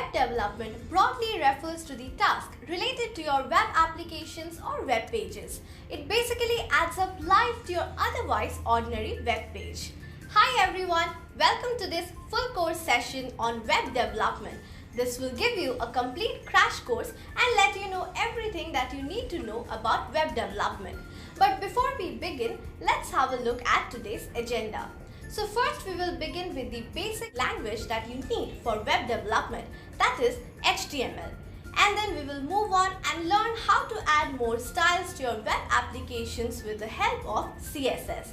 web development broadly refers to the task related to your web applications or web pages. It basically adds up life to your otherwise ordinary web page. Hi everyone, welcome to this full course session on web development. This will give you a complete crash course and let you know everything that you need to know about web development. But before we begin, let's have a look at today's agenda. So first we will begin with the basic language that you need for web development, that is HTML. And then we will move on and learn how to add more styles to your web applications with the help of CSS.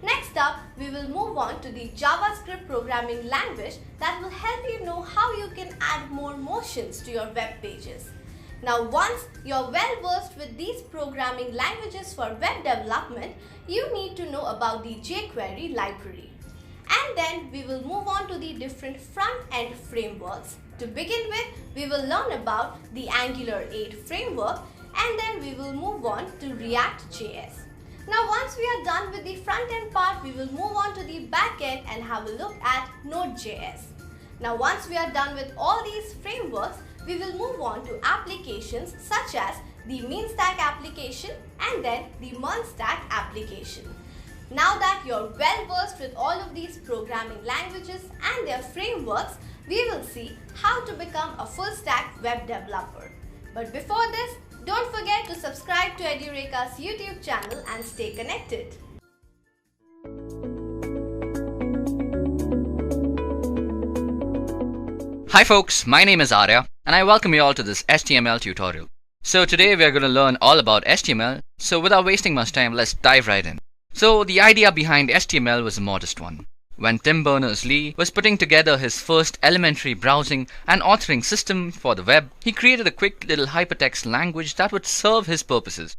Next up, we will move on to the JavaScript programming language that will help you know how you can add more motions to your web pages. Now once you're well versed with these programming languages for web development, you need to know about the jQuery library. And then we will move on to the different front-end frameworks. To begin with, we will learn about the Angular 8 framework and then we will move on to React.js. Now once we are done with the front-end part, we will move on to the back-end and have a look at Node.js. Now once we are done with all these frameworks, we will move on to applications such as the MEAN-stack application and then the MERN-stack application. Now that you're well versed with all of these programming languages and their frameworks, we will see how to become a full-stack web developer. But before this, don't forget to subscribe to Edureka's YouTube channel and stay connected. Hi folks, my name is Arya and I welcome you all to this HTML tutorial. So today we are going to learn all about HTML, so without wasting much time, let's dive right in. So the idea behind HTML was a modest one. When Tim Berners-Lee was putting together his first elementary browsing and authoring system for the web, he created a quick little hypertext language that would serve his purposes.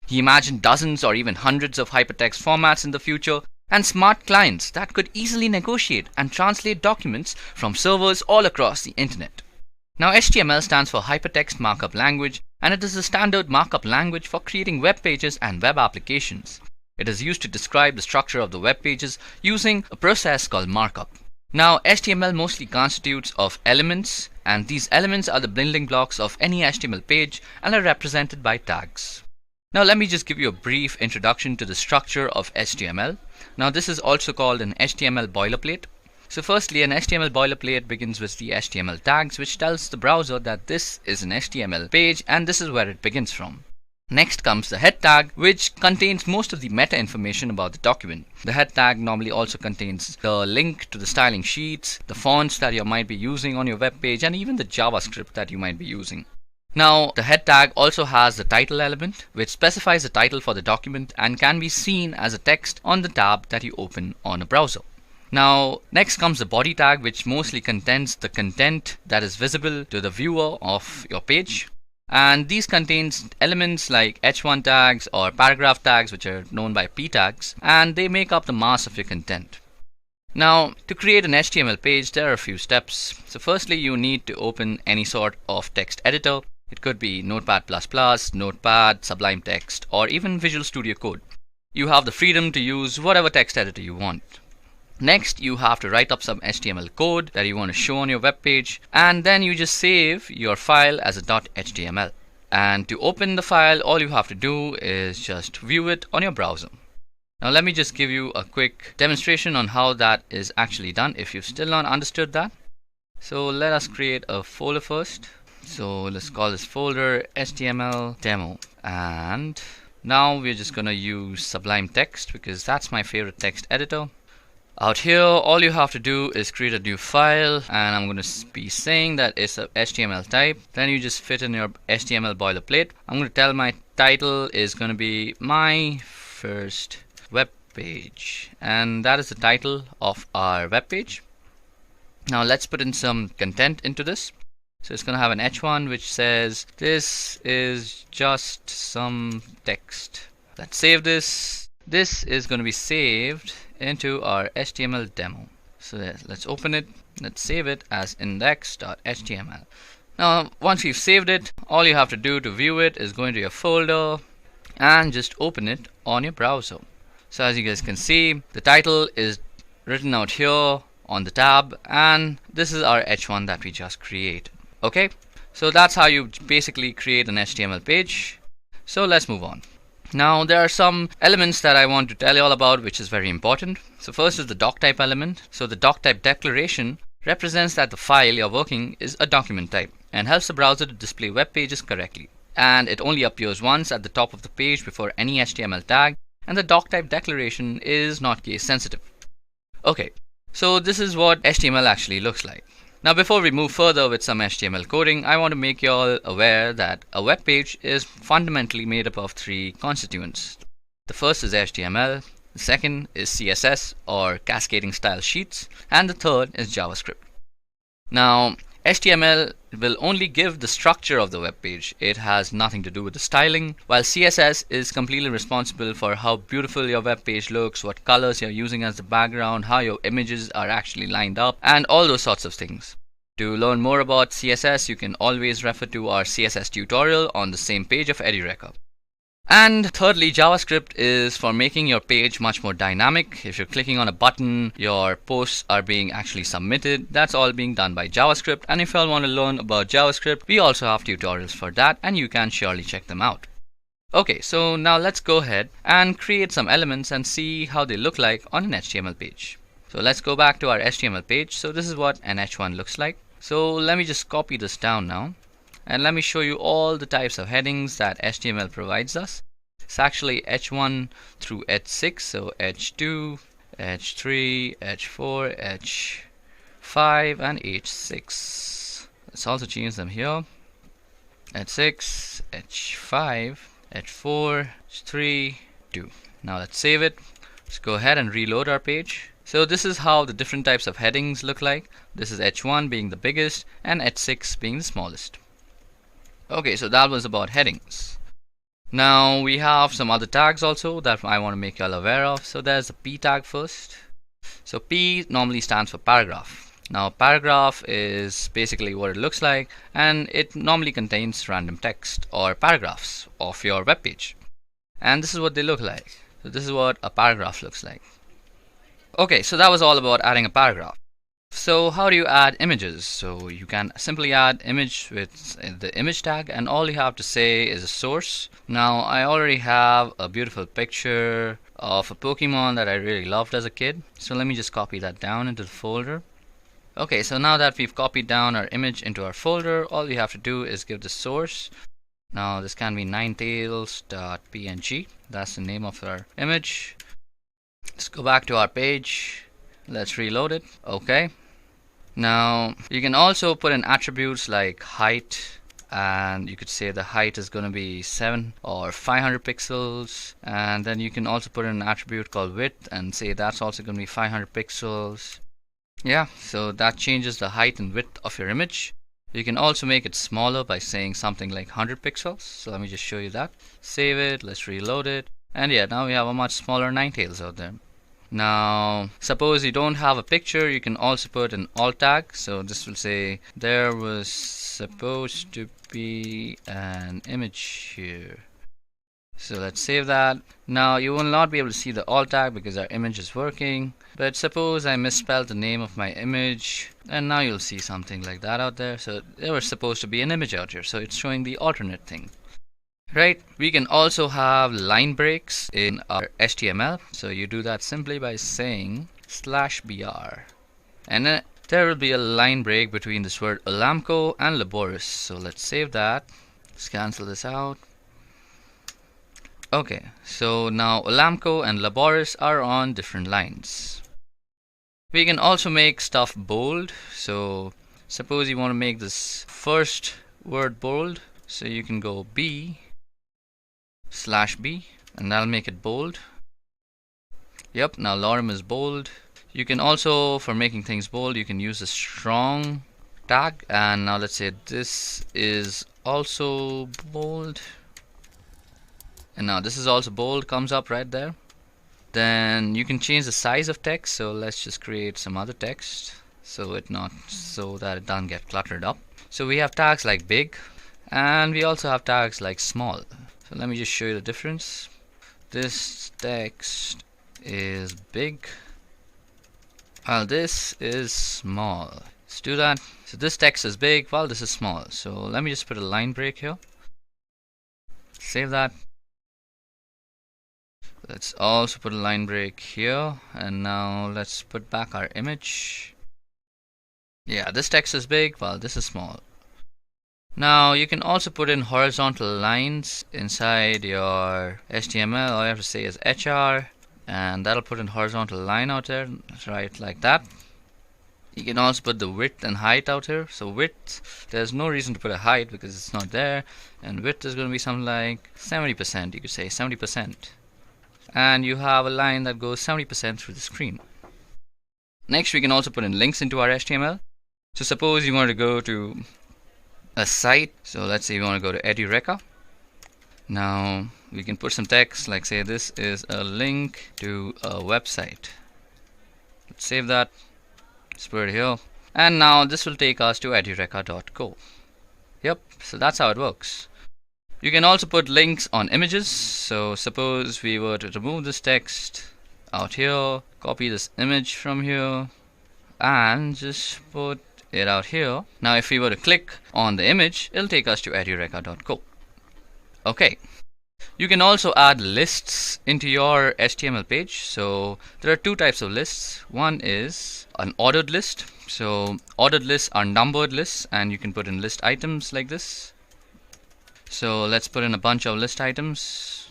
He imagined dozens or even hundreds of hypertext formats in the future and smart clients that could easily negotiate and translate documents from servers all across the internet. Now HTML stands for Hypertext Markup Language, and it is a standard markup language for creating web pages and web applications. It is used to describe the structure of the web pages using a process called markup. Now HTML mostly constitutes of elements, and these elements are the building blocks of any HTML page and are represented by tags. Now let me just give you a brief introduction to the structure of HTML. Now this is also called an HTML boilerplate. So firstly, an HTML boilerplate begins with the HTML tags, which tells the browser that this is an HTML page and this is where it begins from. Next comes the head tag, which contains most of the meta information about the document. The head tag normally also contains the link to the styling sheets, the fonts that you might be using on your web page, and even the JavaScript that you might be using. Now the head tag also has the title element, which specifies the title for the document and can be seen as a text on the tab that you open on a browser. Now next comes the body tag, which mostly contains the content that is visible to the viewer of your page. And these contains elements like h1 tags or paragraph tags, which are known by p tags, and they make up the mass of your content. Now to create an HTML page, there are a few steps. So firstly, you need to open any sort of text editor. It could be Notepad++, Notepad, Sublime Text, or even Visual Studio Code. You have the freedom to use whatever text editor you want. Next, you have to write up some HTML code that you want to show on your web page, and then you just save your file as a .html. And to open the file, all you have to do is just view it on your browser. Now let me just give you a quick demonstration on how that is actually done if you've still not understood that. So let us create a folder first. So let's call this folder HTML demo, and now we're just gonna use Sublime Text because that's my favorite text editor. Out here, all you have to do is create a new file, and I'm going to be saying that it's a HTML type. Then you just fit in your HTML boilerplate. I'm going to tell my title is going to be my first web page, and that is the title of our web page. Now let's put in some content into this. So it's going to have an h1 which says this is just some text. Let's save this. This is going to be saved into our HTML demo. So let's open it. Let's save it as index.html. Now once you've saved it, all you have to do to view it is go into your folder and just open it on your browser. So as you guys can see, the title is written out here on the tab, and this is our h1 that we just created. Okay, so that's how you basically create an HTML page. So let's move on. Now there are some elements that I want to tell you all about, which is very important. So first is the doc type element. So the doc type declaration represents that the file you're working is a document type and helps the browser to display web pages correctly. And it only appears once at the top of the page before any HTML tag, and the doc type declaration is not case sensitive. Okay, so this is what HTML actually looks like. Now before we move further with some HTML coding, I want to make you all aware that a web page is fundamentally made up of three constituents. The first is HTML, the second is CSS or cascading style sheets, and the third is JavaScript. Now HTML will only give the structure of the web page. It has nothing to do with the styling, while CSS is completely responsible for how beautiful your web page looks, what colors you're using as the background, how your images are actually lined up, and all those sorts of things. To learn more about CSS, you can always refer to our CSS tutorial on the same page of Edureka. And thirdly, JavaScript is for making your page much more dynamic. If you're clicking on a button, your posts are being actually submitted. That's all being done by JavaScript. And if you all want to learn about JavaScript, we also have tutorials for that, and you can surely check them out. Okay, so now let's go ahead and create some elements and see how they look like on an HTML page. So let's go back to our HTML page. So this is what an H1 looks like. So let me just copy this down now. And let me show you all the types of headings that HTML provides us. It's actually H1 through H6, so H2, H3, H4, H5, and H6. Let's also change them here. H6, H5, H4, H3, 2. Now let's save it. Let's go ahead and reload our page. So this is how the different types of headings look like. This is H1 being the biggest and H6 being the smallest. Okay, so that was about headings. Now we have some other tags also that I want to make you all aware of. So there's the P tag first. So P normally stands for paragraph. Now paragraph is basically what it looks like, and it normally contains random text or paragraphs of your web page. And this is what they look like. So this is what a paragraph looks like. Okay, so that was all about adding a paragraph. So how do you add images? So you can simply add image with the image tag, and all you have to say is a source. Now I already have a beautiful picture of a Pokemon that I really loved as a kid. So let me just copy that down into the folder. Okay, so now that we've copied down our image into our folder, all we have to do is give the source. Now this can be ninetales.png. That's the name of our image. Let's go back to our page. Let's reload it. Okay. Now you can also put in attributes like height, and you could say the height is going to be 7 or 500 pixels, and then you can also put in an attribute called width and say that's also going to be 500 pixels. Yeah, so that changes the height and width of your image. You can also make it smaller by saying something like 100 pixels. So let me just show you that. Save it, let's reload it, and yeah, now we have a much smaller Ninetales out there. Now suppose you don't have a picture, you can also put an alt tag. So this will say there was supposed to be an image here. So let's save that. Now you will not be able to see the alt tag because our image is working, but suppose I misspelled the name of my image, and now you'll see something like that out there. So there was supposed to be an image out here, so it's showing the alternate thing. Right, we can also have line breaks in our HTML. So you do that simply by saying /br, and then there will be a line break between this word Alamco and Laboris. So let's save that. Let's cancel this out. Okay, so now Alamco and Laboris are on different lines. We can also make stuff bold. So suppose you want to make this first word bold, so you can go B/B, and that'll make it bold. Yep, now lorem is bold. You can also, for making things bold, you can use a strong tag, and now let's say this is also bold, and now this is also bold, comes up right there. Then you can change the size of text. So let's just create some other text so that it doesn't get cluttered up. So we have tags like big, and we also have tags like small. So let me just show you the difference. This text is big while this is small. Let's do that. So this text is big while this is small. So let me just put a line break here. Save that. Let's also put a line break here, and now let's put back our image. Yeah, this text is big while this is small. Now you can also put in horizontal lines inside your HTML. All you have to say is HR, and that'll put in horizontal line out there, right like that. You can also put the width and height out here. So width, there's no reason to put a height because it's not there, and width is going to be something like 70%. You could say 70%. And you have a line that goes 70% through the screen. Next, we can also put in links into our HTML. So suppose you want to go to a site. So let's say you want to go to Edureka. Now we can put some text like, say, this is a link to a website. Let's save that. Let's put it here. And now this will take us to edureka.co. Yep, so that's how it works. You can also put links on images. So suppose we were to remove this text out here, copy this image from here, and just put it out here. Now if we were to click on the image, it'll take us to edureka.co. Okay. You can also add lists into your HTML page. So there are two types of lists. One is an ordered list. So ordered lists are numbered lists, and you can put in list items like this. So let's put in a bunch of list items.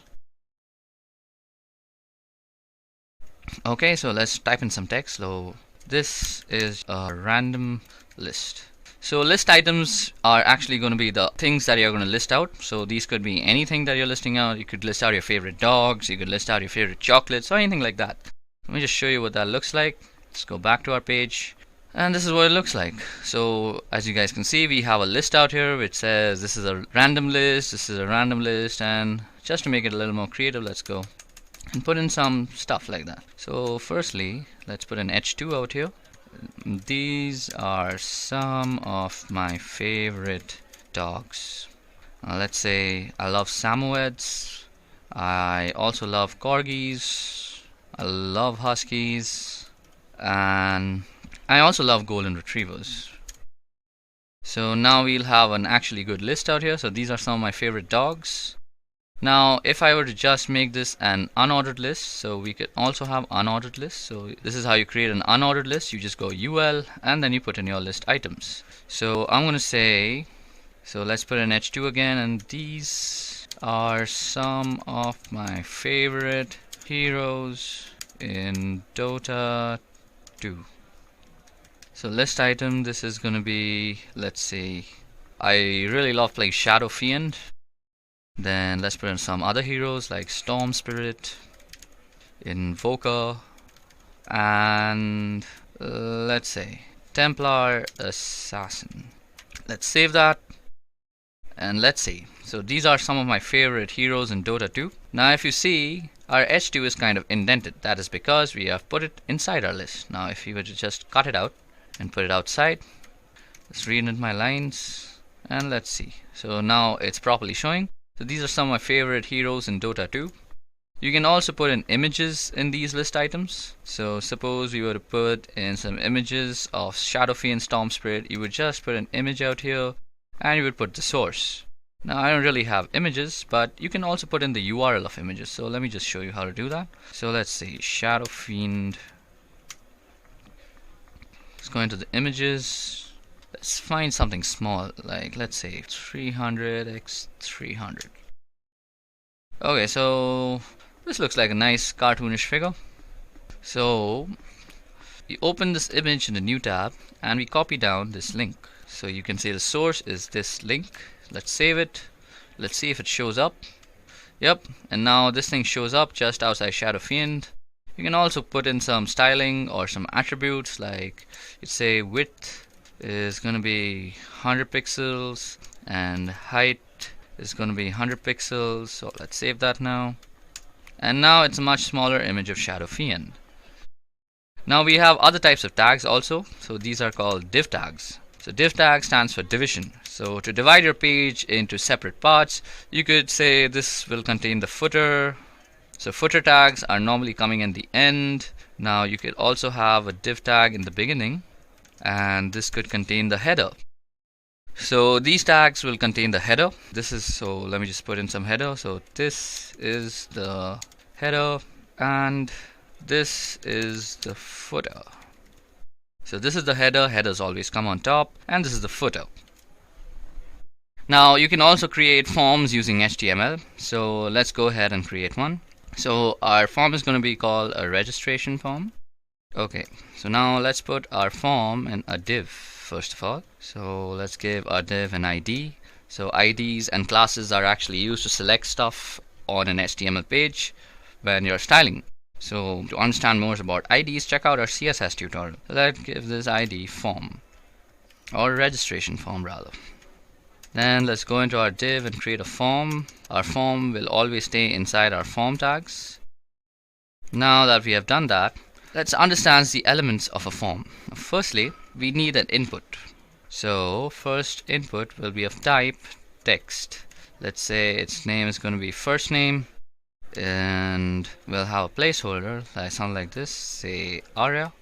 Okay, so let's type in some text. So this is a random list. So list items are actually going to be the things that you're going to list out. So these could be anything that you're listing out. You could list out your favorite dogs, you could list out your favorite chocolates, or anything like that. Let me just show you what that looks like. Let's go back to our page. And this is what it looks like. So as you guys can see, we have a list out here which says this is a random list, this is a random list, and just to make it a little more creative, let's go and put in some stuff like that. So firstly, let's put an H2 out here. These are some of my favorite dogs. Let's say I love Samoyeds. I also love Corgis. I love Huskies. And I also love Golden Retrievers. So now we'll have an actually good list out here. So these are some of my favorite dogs. Now if I were to just make this an unordered list, so we could also have unordered lists. So this is how you create an unordered list. You just go UL and then you put in your list items. So I'm going to say, so let's put in H2 again, and these are some of my favorite heroes in Dota 2. So list item, this is going to be, let's see, I really love playing Shadow Fiend. Then let's put in some other heroes like Storm Spirit, Invoker, and let's say Templar Assassin. Let's save that and let's see. So these are some of my favorite heroes in Dota 2. Now if you see, our H2 is kind of indented. That is because we have put it inside our list. Now if you were to just cut it out and put it outside, let's reindent my lines and let's see. So now it's properly showing. So these are some of my favorite heroes in Dota 2. You can also put in images in these list items. So suppose we were to put in some images of Shadow Fiend, Storm Spirit, you would just put an image out here and you would put the source. Now I don't really have images, but you can also put in the URL of images. So let me just show you how to do that. So let's see, Shadow Fiend. Let's go into the images. Let's find something small, like let's say 300 x 300. Okay, so this looks like a nice cartoonish figure. So we open this image in a new tab and we copy down this link. So you can see the source is this link. Let's save it. Let's see if it shows up. Yep, and now this thing shows up just outside Shadow Fiend. You can also put in some styling or some attributes, like you'd say width is going to be 100 pixels and height is going to be 100 pixels. So let's save that now. And now it's a much smaller image of Shadow Fiend. Now we have other types of tags also. So these are called div tags. So div tag stands for division. So to divide your page into separate parts, you could say this will contain the footer. So footer tags are normally coming in the end. Now you could also have a div tag in the beginning. and this could contain the header. So these tags will contain the header. So let me just put in some header. So this is the header and this is the footer. So this is the header. Headers always come on top, and this is the footer. Now you can also create forms using HTML. So let's go ahead and create one. So our form is going to be called a registration form. Okay, so now let's put our form in a div first of all. So let's give our div an ID. So IDs and classes are actually used to select stuff on an HTML page when you're styling. So to understand more about IDs, check out our CSS tutorial. So let's give this ID form, or registration form rather. Then let's go into our div and create a form. Our form will always stay inside our form tags. Now that we have done that, let's understand the elements of a form. Firstly, we need an input. So first input will be of type text. Let's say its name is going to be first name, and we'll have a placeholder that sounds like this, say Arya,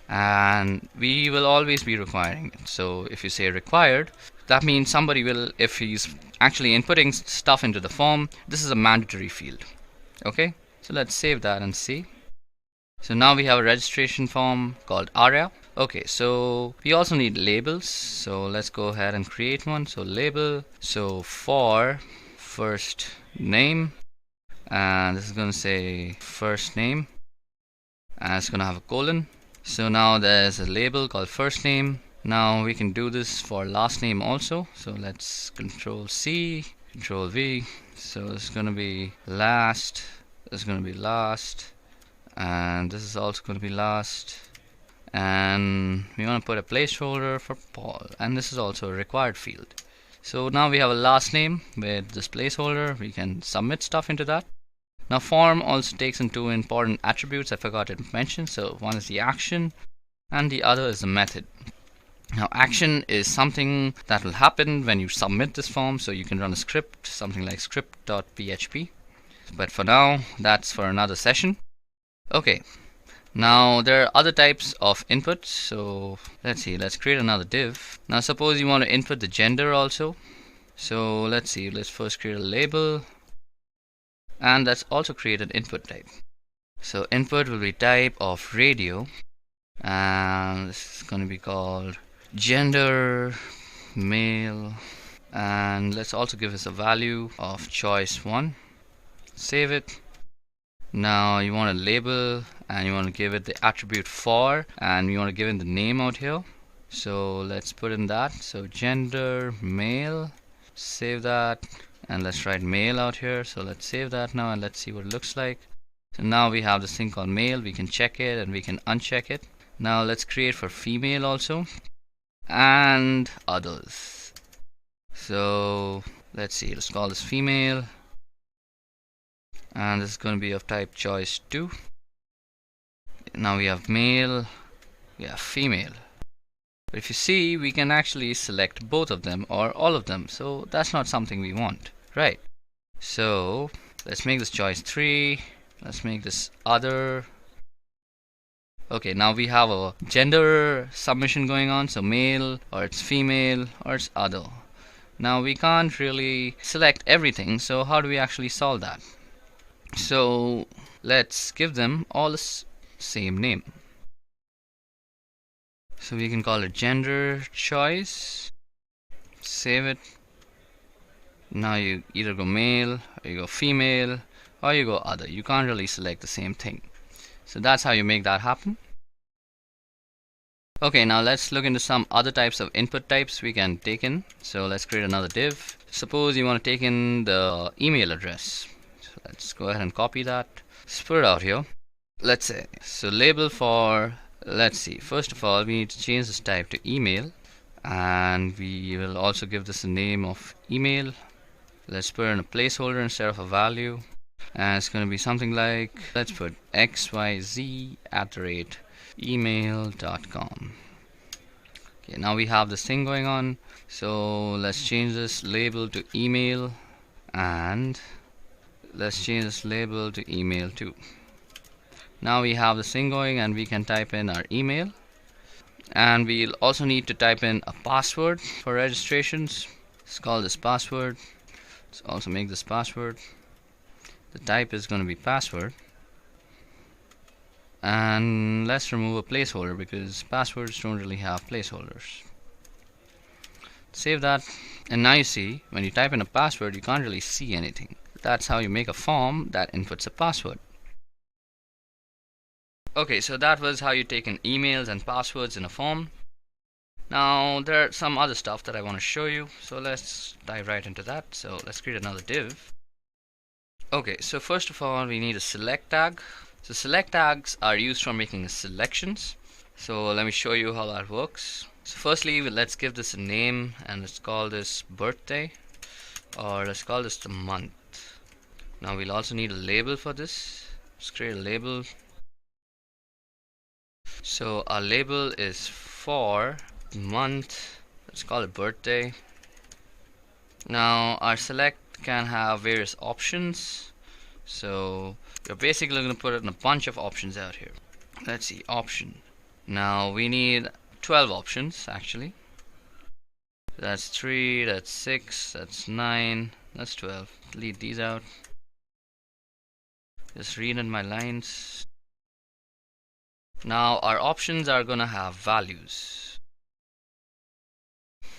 and we will always be requiring it. So if you say required, that means somebody will, if he's actually inputting stuff into the form, this is a mandatory field. Okay, so let's save that and see. So now we have a registration form called Arya. Okay, so we also need labels. So let's go ahead and create one. So label, so for first name, and this is going to say first name, and it's going to have a colon. So now there's a label called first name. Now we can do this for last name also. So let's Control C, Control V. So it's going to be last, this is going to be last, and this is also going to be last, and we want to put a placeholder for Paul, and this is also a required field. So now we have a last name with this placeholder. We can submit stuff into that. Now form also takes in two important attributes I forgot to mention. So one is the action and the other is the method. Now action is something that will happen when you submit this form, so you can run a script, something like script.php, but for now that's for another session. Okay, now there are other types of inputs. So let's see, let's create another div. Now suppose you want to input the gender also. So let's see, let's first create a label, and let's also create an input type. So input will be type of radio, and this is going to be called gender male, and let's also give us a value of choice 1. Save it. Now you want to label and you want to give it the attribute for, and you want to give it the name out here. So let's put in that. So gender male, save that, and let's write male out here. So let's save that now and let's see what it looks like. So now we have this thing called male. We can check it and we can uncheck it. Now let's create for female also, and others. So let's see, let's call this female, and this is going to be of type choice 2. Now we have male, we have female, but if you see, we can actually select both of them or all of them, so that's not something we want, right? So let's make this choice 3, let's make this other. Okay, now we have a gender submission going on, so male, or it's female, or it's other. Now we can't really select everything, so how do we actually solve that? So let's give them all the same name. So we can call it gender choice, save it. Now you either go male, or you go female, or you go other. You can't really select the same thing. So that's how you make that happen. Okay, now let's look into some other types of input types we can take in. So let's create another div. Suppose you want to take in the email address. So let's go ahead and copy that. Let's put it out here. Let's say, so label for, let's see, first of all we need to change this type to email, and we will also give this a name of email. Let's put in a placeholder instead of a value, and it's going to be something like, let's put xyz@email.com. Okay, now we have this thing going on, so let's change this label to email, and let's change this label to email too. Now we have this thing going, and we can type in our email, And we'll also need to type in a password for registrations. Let's call this password. Let's also make this password. The type is going to be password. And let's remove a placeholder because passwords don't really have placeholders. Save that, and now you see when you type in a password you can't really see anything. That's how you make a form that inputs a password. Okay, so that was how you take in emails and passwords in a form. Now there are some other stuff that I want to show you, so let's dive right into that. So let's create another div. Okay, so first of all we need a select tag. So select tags are used for making selections. So let me show you how that works. So firstly, let's give this a name and let's call this birthday, or let's call this the month. Now we'll also need a label for this. Let's create a label. So our label is for month. Let's call it birthday. Now our select can have various options. So you're basically going to put in a bunch of options out here. Let's see, option. Now we need 12 options actually. That's 3, that's 6, that's 9, that's 12. Delete these out. Just read in my lines. Now our options are gonna have values.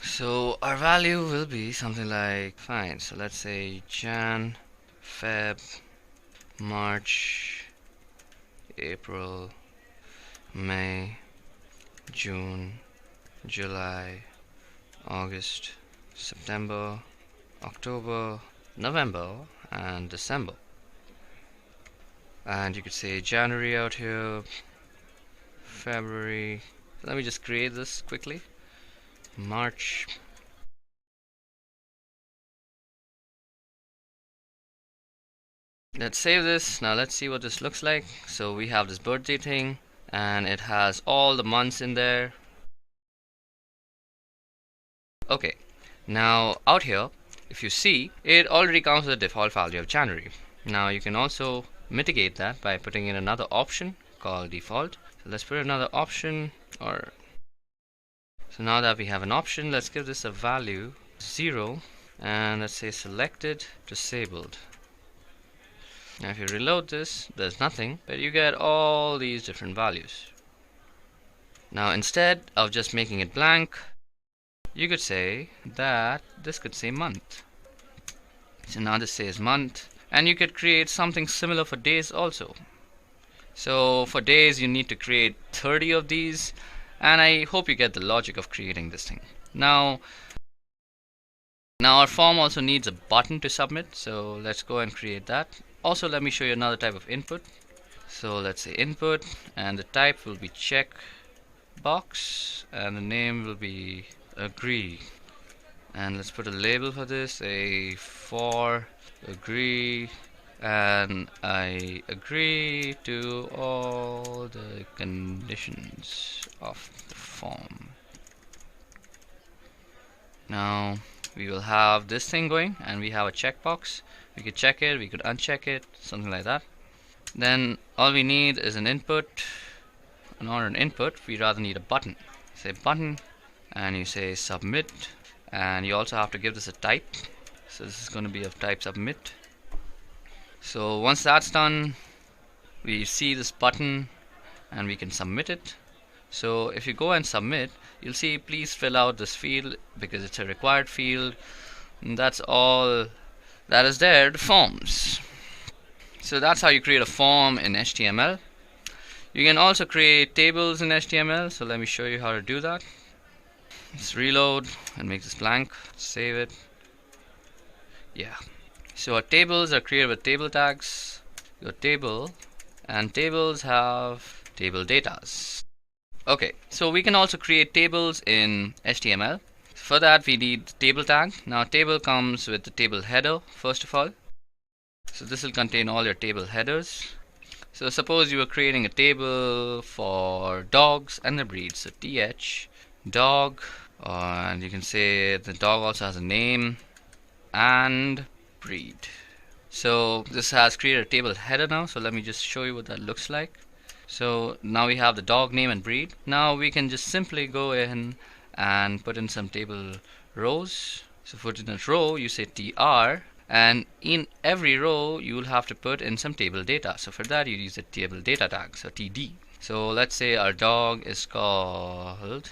So our value will be something like, fine, so let's say Jan, Feb, March, April, May, June, July, August, September, October, November, and December. And you could say January out here, February. Let me just create this quickly. March. Let's save this. Now let's see what this looks like. So we have this birthday thing and it has all the months in there. Okay, now out here if you see, it already comes with a default value of January. Now you can also mitigate that by putting in another option called default. So let's put another option, or so now that we have an option, let's give this a value 0 and let's say selected disabled. Now if you reload this, there's nothing, but you get all these different values. Now instead of just making it blank, you could say that this could say month. So now this says month, and you could create something similar for days also. So for days you need to create 30 of these, and I hope you get the logic of creating this thing. Now our form also needs a button to submit, so let's go and create that. Also let me show you another type of input. So let's say input, and the type will be check box, and the name will be agree. And let's put a label for this, a for agree, and I agree to all the conditions of the form. Now we will have this thing going, and we have a checkbox. We could check it, we could uncheck it, something like that. Then all we need is an input, not an input, we rather need a button. Say button, and you say submit, and you also have to give this a type. So this is going to be of type submit. So once that's done, we see this button and we can submit it. So if you go and submit, you'll see please fill out this field because it's a required field, and that's all that is there, the forms. So that's how you create a form in HTML. You can also create tables in HTML, so let me show you how to do that. Let's reload and make this blank, save it. Yeah, so our tables are created with table tags. Your table, and tables have table datas. Okay, so we can also create tables in HTML. For that we need the table tag. Now table comes with the table header first of all. So this will contain all your table headers. So suppose you were creating a table for dogs and the breeds. So th dog, and you can say the dog also has a name and breed. So this has created a table header now. So let me just show you what that looks like. So now we have the dog name and breed. Now we can just simply go in and put in some table rows. So for the row, you say tr, and in every row you will have to put in some table data. So for that you use the table data tag, so td. So let's say our dog is called,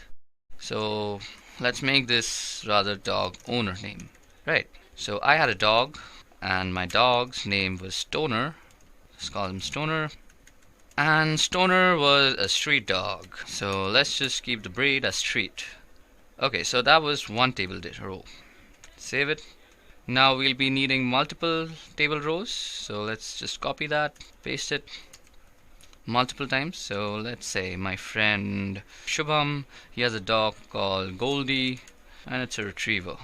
so let's make this rather dog owner name, right? So I had a dog and my dog's name was Stoner. Let's call him Stoner. And Stoner was a street dog, so let's just keep the breed as street. Okay, so that was one table data row. Save it. Now we'll be needing multiple table rows, so let's just copy that, paste it multiple times. So let's say my friend Shubham, he has a dog called Goldie and it's a retriever.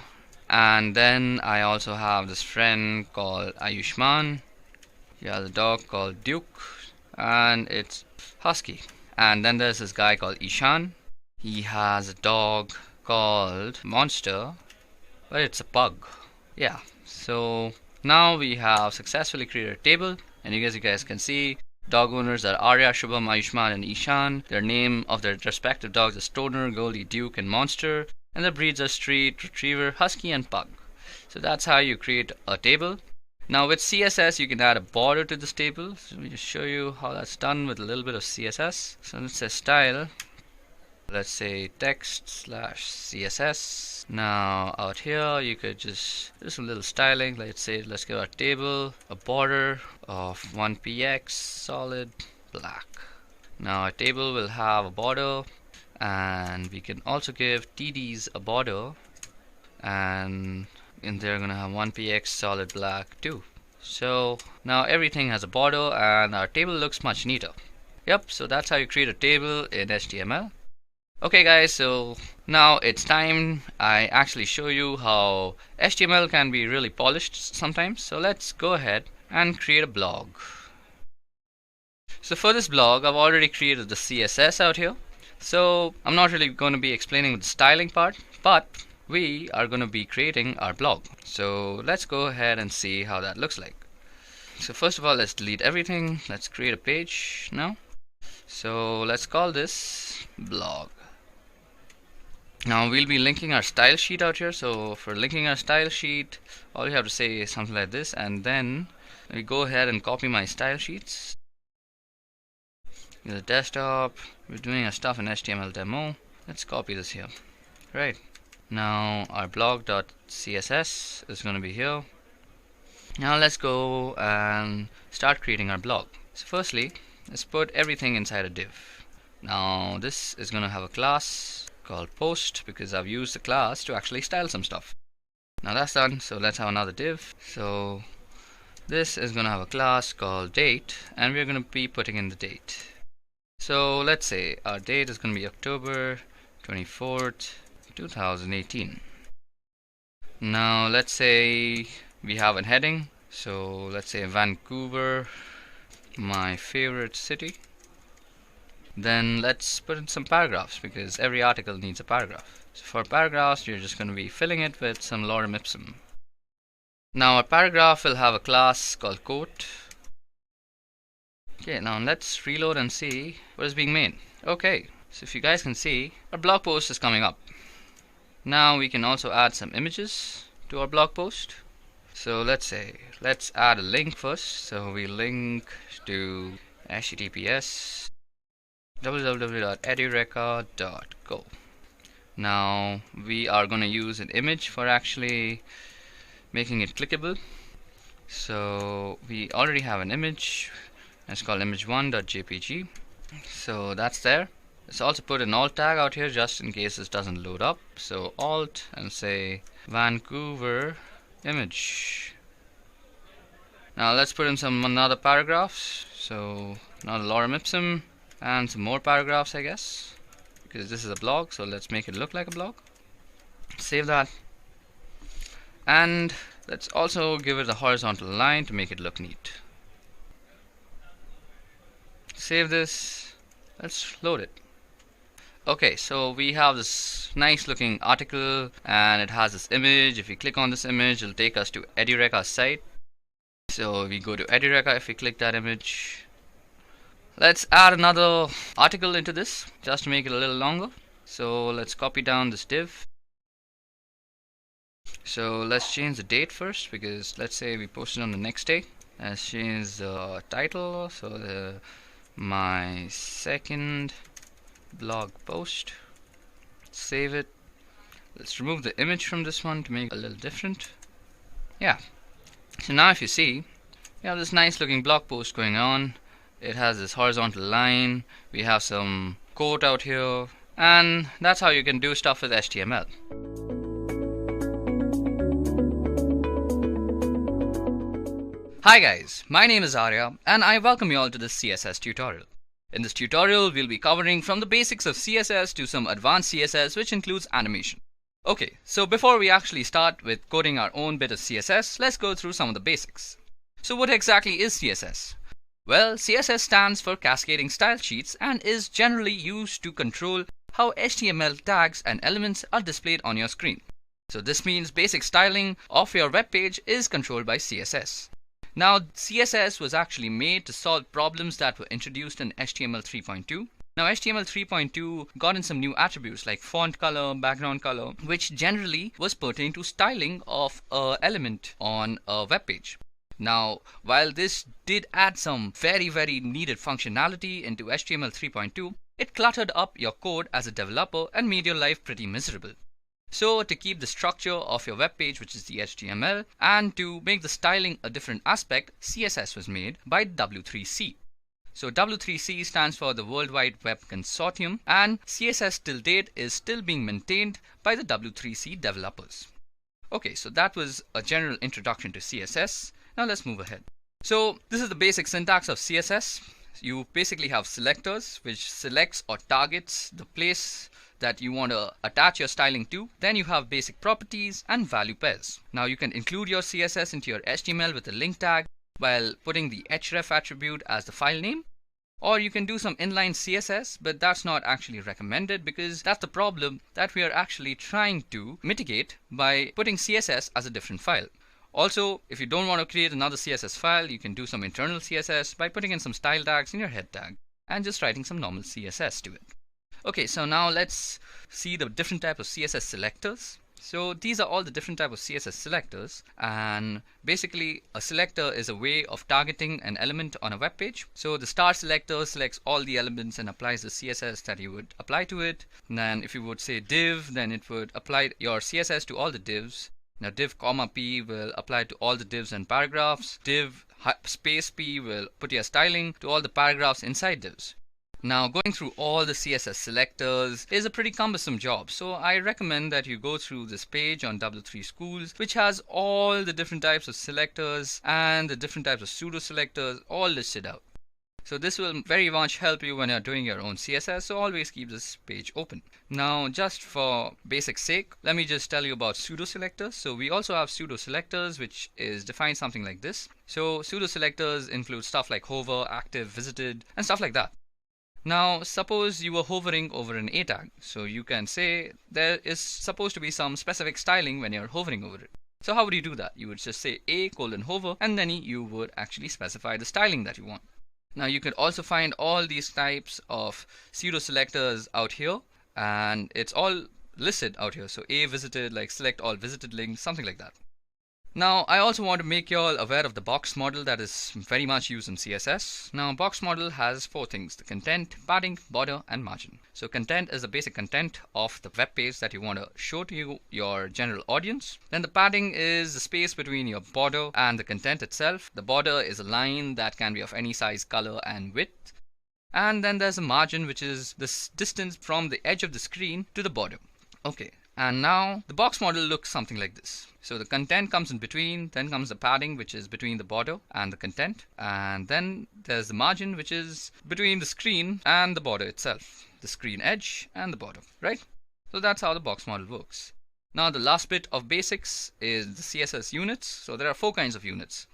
And then I also have this friend called Ayushman. He has a dog called Duke and it's husky. And then there's this guy called Ishan. He has a dog called Monster, but it's a pug. Yeah, so now we have successfully created a table, and as you guys can see, dog owners are Arya, Shubham, Ayushman, and Ishan. Their name of their respective dogs are Stoner, Goldie, Duke, and Monster, and the breeds are Street, Retriever, Husky, and Pug. So that's how you create a table. Now with CSS you can add a border to this table. So let me just show you how that's done with a little bit of CSS. So let's say style, let's say text slash CSS. Now out here you could just do some little styling. Let's say let's give our table a border of 1px solid black. Now our table will have a border, and we can also give TDs a border, and they're gonna have 1px solid black too. So now everything has a border and our table looks much neater. Yep, so that's how you create a table in HTML. Okay guys, so now it's time I actually show you how HTML can be really polished sometimes. So let's go ahead and create a blog. So for this blog I've already created the CSS out here. So I'm not really going to be explaining the styling part, but we are going to be creating our blog. So let's go ahead and see how that looks like. So first of all, let's delete everything. Let's create a page now. So let's call this blog. Now we'll be linking our style sheet out here. So for linking our style sheet, all you have to say is something like this, and then we go ahead and copy my style sheets. The desktop, we're doing our stuff in HTML demo. Let's copy this here. Right. Now our blog.css is going to be here. Now let's go and start creating our blog. So firstly, let's put everything inside a div. Now this is going to have a class called post because I've used the class to actually style some stuff. Now that's done, so let's have another div. So this is going to have a class called date, and we're going to be putting in the date. So let's say our date is going to be October 24th 2018. Now let's say we have a heading, so let's say Vancouver, my favorite city. Then let's put in some paragraphs because every article needs a paragraph. So for paragraphs you're just going to be filling it with some lorem ipsum. Now our paragraph will have a class called quote. Okay, now let's reload and see what is being made. Okay, so if you guys can see, our blog post is coming up. Now we can also add some images to our blog post. So let's add a link first. So we link to https www.edureka.co. Now we are going to use an image for actually making it clickable. So we already have an image. It's called image1.jpg. So that's there. Let's also put an alt tag out here just in case this doesn't load up. So alt and say Vancouver image. Now let's put in some another paragraphs. So another lorem ipsum and some more paragraphs, I guess, because this is a blog, so let's make it look like a blog. Save that, and let's also give it a horizontal line to make it look neat. Save this. Let's load it. Okay, so we have this nice looking article and it has this image. If we click on this image, it'll take us to Edureka site. So we go to Edureka if we click that image. let's add another article into this just to make it a little longer. So let's copy down this div. So let's change the date first, because let's say we posted on the next day. Let's change the title, so my second blog post. Save it. Let's remove the image from this one to make it a little different. Yeah. So now if you see, we have this nice looking blog post going on. It has this horizontal line. We have some code out here. And that's how you can do stuff with HTML. Hi guys, my name is Arya and I welcome you all to this CSS tutorial. In this tutorial, we'll be covering from the basics of CSS to some advanced CSS, which includes animation. Okay, so before we actually start with coding our own bit of CSS, let's go through some of the basics. So what exactly is CSS? Well, CSS stands for Cascading Style Sheets and is generally used to control how HTML tags and elements are displayed on your screen. So this means basic styling of your web page is controlled by CSS. Now, CSS was actually made to solve problems that were introduced in HTML 3.2. Now, HTML 3.2 got in some new attributes like font color, background color, which generally was pertaining to styling of an element on a web page. Now, while this did add some very needed functionality into HTML 3.2, it cluttered up your code as a developer and made your life pretty miserable. So to keep the structure of your web page, which is the HTML, and to make the styling a different aspect, CSS was made by W3C. So W3C stands for the World Wide Web Consortium, and CSS till date is still being maintained by the W3C developers. Okay, so that was a general introduction to CSS. Now let's move ahead. So this is the basic syntax of CSS. You basically have selectors, which selects or targets the place that you want to attach your styling to. Then you have basic properties and value pairs. Now you can include your CSS into your HTML with a link tag while putting the href attribute as the file name. Or you can do some inline CSS, but that's not actually recommended because that's the problem that we are actually trying to mitigate by putting CSS as a different file. Also, if you don't want to create another CSS file, you can do some internal CSS by putting in some style tags in your head tag and just writing some normal CSS to it. Okay, so now let's see the different types of CSS selectors. So these are all the different types of CSS selectors, and basically a selector is a way of targeting an element on a web page. So the star selector selects all the elements and applies the CSS that you would apply to it. And then if you would say div, then it would apply your CSS to all the divs. Now div comma p will apply to all the divs and paragraphs. Div space p will put your styling to all the paragraphs inside divs. Now going through all the CSS selectors is a pretty cumbersome job, so I recommend that you go through this page on W3 Schools, which has all the different types of selectors and the different types of pseudo selectors all listed out. So this will very much help you when you're doing your own CSS, so always keep this page open. Now just for basic sake, let me just tell you about pseudo selectors. So we also have pseudo selectors, which is defined something like this. So pseudo selectors include stuff like hover, active, visited, and stuff like that. Now suppose you were hovering over an A tag, so you can say there is supposed to be some specific styling when you're hovering over it. So how would you do that? You would just say A:hover, and then you would actually specify the styling that you want. Now you could also find all these types of pseudo selectors out here, and it's all listed out here. So A visited, like select all visited links, something like that. Now I also want to make you all aware of the box model that is very much used in CSS. Now box model has four things: the content, padding, border, and margin. So content is the basic content of the web page that you want to show to your general audience. Then the padding is the space between your border and the content itself. The border is a line that can be of any size, color, and width. And then there's a margin, which is the distance from the edge of the screen to the border. Okay. And now the box model looks something like this. So the content comes in between, then comes the padding, which is between the border and the content, and then there's the margin, which is between the screen and the border itself, the screen edge and the border, right? So that's how the box model works. Now the last bit of basics is the CSS units. So there are four kinds of units.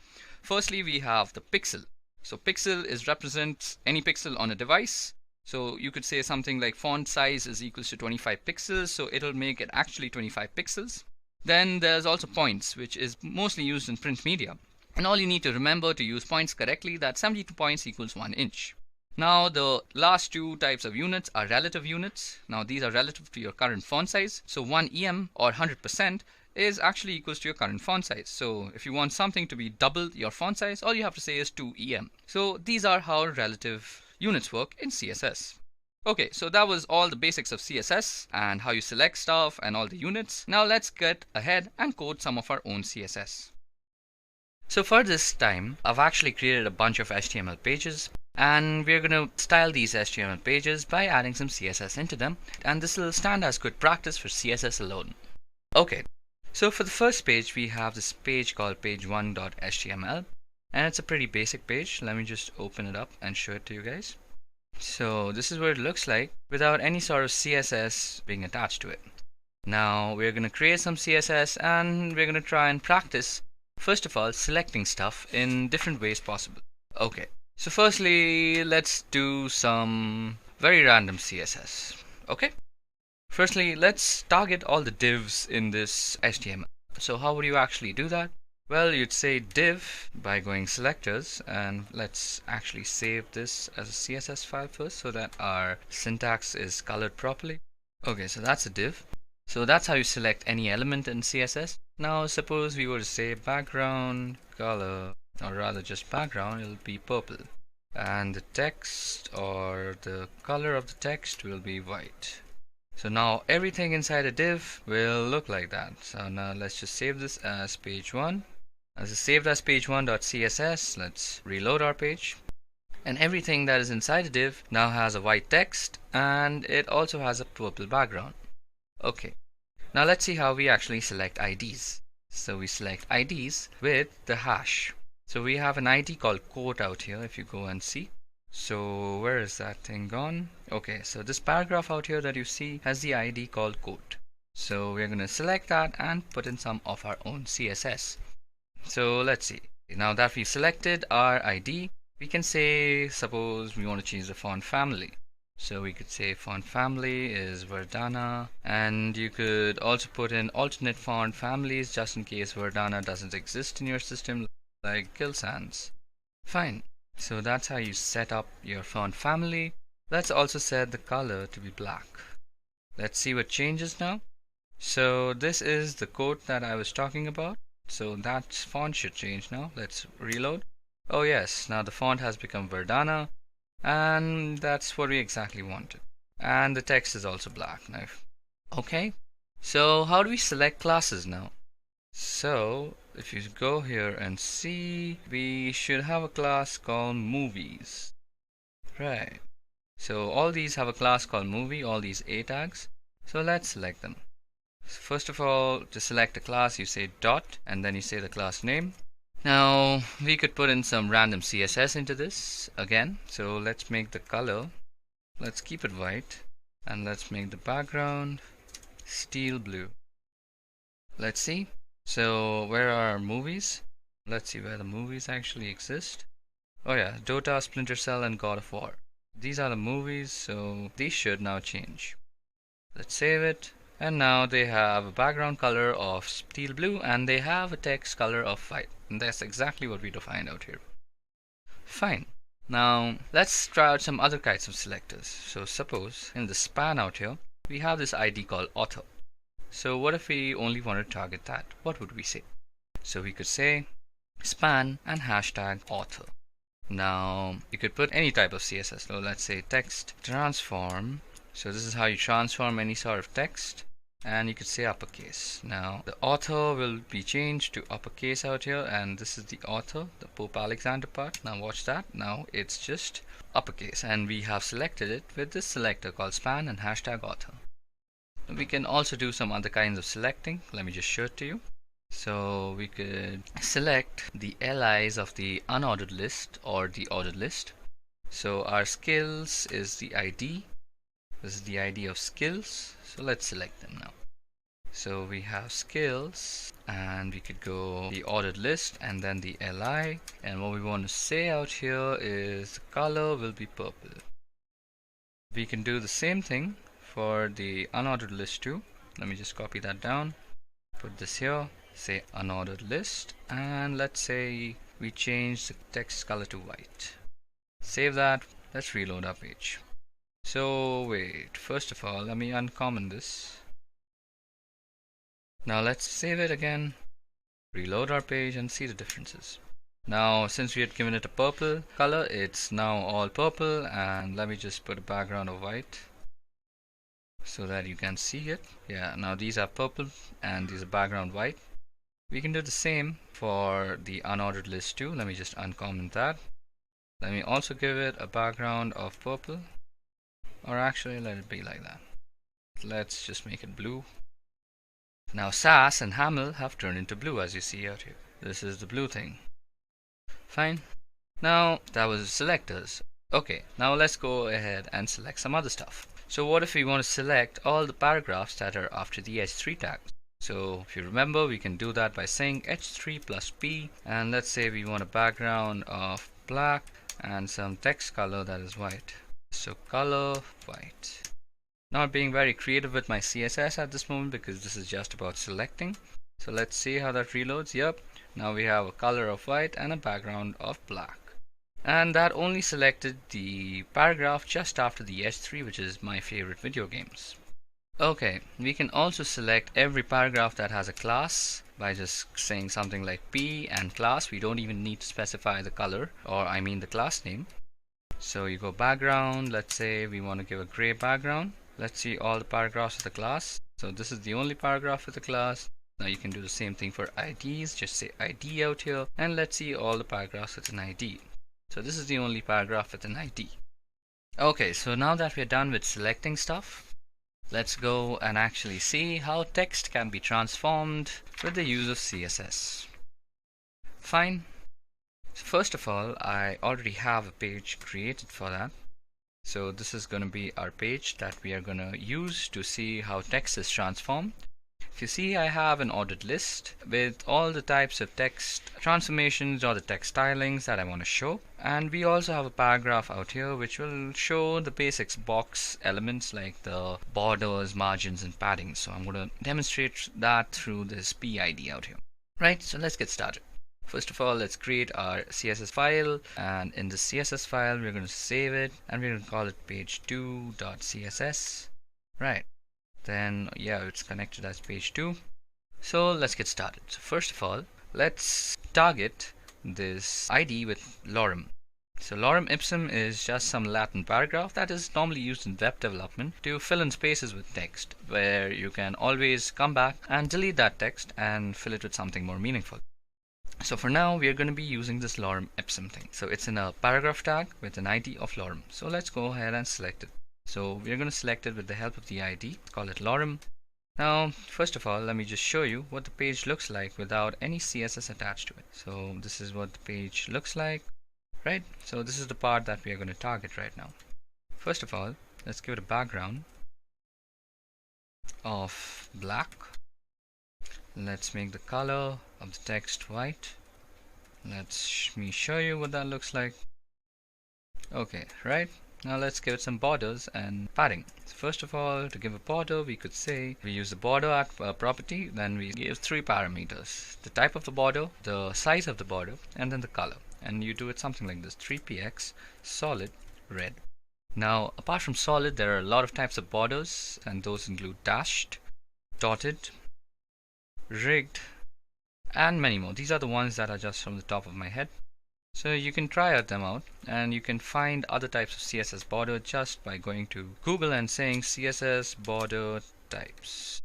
Firstly, we have the pixel. So pixel represents any pixel on a device. So you could say something like font size is equals to 25 pixels, so it'll make it actually 25 pixels. Then there's also points, which is mostly used in print media. And all you need to remember to use points correctly, that 72 points equals 1 inch. Now the last two types of units are relative units. Now these are relative to your current font size. So 1 em or 100% is actually equals to your current font size. So if you want something to be double your font size, all you have to say is 2 em. So these are how relative units work in CSS. Okay, so that was all the basics of CSS and how you select stuff and all the units. Now let's get ahead and code some of our own CSS. So for this time, I've actually created a bunch of HTML pages, and we're going to style these HTML pages by adding some CSS into them, and this will stand as good practice for CSS alone. Okay, so for the first page, we have this page called page1.html, and it's a pretty basic page. Let me just open it up and show it to you guys. So this is what it looks like without any sort of CSS being attached to it. Now we're going to create some CSS, and we're going to try and practice, first of all, selecting stuff in different ways possible. Okay, so firstly, let's do some very random CSS. Okay, firstly, let's target all the divs in this HTML. So how would you actually do that? Well, you'd say div by going selectors, and let's actually save this as a CSS file first so that our syntax is colored properly. Okay, so that's a div. So that's how you select any element in CSS. Now suppose we were to say background color, or rather just background, it'll be purple, and the text or the color of the text will be white. So now everything inside a div will look like that. So now let's just save this as page1. As it's saved as page1.css, let's reload our page. And everything that is inside the div now has a white text, and it also has a purple background. Okay, now let's see how we actually select IDs. So we select IDs with the hash. So we have an ID called quote out here, if you go and see. So where is that thing gone? Okay, so this paragraph out here that you see has the ID called quote. So we're going to select that and put in some of our own CSS. So let's see. Now that we've selected our ID, we can say, suppose we want to change the font family. So we could say font family is Verdana, and you could also put in alternate font families just in case Verdana doesn't exist in your system, like Gill Sans. Fine. So that's how you set up your font family. Let's also set the color to be black. Let's see what changes now. So this is the quote that I was talking about. So that font should change now. Let's reload. Oh yes, now the font has become Verdana, and that's what we exactly wanted. And the text is also black now. Okay, so how do we select classes now? So if you go here and see, we should have a class called movies. Right. So all these have a class called movie, all these A tags. So let's select them. First of all, to select a class, you say dot, and then you say the class name. Now we could put in some random CSS into this again. So let's make the color, let's keep it white, and let's make the background steel blue. Let's see. So where are our movies? Let's see where the movies actually exist. Oh yeah, Dota, Splinter Cell, and God of War. These are the movies, so these should now change. Let's save it. And now they have a background color of steel blue, and they have a text color of white. And that's exactly what we defined out here. Fine. Now let's try out some other kinds of selectors. So suppose in the span out here, we have this ID called author. So what if we only want to target that? What would we say? So we could say span and hashtag author. Now you could put any type of CSS. So let's say text transform. So this is how you transform any sort of text. And you could say uppercase. Now the author will be changed to uppercase out here, and this is the author, the Pope Alexander part. Now watch that. Now it's just uppercase, and we have selected it with this selector called span and hashtag author. We can also do some other kinds of selecting. Let me just show it to you. So we could select the LIs of the unordered list or the ordered list. So our skills is the ID. This is the ID of skills. So let's select them now. So we have skills, and we could go the ordered list and then the LI. And what we want to say out here is the color will be purple. We can do the same thing for the unordered list too. Let me just copy that down, put this here, say unordered list, and let's say we change the text color to white. Save that, let's reload our page. So wait, first of all, let me uncomment this. Now let's save it again, reload our page and see the differences. Now since we had given it a purple color, it's now all purple, and let me just put a background of white so that you can see it. Yeah, now these are purple and these are background white. We can do the same for the unordered list too. Let me just uncomment that. Let me also give it a background of purple, or actually let it be like that. Let's just make it blue. Now Sass and Hamel have turned into blue, as you see out here. This is the blue thing. Fine. Now that was selectors. Okay, now let's go ahead and select some other stuff. So what if we want to select all the paragraphs that are after the h3 tag? So if you remember, we can do that by saying h3 plus p, and let's say we want a background of black and some text color that is white. So color white. Not being very creative with my CSS at this moment because this is just about selecting. So let's see how that reloads. Yep, now we have a color of white and a background of black. And that only selected the paragraph just after the h3, which is my favorite video games. Okay, we can also select every paragraph that has a class by just saying something like p and class. We don't even need to specify the color, or I mean the class name. So you go background, let's say we want to give a gray background. Let's see all the paragraphs of the class. So this is the only paragraph with the class. Now you can do the same thing for IDs, just say ID out here, and let's see all the paragraphs with an ID. So this is the only paragraph with an ID. Okay, so now that we're done with selecting stuff, let's go and actually see how text can be transformed with the use of CSS. Fine. So first of all, I already have a page created for that. So this is going to be our page that we are going to use to see how text is transformed. If you see, I have an ordered list with all the types of text transformations or the text stylings that I want to show. And we also have a paragraph out here which will show the basics box elements like the borders, margins and padding. So I'm going to demonstrate that through this PID out here. Right, so let's get started. First of all, let's create our CSS file, and in the CSS file we're going to save it and we're going to call it page2.css. Right, then yeah, it's connected as page2. So let's get started. So first of all, let's target this ID with lorem. So lorem ipsum is just some Latin paragraph that is normally used in web development to fill in spaces with text, where you can always come back and delete that text and fill it with something more meaningful. So for now, we are going to be using this lorem ipsum thing. So it's in a paragraph tag with an ID of lorem. So let's go ahead and select it. So we're going to select it with the help of the ID. Call it lorem. Now, first of all, let me just show you what the page looks like without any CSS attached to it. So this is what the page looks like, right? So this is the part that we are going to target right now. First of all, let's give it a background of black. Let's make the color of the text white. Let me show you what that looks like. Okay, right. Now let's give it some borders and padding. So first of all, to give a border, we could say we use the border property, then we give 3 parameters: the type of the border, the size of the border, and then the color. And you do it something like this: 3px solid red. Now apart from solid, there are a lot of types of borders, and those include dashed, dotted, rigged, and many more. These are the ones that are just from the top of my head. So you can try them out, and you can find other types of CSS border just by going to Google and saying CSS border types.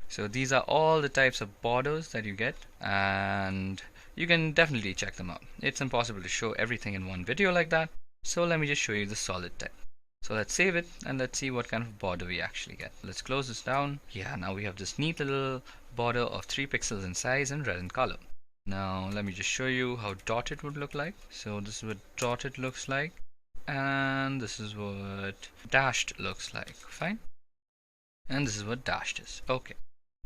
So these are all the types of borders that you get, and you can definitely check them out. It's impossible to show everything in one video like that, so let me just show you the solid type. So let's save it and let's see what kind of border we actually get. Let's close this down. Yeah, now we have this neat little border of 3 pixels in size and red in color. Now let me just show you how dotted would look like. So this is what dotted looks like, and this is what dashed looks like. Fine. And this is what dashed is. Okay.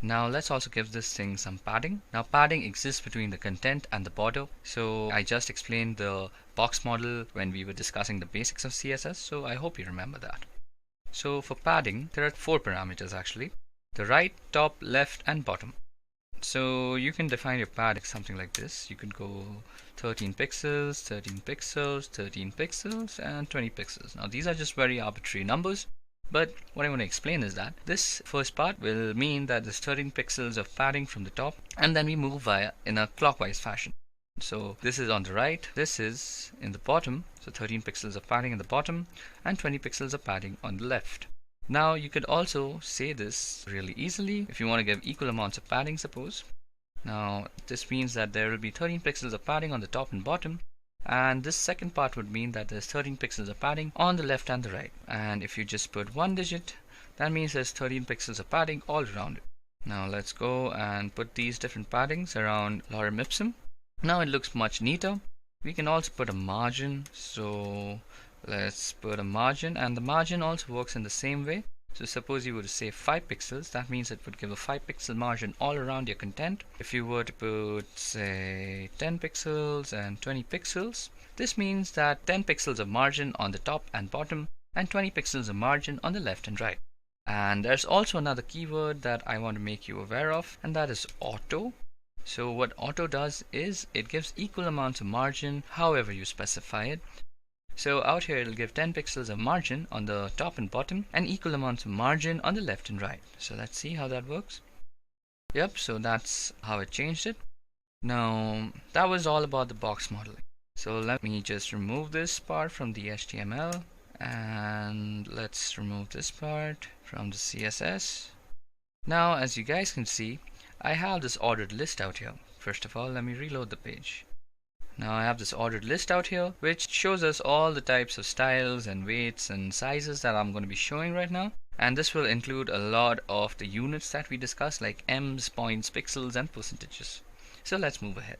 Now let's also give this thing some padding. Now padding exists between the content and the border. So I just explained the box model when we were discussing the basics of CSS, so I hope you remember that. So for padding, there are 4 parameters actually: the right, top, left, and bottom. So you can define your padding something like this. You could go 13 pixels, 13 pixels, 13 pixels, and 20 pixels. Now these are just very arbitrary numbers, but what I want to explain is that this first part will mean that there's 13 pixels of padding from the top, and then we move in a clockwise fashion. So this is on the right, this is in the bottom, so 13 pixels of padding in the bottom and 20 pixels of padding on the left. Now you could also say this really easily if you want to give equal amounts of padding, suppose. Now this means that there will be 13 pixels of padding on the top and bottom, and this second part would mean that there's 13 pixels of padding on the left and the right. And if you just put one digit, that means there's 13 pixels of padding all around it. Now let's go and put these different paddings around lorem ipsum. Now it looks much neater. We can also put a margin, so let's put a margin, and the margin also works in the same way. So suppose you were to say 5 pixels, that means it would give a 5 pixel margin all around your content. If you were to put say 10 pixels and 20 pixels, this means that 10 pixels of margin on the top and bottom and 20 pixels of margin on the left and right. And there's also another keyword that I want to make you aware of, and that is auto. So what auto does is it gives equal amounts of margin however you specify it. So out here it'll give 10 pixels of margin on the top and bottom and equal amounts of margin on the left and right. So let's see how that works. Yep, so that's how it changed it. Now that was all about the box modeling. So let me just remove this part from the HTML, and let's remove this part from the CSS. Now as you guys can see, I have this ordered list out here. First of all, let me reload the page. Now I have this ordered list out here which shows us all the types of styles and weights and sizes that I'm going to be showing right now, and this will include a lot of the units that we discussed, like ems, points, pixels and percentages. So let's move ahead.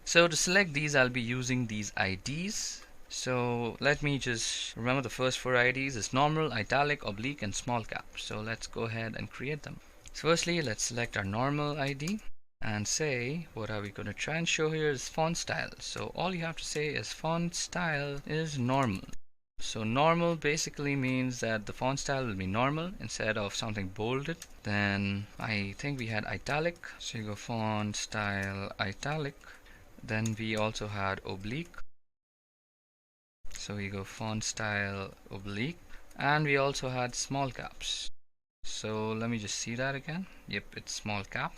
So to select these, I'll be using these IDs. So let me just remember the first 4 IDs is normal, italic, oblique and small cap. So let's go ahead and create them. So firstly, let's select our normal ID and say what are we going to try and show here is font style. So all you have to say is font style is normal. So normal basically means that the font style will be normal instead of something bolded. Then I think we had italic, so you go font style italic. Then we also had oblique, so we go font style oblique, and we also had small caps. So let me just see that again. Yep, it's small cap.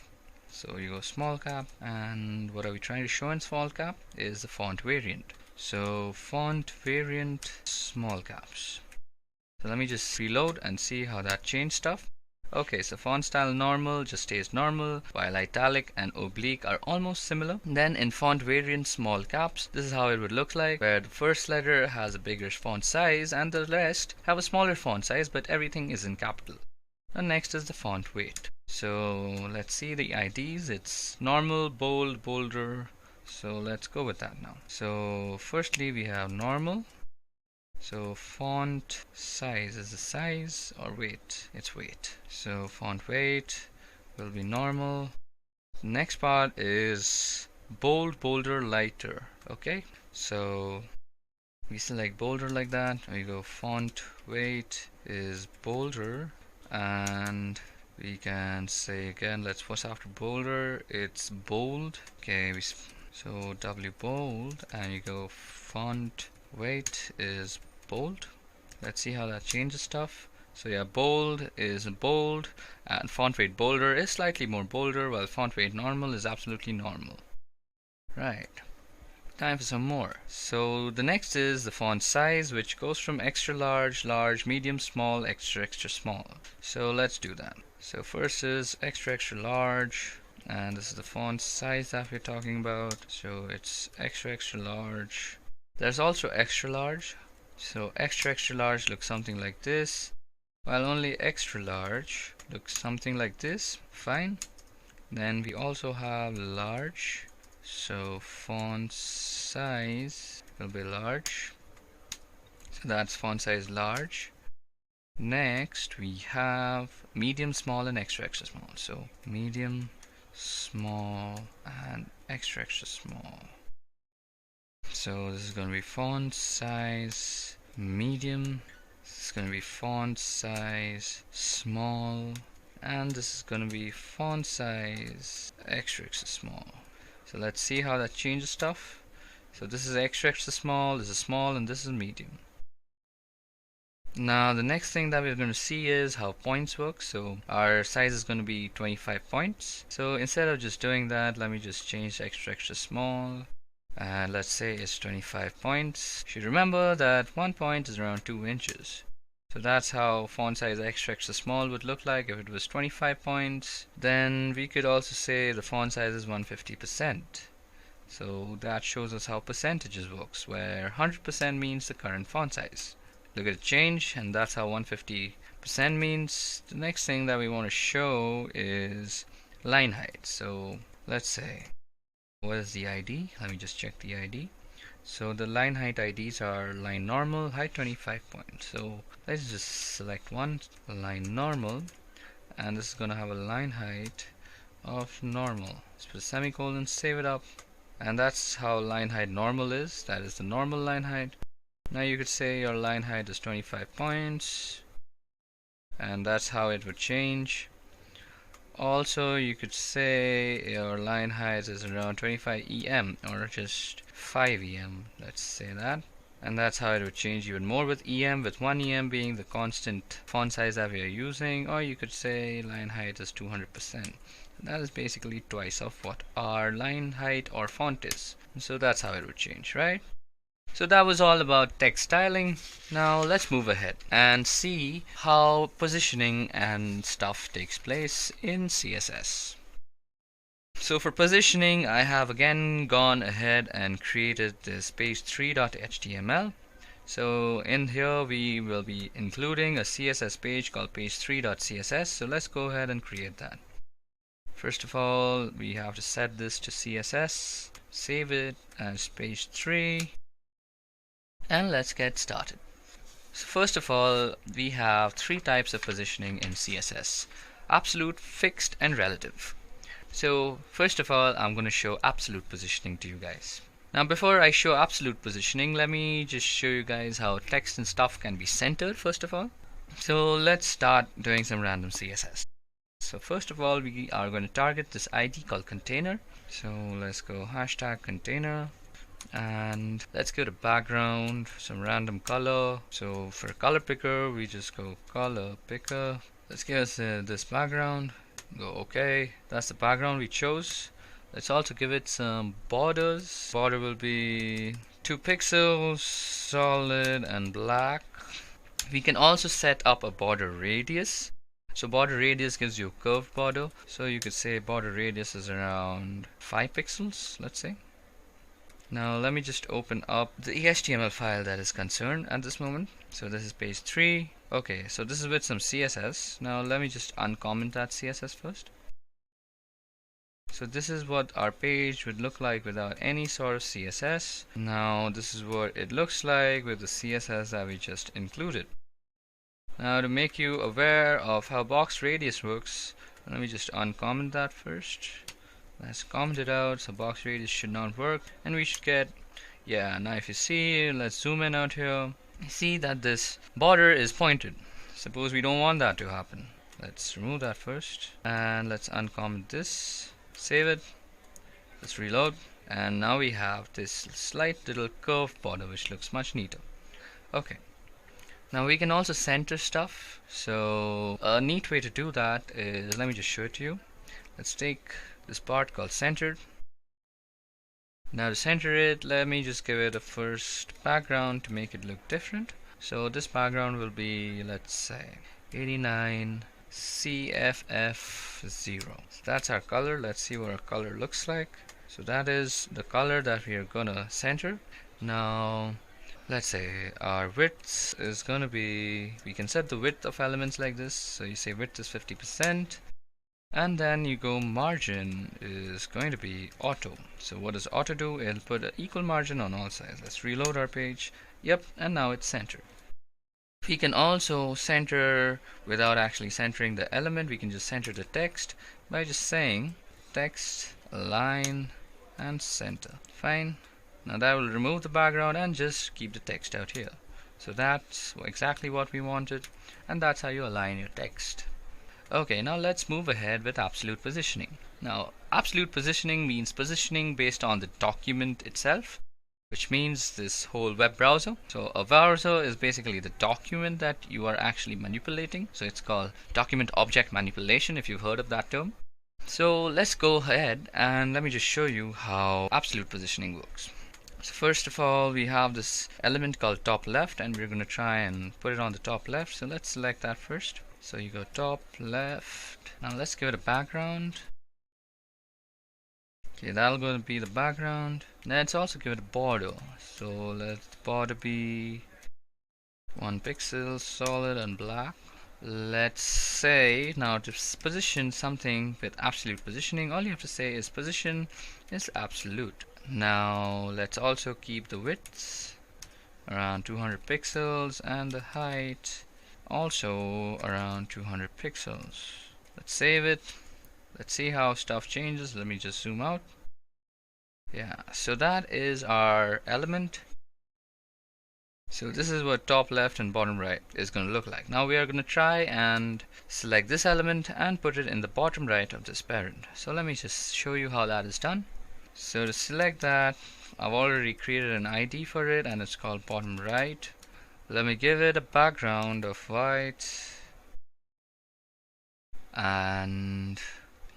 So you go small cap, and what are we trying to show in small cap is the font variant. So font variant small caps. So let me just reload and see how that changed stuff. Okay, so font style normal just stays normal, while italic and oblique are almost similar. Then in font variant small caps, this is how it would look like, where the first letter has a bigger font size and the rest have a smaller font size, but everything is in capital. And next is the font weight. So let's see the IDs. It's normal, bold, bolder. So let's go with that now. So firstly we have normal. So font size is the size, or weight, it's weight. So font weight will be normal. Next part is bold, bolder, lighter. Okay, so we select bolder like that. We go font weight is bolder, and we can say again, what's after bolder, it's bold. Okay, so W bold, and you go font weight is bold. Let's see how that changes stuff. So yeah, bold is bold, and font weight bolder is slightly more bolder, while font weight normal is absolutely normal. Right, time for some more. So the next is the font size, which goes from extra large, large, medium, small, extra, extra small. So let's do that. So first is extra, extra large, and this is the font size that we're talking about. So it's extra, extra large. There's also extra large. So extra, extra large looks something like this, while only extra large looks something like this. Fine. Then we also have large. So font size will be large. So that's font size large. Next we have medium, small and extra, extra small. So medium, small and extra, extra small. So this is going to be font size medium. This is going to be font size small, and this is going to be font size extra small. So let's see how that changes stuff. So this is extra small, this is small, and this is medium. Now the next thing that we're going to see is how points work. So our size is going to be 25 points. So instead of just doing that, let me just change extra small, and let's say it's 25 points. You should remember that 1 point is around 2 inches. So that's how font size extra small would look like if it was 25 points. Then we could also say the font size is 150%. So that shows us how percentages works, where 100% means the current font size. Look at the change, and that's how 150% means. The next thing that we want to show is line height. So let's say, what is the ID? Let me just check the ID. So the line height IDs are line normal, height 25 points. So let's just select one, line normal, and this is going to have a line height of normal. Let's put a semicolon, save it up, and that's how line height normal is. That is the normal line height. Now you could say your line height is 25 points, and that's how it would change. Also, you could say your line height is around 25 EM or just 5 EM, let's say that. And that's how it would change even more with EM, with 1 EM being the constant font size that we are using. Or you could say line height is 200%. That is basically twice of what our line height or font is. So that's how it would change, right? So that was all about text styling. Now let's move ahead and see how positioning and stuff takes place in CSS. So for positioning, I have again gone ahead and created this page3.html. So in here we will be including a CSS page called page3.css. So let's go ahead and create that. First of all, we have to set this to CSS, save it as page3. And let's get started. So first of all, we have 3 types of positioning in CSS: absolute, fixed, and relative. So first of all, I'm going to show absolute positioning to you guys. Now before I show absolute positioning, let me just show you guys how text and stuff can be centered first of all. So let's start doing some random CSS. So first of all, we are going to target this ID called container. So let's go hashtag container. And let's go to background, some random color. So for color picker, we just go color picker. Let's give us this background. Go OK. That's the background we chose. Let's also give it some borders. Border will be 2 pixels, solid and black. We can also set up a border radius. So border radius gives you a curved border. So you could say border radius is around 5 pixels, let's say. Now let me just open up the HTML file that is concerned at this moment. So this is page 3. Okay, so this is with some CSS. Now let me just uncomment that CSS first. So this is what our page would look like without any sort of CSS. Now this is what it looks like with the CSS that we just included. Now to make you aware of how box radius works, let me just uncomment that first. Let's comment it out. So box radius should not work, and we should get, yeah, now if you see, let's zoom in out here. You see that this border is pointed. Suppose we don't want that to happen. Let's remove that first, and let's uncomment this, save it, let's reload, and now we have this slight little curved border which looks much neater. Okay, now we can also center stuff. So a neat way to do that is, let me just show it to you. Let's take this part called centered. Now to center it, let me just give it a first background to make it look different. So this background will be, let's say, 89 CFF0. So that's our color. Let's see what our color looks like. So that is the color that we are gonna center. Now let's say our width is gonna be, we can set the width of elements like this. So you say width is 50%. And then you go margin is going to be auto. So what does auto do? It'll put an equal margin on all sides. Let's reload our page. Yep, and now it's centered. We can also center without actually centering the element. We can just center the text by just saying text, align, and center. Fine. Now that will remove the background and just keep the text out here. So that's exactly what we wanted, and that's how you align your text. Okay, now let's move ahead with absolute positioning. Now, absolute positioning means positioning based on the document itself, which means this whole web browser. So a browser is basically the document that you are actually manipulating. So it's called document object manipulation, if you've heard of that term. So let's go ahead and let me just show you how absolute positioning works. So first of all, we have this element called top left, and we're going to try and put it on the top left. So let's select that first. So you go top left. Now let's give it a background. Okay, that'll going to be the background. Let's also give it a border. So let the border be 1 pixel, solid and black. Let's say now to position something with absolute positioning, all you have to say is position is absolute. Now let's also keep the width around 200 pixels and the height also around 200 pixels. Let's save it. Let's see how stuff changes. Let me just zoom out. Yeah, so that is our element. So this is what top left and bottom right is going to look like. Now we are going to try and select this element and put it in the bottom right of this parent. So let me just show you how that is done. So to select that, I've already created an ID for it and it's called bottom right. Let me give it a background of white, and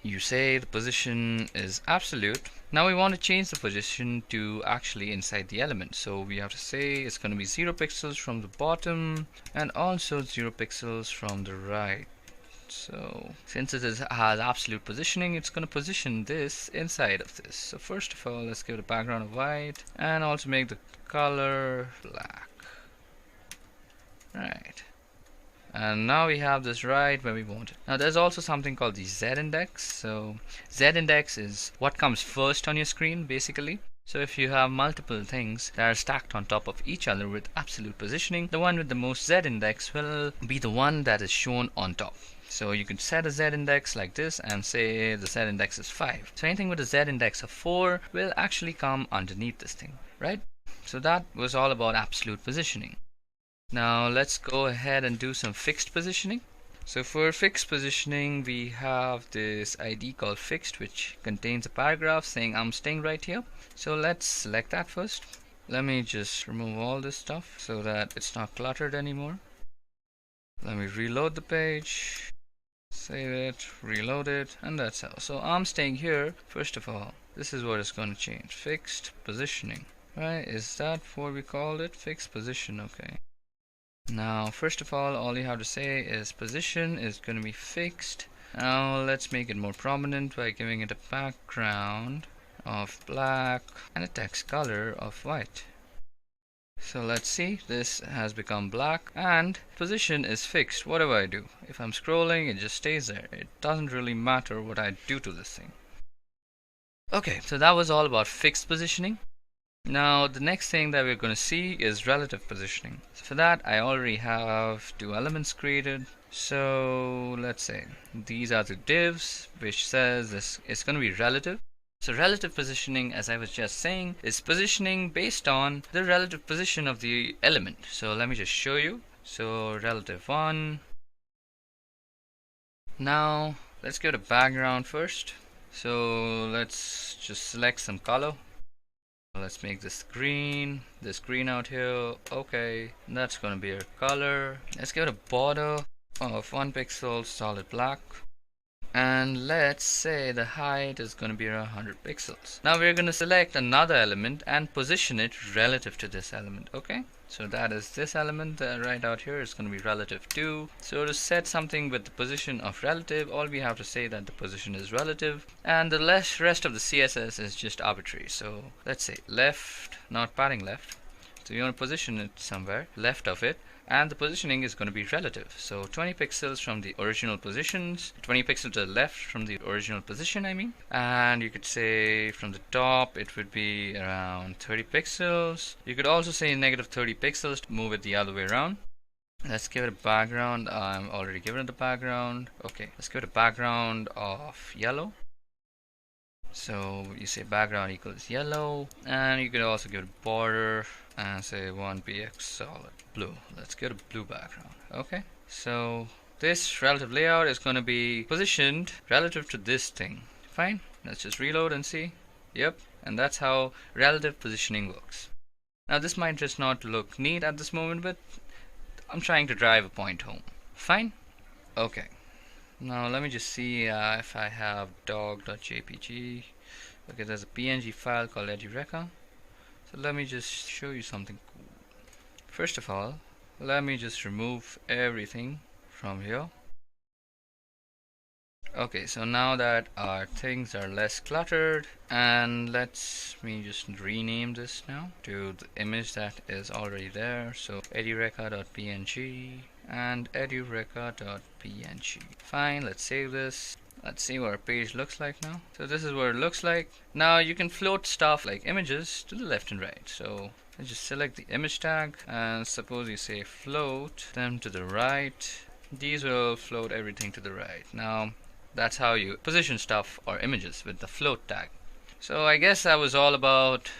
you say the position is absolute. Now we want to change the position to actually inside the element, so we have to say it's going to be 0 pixels from the bottom and also 0 pixels from the right. So since has absolute positioning, it's going to position this inside of this. So first of all, let's give it a background of white and also make the color black. Right. And now we have this right where we want it. Now there's also something called the z-index. So z-index is what comes first on your screen basically. So if you have multiple things that are stacked on top of each other with absolute positioning, the one with the most z-index will be the one that is shown on top. So you can set a z-index like this and say the z-index is 5. So anything with a z-index of 4 will actually come underneath this thing, right? So that was all about absolute positioning. Now let's go ahead and do some fixed positioning. So for fixed positioning, we have this ID called fixed, which contains a paragraph saying I'm staying right here. So let's select that first. Let me just remove all this stuff so that it's not cluttered anymore. Let me reload the page, save it, reload it, and that's all. So I'm staying here. First of all, this is what is going to change. Fixed positioning, right? Is that what we called it? Fixed position, okay. Now first of all you have to say is position is going to be fixed. Now let's make it more prominent by giving it a background of black and a text color of white. So let's see, this has become black and position is fixed. Whatever I do, if I'm scrolling, it just stays there. It doesn't really matter what I do to this thing. Okay, so that was all about fixed positioning. Now the next thing that we're going to see is relative positioning. So for that I already have 2 elements created. So let's say these are the divs, which says this is going to be relative. So relative positioning, as I was just saying, is positioning based on the relative position of the element. So let me just show you. So relative 1. Now let's give it a background first. So let's just select some color. Let's make this green out here. Okay, that's gonna be our color. Let's give it a border of 1 pixel, solid black, and let's say the height is gonna be around 100 pixels. Now we're gonna select another element and position it relative to this element. Okay, so that is this element right out here is going to be relative to. So to set something with the position of relative, all we have to say that the position is relative, and the rest of the CSS is just arbitrary. So let's say left, not padding left. So you want to position it somewhere left of it, and the positioning is going to be relative. So 20 pixels from the original positions, 20 pixels to the left from the original position, I mean. And you could say from the top it would be around 30 pixels. You could also say negative 30 pixels to move it the other way around. Let's give it a background. I'm already given it the background. Okay, let's give it a background of yellow. So you say background equals yellow, and you could also give it a border and say 1px solid blue. Let's get a blue background. Okay, so this relative layout is going to be positioned relative to this thing. Fine, let's just reload and see. Yep, and that's how relative positioning works. Now this might just not look neat at this moment, but I'm trying to drive a point home. Fine? Okay. Now let me just see if I have dog.jpg. Okay, there's a PNG file called edureka. So let me just show you something cool. First of all, let me just remove everything from here. Okay, so now that our things are less cluttered, and let me just rename this now to the image that is already there. So edureka.png and edureka.png. Fine, let's save this. Let's see what our page looks like now. So this is what it looks like. Now you can float stuff like images to the left and right. So let's just select the image tag, and suppose you say float them to the right. These will float everything to the right. Now that's how you position stuff or images with the float tag. So I guess that was all about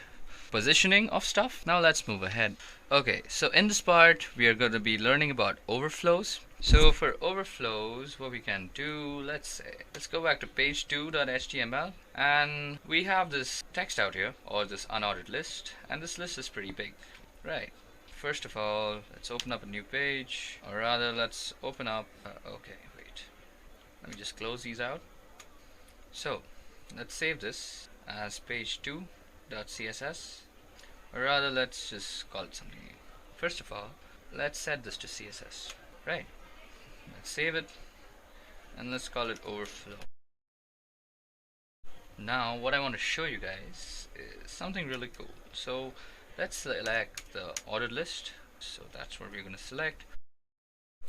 positioning of stuff. Now let's move ahead. Okay, so in this part we are going to be learning about overflows. So for overflows, what we can do, let's go back to page2.html, and we have this text out here, or this unordered list, and this list is pretty big. Right, first of all, let's open up a new page, or rather let's open up okay, wait, let me just close these out. So let's save this as page2.css, or rather let's just call it something new. First of all, let's set this to CSS. Right, let's save it, and let's call it overflow. Now what I want to show you guys is something really cool. So let's select the ordered list. So that's what we're going to select.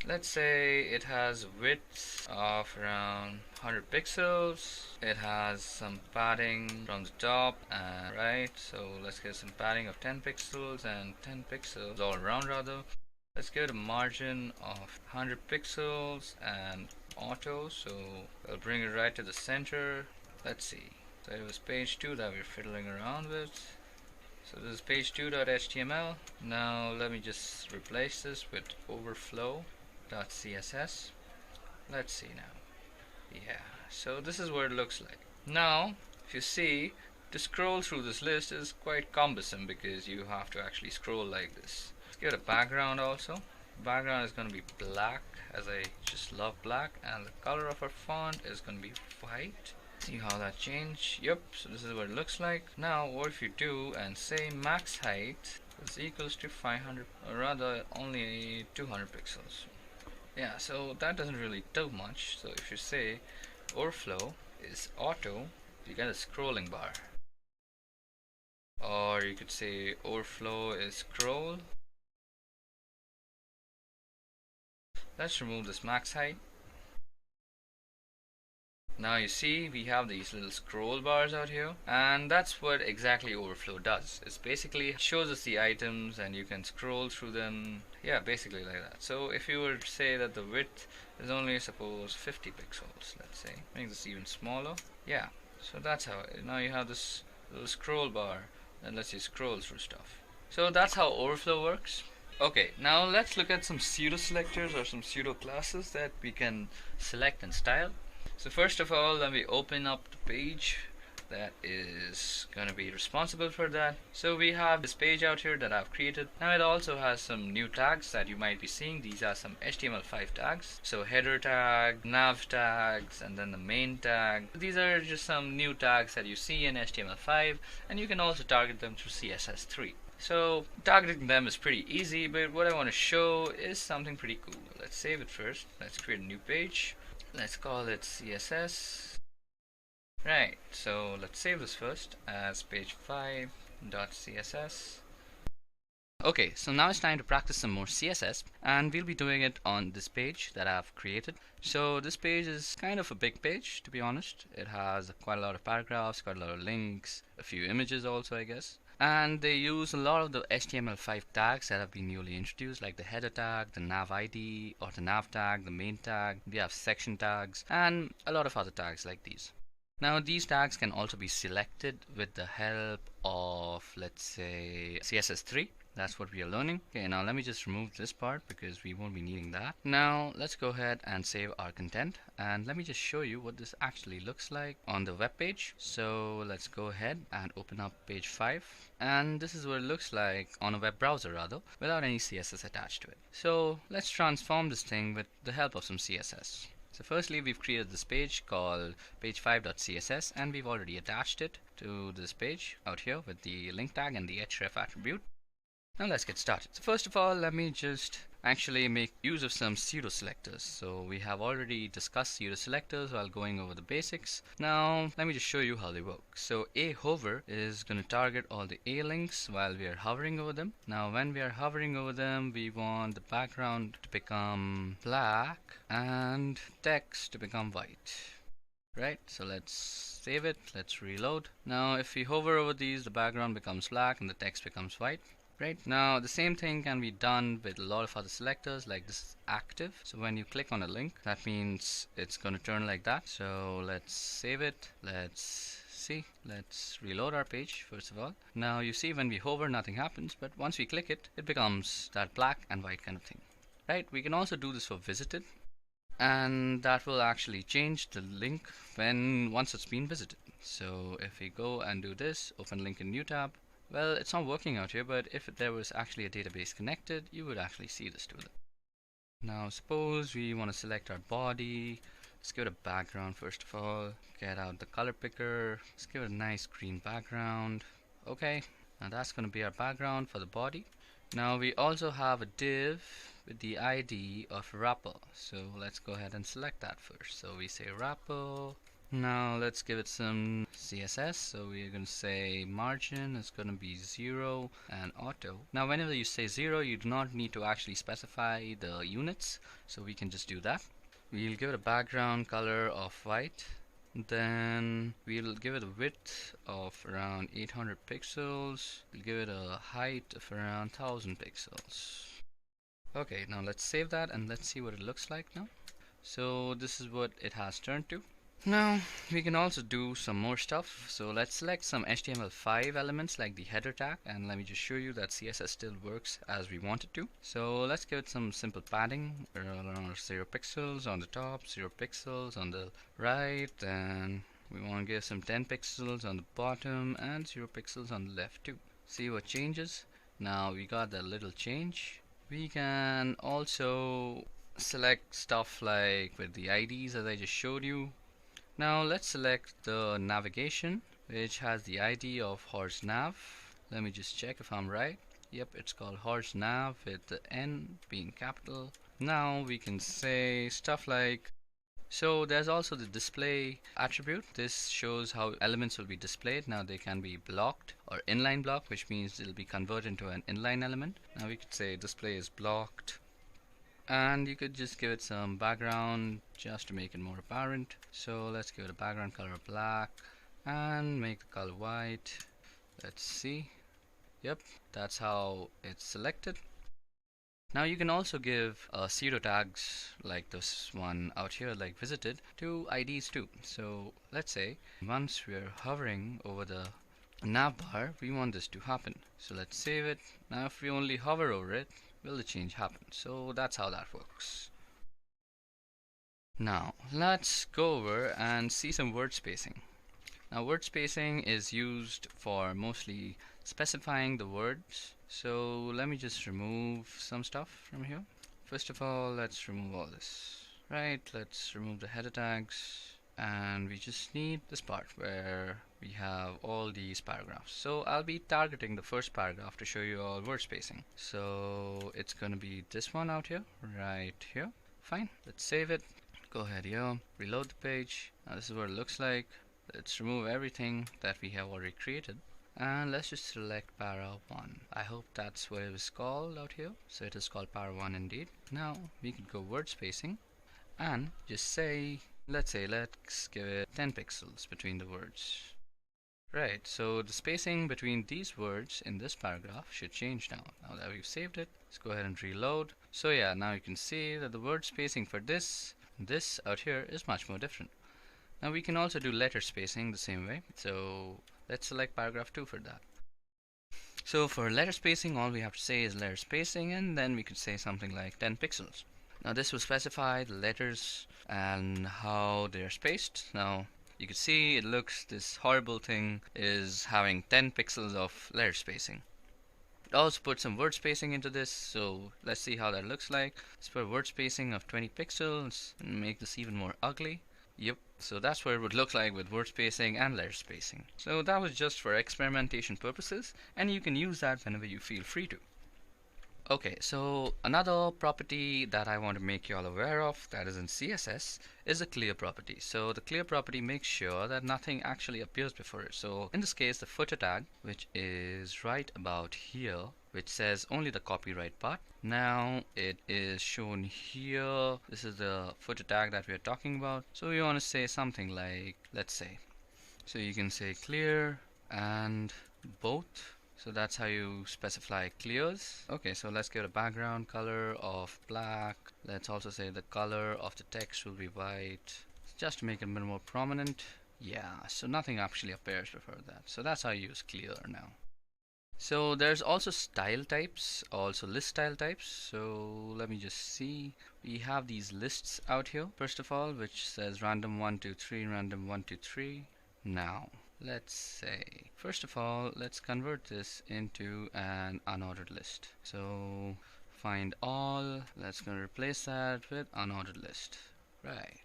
Let's say it has width of around 100 pixels. It has some padding from the top, right, so let's get some padding of 10 pixels and 10 pixels all around rather. Let's give it a margin of 100 pixels and auto, so I'll bring it right to the center. Let's see, so it was page 2 that we're fiddling around with. So this is page2.html. Now let me just replace this with overflow.css. Let's see now. Yeah, so this is what it looks like. Now if you see, to scroll through this list is quite cumbersome because you have to actually scroll like this. Let's give it a background also. Background is going to be black, as I just love black, and the color of our font is going to be white. See how that changed. Yep, so this is what it looks like. Now what if you do and say max height is equals to 500, or rather only 200 pixels. Yeah, so that doesn't really do much. So if you say overflow is auto, you get a scrolling bar, or you could say overflow is scroll. Let's remove this max height. Now you see we have these little scroll bars out here, and that's what exactly overflow does. It's basically shows us the items and you can scroll through them. Yeah, basically like that. So if you were to say that the width is only suppose 50 pixels, let's say, make this even smaller. Yeah, so that's how now you have this little scroll bar that lets you scroll through stuff. So that's how overflow works. Okay, now let's look at some pseudo selectors or some pseudo classes that we can select and style. So first of all, let me open up the page that is going to be responsible for that. So we have this page out here that I've created. Now it also has some new tags that you might be seeing. These are some HTML5 tags. So header tag, nav tags, and then the main tag. These are just some new tags that you see in HTML5, and you can also target them through CSS3. So targeting them is pretty easy, but what I want to show is something pretty cool. Let's save it first. Let's create a new page. Let's call it CSS. Right, so let's save this first as page5.css. Okay, so now it's time to practice some more CSS, and we'll be doing it on this page that I've created. So this page is kind of a big page, to be honest. It has quite a lot of paragraphs, quite a lot of links, a few images also, I guess. And they use a lot of the HTML5 tags that have been newly introduced, like the header tag, the nav ID, or the nav tag, the main tag. We have section tags, and a lot of other tags like these. Now these tags can also be selected with the help of, let's say, CSS3. That's what we are learning. Okay, now let me just remove this part because we won't be needing that. Now let's go ahead and save our content, and let me just show you what this actually looks like on the web page. So let's go ahead and open up page 5, and this is what it looks like on a web browser rather, without any CSS attached to it. So let's transform this thing with the help of some CSS. So firstly, we've created this page called page5.css, and we've already attached it to this page out here with the link tag and the href attribute. Now let's get started. So first of all, let me just actually make use of some pseudo selectors. So we have already discussed pseudo selectors while going over the basics. Now let me just show you how they work. So a hover is going to target all the a links while we are hovering over them. Now when we are hovering over them, we want the background to become black and text to become white. Right, so let's save it, let's reload. Now if we hover over these, the background becomes black and the text becomes white. Right, now the same thing can be done with a lot of other selectors, like this is active. So when you click on a link, that means it's going to turn like that. So let's save it, let's reload our page first of all. Now you see when we hover nothing happens, but once we click it, it becomes that black and white kind of thing. Right, we can also do this for visited, and that will actually change the link once it's been visited. So if we go and do this, open link in new tab, well, it's not working out here, but if there was actually a database connected, you would actually see this tool. Now suppose we want to select our body. Let's give it a background first of all. Get out the color picker. Let's give it a nice green background. Okay, now that's going to be our background for the body. Now we also have a div with the ID of wrapper. So let's go ahead and select that first. So we say wrapper. Now let's give it some CSS. So we're going to say margin is going to be 0 and auto. Now whenever you say 0, you do not need to actually specify the units, so we can just do that. We'll give it a background color of white, then we'll give it a width of around 800 pixels. We'll give it a height of around 1000 pixels. Okay, now let's save that and let's see what it looks like now. So this is what it has turned to. Now we can also do some more stuff. So let's select some HTML5 elements like the header tag, and let me just show you that CSS still works as we want it to. So let's give it some simple padding around 0 pixels on the top, 0 pixels on the right, and we want to give some 10 pixels on the bottom and 0 pixels on the left too. See what changes. Now we got that little change. We can also select stuff like with the IDs as I just showed you. Now let's select the navigation, which has the ID of horse nav. Let me just check if I'm right. Yep, it's called horse nav with the N being capital. Now we can say stuff like, so there's also the display attribute. This shows how elements will be displayed. Now they can be blocked or inline block, which means it'll be converted into an inline element. Now we could say display is blocked, and you could just give it some background just to make it more apparent. So let's give it a background color of black and make the color white. Let's see. Yep, that's how it's selected. Now you can also give pseudo tags like this one out here, like visited, to IDs too. So let's say once we're hovering over the nav bar, we want this to happen. So let's save it. Now if we only hover over it, will the change happen? So that's how that works. Now let's go over and see some word spacing. Now word spacing is used for mostly specifying the words. So let me just remove some stuff from here. First of all, let's remove all this. Right, let's remove the header tags, and we just need this part where we have all these paragraphs. So I'll be targeting the first paragraph to show you all word spacing. So it's gonna be this one out here, right here. Fine, let's save it. Go ahead here, reload the page. Now this is what it looks like. Let's remove everything that we have already created, and let's just select para 1. I hope that's what it was called out here. So it is called para 1 indeed. Now we could go word spacing and just say, let's give it 10 pixels between the words. Right, so the spacing between these words in this paragraph should change now. Now that we've saved it, let's go ahead and reload. So yeah, now you can see that the word spacing for this out here is much more different. Now we can also do letter spacing the same way. So let's select paragraph 2 for that. So for letter spacing, all we have to say is letter spacing, and then we could say something like 10 pixels. Now this will specify the letters and how they're spaced. Now you can see this horrible thing is having 10 pixels of letter spacing. It also put some word spacing into this, so let's see how that looks like. Let's put a word spacing of 20 pixels and make this even more ugly. Yep, so that's what it would look like with word spacing and letter spacing. So that was just for experimentation purposes, and you can use that whenever you feel free to. Okay, so another property that I want to make you all aware of that is in CSS is a clear property. So the clear property makes sure that nothing actually appears before it. So in this case, the footer tag, which is right about here, which says only the copyright part. Now it is shown here. This is the footer tag that we are talking about. So we want to say something like, let's say, so you can say clear and both. So that's how you specify clears. Okay, so let's give it a background color of black. Let's also say the color of the text will be white, just to make it a bit more prominent. Yeah, so nothing actually appears before that. So that's how you use clear now. So there's also style types, also list style types. So let me just see. We have these lists out here, first of all, which says random 1, 2, 3, random 1, 2, 3. Now let's say, first of all, let's convert this into an unordered list. So find all, let's gonna replace that with unordered list. Right,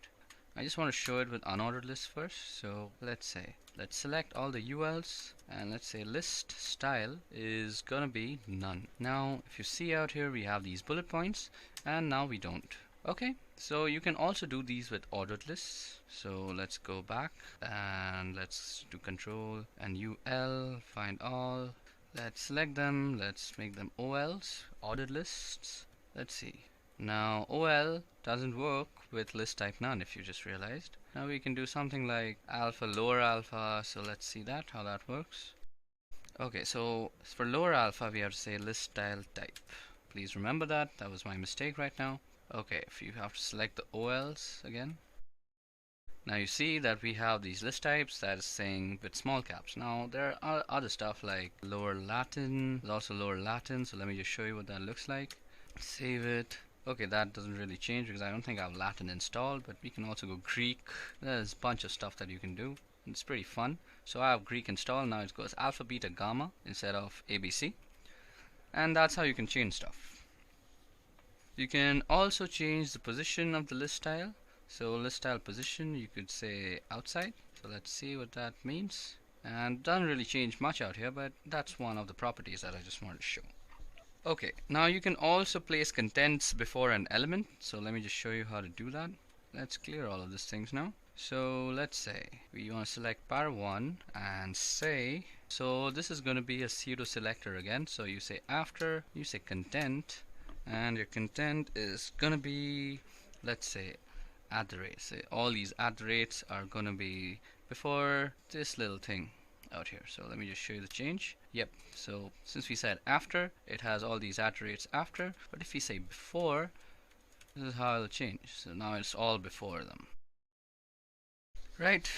I just want to show it with unordered list first. So let's say, let's select all the ULs and let's say list style is gonna be none. Now if you see out here, we have these bullet points and now we don't. Okay, so you can also do these with ordered lists. So let's go back and let's do control and UL, find all. Let's select them, let's make them OLs, ordered lists. Let's see. Now OL doesn't work with list type none, if you just realized. Now we can do something like alpha, lower alpha. So let's see that, how that works. Okay, so for lower alpha we have to say list style type. Please remember that, that was my mistake right now. Okay, if you have to select the OLs again. Now you see that we have these list types that is saying with small caps. Now there are other stuff like lower Latin, there's also lower Latin, so let me just show you what that looks like. Save it. Okay, that doesn't really change because I don't think I have Latin installed, but we can also go Greek. There's a bunch of stuff that you can do. It's pretty fun. So I have Greek installed, now it goes alpha, beta, gamma instead of ABC. And that's how you can change stuff. You can also change the position of the list style. So list style position, you could say outside. So let's see what that means. And doesn't really change much out here, but that's one of the properties that I just wanted to show. Okay, now you can also place contents before an element. So let me just show you how to do that. Let's clear all of these things now. So let's say we want to select par1 and say, so this is going to be a pseudo selector again. So you say after, you say content, and your content is gonna be, let's say, at the rate. Say all these at the rates are gonna be before this little thing out here. So let me just show you the change. Yep, so since we said after, it has all these at the rates after, but if we say before, this is how it'll change. So now it's all before them. Right.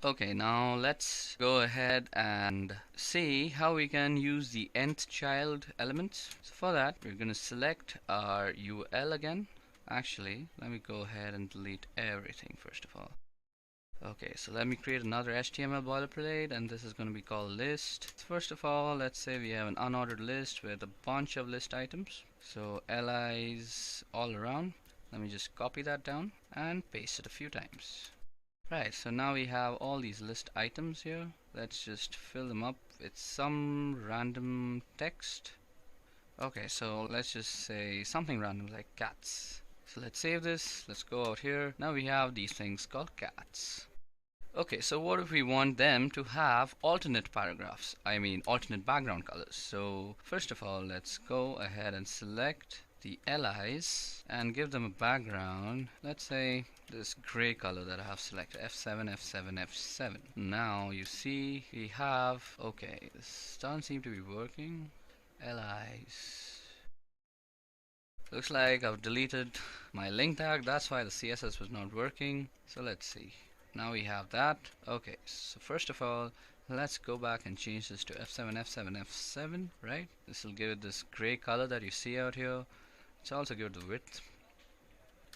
Okay, now let's go ahead and see how we can use the nth child elements. So for that, we're going to select our UL again. Actually, let me go ahead and delete everything first of all. Okay, so let me create another HTML boilerplate, and this is going to be called list. First of all, let's say we have an unordered list with a bunch of list items. So LIs all around. Let me just copy that down and paste it a few times. Right, so now we have all these list items here. Let's just fill them up with some random text. Okay, so let's just say something random like cats. So let's save this, let's go out here. Now we have these things called cats. Okay, so what if we want them to have alternate paragraphs? I mean alternate background colors. So first of all, let's go ahead and select the LIs and give them a background. Let's say this gray color that I have selected, F7, F7, F7. Now you see we have, okay, this doesn't seem to be working. LIs. Looks like I've deleted my link tag, that's why the CSS was not working. So let's see. Now we have that. Okay, so first of all, let's go back and change this to F7, F7, F7, right? This will give it this gray color that you see out here. Let's also give it the width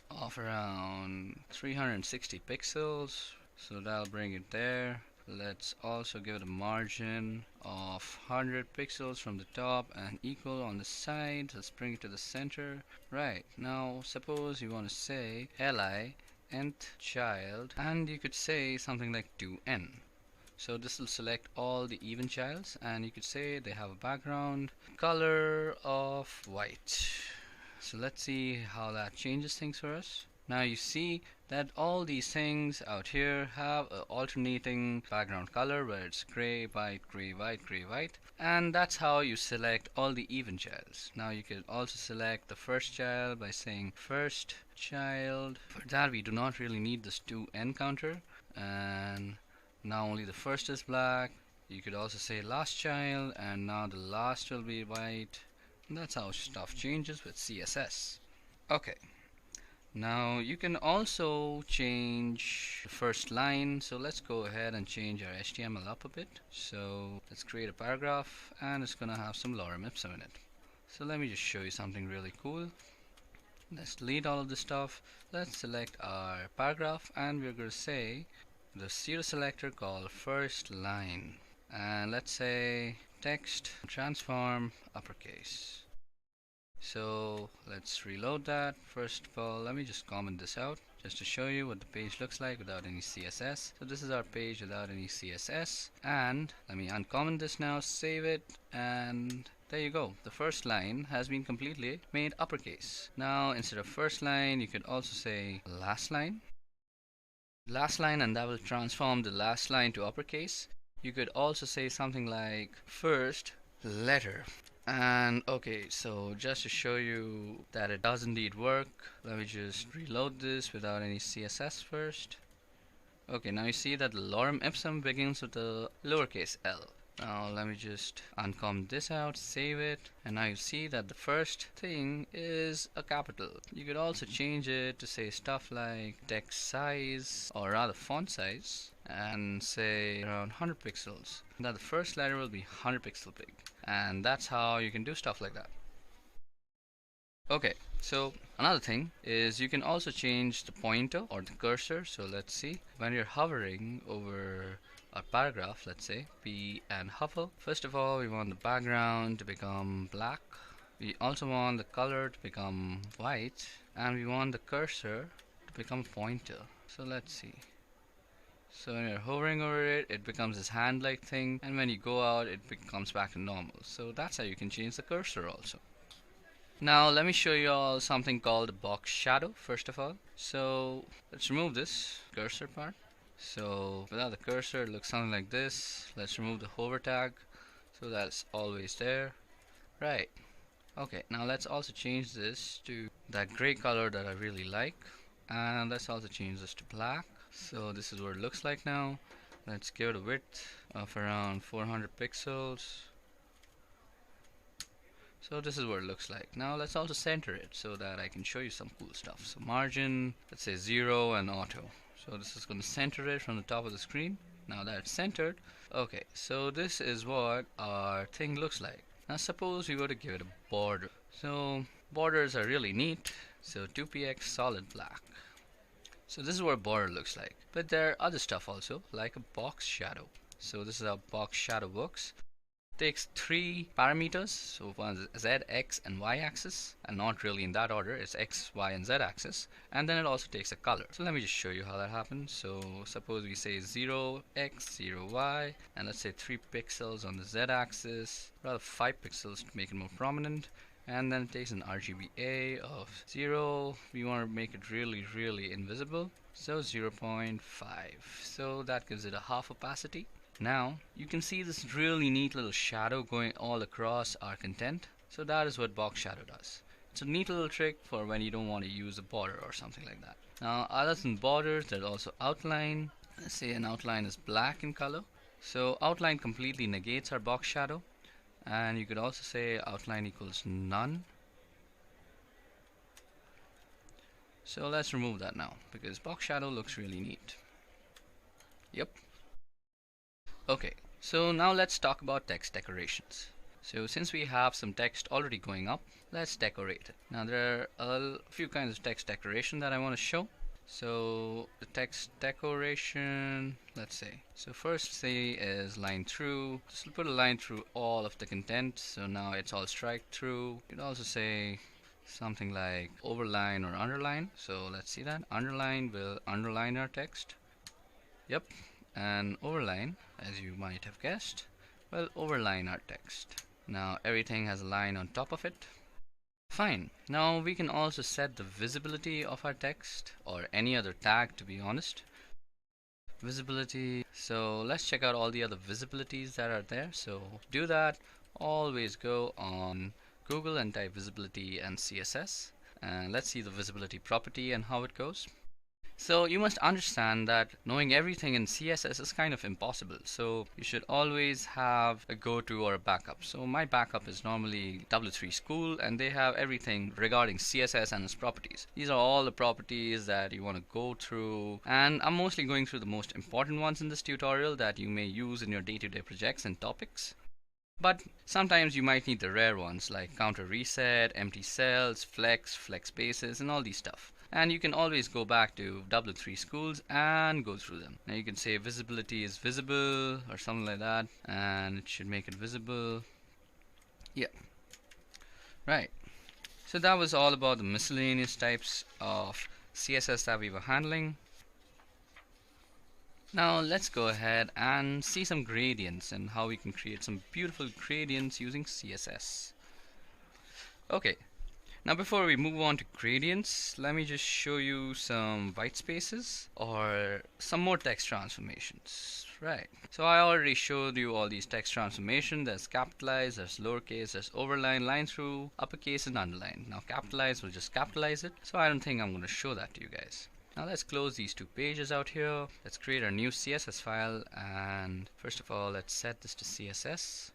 of around 360 pixels, so that'll bring it there. Let's also give it a margin of 100 pixels from the top and equal on the side. Let's bring it to the center. Right, now suppose you want to say li nth child, and you could say something like 2n. So this will select all the even childs, and you could say they have a background color of white. So let's see how that changes things for us. Now you see that all these things out here have an alternating background color where it's gray, white, gray, white, gray, white, and that's how you select all the even childs. Now you can also select the first child by saying first child. For that we do not really need this 2n counter, and now only the first is black. You could also say last child, and now the last will be white. And that's how stuff changes with CSS. Okay. Now you can also change the first line, so let's go ahead and change our HTML up a bit. So let's create a paragraph, and it's gonna have some lorem ipsum in it. So let me just show you something really cool. Let's delete all of this stuff. Let's select our paragraph, and we're gonna say the pseudo selector called first line, and let's say text transform uppercase. So let's reload that. First of all, let me just comment this out just to show you what the page looks like without any CSS. So this is our page without any CSS, and let me uncomment this now, save it, and there you go. The first line has been completely made uppercase. Now instead of first line, you could also say last line, and that will transform the last line to uppercase. You could also say something like first letter. And okay, so just to show you that it does indeed work, let me just reload this without any CSS first. Okay, now you see that the lorem ipsum begins with the lowercase l. Now let me just uncomment this out, save it, and now you see that the first thing is a capital. You could also change it to say stuff like text size, or rather font size, and say around 100 pixels. Now the first letter will be 100 pixel big, and that's how you can do stuff like that. Okay, so another thing is you can also change the pointer or the cursor. So let's see, when you're hovering over a paragraph, let's say P and hover, first of all we want the background to become black, we also want the color to become white, and we want the cursor to become pointer. So let's see, so when you're hovering over it, it becomes this hand like thing, and when you go out it comes back to normal. So that's how you can change the cursor also. Now let me show you all something called a box shadow first of all. So let's remove this cursor part. So without the cursor it looks something like this. Let's remove the hover tag so that's always there. Right. Okay, now let's also change this to that gray color that I really like, and let's also change this to black. So this is what it looks like now. Let's give it a width of around 400 pixels. So this is what it looks like. Now let's also center it so that I can show you some cool stuff. So margin, let's say 0 and auto. So this is going to center it from the top of the screen. Now that it's centered, okay, so this is what our thing looks like. Now suppose we were to give it a border. So borders are really neat. So 2px solid black. So this is what a border looks like. But there are other stuff also, like a box shadow. So this is how box shadow works. Takes 3 parameters, so one is z, x and y axis, and not really in that order, it's x, y and z axis, and then it also takes a color. So let me just show you how that happens. So suppose we say 0x, 0y, and let's say 3 pixels on the z axis, rather 5 pixels to make it more prominent, and then it takes an RGBA of 0. We want to make it really invisible, so 0.5. So that gives it a half opacity. Now you can see this really neat little shadow going all across our content. So that is what box shadow does. It's a neat little trick for when you don't want to use a border or something like that. Now other than borders, there's also outline. Let's say an outline is black in color. So outline completely negates our box shadow, and you could also say outline equals none. So let's remove that now because box shadow looks really neat. Yep. Okay, So now let's talk about text decorations. So since we have some text already going up, let's decorate it. Now there are a few kinds of text decoration that I want to show. So the text decoration, let's say. So first say is line through. Just put a line through all of the content. So now it's all strike through. You'd also say something like overline or underline. So let's see that. Underline will underline our text. Yep. And overline, as you might have guessed, will overline our text. Now everything has a line on top of it. Fine. Now we can also set the visibility of our text or any other tag, to be honest. Visibility. So let's check out all the other visibilities that are there. So to do that, always go on Google and type visibility and CSS. And let's see the visibility property and how it goes. So you must understand that knowing everything in CSS is kind of impossible. So you should always have a go-to or a backup. So my backup is normally W3 School, and they have everything regarding CSS and its properties. These are all the properties that you want to go through, and I'm mostly going through the most important ones in this tutorial that you may use in your day-to-day projects and topics. But sometimes you might need the rare ones like counter reset, empty cells, flex spaces, and all these stuff. And you can always go back to W3 Schools and go through them. Now you can say visibility is visible or something like that, and it should make it visible. Yeah, right. So that was all about the miscellaneous types of CSS that we were handling. Now let's go ahead and see some gradients and how we can create some beautiful gradients using CSS. Okay, now before we move on to gradients, let me just show you some white spaces or some more text transformations. Right, so I already showed you all these text transformations. There's capitalize, there's lowercase, there's overline, line through, uppercase and underline. Now capitalize will just capitalize it, so I don't think I'm going to show that to you guys. Now let's close these two pages out here. Let's create our new CSS file, and first of all let's set this to CSS.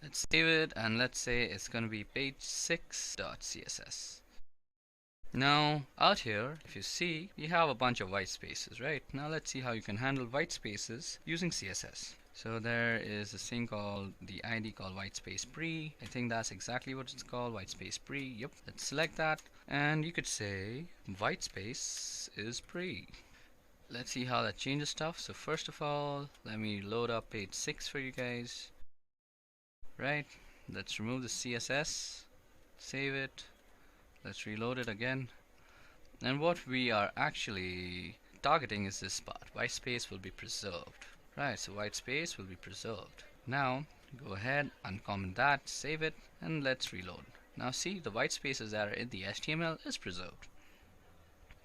Let's save it, and let's say it's going to be page6.css. Now out here, if you see, we have a bunch of white spaces, right? Now let's see how you can handle white spaces using CSS. So there is this thing called the ID called whitespace pre. I think that's exactly what it's called, whitespace pre. Yep, let's select that, and you could say whitespace is pre. Let's see how that changes stuff. So first of all, let me load up page 6 for you guys. Right, let's remove the CSS, save it, let's reload it again, and what we are actually targeting is this part. White space will be preserved. Right, so white space will be preserved. Now go ahead, uncomment that, save it, and let's reload. Now see, the white spaces that are in the HTML is preserved.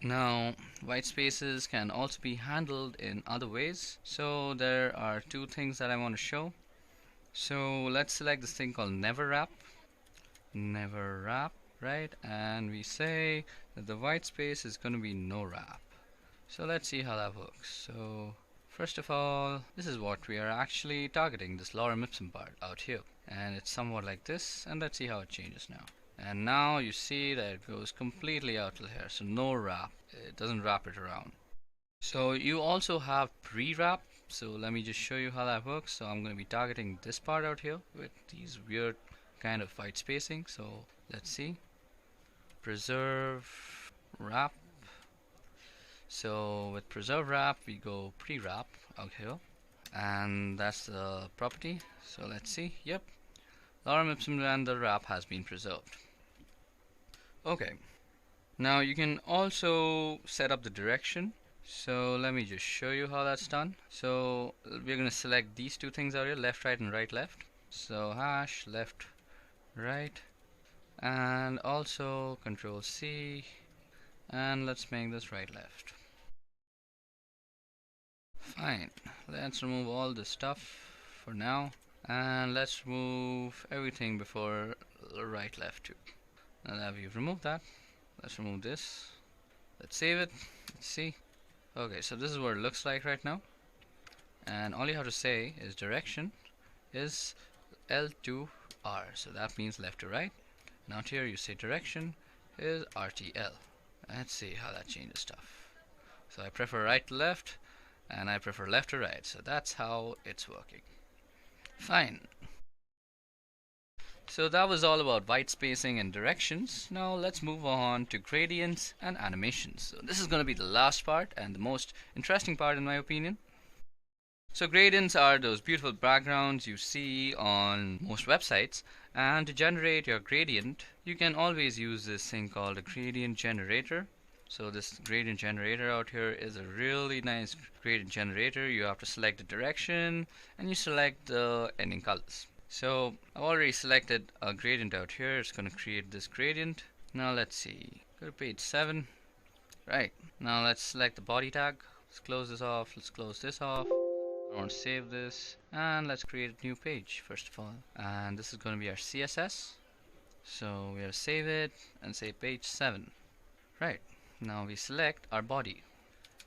Now white spaces can also be handled in other ways. So there are two things that I want to show. So let's select this thing called never wrap, right? And we say that the white space is going to be no wrap. So let's see how that works. So first of all, this is what we are actually targeting, this lorem ipsum part out here, and it's somewhat like this, and let's see how it changes now. And now you see that it goes completely out till here, so no wrap, it doesn't wrap it around. So you also have pre-wrap. So let me just show you how that works. So I'm going to be targeting this part out here with these weird kind of white spacing. So let's see, preserve wrap. So with preserve wrap we go pre-wrap out here, and that's the property. So let's see, yep, lorem ipsum and the wrap has been preserved. Okay, now you can also set up the direction. So let me just show you how that's done. So we're going to select these two things out here, left, right, and right, left. So hash left, right, and also control C, and let's make this right, left. Fine, let's remove all this stuff for now, and let's remove everything before right, left too. Now that we've removed that, let's remove this. Let's save it. Let's see. Okay, so this is what it looks like right now, and all you have to say is direction is L to R, so that means left to right. Now here you say direction is RTL. Let's see how that changes stuff. So I prefer right to left, and I prefer left to right, so that's how it's working. Fine. So that was all about white spacing and directions. Now let's move on to gradients and animations. So this is going to be the last part and the most interesting part in my opinion. So gradients are those beautiful backgrounds you see on most websites, and to generate your gradient you can always use this thing called a gradient generator. So this gradient generator out here is a really nice gradient generator. You have to select the direction and you select the ending colors. So I've already selected a gradient out here. It's going to create this gradient. Now let's see, go to page 7. Right, now let's select the body tag. Let's close this off. Let's close this off. I want to save this and let's create a new page first of all, and this is going to be our CSS. So we have to save it and say page 7. Right, now we select our body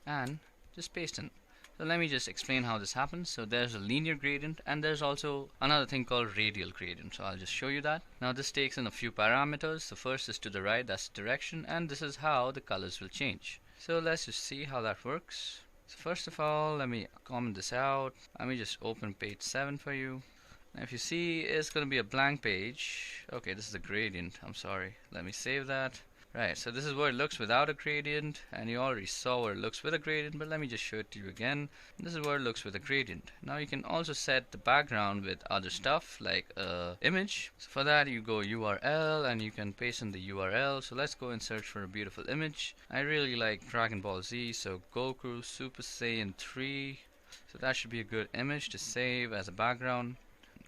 and just paste in. So let me just explain how this happens. So there's a linear gradient and there's also another thing called radial gradient. So I'll just show you that. Now this takes in a few parameters. The first is to the right, that's the direction, and this is how the colors will change. So let's just see how that works. So first of all, let me comment this out. Let me just open page 7 for you. Now if you see, it's going to be a blank page. Okay, this is a gradient. I'm sorry. Let me save that. Right, so this is what it looks without a gradient, and you already saw what it looks with a gradient, but let me just show it to you again. This is what it looks with a gradient. Now you can also set the background with other stuff like image. So for that you go URL and you can paste in the URL. So let's go and search for a beautiful image. I really like Dragon Ball Z, so Goku Super Saiyan 3. So that should be a good image to save as a background.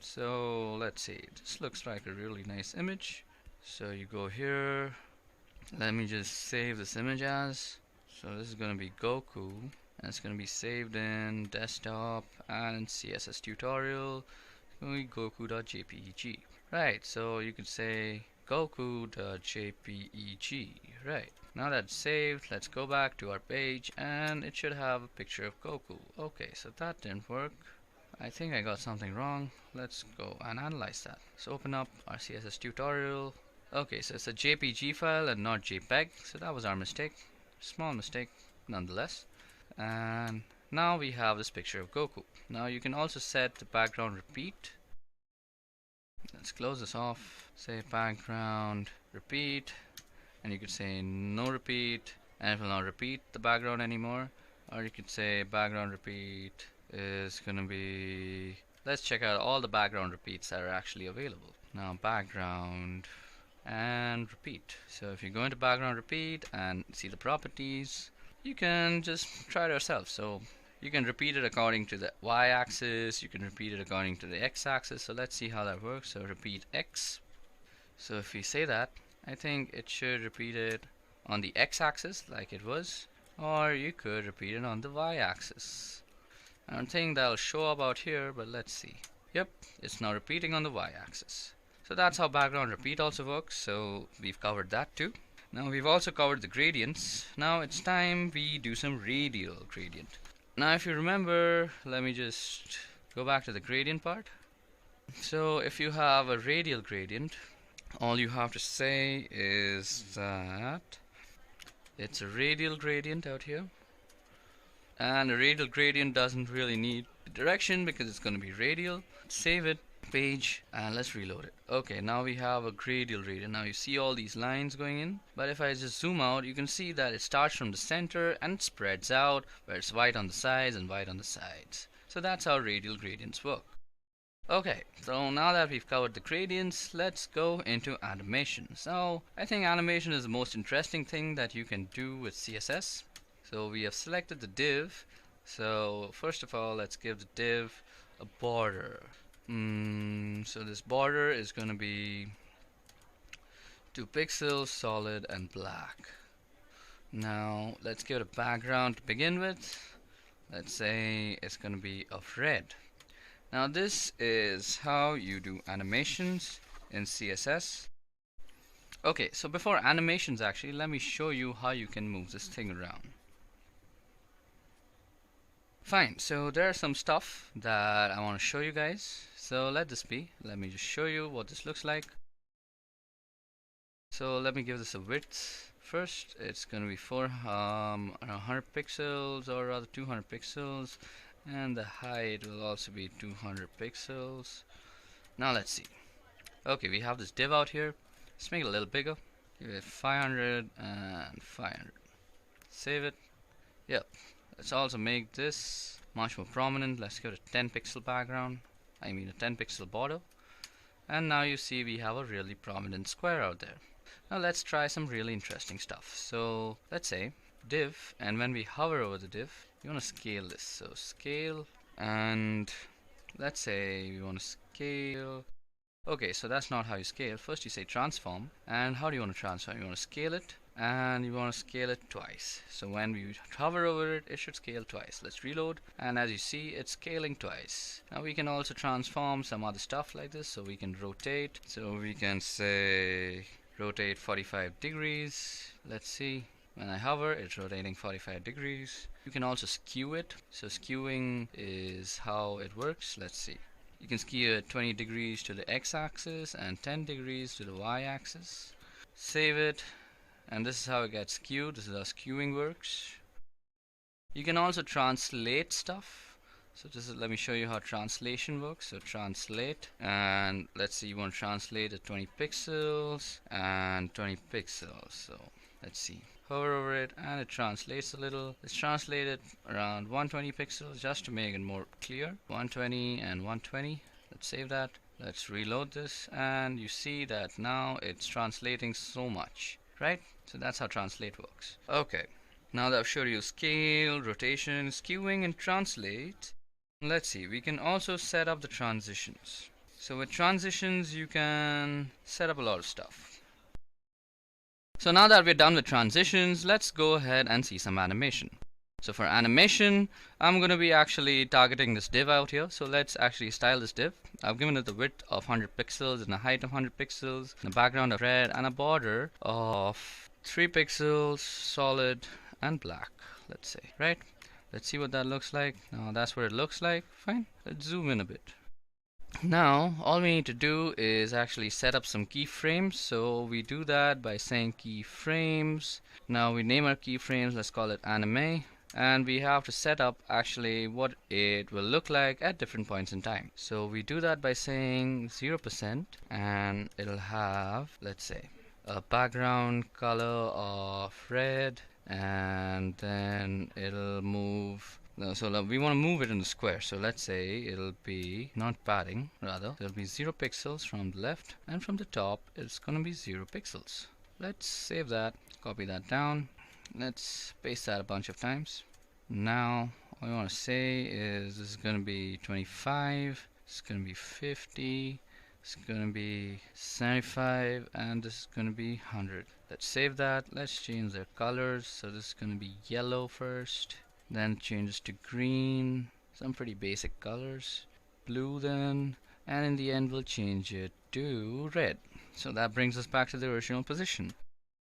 So let's see, this looks like a really nice image. So you go here. Let me just save this image as. So this is going to be Goku, and it's going to be saved in desktop and CSS tutorial. It's going to be goku.jpeg. Right, so you could say goku.jpeg. Right, now that's saved, let's go back to our page and it should have a picture of Goku. Okay, so that didn't work. I think I got something wrong. Let's go and analyze that. So open up our CSS tutorial. Okay, so it's a JPG file and not JPEG, so that was our mistake. Small mistake nonetheless. And now we have this picture of Goku. Now you can also set the background repeat. Let's close this off. Say background repeat, and you could say no repeat, and it will not repeat the background anymore. Or you could say background repeat is gonna be, let's check out all the background repeats that are actually available. Now background and repeat. So if you go into background repeat and see the properties, you can just try it yourself. So you can repeat it according to the y-axis, you can repeat it according to the x-axis. So let's see how that works. So repeat x. So if we say that, I think it should repeat it on the x-axis like it was, or you could repeat it on the y-axis. I don't think that'll show up out here, but let's see. Yep, it's now repeating on the y-axis. So that's how background repeat also works. So we've covered that too. Now we've also covered the gradients. Now it's time we do some radial gradient. Now if you remember, let me just go back to the gradient part. So if you have a radial gradient, all you have to say is that it's a radial gradient out here. And a radial gradient doesn't really need direction because it's going to be radial. Save it, page, and let's reload it. Okay, now we have a radial gradient. Now you see all these lines going in, but if I just zoom out, you can see that it starts from the center and it spreads out, where it's white on the sides and white on the sides. So that's how radial gradients work. Okay, so now that we've covered the gradients, let's go into animation. So I think animation is the most interesting thing that you can do with CSS. So we have selected the div. So first of all, let's give the div a border. So this border is going to be 2 pixels, solid and black. Now let's give it a background to begin with. Let's say it's going to be of red. Now this is how you do animations in CSS. Okay, so before animations actually, let me show you how you can move this thing around. Fine, so there's some stuff that I want to show you guys. So let this be. Let me just show you what this looks like. So let me give this a width. First, it's going to be around 100 pixels or rather 200 pixels. and the height will also be 200 pixels. Now let's see. Okay, we have this div out here. Let's make it a little bigger. Give it 500 and 500. Save it. Yep. Let's also make this much more prominent. Let's give it a 10 pixel background. I mean a 10 pixel border. And now you see we have a really prominent square out there. Now let's try some really interesting stuff. So let's say div, and when we hover over the div, you want to scale this. So scale, and let's say we want to scale. Okay, so that's not how you scale. First you say transform, and how do you want to transform? You want to scale it, and you want to scale it twice. So when we hover over it, it should scale twice. Let's reload, and as you see, it's scaling twice. Now we can also transform some other stuff like this. So we can rotate. So we can say rotate 45 degrees. Let's see. When I hover, it's rotating 45 degrees. You can also skew it. So skewing is how it works. Let's see. You can skew it 20 degrees to the x-axis and 10 degrees to the y-axis. Save it, and this is how it gets skewed. This is how skewing works. You can also translate stuff. So let me show you how translation works. So translate, and let's see, you want to translate at 20 pixels and 20 pixels. So let's see. Hover over it and it translates a little. Let's translate it around 120 pixels just to make it more clear. 120 and 120. Let's save that. Let's reload this, and you see that now it's translating so much, right? So that's how translate works. Okay, now that I've showed you scale, rotation, skewing, and translate, let's see, we can also set up the transitions. So with transitions you can set up a lot of stuff. So now that we're done with transitions, let's go ahead and see some animation. So for animation, I'm going to be actually targeting this div out here. So let's actually style this div. I've given it the width of 100 pixels and a height of 100 pixels, and a background of red, and a border of 3 pixels, solid, and black, let's say, right? Let's see what that looks like. Now that's what it looks like. Fine. Let's zoom in a bit. Now all we need to do is actually set up some keyframes. So we do that by saying keyframes. Now we name our keyframes. Let's call it anime, and we have to set up actually what it will look like at different points in time. So we do that by saying 0%, and it'll have, let's say, a background color of red, and then it'll move. So we want to move it in the square. So let's say it'll be not padding, rather it'll be 0 pixels from the left, and from the top it's gonna be 0 pixels. Let's save that, copy that down. Let's paste that a bunch of times. Now what I want to say is this is gonna be 25, it's gonna be 50, it's gonna be 75, and this is gonna be 100. Let's save that. Let's change their colors. So this is gonna be yellow first, then changes to green, some pretty basic colors, blue then, and in the end we'll change it to red. So that brings us back to the original position.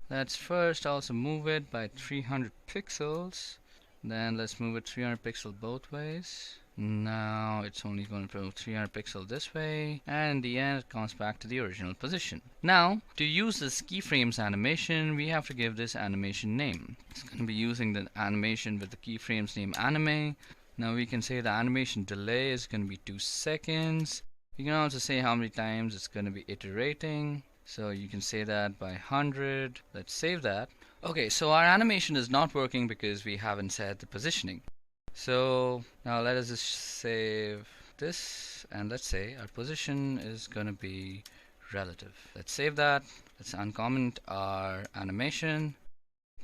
Let's first also move it by 300 pixels, then let's move it 300 pixels both ways. Now it's only going to move 300 pixels this way, and in the end it comes back to the original position. Now to use this keyframes animation, we have to give this animation name. It's going to be using the animation with the keyframes name anime. Now we can say the animation delay is going to be 2 seconds. You can also say how many times it's going to be iterating. So you can say that by 100. Let's save that. Okay, so our animation is not working because we haven't set the positioning. So now let us just save this, and let's say our position is gonna be relative. Let's save that. Let's uncomment our animation.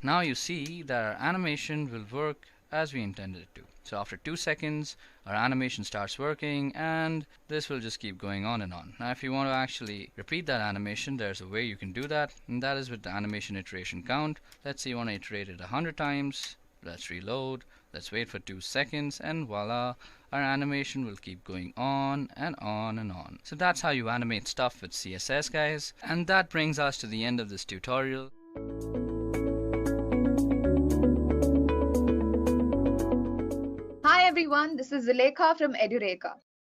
Now you see that our animation will work as we intended it to. So after 2 seconds our animation starts working, and this will just keep going on and on. Now if you want to actually repeat that animation, there's a way you can do that, and that is with the animation iteration count. Let's say you want to iterate it 100 times. Let's reload. Let's wait for 2 seconds, and voila, our animation will keep going on and on and on. So that's how you animate stuff with CSS, guys. And that brings us to the end of this tutorial. Hi everyone, this is Zulekha from Edureka.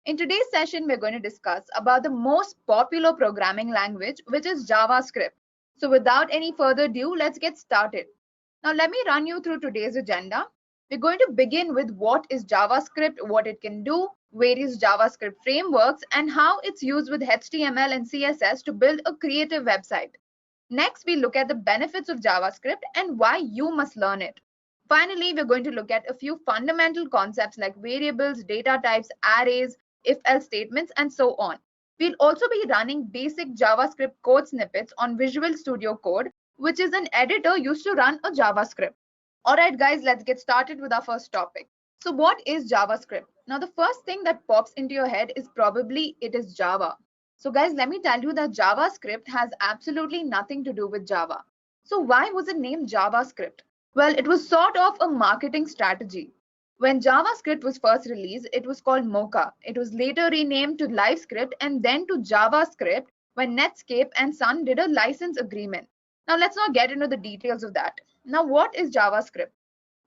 In today's session, we're going to discuss about the most popular programming language, which is JavaScript. So without any further ado, let's get started. Now let me run you through today's agenda. We're going to begin with what is JavaScript, what it can do, various JavaScript frameworks, and how it's used with HTML and CSS to build a creative website. Next, we look at the benefits of JavaScript and why you must learn it. Finally, we're going to look at a few fundamental concepts like variables, data types, arrays, if-else statements, and so on. We'll also be running basic JavaScript code snippets on Visual Studio Code, which is an editor used to run a JavaScript. All right, guys, let's get started with our first topic. So what is JavaScript? Now, the first thing that pops into your head is probably it is Java. So guys, let me tell you that JavaScript has absolutely nothing to do with Java. So why was it named JavaScript? Well, it was sort of a marketing strategy. When JavaScript was first released, it was called Mocha. It was later renamed to LiveScript and then to JavaScript when Netscape and Sun did a license agreement. Now let's not get into the details of that. Now what is JavaScript?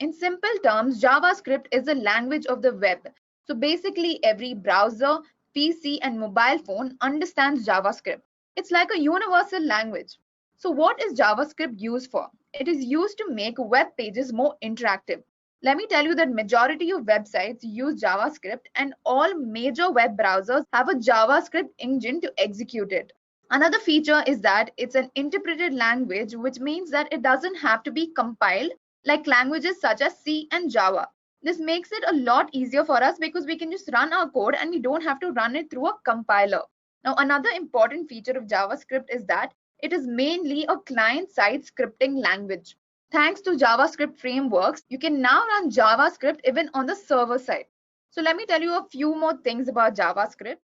In simple terms, JavaScript is the language of the web. So basically every browser, PC and mobile phone understands JavaScript. It's like a universal language. So what is JavaScript used for? It is used to make web pages more interactive. Let me tell you that majority of websites use JavaScript and all major web browsers have a JavaScript engine to execute it. Another feature is that it's an interpreted language, which means that it doesn't have to be compiled like languages such as C and Java. This makes it a lot easier for us because we can just run our code and we don't have to run it through a compiler. Now, another important feature of JavaScript is that it is mainly a client-side scripting language. Thanks to JavaScript frameworks, you can now run JavaScript even on the server side. So let me tell you a few more things about JavaScript.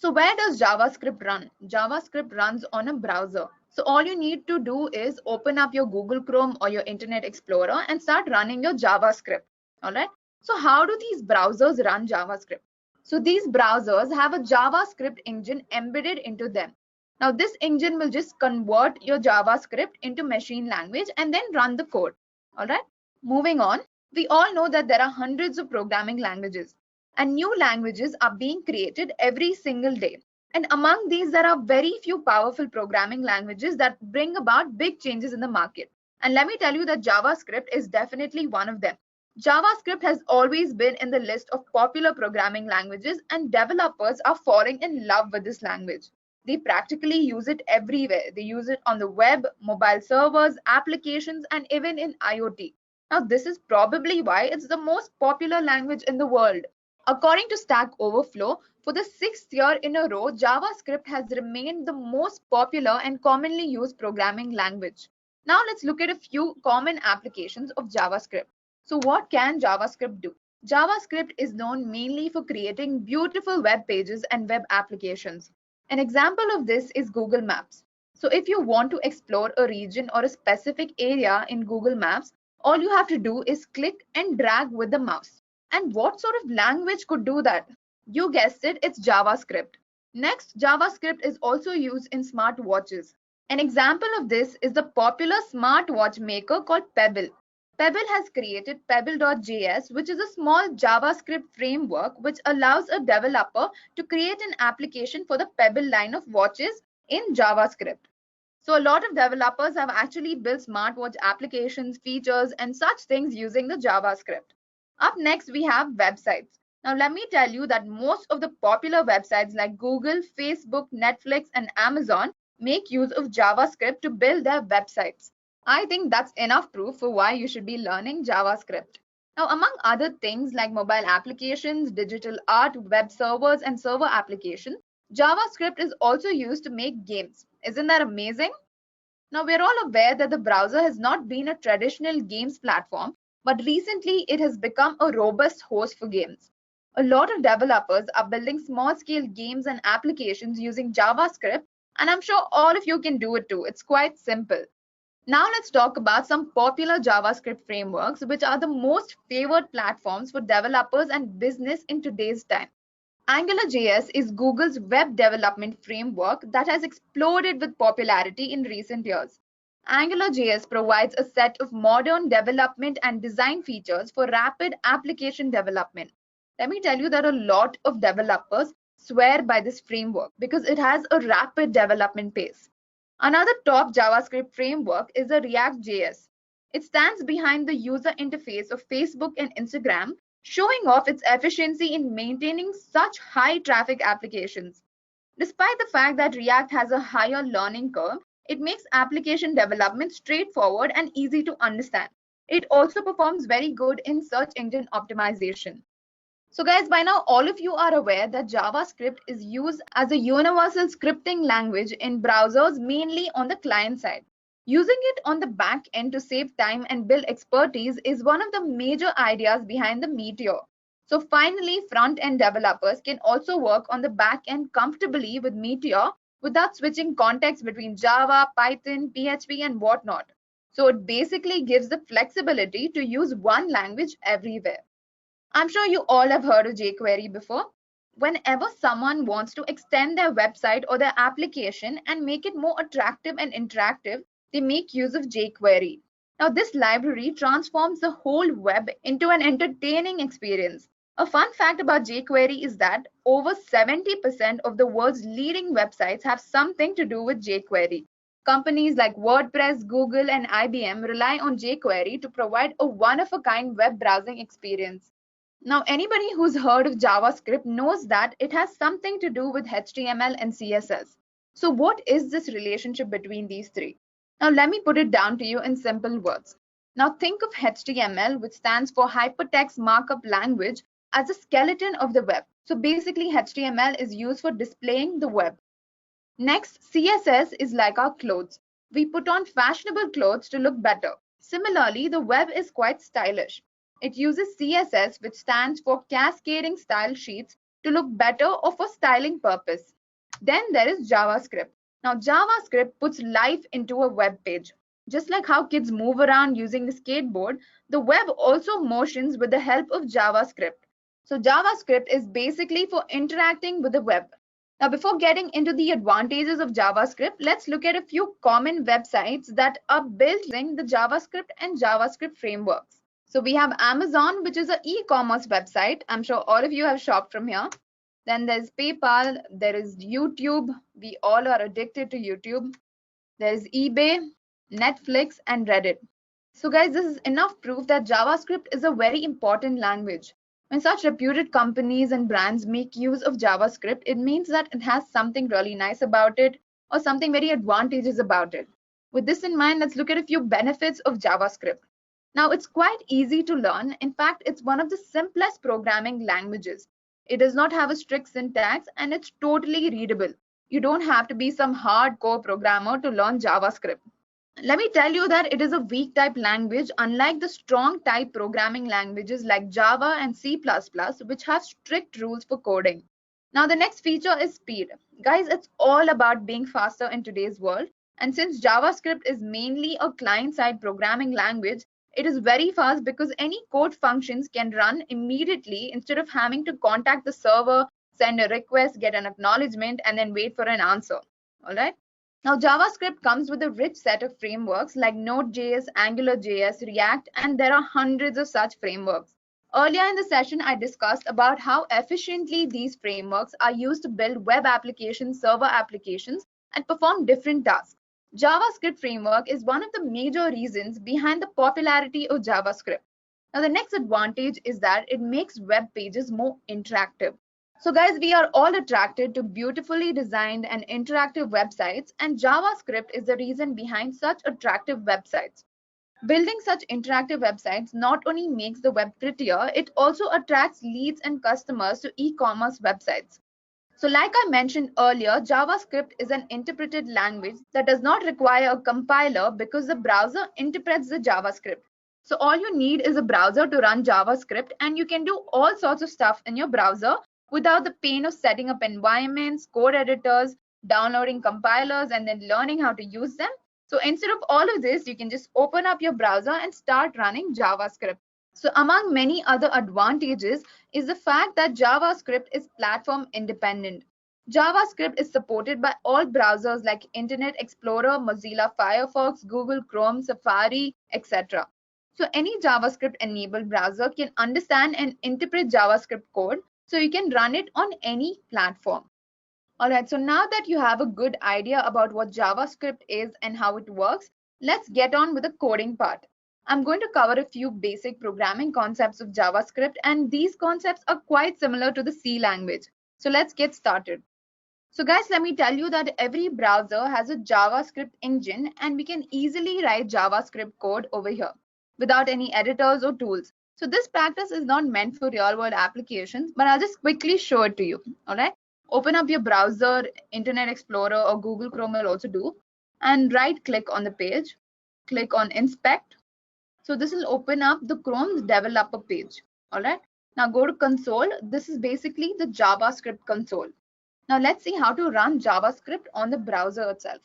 So where does JavaScript run? JavaScript runs on a browser. So all you need to do is open up your Google Chrome or your Internet Explorer and start running your JavaScript. All right. So how do these browsers run JavaScript? So these browsers have a JavaScript engine embedded into them. Now this engine will just convert your JavaScript into machine language and then run the code. All right. Moving on, we all know that there are hundreds of programming languages and new languages are being created every single day. And among these, there are very few powerful programming languages that bring about big changes in the market. And let me tell you that JavaScript is definitely one of them. JavaScript has always been in the list of popular programming languages and developers are falling in love with this language. They practically use it everywhere. They use it on the web, mobile servers, applications, and even in IoT. Now, this is probably why it's the most popular language in the world. According to Stack Overflow, for the 6th year in a row, JavaScript has remained the most popular and commonly used programming language. Now let's look at a few common applications of JavaScript. So what can JavaScript do? JavaScript is known mainly for creating beautiful web pages and web applications. An example of this is Google Maps. So if you want to explore a region or a specific area in Google Maps, all you have to do is click and drag with the mouse. And what sort of language could do that? You guessed it, it's JavaScript. Next, JavaScript is also used in smartwatches. An example of this is the popular smartwatch maker called Pebble. Pebble has created Pebble.js, which is a small JavaScript framework which allows a developer to create an application for the Pebble line of watches in JavaScript. So a lot of developers have actually built smartwatch applications, features, and such things using the JavaScript. Up next, we have websites. Now, let me tell you that most of the popular websites like Google, Facebook, Netflix, and Amazon make use of JavaScript to build their websites. I think that's enough proof for why you should be learning JavaScript. Now, among other things like mobile applications, digital art, web servers, and server applications, JavaScript is also used to make games. Isn't that amazing? Now, we're all aware that the browser has not been a traditional games platform, but recently it has become a robust host for games. A lot of developers are building small-scale games and applications using JavaScript, and I'm sure all of you can do it too. It's quite simple. Now let's talk about some popular JavaScript frameworks, which are the most favored platforms for developers and business in today's time. AngularJS is Google's web development framework that has exploded with popularity in recent years. AngularJS provides a set of modern development and design features for rapid application development. Let me tell you that a lot of developers swear by this framework because it has a rapid development pace. Another top JavaScript framework is the React.js. It stands behind the user interface of Facebook and Instagram, showing off its efficiency in maintaining such high traffic applications. Despite the fact that React has a higher learning curve, it makes application development straightforward and easy to understand. It also performs very good in search engine optimization. So guys, by now all of you are aware that JavaScript is used as a universal scripting language in browsers, mainly on the client side. Using it on the back end to save time and build expertise is one of the major ideas behind the Meteor. So finally, front-end developers can also work on the back end comfortably with Meteor without switching context between Java, Python, PHP, and whatnot. So it basically gives the flexibility to use one language everywhere. I'm sure you all have heard of jQuery before. Whenever someone wants to extend their website or their application and make it more attractive and interactive, they make use of jQuery. Now, this library transforms the whole web into an entertaining experience. A fun fact about jQuery is that over 70% of the world's leading websites have something to do with jQuery. Companies like WordPress, Google, and IBM rely on jQuery to provide a one-of-a-kind web browsing experience. Now, anybody who's heard of JavaScript knows that it has something to do with HTML and CSS. So what is this relationship between these three? Now, let me put it down to you in simple words. Now, think of HTML, which stands for Hypertext Markup Language, as a skeleton of the web. So basically, HTML is used for displaying the web. Next, CSS is like our clothes. We put on fashionable clothes to look better. Similarly, the web is quite stylish. It uses CSS, which stands for Cascading Style Sheets, to look better or for styling purpose. Then there is JavaScript. Now, JavaScript puts life into a web page. Just like how kids move around using the skateboard, the web also motions with the help of JavaScript. So JavaScript is basically for interacting with the web. Now, before getting into the advantages of JavaScript, let's look at a few common websites that are built using the JavaScript and JavaScript frameworks. So we have Amazon, which is an e-commerce website. I'm sure all of you have shopped from here. Then there's PayPal, there is YouTube. We all are addicted to YouTube. There's eBay, Netflix, and Reddit. So guys, this is enough proof that JavaScript is a very important language. When such reputed companies and brands make use of JavaScript, it means that it has something really nice about it or something very advantageous about it. With this in mind, let's look at a few benefits of JavaScript. Now, it's quite easy to learn. In fact, it's one of the simplest programming languages. It does not have a strict syntax and it's totally readable. You don't have to be some hardcore programmer to learn JavaScript. Let me tell you that it is a weak type language, unlike the strong type programming languages like Java and C++, which have strict rules for coding. Now, the next feature is speed. Guys, it's all about being faster in today's world. And since JavaScript is mainly a client-side programming language, it is very fast because any code functions can run immediately instead of having to contact the server, send a request, get an acknowledgement, and then wait for an answer. All right. Now, JavaScript comes with a rich set of frameworks like Node.js, AngularJS, React, and there are hundreds of such frameworks. Earlier in the session, I discussed about how efficiently these frameworks are used to build web applications, server applications, and perform different tasks. JavaScript framework is one of the major reasons behind the popularity of JavaScript. Now, the next advantage is that it makes web pages more interactive. So guys, we are all attracted to beautifully designed and interactive websites, and JavaScript is the reason behind such attractive websites. Building such interactive websites not only makes the web prettier, it also attracts leads and customers to e-commerce websites. So like I mentioned earlier, JavaScript is an interpreted language that does not require a compiler because the browser interprets the JavaScript. So all you need is a browser to run JavaScript, and you can do all sorts of stuff in your browser without the pain of setting up environments, code editors, downloading compilers, and then learning how to use them. So instead of all of this, you can just open up your browser and start running JavaScript. So among many other advantages is the fact that JavaScript is platform independent. JavaScript is supported by all browsers like Internet Explorer, Mozilla Firefox, Google Chrome, Safari, etc. So any JavaScript enabled browser can understand and interpret JavaScript code, so you can run it on any platform. All right, so now that you have a good idea about what JavaScript is and how it works, let's get on with the coding part. I'm going to cover a few basic programming concepts of JavaScript, and these concepts are quite similar to the C language. So let's get started. So guys, let me tell you that every browser has a JavaScript engine, and we can easily write JavaScript code over here without any editors or tools. So this practice is not meant for real world applications, but I'll just quickly show it to you. All right. Open up your browser, Internet Explorer or Google Chrome will also do, and right click on the page, click on inspect. So this will open up the Chrome's developer page. All right. Now go to console. This is basically the JavaScript console. Now let's see how to run JavaScript on the browser itself.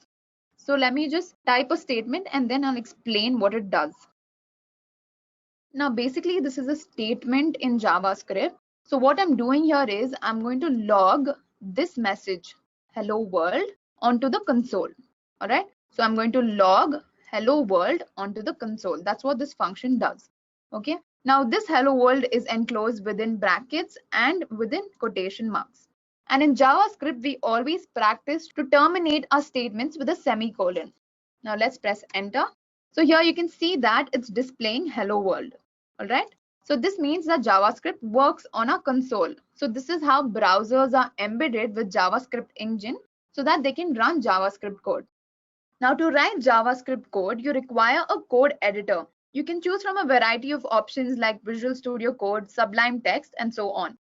So let me just type a statement and then I'll explain what it does. Now basically this is a statement in JavaScript. So what I'm doing here is I'm going to log this message, hello world, onto the console. All right. So I'm going to log hello world onto the console. That's what this function does. Okay. Now this hello world is enclosed within brackets and within quotation marks. And in JavaScript, we always practice to terminate our statements with a semicolon. Now let's press enter. So here you can see that it's displaying hello world. All right. So this means that JavaScript works on a console. So this is how browsers are embedded with JavaScript engine so that they can run JavaScript code. Now to write JavaScript code, you require a code editor. You can choose from a variety of options like Visual Studio Code, Sublime Text, and so on.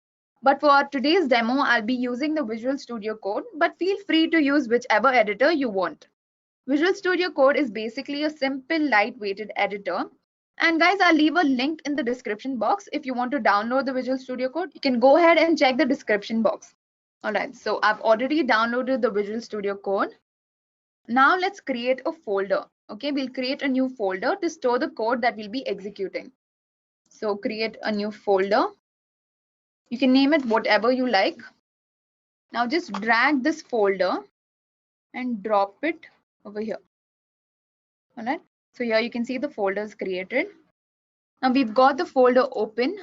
But for today's demo, I'll be using the Visual Studio Code, but feel free to use whichever editor you want. Visual Studio Code is basically a simple, lightweighted editor. And guys, I'll leave a link in the description box. If you want to download the Visual Studio Code, you can go ahead and check the description box. All right, so I've already downloaded the Visual Studio Code. Now let's create a folder. Okay, we'll create a new folder to store the code that we'll be executing. So create a new folder. You can name it whatever you like. Now just drag this folder and drop it over here. All right. So here you can see the folder is created. Now we've got the folder open.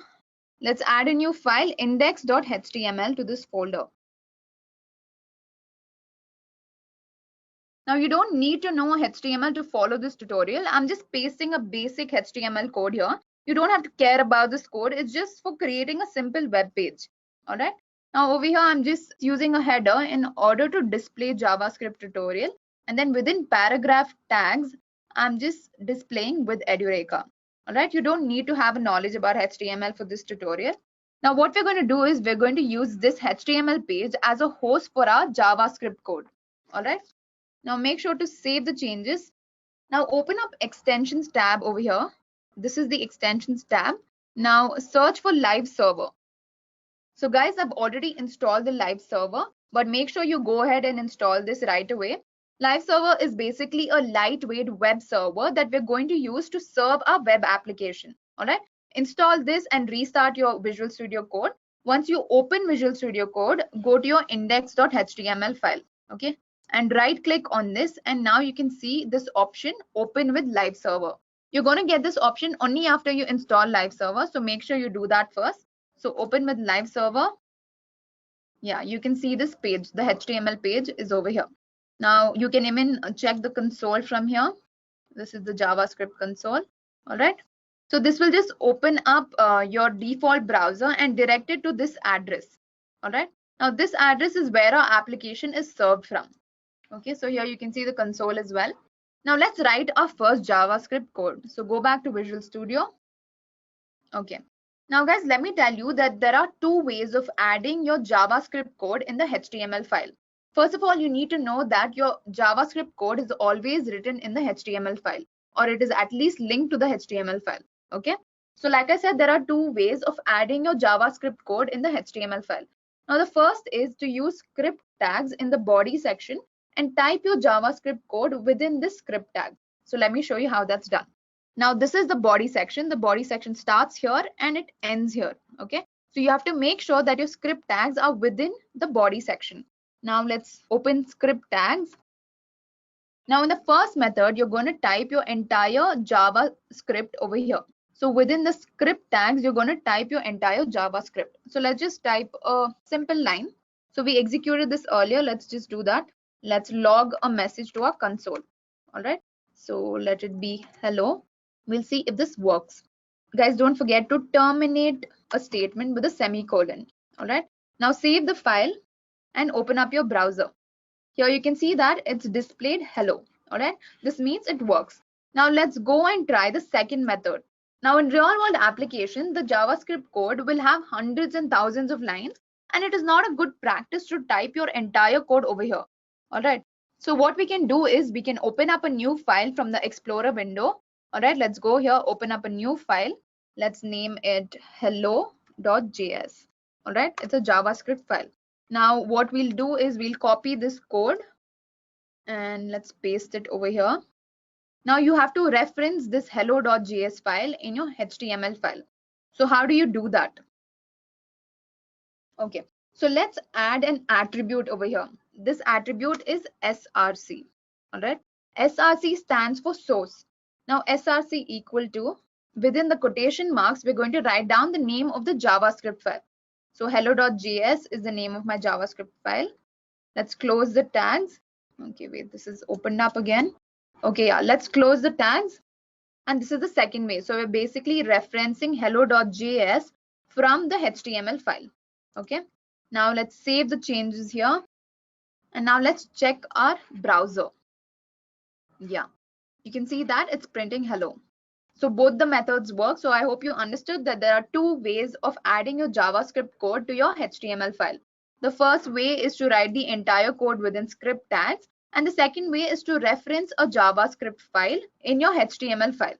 Let's add a new file, index.html, to this folder. Now you don't need to know HTML to follow this tutorial. I'm just pasting a basic HTML code here. You don't have to care about this code. It's just for creating a simple web page. All right. Now over here, I'm just using a header in order to display JavaScript tutorial. And then within paragraph tags, I'm just displaying with Edureka. All right. You don't need to have a knowledge about HTML for this tutorial. Now what we're going to do is we're going to use this HTML page as a host for our JavaScript code. All right. Now make sure to save the changes. Now open up extensions tab over here. This is the extensions tab. Now search for live server. So guys, I've already installed the live server, but make sure you go ahead and install this right away. Live server is basically a lightweight web server that we're going to use to serve our web application. All right. Install this and restart your Visual Studio Code. Once you open Visual Studio Code, go to your index.html file. Okay. And right click on this. And now you can see this option, open with live server. You're going to get this option only after you install live server. So make sure you do that first. So open with live server. Yeah, you can see this page. The HTML page is over here. Now you can even check the console from here. This is the JavaScript console. All right. So this will just open up your default browser and direct it to this address. All right. Now this address is where our application is served from. Okay. So here you can see the console as well. Now let's write our first JavaScript code. So go back to Visual Studio. Okay. Now guys, let me tell you that there are two ways of adding your JavaScript code in the HTML file. First of all, you need to know that your JavaScript code is always written in the HTML file, or it is at least linked to the HTML file. Okay. So like I said, there are two ways of adding your JavaScript code in the HTML file. Now the first is to use script tags in the body section and type your JavaScript code within this script tag. So let me show you how that's done. Now this is the body section. The body section starts here and it ends here. Okay. So you have to make sure that your script tags are within the body section. Now let's open script tags. Now in the first method, you're going to type your entire JavaScript over here. So within the script tags, you're going to type your entire JavaScript. So let's just type a simple line. So we executed this earlier. Let's just do that. Let's log a message to our console. All right. So let it be hello. We'll see if this works. Guys, don't forget to terminate a statement with a semicolon. All right. Now save the file and open up your browser. Here you can see that it's displayed hello. All right. This means it works. Now let's go and try the second method. Now in real world application, the JavaScript code will have hundreds and thousands of lines, and it is not a good practice to type your entire code over here. All right. So what we can do is we can open up a new file from the Explorer window. All right. Let's go here, open up a new file. Let's name it hello.js. All right. It's a JavaScript file. Now what we'll do is we'll copy this code and let's paste it over here. Now you have to reference this hello.js file in your HTML file. So how do you do that? Okay, so let's add an attribute over here. This attribute is src. All right, src stands for source. Now src equal to, within the quotation marks, we're going to write down the name of the JavaScript file. So hello.js is the name of my JavaScript file. Let's close the tags. Okay, wait, this is opened up again. Okay, yeah, let's close the tags. And this is the second way. So we're basically referencing hello.js from the HTML file. Okay, now let's save the changes here. And now let's check our browser. Yeah, you can see that it's printing hello. So both the methods work. So I hope you understood that there are two ways of adding your JavaScript code to your HTML file. The first way is to write the entire code within script tags. And the second way is to reference a JavaScript file in your HTML file.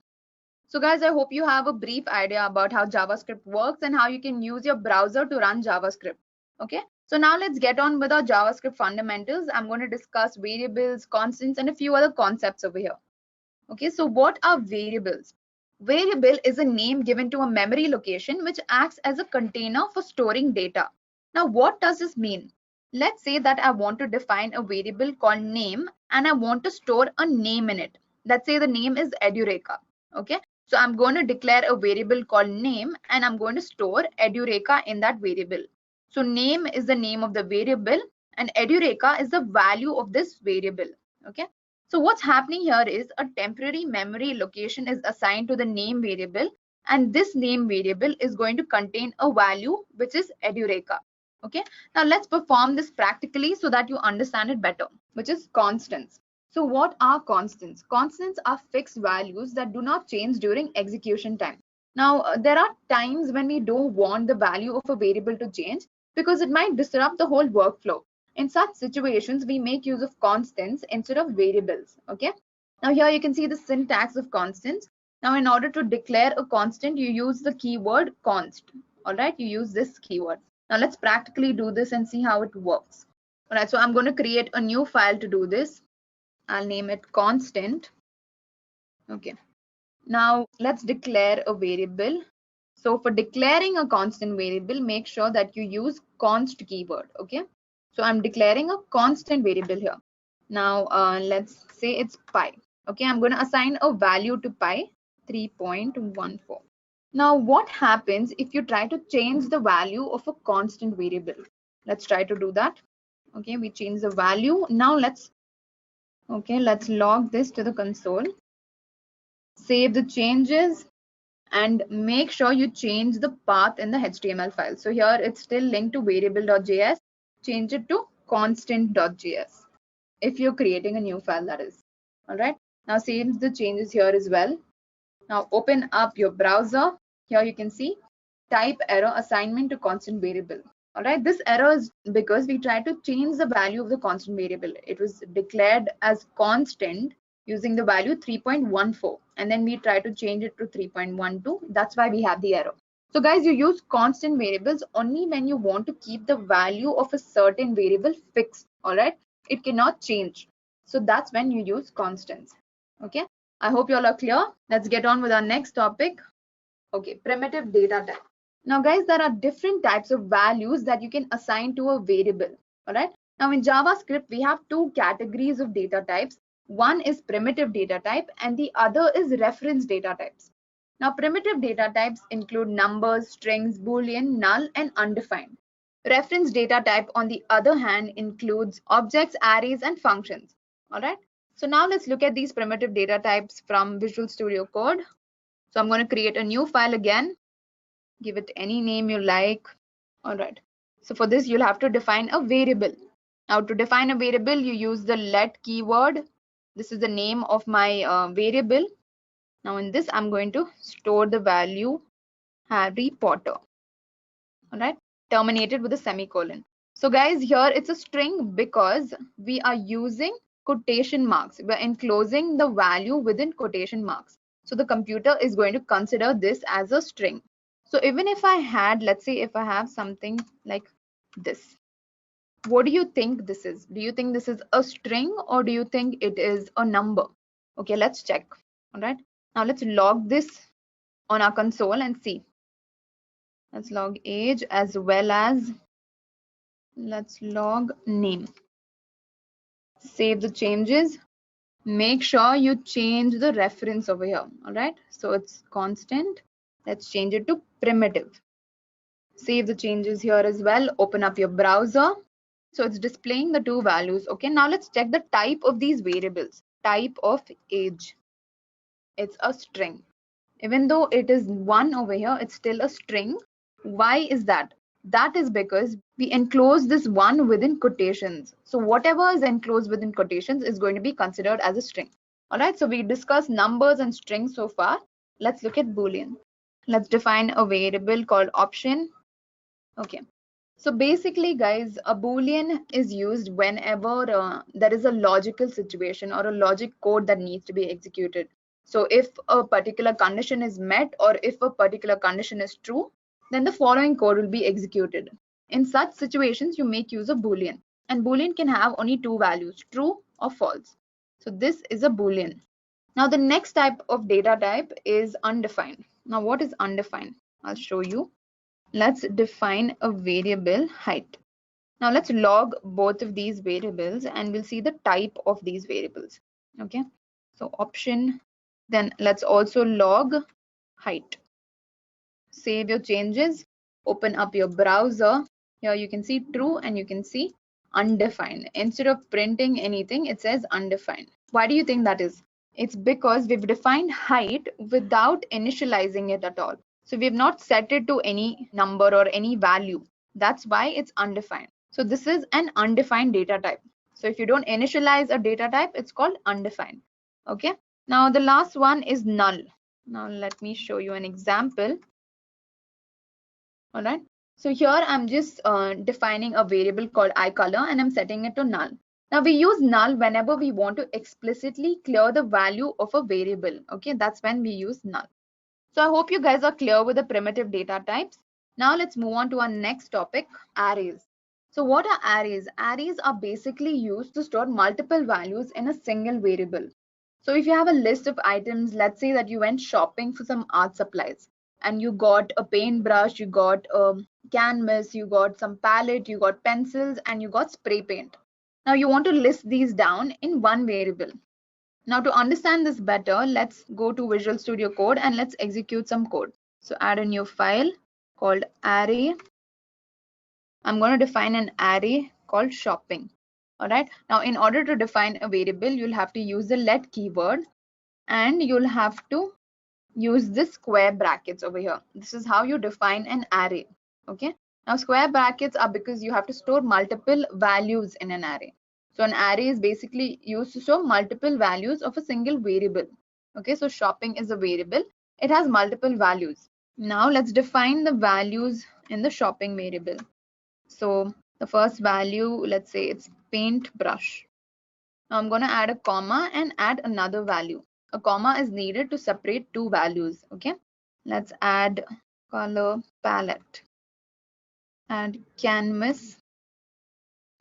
So guys, I hope you have a brief idea about how JavaScript works and how you can use your browser to run JavaScript. Okay, so now let's get on with our JavaScript fundamentals. I'm going to discuss variables, constants, and a few other concepts over here. Okay, so what are variables? Variable is a name given to a memory location which acts as a container for storing data. Now, what does this mean? Let's say that I want to define a variable called name and I want to store a name in it. Let's say the name is Edureka. Okay, so I'm going to declare a variable called name and I'm going to store Edureka in that variable. So name is the name of the variable and Edureka is the value of this variable. Okay, so what's happening here is a temporary memory location is assigned to the name variable, and this name variable is going to contain a value which is Edureka. Okay, now let's perform this practically so that you understand it better, which is constants. So what are constants? Constants are fixed values that do not change during execution time. Now, there are times when we don't want the value of a variable to change because it might disrupt the whole workflow. In such situations, we make use of constants instead of variables. Okay, now here you can see the syntax of constants. Now, in order to declare a constant, you use the keyword const. All right, you use this keyword. Now let's practically do this and see how it works. All right, so I'm going to create a new file to do this. I'll name it constant. Okay, now let's declare a variable. So for declaring a constant variable, make sure that you use const keyword. Okay, so I'm declaring a constant variable here. Now let's say it's pi. Okay, I'm going to assign a value to pi, 3.14. Now, what happens if you try to change the value of a constant variable? Let's try to do that. Okay, we change the value. Now let's log this to the console. Save the changes and make sure you change the path in the HTML file. So here it's still linked to variable.js. Change it to constant.js if you're creating a new file, that is. All right, now save the changes here as well. Now open up your browser. Here you can see type error assignment to constant variable. All right, this error is because we tried to change the value of the constant variable. It was declared as constant using the value 3.14 and then we try to change it to 3.12. That's why we have the error. So guys, you use constant variables only when you want to keep the value of a certain variable fixed. All right, it cannot change. So that's when you use constants. Okay, I hope you all are clear. Let's get on with our next topic. Okay, primitive data type. Now guys, there are different types of values that you can assign to a variable. All right, now in JavaScript we have two categories of data types. One is primitive data type and the other is reference data types. Now primitive data types include numbers, strings, boolean, null and undefined. Reference data type on the other hand includes objects, arrays and functions. All right, so now let's look at these primitive data types from Visual Studio Code. So I'm going to create a new file again. Give it any name you like. All right. So for this, you'll have to define a variable. Now to define a variable, you use the let keyword. This is the name of my variable. Now in this, I'm going to store the value Harry Potter. All right. Terminated with a semicolon. So guys, here it's a string because we are using quotation marks. We're enclosing the value within quotation marks. So the computer is going to consider this as a string. So even if I had, let's say if I have something like this, what do you think this is? Do you think this is a string or do you think it is a number? Okay, let's check. All right. Now let's log this on our console and see. Let's log age as well as let's log name. Save the changes. Make sure you change the reference over here. All right. So it's constant. Let's change it to primitive. Save the changes here as well. Open up your browser. So it's displaying the two values. Okay. Now let's check the type of these variables. Type of age. It's a string. Even though it is 1 over here, it's still a string. Why is that? That is because we enclose this 1 within quotations. So whatever is enclosed within quotations is going to be considered as a string. All right, so we discussed numbers and strings so far. Let's look at Boolean. Let's define a variable called option. Okay, so basically guys, a Boolean is used whenever there is a logical situation or a logic code that needs to be executed. So if a particular condition is met or if a particular condition is true, then the following code will be executed. In such situations, you make use of Boolean. And Boolean can have only two values, true or false. So this is a Boolean. Now the next type of data type is undefined. Now what is undefined? I'll show you. Let's define a variable height. Now let's log both of these variables and we'll see the type of these variables. Okay, so option. Then let's also log height. Save your changes. Open up your browser. Here you can see true and you can see undefined. Instead of printing anything, it says undefined. Why do you think that is? It's because we've defined height without initializing it at all. So we've not set it to any number or any value. That's why it's undefined. So this is an undefined data type. So if you don't initialize a data type, it's called undefined. Okay. Now the last one is null. Now let me show you an example. All right. So here I'm just defining a variable called iColor and I'm setting it to null. Now we use null whenever we want to explicitly clear the value of a variable. Okay, that's when we use null. So I hope you guys are clear with the primitive data types. Now let's move on to our next topic, arrays. So what are arrays? Arrays are basically used to store multiple values in a single variable. So if you have a list of items, let's say that you went shopping for some art supplies and you got a paintbrush, you got a canvas, you got some palette, you got pencils, and you got spray paint. Now you want to list these down in one variable. Now to understand this better, let's go to Visual Studio Code and let's execute some code. So add a new file called array. I'm going to define an array called shopping. All right. Now, in order to define a variable, you'll have to use the let keyword and you'll have to use this square brackets over here. This is how you define an array. Okay. Now, square brackets are because you have to store multiple values in an array. So an array is basically used to store multiple values of a single variable. Okay. So shopping is a variable. It has multiple values. Now let's define the values in the shopping variable. So the first value, let's say it's paintbrush. Now I'm going to add a comma and add another value. A comma is needed to separate two values. Okay, let's add color palette, add canvas.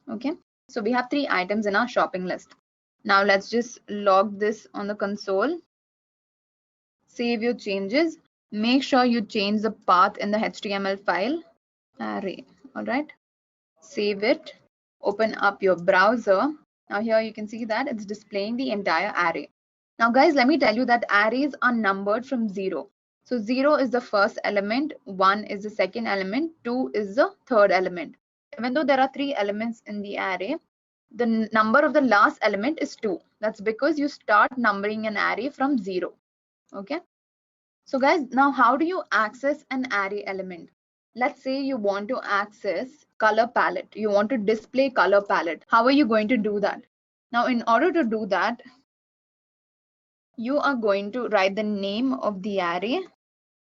Okay, so we have 3 items in our shopping list. Now let's just log this on the console. Save your changes. Make sure you change the path in the HTML file. Array. All right. Save it. Open up your browser. Now here you can see that it's displaying the entire array. Now guys, let me tell you that arrays are numbered from 0. So 0 is the first element, 1 is the second element, 2 is the third element. Even though there are 3 elements in the array, the number of the last element is 2. That's because you start numbering an array from 0. Okay. So guys, now how do you access an array element? Let's say you want to access color palette. You want to display color palette. How are you going to do that? Now, in order to do that, you are going to write the name of the array,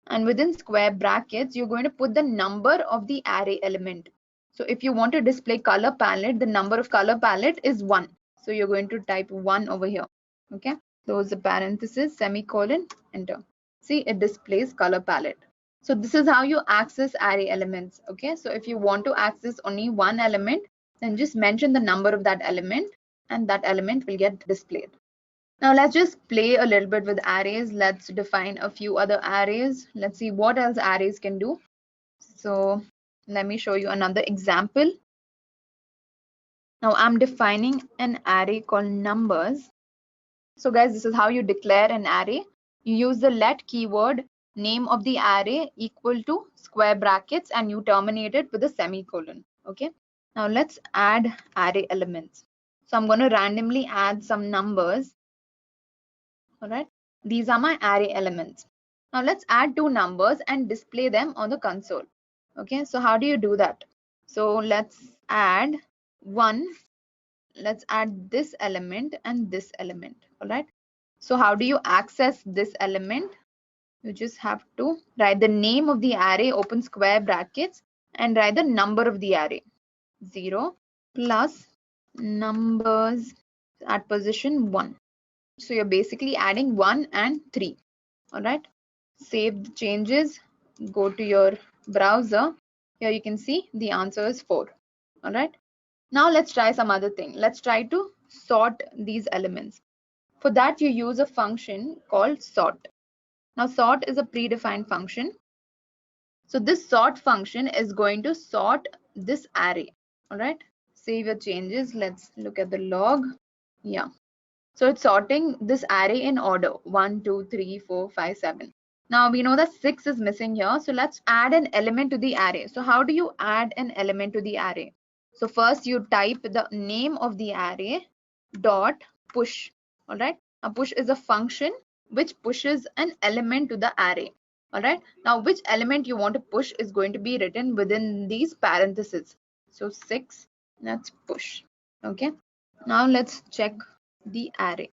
and within square brackets, you're going to put the number of the array element. So if you want to display color palette, the number of color palette is 1. So you're going to type 1 over here. Okay, close the parenthesis, semicolon, enter. See, it displays color palette. So this is how you access array elements. Okay, so if you want to access only one element, then just mention the number of that element and that element will get displayed. Now let's just play a little bit with arrays. Let's define a few other arrays. Let's see what else arrays can do. So let me show you another example. Now I'm defining an array called numbers. So guys, this is how you declare an array. You use the let keyword, name of the array equal to square brackets, and you terminate it with a semicolon. Okay. Now let's add array elements. So I'm going to randomly add some numbers. All right, these are my array elements. Now let's add two numbers and display them on the console. Okay, so how do you do that? So let's add one. Let's add this element and this element. All right, so how do you access this element? You just have to write the name of the array, open square brackets, and write the number of the array. 0 plus numbers at position 1. So you're basically adding 1 and 3. All right, save the changes, go to your browser. Here you can see the answer is 4. All right, now let's try some other thing. Let's try to sort these elements. For that, you use a function called sort. Now sort is a predefined function. So this sort function is going to sort this array. All right, save your changes. Let's look at the log. Yeah, so it's sorting this array in order 1, 2, 3, 4, 5, 7. Now we know that 6 is missing here. So let's add an element to the array. So how do you add an element to the array? So first you type the name of the array dot push. All right. Now push is a function which pushes an element to the array. All right. Now which element you want to push is going to be written within these parentheses. So 6, let's push. Okay. Now let's check the array.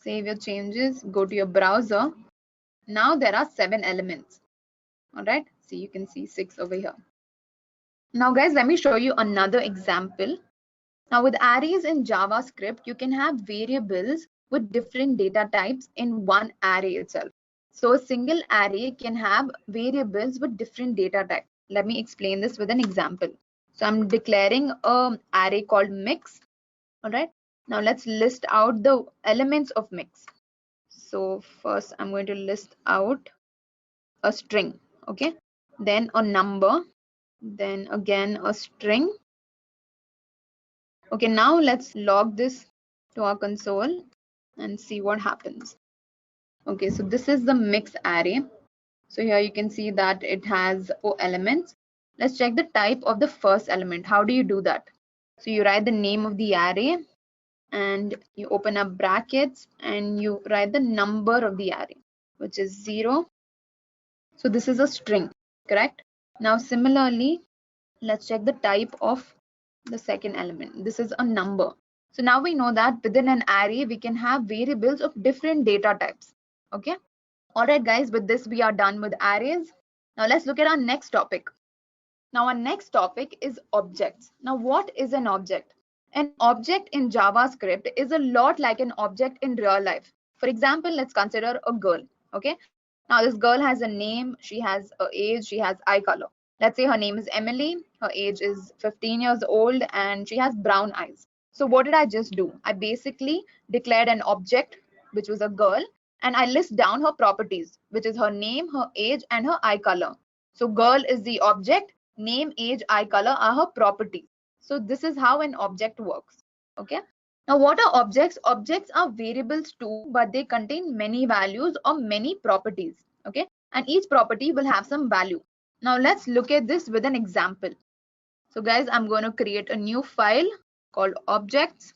Save your changes, go to your browser. Now there are 7 elements. All right, so you can see 6 over here. Now guys, let me show you another example. Now with arrays in JavaScript, you can have variables with different data types in one array itself. So a single array can have variables with different data types. Let me explain this with an example. So I'm declaring an array called mix. All right. Now let's list out the elements of mix. So first I'm going to list out a string. Okay. Then a number. Then again a string. Okay. Now let's log this to our console and see what happens. Okay. So this is the mix array. So here you can see that it has 4 elements. Let's check the type of the first element. How do you do that? So you write the name of the array and you open up brackets and you write the number of the array, which is 0. So this is a string, correct? Now similarly, let's check the type of the second element. This is a number. So now we know that within an array, we can have variables of different data types. Okay. All right, guys, with this, we are done with arrays. Now let's look at our next topic. Now our next topic is objects. Now what is an object? An object in JavaScript is a lot like an object in real life. For example, let's consider a girl. Okay. Now this girl has a name, she has an age, she has eye color. Let's say her name is Emily, her age is 15 years old and she has brown eyes. So what did I just do? I basically declared an object, which was a girl, and I list down her properties, which is her name, her age, and her eye color. So girl is the object, name, age, eye color are her properties. So this is how an object works. Okay. Now what are objects? Objects are variables too, but they contain many values or many properties. Okay. And each property will have some value. Now let's look at this with an example. So guys, I'm going to create a new file called objects.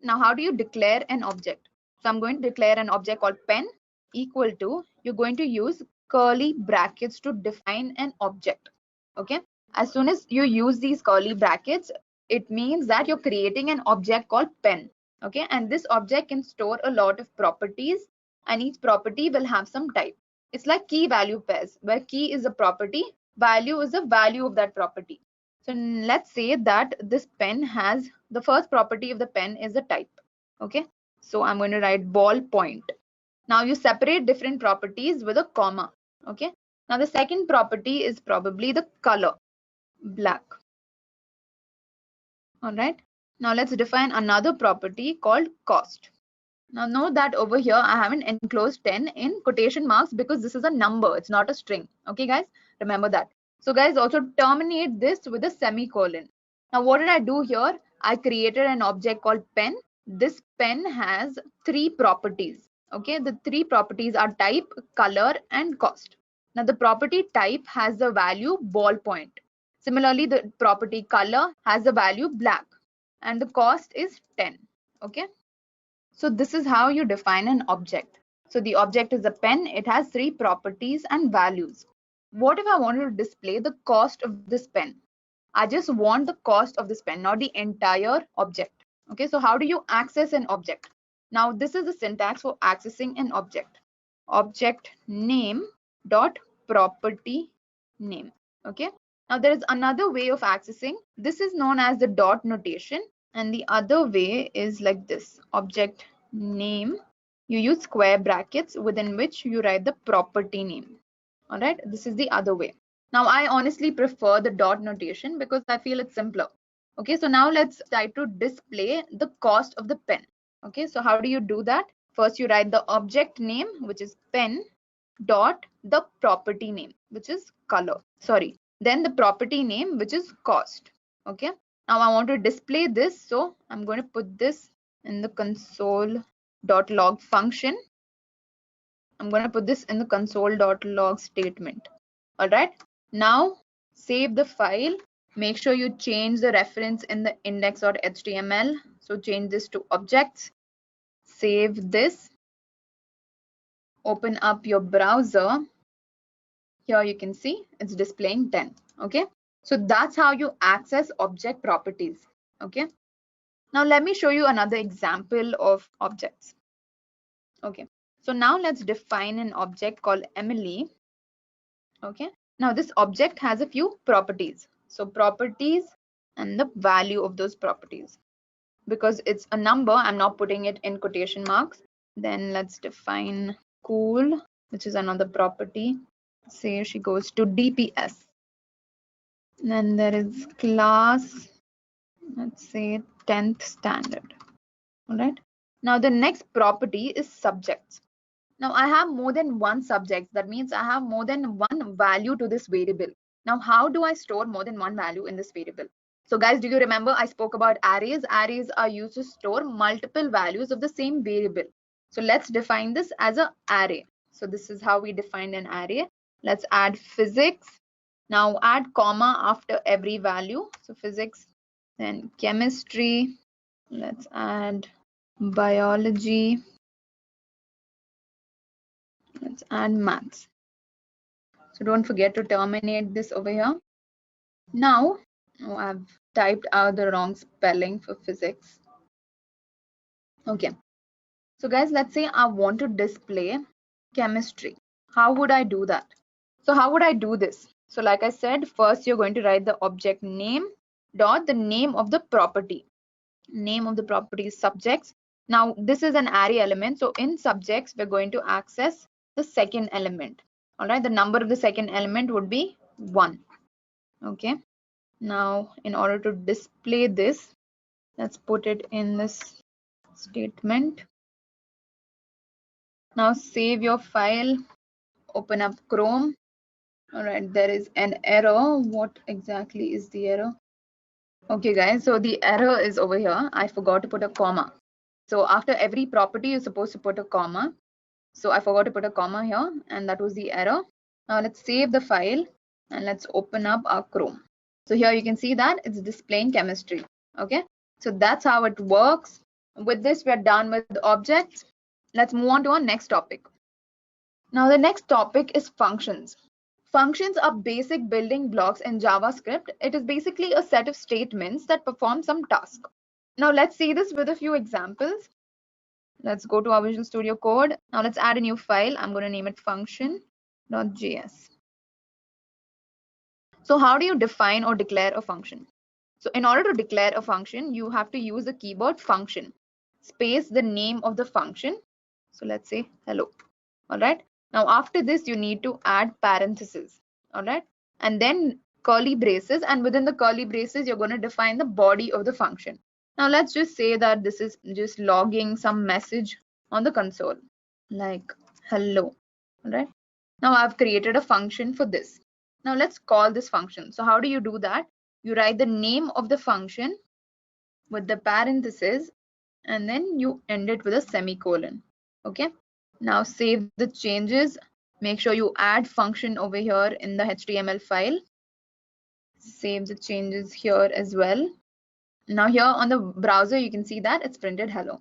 Now how do you declare an object? So I'm going to declare an object called pen equal to, you're going to use curly brackets to define an object. Okay. As soon as you use these curly brackets, it means that you're creating an object called pen. Okay. And this object can store a lot of properties, and each property will have some type. It's like key value pairs, where key is a property, value is the value of that property. So let's say that this pen has, the first property of the pen is a type. Okay. So I'm going to write ballpoint. Now you separate different properties with a comma. Okay. Now the second property is probably the color, black. All right. Now let's define another property called cost. Now note that over here I haven't enclosed 10 in quotation marks because this is a number, it's not a string. Okay guys, remember that. So guys, also terminate this with a semicolon. Now what did I do here? I created an object called pen. This pen has 3 properties. Okay, the 3 properties are type, color, and cost. Now the property type has the value ballpoint. Similarly, the property color has the value black, and the cost is 10. Okay. So this is how you define an object. So the object is a pen. It has 3 properties and values. What if I wanted to display the cost of this pen? I just want the cost of this pen, not the entire object. Okay, so how do you access an object? Now this is the syntax for accessing an object. Object name dot property name. Okay. Now there is another way of accessing. This is known as the dot notation, and the other way is like this. Object name, you use square brackets within which you write the property name. All right, this is the other way. Now I honestly prefer the dot notation because I feel it's simpler. Okay, so now let's try to display the cost of the pen. Okay, so how do you do that? First you write the object name, which is pen, dot the property name, which is color. Sorry, then the property name, which is cost. Okay, now I want to display this, so I'm going to put this in the console.log function. I'm going to put this in the console.log statement. All right, now save the file. Make sure you change the reference in the index.html. So change this to objects. Save this. Open up your browser. Here you can see it's displaying 10. Okay, so that's how you access object properties. Okay, now let me show you another example of objects. Okay, so now let's define an object called Emily. Okay, now this object has a few properties. So properties and the value of those properties. Because it's a number, I'm not putting it in quotation marks. Then let's define cool, which is another property. Say she goes to DPS. Then there is class, let's say 10th standard. All right. Now the next property is subjects. Now I have more than one subject. That means I have more than one value to this variable. Now how do I store more than one value in this variable? So guys, do you remember I spoke about arrays? Arrays are used to store multiple values of the same variable. So let's define this as an array. So this is how we define an array. Let's add physics. Now add comma after every value. So physics, then chemistry. Let's add biology. Let's add maths. So don't forget to terminate this over here. Now, I've typed out the wrong spelling for physics. Okay. So guys, let's say I want to display chemistry. How would I do that? So how would I do this? So like I said, first you're going to write the object name dot the name of the property. Name of the property is subjects. Now this is an array element. So in subjects, we're going to access the second element. All right, the number of the second element would be 1. Okay. Now in order to display this, let's put it in this statement. Now save your file, open up Chrome. All right, there is an error. What exactly is the error? Okay guys, so the error is over here. I forgot to put a comma. So after every property, you're supposed to put a comma. So I forgot to put a comma here, and that was the error. Now let's save the file and let's open up our Chrome. So here you can see that it's displaying chemistry. Okay, so that's how it works. With this, we're done with the objects. Let's move on to our next topic. Now the next topic is functions. Functions are basic building blocks in JavaScript. It is basically a set of statements that perform some task. Now let's see this with a few examples. Let's go to our Visual Studio Code. Now let's add a new file. I'm going to name it function.js. So how do you define or declare a function? So in order to declare a function, you have to use the keyword function, space the name of the function. So let's say hello. All right. Now after this, you need to add parentheses. All right. And then curly braces. And within the curly braces, you're going to define the body of the function. Now let's just say that this is just logging some message on the console like hello. All right. Now I've created a function for this. Now let's call this function. So how do you do that? You write the name of the function with the parentheses and then you end it with a semicolon. Okay. Now save the changes. Make sure you add function over here in the HTML file. Save the changes here as well. Now here on the browser, you can see that it's printed hello.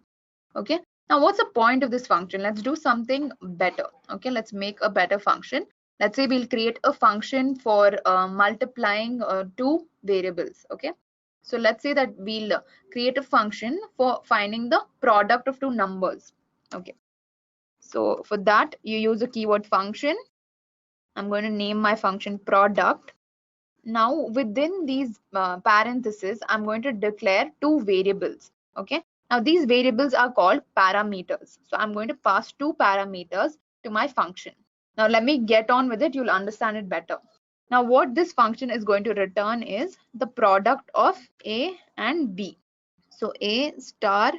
Okay. Now what's the point of this function? Let's do something better. Okay. Let's make a better function. Let's say we'll create a function for multiplying two variables. Okay. So let's say that we'll create a function for finding the product of two numbers. Okay. So for that, you use the keyword function. I'm going to name my function product. Now within these parentheses, I'm going to declare two variables. Okay. Now these variables are called parameters. So I'm going to pass two parameters to my function. Now let me get on with it. You'll understand it better. Now what this function is going to return is the product of A and B. So A star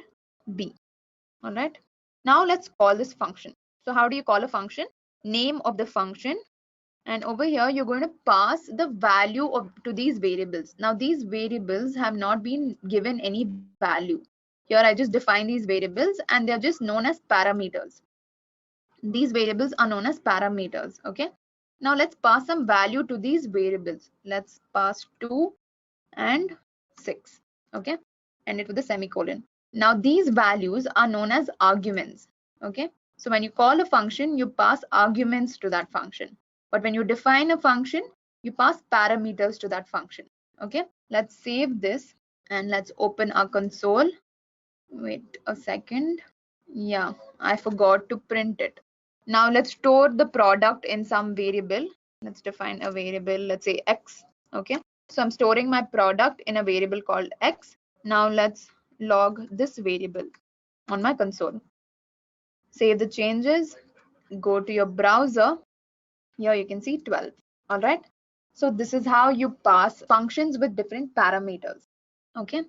B. All right. Now let's call this function. So how do you call a function? Name of the function. And over here, you're going to pass the value to these variables. Now these variables have not been given any value. Here I just define these variables and they're just known as parameters. These variables are known as parameters. Okay. Now let's pass some value to these variables. Let's pass 2 and 6. Okay. End it with a semicolon. Now these values are known as arguments. Okay. So when you call a function, you pass arguments to that function. But when you define a function, you pass parameters to that function. Okay. Let's save this and let's open our console. Wait a second. Yeah, I forgot to print it. Now let's store the product in some variable. Let's define a variable, let's say X. Okay. So I'm storing my product in a variable called X. Now let's log this variable on my console. Save the changes, go to your browser. Here you can see 12. All right. So this is how you pass functions with different parameters. Okay.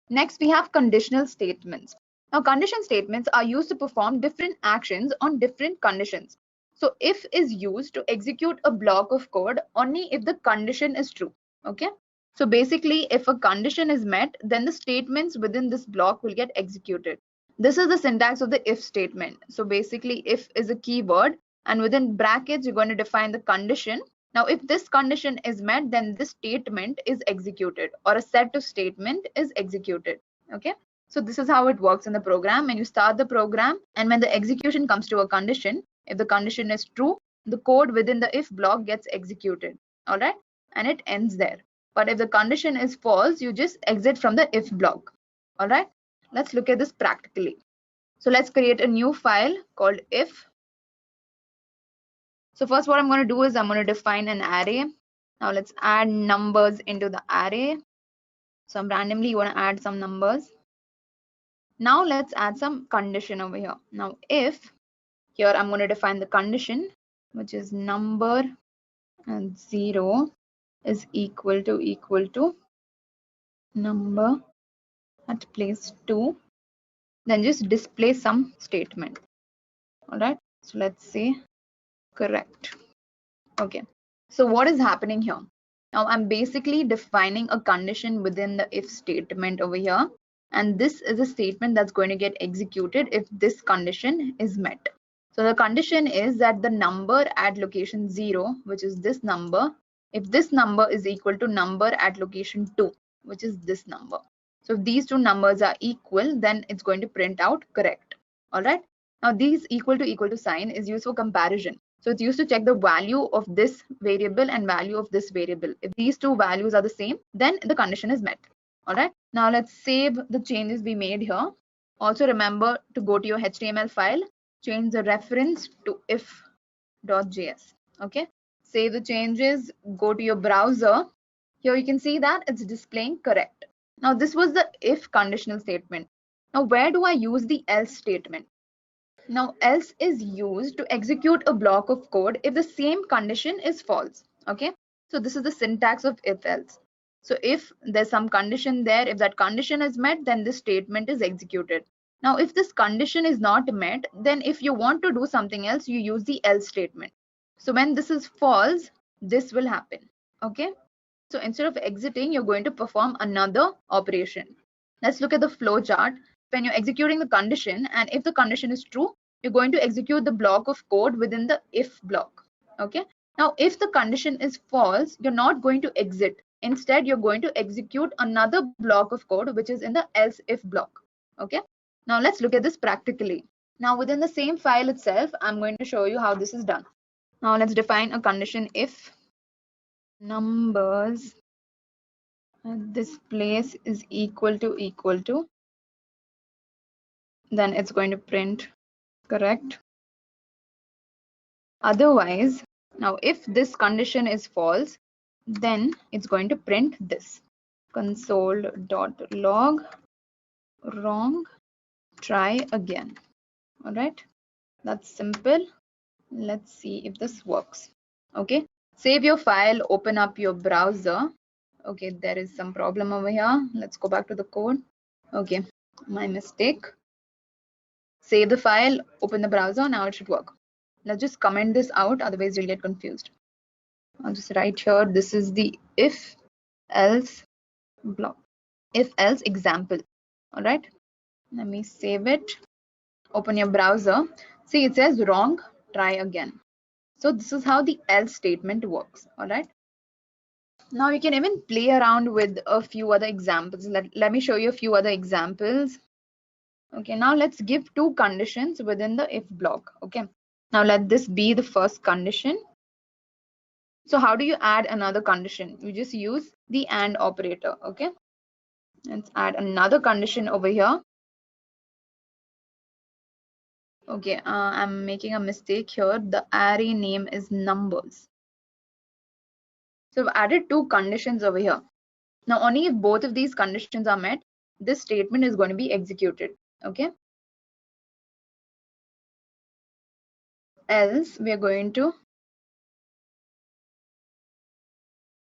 Next, we have conditional statements. Now, condition statements are used to perform different actions on different conditions. So if is used to execute a block of code only if the condition is true. Okay. So basically, if a condition is met, then the statements within this block will get executed. This is the syntax of the if statement. So basically, if is a keyword and within brackets, you're going to define the condition. Now, if this condition is met, then this statement is executed or a set of statement is executed. Okay. So this is how it works in the program. When you start the program and when the execution comes to a condition, if the condition is true, the code within the if block gets executed. All right. And it ends there. But if the condition is false, you just exit from the if block. All right. Let's look at this practically. So let's create a new file called if. So first what I'm going to do is I'm going to define an array. Now let's add numbers into the array. So randomly you want to add some numbers. Now let's add some condition over here. Now if here I'm going to define the condition, which is number and 0 is equal to number at place 2. Then just display some statement. All right. So let's say correct. Okay. So what is happening here? Now I'm basically defining a condition within the if statement over here. And this is a statement that's going to get executed if this condition is met. So the condition is that the number at location 0, which is this number, if this number is equal to number at location 2, which is this number. So if these two numbers are equal, then it's going to print out correct. All right. Now these equal to sign is used for comparison. So it's used to check the value of this variable and value of this variable. If these two values are the same, then the condition is met. All right. Now let's save the changes we made here. Also remember to go to your HTML file, change the reference to if.js. Okay. Save the changes, go to your browser. Here you can see that it's displaying correct. Now this was the if conditional statement. Now where do I use the else statement? Now else is used to execute a block of code if the same condition is false. Okay, so this is the syntax of if else. So if there's some condition there, if that condition is met, then this statement is executed. Now if this condition is not met, then if you want to do something else, you use the else statement. So when this is false, this will happen. Okay, so instead of exiting, you're going to perform another operation. Let's look at the flow chart. When you're executing the condition, and if the condition is true, you're going to execute the block of code within the if block. Okay. Now, if the condition is false, you're not going to exit. Instead, you're going to execute another block of code, which is in the else if block. Okay. Now, let's look at this practically. Now, within the same file itself, I'm going to show you how this is done. Now, let's define a condition if numbers at this place is equal to, then it's going to print correct. Otherwise, now if this condition is false, then it's going to print this console.log wrong, try again. All right, that's simple. Let's see if this works. Okay, save your file, open up your browser. Okay, there is some problem over here. Let's go back to the code. Okay, my mistake. Save the file, open the browser. Now it should work. Let's just comment this out, otherwise you'll get confused. I'll just write here, this is the if else block, if else example. All right, let me save it, open your browser. See, it says wrong, try again. So this is how the else statement works. All right, now you can even play around with a few other examples. Let me show you a few other examples. Okay, now let's give two conditions within the if block. Okay, now let this be the first condition. So how do you add another condition? You just use the AND operator. Okay, let's add another condition over here. Okay, I'm making a mistake here. The array name is numbers. So I've added two conditions over here. Now only if both of these conditions are met, this statement is going to be executed. Okay, else we are going to,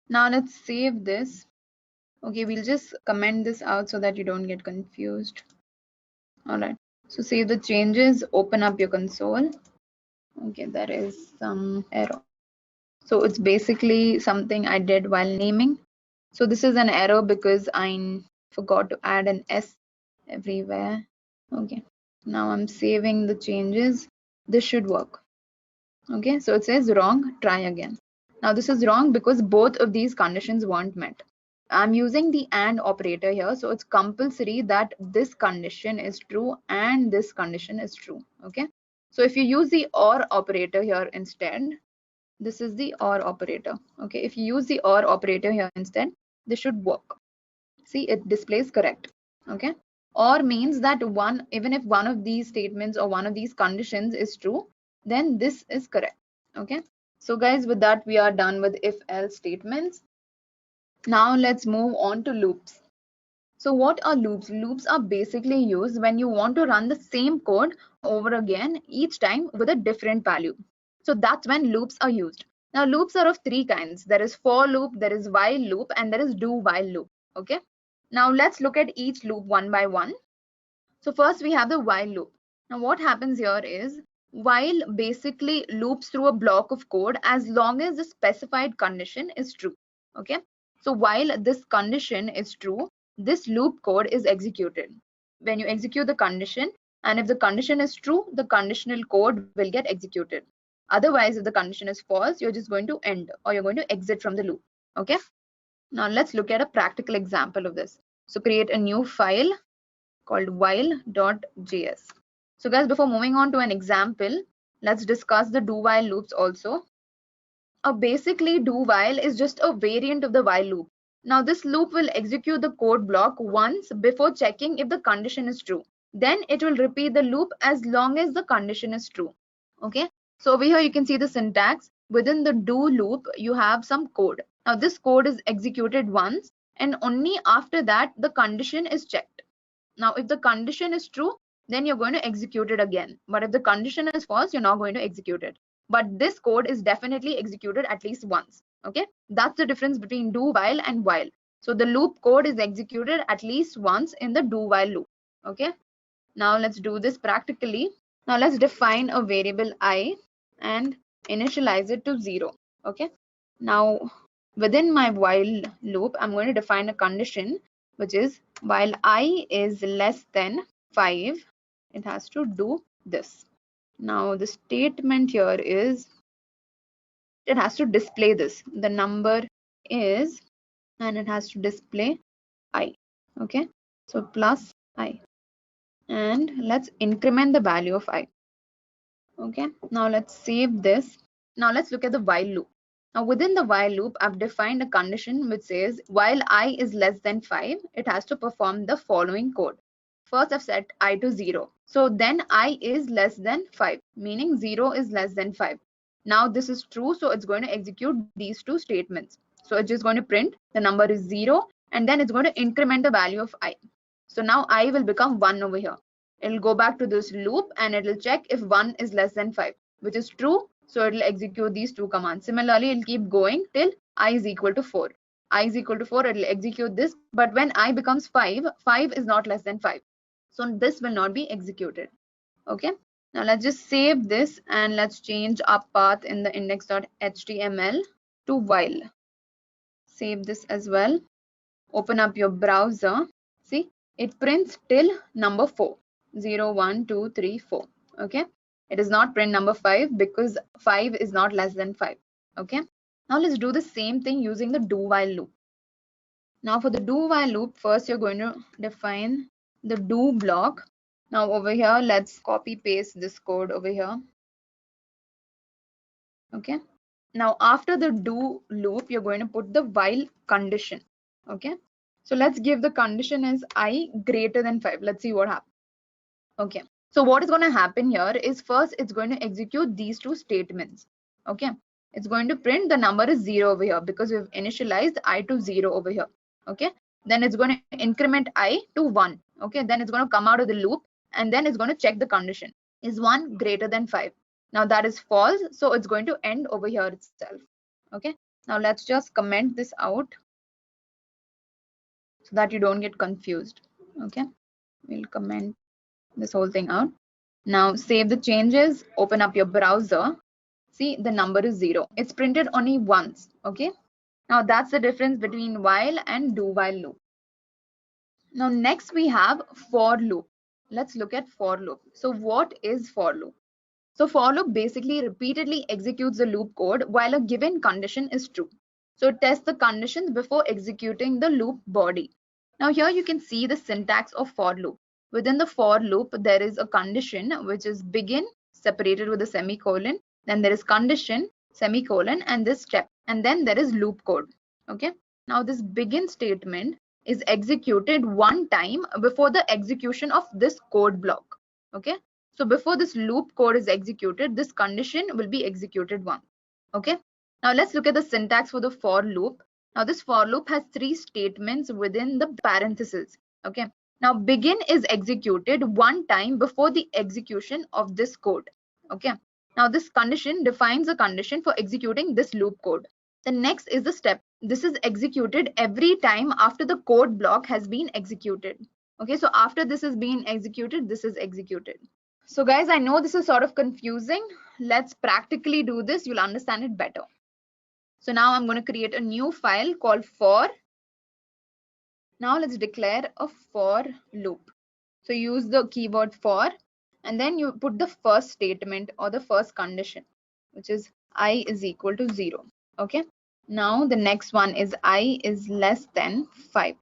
now let's save this. Okay, we'll just comment this out so that you don't get confused. All right, so save the changes, open up your console. Okay, there is some error. So it's basically something I did while naming. So this is an error because I forgot to add an S everywhere. Okay, now I'm saving the changes. This should work. Okay, so it says wrong, try again. Now this is wrong because both of these conditions weren't met. I'm using the AND operator here, so it's compulsory that this condition is true and this condition is true. Okay, so if you use the OR operator here instead, this is the OR operator. Okay, if you use the OR operator here instead, this should work. See, it displays correct. Okay, OR means that even if one of these statements or one of these conditions is true, then this is correct. Okay, so guys, with that we are done with if else statements. Now let's move on to loops. So what are loops? Loops are basically used when you want to run the same code over again each time with a different value. So that's when loops are used. Now loops are of three kinds. There is for loop, there is while loop, and there is do while loop. Okay, now let's look at each loop one by one. So first we have the while loop. Now what happens here is while basically loops through a block of code as long as the specified condition is true. Okay, so while this condition is true, this loop code is executed. When you execute the condition, and if the condition is true, the conditional code will get executed. Otherwise, if the condition is false, you're just going to end or you're going to exit from the loop. Okay, now let's look at a practical example of this. So create a new file called while.js. So guys, before moving on to an example, let's discuss the do while loops also. Basically, do while is just a variant of the while loop. Now this loop will execute the code block once before checking if the condition is true. Then it will repeat the loop as long as the condition is true. Okay, so over here you can see the syntax. Within the do loop you have some code. Now this code is executed once, and only after that the condition is checked. Now if the condition is true, then you're going to execute it again, but if the condition is false, you're not going to execute it. But this code is definitely executed at least once. Okay, that's the difference between do while and while. So the loop code is executed at least once in the do while loop. Okay, now let's do this practically. Now let's define a variable I and initialize it to 0. Okay, now within my while loop I'm going to define a condition, which is while I is less than 5, it has to do this. Now the statement here is it has to display this. The number is, and it has to display I. Okay, so plus I, and let's increment the value of I. Okay, now let's save this. Now let's look at the while loop. Now within the while loop, I've defined a condition which says while I is less than 5, it has to perform the following code. First, I've set I to 0. So then I is less than 5, meaning 0 is less than 5. Now this is true, so it's going to execute these two statements. So it's just going to print the number is 0, and then it's going to increment the value of I. So now I will become 1 over here. It'll go back to this loop and it'll check if 1 is less than 5, which is true. So it'll execute these two commands. Similarly, it'll keep going till I is equal to 4. I is equal to 4, it'll execute this. But when I becomes 5, 5 is not less than 5. So this will not be executed. Okay. Now let's just save this and let's change our path in the index.html to while. Save this as well. Open up your browser. See, it prints till number 4. 0, 1, 2, 3, 4. Okay. It does not print number 5 because 5 is not less than 5. Okay. Now let's do the same thing using the do while loop. Now for the do while loop, first you're going to define the do block. Now over here, let's copy paste this code over here. Okay. Now after the do loop, you're going to put the while condition. Okay. So let's give the condition as I greater than 5. Let's see what happens. Okay. So what is going to happen here is first it's going to execute these two statements. Okay. It's going to print the number is 0 over here because we've initialized I to 0 over here. Okay. Then it's going to increment I to 1. Okay. Then it's going to come out of the loop and then it's going to check the condition. Is 1 greater than 5? Now that is false. So it's going to end over here itself. Okay. Now let's just comment this out so that you don't get confused. Okay. We'll comment this whole thing out. Now save the changes, open up your browser. See, the number is 0. It's printed only once. Okay. Now that's the difference between while and do while loop. Now next we have for loop. Let's look at for loop. So what is for loop? So for loop basically repeatedly executes the loop code while a given condition is true. So it tests the conditions before executing the loop body. Now here you can see the syntax of for loop. Within the for loop, there is a condition which is begin separated with a semicolon. Then there is condition, semicolon, and this step. And then there is loop code. Okay. Now this begin statement is executed one time before the execution of this code block. Okay. So before this loop code is executed, this condition will be executed once. Okay. Now let's look at the syntax for the for loop. Now this for loop has 3 statements within the parentheses. Okay. Now begin is executed one time before the execution of this code. Okay. Now this condition defines a condition for executing this loop code. The next is the step. This is executed every time after the code block has been executed. Okay. So after this is being executed, this is executed. So guys, I know this is sort of confusing. Let's practically do this. You'll understand it better. So now I'm going to create a new file called for. Now let's declare a for loop. So use the keyword for, and then you put the first statement or the first condition, which is I is equal to 0. Okay. Now the next one is I is less than 5.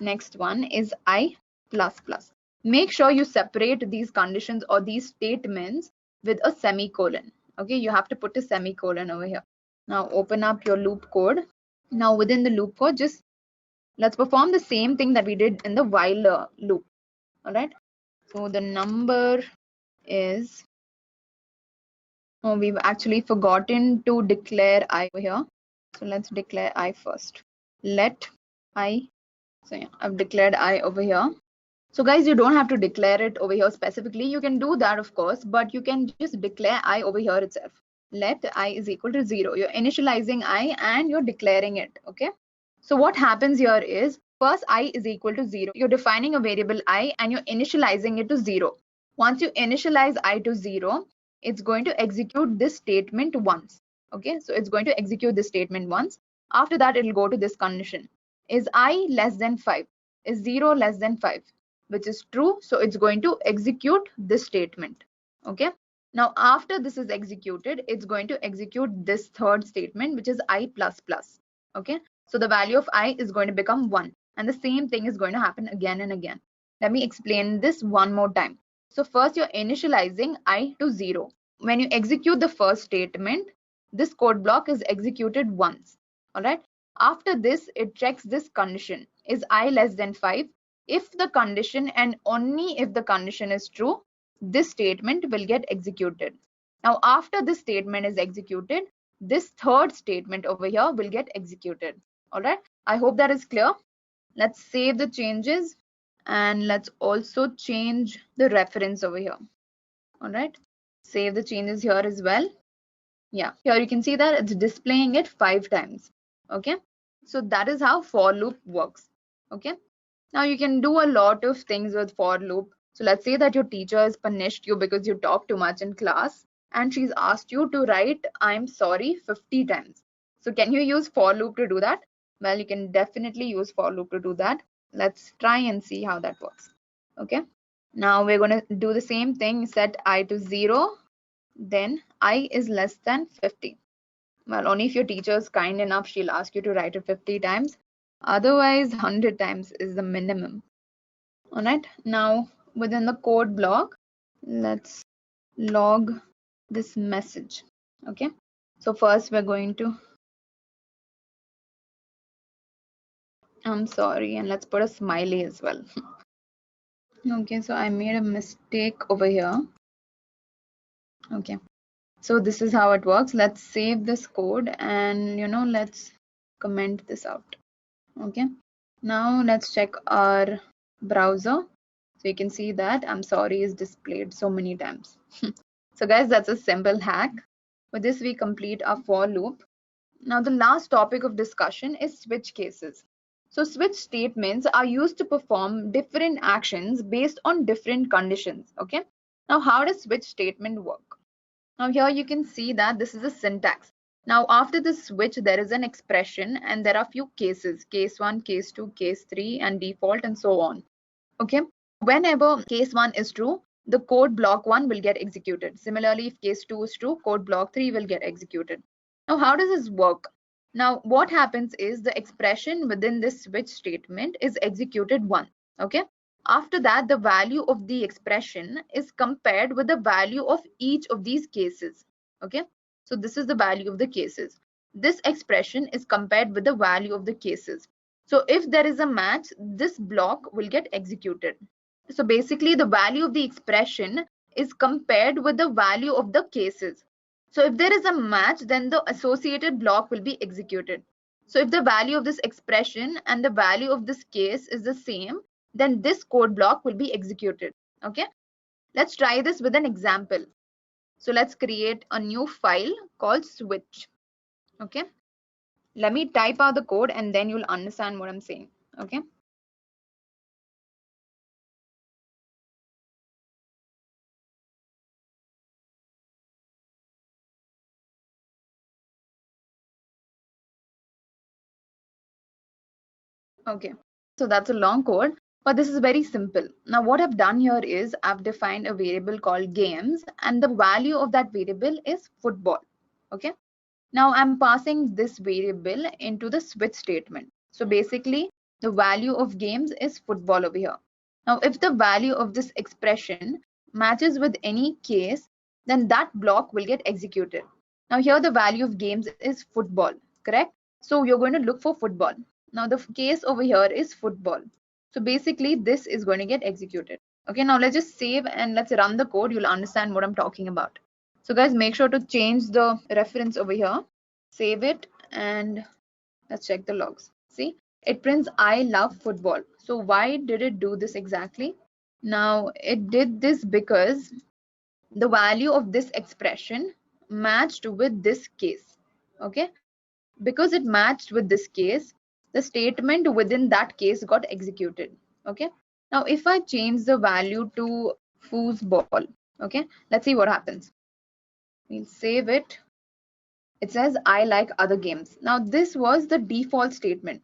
Next one is I plus plus. make sure you separate these conditions or these statements with a semicolon. Okay, you have to put a semicolon over here. Now open up your loop code. Now within the loop code, just let's perform the same thing that we did in the while loop. All right, so the number is, oh, we've actually forgotten to declare I over here. So let's declare I first. Let I, so yeah, I've declared I over here. So guys, you don't have to declare it over here specifically. You can do that, of course, but you can just declare I over here itself. Let I is equal to 0. You're initializing I and you're declaring it. Okay. So what happens here is, first I is equal to 0. You're defining a variable I and you're initializing it to 0. Once you initialize I to 0, it's going to execute this statement once. Okay. So it's going to execute this statement once. After that, it'll go to this condition. Is I less than 5? Is 0 less than 5? Which is true, so it's going to execute this statement. Okay, now after this is executed, it's going to execute this third statement, which is I plus plus. Okay, so the value of I is going to become 1, and the same thing is going to happen again and again. Let me explain this one more time. So first, you're initializing I to 0. When you execute the first statement, this code block is executed once. All right, after this, it checks this condition: is I less than 5? If the condition and only if the condition is true, this statement will get executed. Now, after this statement is executed, this third statement over here will get executed. All right. I hope that is clear. Let's save the changes and let's also change the reference over here. All right. Save the changes here as well. Yeah, here you can see that it's displaying it 5 times. Okay. So that is how for loop works. Okay. Now you can do a lot of things with for loop. So let's say that your teacher has punished you because you talk too much in class and she's asked you to write I'm sorry 50 times. So can you use for loop to do that? Well, you can definitely use for loop to do that. Let's try and see how that works. Okay. Now we're going to do the same thing, set I to 0, then I is less than 50. Well, only if your teacher is kind enough, she'll ask you to write it 50 times. Otherwise, 100 times is the minimum. All right, now within the code block, let's log this message. Okay, so first we're going to, I'm sorry, and let's put a smiley as well. Okay, so I made a mistake over here. Okay, so this is how it works. Let's save this code and let's comment this out. Okay, now let's check our browser. So you can see that I'm sorry is displayed so many times. So guys, that's a simple hack. With this, we complete our for loop. Now the last topic of discussion is switch cases. So switch statements are used to perform different actions based on different conditions. Okay. Now how does switch statement work? Now here you can see that this is a syntax. Now after the switch, there is an expression and there are few cases: case 1, case 2, case 3, and default, and so on. Okay. Whenever case 1 is true, the code block 1 will get executed. Similarly, if case 2 is true, code block 3 will get executed. Now, how does this work? Now, what happens is the expression within this switch statement is executed once. Okay. After that, the value of the expression is compared with the value of each of these cases. Okay. So this is the value of the cases. This expression is compared with the value of the cases. So if there is a match, this block will get executed. So basically, the value of the expression is compared with the value of the cases. So if there is a match, then the associated block will be executed. So if the value of this expression and the value of this case is the same, then this code block will be executed. Okay. Let's try this with an example. So let's create a new file called switch. Okay. Let me type out the code and then you'll understand what I'm saying. Okay. Okay, so that's a long code, but this is very simple. Now what I've done here is I've defined a variable called games and the value of that variable is football. Okay, now I'm passing this variable into the switch statement. So basically the value of games is football over here. Now, if the value of this expression matches with any case, then that block will get executed. Now, here the value of games is football, correct? So you're going to look for football. Now, the case over here is football. So basically, this is going to get executed. Okay, now let's just save and let's run the code. You'll understand what I'm talking about. So guys, make sure to change the reference over here. Save it and let's check the logs. See, it prints I love football. So why did it do this exactly? Now, it did this because the value of this expression matched with this case. Okay, because it matched with this case, the statement within that case got executed. Okay, now if I change the value to foosball, okay, let's see what happens. We'll save it. It says I like other games. Now this was the default statement.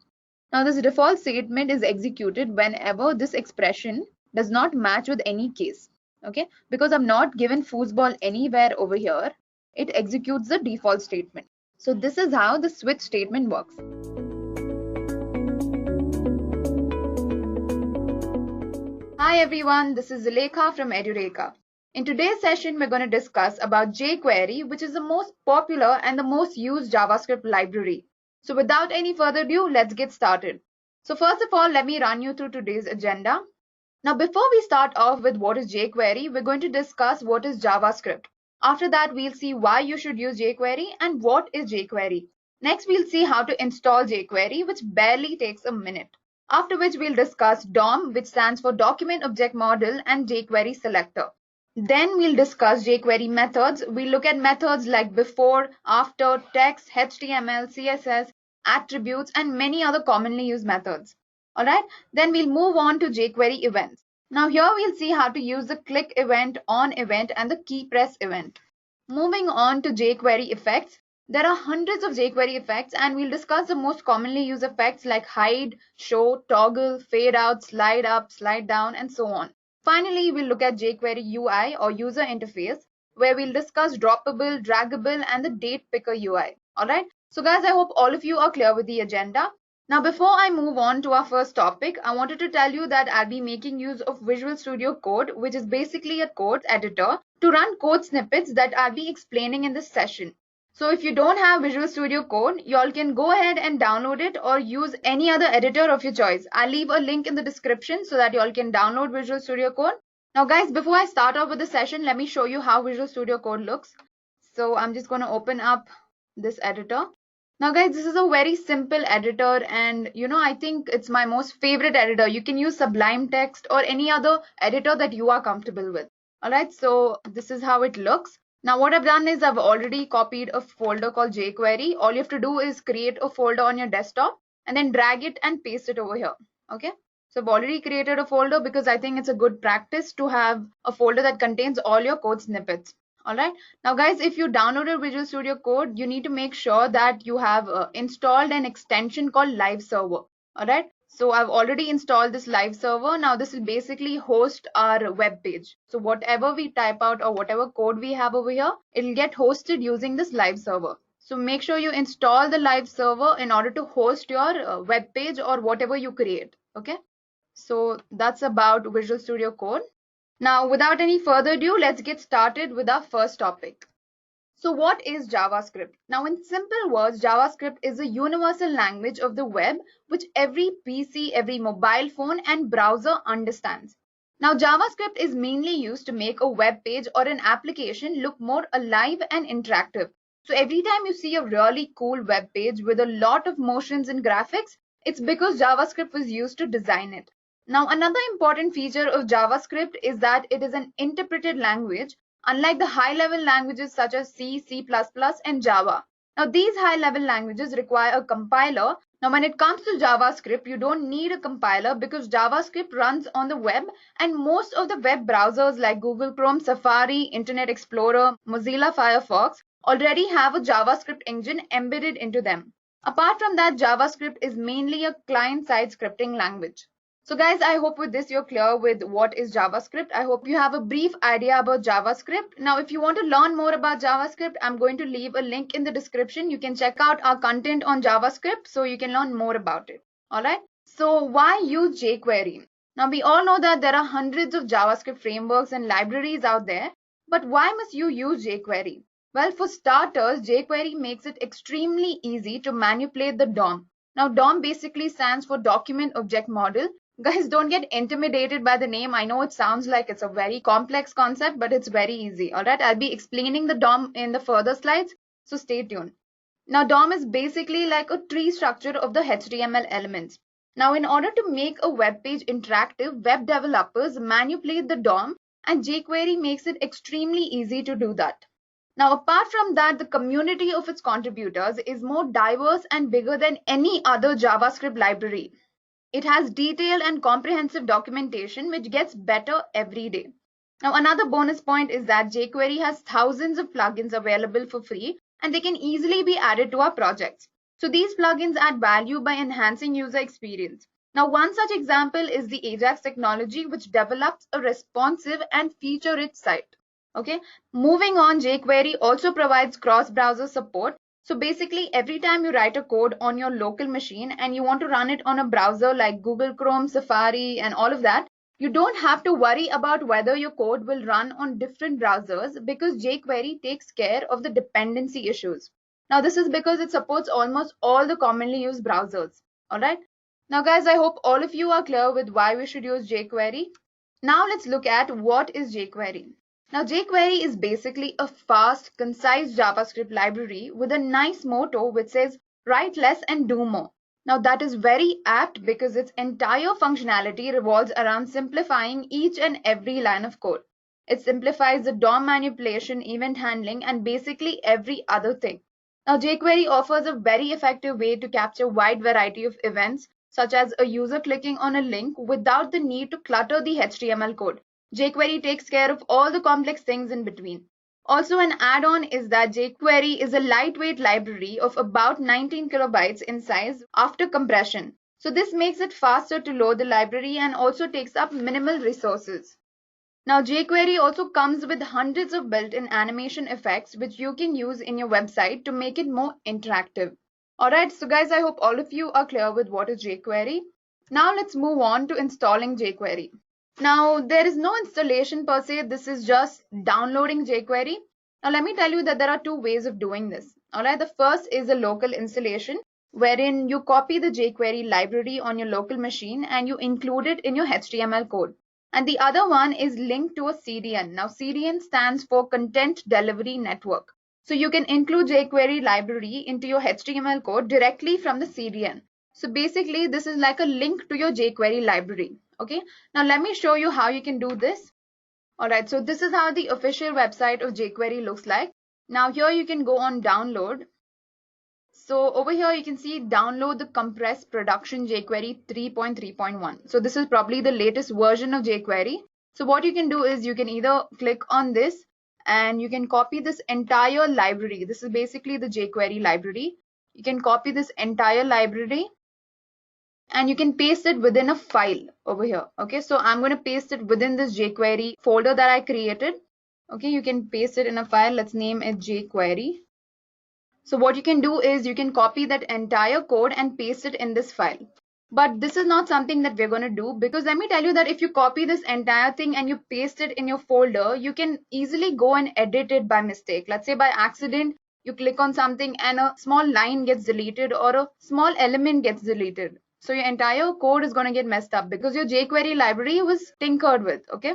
Now this default statement is executed whenever this expression does not match with any case. Okay, because I'm not given foosball anywhere over here, it executes the default statement. So this is how the switch statement works. Hi everyone, this is Zulekha from Edureka. In today's session, we're going to discuss about jQuery, which is the most popular and the most used JavaScript library. So without any further ado, let's get started. So first of all, let me run you through today's agenda. Now, before we start off with what is jQuery, we're going to discuss what is JavaScript. After that, we'll see why you should use jQuery and what is jQuery. Next, we'll see how to install jQuery, which barely takes a minute. After which, we'll discuss DOM, which stands for Document Object Model, and jQuery Selector. Then we'll discuss jQuery methods. We'll look at methods like before, after, text, HTML, CSS, attributes, and many other commonly used methods. Alright, then we'll move on to jQuery events. Now here we'll see how to use the click event, on event, and the key press event. Moving on to jQuery effects. There are hundreds of jQuery effects and we'll discuss the most commonly used effects like hide, show, toggle, fade out, slide up, slide down, and so on. Finally, we'll look at jQuery UI or user interface, where we'll discuss droppable, draggable, and the date picker UI. Alright, so guys, I hope all of you are clear with the agenda. Now, before I move on to our first topic, I wanted to tell you that I'll be making use of Visual Studio Code, which is basically a code editor, to run code snippets that I'll be explaining in this session. So if you don't have Visual Studio Code, y'all can go ahead and download it or use any other editor of your choice. I'll leave a link in the description so that y'all can download Visual Studio Code. Now guys, before I start off with the session, let me show you how Visual Studio Code looks. So I'm just going to open up this editor. Now guys, this is a very simple editor and I think it's my most favorite editor. You can use Sublime Text or any other editor that you are comfortable with. Alright, so this is how it looks. Now what I've done is I've already copied a folder called jQuery. All you have to do is create a folder on your desktop and then drag it and paste it over here. Okay, so I've already created a folder because I think it's a good practice to have a folder that contains all your code snippets. Alright, now guys, if you downloaded Visual Studio Code, you need to make sure that you have installed an extension called Live Server. Alright, so I've already installed this Live Server. Now this will basically host our web page. So whatever we type out or whatever code we have over here, it'll get hosted using this Live Server. So make sure you install the Live Server in order to host your web page or whatever you create. Okay, so that's about Visual Studio Code. Now, without any further ado, let's get started with our first topic. So what is JavaScript? Now, in simple words, JavaScript is a universal language of the web which every PC, every mobile phone and browser understands. Now, JavaScript is mainly used to make a web page or an application look more alive and interactive. So every time you see a really cool web page with a lot of motions and graphics, it's because JavaScript was used to design it. Now, another important feature of JavaScript is that it is an interpreted language, unlike the high-level languages such as C, C++, and Java. Now, these high-level languages require a compiler. Now, when it comes to JavaScript, you don't need a compiler because JavaScript runs on the web and most of the web browsers like Google Chrome, Safari, Internet Explorer, Mozilla Firefox already have a JavaScript engine embedded into them. Apart from that, JavaScript is mainly a client-side scripting language. So guys, I hope with this you're clear with what is JavaScript. I hope you have a brief idea about JavaScript. Now, if you want to learn more about JavaScript, I'm going to leave a link in the description. You can check out our content on JavaScript so you can learn more about it. Alright. So why use jQuery? Now we all know that there are hundreds of JavaScript frameworks and libraries out there, but why must you use jQuery? Well, for starters, jQuery makes it extremely easy to manipulate the DOM. Now DOM basically stands for Document Object Model. Guys, don't get intimidated by the name. I know it sounds like it's a very complex concept, but it's very easy. All right, I'll be explaining the DOM in the further slides, so stay tuned. Now DOM is basically like a tree structure of the HTML elements. Now in order to make a web page interactive, web developers manipulate the DOM, and jQuery makes it extremely easy to do that. Now apart from that, the community of its contributors is more diverse and bigger than any other JavaScript library. It has detailed and comprehensive documentation which gets better every day. Now another bonus point is that jQuery has thousands of plugins available for free, and they can easily be added to our projects. So these plugins add value by enhancing user experience. Now one such example is the Ajax technology, which develops a responsive and feature-rich site. Okay, moving on, jQuery also provides cross-browser support. So basically, every time you write a code on your local machine and you want to run it on a browser like Google Chrome, Safari, and all of that, you don't have to worry about whether your code will run on different browsers, because jQuery takes care of the dependency issues. Now this is because it supports almost all the commonly used browsers. All right. Now guys, I hope all of you are clear with why we should use jQuery. Now let's look at what is jQuery. Now jQuery is basically a fast, concise JavaScript library with a nice motto which says write less and do more. Now that is very apt because its entire functionality revolves around simplifying each and every line of code. It simplifies the DOM manipulation, event handling, and basically every other thing. Now jQuery offers a very effective way to capture a wide variety of events, such as a user clicking on a link without the need to clutter the HTML code. jQuery takes care of all the complex things in between. Also, an add-on is that jQuery is a lightweight library of about 19 kilobytes in size after compression. So this makes it faster to load the library and also takes up minimal resources. Now jQuery also comes with hundreds of built-in animation effects which you can use in your website to make it more interactive. Alright, so guys, I hope all of you are clear with what is jQuery. Now let's move on to installing jQuery. Now, there is no installation per se, this is just downloading jQuery. Now, let me tell you that there are two ways of doing this. Alright, the first is a local installation, wherein you copy the jQuery library on your local machine and you include it in your HTML code. And the other one is linked to a CDN. Now, CDN stands for Content Delivery Network. So you can include jQuery library into your HTML code directly from the CDN. So basically, this is like a link to your jQuery library. Okay, now let me show you how you can do this. Alright, so this is how the official website of jQuery looks like. Now here you can go on download. So over here you can see download the compressed production jQuery 3.3.1. So this is probably the latest version of jQuery. So what you can do is you can either click on this and you can copy this entire library. This is basically the jQuery library. You can copy this entire library and you can paste it within a file over here. Okay, so I'm going to paste it within this jQuery folder that I created. Okay, you can paste it in a file. Let's name it jQuery. So what you can do is you can copy that entire code and paste it in this file. But this is not something that we're going to do, because let me tell you that if you copy this entire thing and you paste it in your folder, you can easily go and edit it by mistake. Let's say by accident, you click on something and a small line gets deleted or a small element gets deleted. So your entire code is going to get messed up because your jQuery library was tinkered with. Okay.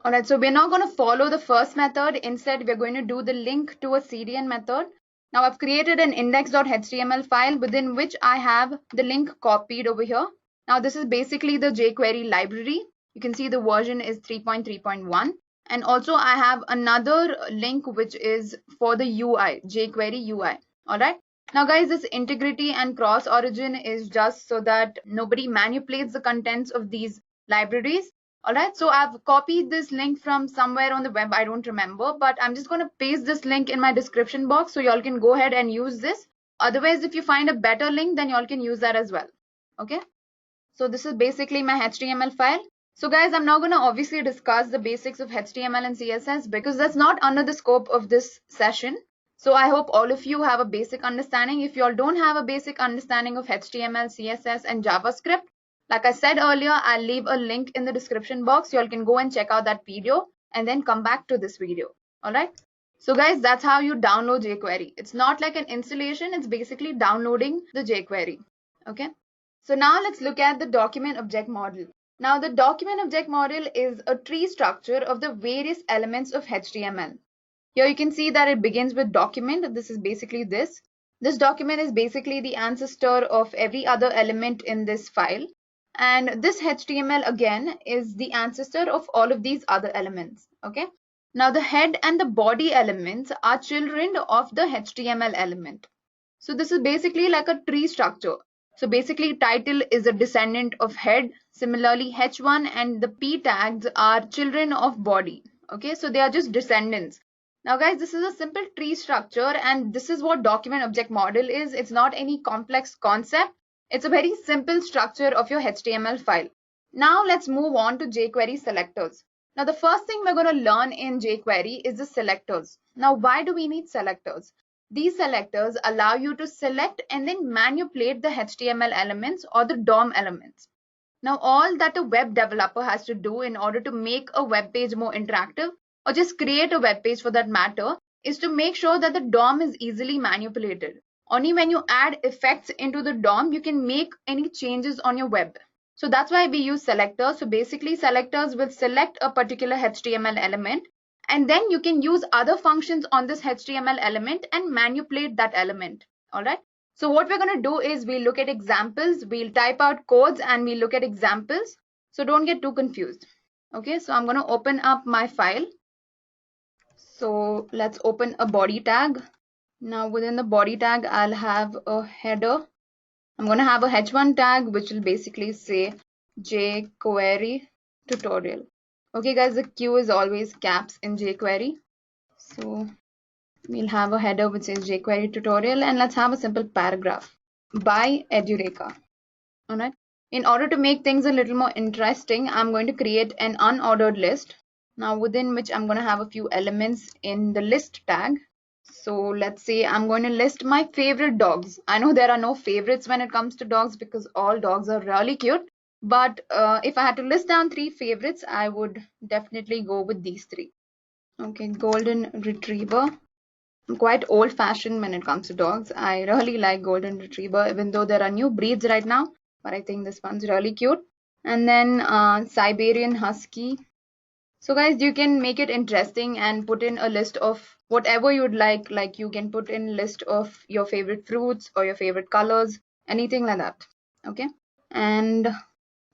Alright, so we're not going to follow the first method. Instead, we're going to do the link to a CDN method. Now I've created an index.html file within which I have the link copied over here. Now this is basically the jQuery library. You can see the version is 3.3.1. And also I have another link which is for the UI, jQuery UI. Alright. Now guys, this integrity and cross origin is just so that nobody manipulates the contents of these libraries. Alright, so I've copied this link from somewhere on the web, I don't remember, but I'm just going to paste this link in my description box so y'all can go ahead and use this. Otherwise, if you find a better link, then y'all can use that as well. Okay, so this is basically my HTML file. So guys, I'm now going to obviously discuss the basics of HTML and CSS because that's not under the scope of this session. So I hope all of you have a basic understanding. If y'all don't have a basic understanding of HTML, CSS and JavaScript, Like I said earlier, I'll leave a link in the description box. You all can go and check out that video and then come back to this video. All right. So guys, that's how you download jQuery. It's not like an installation. It's basically downloading the jQuery. Okay. So now let's look at the document object model. Now the document object model is a tree structure of the various elements of HTML. Here you can see that it begins with document. This is basically this. This document is basically the ancestor of every other element in this file. And this HTML again is the ancestor of all of these other elements. Okay. Now the head and the body elements are children of the HTML element. So this is basically like a tree structure. So basically title is a descendant of head. Similarly, H1 and the P tags are children of body. Okay, so they are just descendants. Now guys, this is a simple tree structure and this is what document object model is. It's not any complex concept. It's a very simple structure of your HTML file. Now let's move on to jQuery selectors. Now the first thing we're going to learn in jQuery is the selectors. Now why do we need selectors? These selectors allow you to select and then manipulate the HTML elements or the DOM elements. Now all that a web developer has to do in order to make a web page more interactive or just create a web page for that matter is to make sure that the DOM is easily manipulated. Only when you add effects into the DOM, you can make any changes on your web. So that's why we use selectors. So basically selectors will select a particular HTML element and then you can use other functions on this HTML element and manipulate that element. All right. So what we're going to do is we'll look at examples. We'll type out codes and we'll look at examples. So don't get too confused. Okay. So I'm going to open up my file. So let's open a body tag. Now within the body tag, I'll have a header. I'm going to have a h1 tag, which will basically say jQuery tutorial. Okay, guys, the Q is always caps in jQuery. So we'll have a header which says jQuery tutorial, and let's have a simple paragraph by Edureka. All right. In order to make things a little more interesting, I'm going to create an unordered list. Now within which I'm going to have a few elements in the list tag. So let's say I'm going to list my favorite dogs. I know there are no favorites when it comes to dogs because all dogs are really cute. But if I had to list down 3 favorites, I would definitely go with these 3. Okay, golden retriever. I'm quite old-fashioned when it comes to dogs. I really like golden retriever, even though there are new breeds right now. But I think this one's really cute. And then Siberian husky. So guys, you can make it interesting and put in a list of whatever you'd like. Like you can put in a list of your favorite fruits or your favorite colors, anything like that. Okay. And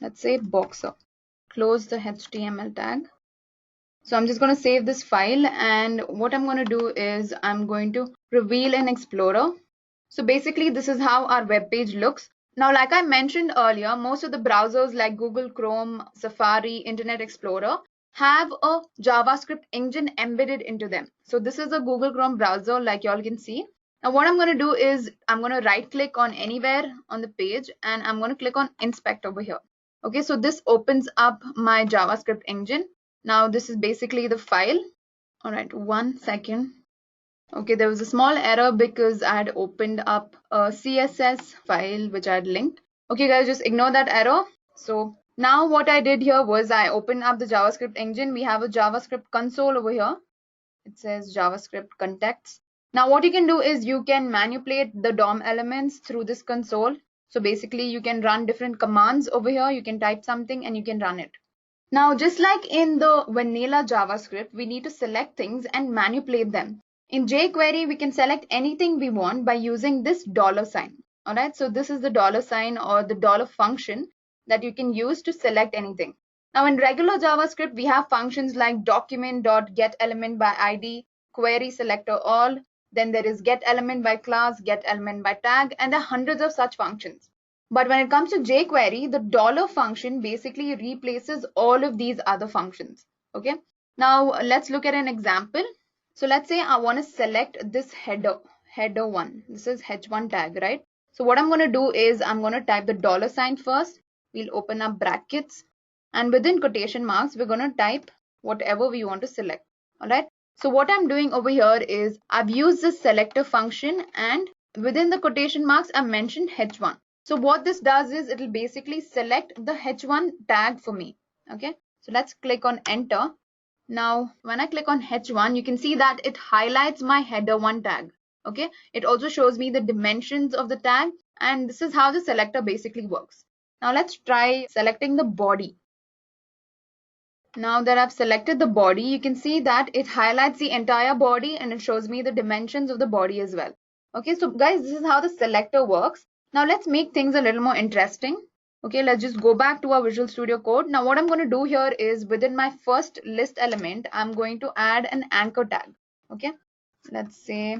let's say boxer. Close the HTML tag. So I'm just going to save this file, and what I'm going to do is I'm going to reveal an explorer. So basically this is how our web page looks. Now, like I mentioned earlier, most of the browsers like Google Chrome, Safari, Internet Explorer have a JavaScript engine embedded into them. So this is a Google Chrome browser, like y'all can see. Now what I'm going to do is I'm going to right click on anywhere on the page and I'm going to click on inspect over here. Okay, so this opens up my JavaScript engine. Now this is basically the file. All right, 1 second. Okay, there was a small error because I had opened up a CSS file which I had linked. Okay guys, just ignore that error. So now what I did here was I opened up the JavaScript engine. We have a JavaScript console over here. It says JavaScript context. Now what you can do is you can manipulate the DOM elements through this console. So basically you can run different commands over here. You can type something and you can run it. Now just like in the vanilla JavaScript, we need to select things and manipulate them. In jQuery, we can select anything we want by using this $sign. All right, so this is the $sign or the dollar function that you can use to select anything. Now in regular JavaScript, we have functions like document.getElementById, query selector all, then there is getElementByClass, getElementByTag, and there are hundreds of such functions. But when it comes to jQuery, the dollar function basically replaces all of these other functions. Okay, now let's look at an example. So let's say I want to select this header 1. This is h1 tag, right? So what I'm going to do is I'm going to type the $sign first. We'll open up brackets, and within quotation marks, we're going to type whatever we want to select. All right. So what I'm doing over here is I've used this selector function, and within the quotation marks, I mentioned h1. So what this does is it'll basically select the H1 tag for me. Okay, so let's click on enter. Now, when I click on H1, you can see that it highlights my header 1 tag. Okay, it also shows me the dimensions of the tag, and this is how the selector basically works. Now let's try selecting the body. Now that I've selected the body, you can see that it highlights the entire body and it shows me the dimensions of the body as well. Okay, so guys, this is how the selector works. Now let's make things a little more interesting. Okay, let's just go back to our Visual Studio Code. Now what I'm going to do here is within my first list element, I'm going to add an anchor tag. Okay, let's say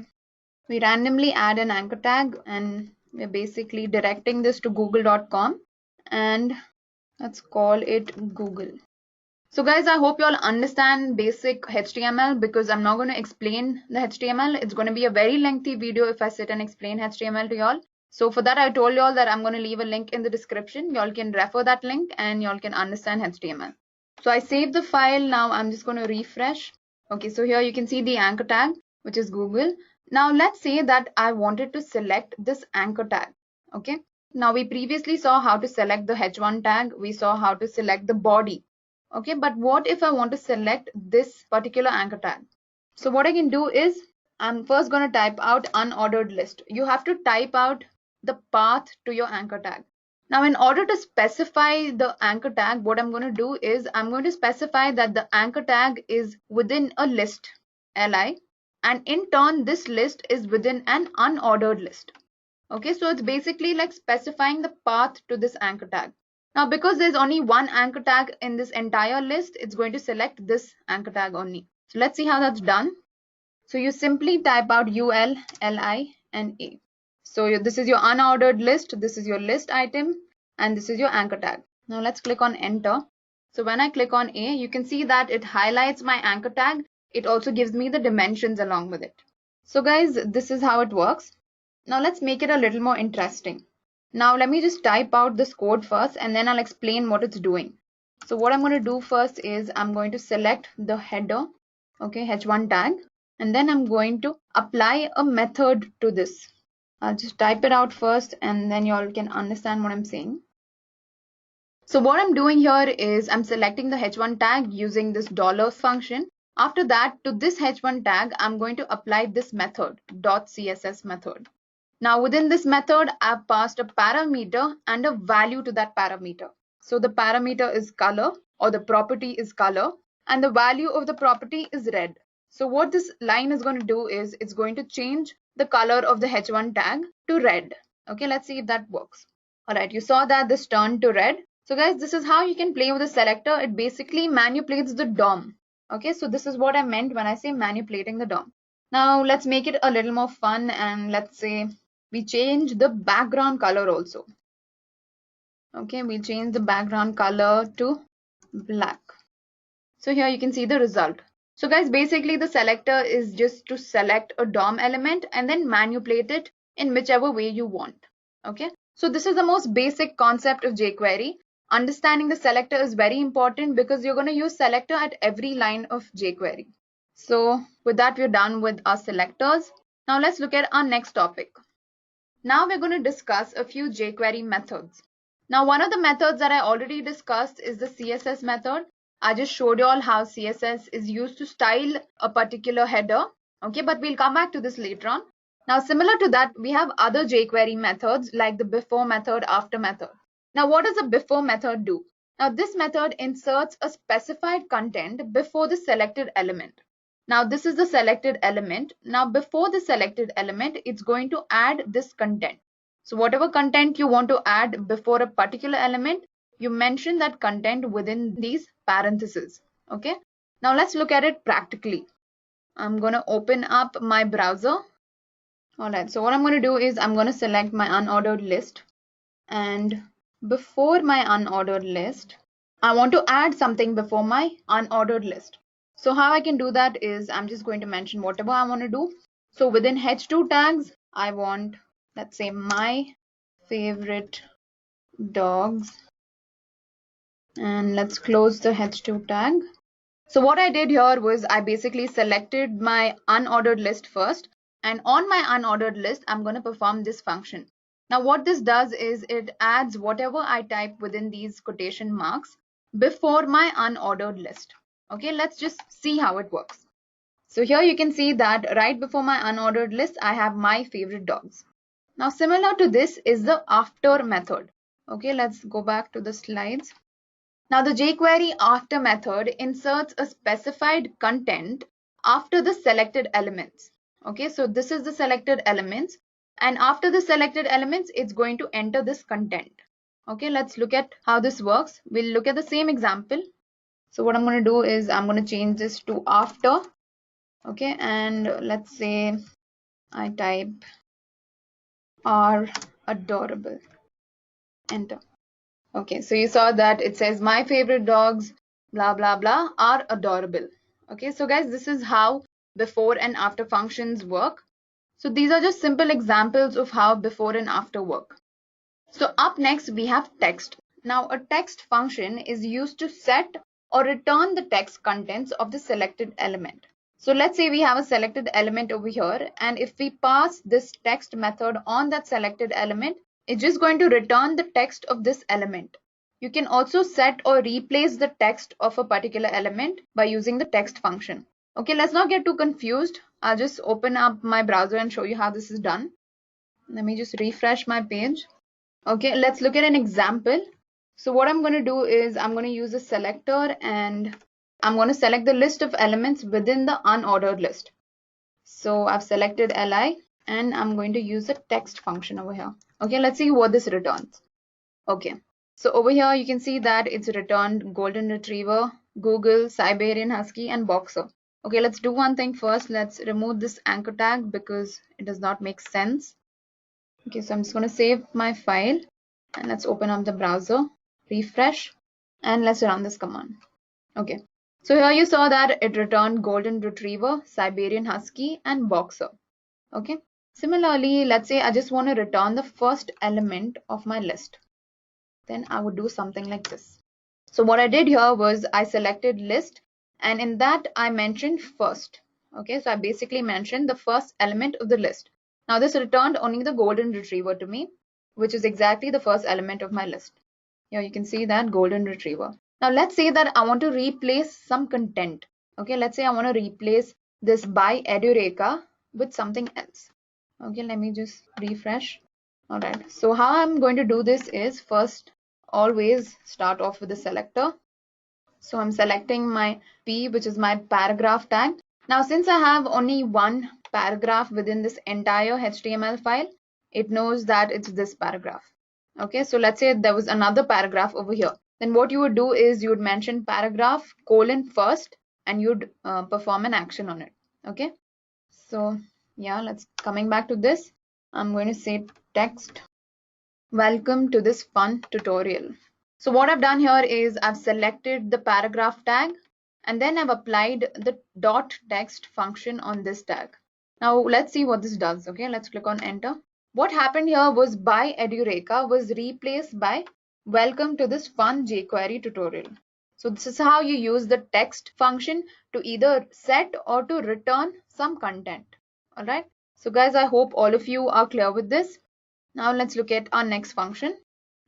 we randomly add an anchor tag and we're basically directing this to google.com and let's call it Google. So guys, I hope you all understand basic HTML because I'm not going to explain the HTML. It's going to be a very lengthy video if I sit and explain HTML to y'all. So for that, I told y'all that I'm going to leave a link in the description. Y'all can refer that link and y'all can understand HTML. So I saved the file. Now I'm just going to refresh. Okay, so here you can see the anchor tag, which is Google. Now let's say that I wanted to select this anchor tag. Okay, now we previously saw how to select the H1 tag. We saw how to select the body. Okay, but what if I want to select this particular anchor tag? So what I can do is I'm first going to type out unordered list. You have to type out the path to your anchor tag. Now in order to specify the anchor tag, what I'm going to do is I'm going to specify that the anchor tag is within a list li, and in turn this list is within an unordered list. Okay, so it's basically like specifying the path to this anchor tag. Now, because there's only one anchor tag in this entire list, it's going to select this anchor tag only. So let's see how that's done. So you simply type out UL, LI, and A. So this is your unordered list, this is your list item, and this is your anchor tag. Now let's click on enter. So when I click on A, you can see that it highlights my anchor tag. It also gives me the dimensions along with it. So guys, this is how it works. Now let's make it a little more interesting. Now let me just type out this code first and then I'll explain what it's doing. So what I'm going to do first is I'm going to select the header, okay, H1 tag, and then I'm going to apply a method to this. I'll just type it out first and then you all can understand what I'm saying. So what I'm doing here is I'm selecting the H1 tag using this dollar function. After that, to this H1 tag, I'm going to apply this method, .css method. Now within this method, I've passed a parameter and a value to that parameter. So the parameter is color or the property is color and the value of the property is red. So what this line is going to do is it's going to change the color of the H1 tag to red. Okay, let's see if that works. All right, you saw that this turned to red. So guys, this is how you can play with the selector. It basically manipulates the DOM. Okay, so this is what I meant when I say manipulating the DOM. Now let's make it a little more fun and let's say we change the background color also. Okay, we change the background color to black. So here you can see the result. So guys, basically the selector is just to select a DOM element and then manipulate it in whichever way you want. Okay, so this is the most basic concept of jQuery. Understanding the selector is very important because you're going to use selector at every line of jQuery. So with that, we're done with our selectors. Now let's look at our next topic. Now we're going to discuss a few jQuery methods. Now one of the methods that I already discussed is the CSS method. I just showed you all how CSS is used to style a particular header. Okay, but we'll come back to this later on. Now similar to that, we have other jQuery methods like the before method, after method. Now what does the before method do? Now this method inserts a specified content before the selected element. Now this is the selected element. Now before the selected element, it's going to add this content. So whatever content you want to add before a particular element, you mention that content within these parentheses. Okay. Now let's look at it practically. I'm going to open up my browser. Alright, so what I'm going to do is I'm going to select my unordered list. And before my unordered list, I want to add something before my unordered list. So how I can do that is I'm just going to mention whatever I want to do. So within H2 tags, I want, let's say, my favorite dogs. And let's close the H2 tag. So what I did here was I basically selected my unordered list first. And on my unordered list, I'm going to perform this function. Now what this does is it adds whatever I type within these quotation marks before my unordered list. Okay, let's just see how it works. So here you can see that right before my unordered list, I have my favorite dogs. Now similar to this is the after method. Okay, let's go back to the slides. Now the jQuery after method inserts a specified content after the selected elements. Okay, so this is the selected elements, and after the selected elements, it's going to enter this content. Okay, let's look at how this works. We'll look at the same example. So what I'm going to do is I'm going to change this to after. Okay, and let's say I type are adorable. Enter. Okay, so you saw that it says my favorite dogs, blah, blah, blah, are adorable. Okay, so guys, this is how before and after functions work. So these are just simple examples of how before and after work. So up next, we have text. Now a text function is used to set or return the text contents of the selected element. So let's say we have a selected element over here, and if we pass this text method on that selected element, it's just going to return the text of this element. You can also set or replace the text of a particular element by using the text function. Okay, let's not get too confused. I'll just open up my browser and show you how this is done. Let me just refresh my page. Okay, let's look at an example. So what I'm going to do is I'm going to use a selector, and I'm going to select the list of elements within the unordered list. So I've selected li, and I'm going to use a text function over here. Okay, let's see what this returns. Okay, so over here you can see that it's returned golden retriever, Google, Siberian husky, and boxer. Okay, let's do one thing first. Let's remove this anchor tag because it does not make sense. Okay, so I'm just going to save my file, and let's open up the browser, refresh, and let's run this command. Okay, so here you saw that it returned golden retriever, Siberian husky, and boxer. Okay, similarly, let's say I just want to return the first element of my list. Then I would do something like this. So what I did here was I selected list, and in that I mentioned first. Okay, so I basically mentioned the first element of the list. Now this returned only the golden retriever to me, which is exactly the first element of my list. Here you can see that golden retriever. Now let's say that I want to replace some content. Okay, let's say I want to replace this by Edureka with something else. Okay, let me just refresh. All right, so how I'm going to do this is first always start off with the selector. So I'm selecting my P, which is my paragraph tag. Now since I have only one paragraph within this entire HTML file, it knows that it's this paragraph. Okay, so let's say there was another paragraph over here. Then what you would do is you would mention paragraph colon first, and you'd perform an action on it. Okay, so yeah, let's coming back to this. I'm going to say text, welcome to this fun tutorial. So what I've done here is I've selected the paragraph tag, and then I've applied the dot text function on this tag. Now let's see what this does. Okay, let's click on enter. What happened here was by Edureka was replaced by welcome to this fun jQuery tutorial. So this is how you use the text function to either set or to return some content. All right, so guys, I hope all of you are clear with this. Now let's look at our next function.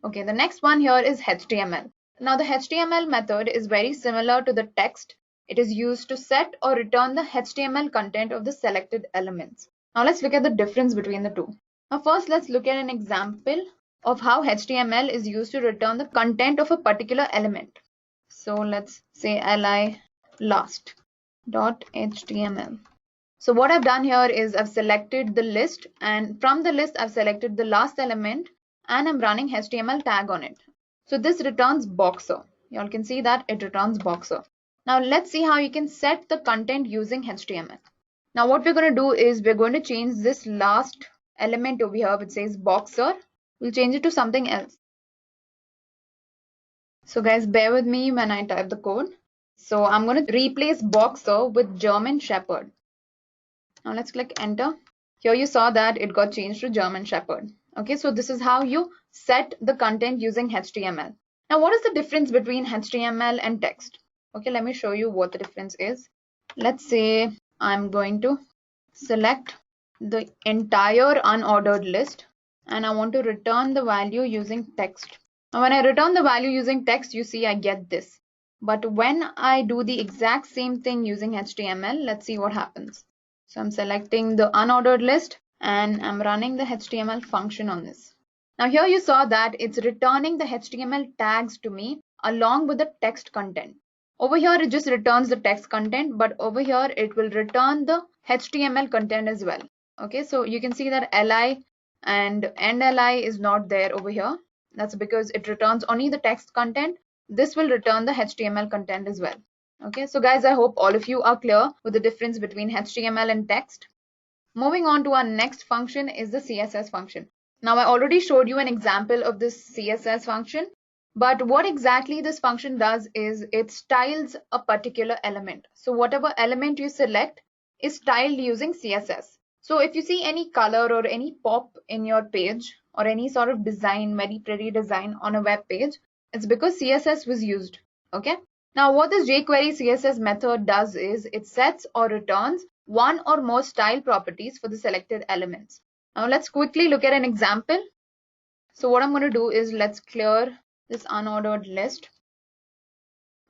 Okay, the next one here is HTML. Now the HTML method is very similar to the text. It is used to set or return the HTML content of the selected elements. Now let's look at the difference between the two. Now first let's look at an example of how HTML is used to return the content of a particular element. So let's say li last.html. So what I've done here is I've selected the list, and from the list I've selected the last element, and I'm running HTML tag on it. So this returns boxer. You all can see that it returns boxer. Now let's see how you can set the content using HTML. Now what we're going to do is we're going to change this last element over here which says boxer. We'll change it to something else. So guys, bear with me when I type the code. So I'm going to replace boxer with German Shepherd. Now let's click enter. Here you saw that it got changed to German Shepherd. Okay, so this is how you set the content using HTML. Now what is the difference between HTML and text? Okay, let me show you what the difference is. Let's say I'm going to select the entire unordered list. and I want to return the value using text. Now when I return the value using text, you see I get this. But when I do the exact same thing using HTML, let's see what happens. So I'm selecting the unordered list and I'm running the HTML function on this. Now here you saw that it's returning the HTML tags to me along with the text content. Over here it just returns the text content, but over here it will return the HTML content as well. Okay, so you can see that li and endli is not there over here. That's because it returns only the text content. This will return the HTML content as well. Okay, so guys, I hope all of you are clear with the difference between HTML and text. Moving on to our next function is the CSS function. Now I already showed you an example of this CSS function, but what exactly this function does is it styles a particular element. So whatever element you select is styled using CSS. So if you see any color or any pop in your page or any sort of design, very pretty design on a web page, it's because CSS was used. Okay. Now what this jQuery CSS method does is it sets or returns one or more style properties for the selected elements. Now let's quickly look at an example. So what I'm going to do is let's clear this unordered list.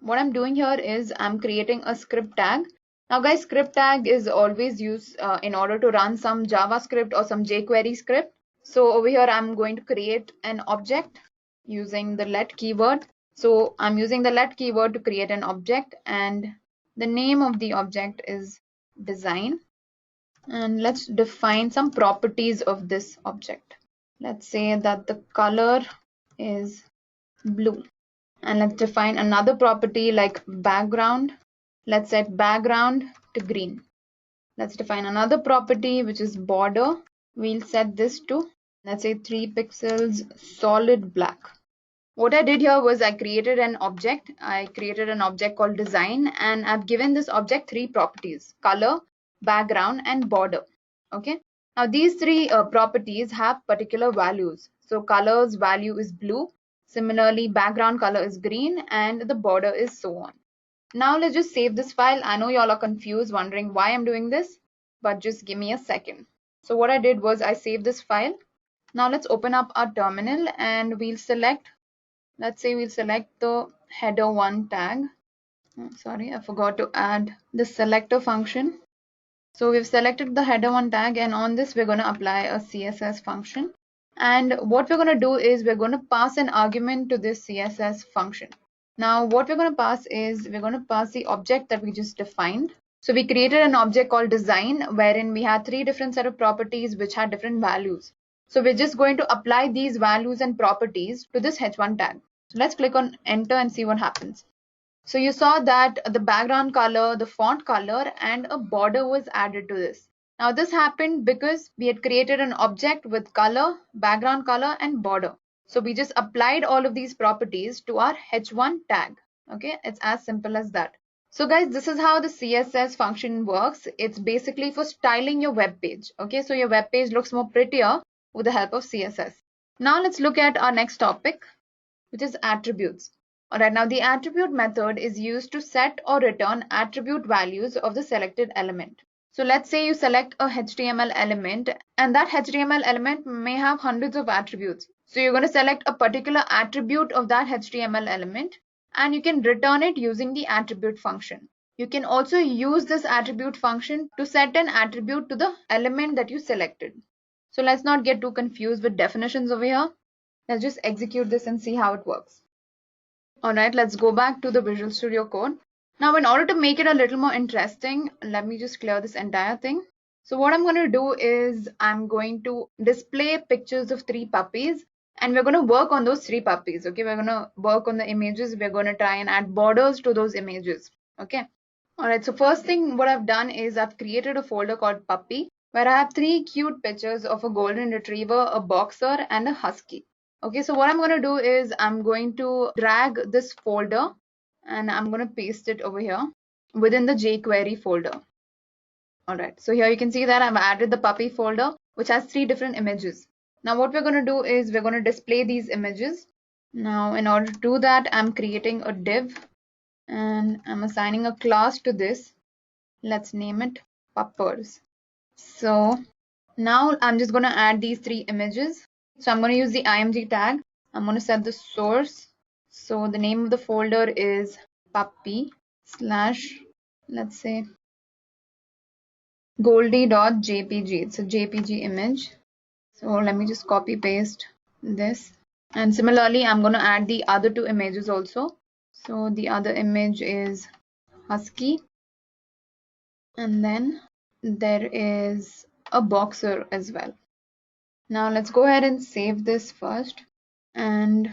What I'm doing here is I'm creating a script tag. Now guys, script tag is always used in order to run some JavaScript or some jQuery script. So over here I'm going to create an object using the let keyword. So I'm using the let keyword to create an object, and the name of the object is design. And let's define some properties of this object. Let's say that the color is blue, and let's define another property like background. Let's set background to green. Let's define another property which is border. We'll set this to, let's say, 3 pixels solid black. What I did here was I created an object. I created an object called design, and I've given this object 3 properties: color, background, and border. Okay. Now these 3 properties have particular values. So color's value is blue. Similarly, background color is green, and the border is so on. Now let's just save this file. I know y'all are confused, wondering why I'm doing this, but just give me a second. So what I did was I saved this file. Now let's open up our terminal and we'll select, let's say we'll select the header1 tag. Sorry, I forgot to add the selector function. So we've selected the header1 tag, and on this we're going to apply a CSS function. And what we're going to do is we're going to pass an argument to this CSS function. Now what we're going to pass is we're going to pass the object that we just defined. So we created an object called design, wherein we had 3 different set of properties which had different values. So we're just going to apply these values and properties to this h1 tag. So let's click on enter and see what happens. So you saw that the background color, the font color, and a border was added to this. Now this happened because we had created an object with color, background color, and border. So we just applied all of these properties to our h1 tag. Okay, it's as simple as that. So guys, this is how the CSS function works. It's basically for styling your web page. Okay, so your web page looks more prettier with the help of CSS. Now let's look at our next topic, which is attributes. Alright, now the attribute method is used to set or return attribute values of the selected element. So let's say you select a HTML element, and that HTML element may have hundreds of attributes. So you're going to select a particular attribute of that HTML element, and you can return it using the attribute function. You can also use this attribute function to set an attribute to the element that you selected. So let's not get too confused with definitions over here. Let's just execute this and see how it works. Alright, let's go back to the Visual Studio Code. Now in order to make it a little more interesting, let me just clear this entire thing. So what I'm going to do is I'm going to display pictures of 3 puppies, and we're going to work on those 3 puppies. Okay, we're going to work on the images. We're going to try and add borders to those images. Okay. Alright, so first thing what I've done is I've created a folder called puppy, where I have 3 cute pictures of a golden retriever, a boxer, and a husky. Okay, so what I'm going to do is I'm going to drag this folder and I'm going to paste it over here within the jQuery folder. Alright, so here you can see that I've added the puppy folder, which has 3 different images. Now what we're going to do is we're going to display these images. Now in order to do that, I'm creating a div and I'm assigning a class to this. Let's name it puppers. So now I'm just going to add these 3 images. So I'm going to use the img tag. I'm going to set the source. So the name of the folder is puppy slash, let's say, goldie.jpg. It's a jpg image. So let me just copy paste this. And similarly, I'm going to add the other two images also. So the other image is husky. And then there is a boxer as well. Now let's go ahead and save this first. And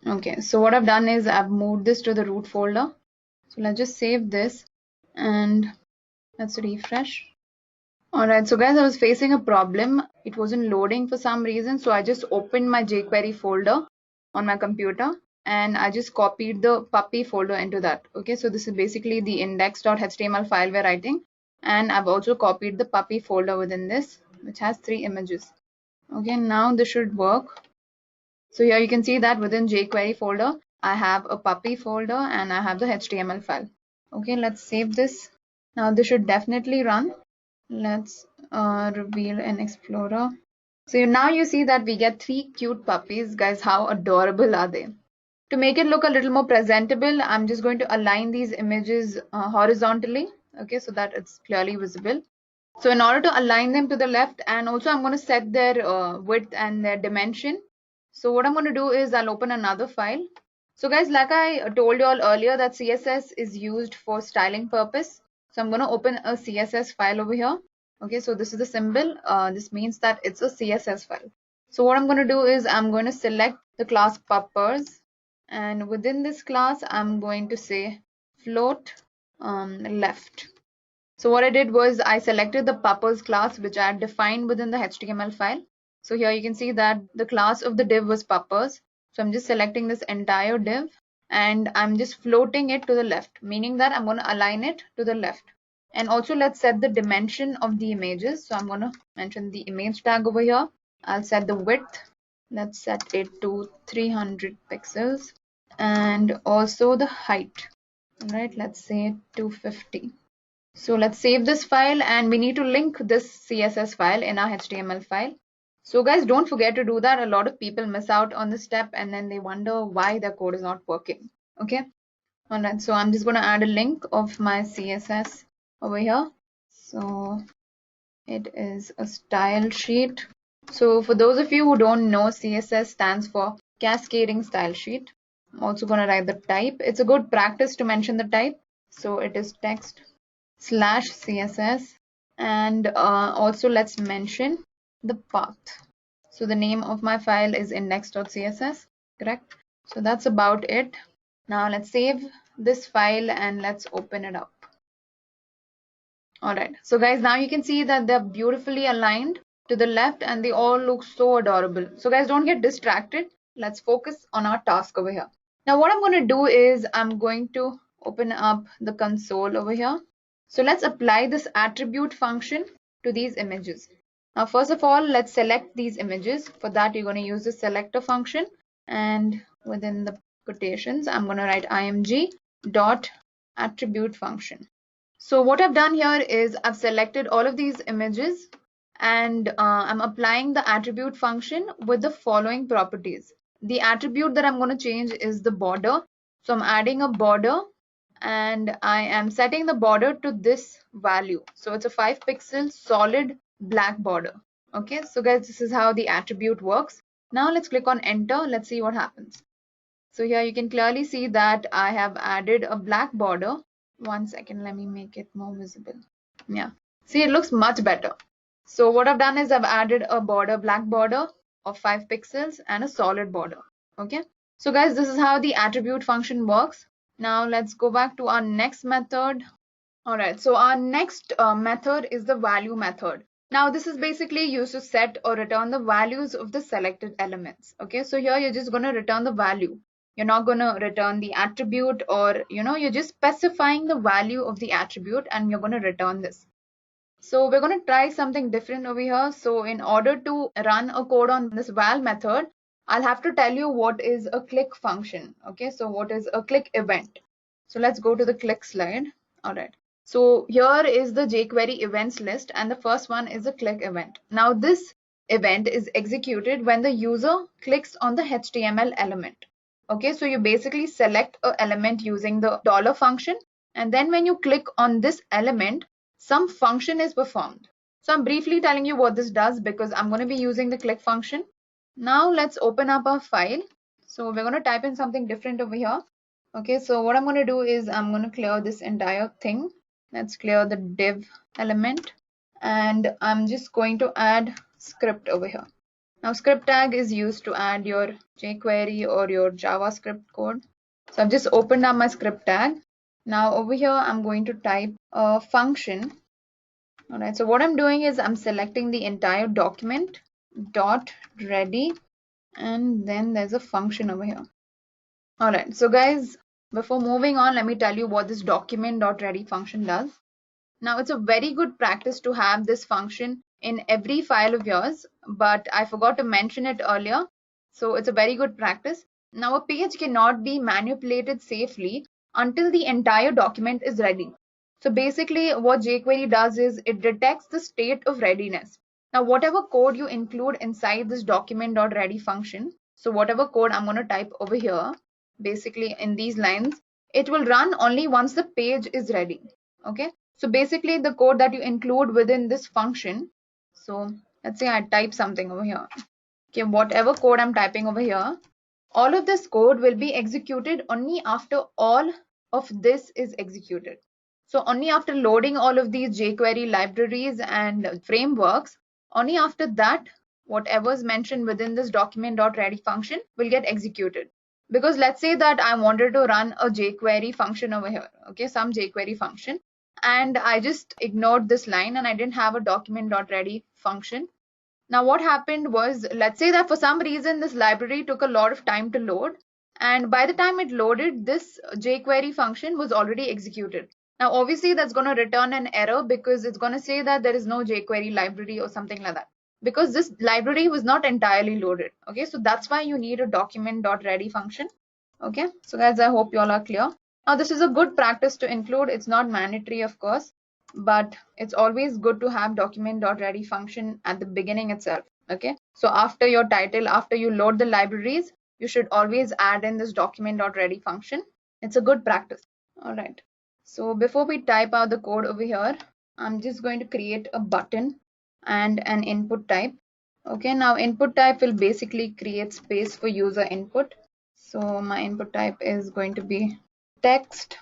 okay, so what I've done is I've moved this to the root folder. So let's just save this and let's refresh. Alright, so guys, I was facing a problem. It wasn't loading for some reason. So I just opened my jQuery folder on my computer and I just copied the puppy folder into that. Okay, so this is basically the index.html file we're writing. And I've also copied the puppy folder within this, which has 3 images. Okay, now this should work. So here you can see that within jQuery folder, I have a puppy folder and I have the HTML file. Okay, let's save this. Now this should definitely run. Let's reveal an explorer. So now you see that we get 3 cute puppies. Guys, how adorable are they? To make it look a little more presentable, I'm just going to align these images horizontally, okay, so that it's clearly visible. So in order to align them to the left, and also I'm going to set their width and their dimension. So what I'm going to do is I'll open another file. So guys, like I told you all earlier, that CSS is used for styling purpose. So I'm going to open a CSS file over here. Okay, so this is the symbol. This means that it's a CSS file. So what I'm going to do is I'm going to select the class puppers, and within this class I'm going to say float left. So what I did was I selected the puppers class, which I had defined within the HTML file. So here you can see that the class of the div was puppers. So I'm just selecting this entire div and I'm just floating it to the left, meaning that I'm going to align it to the left. And also let's set the dimension of the images. So I'm going to mention the image tag over here. I'll set the width. Let's set it to 300 pixels and also the height. All right, let's say 250. So let's save this file and we need to link this CSS file in our HTML file. So guys, don't forget to do that. A lot of people miss out on this step and then they wonder why their code is not working. Okay. All right. So I'm just going to add a link of my CSS over here. So it is a style sheet. So for those of you who don't know, CSS stands for cascading style sheet. I'm also going to write the type. It's a good practice to mention the type. So it is text /CSS, and also let's mention the path. So the name of my file is index.css, correct? So that's about it. Now let's save this file and let's open it up. All right, so guys, now you can see that they're beautifully aligned to the left and they all look so adorable. So guys, don't get distracted. Let's focus on our task over here. Now what I'm going to do is I'm going to open up the console over here. So let's apply this attribute function to these images. Now, first of all, let's select these images. For that, you're going to use the selector function, and within the quotations, I'm going to write img dot attribute function. So what I've done here is I've selected all of these images and I'm applying the attribute function with the following properties. The attribute that I'm going to change is the border. So I'm adding a border and I am setting the border to this value. So it's a 5 pixel solid black border. Okay, so guys, this is how the attribute works. Now let's click on enter. Let's see what happens. So here you can clearly see that I have added a black border. One second, let me make it more visible. Yeah, see, it looks much better. So what I've done is I've added a border, black border of 5 pixels and a solid border. Okay, so guys, this is how the attribute function works. Now let's go back to our next method. All right, so our next method is the value method. Now this is basically used to set or return the values of the selected elements. Okay, so here you're just going to return the value. You're not going to return the attribute, or you're just specifying the value of the attribute and you're going to return this. So we're going to try something different over here. So in order to run a code on this val method, I'll have to tell you what is a click function. Okay, so what is a click event? So let's go to the click slide. All right, so here is the jQuery events list and the first one is a click event. Now this event is executed when the user clicks on the HTML element. Okay, so you basically select an element using the dollar function, and then when you click on this element, some function is performed. So I'm briefly telling you what this does because I'm going to be using the click function. Now let's open up our file. So we're going to type in something different over here. Okay, so what I'm going to do is I'm going to clear this entire thing. Let's clear the div element, and I'm just going to add script over here. Now script tag is used to add your jQuery or your JavaScript code. So I've just opened up my script tag. Now over here I'm going to type a function. Alright, so what I'm doing is I'm selecting the entire document dot ready, and then there's a function over here. Alright, so guys, before moving on, let me tell you what this document dot ready function does. Now it's a very good practice to have this function in every file of yours, but I forgot to mention it earlier. So it's a very good practice. Now a page cannot be manipulated safely until the entire document is ready. So basically what jQuery does is it detects the state of readiness. Now whatever code you include inside this document.ready function, so whatever code I'm going to type over here, basically in these lines, it will run only once the page is ready. Okay, so basically the code that you include within this function, so let's say I type something over here. Okay, whatever code I'm typing over here, all of this code will be executed only after all of this is executed. So only after loading all of these jQuery libraries and frameworks, only after that, whatever is mentioned within this document.ready function will get executed. Because let's say that I wanted to run a jQuery function over here, okay, some jQuery function, and I just ignored this line and I didn't have a document.ready function. Now what happened was, let's say that for some reason this library took a lot of time to load, and by the time it loaded, this jQuery function was already executed. Now obviously that's going to return an error because it's going to say that there is no jQuery library or something like that, because this library was not entirely loaded. Okay, so that's why you need a document.ready function. Okay, so guys, I hope you all are clear. Now this is a good practice to include. It's not mandatory, of course, but it's always good to have document.ready function at the beginning itself. Okay, so after your title, after you load the libraries, you should always add in this document.ready function. It's a good practice. All right, so before we type out the code over here, I'm just going to create a button and an input type. Okay, now input type will basically create space for user input. So my input type is going to be text.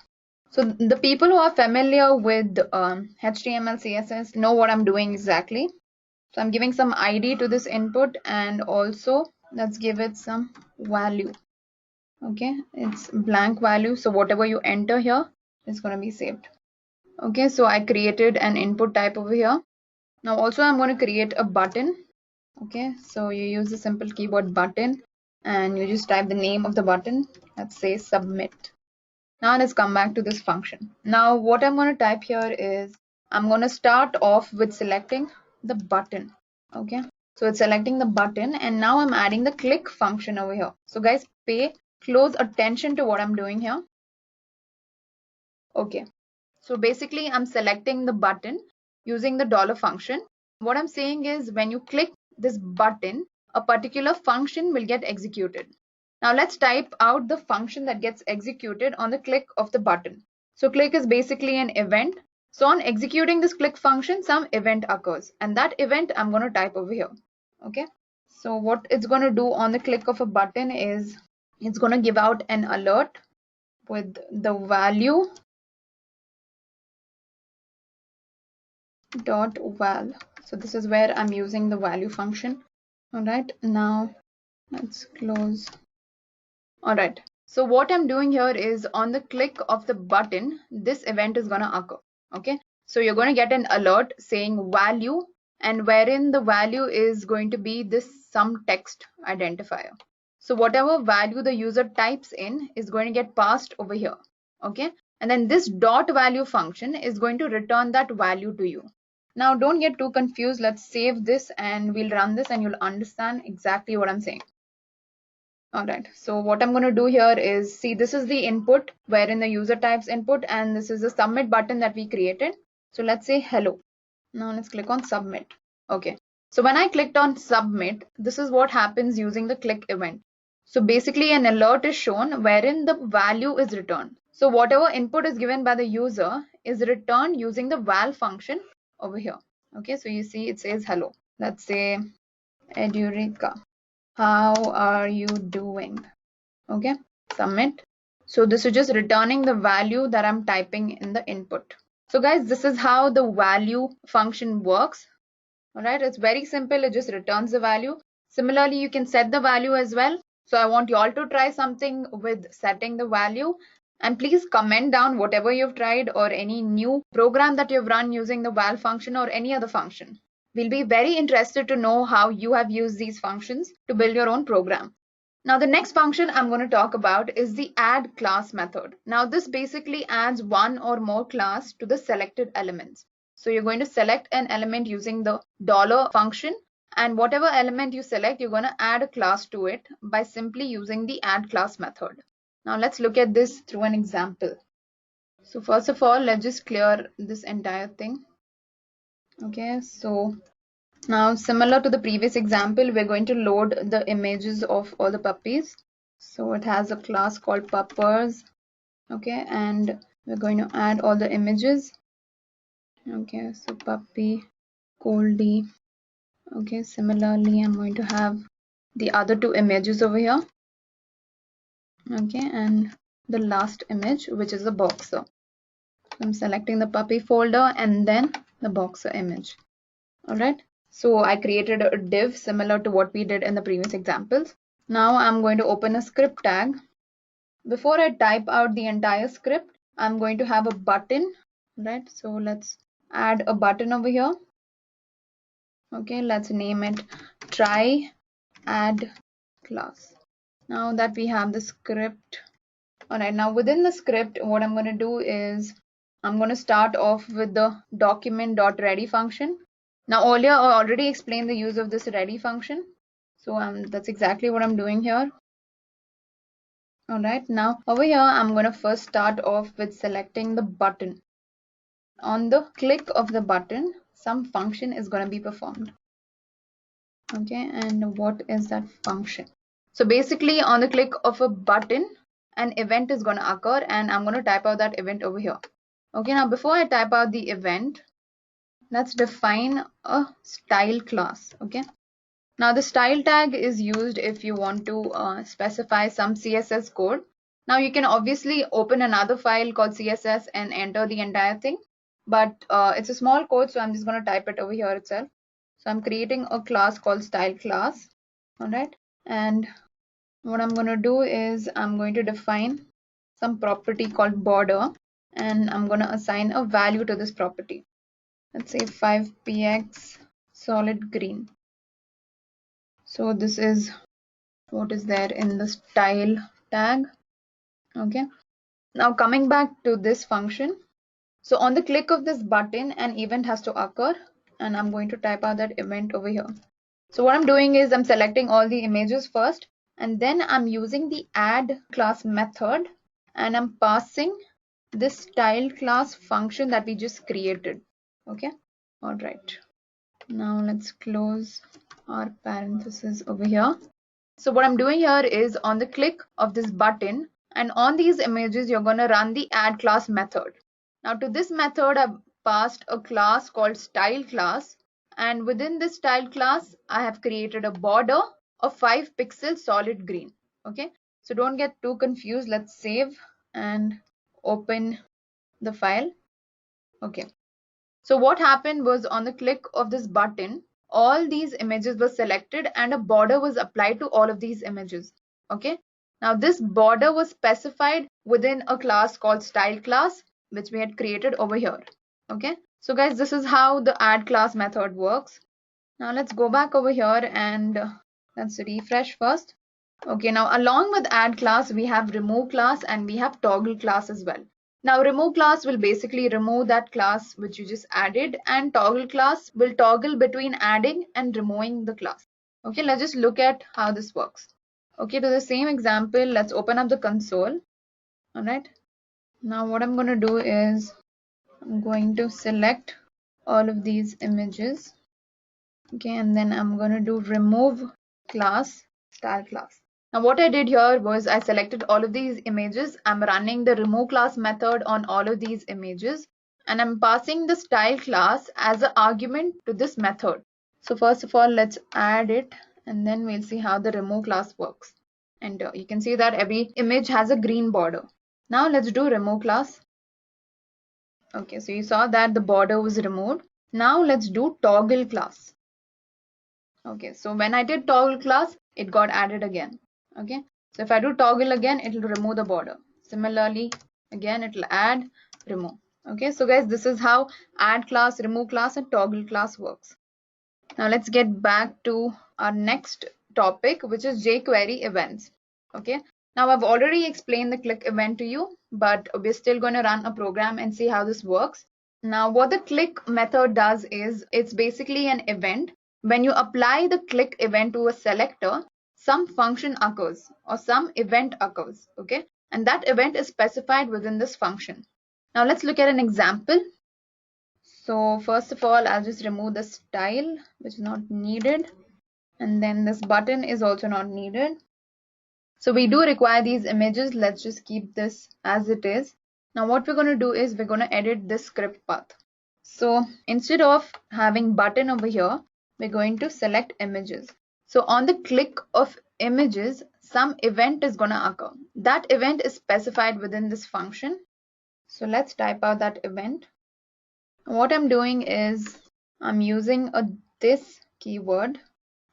So the people who are familiar with HTML, CSS know what I'm doing exactly. So I'm giving some ID to this input, and also let's give it some value. Okay, it's blank value. So whatever you enter here is going to be saved. Okay, so I created an input type over here. Now also I'm going to create a button. Okay, so you use the simple keyword button and you just type the name of the button. Let's say submit. Now let's come back to this function. Now what I'm going to type here is I'm going to start off with selecting the button. Okay, so it's selecting the button, and now I'm adding the click function over here. So guys, pay close attention to what I'm doing here. Okay, so basically I'm selecting the button using the dollar function. What I'm saying is when you click this button, a particular function will get executed. Now let's type out the function that gets executed on the click of the button. So click is basically an event. So on executing this click function, some event occurs, and that event I'm going to type over here. Okay, so what it's going to do on the click of a button is it's going to give out an alert with the value dot val. So this is where I'm using the value function. All right, now let's close. All right, so what I'm doing here is on the click of the button, this event is going to occur. Okay, so you're going to get an alert saying value, and wherein the value is going to be this some text identifier. So whatever value the user types in is going to get passed over here. Okay, and then this dot value function is going to return that value to you. Now don't get too confused. Let's save this and we'll run this and you'll understand exactly what I'm saying. All right, so what I'm going to do here is, see, this is the input wherein the user types input, and this is the submit button that we created. So let's say hello. Now let's click on submit. Okay, So when I clicked on submit, this is what happens using the click event. So basically an alert is shown wherein the value is returned. So whatever input is given by the user is returned using the val function over here. Okay, so you see it says hello. Let's say Edureka, how are you doing? Okay, submit. So this is just returning the value that I'm typing in the input. So guys, this is how the value function works. All right, it's very simple. It just returns the value. Similarly, you can set the value as well. So I want you all to try something with setting the value, and please comment down whatever you've tried or any new program that you've run using the val function or any other function. We'll be very interested to know how you have used these functions to build your own program. Now the next function I'm going to talk about is the add class method. Now this basically adds one or more class to the selected elements. So you're going to select an element using the dollar function, and whatever element you select, you're going to add a class to it by simply using the add class method. Now let's look at this through an example. So first of all, let's just clear this entire thing. Okay, so now similar to the previous example, we're going to load the images of all the puppies. So it has a class called puppers. Okay, and we're going to add all the images. Okay, so puppy, Goldie. Okay, similarly I'm going to have the other two images over here. Okay, and the last image, which is a boxer. I'm selecting the puppy folder and then the boxer image. All right, so I created a div similar to what we did in the previous examples. Now I'm going to open a script tag. Before I type out the entire script, I'm going to have a button. Right, so let's add a button over here. Okay, let's name it try add class. Now that we have the script, all right, now within the script, what I'm going to do is I'm going to start off with the document.ready function. Now earlier I already explained the use of this ready function, so that's exactly what I'm doing here. All right, now over here I'm going to first start off with selecting the button. On the click of the button, some function is going to be performed. Okay, and what is that function? So basically on the click of a button, an event is going to occur, and I'm going to type out that event over here. Okay, now before I type out the event, let's define a style class. Okay, now the style tag is used if you want to specify some CSS code. Now you can obviously open another file called CSS and enter the entire thing, but it's a small code, so I'm just going to type it over here itself. So I'm creating a class called style class. All right, and what I'm going to do is I'm going to define some property called border, and I'm going to assign a value to this property. Let's say 5px solid green. So this is what is there in the style tag. Okay, now coming back to this function. So on the click of this button, an event has to occur, and I'm going to type out that event over here. So what I'm doing is I'm selecting all the images first, and then I'm using the add class method, and I'm passing this style class function that we just created. Okay, all right, now let's close our parenthesis over here. So what I'm doing here is on the click of this button, and on these images you're going to run the add class method. Now to this method I've passed a class called style class, and within this style class I have created a border of 5 pixels solid green. Okay, so don't get too confused. Let's save and open the file. Okay, so what happened was on the click of this button, all these images were selected and a border was applied to all of these images. Okay, now this border was specified within a class called style class, which we had created over here. Okay, so guys, this is how the add class method works. Now let's go back over here and let's refresh first. Okay, now along with add class, we have remove class and we have toggle class as well. Now remove class will basically remove that class which you just added, and toggle class will toggle between adding and removing the class. Okay, let's just look at how this works. Okay, to the same example, let's open up the console. All right, now what I'm going to do is I'm going to select all of these images. Okay, and then I'm going to do remove class, style class. Now what I did here was I selected all of these images. I'm running the remove class method on all of these images, and I'm passing the style class as an argument to this method. So first of all, let's add it, and then we'll see how the remove class works. And you can see that every image has a green border. Now let's do remove class. Okay, so you saw that the border was removed. Now let's do toggle class. Okay, so when I did toggle class, it got added again. Okay, so if I do toggle again, it will remove the border. Similarly, again it will add, remove. Okay, so guys, this is how add class, remove class, and toggle class works. Now let's get back to our next topic, which is jQuery events. Okay, now I've already explained the click event to you, but we're still going to run a program and see how this works. Now what the click method does is it's basically an event. When you apply the click event to a selector, some function occurs or some event occurs. Okay, and that event is specified within this function. Now let's look at an example. So first of all, I'll just remove the style, which is not needed, and then this button is also not needed. So we do require these images. Let's just keep this as it is. Now what we're going to do is we're going to edit this script path. So instead of having button over here, we're going to select images. So on the click of images, some event is going to occur. That event is specified within this function. So let's type out that event. What I'm doing is I'm using this keyword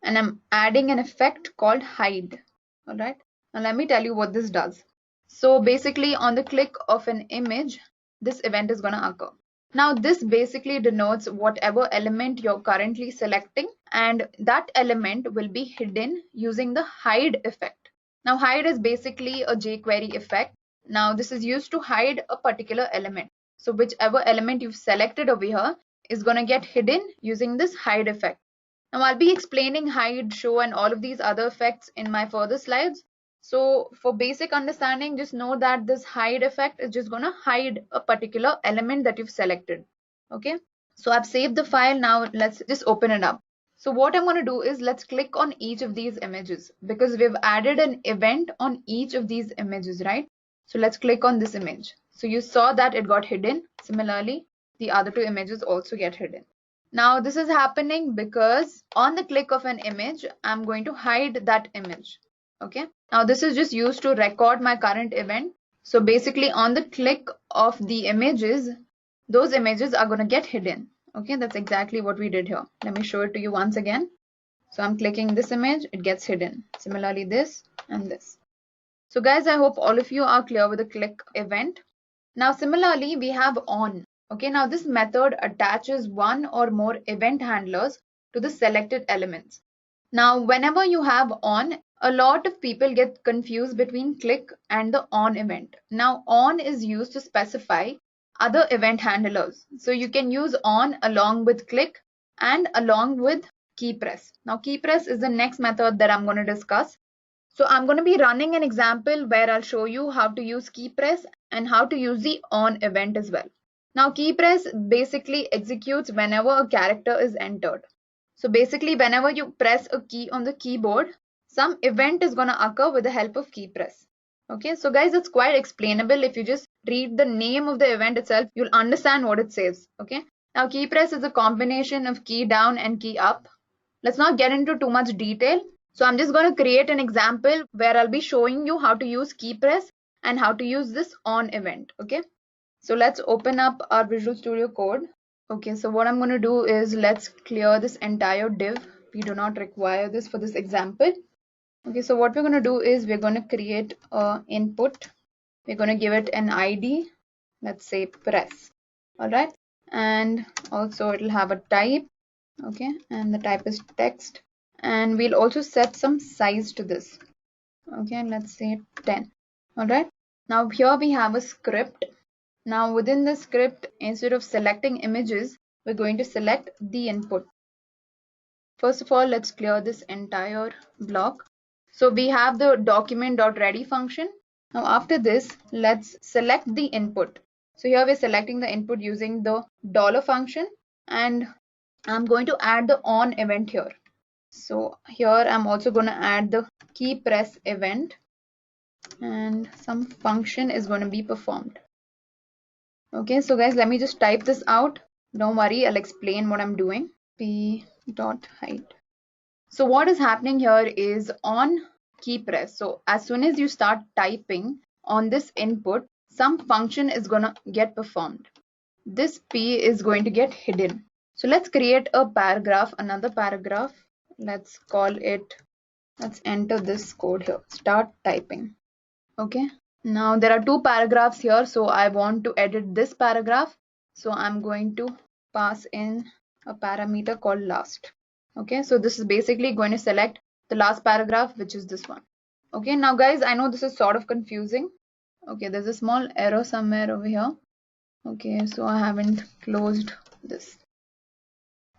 and I'm adding an effect called hide. All right. Now let me tell you what this does. So basically on the click of an image, this event is going to occur. Now this basically denotes whatever element you're currently selecting, and that element will be hidden using the hide effect. Now hide is basically a jQuery effect. Now this is used to hide a particular element. So whichever element you've selected over here is going to get hidden using this hide effect. Now I'll be explaining hide, show, and all of these other effects in my further slides. So for basic understanding, just know that this hide effect is just going to hide a particular element that you've selected. Okay, so I've saved the file. Now let's just open it up. So what I'm going to do is let's click on each of these images because we've added an event on each of these images, right? So let's click on this image. So you saw that it got hidden. Similarly, the other two images also get hidden. Now this is happening because on the click of an image, I'm going to hide that image. Okay, now this is just used to record my current event. So basically on the click of the images, those images are going to get hidden. Okay, that's exactly what we did here. Let me show it to you once again. So I'm clicking this image, it gets hidden. Similarly this and this. So guys, I hope all of you are clear with the click event. Now similarly we have on. Okay, now this method attaches one or more event handlers to the selected elements. Now whenever you have on, a lot of people get confused between click and the on event. Now on is used to specify other event handlers. So you can use on along with click and along with key press. Now key press is the next method that I'm going to discuss. So I'm going to be running an example where I'll show you how to use key press and how to use the on event as well. Now key press basically executes whenever a character is entered. So basically whenever you press a key on the keyboard, some event is going to occur with the help of key press. Okay, so guys, it's quite explainable. If you just read the name of the event itself, you'll understand what it says. Okay, now key press is a combination of key down and key up. Let's not get into too much detail. So I'm just going to create an example where I'll be showing you how to use key press and how to use this on event. Okay, so let's open up our Visual Studio Code. Okay, so what I'm going to do is let's clear this entire div. We do not require this for this example. Okay, so what we're going to do is we're going to create an input. We're going to give it an ID. Let's say press. All right, and also it'll have a type. Okay, and the type is text. And we'll also set some size to this. Okay, let's say 10. All right, now here we have a script. Now within the script, instead of selecting images, we're going to select the input. First of all, let's clear this entire block. So we have the document.ready function. Now after this, let's select the input. So here we're selecting the input using the $function, and I'm going to add the on event here. So here I'm also going to add the key press event, and some function is going to be performed. Okay, so guys, let me just type this out. Don't worry, I'll explain what I'm doing. p.height. So what is happening here is on key press. So as soon as you start typing on this input, some function is going to get performed. This p is going to get hidden. So let's create a paragraph, another paragraph. Let's call it, let's enter this code here, start typing. Okay, now there are two paragraphs here, so I want to edit this paragraph. So I'm going to pass in a parameter called last. Okay, so this is basically going to select the last paragraph, which is this one. Okay, now guys, I know this is sort of confusing. Okay, there's a small error somewhere over here. Okay, so I haven't closed this.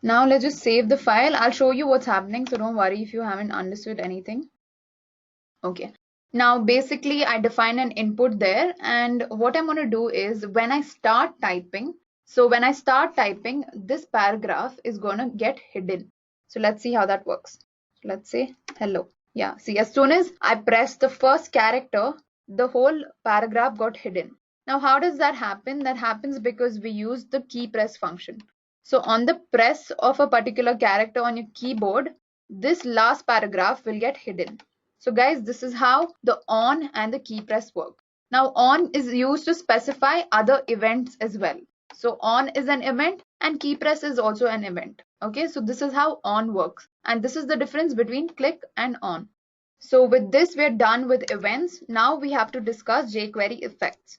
Now let's just save the file. I'll show you what's happening, so don't worry if you haven't understood anything. Okay, now basically I define an input there, and what I'm going to do is when I start typing, so when I start typing, this paragraph is going to get hidden. So let's see how that works. Let's say hello. Yeah, see, as soon as I press the first character, the whole paragraph got hidden. Now how does that happen? That happens because we use the key press function. So on the press of a particular character on your keyboard, this last paragraph will get hidden. So guys, this is how the on and the key press work. Now on is used to specify other events as well. So on is an event and key press is also an event. Okay, so this is how on works, and this is the difference between click and on. So with this, we're done with events. Now we have to discuss jQuery effects.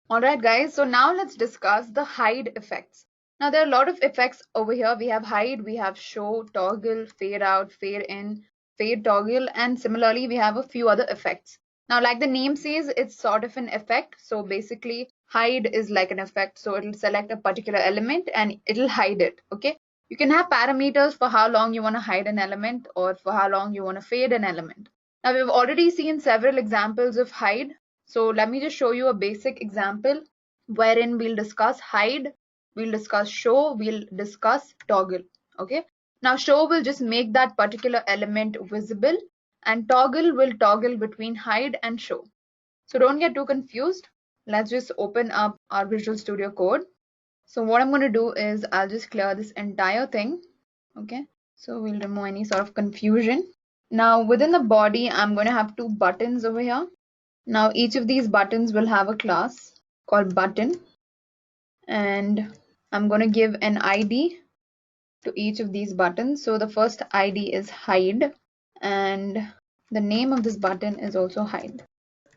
Alright guys, so now let's discuss the hide effects. Now there are a lot of effects over here. We have hide, we have show, toggle, fade out, fade in, fade toggle, and similarly we have a few other effects. Now like the name says, it's sort of an effect. So basically hide is like an effect. So it'll select a particular element and it'll hide it. Okay, you can have parameters for how long you want to hide an element or for how long you want to fade an element. Now we've already seen several examples of hide. So let me just show you a basic example wherein we'll discuss hide, we'll discuss show, we'll discuss toggle. Okay, now show will just make that particular element visible, and toggle will toggle between hide and show. So don't get too confused. Let's just open up our Visual Studio Code. So what I'm going to do is I'll just clear this entire thing. Okay, so we'll remove any sort of confusion. Now within the body, I'm going to have two buttons over here. Now each of these buttons will have a class called button, and I'm going to give an ID to each of these buttons. So the first ID is hide, and the name of this button is also hide.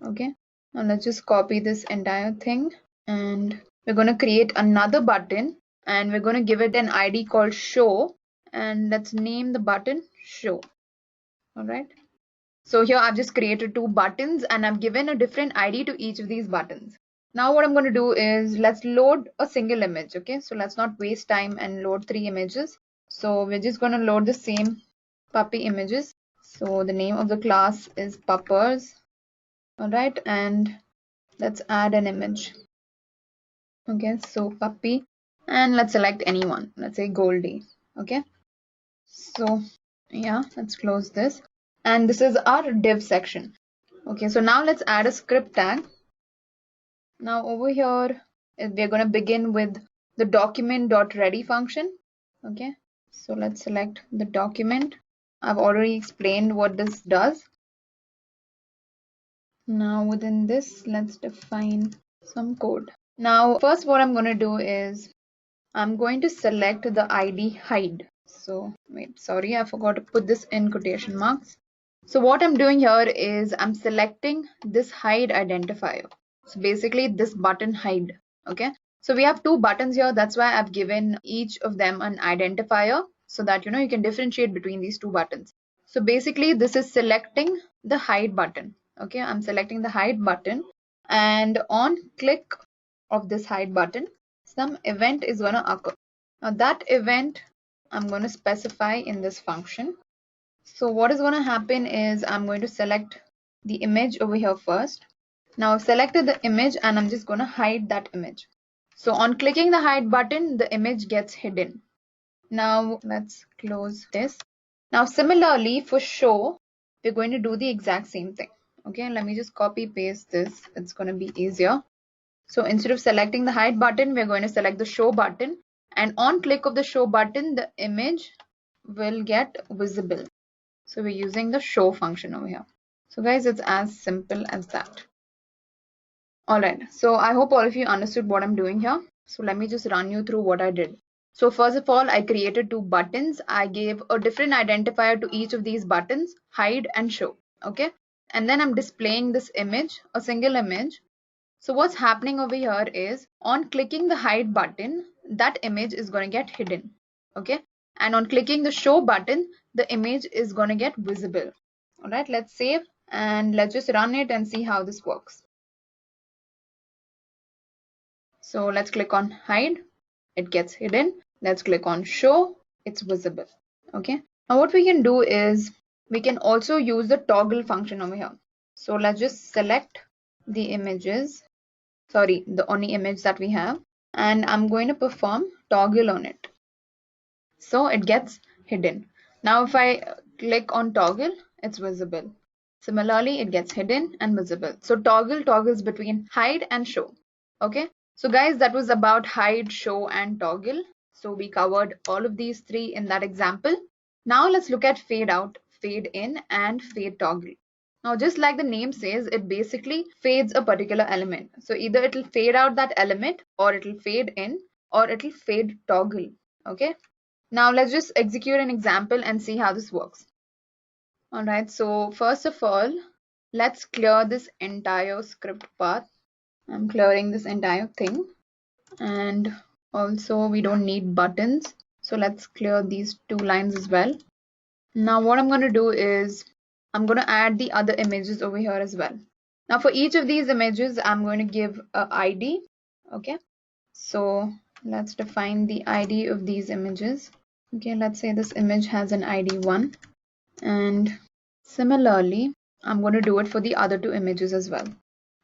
Okay, now let's just copy this entire thing, and we're going to create another button, and we're going to give it an ID called show, and let's name the button show. All right, so here I've just created two buttons and I've given a different ID to each of these buttons. Now what I'm going to do is let's load a single image. Okay, so let's not waste time and load 3 images. So we're just going to load the same puppy images. So the name of the class is puppers. All right, and let's add an image. Okay, so puppy, and let's select anyone. Let's say Goldie. Okay, so yeah, let's close this. And this is our div section. Okay, so now let's add a script tag. Now over here, we're going to begin with the document.ready function. Okay, so let's select the document. I've already explained what this does. Now within this, let's define some code. Now first what I'm going to do is I'm going to select the ID hide. So wait, sorry, I forgot to put this in quotation marks. So what I'm doing here is I'm selecting this hide identifier. So basically this button hide. Okay, so we have two buttons here. That's why I've given each of them an identifier so that you can differentiate between these two buttons. So basically this is selecting the hide button. Okay, I'm selecting the hide button, and on click of this hide button, some event is going to occur. Now that event I'm going to specify in this function. So what is going to happen is I'm going to select the image over here first. Now I've selected the image and I'm just going to hide that image. So on clicking the hide button, the image gets hidden. Now let's close this. Now similarly for show, we're going to do the exact same thing. Okay, let me just copy paste this. It's going to be easier. So instead of selecting the hide button, we're going to select the show button, and on click of the show button, the image will get visible. So we're using the show function over here. So guys, it's as simple as that. All right, so I hope all of you understood what I'm doing here. So let me just run you through what I did. So first of all, I created two buttons. I gave a different identifier to each of these buttons, hide and show. Okay, and then I'm displaying this image, a single image. So what's happening over here is on clicking the hide button, that image is going to get hidden. Okay, and on clicking the show button, the image is going to get visible. All right, let's save and let's just run it and see how this works. So let's click on hide, it gets hidden. Let's click on show, it's visible. Okay, now what we can do is we can also use the toggle function over here. So let's just select the images, sorry, the only image that we have, and I'm going to perform toggle on it. So it gets hidden. Now if I click on toggle, it's visible. Similarly, it gets hidden and visible. So toggle toggles between hide and show. Okay, so guys, that was about hide, show, and toggle. So we covered all of these three in that example. Now let's look at fade out, fade in, and fade toggle. Now, just like the name says, it basically fades a particular element. So either it'll fade out that element, or it'll fade in, or it'll fade toggle. Okay. Now let's just execute an example and see how this works. All right. So first of all, let's clear this entire script path. I'm clearing this entire thing, and also we don't need buttons. So let's clear these two lines as well. Now what I'm going to do is I'm going to add the other images over here as well. Now for each of these images, I'm going to give a ID. Okay, so let's define the ID of these images. Okay, let's say this image has an ID 1, and similarly I'm going to do it for the other two images as well.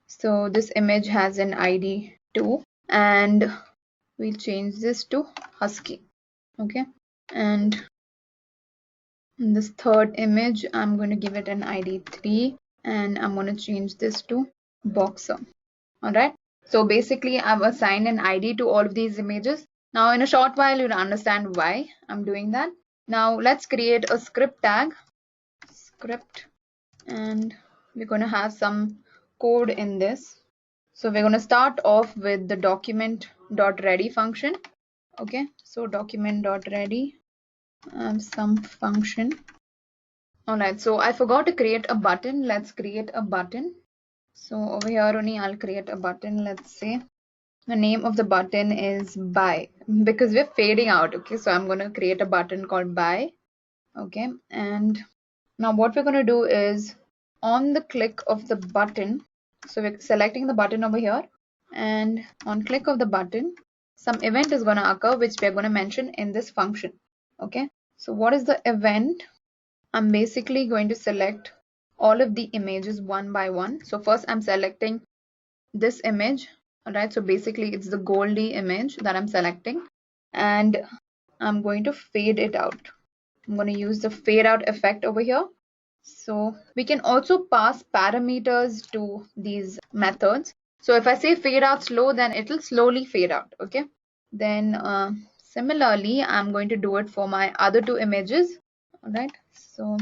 So this image has an ID 2, and we'll change this to Husky. Okay, and in this third image, I'm going to give it an ID 3, and I'm going to change this to Boxer. All right. So basically, I've assigned an ID to all of these images. Now, in a short while, you'll understand why I'm doing that. Now, let's create a script tag, script, and we're going to have some code in this. So we're going to start off with the document.ready function. Okay. So document.ready. Some function. All right, so I forgot to create a button. Let's create a button. So over here only I'll create a button. Let's say the name of the button is buy, because we're fading out. Okay, so I'm going to create a button called buy. Okay, and now what we're going to do is on the click of the button, so we're selecting the button over here, and on click of the button, some event is going to occur, which we're going to mention in this function. Okay, so what is the event? I'm basically going to select all of the images one by one. So first I'm selecting this image. All right, so basically it's the Goldie image that I'm selecting, and I'm going to fade it out. I'm going to use the fade out effect over here. So we can also pass parameters to these methods. So if I say fade out slow, then it'll slowly fade out. Okay, then similarly I'm going to do it for my other two images. All right, so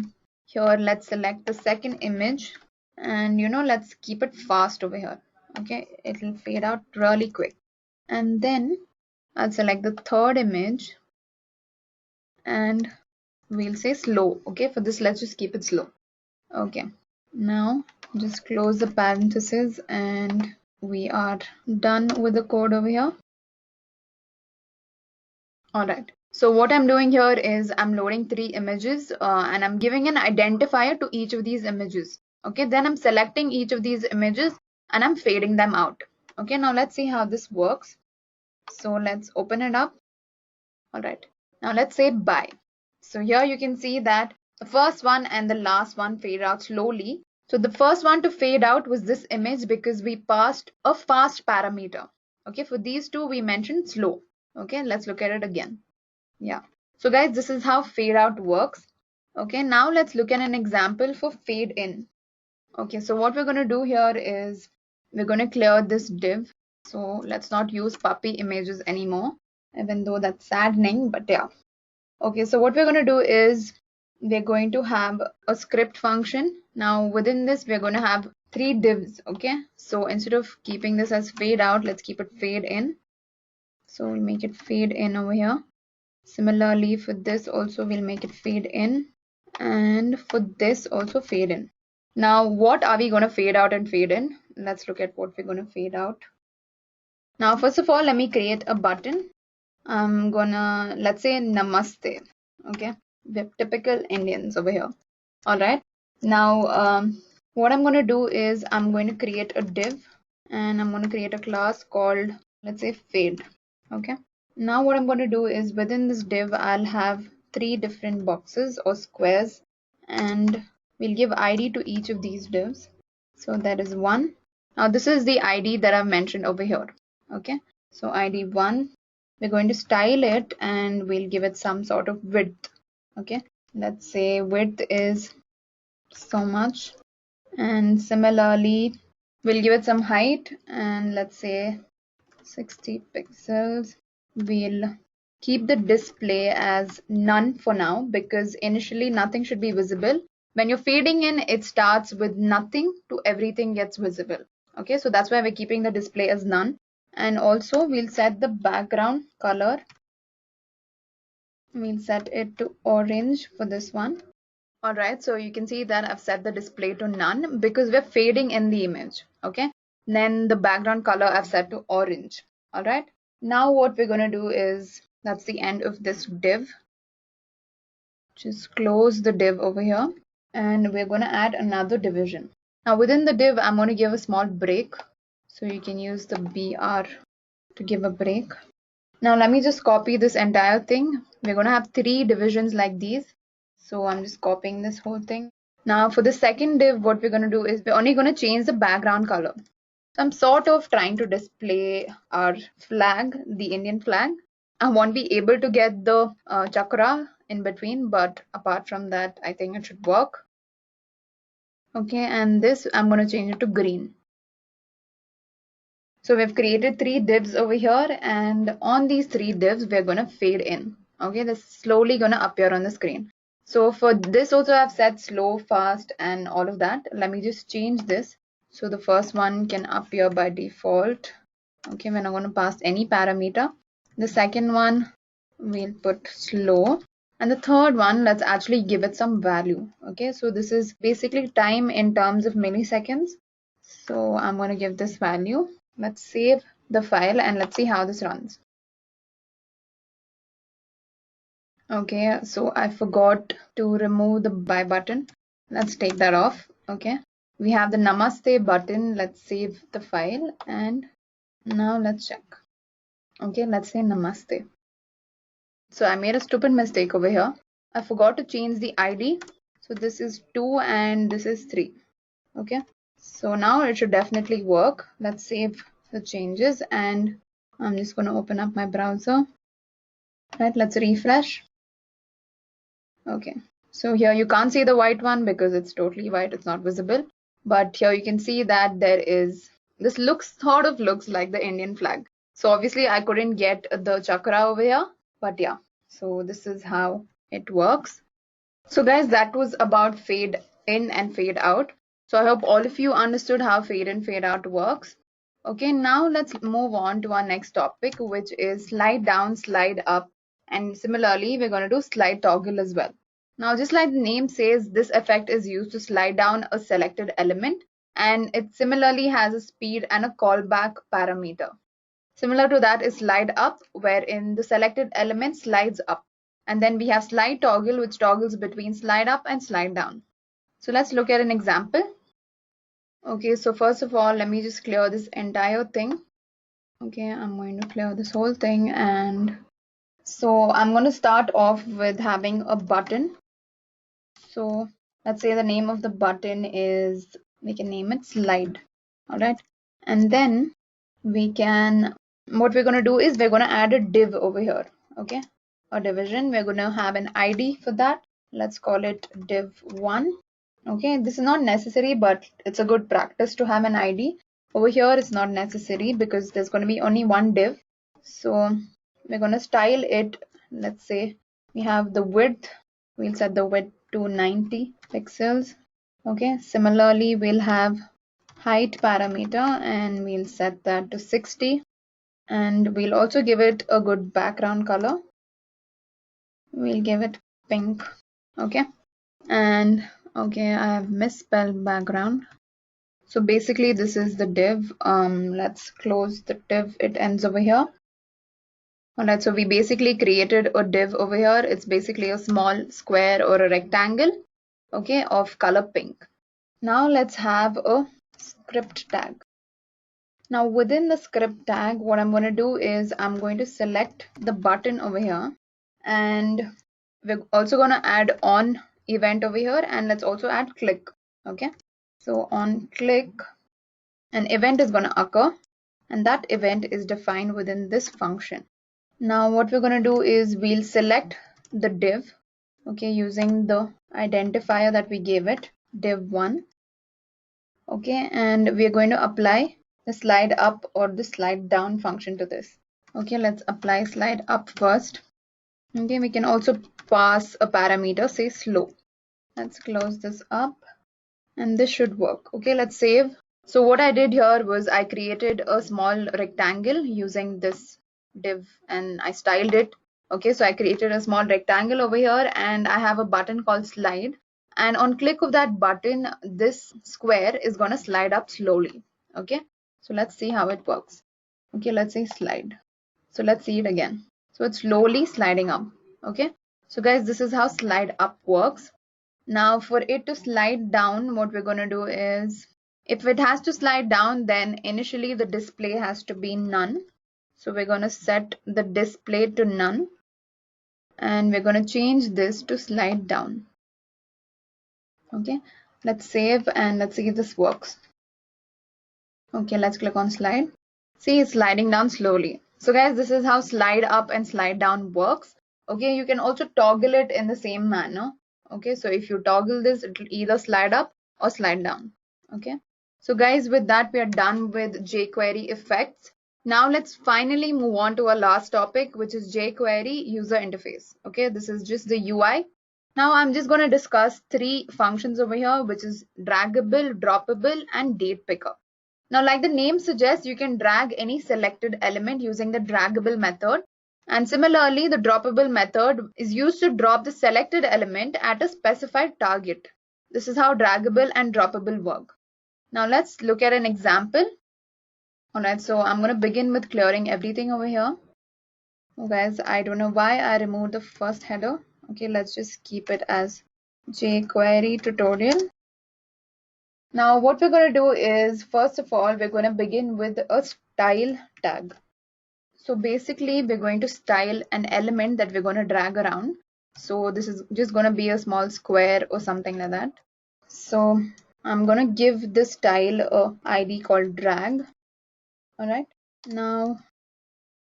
here let's select the second image, and let's keep it fast over here. Okay, it'll fade out really quick. And then I'll select the third image, and we'll say slow. Okay, for this let's just keep it slow. Okay, now just close the parentheses, and we are done with the code over here. All right, so what I'm doing here is I'm loading three images, and I'm giving an identifier to each of these images. Okay, then I'm selecting each of these images and I'm fading them out. Okay, now let's see how this works. So let's open it up. All right, now let's say buy. So here you can see that the first one and the last one fade out slowly. So the first one to fade out was this image because we passed a fast parameter. Okay, for these two we mentioned slow. Okay, let's look at it again. Yeah, So guys, this is how fade out works. Okay, now let's look at an example for fade in. Okay, so what we're going to do here is we're going to clear this div. So let's not use puppy images anymore, even though that's saddening, but yeah. Okay, so what we're going to do is we're going to have a script function. Now within this, we're going to have 3 divs. Okay, so instead of keeping this as fade out, let's keep it fade in. So we'll make it fade in over here. Similarly, for this also, we'll make it fade in. And for this also fade in. Now, what are we going to fade out and fade in? Let's look at what we're going to fade out. Now, first of all, let me create a button. I'm gonna, let's say Namaste. Okay, we're typical Indians over here. All right. Now, what I'm going to do is I'm going to create a div and I'm going to create a class called, let's say, fade. Okay. Now, what I'm going to do is within this div, I'll have 3 different boxes or squares, and we'll give ID to each of these divs. So that is 1. Now, this is the ID that I've mentioned over here. Okay. So ID 1. We're going to style it and we'll give it some sort of width. Okay, let's say width is so much, and similarly we'll give it some height and let's say 60 pixels. We'll keep the display as none for now because initially nothing should be visible. When you're fading in, it starts with nothing to everything gets visible. Okay, so that's why we're keeping the display as none. And also we'll set the background color. We'll set it to orange for this one. All right, so you can see that I've set the display to none because we're fading in the image. Okay, then the background color I've set to orange. All right, now what we're going to do is that's the end of this div. Just close the div over here and we're going to add another division. Now within the div, I'm going to give a small break. So you can use the BR to give a break. Now let me just copy this entire thing. We're going to have 3 divisions like these. So I'm just copying this whole thing. Now for the second div, what we're going to do is we're only going to change the background color. So I'm sort of trying to display our flag, the Indian flag. I won't be able to get the chakra in between, but apart from that, I think it should work. Okay, and this I'm going to change it to green. So we've created 3 divs over here, and on these 3 divs, we're going to fade in. Okay, this is slowly going to appear on the screen. So for this also I've set slow, fast, and all of that. Let me just change this. So the first one can appear by default. Okay, we're not going to pass any parameter. The second one, we'll put slow. And the third one, let's actually give it some value. Okay, so this is basically time in terms of milliseconds. So I'm going to give this value. Let's save the file and let's see how this runs. Okay, so I forgot to remove the buy button. Let's take that off. Okay, we have the Namaste button. Let's save the file and now let's check. Okay, let's say Namaste. So I made a stupid mistake over here. I forgot to change the ID. So this is 2 and this is 3. Okay, so now it should definitely work. Let's save the changes and I'm just going to open up my browser. Right, let's refresh. Okay, so here you can't see the white one because it's totally white, it's not visible. But here you can see that there is, this sort of looks like the Indian flag. So obviously I couldn't get the chakra over here, but yeah, so this is how it works. So guys, that was about fade in and fade out. So I hope all of you understood how fade in, fade out works. Okay, now let's move on to our next topic, which is slide down, slide up. And similarly, we're going to do slide toggle as well. Now, just like the name says, this effect is used to slide down a selected element, and it similarly has a speed and a callback parameter. Similar to that is slide up, wherein the selected element slides up. And then we have slide toggle, which toggles between slide up and slide down. So let's look at an example. Okay, so first of all, let me just clear this entire thing. Okay, I'm going to clear this whole thing, and so I'm going to start off with having a button. So let's say the name of the button is, we can name it slide. All right, and then we can, what we're going to do is we're going to add a div over here. Okay, a division. We're going to have an ID for that. Let's call it div1. Okay, this is not necessary, but it's a good practice to have an ID. Over here, it's not necessary because there's going to be only one div. So we're going to style it. Let's say we have the width. We'll set the width to 90 pixels. Okay, similarly, we'll have height parameter and we'll set that to 60. And we'll also give it a good background color. We'll give it pink. Okay, and okay, I have misspelled background. So basically this is the div. Let's close the div. It ends over here. Alright, so we basically created a div over here. It's basically a small square or a rectangle, okay, of color pink. Now let's have a script tag. Now within the script tag, what I'm going to do is I'm going to select the button over here, and we're also going to add on event over here, and let's also add click. Okay, so on click, an event is going to occur, and that event is defined within this function. Now what we're going to do is we'll select the div, okay, using the identifier that we gave it, div1. Okay, and we're going to apply the slide up or the slide down function to this. Okay, let's apply slide up first. Okay, we can also pass a parameter, say slow. Let's close this up and this should work. Okay, let's save. So what I did here was I created a small rectangle using this div and I styled it. Okay, so I created a small rectangle over here and I have a button called slide. And on click of that button, this square is going to slide up slowly. Okay, so let's see how it works. Okay, let's say slide. So let's see it again. So it's slowly sliding up. Okay, so guys, this is how slide up works. Now for it to slide down, what we're going to do is, if it has to slide down, then initially the display has to be none. So we're going to set the display to none. And we're going to change this to slide down. Okay, let's save and let's see if this works. Okay, let's click on slide. See, it's sliding down slowly. So guys, this is how slide up and slide down works. Okay, you can also toggle it in the same manner. Okay, so if you toggle this, it will either slide up or slide down. Okay, so guys, with that, we are done with jQuery effects. Now let's finally move on to our last topic, which is jQuery user interface. Okay, this is just the UI. Now I'm just going to discuss three functions over here, which is draggable, droppable, and date picker. Now, like the name suggests, you can drag any selected element using the draggable method. And similarly, the droppable method is used to drop the selected element at a specified target. This is how draggable and droppable work. Now let's look at an example. Alright, so I'm going to begin with clearing everything over here. Oh, guys, I don't know why I removed the first header. Okay, let's just keep it as jQuery tutorial. Now what we're going to do is, first of all, we're going to begin with a style tag. So basically, we're going to style an element that we're going to drag around. So this is just going to be a small square or something like that. So I'm going to give this style a ID called drag. Alright, now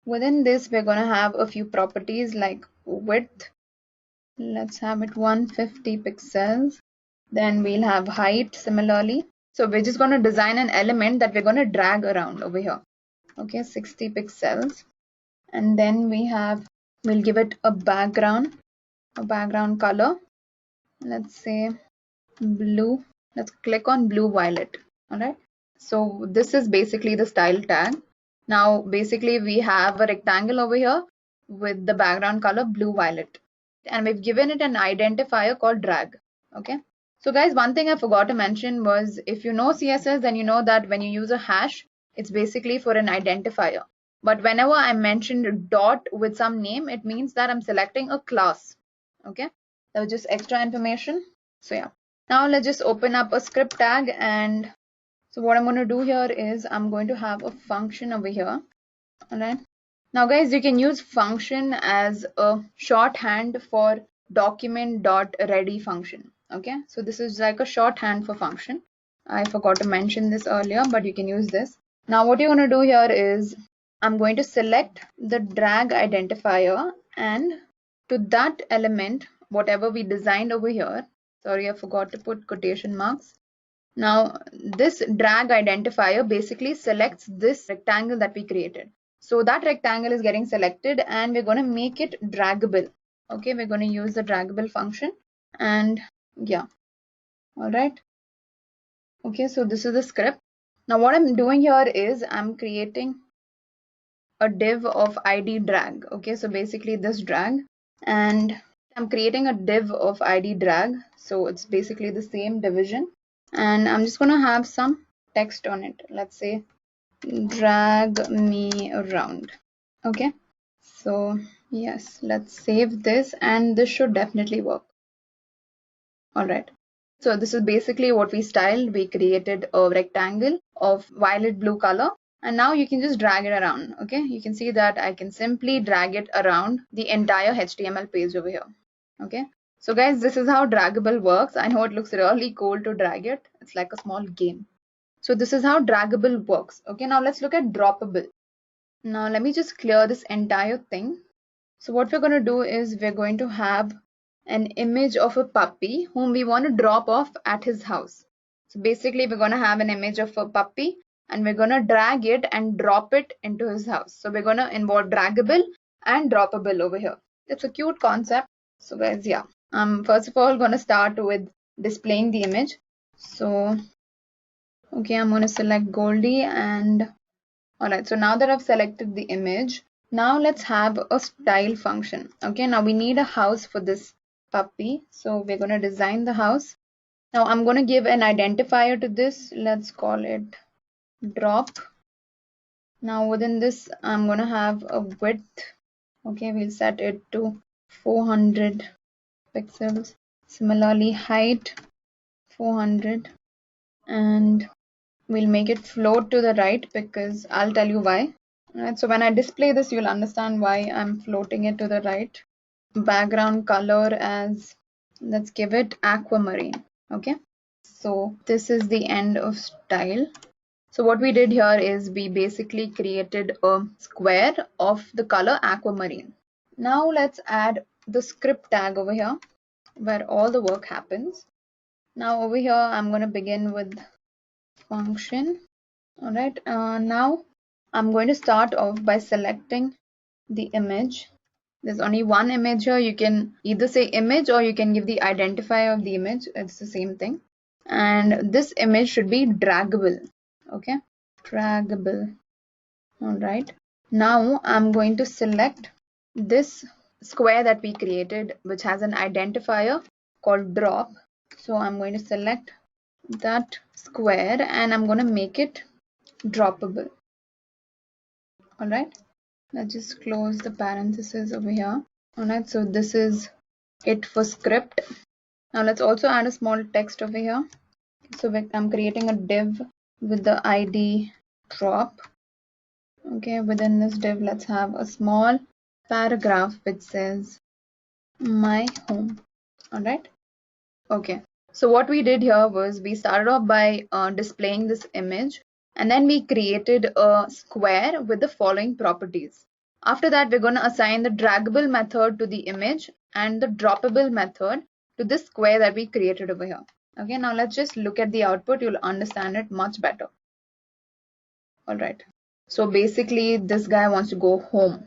within this, we're going to have a few properties like width. Let's have it 150 pixels. Then we'll have height similarly. So we're just going to design an element that we're going to drag around over here. Okay, 60 pixels. And then we'll give it a background color. Let's say blue. Let's click on blue violet. Alright. So this is basically the style tag. Now basically we have a rectangle over here with the background color blue violet. And we've given it an identifier called drag. Okay. So guys, one thing I forgot to mention was, if you know CSS, then you know that when you use a hash, it's basically for an identifier. But whenever I mention dot with some name, it means that I'm selecting a class. Okay. That was just extra information. So yeah. Now let's just open up a script tag, and so what I'm going to do here is I'm going to have a function over here. Alright. Now guys, you can use function as a shorthand for document.ready function. Okay, so this is like a shorthand for function. I forgot to mention this earlier, but you can use this. Now what you're going to do here is I'm going to select the drag identifier and to that element, whatever we designed over here. Sorry, I forgot to put quotation marks. Now, this drag identifier basically selects this rectangle that we created. So that rectangle is getting selected and we're going to make it draggable. Okay, we're going to use the draggable function and yeah, all right. Okay, so this is the script. Now what I'm doing here is I'm creating a div of id drag. Okay, so basically this drag, and I'm creating a div of id drag. So it's basically the same division, and I'm just going to have some text on it. Let's say drag me around. Okay, so yes, let's save this and this should definitely work. All right, so this is basically what we styled. We created a rectangle of violet blue color, and now you can just drag it around. Okay, you can see that I can simply drag it around the entire HTML page over here. Okay, so guys, this is how draggable works. I know it looks really cool to drag it. It's like a small game. So this is how draggable works. Okay, now let's look at droppable. Now let me just clear this entire thing. So what we're going to do is we're going to have an image of a puppy whom we want to drop off at his house. So basically we're going to have an image of a puppy and we're going to drag it and drop it into his house. So we're going to involve draggable and droppable over here. It's a cute concept. So guys, yeah, first of all going to start with displaying the image. So okay, I'm going to select Goldie, and alright, so now that I've selected the image, now let's have a style function. Okay, now we need a house for this puppy, so we're going to design the house. Now I'm going to give an identifier to this. Let's call it drop. Now within this I'm going to have a width. Okay, we'll set it to 400 pixels. Similarly, height 400, and we'll make it float to the right because I'll tell you why. Alright, so when I display this, you'll understand why I'm floating it to the right. Background color as, let's give it aquamarine. Okay, so this is the end of style. So what we did here is we basically created a square of the color aquamarine. Now let's add the script tag over here where all the work happens. Now over here I'm going to begin with function. All right, now I'm going to start off by selecting the image. There's only one image here. You can either say image or you can give the identifier of the image. It's the same thing. And this image should be draggable. Okay, draggable. All right, now I'm going to select this square that we created, which has an identifier called drop. So I'm going to select that square and I'm going to make it droppable. All right, let's just close the parenthesis over here. All right, so this is it for script. Now let's also add a small text over here. So I'm creating a div with the id drop. Okay, within this div let's have a small paragraph which says my home. All right, okay, so what we did here was we started off by displaying this image, and then we created a square with the following properties. After that, we're going to assign the draggable method to the image and the droppable method to this square that we created over here. Okay, now let's just look at the output. You'll understand it much better. All right, so basically this guy wants to go home.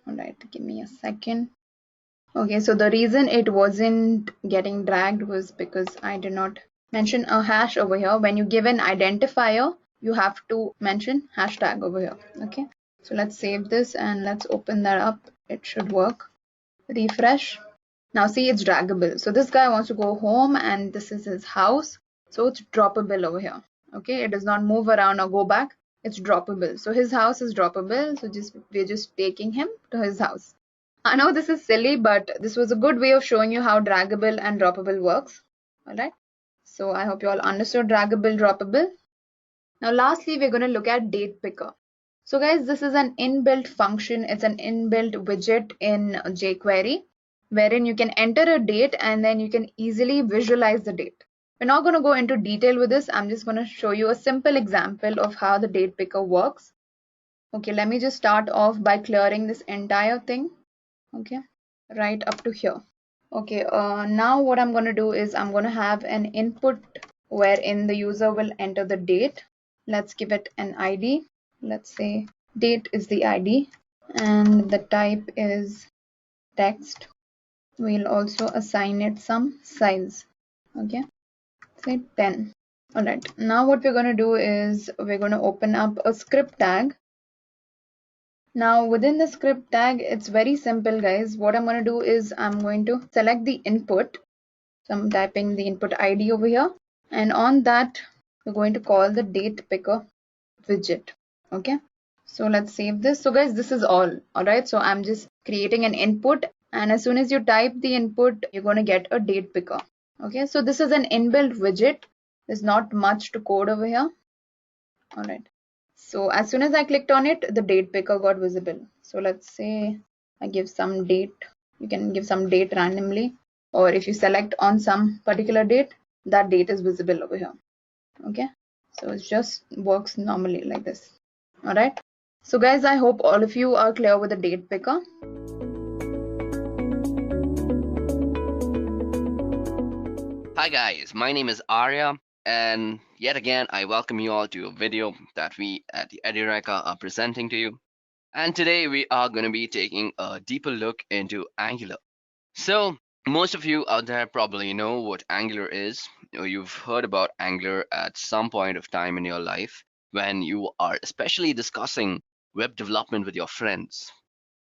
All right, give me a second. Okay, so the reason it wasn't getting dragged was because I did not mention a hash over here. When you give an identifier, you have to mention hashtag over here. Okay, so let's save this and let's open that up. It should work. Refresh. Now see, it's draggable. So this guy wants to go home and this is his house. So it's droppable over here. Okay, it does not move around or go back. It's droppable. So his house is droppable. So we're just taking him to his house. I know this is silly, but this was a good way of showing you how draggable and droppable works. All right. So I hope you all understood draggable, droppable. Now lastly, we're going to look at date picker. So guys, this is an inbuilt function. It's an inbuilt widget in jQuery wherein you can enter a date and then you can easily visualize the date. We're not going to go into detail with this. I'm just going to show you a simple example of how the date picker works. Okay, let me just start off by clearing this entire thing. Okay, right up to here. Okay, now what I'm going to do is I'm going to have an input wherein the user will enter the date. Let's give it an ID. Let's say date is the ID and the type is text. We'll also assign it some size. Okay, say 10. All right, now what we're going to do is we're going to open up a script tag. Now within the script tag, it's very simple, guys. What I'm going to do is I'm going to select the input. So I'm typing the input ID over here, and on that we're going to call the date picker widget. Okay, so let's save this. So guys, this is all right. So I'm just creating an input, and as soon as you type the input, you're going to get a date picker. Okay, so this is an inbuilt widget. There's not much to code over here. All right, so as soon as I clicked on it, the date picker got visible. So let's say I give some date. You can give some date randomly, or if you select on some particular date, that date is visible over here. Okay, so it just works normally like this. All right, so guys, I hope all of you are clear with the date picker. Hi guys, my name is Arya, and yet again I welcome you all to a video that we at the Edureka are presenting to you. And today we are going to be taking a deeper look into Angular. So most of you out there probably know what Angular is, or you've heard about Angular at some point of time in your life when you are especially discussing web development with your friends.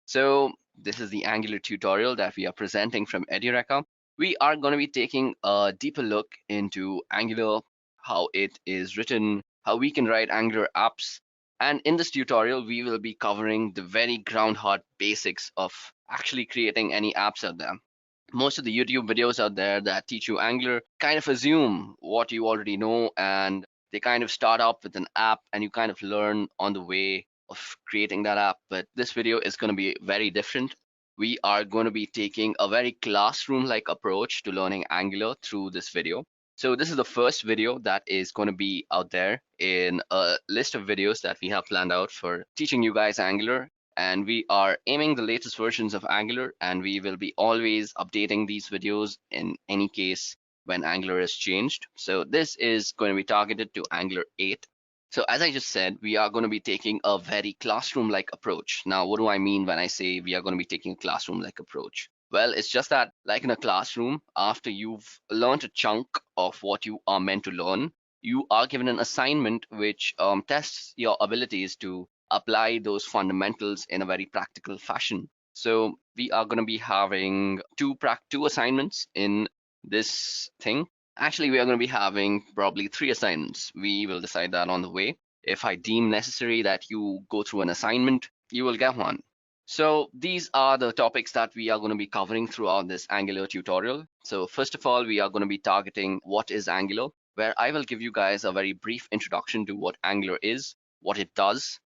So this is the Angular tutorial that we are presenting from Edureka. We are going to be taking a deeper look into Angular, how it is written, how we can write Angular apps. And in this tutorial, we will be covering the very ground hard basics of actually creating any apps out there. Most of the YouTube videos out there that teach you Angular kind of assume what you already know, and they kind of start up with an app and you kind of learn on the way of creating that app. But this video is going to be very different. We are going to be taking a very classroom-like approach to learning Angular through this video. So this is the first video that is going to be out there in a list of videos that we have planned out for teaching you guys Angular. And we are aiming the latest versions of Angular, and we will be always updating these videos in any case when Angular is changed. So this is going to be targeted to Angular 8. So as I just said, we are going to be taking a very classroom-like approach. Now, what do I mean when I say we are going to be taking a classroom-like approach? Well, it's just that like in a classroom, after you've learned a chunk of what you are meant to learn, you are given an assignment which tests your abilities to apply those fundamentals in a very practical fashion. So we are going to be having two assignments in this thing. Actually, we are going to be having probably 3 assignments. We will decide that on the way. If I deem necessary that you go through an assignment, you will get one. So these are the topics that we are going to be covering throughout this Angular tutorial. So first of all, we are going to be targeting what is Angular, where I will give you guys a very brief introduction to what Angular is, what it does.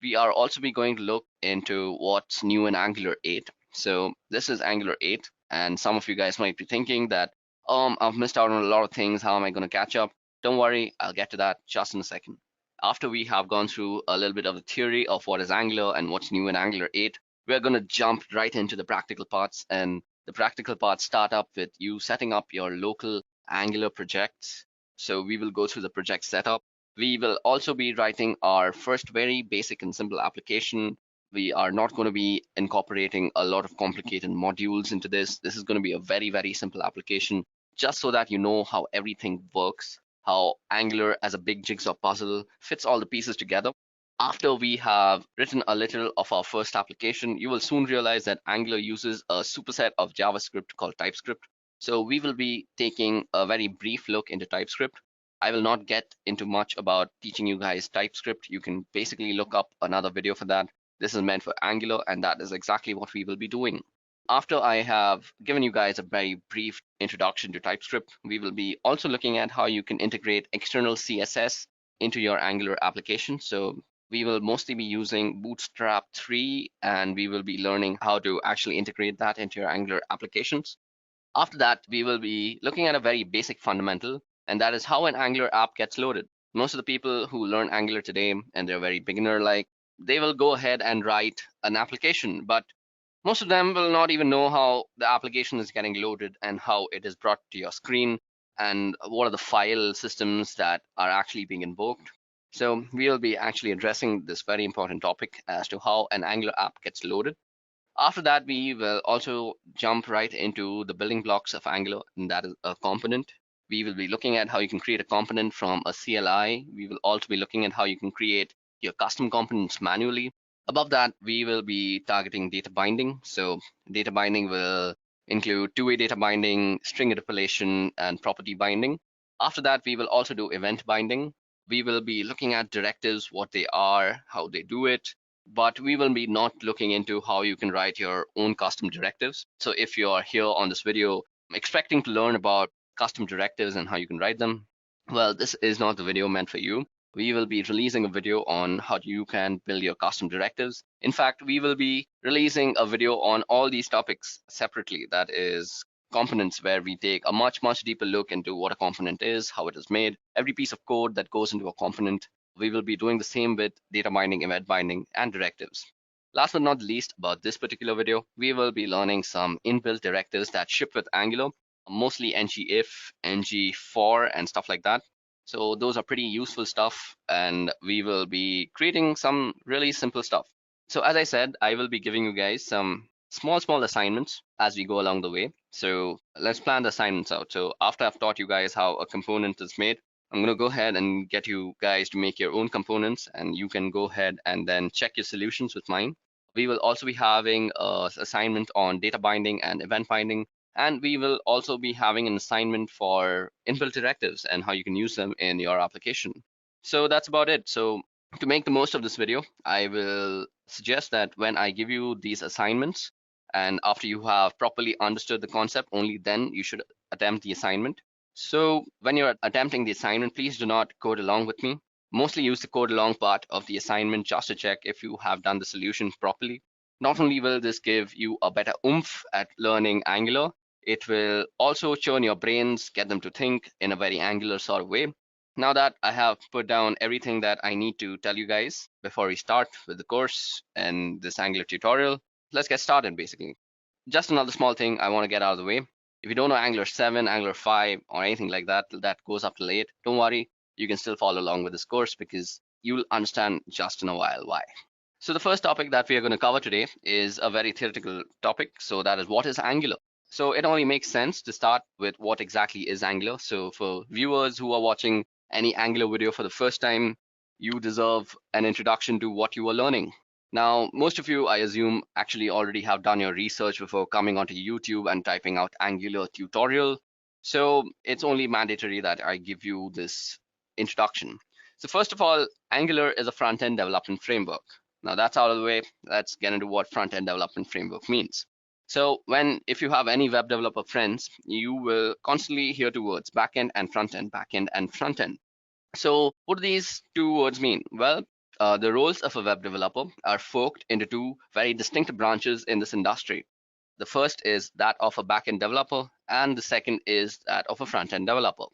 We are also be going to look into what's new in Angular 8. So this is Angular 8, and some of you guys might be thinking that, I've missed out on a lot of things. How am I going to catch up? Don't worry, I'll get to that just in a second. After we have gone through a little bit of the theory of what is Angular and what's new in Angular 8, we're going to jump right into the practical parts. And the practical parts start up with you setting up your local Angular projects. So we will go through the project setup. We will also be writing our first very basic and simple application. We are not going to be incorporating a lot of complicated modules into this. This is going to be a very, very simple application, just so that you know how everything works, how Angular as a big jigsaw puzzle fits all the pieces together. After we have written a little of our first application, you will soon realize that Angular uses a superset of JavaScript called TypeScript. So we will be taking a very brief look into TypeScript. I will not get into much about teaching you guys TypeScript. You can basically look up another video for that. This is meant for Angular, and that is exactly what we will be doing. After I have given you guys a very brief introduction to TypeScript, we will be also looking at how you can integrate external CSS into your Angular application. So we will mostly be using Bootstrap 3, and we will be learning how to actually integrate that into your Angular applications. After that, we will be looking at a very basic fundamental, and that is how an Angular app gets loaded. Most of the people who learn Angular today, and they're very beginner-like, they will go ahead and write an application, but Most of them will not even know how the application is getting loaded and how it is brought to your screen and what are the file systems that are actually being invoked. So we'll be actually addressing this very important topic as to how an Angular app gets loaded. After that, we will also jump right into the building blocks of Angular, and that is a component. We will be looking at how you can create a component from a CLI. We will also be looking at how you can create your custom components manually. Above that, we will be targeting data binding. So data binding will include two-way data binding, string interpolation, and property binding. After that, we will also do event binding. We will be looking at directives, what they are, how they do it, but we will be not looking into how you can write your own custom directives. So if you are here on this video expecting to learn about custom directives and how you can write them, well, this is not the video meant for you. We will be releasing a video on how you can build your custom directives. In fact, we will be releasing a video on all these topics separately. That is components, where we take a much deeper look into what a component is, how it is made, every piece of code that goes into a component. We will be doing the same with data binding, event binding, and directives. Last but not least, about this particular video, we will be learning some inbuilt directives that ship with Angular, mostly ngIf, ngFor, and stuff like that. So those are pretty useful stuff, and we will be creating some really simple stuff. So as I said, I will be giving you guys some small assignments as we go along the way. So let's plan the assignments out. So after I've taught you guys how a component is made, I'm going to go ahead and get you guys to make your own components, and you can go ahead and then check your solutions with mine. We will also be having an assignment on data binding and event binding, and we will also be having an assignment for inbuilt directives and how you can use them in your application. So that's about it. So to make the most of this video, I will suggest that when I give you these assignments, and after you have properly understood the concept, only then you should attempt the assignment. So when you're attempting the assignment, please do not code along with me. Mostly use the code along part of the assignment just to check if you have done the solution properly. Not only will this give you a better oomph at learning Angular, it will also churn your brains, get them to think in a very Angular sort of way. Now that I have put down everything that I need to tell you guys before we start with the course and this Angular tutorial, let's get started basically. Just another small thing I want to get out of the way. If you don't know Angular 7, Angular 5, or anything like that, that goes up to late, don't worry, you can still follow along with this course because you'll understand just in a while why. So the first topic that we are going to cover today is a very theoretical topic. So that is, what is Angular? So it only makes sense to start with what exactly is Angular. So for viewers who are watching any Angular video for the first time, you deserve an introduction to what you are learning. Now, most of you, I assume, actually already have done your research before coming onto YouTube and typing out Angular tutorial. So it's only mandatory that I give you this introduction. So first of all, Angular is a front-end development framework. Now that's out of the way, let's get into what front-end development framework means. So if you have any web developer friends, you will constantly hear two words, backend and frontend, backend and frontend. So what do these two words mean? Well, the roles of a web developer are forked into two very distinct branches in this industry. The first is that of a backend developer, and the second is that of a front-end developer.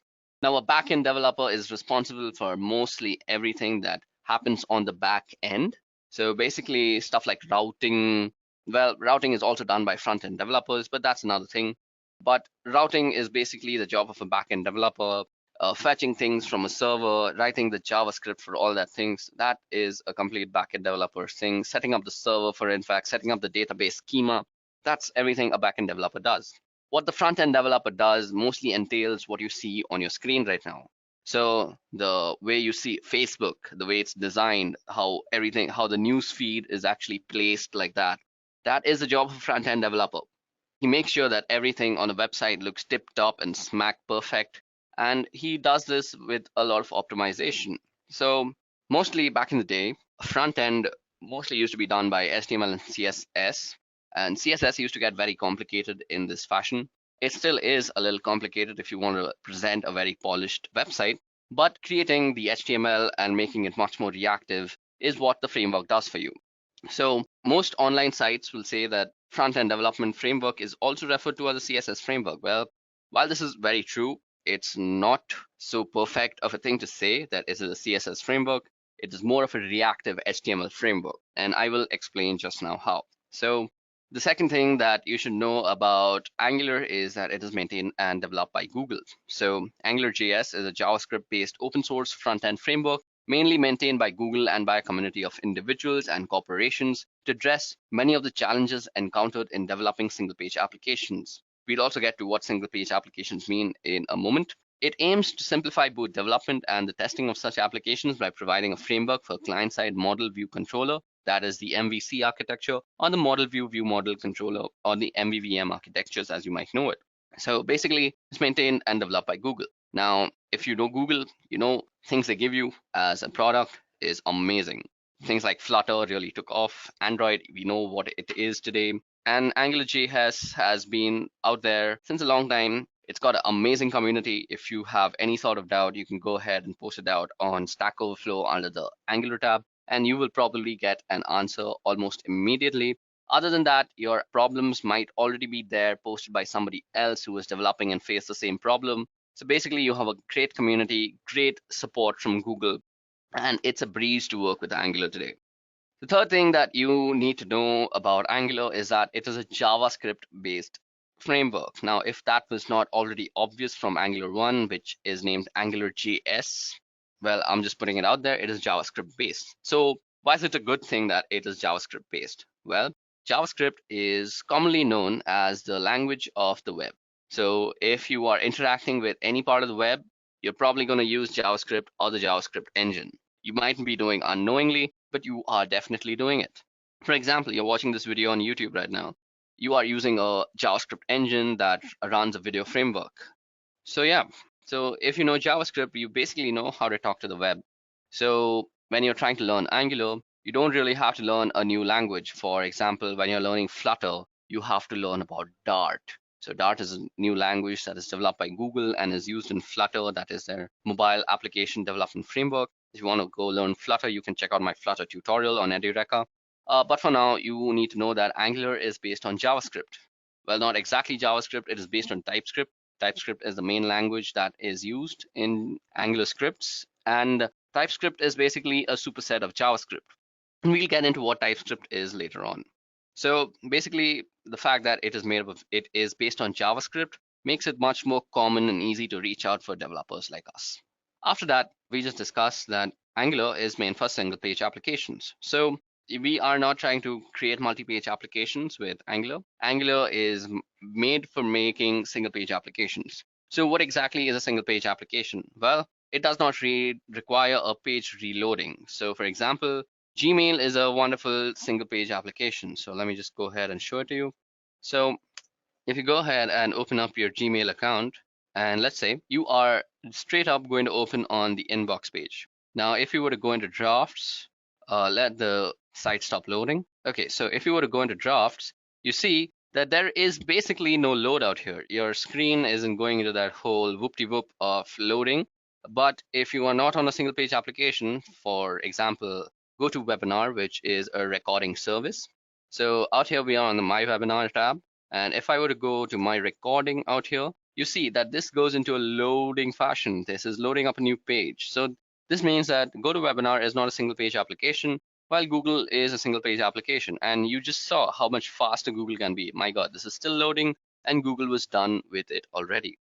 Now, a backend developer is responsible for mostly everything that happens on the back end. So basically stuff like routing. Well, routing is also done by front-end developers, but that's another thing. But routing is basically the job of a backend developer. Fetching things from a server, writing the JavaScript for all that things, that is a complete backend developer thing. Setting up the server, for in fact, setting up the database schema, that's everything a backend developer does. What the front-end developer does mostly entails what you see on your screen right now. So the way you see Facebook, the way it's designed, how the news feed is actually placed like that, that is the job of a front-end developer. He makes sure that everything on the website looks tip-top and smack perfect. And he does this with a lot of optimization. So mostly back in the day, front end mostly used to be done by HTML and CSS. And CSS used to get very complicated in this fashion. It still is a little complicated if you want to present a very polished website. But creating the HTML and making it much more reactive is what the framework does for you. So most online sites will say that front-end development framework is also referred to as a CSS framework. Well, while this is very true, it's not so perfect of a thing to say that it is a CSS framework. It is more of a reactive HTML framework, and I will explain just now how. So The second thing that you should know about Angular is that it is maintained and developed by Google. So AngularJS is a JavaScript-based open source front-end framework mainly maintained by Google and by a community of individuals and corporations to address many of the challenges encountered in developing single-page applications. We'll also get to what single-page applications mean in a moment. It aims to simplify both development and the testing of such applications by providing a framework for client-side model view controller, that is the MVC architecture, or the model view view model controller, or the MVVM architectures as you might know it. So basically, it's maintained and developed by Google. Now, if you know Google, you know things they give you as a product is amazing. Things like Flutter really took off. Android, we know what it is today. And AngularJS has been out there since a long time. It's got an amazing community. If you have any sort of doubt, you can go ahead and post it out on Stack Overflow under the Angular tab, and you will probably get an answer almost immediately. Other than that, your problems might already be there posted by somebody else who is developing and face the same problem. So basically, you have a great community, great support from Google, and it's a breeze to work with Angular today. The third thing that you need to know about Angular is that it is a JavaScript-based framework. Now, if that was not already obvious from Angular 1, which is named AngularJS, well, I'm just putting it out there, it is JavaScript-based. So why is it a good thing that it is JavaScript-based? Well, JavaScript is commonly known as the language of the web. So if you are interacting with any part of the web, you're probably going to use JavaScript or the JavaScript engine. You might be doing unknowingly, but you are definitely doing it. For example, you're watching this video on YouTube right now. You are using a JavaScript engine that runs a video framework. So yeah, so if you know JavaScript, you basically know how to talk to the web. So when you're trying to learn Angular, you don't really have to learn a new language. For example, when you're learning Flutter, you have to learn about Dart. So Dart is a new language that is developed by Google and is used in Flutter, that is their mobile application development framework. If you want to go learn Flutter, you can check out my Flutter tutorial on Edureka. But for now, you need to know that Angular is based on JavaScript. Well, not exactly JavaScript, it is based on TypeScript. TypeScript is the main language that is used in Angular scripts, and TypeScript is basically a superset of JavaScript. And we'll get into what TypeScript is later on. So basically, the fact that it is based on JavaScript makes it much more common and easy to reach out for developers like us. After that, we just discussed that Angular is meant for single-page applications. So we are not trying to create multi-page applications with Angular. Angular is made for making single-page applications. So what exactly is a single-page application? Well, it does not require a page reloading. So for example, Gmail is a wonderful single-page application. So let me just go ahead and show it to you. So if you go ahead and open up your Gmail account, and let's say you are straight up going to open on the inbox page. Now, if you were to go into drafts, let the site stop loading. Okay, so if you were to go into drafts, you see that there is basically no loadout here. Your screen isn't going into that whole whoop-de-whoop of loading. But if you are not on a single page application, for example, GoToWebinar, which is a recording service. So out here we are on the My Webinar tab. And if I were to go to my recording out here, you see that this goes into a loading fashion. This is loading up a new page. So this means that GoToWebinar is not a single page application, while Google is a single page application. And you just saw how much faster Google can be. My God, this is still loading and Google was done with it already.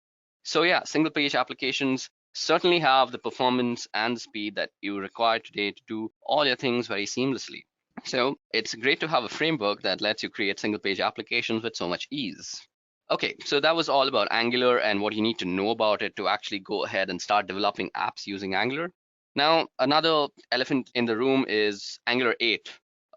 So yeah, single page applications certainly have the performance and the speed that you require today to do all your things very seamlessly. So it's great to have a framework that lets you create single page applications with so much ease. Okay, so that was all about Angular and what you need to know about it to actually go ahead and start developing apps using Angular. Now, another elephant in the room is Angular 8.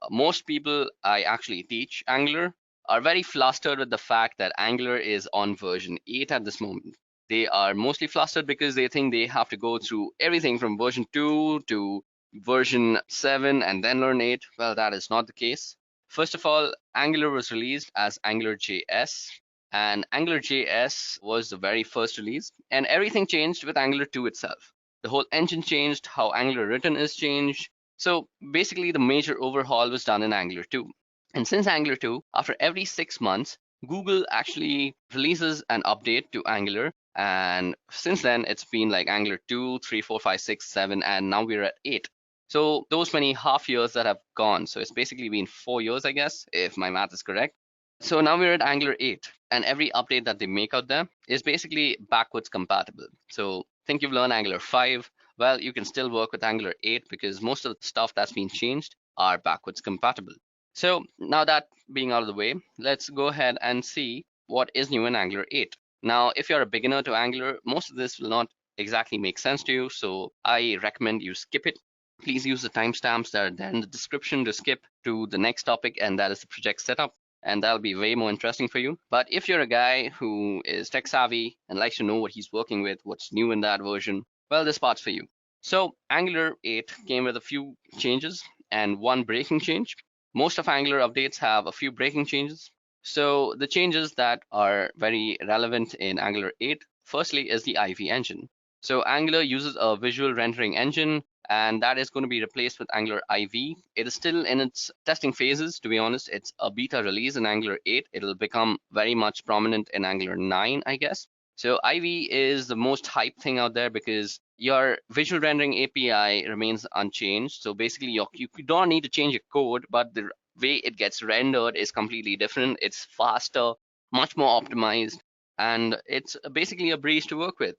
Most people I actually teach Angular are very flustered with the fact that Angular is on version 8 at this moment. They are mostly flustered because they think they have to go through everything from version 2 to version 7 and then learn 8. Well, that is not the case. First of all, Angular was released as AngularJS, and AngularJS was the very first release, and everything changed with Angular 2 itself. The whole engine changed, how Angular written is changed. So basically the major overhaul was done in Angular 2. And since Angular 2, after every 6 months, Google actually releases an update to Angular. And since then, it's been like Angular 2, 3, 4, 5, 6, 7, and now we're at 8. So those many half years that have gone. So it's basically been 4 years, I guess, if my math is correct. So now we're at Angular 8, and every update that they make out there is basically backwards compatible. So think you've learned Angular 5, well, you can still work with Angular 8 because most of the stuff that's been changed are backwards compatible. So now that being out of the way, let's go ahead and see what is new in Angular 8. Now, if you're a beginner to Angular, most of this will not exactly make sense to you, so I recommend you skip it. Please use the timestamps that are there in the description to skip to the next topic, and that is the project setup, and that'll be way more interesting for you. But if you're a guy who is tech savvy and likes to know what he's working with, what's new in that version, well, this part's for you. So Angular 8 came with a few changes and one breaking change. Most of Angular updates have a few breaking changes. So the changes that are very relevant in Angular 8, firstly, is the IE engine. So Angular uses a visual rendering engine, and that is going to be replaced with Angular IE. It is still in its testing phases, to be honest. It's a beta release in Angular 8. It'll become very much prominent in Angular 9, I guess. So IE is the most hyped thing out there because your visual rendering API remains unchanged. So basically, you don't need to change your code, but the way it gets rendered is completely different. It's faster, much more optimized, and it's basically a breeze to work with.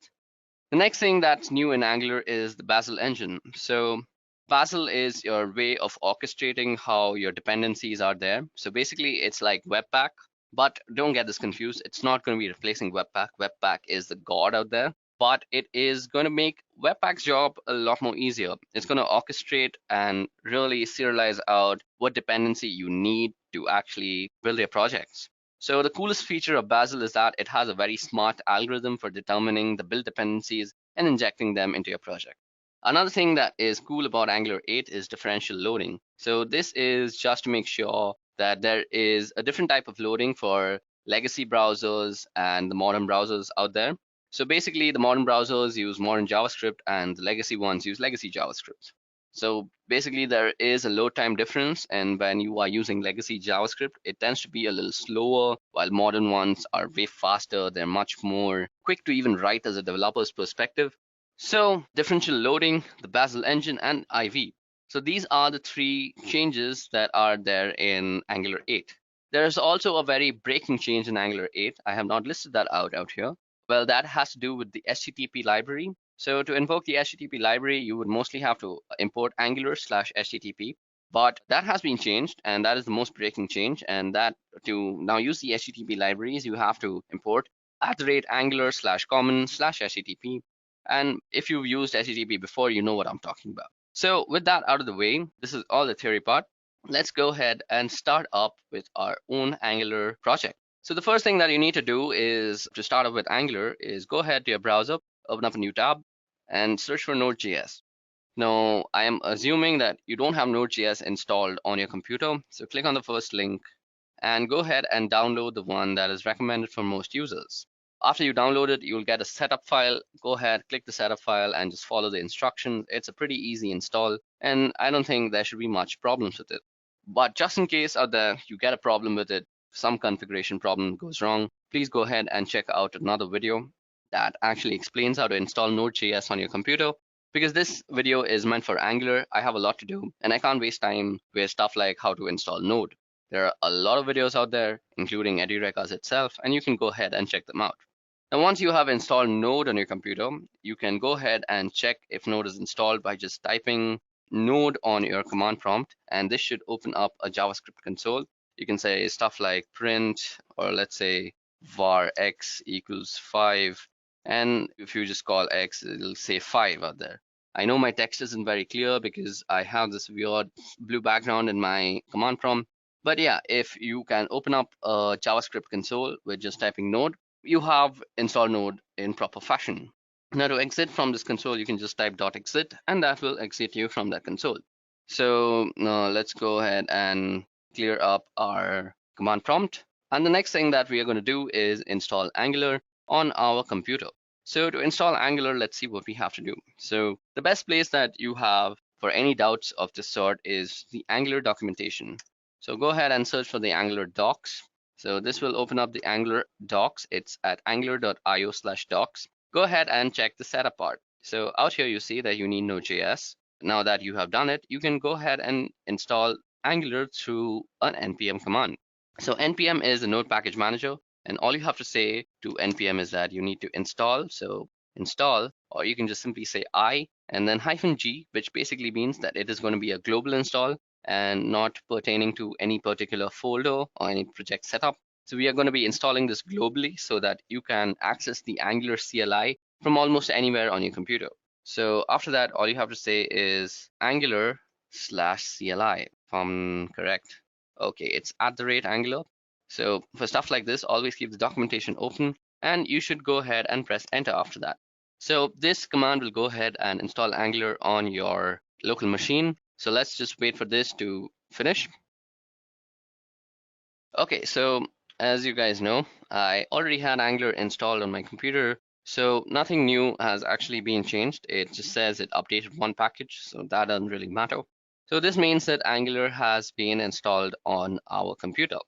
The next thing that's new in Angular is the Bazel engine. So Bazel is your way of orchestrating how your dependencies are there. So basically, it's like Webpack, but don't get this confused. It's not going to be replacing Webpack. Webpack is the god out there, but it is going to make Webpack's job a lot more easier. It's going to orchestrate and really serialize out what dependency you need to actually build your projects. So the coolest feature of Bazel is that it has a very smart algorithm for determining the build dependencies and injecting them into your project. Another thing that is cool about Angular 8 is differential loading. So this is just to make sure that there is a different type of loading for legacy browsers and the modern browsers out there. So basically, the modern browsers use modern JavaScript and the legacy ones use legacy JavaScript. So basically, there is a load time difference, and when you are using legacy JavaScript, it tends to be a little slower, while modern ones are way faster. They're much more quick to even write as a developer's perspective. So differential loading, the Bazel engine, and IE. So these are the three changes that are there in Angular 8. There is also a very breaking change in Angular 8. I have not listed that out here. Well, that has to do with the HTTP library. So to invoke the HTTP library, you would mostly have to import Angular/HTTP, but that has been changed, and that is the most breaking change. And that to now use the HTTP libraries, you have to import @Angular/common/HTTP. And if you've used HTTP before, you know what I'm talking about. So with that out of the way, this is all the theory part. Let's go ahead and start up with our own Angular project. So the first thing that you need to do is to start up with Angular is go ahead to your browser, open up a new tab, and search for Node.js. Now, I am assuming that you don't have Node.js installed on your computer, so click on the first link and go ahead and download the one that is recommended for most users. After you download it, you'll get a setup file. Go ahead, click the setup file, and just follow the instructions. It's a pretty easy install, and I don't think there should be much problems with it. But just in case out there you get a problem with it, some configuration problem goes wrong, please go ahead and check out another video that actually explains how to install Node.js on your computer, because this video is meant for Angular. I have a lot to do, and I can't waste time with stuff like how to install Node. There are a lot of videos out there, including Edurekas itself, and you can go ahead and check them out. Now, once you have installed Node on your computer, you can go ahead and check if Node is installed by just typing Node on your command prompt, and this should open up a JavaScript console. You can say stuff like print, or let's say var x equals 5, and if you just call x, it'll say 5 out there. I know my text isn't very clear because I have this weird blue background in my command prompt, but yeah, if you can open up a JavaScript console with just typing Node, you have installed Node in proper fashion. Now to exit from this console, you can just type .exit, and that will exit you from that console. So now let's go ahead and clear up our command prompt. And the next thing that we are going to do is install Angular on our computer. So to install Angular, let's see what we have to do. So the best place that you have for any doubts of this sort is the Angular documentation. So go ahead and search for the Angular docs. So this will open up the Angular docs. It's at angular.io/docs. Go ahead and check the setup part. So out here, you see that you need Node.js. Now that you have done it, you can go ahead and install Angular through an npm command. So npm is the node package manager, and all you have to say to npm is that you need to install. So install, or you can just simply say I and then -g, which basically means that it is going to be a global install and not pertaining to any particular folder or any project setup. So we are going to be installing this globally so that you can access the Angular CLI from almost anywhere on your computer. So after that, all you have to say is Angular/CLI, if I'm correct. Okay, it's @Angular. So for stuff like this, always keep the documentation open, and you should go ahead and press enter after that. So this command will go ahead and install Angular on your local machine. So let's just wait for this to finish. Okay, so as you guys know, I already had Angular installed on my computer, so nothing new has actually been changed. It just says it updated one package, so that doesn't really matter. So this means that Angular has been installed on our computer.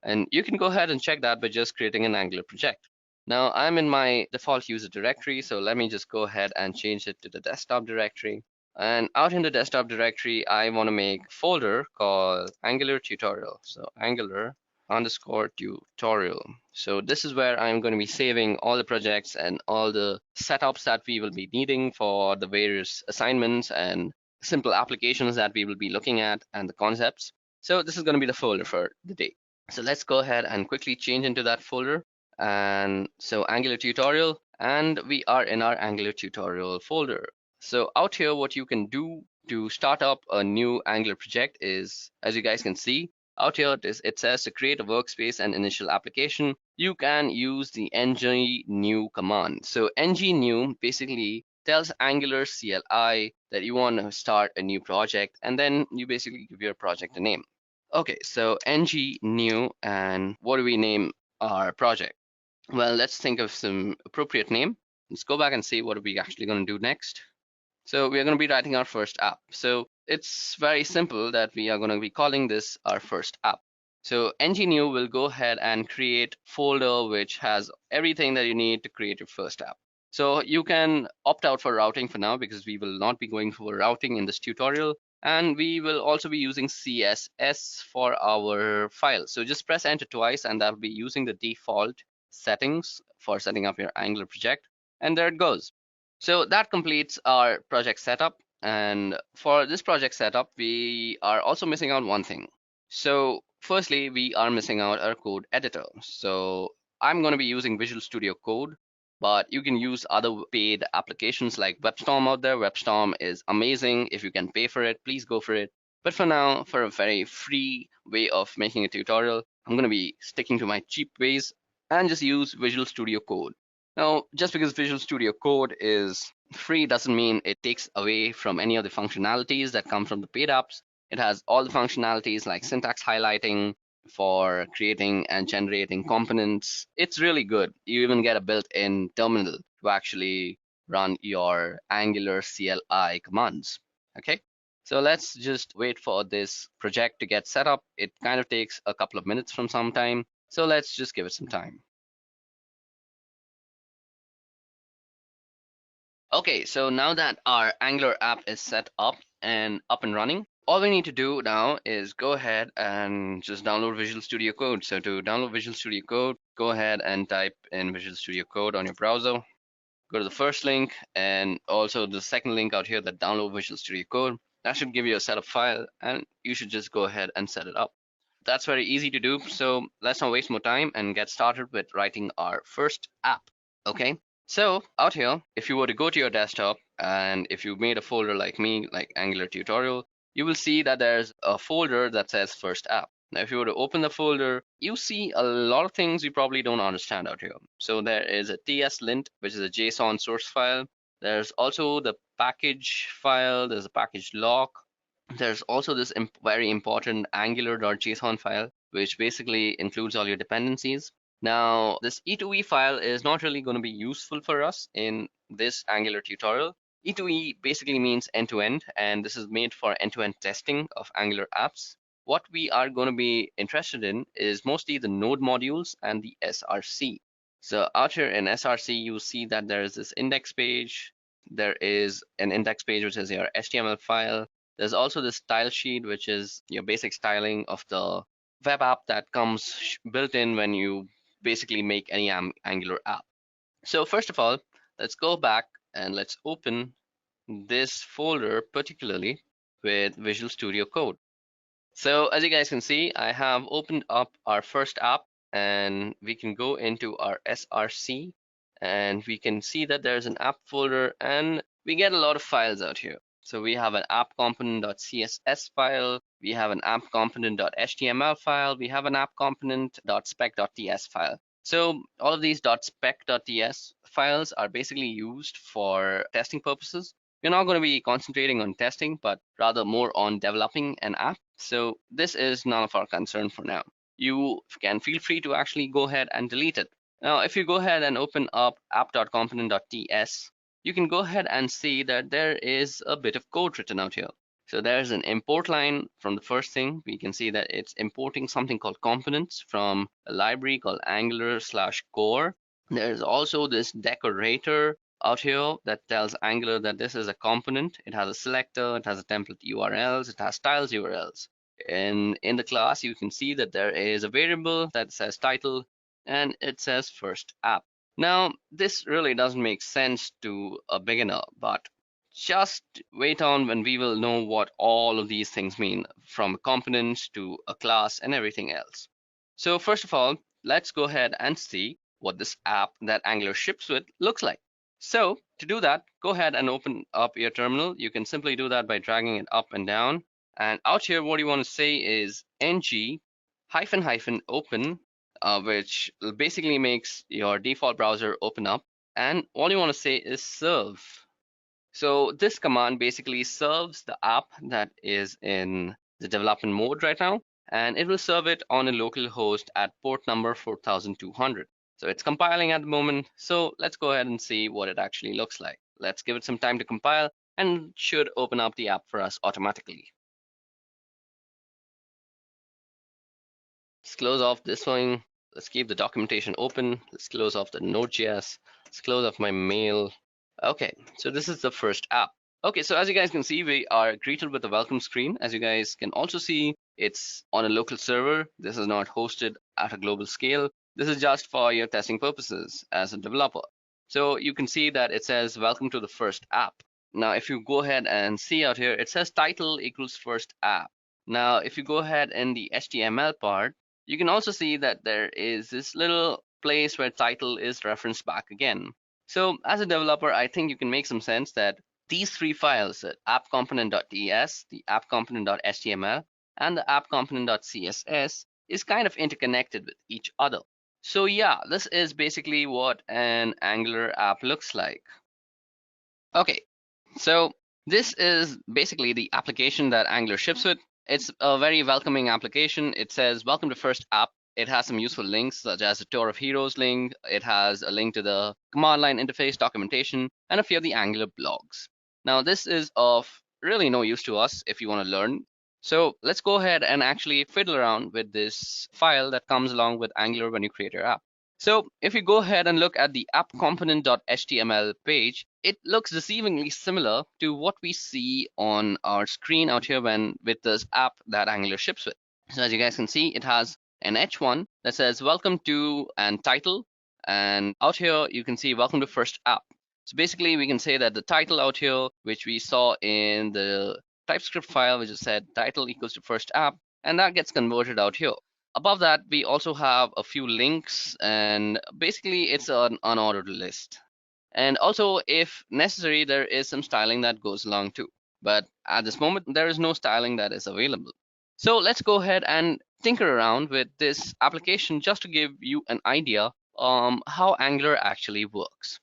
And you can go ahead and check that by just creating an Angular project. Now I'm in my default user directory, so let me just go ahead and change it to the desktop directory. And out in the desktop directory, I want to make a folder called Angular tutorial. So Angular_tutorial. So this is where I'm going to be saving all the projects and all the setups that we will be needing for the various assignments and simple applications that we will be looking at and the concepts. So this is going to be the folder for the day. So let's go ahead and quickly change into that folder. And so Angular tutorial, and we are in our Angular tutorial folder. So out here, what you can do to start up a new Angular project is, as you guys can see, out here it says to create a workspace and initial application. You can use the ng-new command. So ng-new basically tells Angular CLI that you want to start a new project, and then you basically give your project a name. Okay, so ng-new, and what do we name our project? Well, let's think of some appropriate name. Let's go back and see what are we actually going to do next. So we are going to be writing our first app. So it's very simple that we are going to be calling this our first app. So ng-new will go ahead and create a folder which has everything that you need to create your first app. So you can opt out for routing for now because we will not be going for routing in this tutorial. And we will also be using CSS for our file. So just press enter twice and that'll be using the default settings for setting up your Angular project. And there it goes. So that completes our project setup. And for this project setup, we are also missing out one thing. So firstly, we are missing out our code editor. So I'm going to be using Visual Studio Code, but you can use other paid applications like WebStorm out there. WebStorm is amazing. If you can pay for it, please go for it. But for now, for a very free way of making a tutorial, I'm going to be sticking to my cheap ways and just use Visual Studio Code. Now, just because Visual Studio Code is free doesn't mean it takes away from any of the functionalities that come from the paid apps. It has all the functionalities like syntax highlighting for creating and generating components. It's really good. You even get a built-in terminal to actually run your Angular CLI commands. Okay, so let's just wait for this project to get set up. It kind of takes a couple of minutes from some time. So let's just give it some time. Okay, so now that our Angular app is set up and running, all we need to do now is go ahead and just download Visual Studio Code. So to download Visual Studio Code, go ahead and type in Visual Studio Code on your browser. Go to the first link and also the second link out here that download Visual Studio Code. That should give you a setup file and you should just go ahead and set it up. That's very easy to do. So let's not waste more time and get started with writing our first app. Okay. So out here, if you were to go to your desktop and if you made a folder like me, like Angular tutorial, you will see that there's a folder that says first app. Now, if you were to open the folder, you see a lot of things you probably don't understand out here. So there is a tslint, which is a JSON source file. There's also the package file. There's a package lock. There's also this very important angular.json file, which basically includes all your dependencies. Now, this E2E file is not really going to be useful for us in this Angular tutorial. E2E basically means end-to-end, and this is made for end-to-end testing of Angular apps. What we are going to be interested in is mostly the node modules and the SRC. So out here in SRC, you see that there is this index page. There is an index page, which is your HTML file. There's also this style sheet, which is your basic styling of the web app that comes built in when you basically make any Angular app. So first of all, let's go back and let's open this folder particularly with Visual Studio Code. So as you guys can see, I have opened up our first app and we can go into our SRC and we can see that there's an app folder and we get a lot of files out here. So we have an app component.css file, we have an app component.html file, we have an app component.spec.ts file. So all of these .spec.ts files are basically used for testing purposes. We're not going to be concentrating on testing, but rather more on developing an app. So this is none of our concern for now. You can feel free to actually go ahead and delete it. Now, if you go ahead and open up app.component.ts, you can go ahead and see that there is a bit of code written out here. So there's an import line from the first thing. We can see that it's importing something called components from a library called Angular/core. There's also this decorator out here that tells Angular that this is a component. It has a selector, it has a template URLs, it has styles URLs. And in the class, you can see that there is a variable that says title and it says first app. Now, this really doesn't make sense to a beginner, but just wait on when we will know what all of these things mean, from components to a class and everything else. So first of all, let's go ahead and see what this app that Angular ships with looks like. So to do that, go ahead and open up your terminal. You can simply do that by dragging it up and down. And out here, what you want to say is ng -- open, which basically makes your default browser open up. And all you want to say is serve. So this command basically serves the app that is in the development mode right now, and it will serve it on a local host at port number 4200. So it's compiling at the moment. So let's go ahead and see what it actually looks like. Let's give it some time to compile and it should open up the app for us automatically. Let's close off this one. Let's keep the documentation open. Let's close off the Node.js. Let's close off my mail. Okay, so this is the first app. Okay, so as you guys can see, we are greeted with a welcome screen. As you guys can also see, it's on a local server. This is not hosted at a global scale. This is just for your testing purposes as a developer. So you can see that it says welcome to the first app. Now, if you go ahead and see out here, it says title equals first app. Now, if you go ahead in the HTML part, you can also see that there is this little place where title is referenced back again. So as a developer, I think you can make some sense that these three files, the app-component.ts, the app-component.html, and the app-component.css, is kind of interconnected with each other. So yeah, this is basically what an Angular app looks like. Okay, so this is basically the application that Angular ships with. It's a very welcoming application. It says, welcome to first app. It has some useful links, such as the Tour of Heroes link. It has a link to the command line interface documentation and a few of the Angular blogs. Now, this is of really no use to us if you want to learn. So let's go ahead and actually fiddle around with this file that comes along with Angular when you create your app. So if you go ahead and look at the app component.html page, it looks deceivingly similar to what we see on our screen out here with this app that Angular ships with. So as you guys can see, it has an H1 that says welcome to and title, and out here you can see welcome to first app. So basically we can say that the title out here, which we saw in the TypeScript file, which is said title equals to first app, and that gets converted out here. Above that, we also have a few links, and basically it's an unordered list. And also, if necessary, there is some styling that goes along too. But at this moment, there is no styling that is available. So let's go ahead and tinker around with this application just to give you an idea how Angular actually works.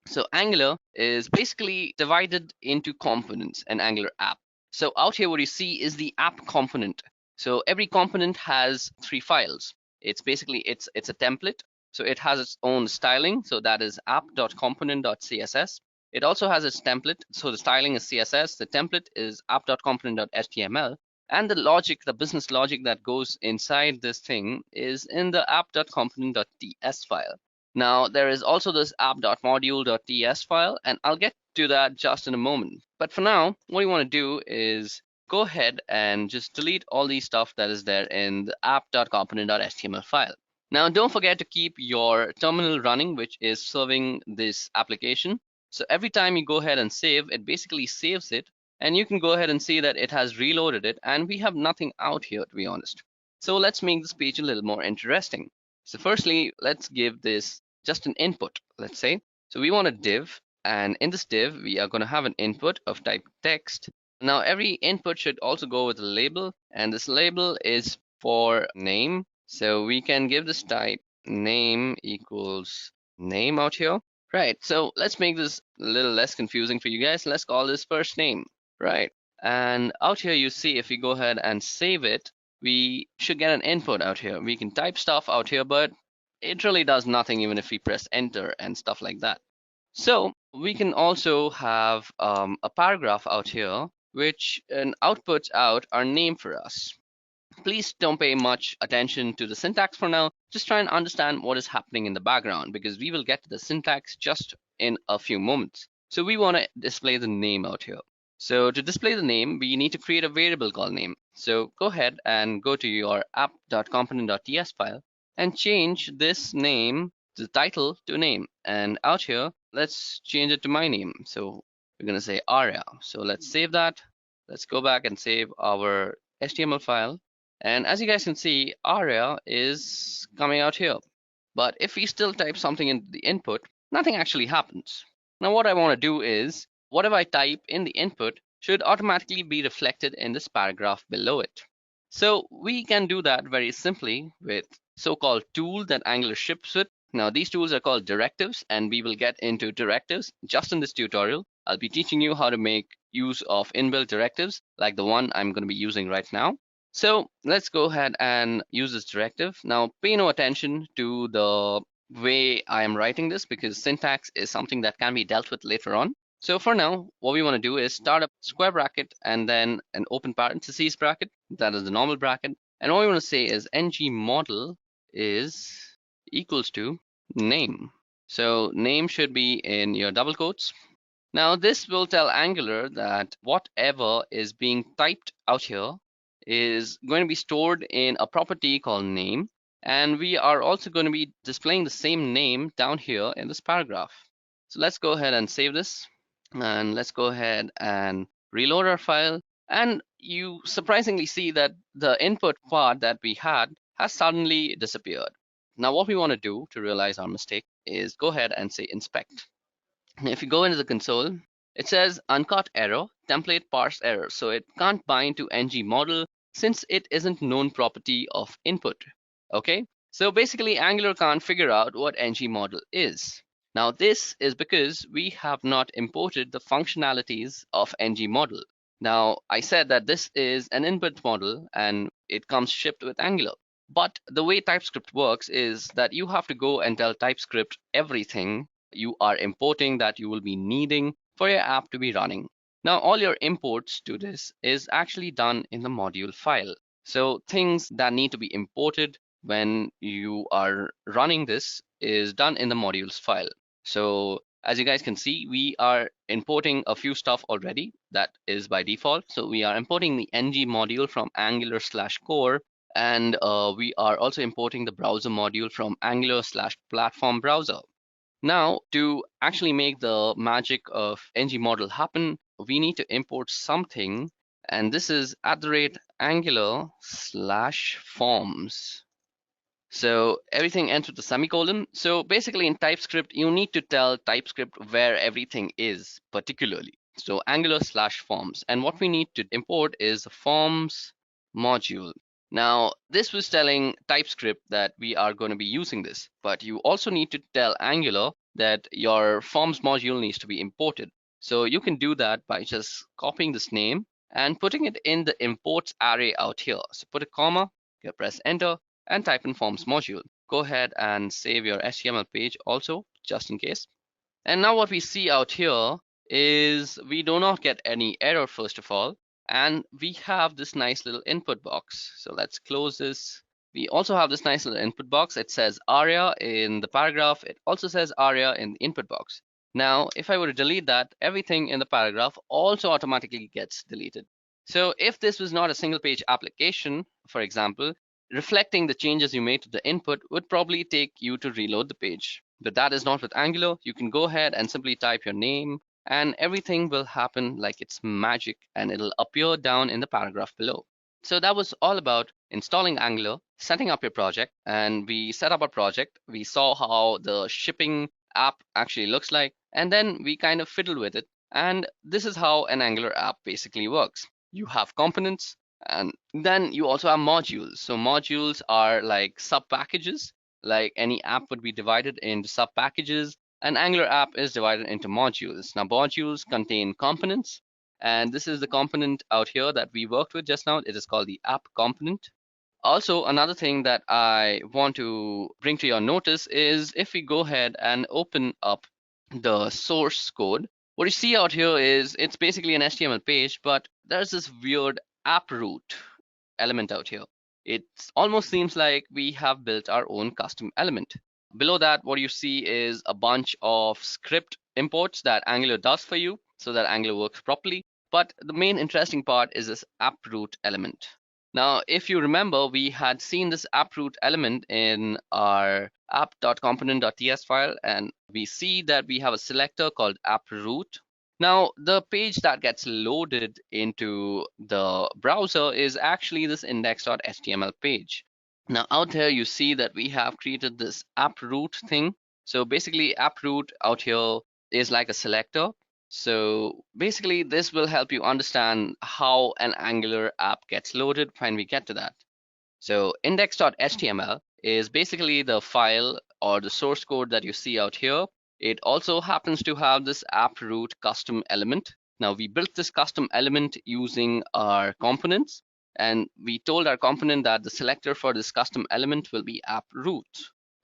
So Angular is basically divided into components, an Angular app. So out here, what you see is the app component. So every component has three files. It's basically, it's a template. So it has its own styling. So that is app.component.css. It also has its template. So the styling is CSS. The template is app.component.html. And the logic, the business logic that goes inside this thing is in the app.component.ts file. Now, there is also this app.module.ts file, and I'll get to that just in a moment. But for now, what you want to do is go ahead and just delete all the stuff that is there in the app.component.html file. Now, don't forget to keep your terminal running, which is serving this application. So every time you go ahead and save, it basically saves it, and you can go ahead and see that it has reloaded it, and we have nothing out here, to be honest. So let's make this page a little more interesting. So firstly, let's give this just an input, let's say. So we want a div, and in this div, we are going to have an input of type text. Now, every input should also go with a label, and this label is for name. So we can give this type name equals name out here. Right, so let's make this a little less confusing for you guys. Let's call this first name, right? And out here, you see if we go ahead and save it, we should get an input out here. We can type stuff out here, but it really does nothing even if we press enter and stuff like that. So we can also have a paragraph out here, which outputs out our name for us. Please don't pay much attention to the syntax for now. Just try and understand what is happening in the background, because we will get to the syntax just in a few moments. So we want to display the name out here. So to display the name, we need to create a variable called name. So go ahead and go to your app.component.ts file and change this name, the title, to name. And out here, let's change it to my name. So we're going to say Arya. So let's save that. Let's go back and save our HTML file. And as you guys can see, Arya is coming out here. But if we still type something in the input, nothing actually happens. Now what I want to do is, whatever I type in the input should automatically be reflected in this paragraph below it. So we can do that very simply with so-called tool that Angular ships with. Now these tools are called directives, and we will get into directives just in this tutorial. I'll be teaching you how to make use of inbuilt directives like the one I'm going to be using right now. So let's go ahead and use this directive. Now pay no attention to the way I am writing this, because syntax is something that can be dealt with later on. So for now, what we want to do is start a square bracket and then an open parentheses bracket. That is the normal bracket. And what we want to say is ng model is equals to name. So name should be in your double quotes. Now this will tell Angular that whatever is being typed out here is going to be stored in a property called name. And we are also going to be displaying the same name down here in this paragraph. So let's go ahead and save this. And let's go ahead and reload our file. And you surprisingly see that the input part that we had has suddenly disappeared. Now what we want to do to realize our mistake is go ahead and say inspect. And if you go into the console, it says uncaught error, template parse error. So it can't bind to ng model since it isn't known property of input. Okay, so basically Angular can't figure out what ng model is. Now this is because we have not imported the functionalities of ng model. Now I said that this is an input model and it comes shipped with Angular. But the way TypeScript works is that you have to go and tell TypeScript everything you are importing that you will be needing for your app to be running. Now all your imports to this is actually done in the module file. So things that need to be imported when you are running this is done in the modules file. So as you guys can see, we are importing a few stuff already. That is by default. So we are importing the ng module from Angular/core, and we are also importing the browser module from Angular/platform browser. Now, to actually make the magic of ng model happen, we need to import something, and this is @Angular/forms. So everything ends with a semicolon. So basically in TypeScript, you need to tell TypeScript where everything is particularly. So Angular/forms. And what we need to import is the forms module. Now, this was telling TypeScript that we are going to be using this, but you also need to tell Angular that your forms module needs to be imported. So you can do that by just copying this name and putting it in the imports array out here. So put a comma, press enter, and type in forms module. Go ahead and save your HTML page also, just in case. And now what we see out here is we do not get any error, first of all, and we have this nice little input box. So let's close this. We also have this nice little input box. It says Arya in the paragraph. It also says Arya in the input box. Now, if I were to delete that, everything in the paragraph also automatically gets deleted. So if this was not a single page application, for example, reflecting the changes you made to the input would probably take you to reload the page. But that is not with Angular. You can go ahead and simply type your name and everything will happen like it's magic and it'll appear down in the paragraph below. So that was all about installing Angular, setting up your project, and we set up a project. We saw how the shipping app actually looks like, and then we kind of fiddled with it. And this is how an Angular app basically works. You have components, and then you also have modules. So modules are like sub packages, like any app would be divided into sub packages. An Angular app is divided into modules. Now, modules contain components, and this is the component out here that we worked with just now. It is called the app component. Also, another thing that I want to bring to your notice is if we go ahead and open up the source code, what you see out here is it's basically an HTML page, but there's this weird app root element out here. It almost seems like we have built our own custom element. Below that, what you see is a bunch of script imports that Angular does for you so that Angular works properly. But the main interesting part is this app root element. Now, if you remember, we had seen this app root element in our app.component.ts file, and we see that we have a selector called app root. Now, the page that gets loaded into the browser is actually this index.html page. Now, out there, you see that we have created this app root thing. So basically, app root out here is like a selector. So basically, this will help you understand how an Angular app gets loaded when we get to that. So index.html is basically the file or the source code that you see out here. It also happens to have this app root custom element. Now, we built this custom element using our components, and we told our component that the selector for this custom element will be app root.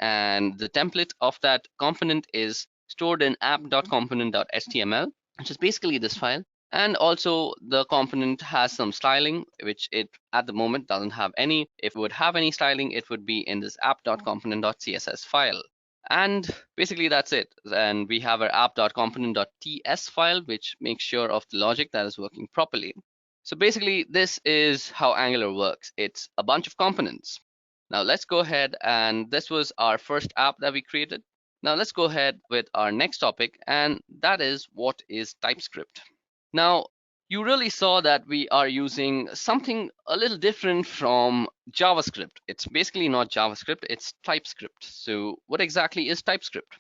And the template of that component is stored in app.component.html, which is basically this file. And also the component has some styling, which it at the moment doesn't have any. If it would have any styling, it would be in this app.component.css file. And basically that's it. And we have our app.component.ts file, which makes sure of the logic that is working properly. So basically this is how Angular works. It's a bunch of components. Now let's go ahead, and this was our first app that we created. Now let's go ahead with our next topic, and that is what is TypeScript. Now, you really saw that we are using something a little different from JavaScript. It's basically not JavaScript, it's TypeScript. So what exactly is TypeScript?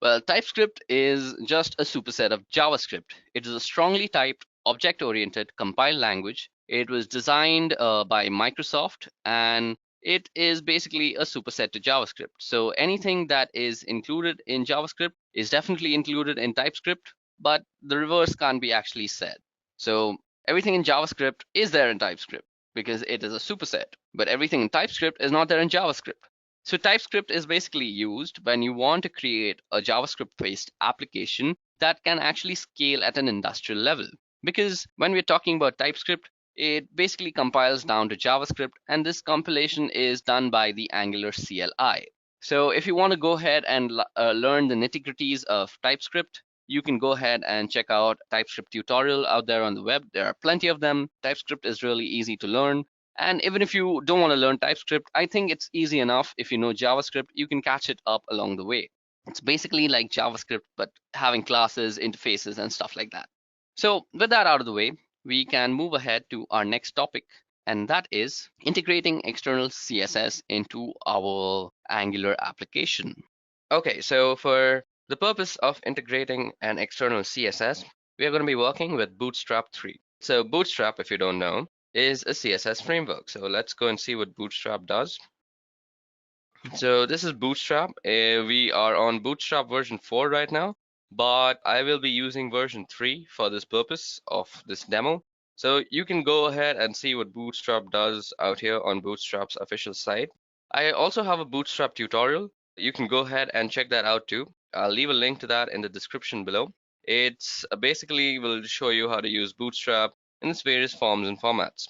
Well, TypeScript is just a superset of JavaScript. It is a strongly typed, object-oriented compiled language. It was designed by Microsoft, and it is basically a superset to JavaScript. So anything that is included in JavaScript is definitely included in TypeScript, but the reverse can't be actually said. So everything in JavaScript is there in TypeScript because it is a superset, but everything in TypeScript is not there in JavaScript. So TypeScript is basically used when you want to create a JavaScript-based application that can actually scale at an industrial level. Because when we're talking about TypeScript, it basically compiles down to JavaScript, and this compilation is done by the Angular CLI. So if you want to go ahead and learn the nitty-gritties of TypeScript, you can go ahead and check out TypeScript tutorial out there on the web. There are plenty of them. TypeScript is really easy to learn. And even if you don't want to learn TypeScript, I think it's easy enough. If you know JavaScript, you can catch it up along the way. It's basically like JavaScript, but having classes, interfaces, and stuff like that. So with that out of the way, we can move ahead to our next topic, and that is integrating external CSS into our Angular application. Okay, so for the purpose of integrating an external CSS, we are going to be working with Bootstrap 3. So Bootstrap, if you don't know, is a CSS framework. So let's go and see what Bootstrap does. So this is Bootstrap. We are on Bootstrap version 4 right now, but I will be using version 3 for this purpose of this demo. So you can go ahead and see what Bootstrap does out here on Bootstrap's official site. I also have a Bootstrap tutorial. You can go ahead and check that out too. I'll leave a link to that in the description below. It's basically will show you how to use Bootstrap in its various forms and formats.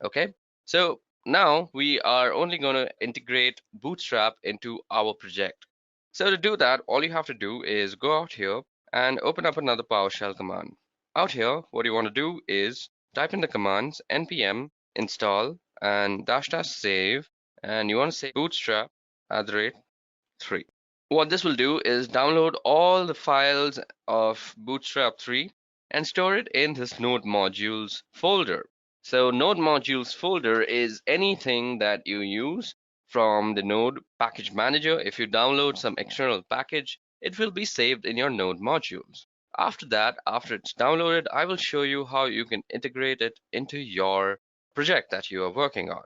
Okay, so now we are only going to integrate Bootstrap into our project. So to do that, all you have to do is go out here and open up another PowerShell command. Out here, what you want to do is type in the commands npm install and -- save, and you want to say bootstrap @3. What this will do is download all the files of Bootstrap 3 and store it in this Node Modules folder. So Node Modules folder is anything that you use from the Node package manager. If you download some external package, it will be saved in your Node modules. After that, after it's downloaded, I will show you how you can integrate it into your project that you are working on.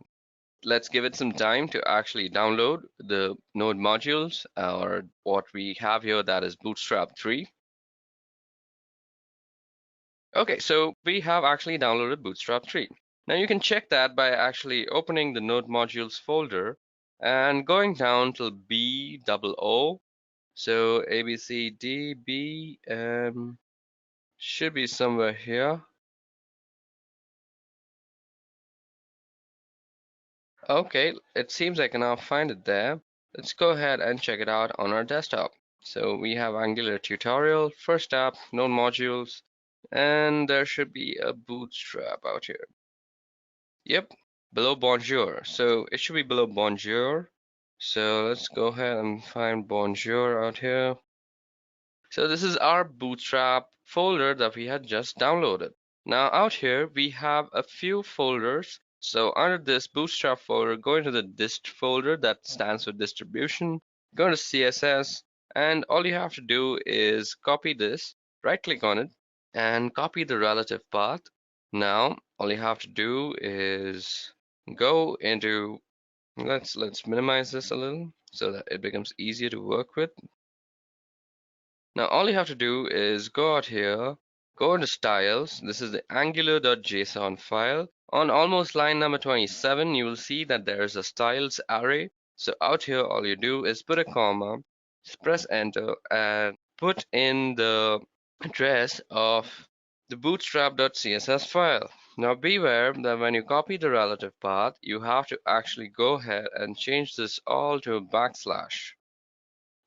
Let's give it some time to actually download the Node modules, or what we have here, that is Bootstrap 3. Okay, so we have actually downloaded Bootstrap 3. Now you can check that by actually opening the Node modules folder and going down till BOO. So A, B, C, D, B, should be somewhere here. Okay, it seems I can now find it there. Let's go ahead and check it out on our desktop. So we have Angular tutorial, first app, Node modules, and there should be a Bootstrap out here. Yep, below Bonjour. So it should be below Bonjour. So let's go ahead and find Bonjour out here. So this is our Bootstrap folder that we had just downloaded. Now out here we have a few folders. So under this Bootstrap folder, go into the dist folder, that stands for distribution, go to CSS, and all you have to do is copy this, right click on it, and copy the relative path. Now all you have to do is go into, let's minimize this a little so that it becomes easier to work with. Now all you have to do is go out here, go into styles. This is the angular.json file. On almost line number 27, you will see that there is a styles array. So out here, all you do is put a comma, press enter, and put in the address of the bootstrap.css file. Now beware that when you copy the relative path, you have to actually go ahead and change this all to a backslash.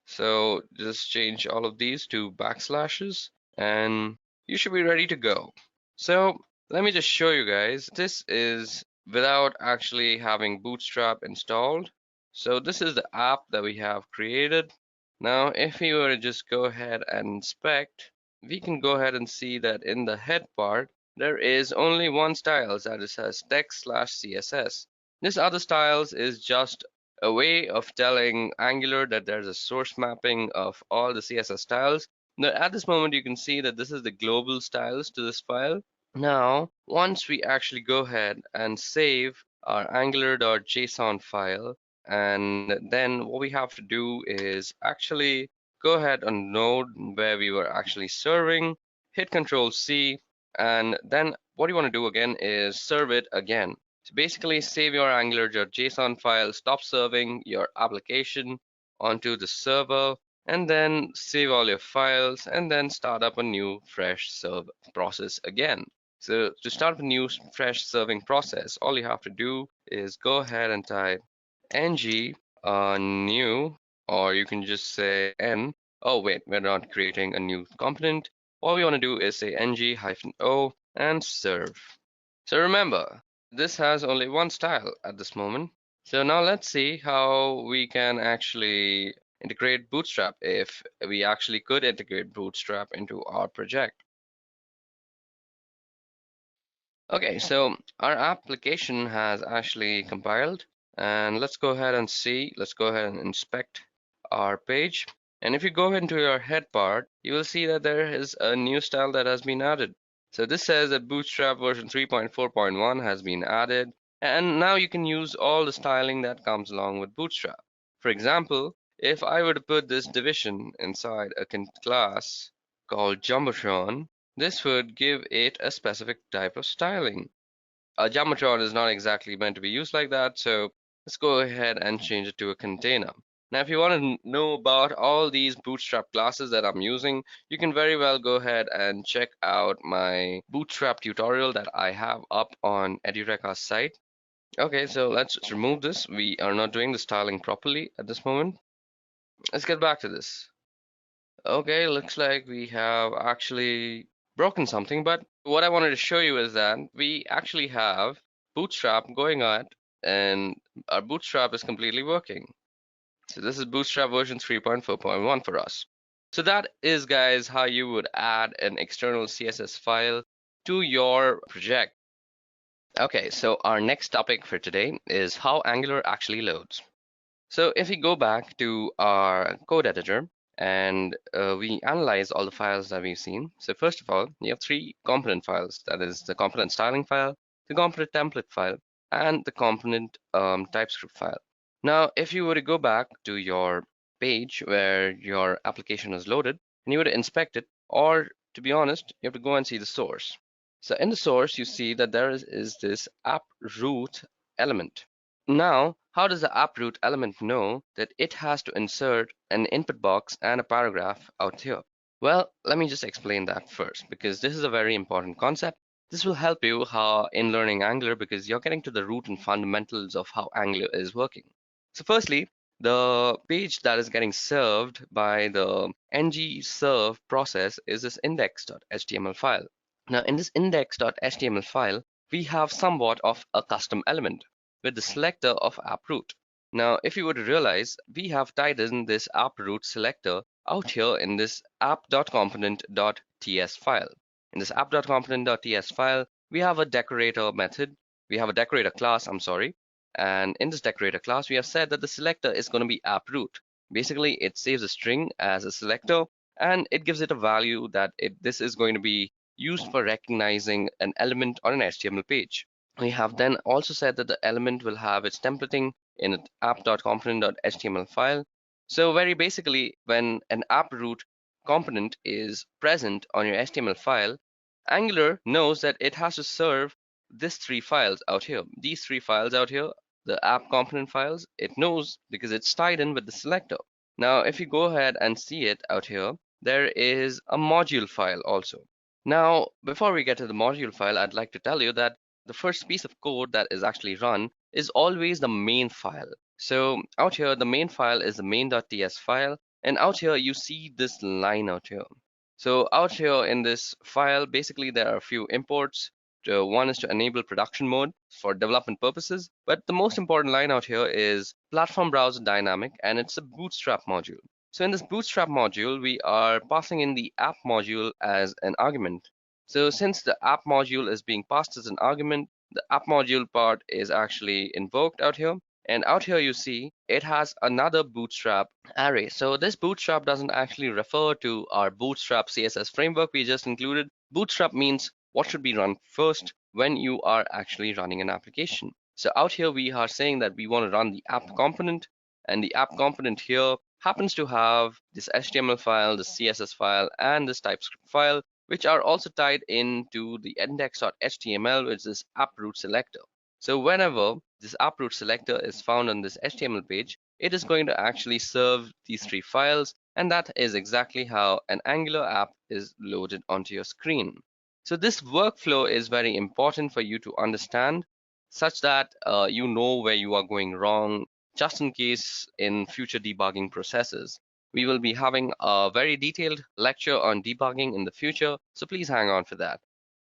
So just change all of these to backslashes and you should be ready to go. So let me just show you guys. This is without actually having Bootstrap installed. So this is the app that we have created. Now if we were to just go ahead and inspect, we can go ahead and see that in the head part there is only one styles, that it says text/CSS. This other styles is just a way of telling Angular that there's a source mapping of all the CSS styles. Now at this moment you can see that this is the global styles to this file. Now once we actually go ahead and save our angular.json file, and then what we have to do is actually go ahead on Node where we were actually serving, hit Control C, and then what you want to do again is serve it again. So basically save your angular.json file, stop serving your application onto the server, and then save all your files, and then start up a new fresh serve process again. So to start a new fresh serving process, all you have to do is go ahead and type ng new, or you can just say n. Oh wait, we're not creating a new component. All we want to do is say ng-o and serve. So remember, this has only one style at this moment. So now let's see how we can actually integrate Bootstrap, if we actually could integrate Bootstrap into our project. Okay, so our application has actually compiled, and let's go ahead and see. Let's go ahead and inspect our page. And if you go into your head part, you will see that there is a new style that has been added. So this says that Bootstrap version 3.4.1 has been added, and now you can use all the styling that comes along with Bootstrap. For example, if I were to put this division inside a class called Jumbotron, this would give it a specific type of styling. A Jumbotron is not exactly meant to be used like that, so let's go ahead and change it to a container. Now, if you want to know about all these Bootstrap classes that I'm using, you can very well go ahead and check out my Bootstrap tutorial that I have up on Edureka's site. Okay, so let's remove this. We are not doing the styling properly at this moment. Let's get back to this. Okay, looks like we have actually broken something, but what I wanted to show you is that we actually have Bootstrap going on, and our Bootstrap is completely working. So this is Bootstrap version 3.4.1 for us. So that is, guys, how you would add an external CSS file to your project. Okay, so our next topic for today is how Angular actually loads. So if we go back to our code editor and we analyze all the files that we've seen. So first of all, you have three component files. That is the component styling file, the component template file, and the component TypeScript file. Now, if you were to go back to your page where your application is loaded and you were to inspect it, or to be honest, you have to go and see the source. So in the source, you see that there is this app root element. Now, how does the app root element know that it has to insert an input box and a paragraph out here? Well, let me just explain that first, because this is a very important concept. This will help you in learning Angular, because you're getting to the root and fundamentals of how Angular is working. So firstly, the page that is getting served by the ng-serve process is this index.html file. Now, in this index.html file, we have somewhat of a custom element with the selector of app-root. Now, if you were to realize, we have tied in this app-root selector out here in this app.component.ts file. In this app.component.ts file, we have a decorator method. We have a decorator class, and in this decorator class, we have said that the selector is going to be app-root. Basically, it saves a string as a selector, and it gives it a value that this is going to be used for recognizing an element on an HTML page. We have then also said that the element will have its templating in an app.component.html file. So very basically, when an app-root component is present on your HTML file, Angular knows that it has to serve these three files out here. These three files out here, the app component files, it knows because it's tied in with the selector. Now, if you go ahead and see it out here, there is a module file also. Now, before we get to the module file, I'd like to tell you that the first piece of code that is actually run is always the main file. So out here, the main file is the main.ts file, and out here you see this line out here. So out here in this file, basically there are a few imports. One is to enable production mode for development purposes, but the most important line out here is platform browser dynamic, and it's a bootstrap module. So in this bootstrap module, we are passing in the app module as an argument. So since the app module is being passed as an argument, the app module part is actually invoked out here. And out here you see it has another bootstrap array. So this bootstrap doesn't actually refer to our bootstrap CSS framework we just included. Bootstrap means what should be run first when you are actually running an application. So out here we are saying that we want to run the app component, and the app component here happens to have this HTML file, the CSS file, and this TypeScript file, which are also tied into the index.html, which is app-root selector. So whenever this app-root selector is found on this HTML page, it is going to actually serve these three files, and that is exactly how an Angular app is loaded onto your screen. So this workflow is very important for you to understand, such that you know where you are going wrong, just in case in future debugging processes. We will be having a very detailed lecture on debugging in the future, so please hang on for that.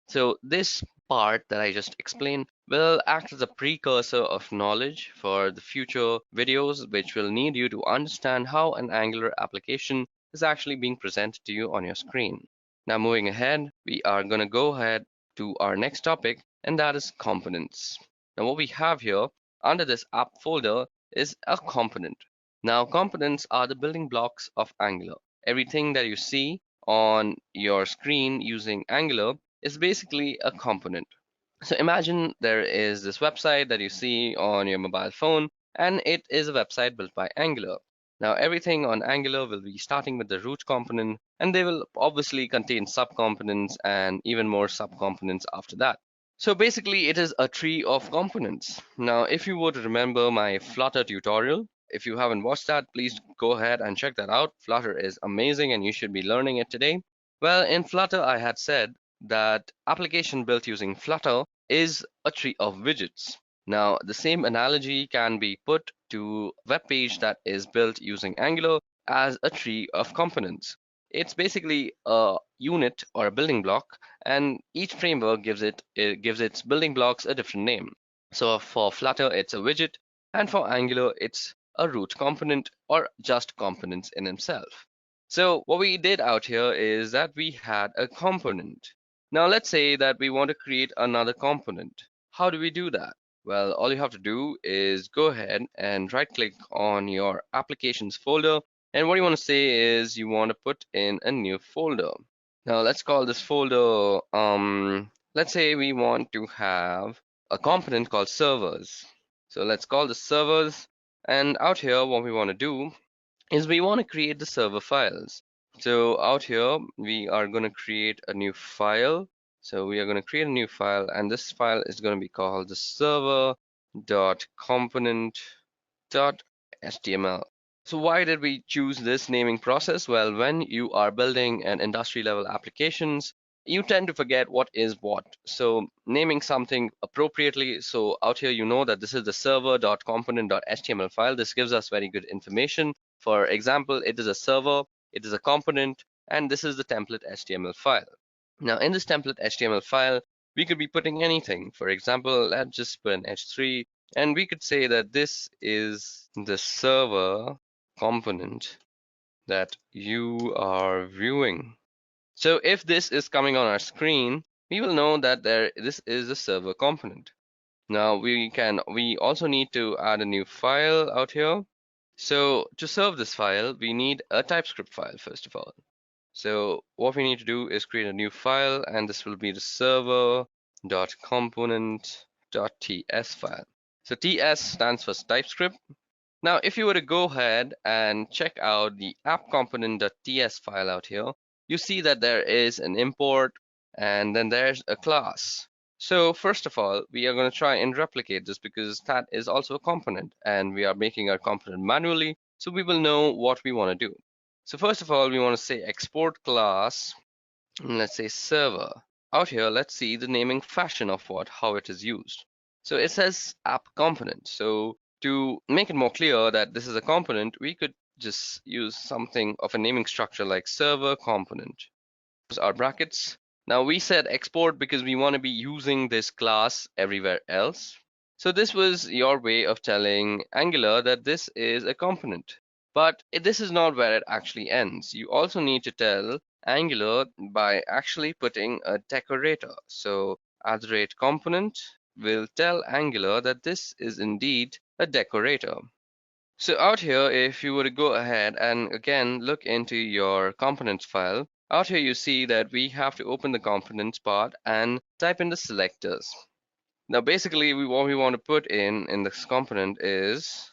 So this part that I just explained will act as a precursor of knowledge for the future videos, which will need you to understand how an Angular application is actually being presented to you on your screen. Now moving ahead, we are going to go ahead to our next topic, and that is components. Now what we have here under this app folder is a component. Now components are the building blocks of Angular. Everything that you see on your screen using Angular is basically a component. So imagine there is this website that you see on your mobile phone, and it is a website built by Angular. Now everything on Angular will be starting with the root component, and they will obviously contain subcomponents and even more subcomponents after that. So basically it is a tree of components. Now if you were to remember my Flutter tutorial, if you haven't watched that, please go ahead and check that out. Flutter is amazing and you should be learning it today. Well, in Flutter I had said that application built using Flutter is a tree of widgets. Now, the same analogy can be put to a web page that is built using Angular as a tree of components. It's basically a unit or a building block, and each framework gives its building blocks a different name. So for Flutter, it's a widget, and for Angular, it's a root component or just components in itself. So what we did out here is that we had a component. Now let's say that we want to create another component. How do we do that? Well, all you have to do is go ahead and right click on your applications folder. And what you want to say is you want to put in a new folder. Now let's call this folder, let's say we want to have a component called servers. So let's call this servers. And out here, what we want to do is we want to create the server files. So out here, we are going to create a new file. So we are going to create a new file, and this file is going to be called the server.component.html. So why did we choose this naming process? Well, when you are building an industry level applications, you tend to forget what is what. So naming something appropriately. So out here, you know that this is the server.component.html file. This gives us very good information. For example, it is a server, it is a component, and this is the template HTML file. Now in this template HTML file, we could be putting anything. For example, let's just put an h3, and we could say that this is the server component that you are viewing. So if this is coming on our screen, we will know that this is a server component. Now we also need to add a new file out here. So to serve this file, we need a TypeScript file first of all. So what we need to do is create a new file, and this will be the server.component.ts file. So TS stands for TypeScript. Now, if you were to go ahead and check out the app.component.ts file out here, you see that there is an import and then there's a class. So first of all, we are going to try and replicate this because that is also a component, and we are making our component manually, so we will know what we want to do. So first of all, we want to say export class, and let's say server. Out here, let's see the naming fashion of how it is used. So it says app component. So to make it more clear that this is a component, we could just use something of a naming structure like server component. Those are brackets. Now we said export because we want to be using this class everywhere else. So this was your way of telling Angular that this is a component. But this is not where it actually ends. You also need to tell Angular by actually putting a decorator. So @component will tell Angular that this is indeed a decorator. So out here, if you were to go ahead and again look into your components file, out here you see that we have to open the components part and type in the selectors. Now basically what we want to put in this component is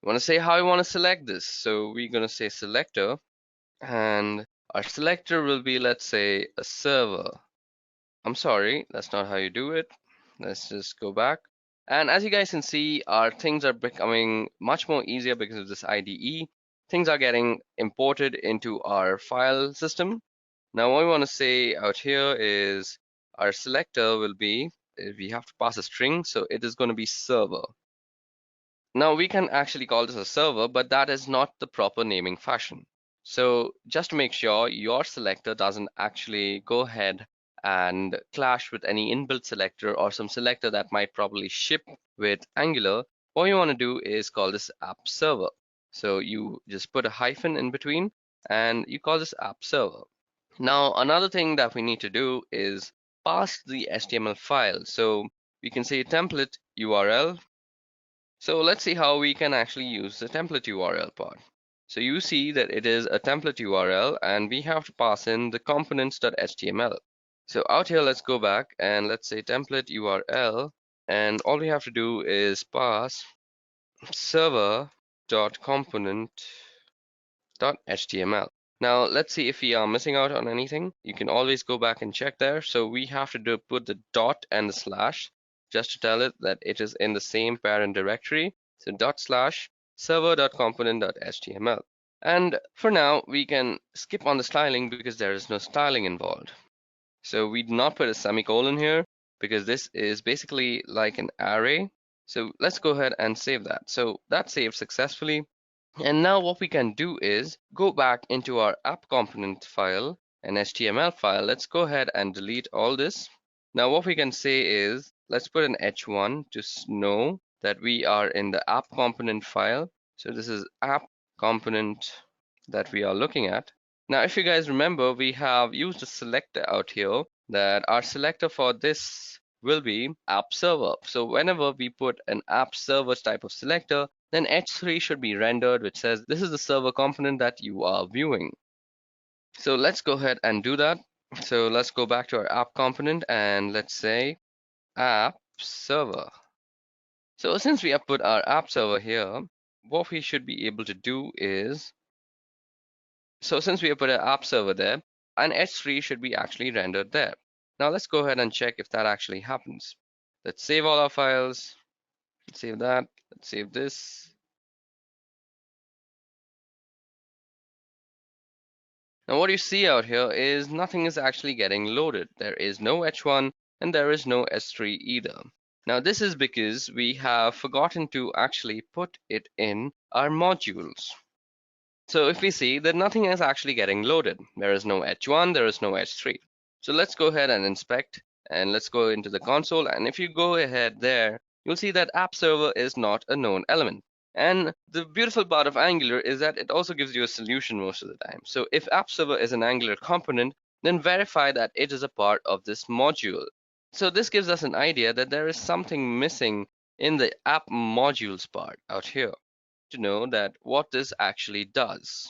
we want to say how we want to select this. So we're going to say selector, and our selector will be, let's say, a server. I'm sorry, that's not how you do it. Let's just go back. And as you guys can see, our things are becoming much more easier because of this IDE. Things are getting imported into our file system. Now what we want to say out here is our selector will be, we have to pass a string, so it is going to be server. Now we can actually call this a server, but that is not the proper naming fashion. So just to make sure your selector doesn't actually go ahead and clash with any inbuilt selector or some selector that might probably ship with Angular, what you want to do is call this app server. So you just put a hyphen in between and you call this app server. Now another thing that we need to do is pass the HTML file. So we can say template URL. So let's see how we can actually use the template URL part. So you see that it is a template URL and we have to pass in the components.html. So out here, let's go back and let's say template URL, and all we have to do is pass server.component.html. Now let's see if we are missing out on anything. You can always go back and check there. So we have to put the dot and the slash just to tell it that it is in the same parent directory. So // server.component.html. And for now, we can skip on the styling because there is no styling involved. So we do not put a semicolon here because this is basically like an array. So let's go ahead and save that. So that's saved successfully. And now what we can do is go back into our app component file, an HTML file. Let's go ahead and delete all this. Now what we can say is, let's put an H1 to know that we are in the app component file. So this is app component that we are looking at. Now, if you guys remember, we have used a selector out here, that our selector for this will be app server. So whenever we put an app server type of selector, then H3 should be rendered, which says this is the server component that you are viewing. So let's go ahead and do that. So let's go back to our app component and let's say app server. So since we have put our app server here, what we should be able to do is, so since we have put an app server there, an H3 should be actually rendered there. Now let's go ahead and check if that actually happens. Let's save all our files. Let's save that. Let's save this. Now what you see out here is nothing is actually getting loaded. There is no H1 and there is no S3 either. Now this is because we have forgotten to actually put it in our modules. So if we see that nothing is actually getting loaded, there is no H1, there is no H3. So let's go ahead and inspect and let's go into the console. And if you go ahead there, you'll see that app server is not a known element. And the beautiful part of Angular is that it also gives you a solution most of the time. So if app server is an Angular component, then verify that it is a part of this module. So this gives us an idea that there is something missing in the app modules part out here, to know that what this actually does.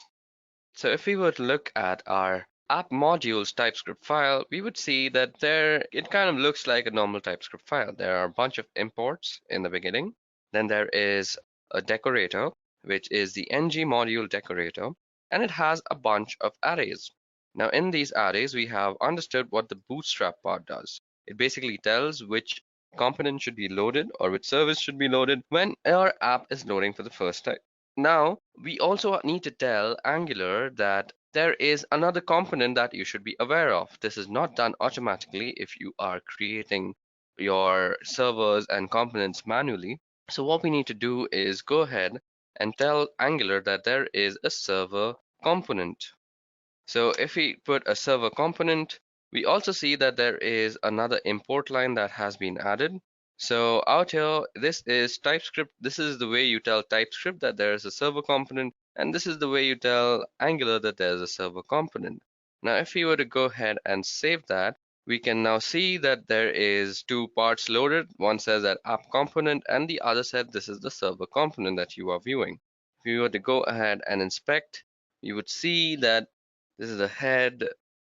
So if we were to look at our app modules TypeScript file, we would see that it kind of looks like a normal TypeScript file. There are a bunch of imports in the beginning. Then there is a decorator, which is the ng module decorator, and it has a bunch of arrays. Now in these arrays, we have understood what the bootstrap part does. It basically tells which component should be loaded or which service should be loaded when our app is loading for the first time. Now, we also need to tell Angular that there is another component that you should be aware of. This is not done automatically if you are creating your servers and components manually. So what we need to do is go ahead and tell Angular that there is a server component. So if we put a server component, we also see that there is another import line that has been added. So out here, this is TypeScript. This is the way you tell TypeScript that there is a server component, and this is the way you tell Angular that there's a server component. Now, if we were to go ahead and save that, we can now see that there is two parts loaded. One says that app component, and the other said this is the server component that you are viewing. If we were to go ahead and inspect, you would see that this is the head,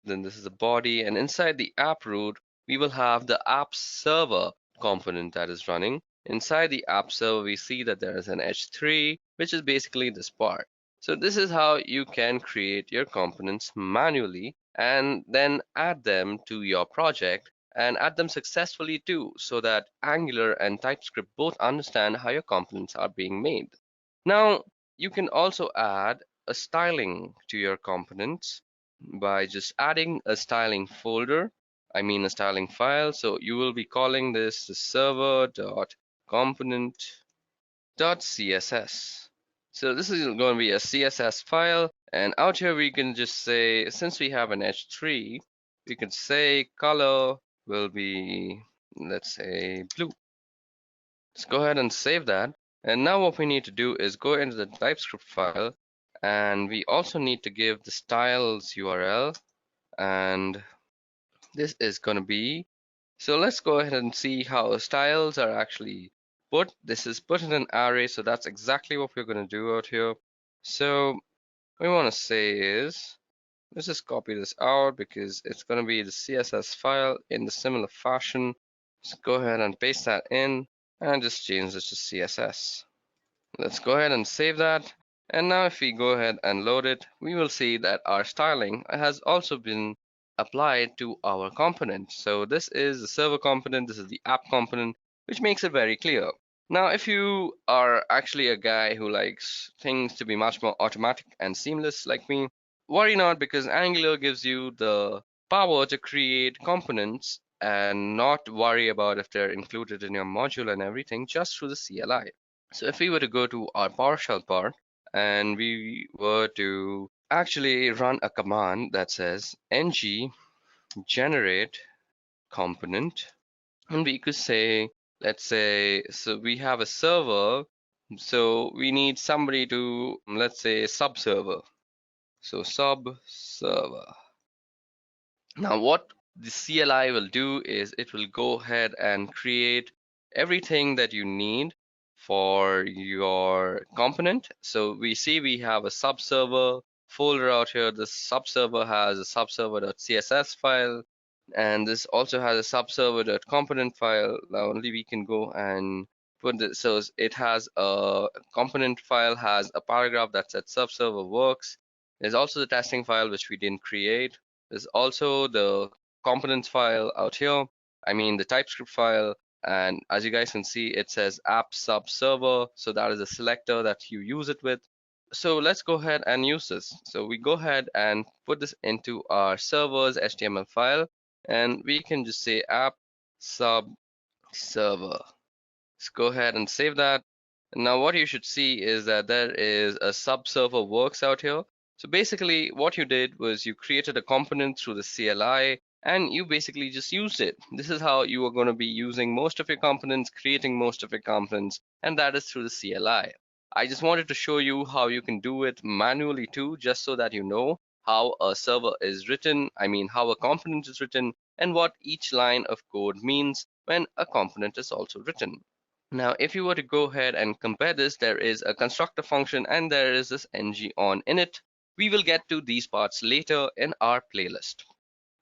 then this is the body, and inside the app root, we will have the app server component that is running. Inside the app server, we see that there is an H3, which is basically this part. So this is how you can create your components manually and then add them to your project and add them successfully too, so that Angular and TypeScript both understand how your components are being made. Now, you can also add a styling to your components by just adding a styling folder, a styling file. So you will be calling this the server.component.css. So this is going to be a CSS file, and out here we can just say, since we have an H3, we can say color will be, let's say, blue. Let's go ahead and save that. And now what we need to do is go into the TypeScript file, and we also need to give the styles URL, and this is going to be, so let's go ahead and see how styles are actually put. This is put in an array, so that's exactly what we're going to do out here. So what we want to say is, let's just copy this out because it's going to be the CSS file in the similar fashion. Just go ahead and paste that in and just change this to CSS. Let's go ahead and save that. And now if we go ahead and load it, we will see that our styling has also been applied to our component. So this is the server component, this is the app component, which makes it very clear. Now, if you are actually a guy who likes things to be much more automatic and seamless like me, worry not, because Angular gives you the power to create components and not worry about if they're included in your module and everything, just through the CLI. So if we were to go to our PowerShell part and we were to actually run a command that says ng generate component, and we could say, let's say, so we have a server, so we need somebody to, let's say, sub server. So sub server. Now what the CLI will do is it will go ahead and create everything that you need for your component. So we see we have a sub server folder out here. This sub server has a subserver.css file, and this also has a subserver.component file. Now only we can go and put this. So it has a component file, has a paragraph that says subserver works. There's also the testing file which we didn't create. There's also the components file out here. I mean the TypeScript file, and as you guys can see, it says app sub server. So that is a selector that you use it with. So let's go ahead and use this. So we go ahead and put this into our server's HTML file, and we can just say app sub server. Let's go ahead and save that. And now what you should see is that there is a sub server works out here. So basically what you did was you created a component through the CLI and you basically just used it. This is how you are going to be using most of your components, creating most of your components, and that is through the CLI. I just wanted to show you how you can do it manually too, just so that you know how a server is written, I mean how a component is written, and what each line of code means when a component is also written. Now, if you were to go ahead and compare this, there is a constructor function and there is this ng on init. We will get to these parts later in our playlist.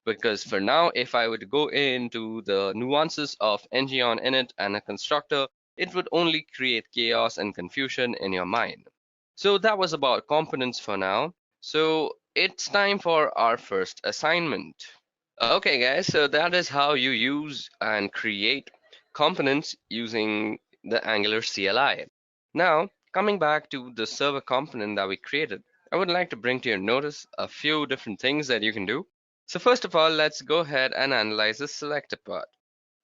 Because for now, if I were to go into the nuances of ng on init and a constructor, it would only create chaos and confusion in your mind. So that was about components for now. So it's time for our first assignment. Okay guys, so that is how you use and create components using the Angular CLI. Now, coming back to the server component that we created, I would like to bring to your notice a few different things that you can do. So first of all, let's go ahead and analyze the selector part.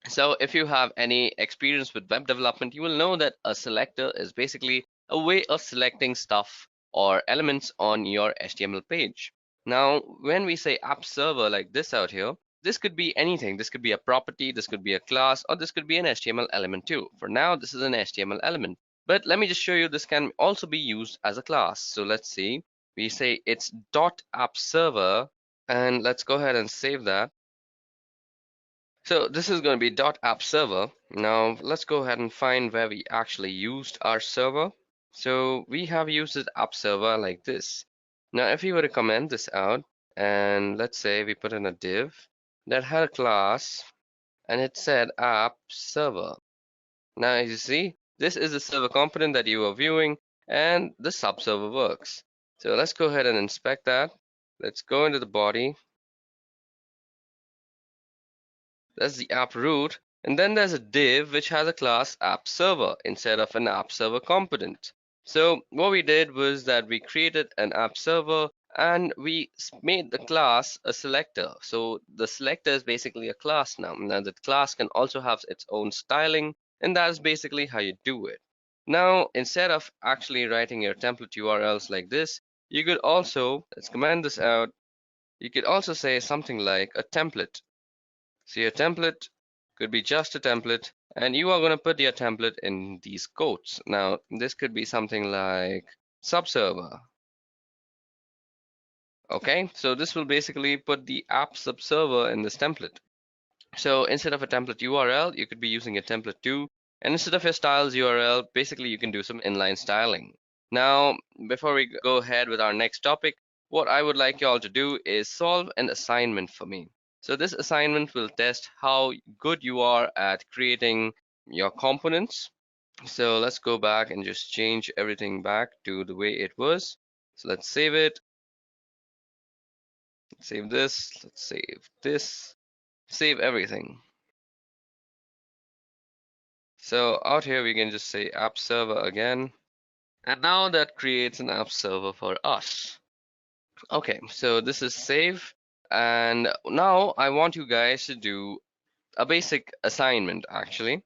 So if you have any experience with web development, you will know that a selector is basically a way of selecting stuff or elements on your HTML page. Now, when we say app server like this out here, this could be anything. This could be a property, this could be a class, or this could be an HTML element too. For now, this is an HTML element. But let me just show you this can also be used as a class. So let's see. We say it's .appserver, and let's go ahead and save that. So this is going to be .appserver. Now let's go ahead and find where we actually used our server. So we have used this app server like this. Now if we were to comment this out, and let's say we put in a div that had a class and it said app server. Now as you see, this is the server component that you are viewing and the sub server works. So let's go ahead and inspect that. Let's go into the body. That's the app root, and then there's a div which has a class app server instead of an app server component. So what we did was that we created an app server and we made the class a selector. So the selector is basically a class now. Now the class can also have its own styling, and that's basically how you do it. Now instead of actually writing your template URLs like this, you could also, let's comment this out, you could also say something like a template. So your template could be just a template, and you are going to put your template in these quotes. Now, this could be something like subserver. Okay, so this will basically put the app subserver in this template. So instead of a template URL, you could be using a template too. And instead of your styles URL, basically you can do some inline styling. Now, before we go ahead with our next topic, what I would like you all to do is solve an assignment for me. So this assignment will test how good you are at creating your components. So let's go back and just change everything back to the way it was. So let's save it. Save this. Let's save this. Save everything. So out here we can just say app server again. And now that creates an app server for us. Okay, so this is save. And now I want you guys to do a basic assignment actually.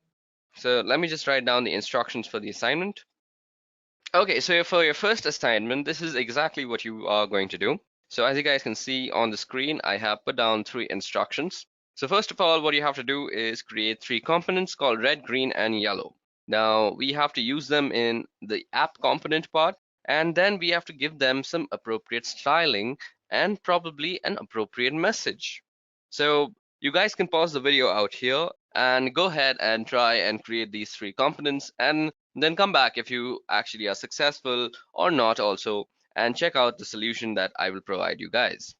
So let me just write down the instructions for the assignment. Okay, so for your first assignment, this is exactly what you are going to do. So as you guys can see on the screen, I have put down 3 instructions. So first of all, what you have to do is create 3 components called red, green, and yellow. Now we have to use them in the app component part, and then we have to give them some appropriate styling and probably an appropriate message. So you guys can pause the video out here and go ahead and try and create these 3 components, and then come back if you actually are successful or not also, and check out the solution that I will provide you guys.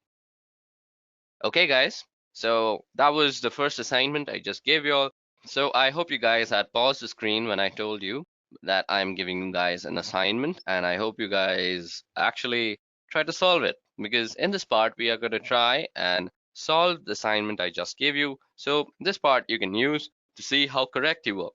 Okay guys, so that was the first assignment I just gave you all. So I hope you guys had paused the screen when I told you that I'm giving you guys an assignment, and I hope you guys actually try to solve it, because in this part we are going to try and solve the assignment I just gave you. So this part you can use to see how correct you were.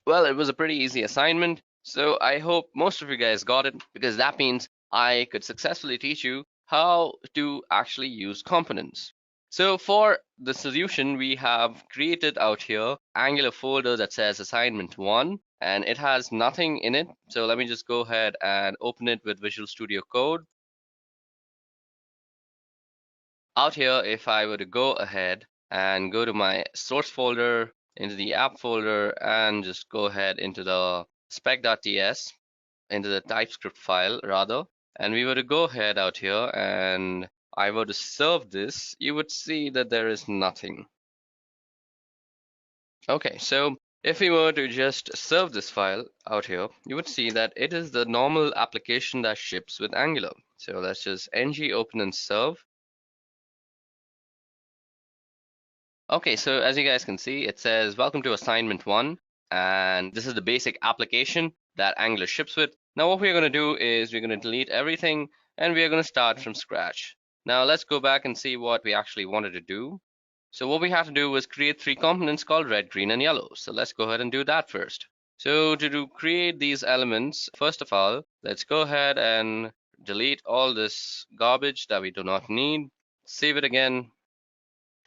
Well, it was a pretty easy assignment, so I hope most of you guys got it, because that means I could successfully teach you how to actually use components. So for the solution, we have created out here Angular folder that says assignment 1, and it has nothing in it. So let me just go ahead and open it with Visual Studio Code. Out here, if I were to go ahead and go to my source folder, into the app folder, and just go ahead into the spec.ts, into the TypeScript file rather, and we were to go ahead out here and I were to serve this, you would see that there is nothing. Okay, so if we were to just serve this file out here, you would see that it is the normal application that ships with Angular. So let's just ng open and serve. Okay, so as you guys can see, it says welcome to assignment 1, and this is the basic application that Angular ships with. Now what we're going to do is we're going to delete everything and we're going to start from scratch. Now let's go back and see what we actually wanted to do. So what we have to do was create 3 components called red, green, and yellow. So let's go ahead and do that first. So to create these elements, first of all, let's go ahead and delete all this garbage that we do not need. Save it again.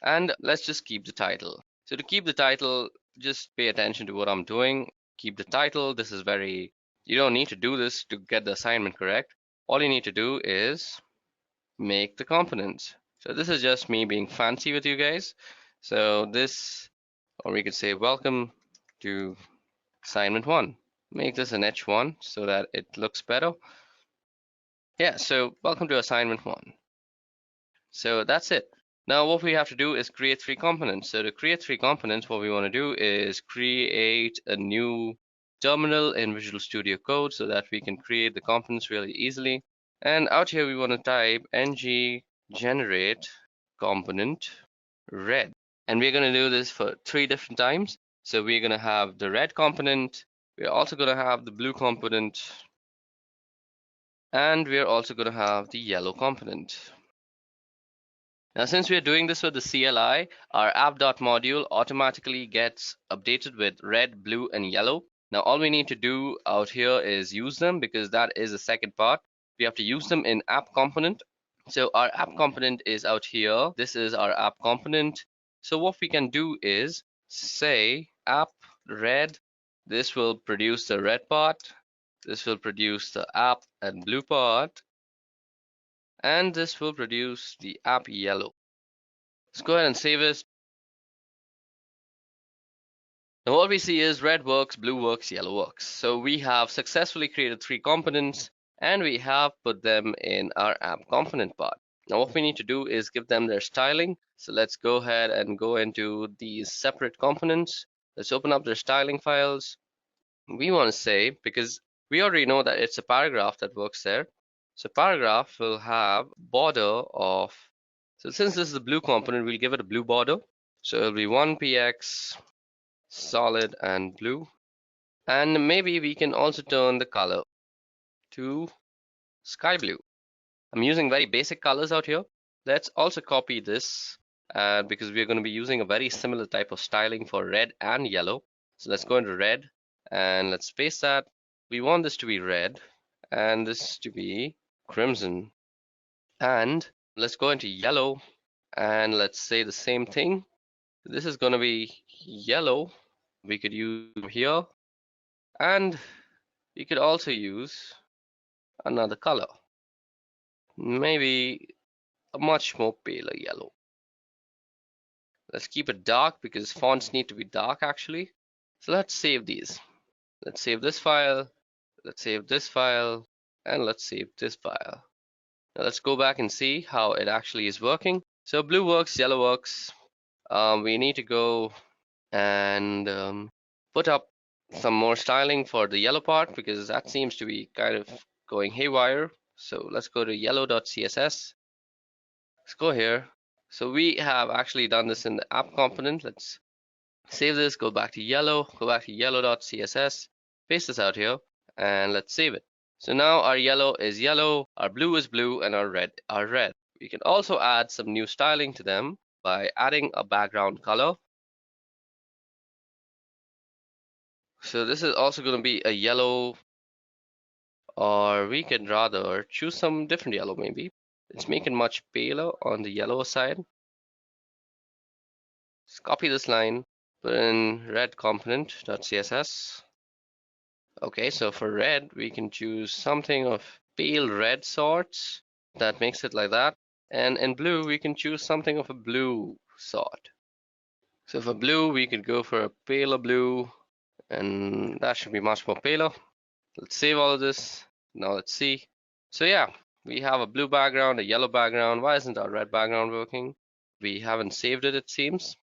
And let's just keep the title. So to keep the title, just pay attention to what I'm doing. Keep the title. This is you don't need to do this to get the assignment correct. All you need to do is make the components. So this is just me being fancy with you guys. So this, or we could say welcome to assignment 1. Make this an H1 so that it looks better. Yeah, so welcome to assignment 1. So that's it. Now what we have to do is create 3 components. So to create 3 components, what we want to do is create a new terminal in Visual Studio Code so that we can create the components really easily. And out here we want to type ng generate component red. And we're going to do this for 3 different times. So we're going to have the red component, we're also going to have the blue component, and we're also going to have the yellow component. Now, since we're doing this with the CLI, our app.module automatically gets updated with red, blue, and yellow. Now, all we need to do out here is use them, because that is the second part. We have to use them in app component. So our app component is out here. This is our app component. So what we can do is say app red. This will produce the red part. This will produce the app and blue part. And this will produce the app yellow. Let's go ahead and save this. Now what we see is red works, blue works, yellow works. So we have successfully created 3 components and we have put them in our app component part. Now what we need to do is give them their styling. So let's go ahead and go into these separate components. Let's open up their styling files. We want to say, because we already know that it's a paragraph that works there. So paragraph will have border of, so since this is the blue component, we'll give it a blue border. So it'll be 1px solid and blue. And maybe we can also turn the color to sky blue. I'm using very basic colors out here. Let's also copy this because we're going to be using a very similar type of styling for red and yellow. So let's go into red and let's paste that. We want this to be red and this to be crimson. And let's go into yellow and let's say the same thing. This is going to be yellow. We could use here, and we could also use another color, maybe a much more paler yellow. Let's keep it dark because fonts need to be dark actually. So let's save these. Let's save this file. Let's save this file. And let's save this file. Now let's go back and see how it actually is working. So blue works, yellow works. We need to go and put up some more styling for the yellow part because that seems to be kind of going haywire. So let's go to yellow.css. Let's go here. So we have actually done this in the app component. Let's save this, go back to yellow.css, paste this out here, and let's save it. So now our yellow is yellow, our blue is blue, and our red are red. We can also add some new styling to them by adding a background color. So this is also going to be a yellow, or we can rather choose some different yellow maybe. Let's make it much paler on the yellow side. Let's copy this line, put in red component.css. Okay, so for red, we can choose something of pale red sorts. That makes it like that. And in blue, we can choose something of a blue sort. So for blue, we could go for a paler blue, and that should be much more paler. Let's save all of this. Now let's see. So yeah, we have a blue background, a yellow background. Why isn't our red background working? We haven't saved it, it seems.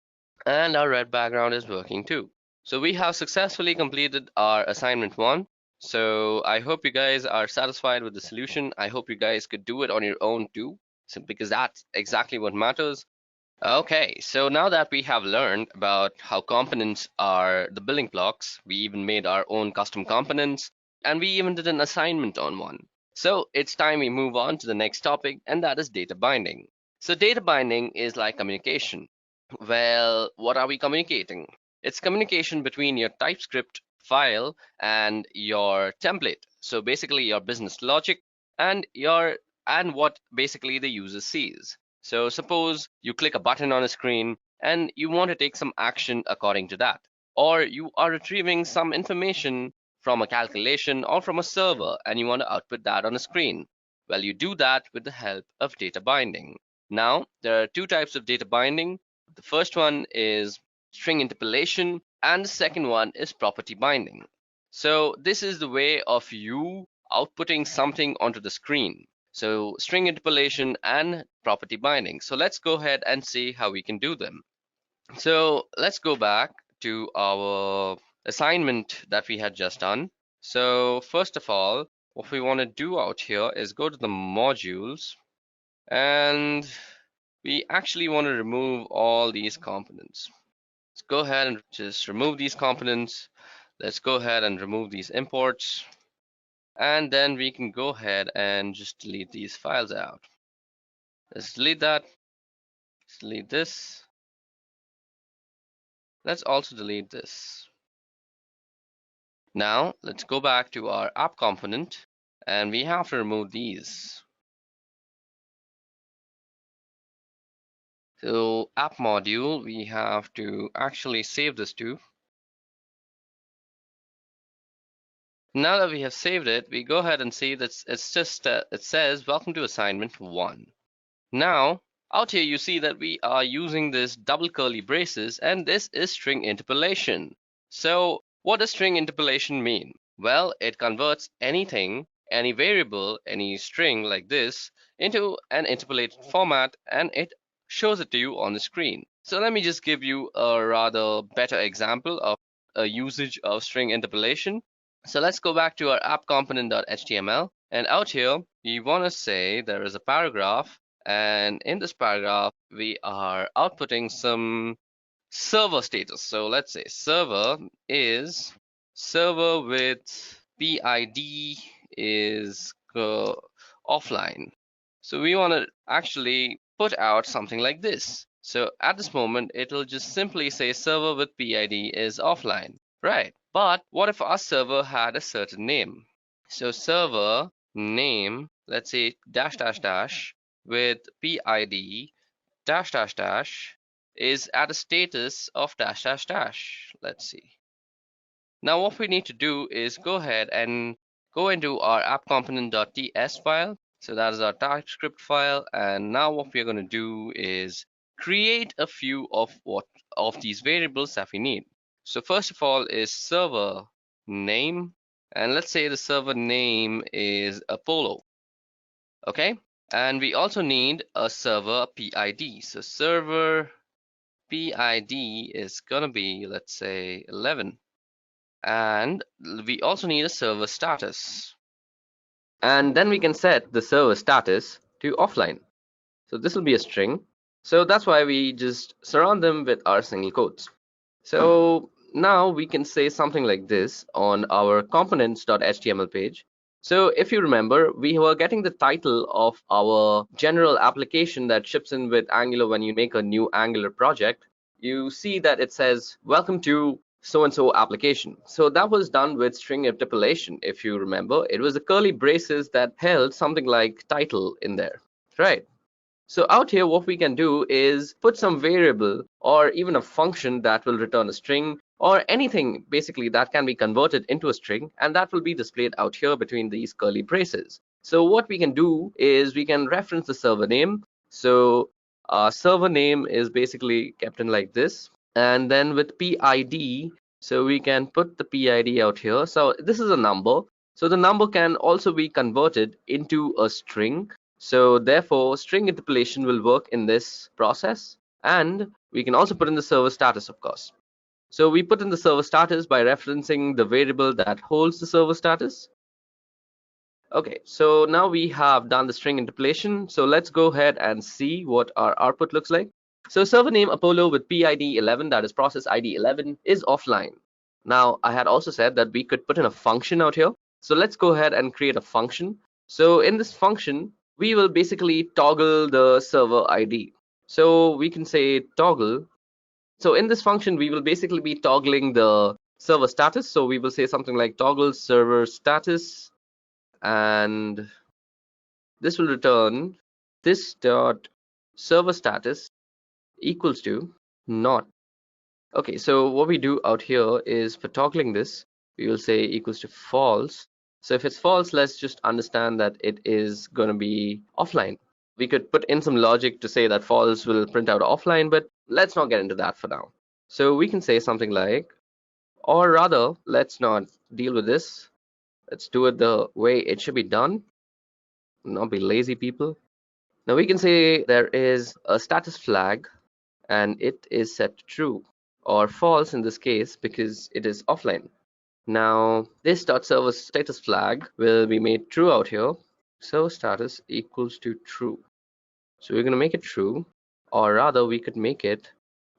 And our red background is working too. So we have successfully completed our assignment 1. So I hope you guys are satisfied with the solution. I hope you guys could do it on your own too, because that's exactly what matters. Okay, so now that we have learned about how components are the building blocks, we even made our own custom components, and we even did an assignment on one. So it's time we move on to the next topic, and that is data binding. So data binding is like communication. Well, what are we communicating? It's communication between your TypeScript file and your template. So basically your business logic and what basically the user sees. So suppose you click a button on a screen and you want to take some action according to that. Or you are retrieving some information from a calculation or from a server and you want to output that on a screen. Well, you do that with the help of data binding. Now, there are two types of data binding. The first one is string interpolation, and the second one is property binding. So this is the way of you outputting something onto the screen. So string interpolation and property binding. So let's go ahead and see how we can do them. So let's go back to our assignment that we had just done. So first of all, what we want to do out here is go to the modules, and we actually want to remove all these components. Let's go ahead and just remove these components. Let's go ahead and remove these imports. And then we can go ahead and just delete these files out. Let's delete that. Let's delete this. Let's also delete this. Now let's go back to our app component, and we have to remove these. So app module, we have to actually save this to. Now that we have saved it, we go ahead and see that it's just it says welcome to assignment 1. Now out here you see that we are using this double curly braces, and this is string interpolation. So what does string interpolation mean? Well, it converts anything, any variable, any string like this into an interpolated format, and it shows it to you on the screen. So let me just give you a rather better example of a usage of string interpolation. So let's go back to our app component.html, and out here we want to say there is a paragraph, and in this paragraph we are outputting some server status. So let's say server is server with PID is offline. So we want to actually put out something like this. So at this moment, it'll just simply say server with PID is offline, right? But what if our server had a certain name? So server name, let's say dash dash dash with PID dash dash dash is at a status of dash dash dash. Let's see. Now what we need to do is go ahead and go into our app component.ts file. So that is our TypeScript file. And now what we're going to do is create a few of these variables that we need. So first of all is server name. And let's say the server name is Apollo. Okay. And we also need a server PID. So server PID is going to be, let's say, 11. And we also need a server status. And then we can set the server status to offline. So this will be a string. So that's why we just surround them with our single quotes. So now we can say something like this on our components.html page. So if you remember, we were getting the title of our general application that ships in with Angular when you make a new Angular project. You see that it says, welcome to so-and-so application. So that was done with string interpolation. If you remember, it was the curly braces that held something like title in there, right? So out here, what we can do is put some variable or even a function that will return a string or anything basically that can be converted into a string, and that will be displayed out here between these curly braces. So what we can do is we can reference the server name. So server name is basically kept in like this. And then with PID, so we can put the PID out here. So this is a number. So the number can also be converted into a string. So therefore, string interpolation will work in this process. And we can also put in the server status, of course. So we put in the server status by referencing the variable that holds the server status. Okay, so now we have done the string interpolation. So let's go ahead and see what our output looks like. So server name Apollo with PID 11, that is process ID 11, is offline. Now I had also said that we could put in a function out here. So let's go ahead and create a function. So in this function, we will basically toggle the server ID. So we can say toggle. So in this function, we will basically be toggling the server status. So we will say something like toggle server status, and this will return this dot server status equals to not. Okay, so what we do out here is for toggling this, we will say equals to false. So if it's false, let's just understand that it is going to be offline. We could put in some logic to say that false will print out offline, but let's not get into that for now. So we can say something like, or rather, let's not deal with this. Let's do it the way it should be done, not be lazy people. Now we can say there is a status flag and it is set to true, or false in this case because it is offline. Now this .server status flag will be made true out here. Server status equals to true. So we're going to make it true, or rather we could make it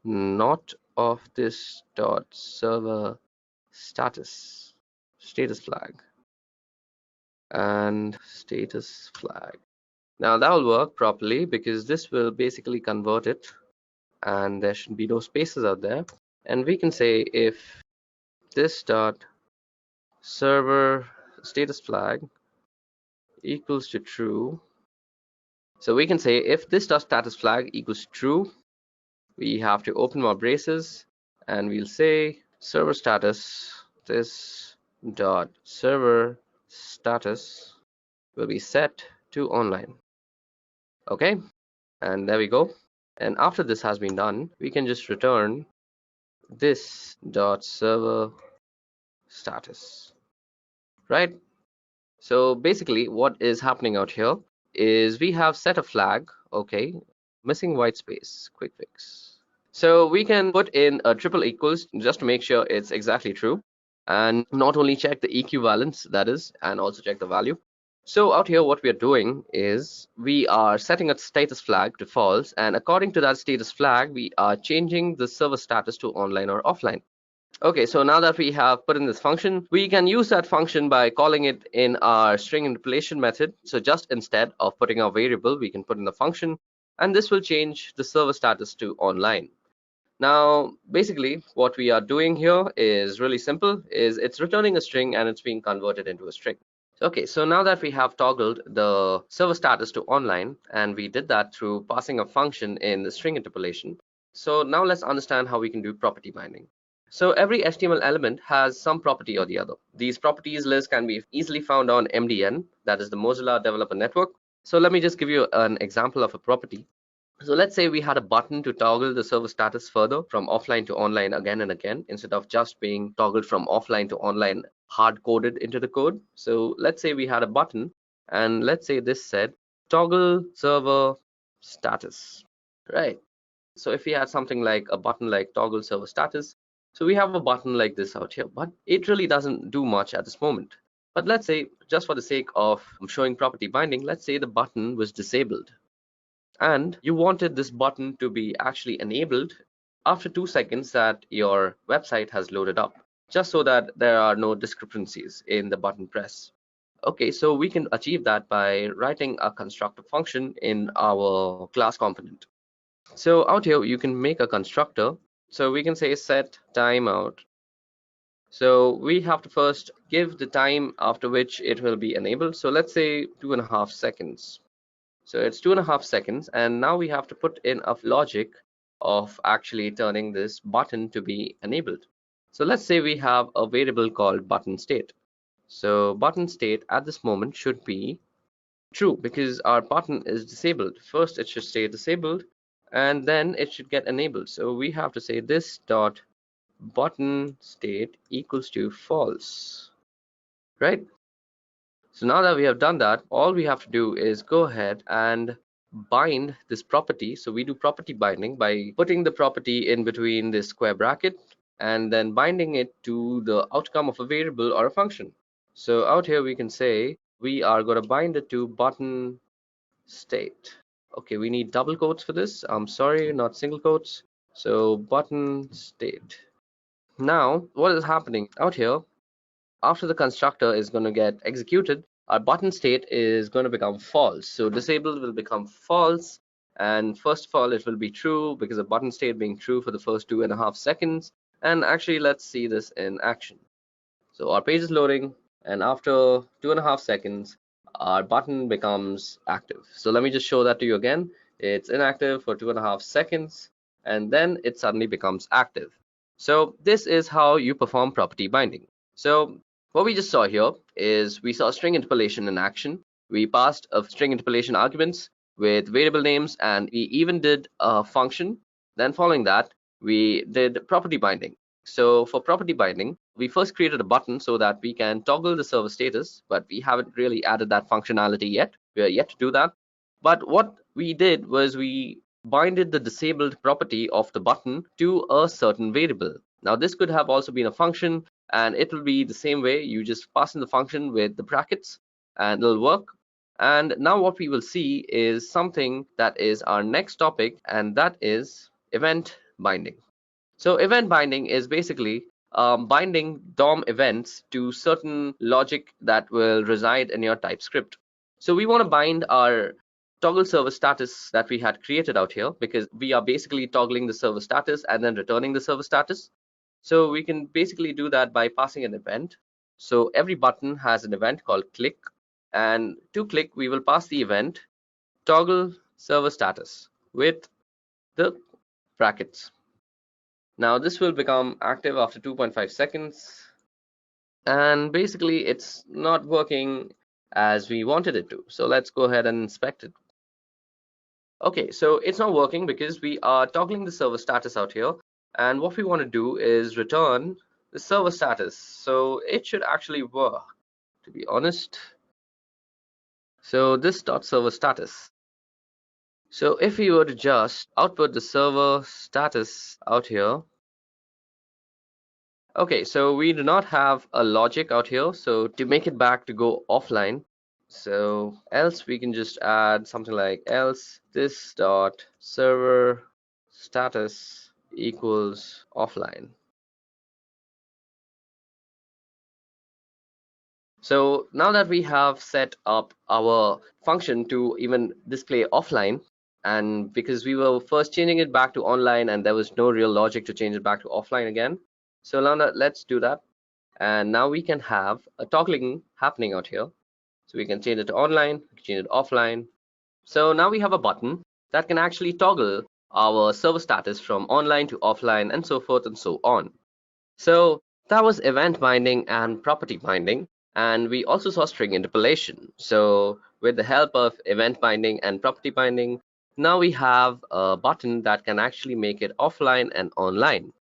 not of this .server status flag and status flag. Now that will work properly because this will basically convert it, and there should be no spaces out there. And we can say if this dot server status flag equals to true. So we can say if this dot status flag equals true, we have to open our braces and we'll say server status, this dot server status will be set to online. Okay, and there we go. And after this has been done, we can just return this dot server status, right? So basically what is happening out here is we have set a flag. Okay, missing white space, quick fix. So we can put in a triple equals just to make sure it's exactly true, and not only check the equivalence, that is, and also check the value. So out here what we are doing is we are setting a status flag to false, and according to that status flag we are changing the server status to online or offline. Okay, so now that we have put in this function, we can use that function by calling it in our string interpolation method. So just instead of putting our variable, we can put in the function, and this will change the server status to online. Now basically what we are doing here is really simple, is it's returning a string and it's being converted into a string. Okay, so now that we have toggled the server status to online, and we did that through passing a function in the string interpolation, so now let's understand how we can do property binding. So every HTML element has some property or the other. These properties list can be easily found on MDN, that is the Mozilla Developer Network. So let me just give you an example of a property. So let's say we had a button to toggle the server status further from offline to online again and again, instead of just being toggled from offline to online hard coded into the code. So let's say we had a button, and let's say this said toggle server status, right? So if we had something like a button like toggle server status, so we have a button like this out here, but it really doesn't do much at this moment. But let's say, just for the sake of showing property binding, let's say the button was disabled, and you wanted this button to be actually enabled after 2 seconds that your website has loaded up, just so that there are no discrepancies in the button press. Okay, so we can achieve that by writing a constructor function in our class component. So out here you can make a constructor. So we can say set timeout. So we have to first give the time after which it will be enabled. So let's say 2.5 seconds. So it's 2.5 seconds, and now we have to put in a logic of actually turning this button to be enabled. So let's say we have a variable called button state. So button state at this moment should be true because our button is disabled. First it should stay disabled, and then it should get enabled. So we have to say this dot button state equals to false, right? So now that we have done that, all we have to do is go ahead and bind this property. So we do property binding by putting the property in between this square bracket and then binding it to the outcome of a variable or a function. So out here we can say we are going to bind it to button state. Okay, we need double quotes for this. I'm sorry, not single quotes. So button state. Now what is happening out here, after the constructor is going to get executed, our button state is going to become false. So disabled will become false, and first of all it will be true because of button state being true for the first 2.5 seconds. And actually let's see this in action. So our page is loading, and after 2.5 seconds our button becomes active. So let me just show that to you again. It's inactive for 2.5 seconds, and then it suddenly becomes active. So this is how you perform property binding. So what we just saw here is we saw string interpolation in action. We passed a string interpolation arguments with variable names, and we even did a function. Then following that, we did property binding. So for property binding, we first created a button so that we can toggle the server status, but we haven't really added that functionality yet. We are yet to do that. But what we did was we binded the disabled property of the button to a certain variable. Now this could have also been a function, and it will be the same way. You just pass in the function with the brackets and it'll work. And now what we will see is something that is our next topic, and that is event binding. So event binding is basically binding DOM events to certain logic that will reside in your TypeScript. So we want to bind our toggle server status that we had created out here, because we are basically toggling the server status and then returning the server status. So we can basically do that by passing an event. So every button has an event called click, and to click we will pass the event toggle server status with the brackets. Now this will become active after 2.5 seconds, and basically it's not working as we wanted it to. So let's go ahead and inspect it. Okay, so it's not working because we are toggling the server status out here, and what we want to do is return the server status. So it should actually work, to be honest. So this dot server status. So if we were to just output the server status out here, okay, so we do not have a logic out here. So to make it back to go offline, so else we can just add something like else this dot server status equals offline. So now that we have set up our function to even display offline, and because we were first changing it back to online and there was no real logic to change it back to offline again, so now let's do that. And now we can have a toggling happening out here. So we can change it to online, we can change it offline. So now we have a button that can actually toggle our server status from online to offline and so forth and so on. So that was event binding and property binding. And we also saw string interpolation. So with the help of event binding and property binding, now we have a button that can actually make it offline and online.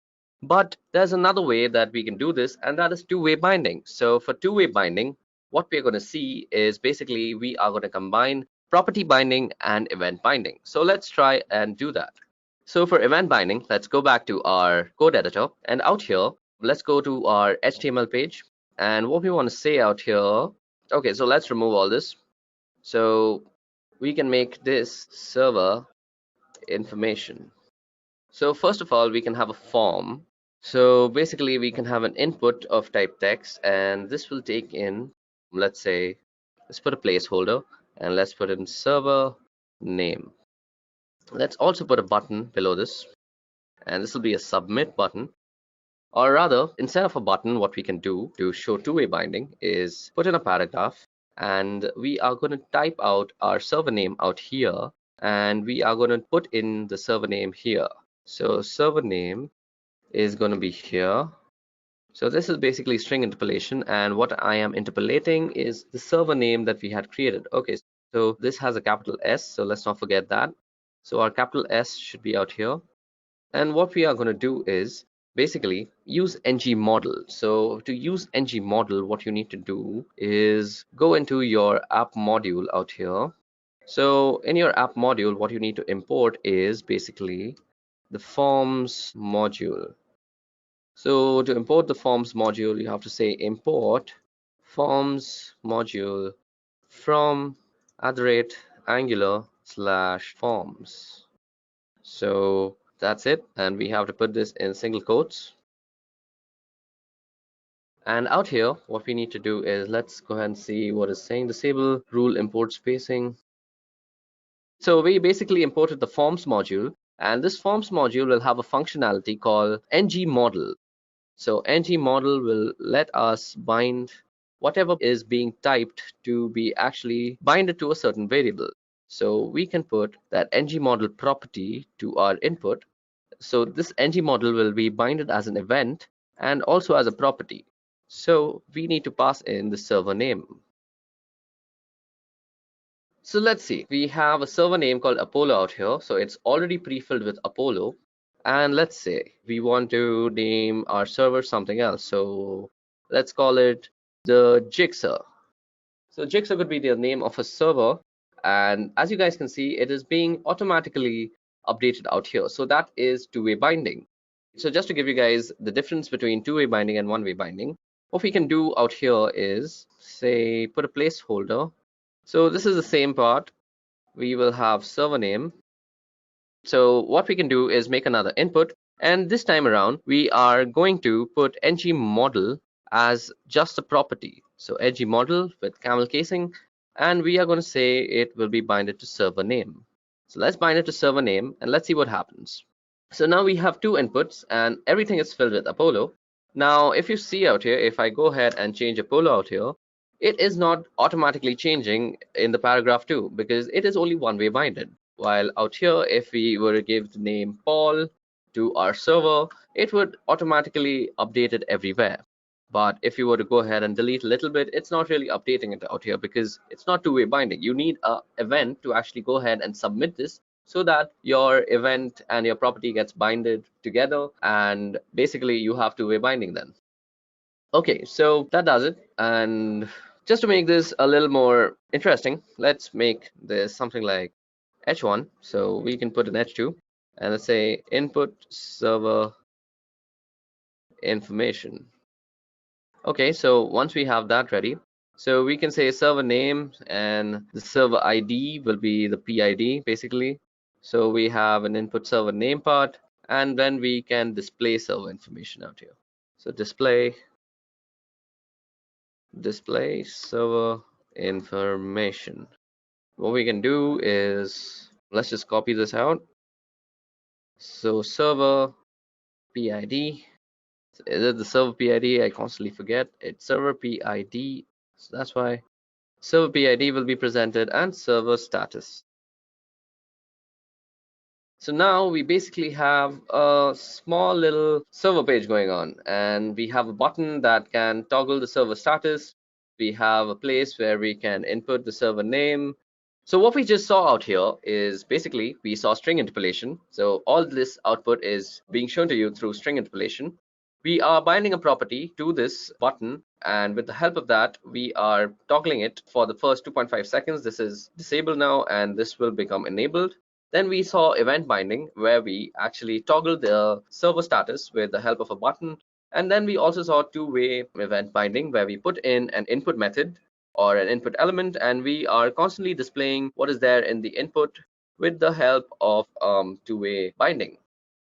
But there's another way that we can do this, and that is two-way binding. So for two-way binding, what we're going to see is basically we are going to combine property binding and event binding. So let's try and do that. So for event binding, let's go back to our code editor, and out here, let's go to our HTML page. And what we want to say out here, okay, so let's remove all this. So we can make this server information. So first of all, we can have a form. So basically we can have an input of type text, and this will take in, let's say, let's put a placeholder, and let's put in server name. Let's also put a button below this, and this will be a submit button. Or rather, instead of a button, what we can do to show two-way binding is put in a paragraph, and we are going to type out our server name out here, and we are going to put in the server name here. So server name is going to be here. So this is basically string interpolation, and what I am interpolating is the server name that we had created. Okay, so this has a capital S, so let's not forget that. So our capital S should be out here. And what we are going to do is basically use ng model. So to use ng model, what you need to do is go into your app module out here. So in your app module, what you need to import is basically the forms module. So to import the forms module, you have to say import forms module from @angular/forms. So that's it, and we have to put this in single quotes. And out here, what we need to do is let's go ahead and see what is saying. Disable rule import spacing. So we basically imported the forms module, and this forms module will have a functionality called ng model. So ng model will let us bind whatever is being typed to be actually binded to a certain variable. So we can put that ng model property to our input. So this ng model will be binded as an event and also as a property. So we need to pass in the server name. So let's see, we have a server name called Apollo out here. So it's already pre-filled with Apollo. And let's say we want to name our server something else. So let's call it the Jigsaw. So Jigsaw could be the name of a server. And as you guys can see, it is being automatically updated out here. So that is two-way binding. So just to give you guys the difference between two-way binding and one-way binding, what we can do out here is say put a placeholder. So this is the same part. We will have server name. So what we can do is make another input, and this time around we are going to put ng model as just a property. So ng model with camel casing, and we are going to say it will be binded to server name. So let's bind it to server name and let's see what happens. So now we have two inputs and everything is filled with Apollo. Now if you see out here, if I go ahead and change Apollo out here, it is not automatically changing in the paragraph 2 because it is only one way binded. While out here, if we were to give the name Paul to our server, it would automatically update it everywhere. But if you were to go ahead and delete a little bit, it's not really updating it out here because it's not two-way binding. You need an event to actually go ahead and submit this so that your event and your property gets binded together, and basically you have two-way binding then. Okay, so that does it. And just to make this a little more interesting, let's make this something like h1. So we can put an h2 and let's say input server information. Okay, so once we have that ready, so we can say server name and the server ID will be the PID basically. So we have an input server name part, and then we can display server information out here. So display server information. What we can do is let's just copy this out. So server PID, is it the server PID? I constantly forget. It's server PID, so that's why server PID will be presented, and server status. So now we basically have a small little server page going on, and we have a button that can toggle the server status. We have a place where we can input the server name. So what we just saw out here is basically we saw string interpolation. So all this output is being shown to you through string interpolation. We are binding a property to this button, and with the help of that, we are toggling it for the first 2.5 seconds. This is disabled now, and this will become enabled. Then we saw event binding, where we actually toggle the server status with the help of a button. And then we also saw two-way event binding, where we put in an input method or an input element, and we are constantly displaying what is there in the input with the help of two-way binding.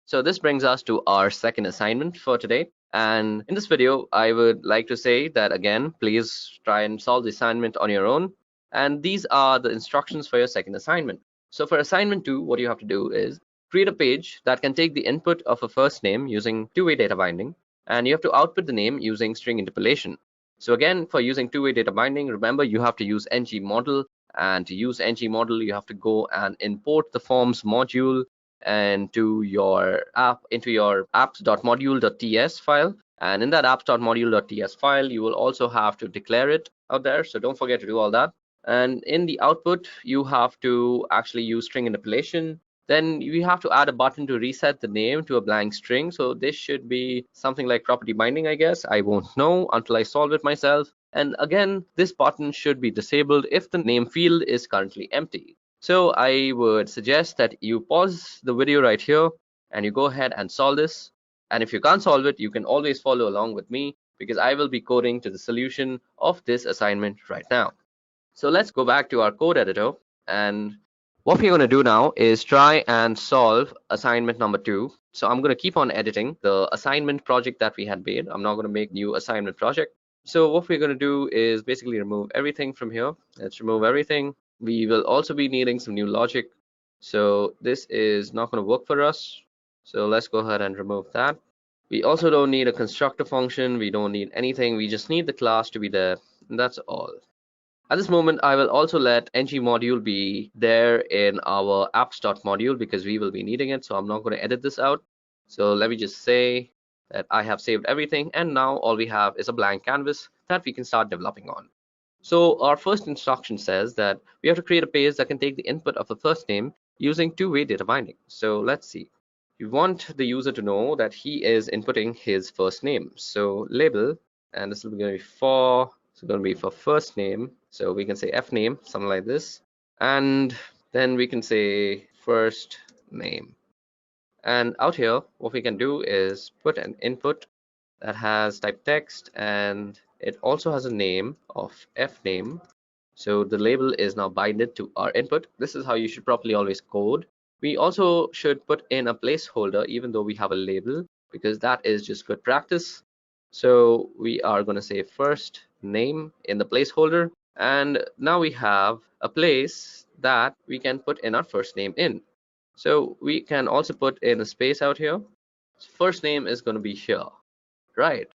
So this brings us to our second assignment for today. And in this video, I would like to say that again, please try and solve the assignment on your own. And these are the instructions for your second assignment. So for assignment 2, what you have to do is create a page that can take the input of a first name using two-way data binding, and you have to output the name using string interpolation. So again, for using two-way data binding, remember you have to use ngModel, and to use ngModel, you have to go and import the forms module into your apps.module.ts file. And in that apps.module.ts file, you will also have to declare it out there. So don't forget to do all that. And in the output, you have to actually use string interpolation. Then you have to add a button to reset the name to a blank string. So this should be something like property binding, I guess. I won't know until I solve it myself. And again, this button should be disabled if the name field is currently empty. So I would suggest that you pause the video right here and you go ahead and solve this. And if you can't solve it, you can always follow along with me, because I will be coding to the solution of this assignment right now. So let's go back to our code editor, and what we're going to do now is try and solve assignment number 2. So I'm going to keep on editing the assignment project that we had made. I'm not going to make new assignment project. So what we're going to do is basically remove everything from here. Let's remove everything. We will also be needing some new logic. So this is not going to work for us. So let's go ahead and remove that. We also don't need a constructor function. We don't need anything. We just need the class to be there. And that's all. At this moment, I will also let ngModule be there in our apps.module, because we will be needing it. So I'm not going to edit this out. So let me just say that I have saved everything, and now all we have is a blank canvas that we can start developing on. So our first instruction says that we have to create a page that can take the input of a first name using two-way data binding. So let's see. We want the user to know that he is inputting his first name. So label, and this will be going to be for, so going to be for first name. So we can say f name, something like this. And then we can say first name. And out here, what we can do is put an input that has type text, and it also has a name of f name. So the label is now binded to our input. This is how you should properly always code. We also should put in a placeholder even though we have a label, because that is just good practice. So we are going to say first name in the placeholder, and now we have a place that we can put in our first name in. So we can also put in a space out here. First name is going to be here, right?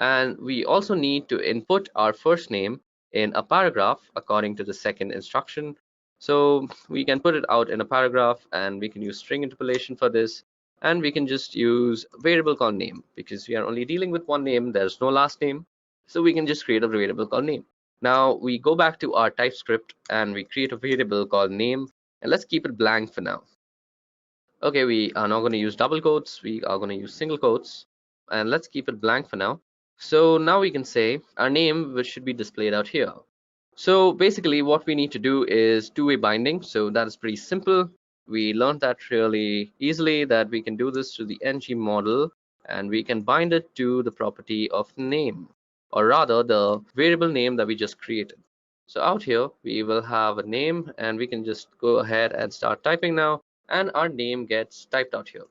And we also need to input our first name in a paragraph according to the second instruction. So we can put it out in a paragraph, and we can use string interpolation for this, and we can just use a variable called name, because we are only dealing with one name. There's no last name, so we can just create a variable called name. Now we go back to our TypeScript and we create a variable called name, and let's keep it blank for now. Okay, we are not going to use double quotes, we are going to use single quotes, and let's keep it blank for now. So now we can say our name, which should be displayed out here. So basically what we need to do is two-way binding. So that is pretty simple. We learned that really easily, that we can do this to the ngModel, and we can bind it to the property of name, or rather the variable name that we just created. So out here we will have a name, and we can just go ahead and start typing now, and our name gets typed out here.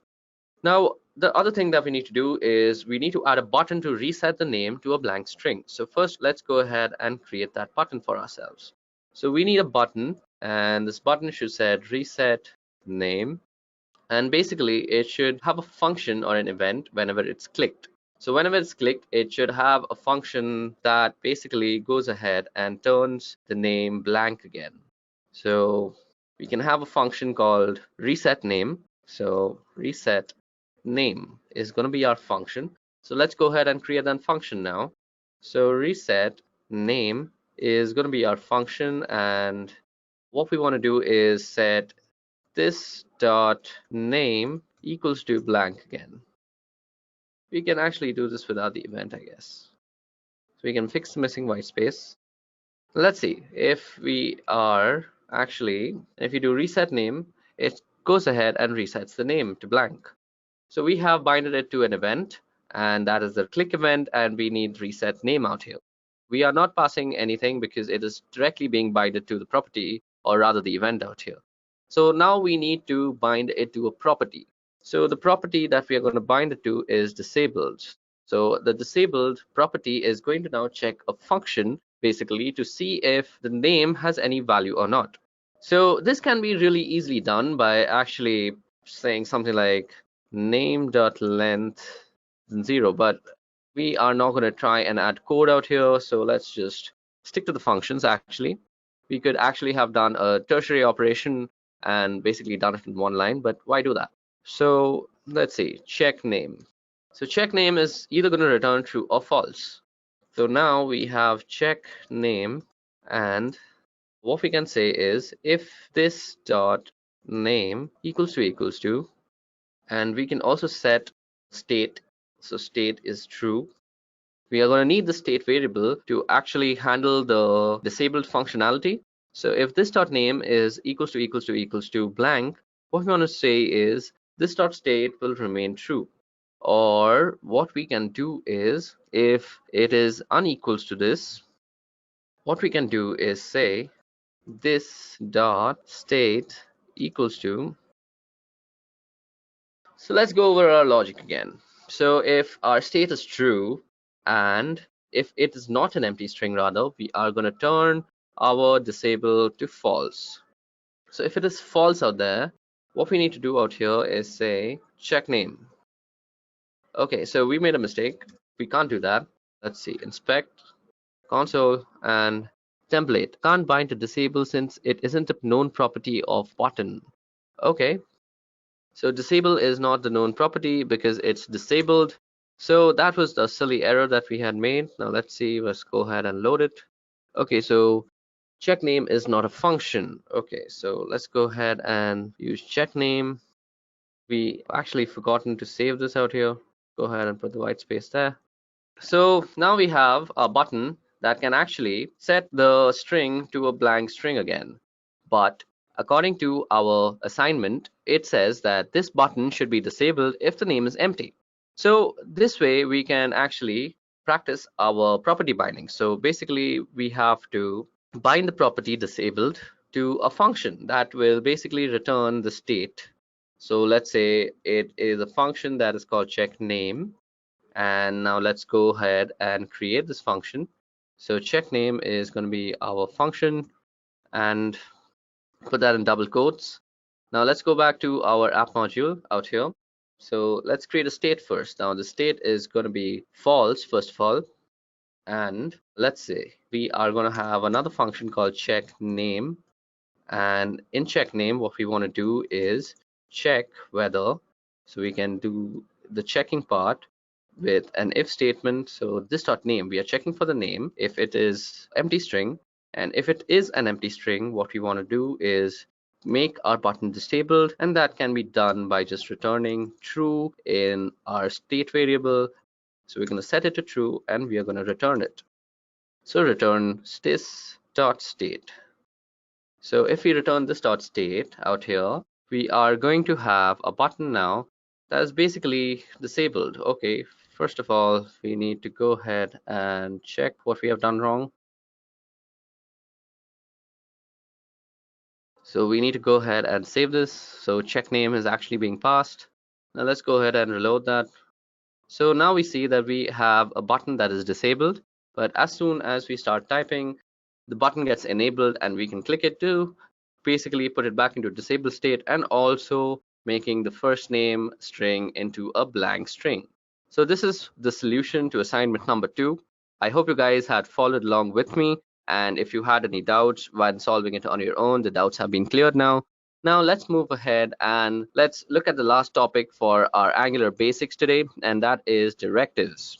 Now the other thing that we need to do is we need to add a button to reset the name to a blank string. So first let's go ahead and create that button for ourselves. So we need a button, and this button should say reset name, and basically it should have a function or an event whenever it's clicked. So whenever it's clicked, it should have a function that basically goes ahead and turns the name blank again. So we can have a function called reset name, So reset name is going to be our function. So let's go ahead and create that function now. So reset name is going to be our function, and what we want to do is set this dot name equals to blank again. We can actually do this without the event, I guess. So we can fix the missing white space. Let's see if we are actually, if you do reset name, it goes ahead and resets the name to blank. So we have binded it to an event, and that is the click event, and we need reset name out here. We are not passing anything because it is directly being binded to the property, or rather the event out here. So now we need to bind it to a property. So the property that we are going to bind it to is disabled. So the disabled property is going to now check a function basically to see if the name has any value or not. So this can be really easily done by actually saying something like name.length 0, but we are not going to try and add code out here, so let's just stick to the functions. Actually, we could actually have done a tertiary operation and basically done it in one line, but why do that? So let's see, check name. So check name is either going to return true or false. So now we have check name, and what we can say is if this dot name equals to, and we can also set state. So state is true. We are going to need the state variable to actually handle the disabled functionality. So if this dot name is equals to blank, what we want to say is this dot state will remain true. Or what we can do is if it is unequals to this, what we can do is say this dot state equals to. So let's go over our logic again. So if our state is true, and if it is not an empty string, rather, we are going to turn our disable to false. So if it is false out there, what we need to do out here is say check name. Okay, so we made a mistake. We can't do that. Let's see, inspect console and template. Can't bind to disable since it isn't a known property of button. Okay, so disable is not the known property because it's disabled. So that was the silly error that we had made. Now let's see, let's go ahead and load it. Okay, so check name is not a function. Okay, so let's go ahead and use check name. We actually forgotten to save this out here. Go ahead and put the white space there. So now we have a button that can actually set the string to a blank string again. But according to our assignment, it says that this button should be disabled if the name is empty. So this way we can actually practice our property binding. So basically we have to bind the property disabled to a function that will basically return the state. So let's say it is a function that is called check name. And now let's go ahead and create this function. So check name is going to be our function, and put that in double quotes. Now let's go back to our app module out here. So let's create a state first. Now the state is going to be false first of all, and let's say we are going to have another function called check name, and in check name what we want to do is check whether, so we can do the checking part with an if statement. So this dot name, we are checking for the name if it is empty string, and if it is an empty string, what we want to do is make our button disabled, and that can be done by just returning true in our state variable. So we're going to set it to true and we are going to return it. So return this dot state. So if we return this dot state out here, we are going to have a button now that is basically disabled. Okay, first of all, we need to go ahead and check what we have done wrong. So we need to go ahead and save this. So check name is actually being passed. Now let's go ahead and reload that. So now we see that we have a button that is disabled, but as soon as we start typing, the button gets enabled and we can click it to basically put it back into disabled state, and also making the first name string into a blank string. So this is the solution to assignment number 2. I hope you guys had followed along with me, and if you had any doubts when solving it on your own, the doubts have been cleared now. Now let's move ahead and let's look at the last topic for our Angular basics today, and that is directives.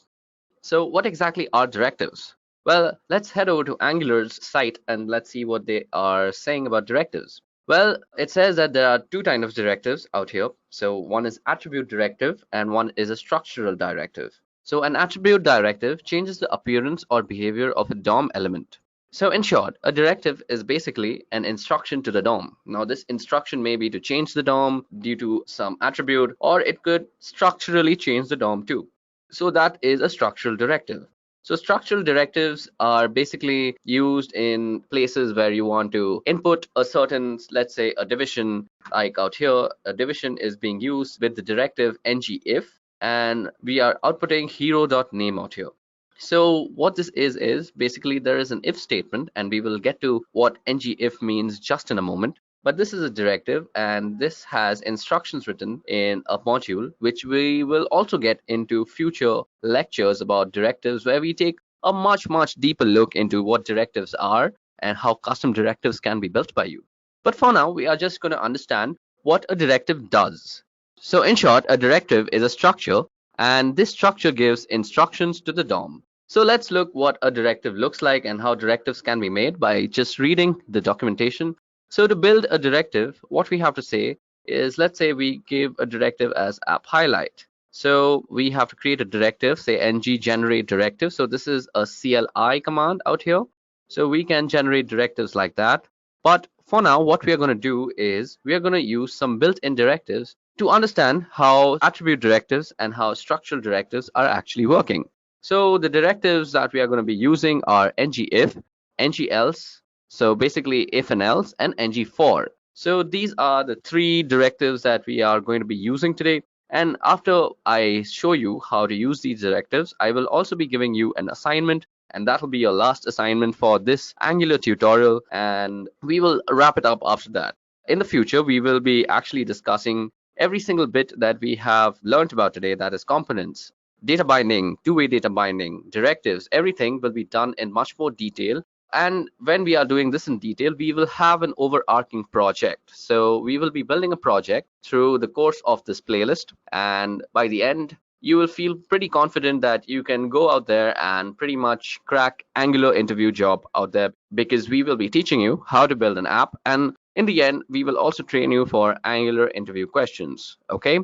So what exactly are directives? Well, let's head over to Angular's site and let's see what they are saying about directives. Well, it says that there are two kinds of directives out here. So one is attribute directive and one is a structural directive. So an attribute directive changes the appearance or behavior of a DOM element. So in short, a directive is basically an instruction to the DOM. Now this instruction may be to change the DOM due to some attribute, or it could structurally change the DOM too. So that is a structural directive. So structural directives are basically used in places where you want to input a certain, let's say a division, like out here, a division is being used with the directive ngIf, and we are outputting hero.name out here. So what this is basically there is an if statement, and we will get to what ngIf means just in a moment. But this is a directive, and this has instructions written in a module, which we will also get into future lectures about directives, where we take a much deeper look into what directives are and how custom directives can be built by you. But for now, we are just going to understand what a directive does. So in short, a directive is a structure, and this structure gives instructions to the DOM. So let's look what a directive looks like and how directives can be made by just reading the documentation. So to build a directive, what we have to say is, let's say we give a directive as app highlight. So we have to create a directive, say ng generate directive. So this is a CLI command out here. So we can generate directives like that. But for now, what we are going to do is we are going to use some built-in directives to understand how attribute directives and how structural directives are actually working. So the directives that we are going to be using are ngIf, ngElse, so basically if and else, and ngFor. So these are the three directives that we are going to be using today. And after I show you how to use these directives, I will also be giving you an assignment, and that will be your last assignment for this Angular tutorial, and we will wrap it up after that. In the future, we will be actually discussing every single bit that we have learned about today, that is components, data binding, two-way data binding, directives, everything will be done in much more detail. And when we are doing this in detail, we will have an overarching project. So we will be building a project through the course of this playlist. And by the end, you will feel pretty confident that you can go out there and pretty much crack Angular interview job out there, because we will be teaching you how to build an app. And in the end, we will also train you for Angular interview questions. Okay.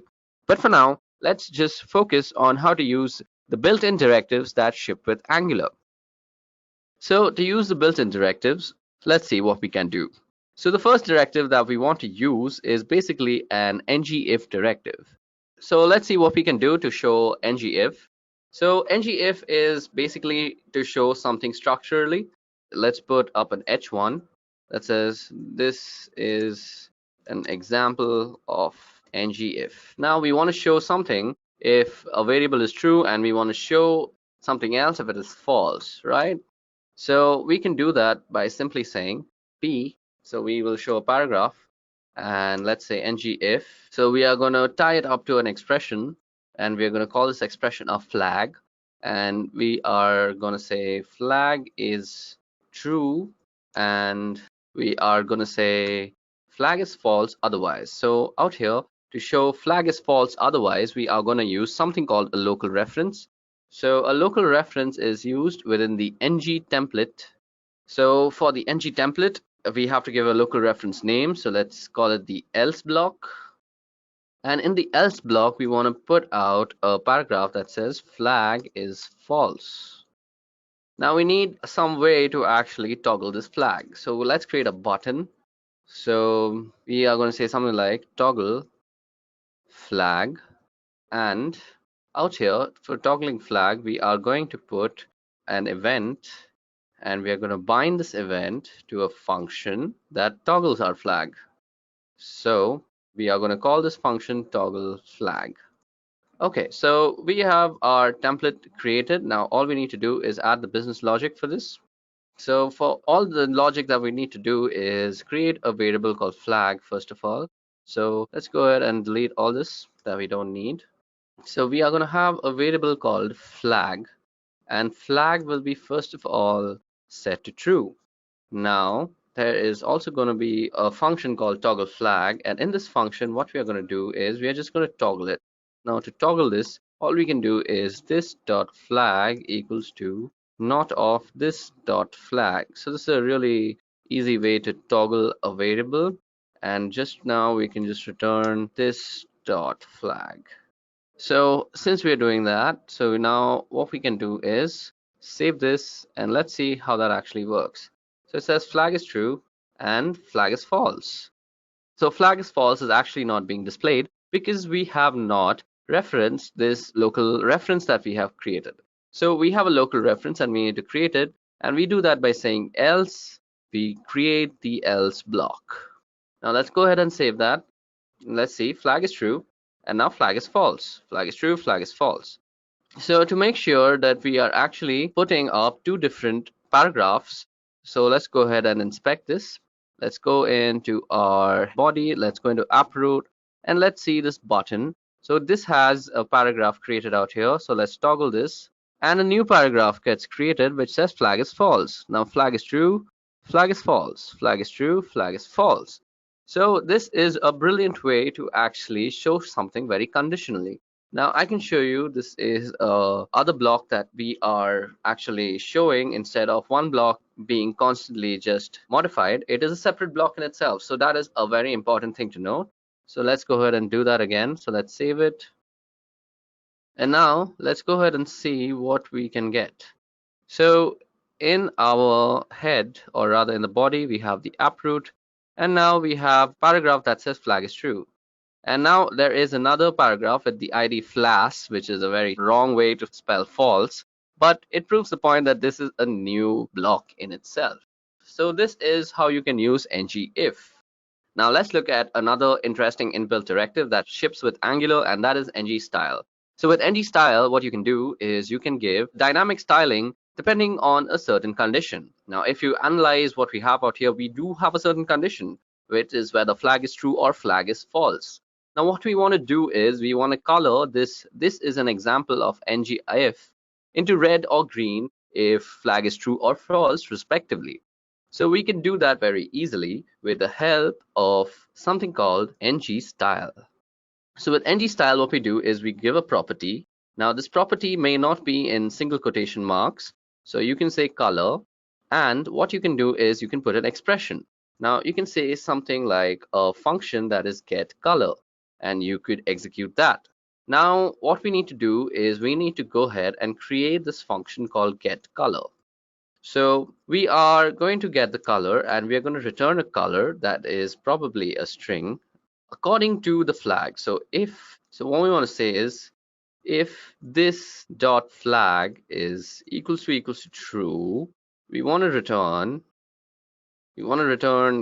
But for now, let's just focus on how to use the built-in directives that ship with Angular. So to use the built-in directives, let's see what we can do. So the first directive that we want to use is basically an ngIf directive. So let's see what we can do to show ngIf. So ngIf is basically to show something structurally. Let's put up an h1 that says this is an example of ngIf. Now we want to show something if a variable is true, and we want to show something else if it is false, right? So we can do that by simply saying p. So we will show a paragraph, and let's say ngIf. So we are going to tie it up to an expression, and we are going to call this expression a flag, and we are going to say flag is true, and we are going to say flag is false otherwise. So out here, to show flag is false otherwise, we are going to use something called a local reference. So a local reference is used within the ng template. So for the ng template, we have to give a local reference name. So let's call it the else block. And in the else block, we want to put out a paragraph that says flag is false. Now we need some way to actually toggle this flag. So let's create a button. So we are going to say something like toggle flag, and out here for toggling flag, we are going to put an event, and we are going to bind this event to a function that toggles our flag. So we are going to call this function toggle flag. Okay, so we have our template created. Now all we need to do is add the business logic for this. So for all the logic that we need to do is create a variable called flag first of all. So let's go ahead and delete all this that we don't need. So we are going to have a variable called flag, and flag will be first of all set to true. Now there is also going to be a function called toggle flag, and in this function what we are going to do is we are just going to toggle it. Now to toggle this, all we can do is this dot flag equals to not of this dot flag. So this is a really easy way to toggle a variable, and just now we can just return this dot flag. So since we're doing that, so now what we can do is save this and let's see how that actually works. So it says flag is true and flag is false. So flag is false is actually not being displayed because we have not referenced this local reference that we have created. So we have a local reference and we need to create it, and we do that by saying else we create the else block. Now let's go ahead and save that. Let's see, flag is true and now flag is false. Flag is true, flag is false. So to make sure that we are actually putting up two different paragraphs, so let's go ahead and inspect this. Let's go into our body, let's go into uproot, and let's see this button. So this has a paragraph created out here, so let's toggle this, and a new paragraph gets created which says flag is false. Now flag is true, flag is false, flag is true, flag is false. So this is a brilliant way to actually show something very conditionally. Now I can show you this is other block that we are actually showing. Instead of one block being constantly just modified, it is a separate block in itself. So that is a very important thing to note. So let's go ahead and do that again. So let's save it. And now let's go ahead and see what we can get. So in our head, or rather in the body, we have the uproot. And now we have paragraph that says flag is true. And now there is another paragraph with the ID flas, which is a very wrong way to spell false, but it proves the point that this is a new block in itself. So this is how you can use ngIf. Now let's look at another interesting inbuilt directive that ships with Angular, and that is ngStyle. So with ngStyle, what you can do is you can give dynamic styling depending on a certain condition. Now, if you analyze what we have out here, we do have a certain condition, which is whether flag is true or flag is false. Now, what we want to do is we want to color this. This is an example of ngIf into red or green if flag is true or false, respectively. So we can do that very easily with the help of something called ngStyle. So with ngStyle, what we do is we give a property. Now, this property may not be in single quotation marks. So you can say color, and what you can do is you can put an expression. Now you can say something like a function that is get color, and you could execute that. Now what we need to do is we need to go ahead and create this function called get color. So we are going to get the color, and we are going to return a color that is probably a string according to the flag. So what we want to say is if this dot flag is equals to true, we want to return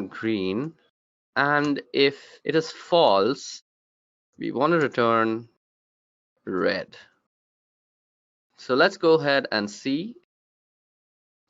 green, and if it is false, we want to return red. So let's go ahead and see.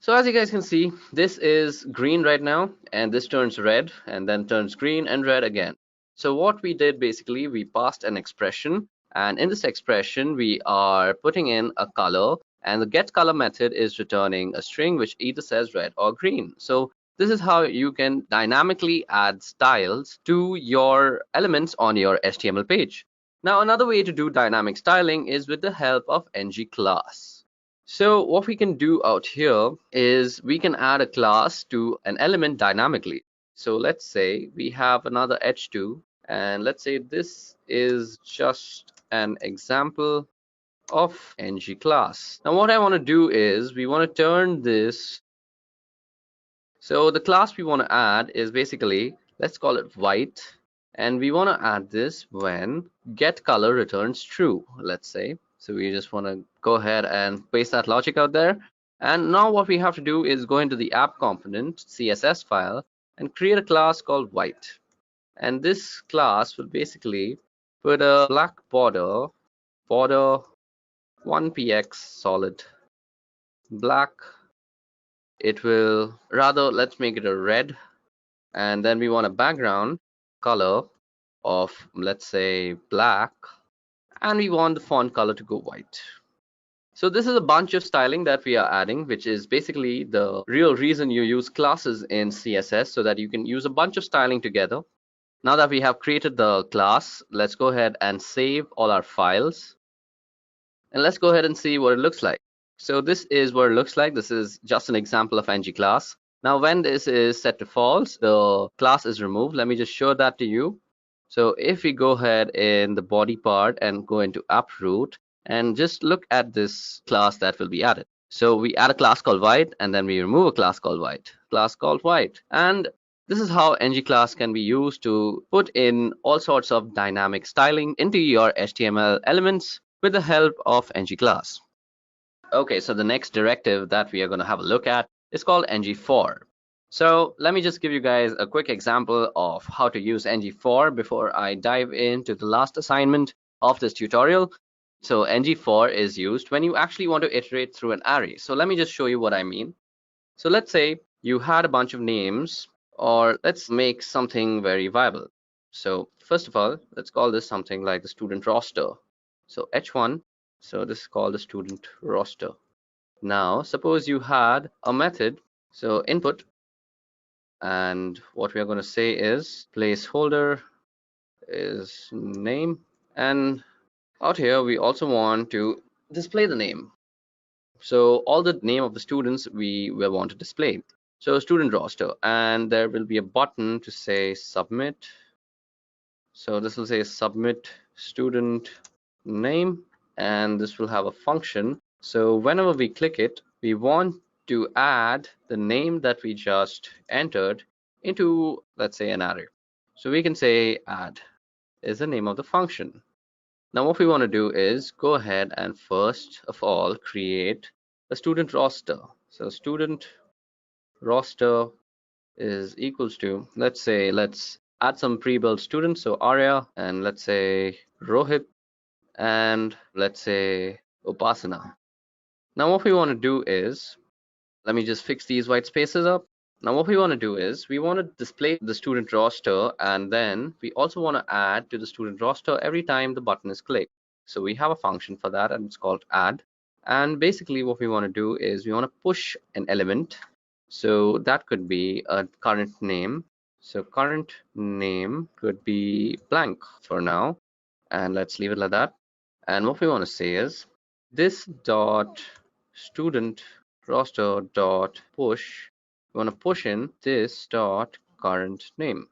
So as you guys can see, this is green right now, and this turns red and then turns green and red again. So what we did, basically, we passed an expression, and in this expression we are putting in a color, and the get color method is returning a string which either says red or green. So this is how you can dynamically add styles to your elements on your HTML page. Now another way to do dynamic styling is with the help of ngClass. So what we can do out here is we can add a class to an element dynamically. So let's say we have another h2, and let's say this is just an example of ngClass. Now what I want to do is we want to turn this. So the class we want to add is basically, let's call it white, and we want to add this when get color returns true, let's say. So we just want to go ahead and paste that logic out there. And now what we have to do is go into the app component CSS file and create a class called white. And this class will basically put a black border 1px solid black. It will, rather, let's make it a red, and then we want a background color of, let's say, black, and we want the font color to go white. So this is a bunch of styling that we are adding, which is basically the real reason you use classes in CSS, so that you can use a bunch of styling together. Now that we have created the class, let's go ahead and save all our files. And let's go ahead and see what it looks like. So this is what it looks like. This is just an example of ng class. Now when this is set to false, the class is removed. Let me just show that to you. So if we go ahead in the body part and go into AppRoot and just look at this class that will be added. So we add a class called white, and then we remove a class called white. And this is how ng class can be used to put in all sorts of dynamic styling into your HTML elements with the help of ng class. Okay, so the next directive that we are going to have a look at is called ng-for. So let me just give you guys a quick example of how to use ng-for before I dive into the last assignment of this tutorial. So ng-for is used when you actually want to iterate through an array. So let me just show you what I mean. So let's say you had a bunch of names, or let's make something very viable. So first of all, let's call this something like the student roster. So h1, so this is called the student roster. Now suppose you had a method, so input, and what we are going to say is placeholder is name, and out here we also want to display the name. So all the name of the students we will want to display. So student roster, and there will be a button to say submit. So this will say submit student name, and this will have a function. So whenever we click it, we want to add the name that we just entered into, let's say, an array. So we can say add is the name of the function. Now what we want to do is go ahead and first of all create a student roster. So student roster is equals to, let's add some pre-built students, so Arya, and let's say Rohit, and let's say Upasana. Now what we want to do is, let me just fix these white spaces up. Now what we want to do is we want to display the student roster, and then we also want to add to the student roster every time the button is clicked. So we have a function for that, and it's called add. And basically what we want to do is we want to push an element. So that could be a current name. So current name could be blank for now, and let's leave it like that. And what we want to say is this dot student roster dot push, we want to push in this dot current name.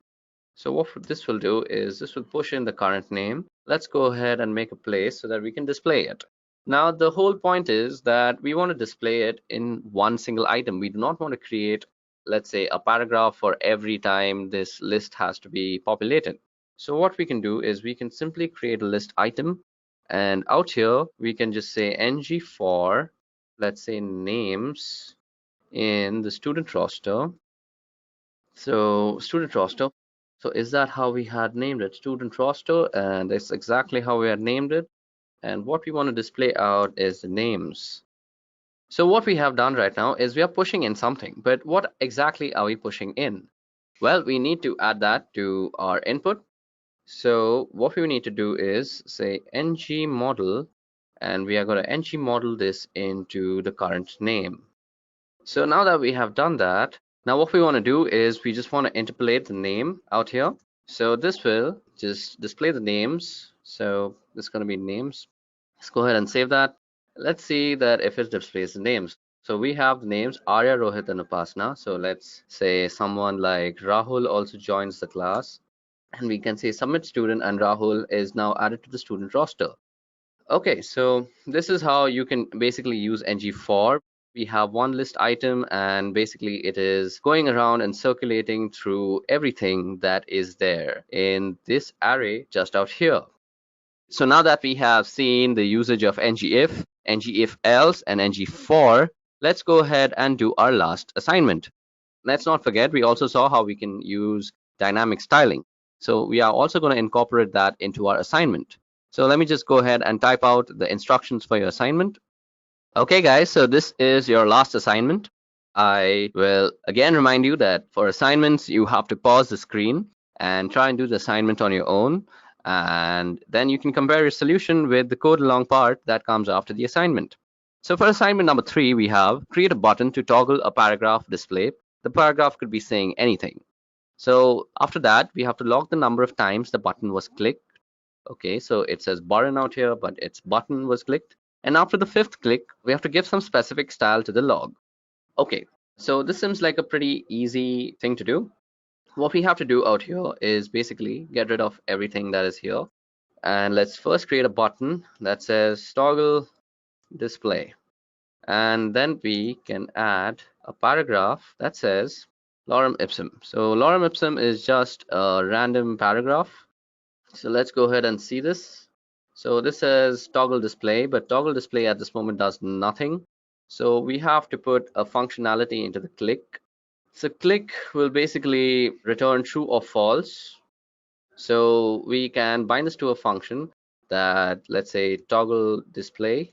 So what this will do is this will push in the current name. Let's go ahead and make a place so that we can display it. Now the whole point is that we want to display it in one single item. We do not want to create, let's say, a paragraph for every time this list has to be populated. So what we can do is we can simply create a list item, and out here we can just say ng-for, let's say, names in the student roster. So student roster, so is that how we had named it? Student roster, and that's exactly how we had named it. And what we want to display out is the names. So what we have done right now is we are pushing in something, but what exactly are we pushing in? Well, we need to add that to our input. So what we need to do is say ng model, and we are going to ng model this into the current name. So now that we have done that, now what we want to do is we just want to interpolate the name out here. So this will just display the names. So this is going to be names. Let's go ahead and save that. Let's see that if it displays the names. So we have the names Arya, Rohit, and Upasana. So let's say someone like Rahul also joins the class, and we can say submit student, and Rahul is now added to the student roster. Okay, so this is how you can basically use ng-for. We have one list item, and basically it is going around and circulating through everything that is there in this array just out here. So now that we have seen the usage of ng-if, ng-if else, and ng-for, let's go ahead and do our last assignment. Let's not forget, we also saw how we can use dynamic styling. So we are also going to incorporate that into our assignment. So let me just go ahead and type out the instructions for your assignment. Okay guys, so this is your last assignment. I will again remind you that for assignments, you have to pause the screen and try and do the assignment on your own. And then you can compare your solution with the code along part that comes after the assignment. So for assignment number 3, we have create a button to toggle a paragraph display. The paragraph could be saying anything. So after that, we have to log the number of times the button was clicked. Okay, so it says button out here, but its button was clicked. And after the 5th click, we have to give some specific style to the log. Okay, so this seems like a pretty easy thing to do. What we have to do out here is basically get rid of everything that is here. And let's first create a button that says toggle display. And then we can add a paragraph that says lorem ipsum. So lorem ipsum is just a random paragraph. So let's go ahead and see this. So this says toggle display, but toggle display at this moment does nothing. So we have to put a functionality into the click. So click will basically return true or false. So we can bind this to a function that, let's say, toggle display.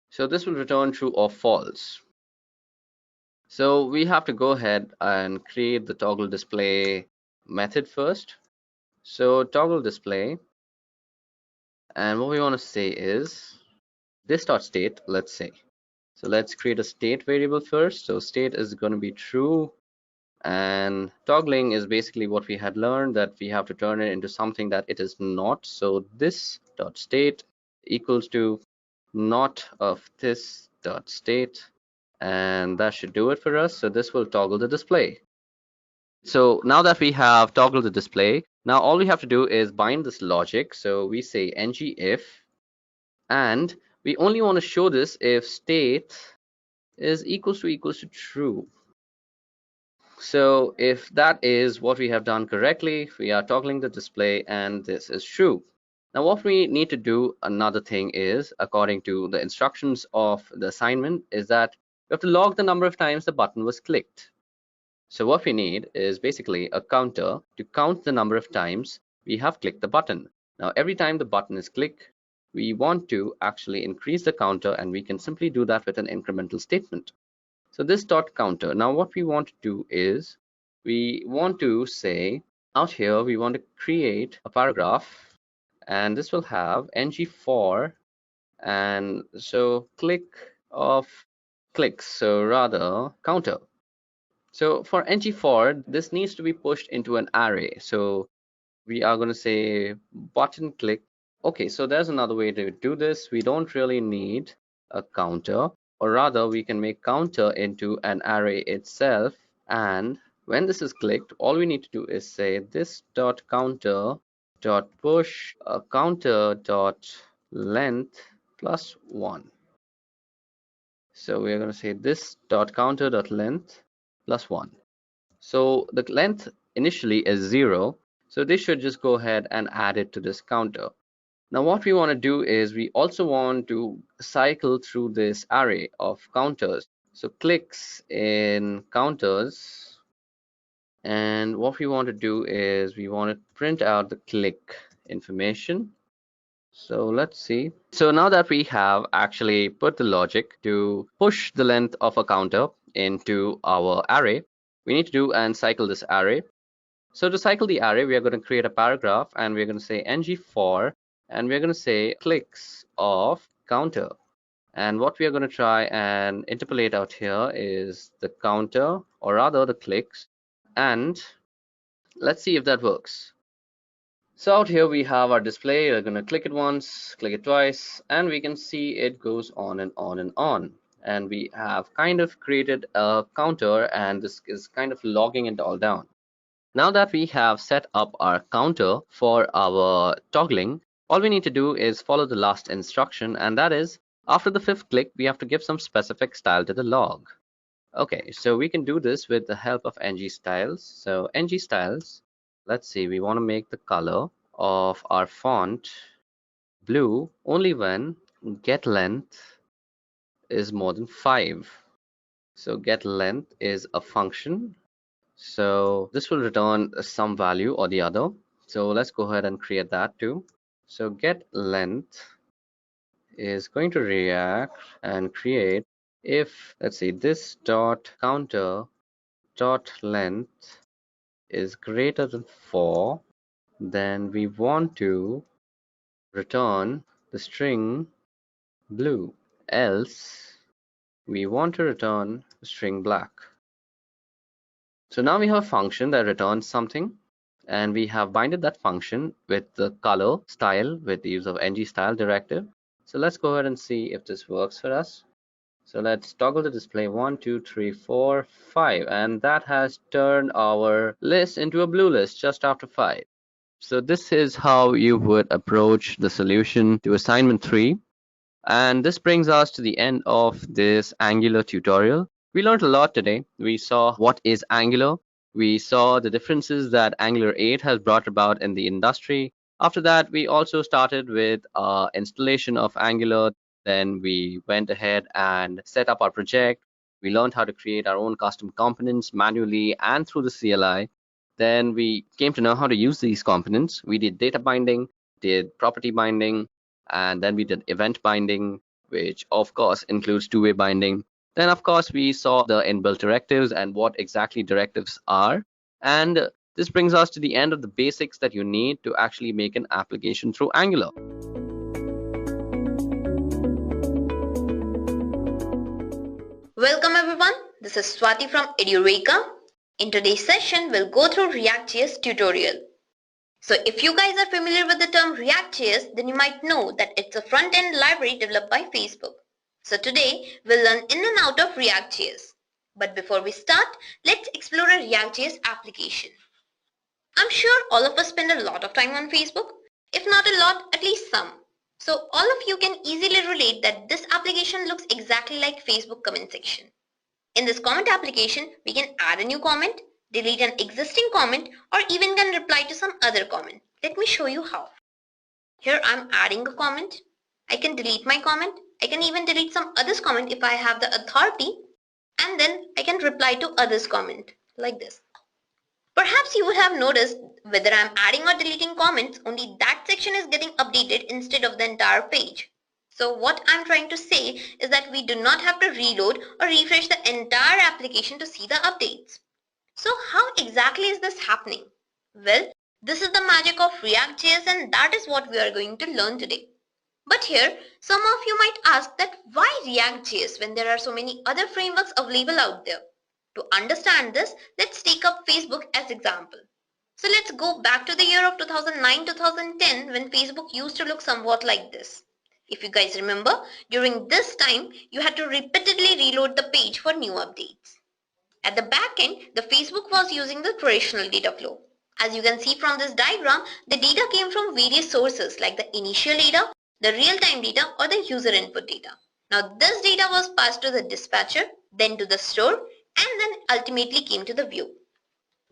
So this will return true or false. So we have to go ahead and create the toggle display method first. So toggle display, and what we want to say is this.state, let's say. So let's create a state variable first. So state is going to be true, and toggling is basically what we had learned, that we have to turn it into something that it is not. So this.state equals to not of this.state, and that should do it for us. So this will toggle the display. So now that we have toggled the display, now all we have to do is bind this logic. So we say ngIf, and we only want to show this if state is equals to true. So if that is what we have done correctly, we are toggling the display and this is true. Now what we need to do, another thing is, according to the instructions of the assignment, is that we have to log the number of times the button was clicked. So what we need is basically a counter to count the number of times we have clicked the button. Now every time the button is clicked, we want to actually increase the counter, and we can simply do that with an incremental statement. So this dot counter. Now what we want to do is we want to say out here we want to create a paragraph, and this will have ng for, and so click of clicks, so rather counter. So for ng for, this needs to be pushed into an array. So we are going to say button click. Okay, so there's another way to do this. We don't really need a counter, or rather we can make counter into an array itself. And when this is clicked, all we need to do is say this dot counter dot push a counter dot length plus 1. So we are going to say this dot counter dot length plus 1. So the length initially is 0, so this should just go ahead and add it to this counter. Now what we want to do is we also want to cycle through this array of counters. So clicks in counters, and what we want to do is we want to print out the click information. So let's see. So now that we have actually put the logic to push the length of a counter into our array, we need to do and cycle this array. So to cycle the array, we are going to create a paragraph, and we're going to say ng for, and we're going to say clicks of counter. And what we are going to try and interpolate out here is the counter, or rather the clicks, and let's see if that works. So out here we have our display. We're going to click it once, click it twice, and we can see it goes on and on and on. And we have kind of created a counter, and this is kind of logging it all down. Now that we have set up our counter for our toggling, all we need to do is follow the last instruction, and that is after the 5th click, we have to give some specific style to the log. Okay, so we can do this with the help of ng styles. So ng styles, let's see, we want to make the color of our font blue only when get length is more than 5. So get length is a function. So this will return some value or the other. So let's go ahead and create that too. So get length is going to react and create if, let's see, this dot counter dot length is greater than 4, then we want to return the string blue. else we want to return string black. So now we have a function that returns something, and we have binded that function with the color style with the use of ngStyle directive. So let's go ahead and see if this works for us. So let's toggle the display 1, 2, 3, 4, 5, and that has turned our list into a blue list just after 5. So this is how you would approach the solution to assignment 3. And this brings us to the end of this Angular tutorial. We learned a lot today. We saw what is Angular. We saw the differences that Angular 8 has brought about in the industry. After that, we also started with installation of Angular. Then we went ahead and set up our project. We learned how to create our own custom components manually and through the CLI. Then we came to know how to use these components. We did data binding, did property binding, and then we did event binding, which of course includes two-way binding. Then of course we saw the inbuilt directives and what exactly directives are. And this brings us to the end of the basics that you need to actually make an application through Angular. Welcome everyone, this is Swati from Edureka. In today's session, we'll go through React.js tutorial. So if you guys are familiar with the term React.js, then you might know that it's a front-end library developed by Facebook. So today, we'll learn in and out of React.js. But before we start, let's explore a React.js application. I'm sure all of us spend a lot of time on Facebook. If not a lot, at least some. So all of you can easily relate that this application looks exactly like Facebook comment section. In this comment application, we can add a new comment, delete an existing comment, or even can reply to some other comment. Let me show you how. Here I'm adding a comment. I can delete my comment. I can even delete some others comment if I have the authority, and then I can reply to others comment like this. Perhaps you would have noticed whether I'm adding or deleting comments, only that section is getting updated instead of the entire page. So what I'm trying to say is that we do not have to reload or refresh the entire application to see the updates. So how exactly is this happening? Well, this is the magic of React.js, and that is what we are going to learn today. But here, some of you might ask that why React.js when there are so many other frameworks available out there? To understand this, let's take up Facebook as example. So let's go back to the year of 2009-2010 when Facebook used to look somewhat like this. If you guys remember, during this time, you had to repeatedly reload the page for new updates. At the back end, the Facebook was using the traditional data flow. As you can see from this diagram, the data came from various sources like the initial data, the real-time data, or the user input data. Now this data was passed to the dispatcher, then to the store, and then ultimately came to the view.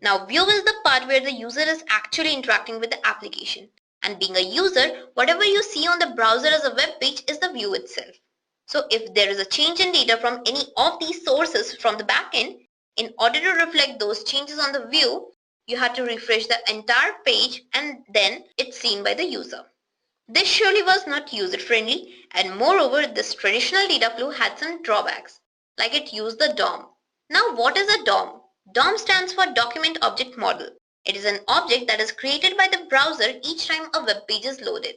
Now view is the part where the user is actually interacting with the application. And being a user, whatever you see on the browser as a web page is the view itself. So if there is a change in data from any of these sources from the backend, in order to reflect those changes on the view, you have to refresh the entire page and then it's seen by the user. This surely was not user-friendly, and moreover, this traditional data flow had some drawbacks, like it used the DOM. Now what is a DOM? DOM stands for Document Object Model. It is an object that is created by the browser each time a web page is loaded.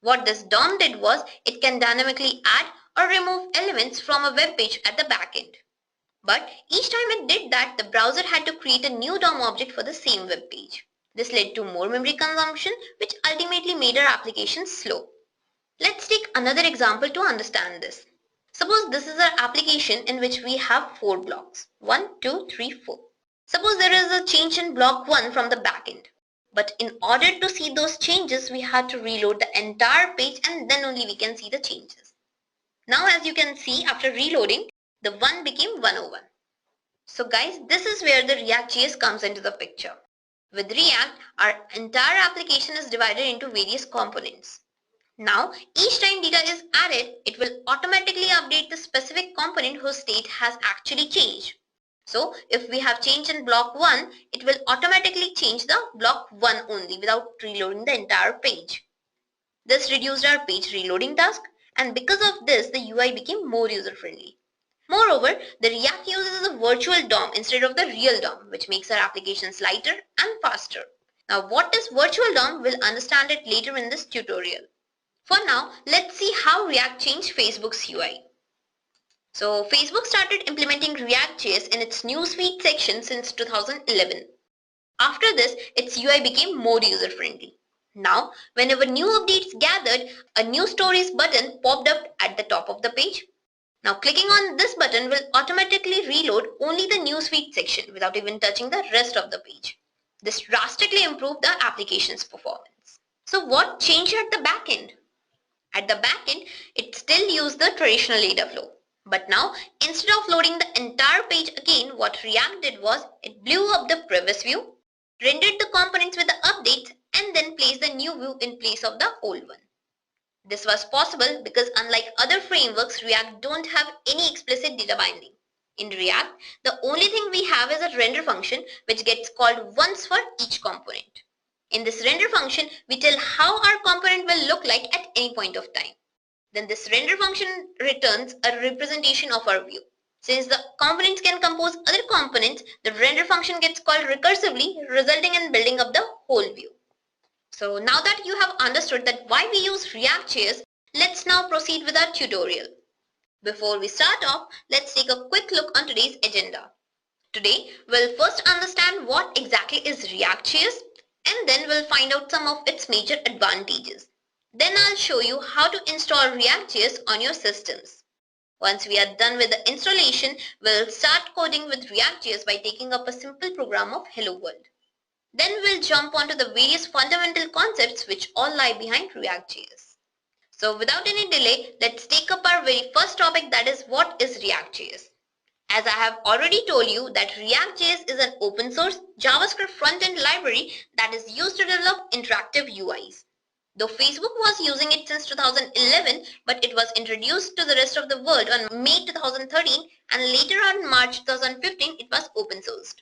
What this DOM did was, it can dynamically add or remove elements from a web page at the backend. But each time it did that, the browser had to create a new DOM object for the same web page. This led to more memory consumption, which ultimately made our application slow. Let's take another example to understand this. Suppose this is our application in which we have 4 blocks. 1, 2, 3, 4. Suppose there is a change in block 1 from the backend. But in order to see those changes, we had to reload the entire page and then only we can see the changes. Now as you can see, after reloading, the 1 became 101. So guys, this is where the React.js comes into the picture. With React, our entire application is divided into various components. Now, each time data is added, it will automatically update the specific component whose state has actually changed. So, if we have change in block 1, it will automatically change the block 1 only without reloading the entire page. This reduced our page reloading task, and because of this, the UI became more user-friendly. Moreover, the React uses a virtual DOM instead of the real DOM, which makes our applications lighter and faster. Now, what is virtual DOM? We'll understand it later in this tutorial. For now, let's see how React changed Facebook's UI. So Facebook started implementing React.js in its newsfeed section since 2011. After this, its UI became more user-friendly. Now, whenever new updates gathered, a new stories button popped up at the top of the page. Now, clicking on this button will automatically reload only the newsfeed section without even touching the rest of the page. This drastically improved the application's performance. So what changed at the backend? At the backend, it still used the traditional data flow. But now, instead of loading the entire page again, what React did was it blew up the previous view, rendered the components with the updates, and then placed the new view in place of the old one. This was possible because unlike other frameworks, React don't have any explicit data binding. In React, the only thing we have is a render function which gets called once for each component. In this render function, we tell how our component will look like at any point of time. Then this render function returns a representation of our view. Since the components can compose other components, the render function gets called recursively, resulting in building up the whole view. So now that you have understood that why we use React.js, let's now proceed with our tutorial. Before we start off, let's take a quick look on today's agenda. Today, we'll first understand what exactly is React.js, and then we'll find out some of its major advantages. Then I'll show you how to install React.js on your systems. Once we are done with the installation, we'll start coding with React.js by taking up a simple program of Hello World. Then we'll jump onto the various fundamental concepts which all lie behind React.js. So without any delay, let's take up our very first topic, that is what is React.js. As I have already told you that React.js is an open source JavaScript front-end library that is used to develop interactive UIs. Though Facebook was using it since 2011, but it was introduced to the rest of the world on May 2013, and later on March 2015 it was open sourced.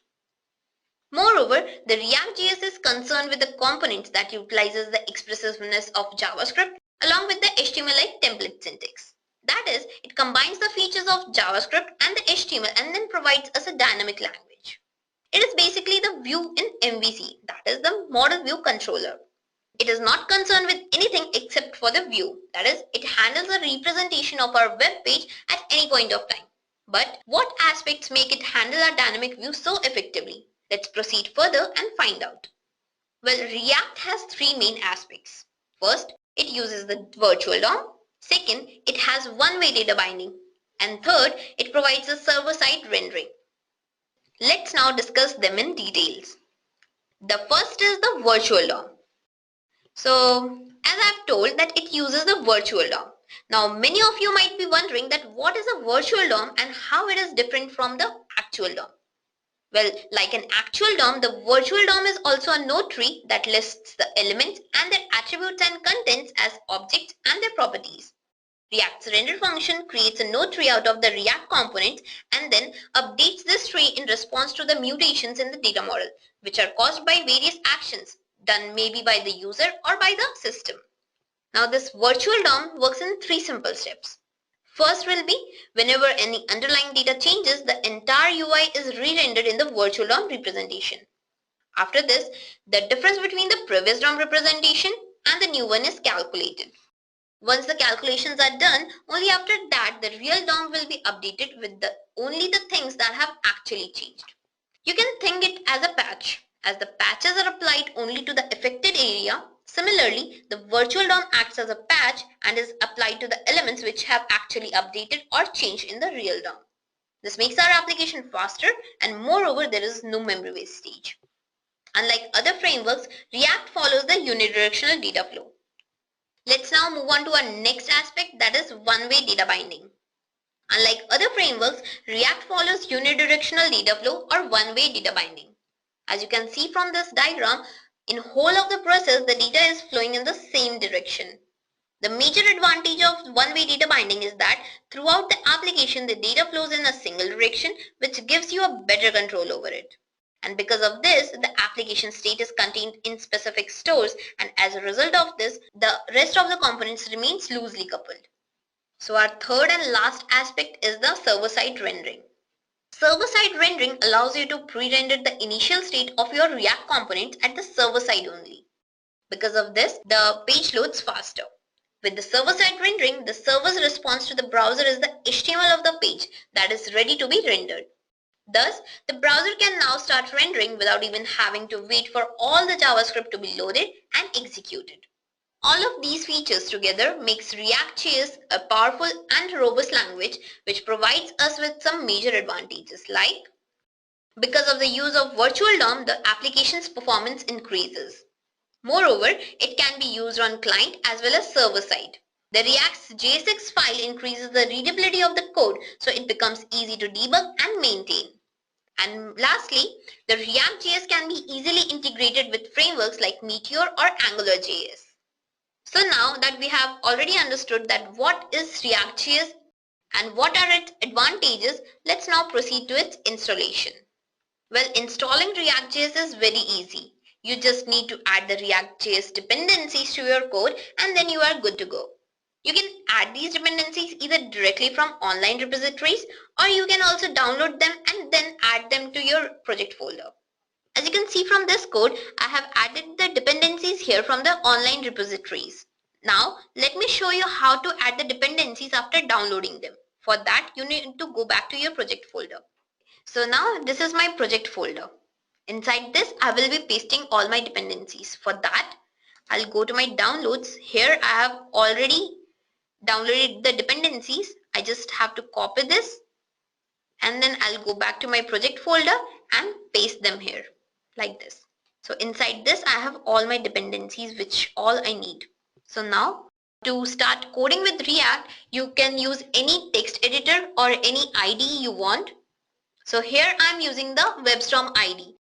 Moreover, the React.js is concerned with the components that utilizes the expressiveness of JavaScript along with the HTML-like template syntax. That is, it combines the features of JavaScript and the HTML and then provides us a dynamic language. It is basically the view in MVC, that is the model view controller. It is not concerned with anything except for the view, that is, it handles the representation of our web page at any point of time. But what aspects make it handle our dynamic view so effectively? Let's proceed further and find out. Well, React has three main aspects. First, it uses the virtual DOM. Second, it has one-way data binding. And third, it provides a server-side rendering. Let's now discuss them in details. The first is the virtual DOM. So, as I've told that it uses the virtual DOM. Now, many of you might be wondering that what is a virtual DOM and how it is different from the actual DOM. Well, like an actual DOM, the virtual DOM is also a node tree that lists the elements and their attributes and contents as objects and their properties. React's render function creates a node tree out of the React components and then updates this tree in response to the mutations in the data model, which are caused by various actions done maybe by the user or by the system. Now, this virtual DOM works in three simple steps. First will be whenever any underlying data changes, the entire UI is re-rendered in the virtual DOM representation. After this, the difference between the previous DOM representation and the new one is calculated. Once the calculations are done, only after that the real DOM will be updated with only the things that have actually changed. You can think it as a patch, as the patches are applied only to the affected area. Similarly, the virtual DOM acts as a patch and is applied to the elements which have actually updated or changed in the real DOM. This makes our application faster, and moreover there is no memory wastage. Unlike other frameworks, React follows the unidirectional data flow. Let's now move on to our next aspect, that is one-way data binding. Unlike other frameworks, React follows unidirectional data flow or one-way data binding. As you can see from this diagram, in whole of the process, the data is flowing in the same direction. The major advantage of one-way data binding is that throughout the application, the data flows in a single direction, which gives you a better control over it. And because of this, the application state is contained in specific stores, and as a result of this, the rest of the components remains loosely coupled. So our third and last aspect is the server-side rendering. Server-side rendering allows you to pre-render the initial state of your React components at the server side only. Because of this, the page loads faster. With the server-side rendering, the server's response to the browser is the HTML of the page that is ready to be rendered. Thus, the browser can now start rendering without even having to wait for all the JavaScript to be loaded and executed. All of these features together makes React.js a powerful and robust language which provides us with some major advantages like because of the use of virtual DOM, the application's performance increases. Moreover, it can be used on client as well as server side. The React's JSX file increases the readability of the code so it becomes easy to debug and maintain. And lastly, the React.js can be easily integrated with frameworks like Meteor or AngularJS. So now that we have already understood that what is React.js and what are its advantages, let's now proceed to its installation. Well, installing React.js is very easy. You just need to add the React.js dependencies to your code and then you are good to go. You can add these dependencies either directly from online repositories or you can also download them and then add them to your project folder. As you can see from this code, I have added the dependencies here from the online repositories. Now, let me show you how to add the dependencies after downloading them. For that, you need to go back to your project folder. So now this is my project folder. Inside this, I will be pasting all my dependencies. For that, I'll go to my downloads. Here I have already downloaded the dependencies. I just have to copy this and then I'll go back to my project folder and paste them here like this. So inside this, I have all my dependencies which all I need. So now to start coding with React, you can use any text editor or any IDE you want. So here I'm using the WebStorm IDE.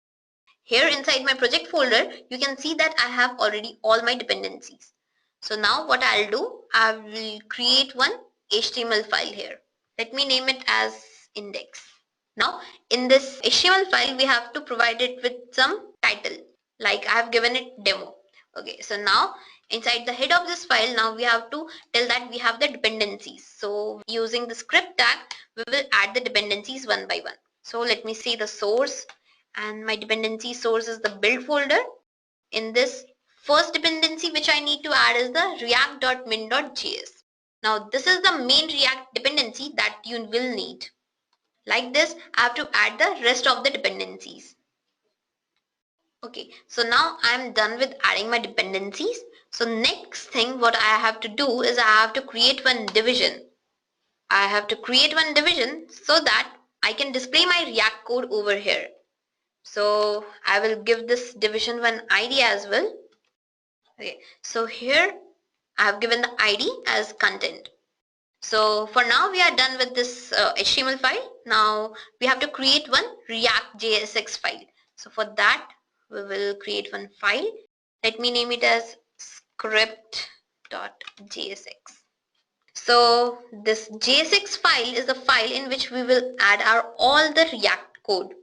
Here inside my project folder, you can see that I have already all my dependencies. So now what I'll do, I will create one HTML file here. Let me name it as index. Now in this HTML file, we have to provide it with some title, like I have given it demo. Okay, so now inside the head of this file, now we have to tell that we have the dependencies. So using the script tag, we will add the dependencies one by one. So let me see the source, and my dependency source is the build folder. In this first dependency which I need to add is the react.min.js. Now this is the main React dependency that you will need. Like this, I have to add the rest of the dependencies. Okay, so now I'm done with adding my dependencies. So next thing what I have to do is I have to create one division. I have to create one division so that I can display my React code over here. So I will give this division one ID as well. Okay, so here I have given the ID as content. So for now we are done with this HTML file. Now we have to create one React JSX file. So for that we will create one file. Let me name it as script.jsx. So this JSX file is the file in which we will add all the React code.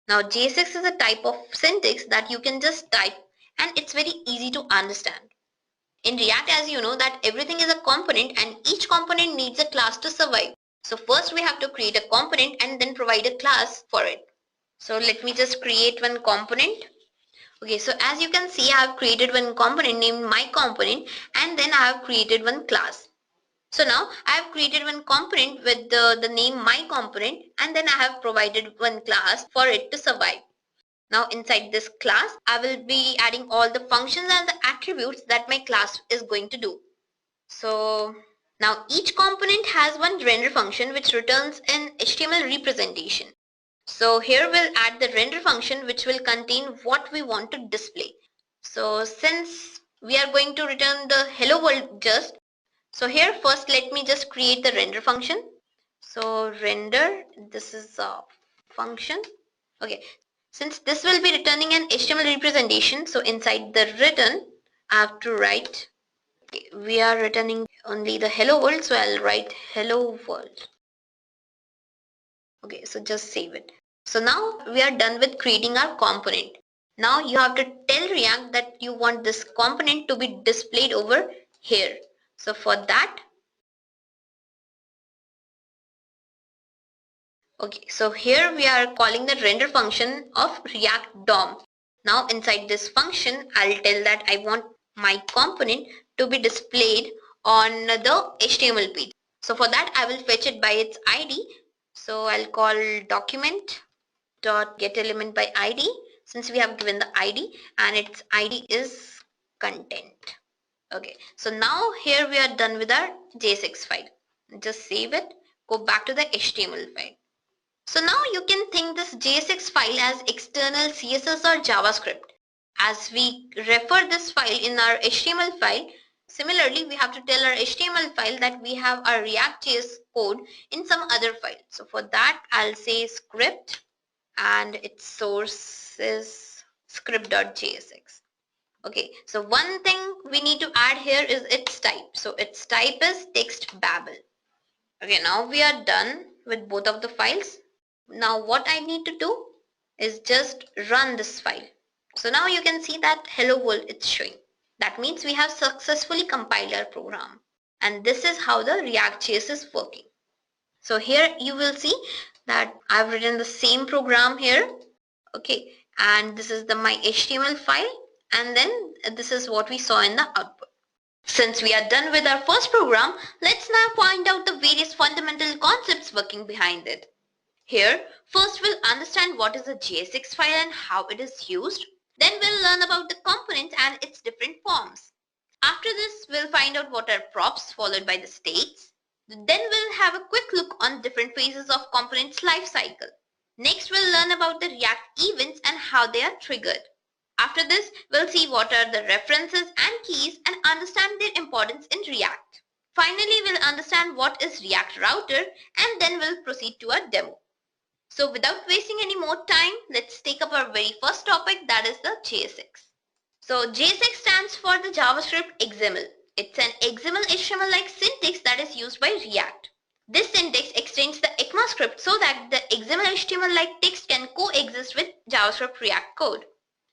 Now JSX is a type of syntax that you can just type and it's very easy to understand. In React, as you know, that everything is a component and each component needs a class to survive. So first we have to create a component and then provide a class for it. So let me just create one component. Okay, so as you can see, I have created one component named my component and then I have created one class. So now I have created one component with the name my component and then I have provided one class for it to survive. Now inside this class, I will be adding all the functions and the attributes that my class is going to do. So now each component has one render function which returns an HTML representation. So here we'll add the render function which will contain what we want to display. So since we are going to return the hello world just, so here first let me just create the render function. So render, this is a function. Okay, since this will be returning an HTML representation, so inside the return I have to write, okay, we are returning only the hello world, so I'll write hello world. Okay, so just save it. So now we are done with creating our component. Now you have to tell React that you want this component to be displayed over here. So for that, okay, so here we are calling the render function of React DOM. Now inside this function, I'll tell that I want my component to be displayed on the HTML page. So for that, I will fetch it by its ID. So I'll call document dot get element by ID, since we have given the ID and its ID is content. Okay, so now here we are done with our JSX file. Just save it, go back to the HTML file. So now you can think this JSX file as external CSS or JavaScript. As we refer this file in our HTML file, similarly we have to tell our HTML file that we have our React.js code in some other file. So for that, I'll say script and its source is script.jsx. Okay, so one thing we need to add here is its type. So its type is text babel. Okay, now we are done with both of the files. Now what I need to do is just run this file. So now you can see that hello world it's showing. That means we have successfully compiled our program. And this is how the React.js is working. So here you will see that I've written the same program here. Okay, and this is my HTML file, and then this is what we saw in the output. Since we are done with our first program, let's now find out the various fundamental concepts working behind it. Here, first we'll understand what is a JSX file and how it is used. Then we'll learn about the components and its different forms. After this, we'll find out what are props followed by the states. Then we'll have a quick look on different phases of components lifecycle. Next, we'll learn about the React events and how they are triggered. After this, we'll see what are the references and keys and understand their importance in React. Finally, we'll understand what is React Router, and then we'll proceed to a demo. So without wasting any more time, let's take up our very first topic, that is the JSX. So JSX stands for the JavaScript XML. It's an XML HTML-like syntax that is used by React. This syntax extends the ECMAScript so that the XML HTML-like text can coexist with JavaScript React code.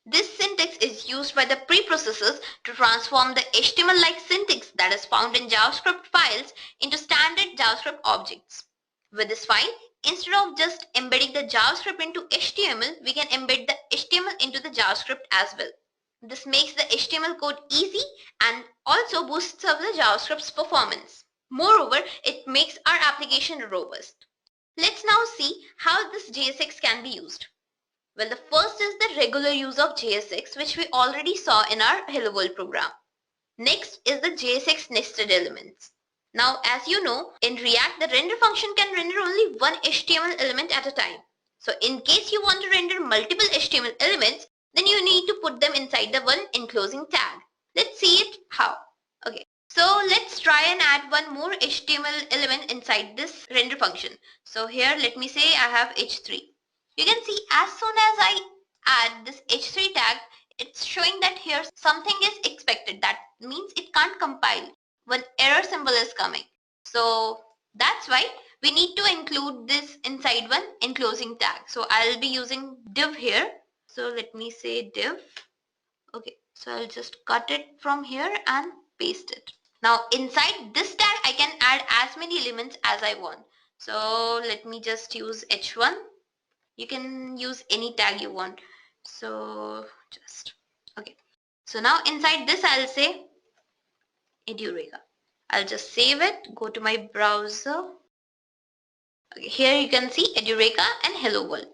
This syntax is used by the preprocessors to transform the HTML-like syntax that is found in JavaScript files into standard JavaScript objects. With this file, instead of just embedding the JavaScript into HTML, we can embed the HTML into the JavaScript as well. This makes the HTML code easy and also boosts up the JavaScript's performance. Moreover, it makes our application robust. Let's now see how this JSX can be used. Well, the first is the regular use of JSX, which we already saw in our Hello World program. Next is the JSX nested elements. Now, as you know, in React, the render function can render only one HTML element at a time. So in case you want to render multiple HTML elements, then you need to put them inside the one enclosing tag. Let's see it how. Okay, so let's try and add one more HTML element inside this render function. So here, let me say I have h3. You can see as soon as I add this h3 tag, it's showing that here something is expected. That means it can't compile when error symbol is coming. So that's why we need to include this inside one enclosing tag. So I'll be using div here. So let me say div. Okay, so I'll just cut it from here and paste it. Now inside this tag, I can add as many elements as I want. So let me just use h1. You can use any tag you want. So just, okay. So now inside this, I'll say Edureka. I'll just save it, go to my browser. Okay, here you can see Edureka and Hello World.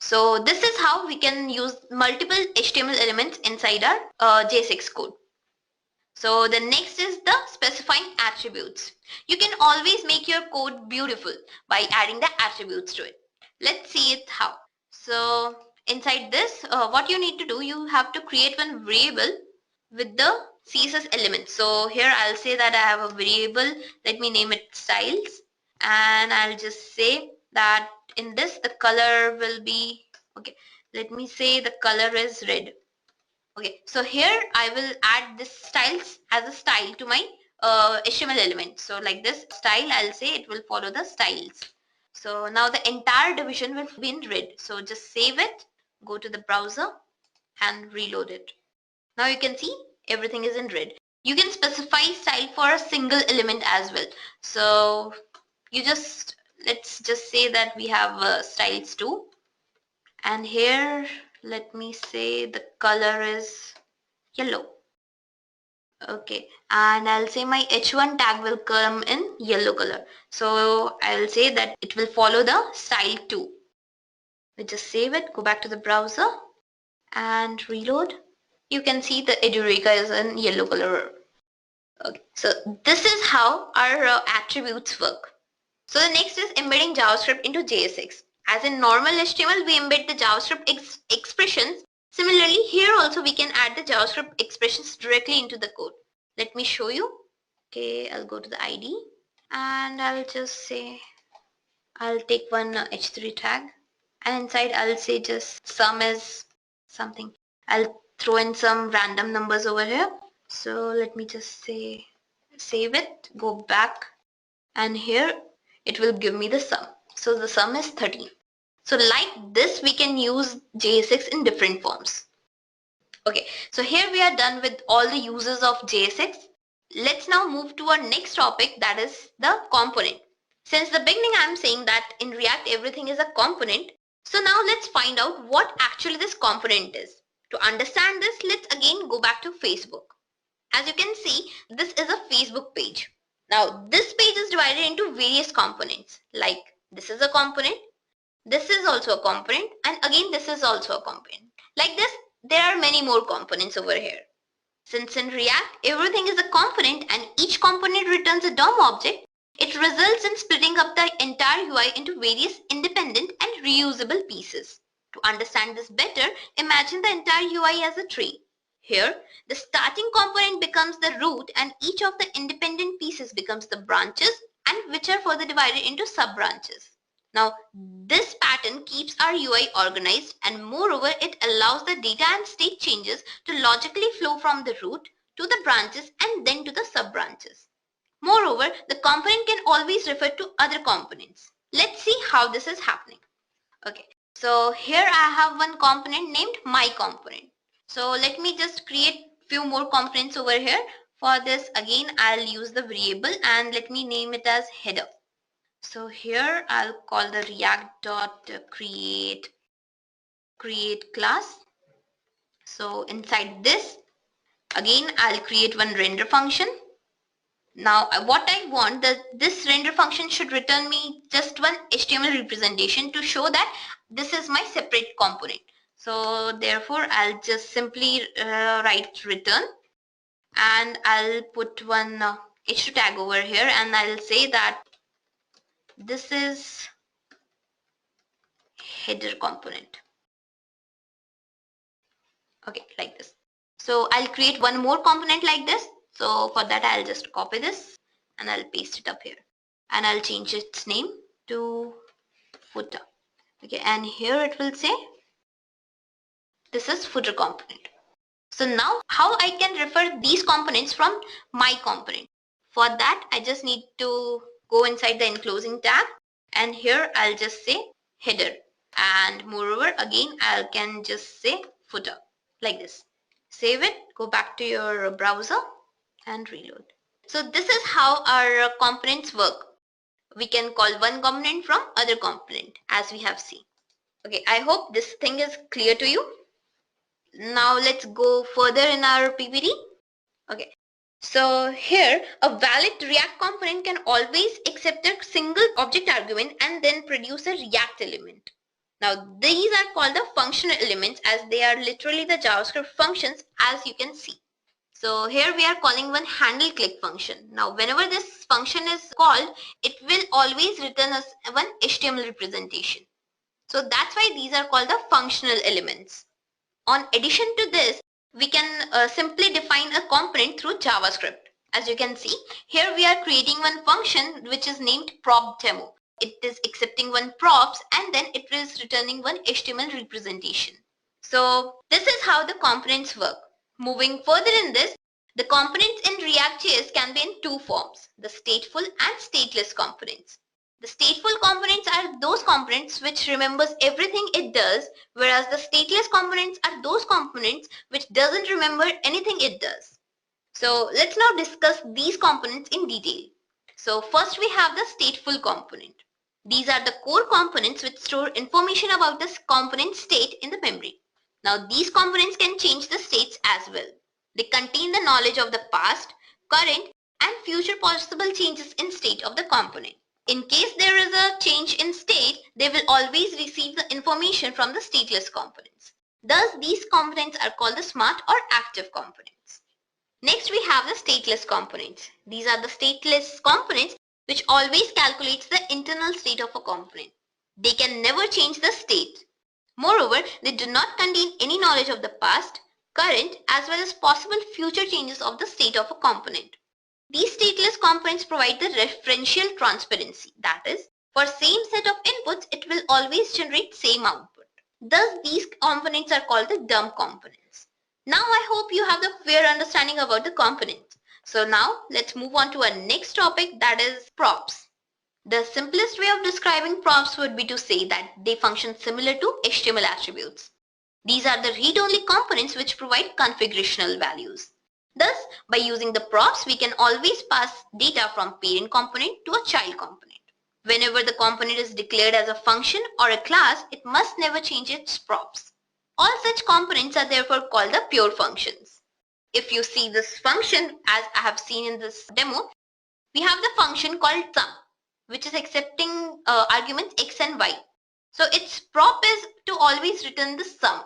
So this is how we can use multiple HTML elements inside our JSX code. So the next is the specifying attributes. You can always make your code beautiful by adding the attributes to it. Let's see it how. So inside this, what you need to do, you have to create one variable with the CSS elements. So here I'll say that I have a variable, let me name it styles, and I'll just say that in this the color will be, okay, let me say the color is red. Okay, so here I will add this styles as a style to my HTML element. So like this style, I'll say it will follow the styles. So now the entire division will be in red. So just save it, go to the browser and reload it. Now you can see everything is in red. You can specify style for a single element as well. So you just, let's just say that we have styles too. And here, let me say the color is yellow. Okay, and I'll say my h1 tag will come in yellow color. So I'll say that it will follow the style 2. We just save it, go back to the browser and reload. You can see the Edureka is in yellow color. Okay, so this is how our attributes work. So the next is embedding JavaScript into JSX. As in normal HTML, we embed the JavaScript expressions. Similarly, here also we can add the JavaScript expressions directly into the code. Let me show you. Okay, I'll go to the ID and I'll just say, I'll take one h3 tag and inside I'll say just sum is something. I'll throw in some random numbers over here. So let me just say, save it, go back, and here it will give me the sum. So the sum is 13. So like this, we can use JSX in different forms. Okay, so here we are done with all the uses of JSX. Let's now move to our next topic, that is the component. Since the beginning I'm saying that in React everything is a component. So now let's find out what actually this component is. To understand this, let's again go back to Facebook. As you can see, this is a Facebook page. Now this page is divided into various components, like this is a component, this is also a component, and again this is also a component. Like this, there are many more components over here. Since in React everything is a component and each component returns a DOM object, it results in splitting up the entire UI into various independent and reusable pieces. To understand this better, imagine the entire UI as a tree. Here, the starting component becomes the root and each of the independent pieces becomes the branches, and which are further divided into sub-branches. Now, this pattern keeps our UI organized, and moreover, it allows the data and state changes to logically flow from the root to the branches and then to the sub-branches. Moreover, the component can always refer to other components. Let's see how this is happening. Okay, so here I have one component named my component. So let me just create few more components over here. For this, again, I'll use the variable and let me name it as header. So here I'll call the react.create class. So inside this, again, I'll create one render function. Now what I want, that this render function should return me just one HTML representation to show that this is my separate component. So therefore I'll just simply write return and I'll put one h2 tag over here and I'll say that this is header component. Okay, like this. So I'll create one more component like this. So for that I'll just copy this and I'll paste it up here and I'll change its name to footer. Okay, and here it will say this is footer component. So now how I can refer these components from my component? For that I just need to go inside the enclosing tag and here I'll just say header and moreover again I can just say footer like this. Save it, go back to your browser and reload. So this is how our components work. We can call one component from other component as we have seen. Okay, I hope this thing is clear to you. Now let's go further in our PPT. Okay, so here a valid React component can always accept a single object argument and then produce a React element. Now these are called the functional elements as they are literally the JavaScript functions as you can see. So here we are calling one handle click function. Now whenever this function is called, it will always return us one HTML representation. So that's why these are called the functional elements. On addition to this, we can simply define a component through JavaScript. As you can see, here we are creating one function which is named prop demo. It is accepting one props and then it is returning one HTML representation. So this is how the components work. Moving further in this, the components in React.js can be in two forms, the stateful and stateless components. The stateful components are those components which remembers everything it does, whereas the stateless components are those components which doesn't remember anything it does. So let's now discuss these components in detail. So first we have the stateful component. These are the core components which store information about this component state in the memory. Now these components can change the states as well. They contain the knowledge of the past, current, and future possible changes in state of the component. In case there is a change in state, they will always receive the information from the stateless components. Thus, these components are called the smart or active components. Next, we have the stateless components. These are the stateless components which always calculates the internal state of a component. They can never change the state. Moreover, they do not contain any knowledge of the past, current, as well as possible future changes of the state of a component. These stateless components provide the referential transparency. That is, for same set of inputs, it will always generate same output. Thus, these components are called the dumb components. Now, I hope you have the fair understanding about the components. So now, let's move on to our next topic, that is props. The simplest way of describing props would be to say that they function similar to HTML attributes. These are the read-only components which provide configurational values. Thus, by using the props, we can always pass data from parent component to a child component. Whenever the component is declared as a function or a class, it must never change its props. All such components are therefore called the pure functions. If you see this function as I have seen in this demo, we have the function called sum, which is accepting arguments x and y. So its prop is to always return the sum.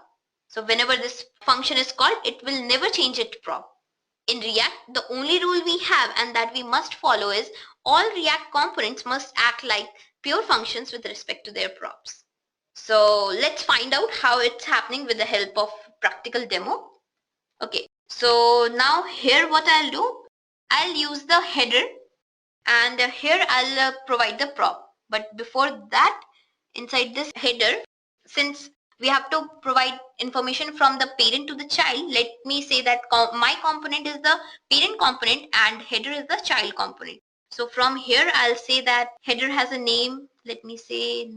So whenever this function is called, it will never change its prop. In React, the only rule we have and that we must follow is all React components must act like pure functions with respect to their props. So let's find out how it's happening with the help of practical demo. Okay, so now here what I'll do, I'll use the header and here I'll provide the prop. But before that, inside this header, since we have to provide information from the parent to the child, let me say that my component is the parent component and header is the child component. So from here I'll say that header has a name. Let me say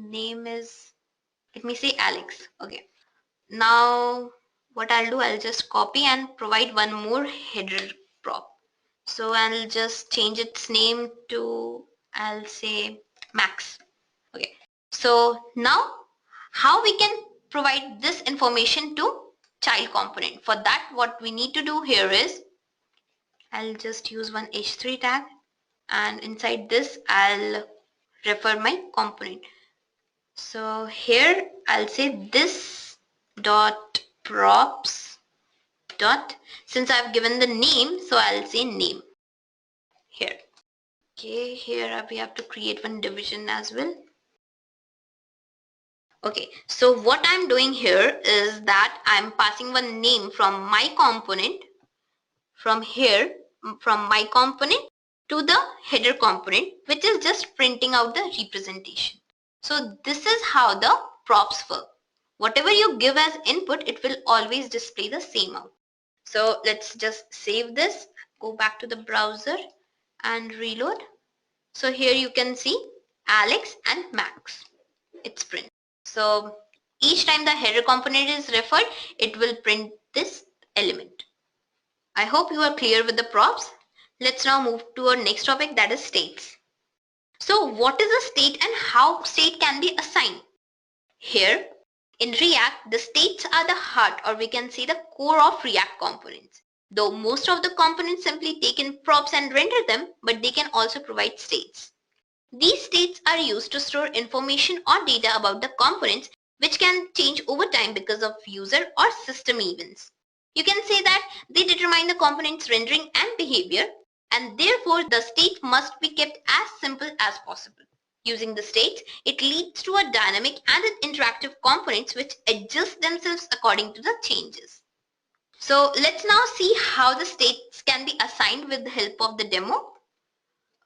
Alex. Okay. Now what I'll do, I'll just copy and provide one more header prop. So I'll just change its name to, I'll say Max. Okay. So now how we can provide this information to child component? For that, what we need to do here is, I'll just use one h3 tag and inside this I'll refer my component. So here I'll say this dot props dot, since I've given the name, so I'll say name here. Okay, here we have to create one division as well. Okay, so what I'm doing here is that I'm passing one name from my component, from here, from my component to the header component, which is just printing out the representation. So this is how the props work. Whatever you give as input, it will always display the same out. So let's just save this, go back to the browser and reload. So here you can see Alex and Max. It's print. So each time the header component is referred, it will print this element. I hope you are clear with the props. Let's now move to our next topic, that is states. So what is a state and how state can be assigned? Here in React, the states are the heart, or we can say the core of React components. Though most of the components simply take in props and render them, but they can also provide states. These states are used to store information or data about the components, which can change over time because of user or system events. You can say that they determine the component's rendering and behavior, and therefore the state must be kept as simple as possible. Using the states, it leads to a dynamic and an interactive components which adjust themselves according to the changes. So let's now see how the states can be assigned with the help of the demo.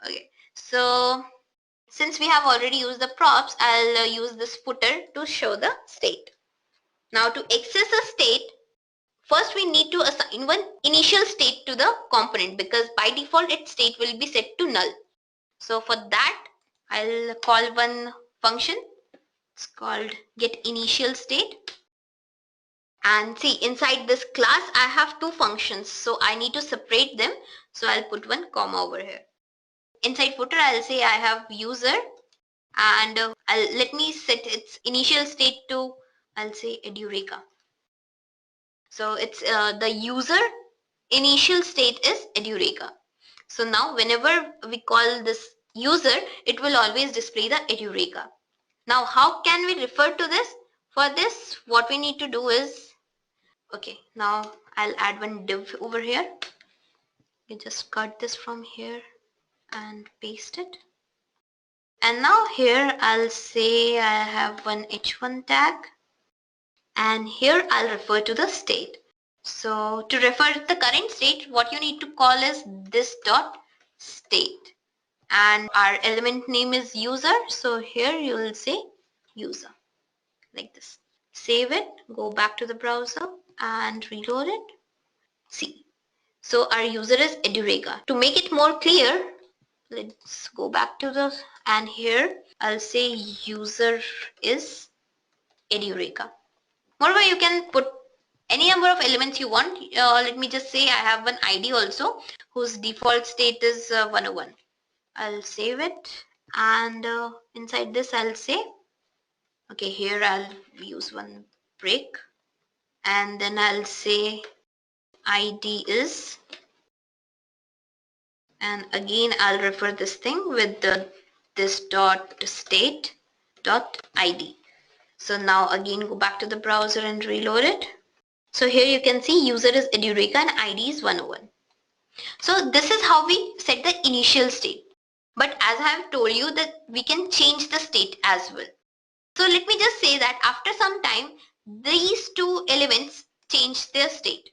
Okay, so since we have already used the props, I'll use this footer to show the state. Now to access a state, first we need to assign one initial state to the component because by default its state will be set to null. So for that, I'll call one function. It's called getInitialState. And see, inside this class, I have two functions. So I need to separate them. So I'll put one comma over here. Inside footer, I'll say I have user and let me set its initial state to, I'll say Edureka. So it's the user initial state is Edureka. So now whenever we call this user, it will always display the Edureka. Now how can we refer to this? For this, what we need to do is, okay, now I'll add one div over here. You just cut this from here and paste it. And now here I'll say I have one h1 tag, and here I'll refer to the state. So to refer to the current state, what you need to call is this dot state, and our element name is user. So here you will say user like this. Save it, go back to the browser and reload it. See, so our user is Edureka. To make it more clear, let's go back to the, and here I'll say user is Edureka. Moreover, you can put any number of elements you want. Let me just say I have one ID also whose default state is 101. I'll save it, and inside this I'll say, okay, here I'll use one break, and then I'll say ID is, and again I'll refer this thing with this dot state dot ID. So now again go back to the browser and reload it. So here you can see user is Edureka and ID is 101. So this is how we set the initial state. But as I have told you that we can change the state as well. So let me just say that after some time, these two elements change their state.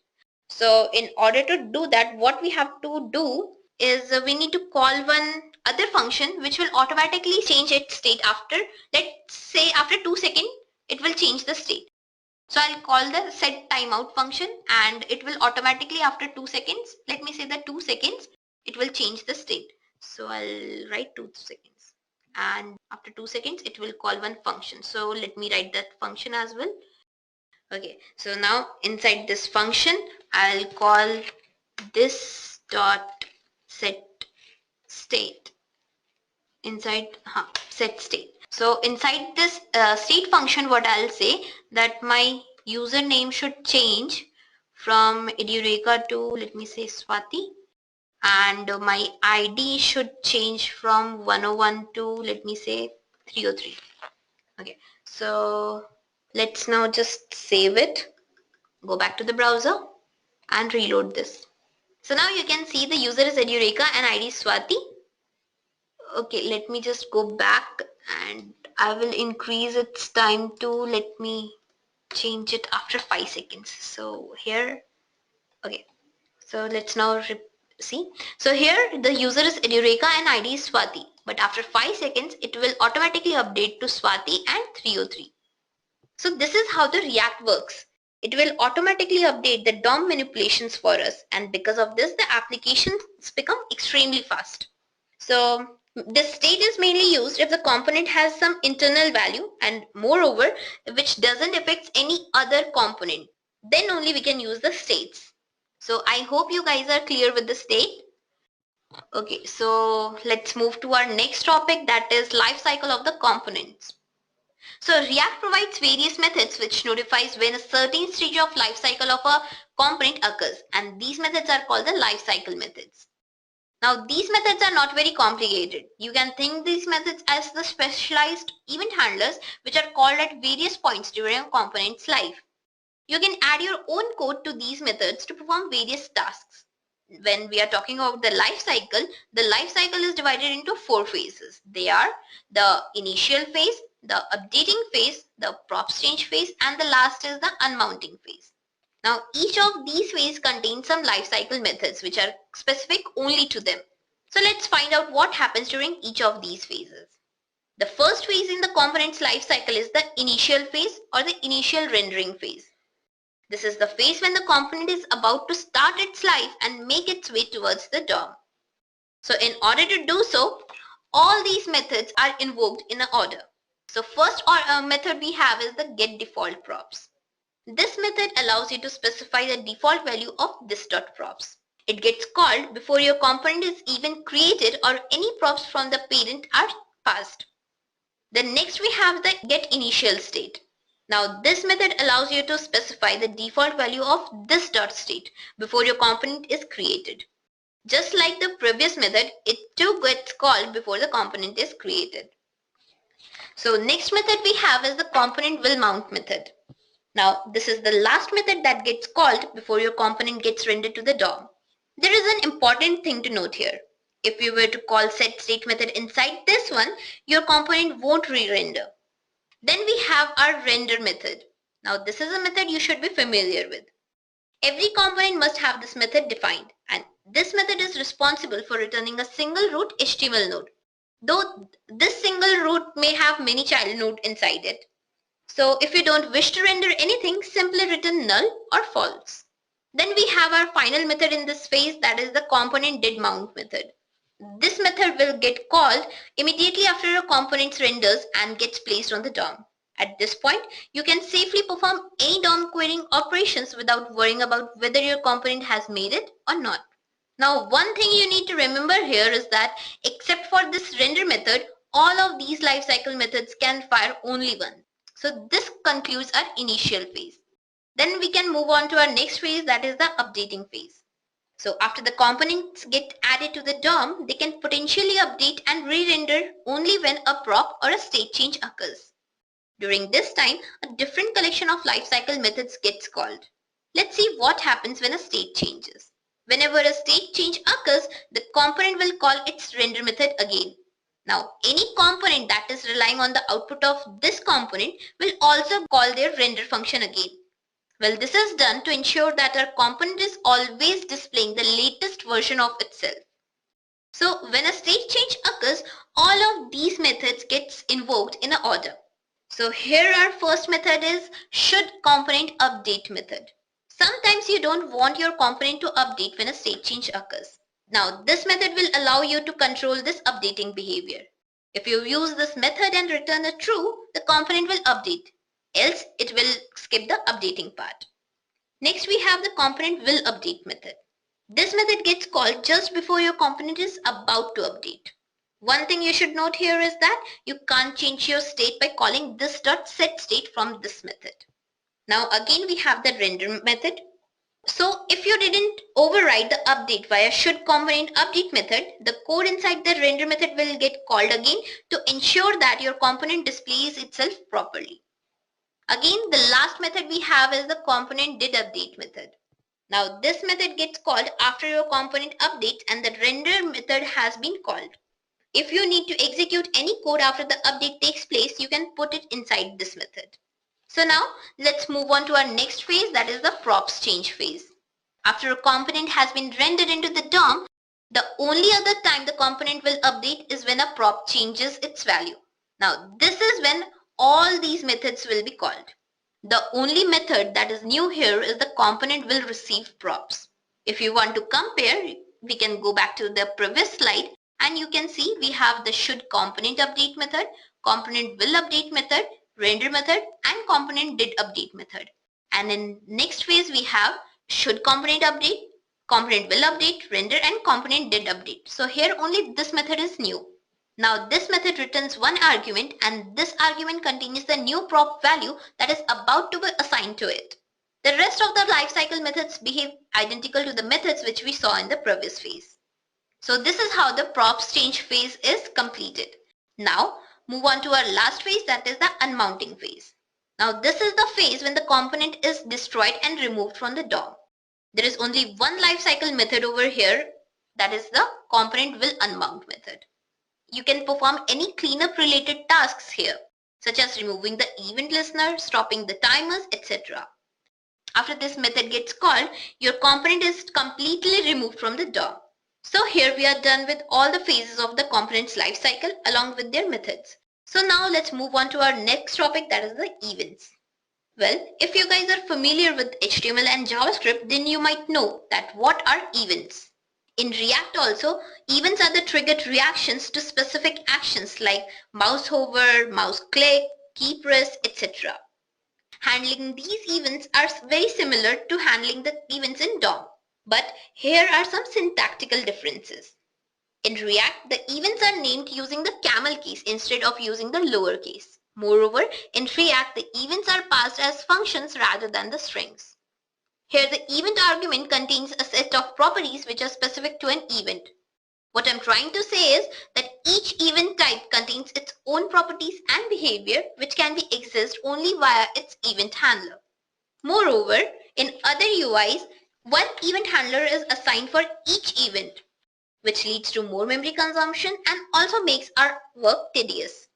So in order to do that, what we have to do is we need to call one other function which will automatically change its state after, let's say after 2 seconds, it will change the state. So I'll call the set timeout function, and it will automatically after 2 seconds, let me say that 2 seconds, it will change the state. So I'll write 2 seconds, and after 2 seconds, it will call one function. So let me write that function as well. Okay, so now inside this function, I'll call this dot set state inside set state. So inside this state function, what I'll say that my username should change from Edureka to, let me say, Swati, and my ID should change from 101 to, let me say, 303. Okay, so let's now just save it, go back to the browser and reload this. So now you can see the user is Edureka and ID is Swati. Okay, let me just go back, and I will increase its time to, let me change it after 5 seconds. So here, okay, so let's now see. So here the user is Edureka and ID is Swati, but after 5 seconds it will automatically update to Swati and 303. So this is how the React works. It will automatically update the DOM manipulations for us, and because of this the applications become extremely fast. So this state is mainly used if the component has some internal value, and moreover which doesn't affect any other component. Then only we can use the states. So I hope you guys are clear with the state. Okay, so let's move to our next topic, that is life cycle of the components. So React provides various methods which notifies when a certain stage of life cycle of a component occurs, and these methods are called the life cycle methods. Now these methods are not very complicated. You can think these methods as the specialized event handlers which are called at various points during a component's life. You can add your own code to these methods to perform various tasks. When we are talking about the life cycle is divided into 4 phases. They are the initial phase, the updating phase, the props change phase, and the last is the unmounting phase. Now each of these phases contains some lifecycle methods which are specific only to them. So let's find out what happens during each of these phases. The first phase in the component's lifecycle is the initial phase or the initial rendering phase. This is the phase when the component is about to start its life and make its way towards the DOM. So in order to do so, all these methods are invoked in an order. So first method we have is the getDefaultProps. This method allows you to specify the default value of this.props. It gets called before your component is even created or any props from the parent are passed. Then next we have the getInitialState. Now this method allows you to specify the default value of this dot state before your component is created. Just like the previous method, it too gets called before the component is created. So next method we have is the component will mount method. Now this is the last method that gets called before your component gets rendered to the DOM. There is an important thing to note here. If you were to call set state method inside this one, your component won't re-render. Then we have our render method. Now this is a method you should be familiar with. Every component must have this method defined, and this method is responsible for returning a single root HTML node. Though this single root may have many child nodes inside it. So if you don't wish to render anything, simply return null or false. Then we have our final method in this phase, that is the component did mount method. This method will get called immediately after a component renders and gets placed on the DOM. At this point, you can safely perform any DOM querying operations without worrying about whether your component has made it or not. Now, one thing you need to remember here is that except for this render method, all of these lifecycle methods can fire only once. So this concludes our initial phase. Then we can move on to our next phase, that is the updating phase. So after the components get added to the DOM, they can potentially update and re-render only when a prop or a state change occurs. During this time, a different collection of lifecycle methods gets called. Let's see what happens when a state changes. Whenever a state change occurs, the component will call its render method again. Now, any component that is relying on the output of this component will also call their render function again. Well, this is done to ensure that our component is always displaying the latest version of itself. So when a state change occurs, all of these methods gets invoked in an order. So here our first method is should component update method. Sometimes you don't want your component to update when a state change occurs. Now this method will allow you to control this updating behavior. If you use this method and return a true, the component will update. Else it will skip the updating part. Next we have the component will update method. This method gets called just before your component is about to update. One thing you should note here is that you can't change your state by calling this dot set state from this method. Now again we have the render method. So if you didn't override the update via should component update method, the code inside the render method will get called again to ensure that your component displays itself properly. Again, the last method we have is the component did update method. Now this method gets called after your component updates and the render method has been called. If you need to execute any code after the update takes place, you can put it inside this method. So now let's move on to our next phase, that is the props change phase. After a component has been rendered into the DOM, the only other time the component will update is when a prop changes its value. Now this is when all these methods will be called. The only method that is new here is the component will receive props. If you want to compare, we can go back to the previous slide and you can see we have the should component update method, component will update method, render method and component did update method. And in next phase we have should component update, component will update, render and component did update. So here only this method is new. Now this method returns one argument and this argument contains the new prop value that is about to be assigned to it. The rest of the lifecycle methods behave identical to the methods which we saw in the previous phase. So this is how the props change phase is completed. Now move on to our last phase, that is the unmounting phase. Now this is the phase when the component is destroyed and removed from the DOM. There is only one lifecycle method over here, that is the component will unmount method. You can perform any cleanup related tasks here, such as removing the event listener, stopping the timers, etc. After this method gets called, your component is completely removed from the DOM. So here we are done with all the phases of the component's lifecycle along with their methods. So now let's move on to our next topic, that is the events. Well, if you guys are familiar with HTML and JavaScript, then you might know that what are events. In React also, events are the triggered reactions to specific actions like mouse hover, mouse click, key press, etc. Handling these events are very similar to handling the events in DOM, but here are some syntactical differences. In React, the events are named using the camel case instead of using the lowercase. Moreover, in React, the events are passed as functions rather than the strings. Here, the event argument contains a set of properties which are specific to an event. What I'm trying to say is that each event type contains its own properties and behavior which can be accessed only via its event handler. Moreover, in other UIs, one event handler is assigned for each event, which leads to more memory consumption and also makes our work tedious.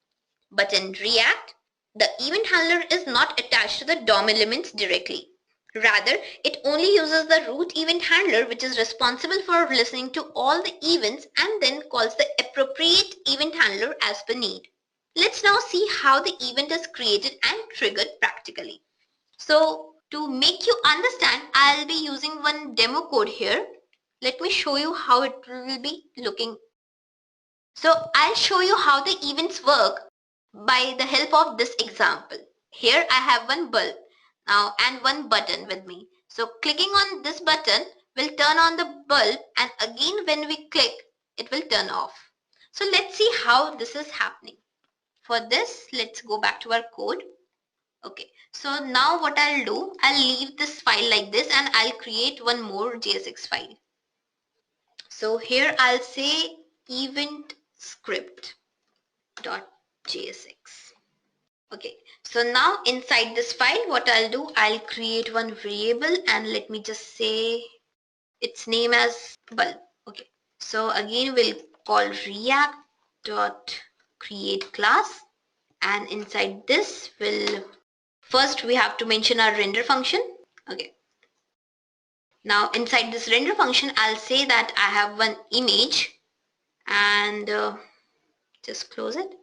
But in React, the event handler is not attached to the DOM elements directly. Rather, it only uses the root event handler, which is responsible for listening to all the events and then calls the appropriate event handler as per need. Let's now see how the event is created and triggered practically. So to make you understand, I'll be using one demo code here. Let me show you how it will be looking. So I'll show you how the events work by the help of this example. Here I have one bulb now and one button with me. So clicking on this button will turn on the bulb, and again when we click, it will turn off. So let's see how this is happening. For this, let's go back to our code. Okay, so now what I'll do, I'll leave this file like this and I'll create one more JSX file. So here I'll say event script.jsx. Okay, so now inside this file, what I'll do, I'll create one variable and let me just say its name as bulb. Okay, so again we'll call react.create class, and inside this first we have to mention our render function. Okay, now inside this render function, I'll say that I have one image and just close it,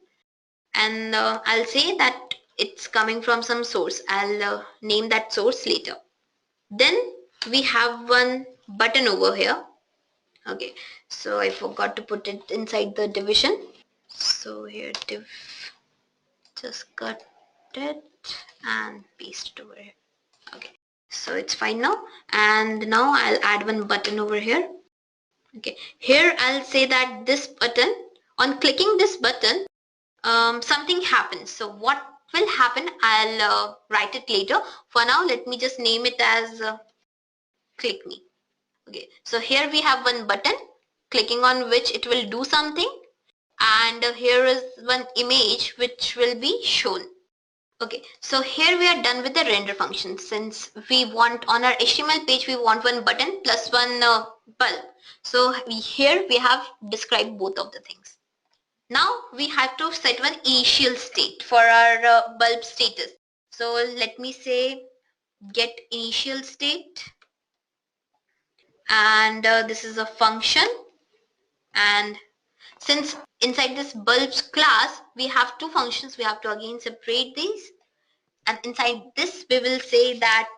and I'll say that it's coming from some source. I'll name that source later. Then we have one button over here. Okay, so I forgot to put it inside the division. So here div, just cut it and paste it over here. Okay, so it's fine now. And now I'll add one button over here. Okay, here I'll say that this button, on clicking this button, something happens. So what will happen, I'll write it later. For now, let me just name it as click me. Okay, so here we have one button, clicking on which it will do something, and here is one image which will be shown. Okay, so here we are done with the render function. Since we want on our HTML page, we want one button plus one bulb. So here we have described both of the things. Now we have to set one initial state for our bulb status. So let me say get initial state, and this is a function, and since inside this bulbs class we have two functions, we have to again separate these, and inside this we will say that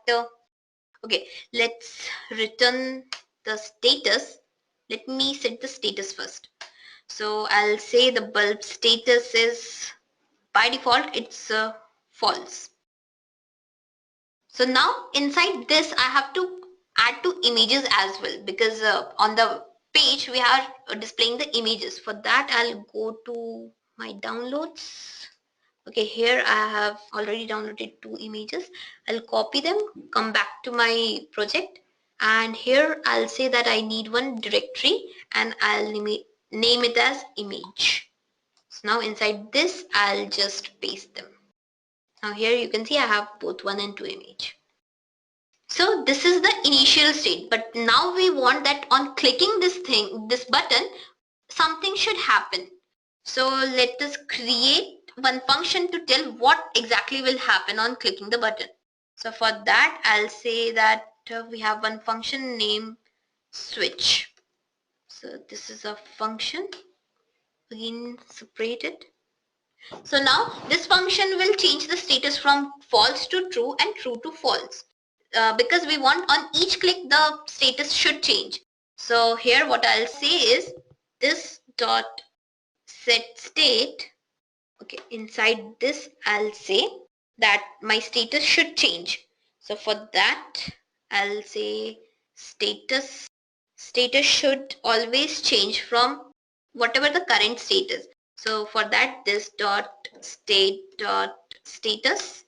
okay, let's return the status. Let me set the status first. So I'll say the bulb status is, by default it's false. So now inside this I have to add two images as well, because on the page we are displaying the images. For that I'll go to my downloads. Okay, here I have already downloaded two images. I'll copy them, come back to my project, and here I'll say that I need one directory and I'll name it as image. So now inside this I'll just paste them. Now here you can see I have both 1 and 2 image. So this is the initial state, but now we want that on clicking this button, something should happen. So let us create one function to tell what exactly will happen on clicking the button. So for that I'll say that we have one function named switch. So this is a function, again separate it. So now this function will change the status from false to true and true to false, because we want on each click the status should change. So here what I'll say is this dot set state. Okay, inside this I'll say that my status should change. So for that I'll say status should always change from whatever the current state is. So for that this dot state.status,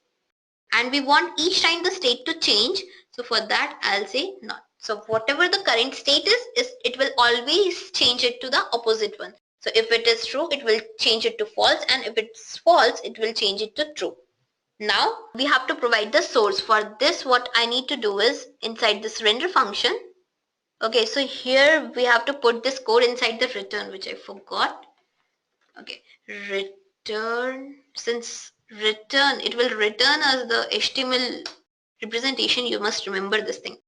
and we want each time the state to change. So for that I'll say not. So whatever the current state is it will always change it to the opposite one. So if it is true, it will change it to false, and if it's false, it will change it to true. Now we have to provide the source. For this, what I need to do is inside this render function. Okay, so here we have to put this code inside the return, which I forgot. Okay, return, since return, it will return as the HTML representation. You must remember this thing.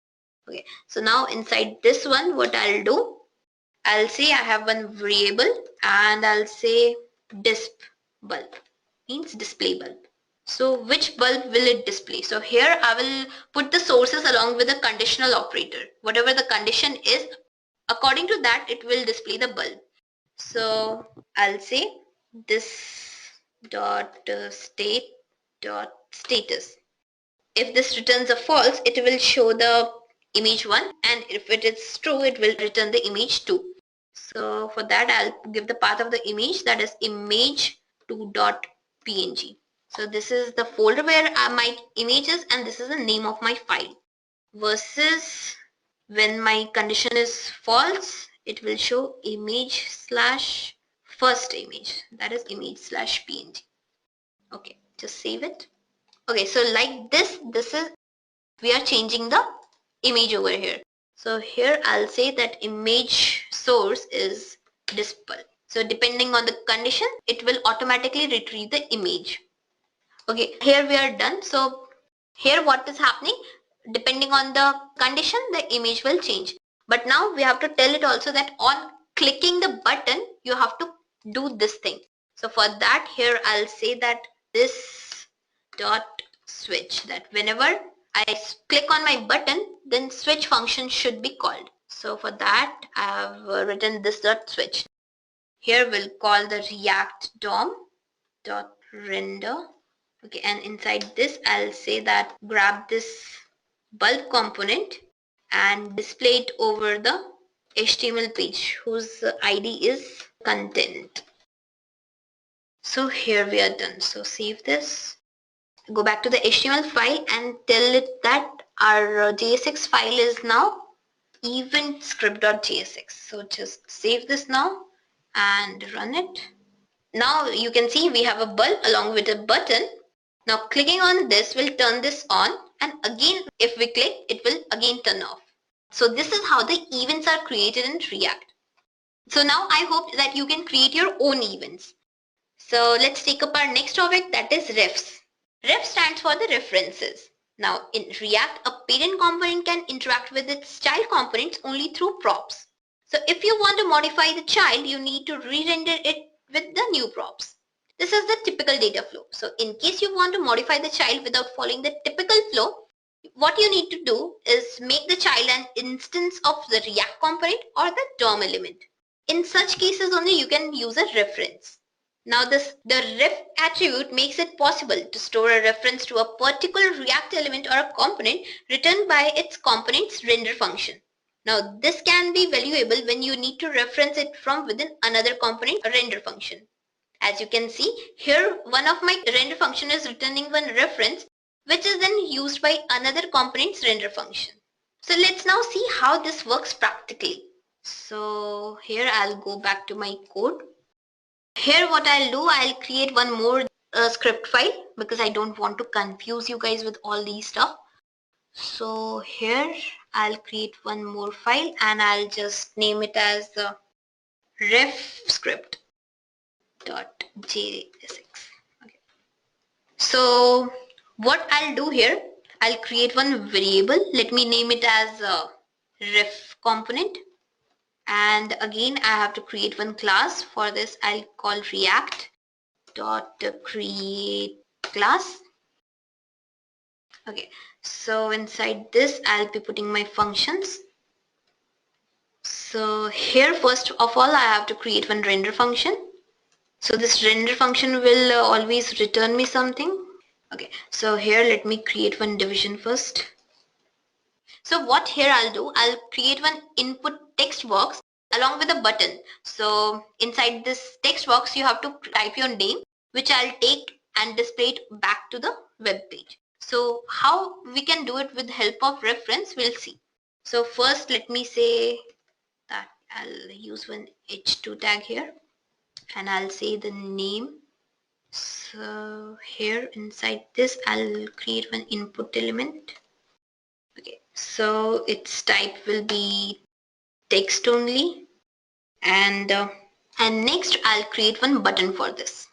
Okay, so now inside this one, what I'll do, I'll say I have one variable and I'll say disp bulb, means display bulb. So which bulb will it display? So here I will put the sources along with the conditional operator. Whatever the condition is, according to that it will display the bulb. So I'll say this dot state dot status. If this returns a false, it will show the image 1, and if it is true, it will return the image 2. So for that I'll give the path of the image, that is image2.png. So this is the folder where my image is, and this is the name of my file. Versus when my condition is false, it will show image slash first image, that is image/png. Okay, just save it. Okay, so like this is, we are changing the image over here. So here I'll say that image source is disp bulb. So depending on the condition, it will automatically retrieve the image. Okay, here we are done. So here what is happening, depending on the condition, the image will change. But now we have to tell it also that on clicking the button, you have to do this thing. So for that, here I'll say that this dot switch, that whenever I click on my button, then switch function should be called. So for that I have written this dot switch. Here we'll call the React DOM dot render. Okay, and inside this I'll say that grab this bulb component and display it over the HTML page whose ID is content. So here we are done. So save this, go back to the HTML file and tell it that our JSX file is now eventscript.jsx. So just save this now and run it. Now you can see we have a bulb along with a button. Now clicking on this will turn this on, and again if we click, it will again turn off. So this is how the events are created in React. So now I hope that you can create your own events. So let's take up our next topic, that is refs. Ref stands for the references. Now in React, a parent component can interact with its child components only through props. So if you want to modify the child, you need to re-render it with the new props. This is the typical data flow. So in case you want to modify the child without following the typical flow, what you need to do is make the child an instance of the React component or the DOM element. In such cases only you can use a reference. Now the ref attribute makes it possible to store a reference to a particular React element or a component returned by its component's render function. Now this can be valuable when you need to reference it from within another component or render function. As you can see here, one of my render function is returning one reference, which is then used by another component's render function. So let's now see how this works practically. So here I'll go back to my code. Here what I'll do, I'll create one more script file because I don't want to confuse you guys with all these stuff. So here I'll create one more file and I'll just name it as the ref script.jsx. Okay. So what I'll do here, I'll create one variable. Let me name it as a ref component. And again, I have to create one class. For this, I'll call react.createClass. Okay, so inside this, I'll be putting my functions. So here, first of all, I have to create one render function. So this render function will always return me something. Okay, so here, let me create one division first. So what here I'll do, I'll create one input text box along with a button. So inside this text box, you have to type your name which I'll take and display it back to the web page. So how we can do it with help of reference, we'll see. So first let me say that I'll use one h2 tag here and I'll say the name. So here inside this I'll create one input element. Okay, so its type will be text only, and next I'll create one button for this.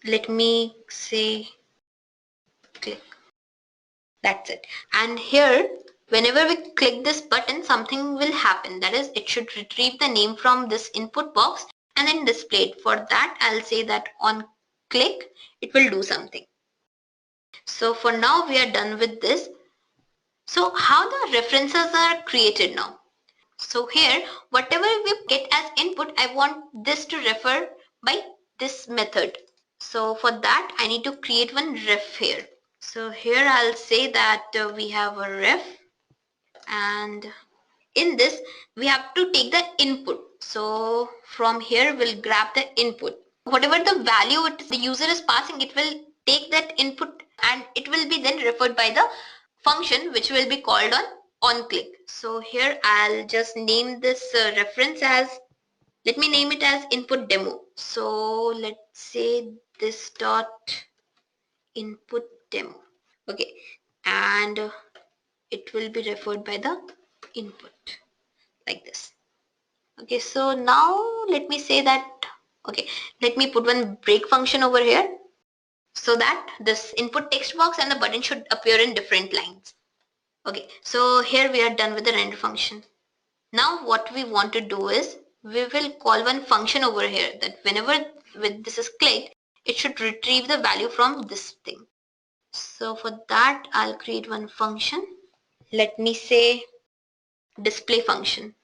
Let me say click. That's it. And here whenever we click this button, something will happen. That is, it should retrieve the name from this input box and then display it. For that I'll say that on click it will do something. So for now we are done with this. So how the references are created now? So here whatever we get as input, I want this to refer by this method. So for that I need to create one ref here. So here I'll say that we have a ref, and in this we have to take the input. So from here we'll grab the input. Whatever the value the user is passing, it will take that input and it will be then referred by the function which will be called on click. So here I'll just name this reference as, let me name it as input demo. So let's say this dot input demo. Okay, and it will be referred by the input like this. Okay, so now let me say that, okay, let me put one break function over here so that this input text box and the button should appear in different lines. Okay, so here we are done with the render function. Now what we want to do is we will call one function over here that whenever this is clicked, it should retrieve the value from this thing. So for that I'll create one function. Let me say display function.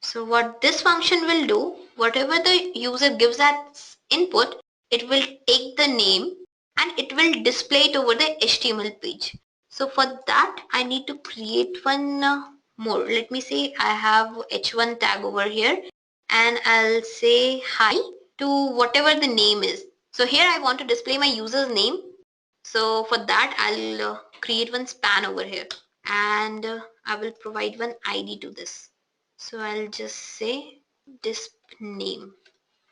So what this function will do, whatever the user gives as input, it will take the name and it will display it over the HTML page. So for that I need to create one more. Let me say I have h1 tag over here and I'll say hi to whatever the name is. So here I want to display my user's name. So for that I'll create one span over here and I will provide one ID to this. So I'll just say disp name.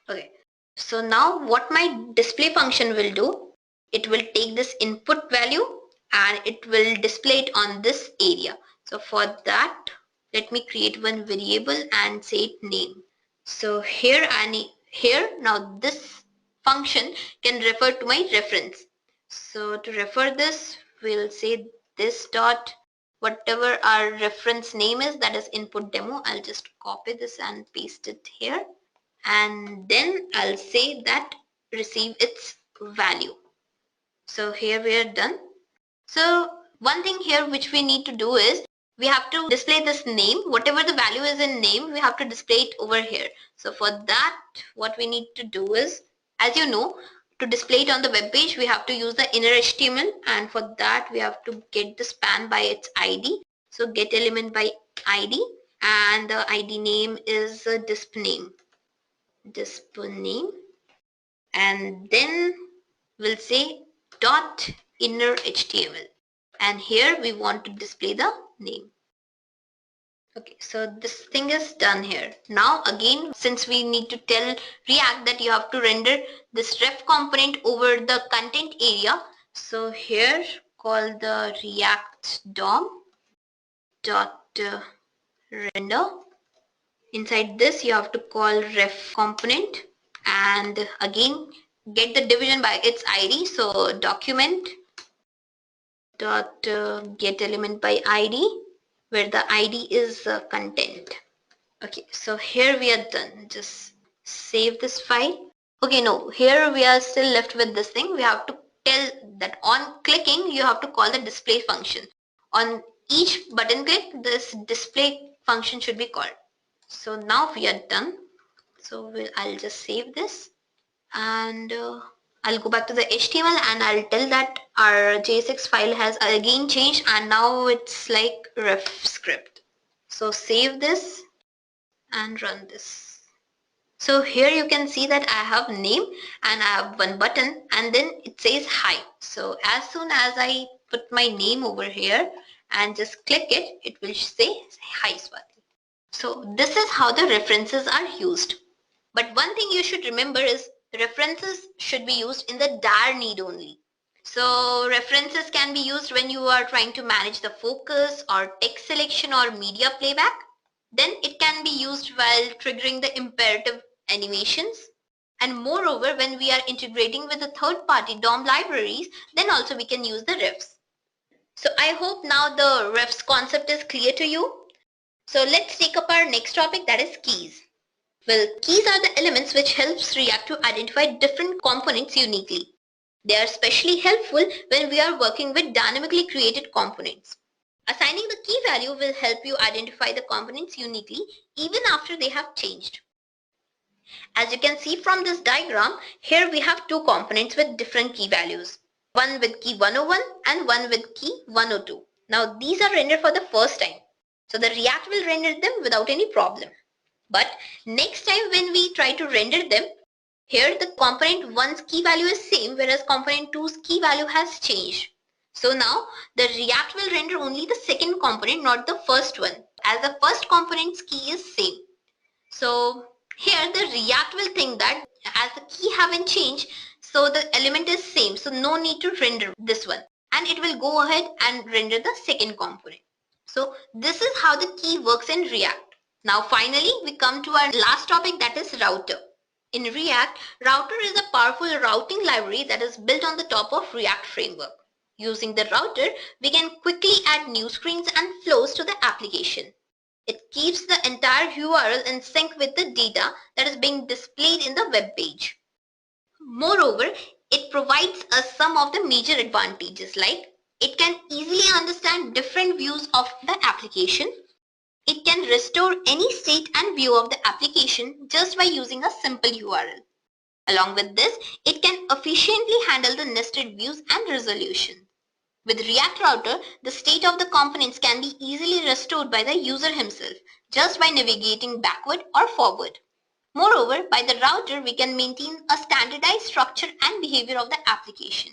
Okay. So now what my display function will do, it will take this input value and it will display it on this area. So for that, let me create one variable and say it name. So here now this function can refer to my reference. So to refer this, we'll say this dot whatever our reference name is, that is input demo. I'll just copy this and paste it here, and then I'll say that receive its value. So here we are done. So one thing here which we need to do is we have to display this name. Whatever the value is in name, we have to display it over here. So for that what we need to do is, as you know, to display it on the web page we have to use the inner HTML, and for that we have to get the span by its ID. So get element by ID, and the ID name is disp name, and then we'll say dot inner HTML, and here we want to display the name. Okay, so this thing is done here. Now again, since we need to tell React that you have to render this ref component over the content area, so here call the React DOM dot render. Inside this you have to call ref component, and again get the division by its ID. So document dot get element by ID, where the ID is content. Okay, so here we are done. Just save this file. Okay, no, here we are still left with this thing. We have to tell that on clicking you have to call the display function. On each button click, this display function should be called. So now we are done. So I'll just save this, and I'll go back to the HTML and I'll tell that our JSX file has again changed and now it's like ref script. So save this and run this. So here you can see that I have name and I have one button and then it says hi. So as soon as I put my name over here and just click it, it will say hi Swati. So this is how the references are used. But one thing you should remember is references should be used in the dire need only. So references can be used when you are trying to manage the focus or text selection or media playback. Then it can be used while triggering the imperative animations. And moreover, when we are integrating with the third-party DOM libraries, then also we can use the refs. So I hope now the refs concept is clear to you. So let's take up our next topic, that is keys. Well, keys are the elements which helps React to identify different components uniquely. They are especially helpful when we are working with dynamically created components. Assigning the key value will help you identify the components uniquely even after they have changed. As you can see from this diagram, here we have two components with different key values. One with key 101 and one with key 102. Now these are rendered for the first time. So the React will render them without any problem. But next time when we try to render them, here the component 1's key value is same whereas component 2's key value has changed. So now the React will render only the second component, not the first one, as the first component's key is same. So here the React will think that as the key haven't changed, so the element is same, so no need to render this one, and it will go ahead and render the second component. So this is how the key works in React. Now finally we come to our last topic, that is router. In React, router is a powerful routing library that is built on the top of React framework. Using the router, we can quickly add new screens and flows to the application. It keeps the entire URL in sync with the data that is being displayed in the web page. Moreover, it provides us some of the major advantages, like it can easily understand different views of the application. It can restore any state and view of the application just by using a simple URL. Along with this, it can efficiently handle the nested views and resolution. With React Router, the state of the components can be easily restored by the user himself just by navigating backward or forward. Moreover, by the router, we can maintain a standardized structure and behavior of the application.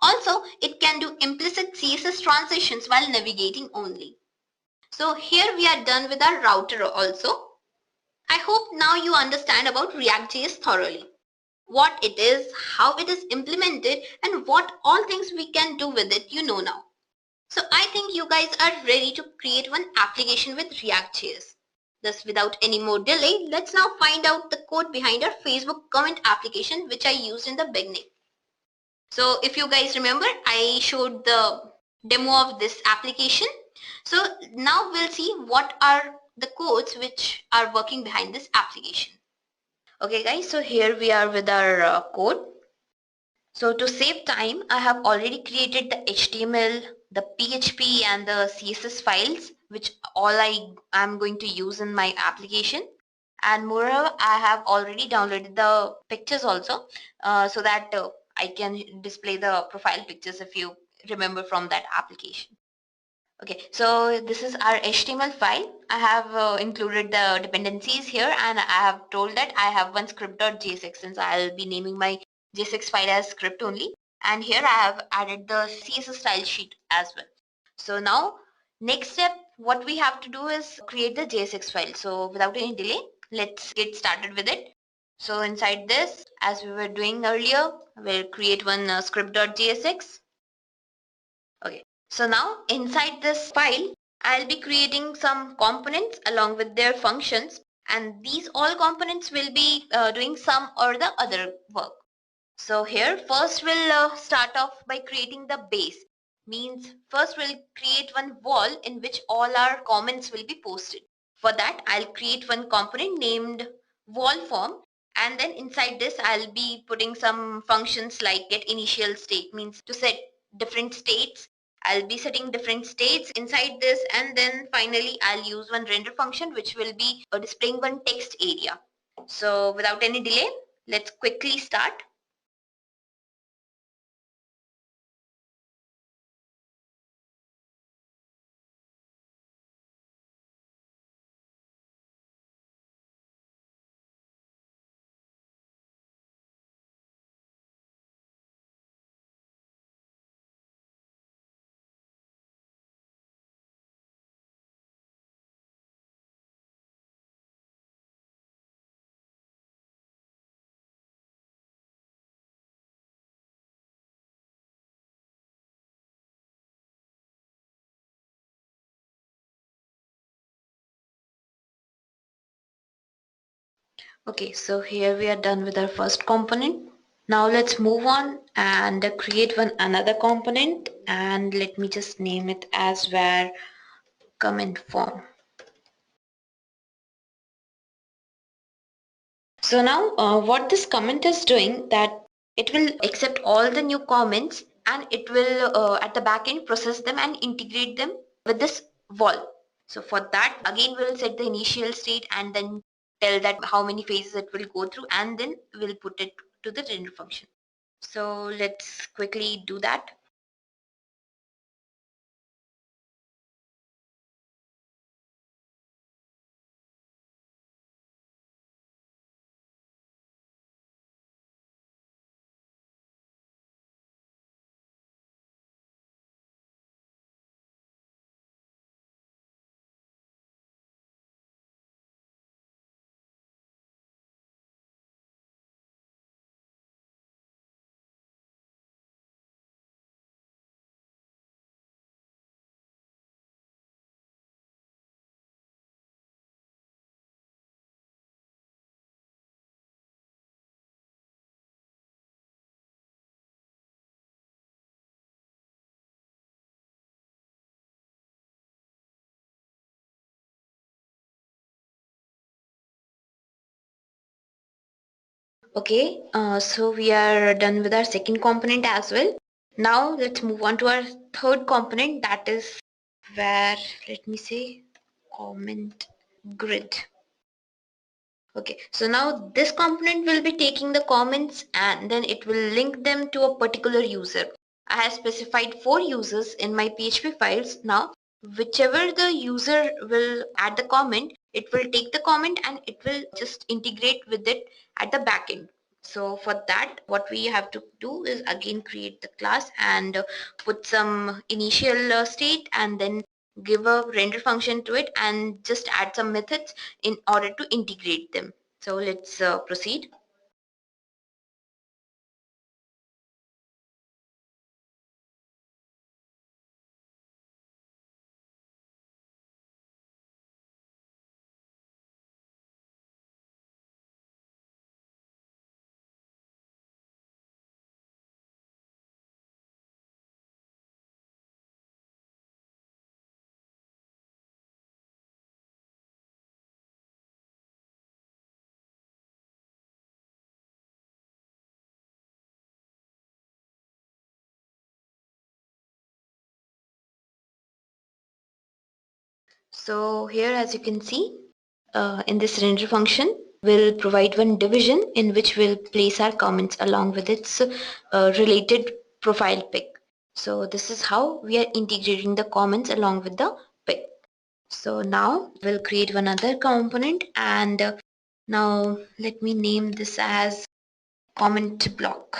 Also, it can do implicit CSS transitions while navigating only. So here we are done with our router also. I hope now you understand about React.js thoroughly. What it is, how it is implemented, and what all things we can do with it you know now. So I think you guys are ready to create one application with React.js. Thus without any more delay, let's now find out the code behind our Facebook comment application which I used in the beginning. So if you guys remember, I showed the demo of this application. So now we'll see what are the codes which are working behind this application. Okay guys, so here we are with our code. So to save time, I have already created the HTML, the PHP and the CSS files, which all I am going to use in my application. And moreover, I have already downloaded the pictures also, so that I can display the profile pictures if you remember from that application. Okay, so this is our HTML file. I have included the dependencies here, and I have told that I have one script.jsx since I'll be naming my JSX file as script only. And here I have added the CSS style sheet as well. So now next step, what we have to do is create the JSX file. So without any delay, let's get started with it. So inside this, as we were doing earlier, we'll create one script.jsx. Okay, so now inside this file, I'll be creating some components along with their functions, and these all components will be doing some or the other work. So here first we'll start off by creating the base. Means first we'll create one wall in which all our comments will be posted. For that I'll create one component named wall form, and then inside this I'll be putting some functions like get initial state, means to set different states. I'll be setting different states inside this, and then finally I'll use one render function which will be displaying one text area. So without any delay, let's quickly start. Okay, so here we are done with our first component. Now let's move on and create another component, and let me just name it as var comment form. So now what this comment is doing, that it will accept all the new comments and it will at the back end process them and integrate them with this wall. So for that again we'll set the initial state and then tell that how many phases it will go through, and then we'll put it to the render function. So let's quickly do that. Okay, so we are done with our second component as well. Now let's move on to our third component, that is where, let me say, comment grid. Okay, so now this component will be taking the comments and then it will link them to a particular user. I have specified 4 users in my PHP files. Now whichever the user will add the comment, it will take the comment and it will just integrate with it at the backend. So for that what we have to do is again create the class and put some initial state and then give a render function to it and just add some methods in order to integrate them. So let's proceed. So here, as you can see, in this render function, we'll provide one division in which we'll place our comments along with its related profile pic. So this is how we are integrating the comments along with the pic. So now we'll create one other component, and now let me name this as comment block.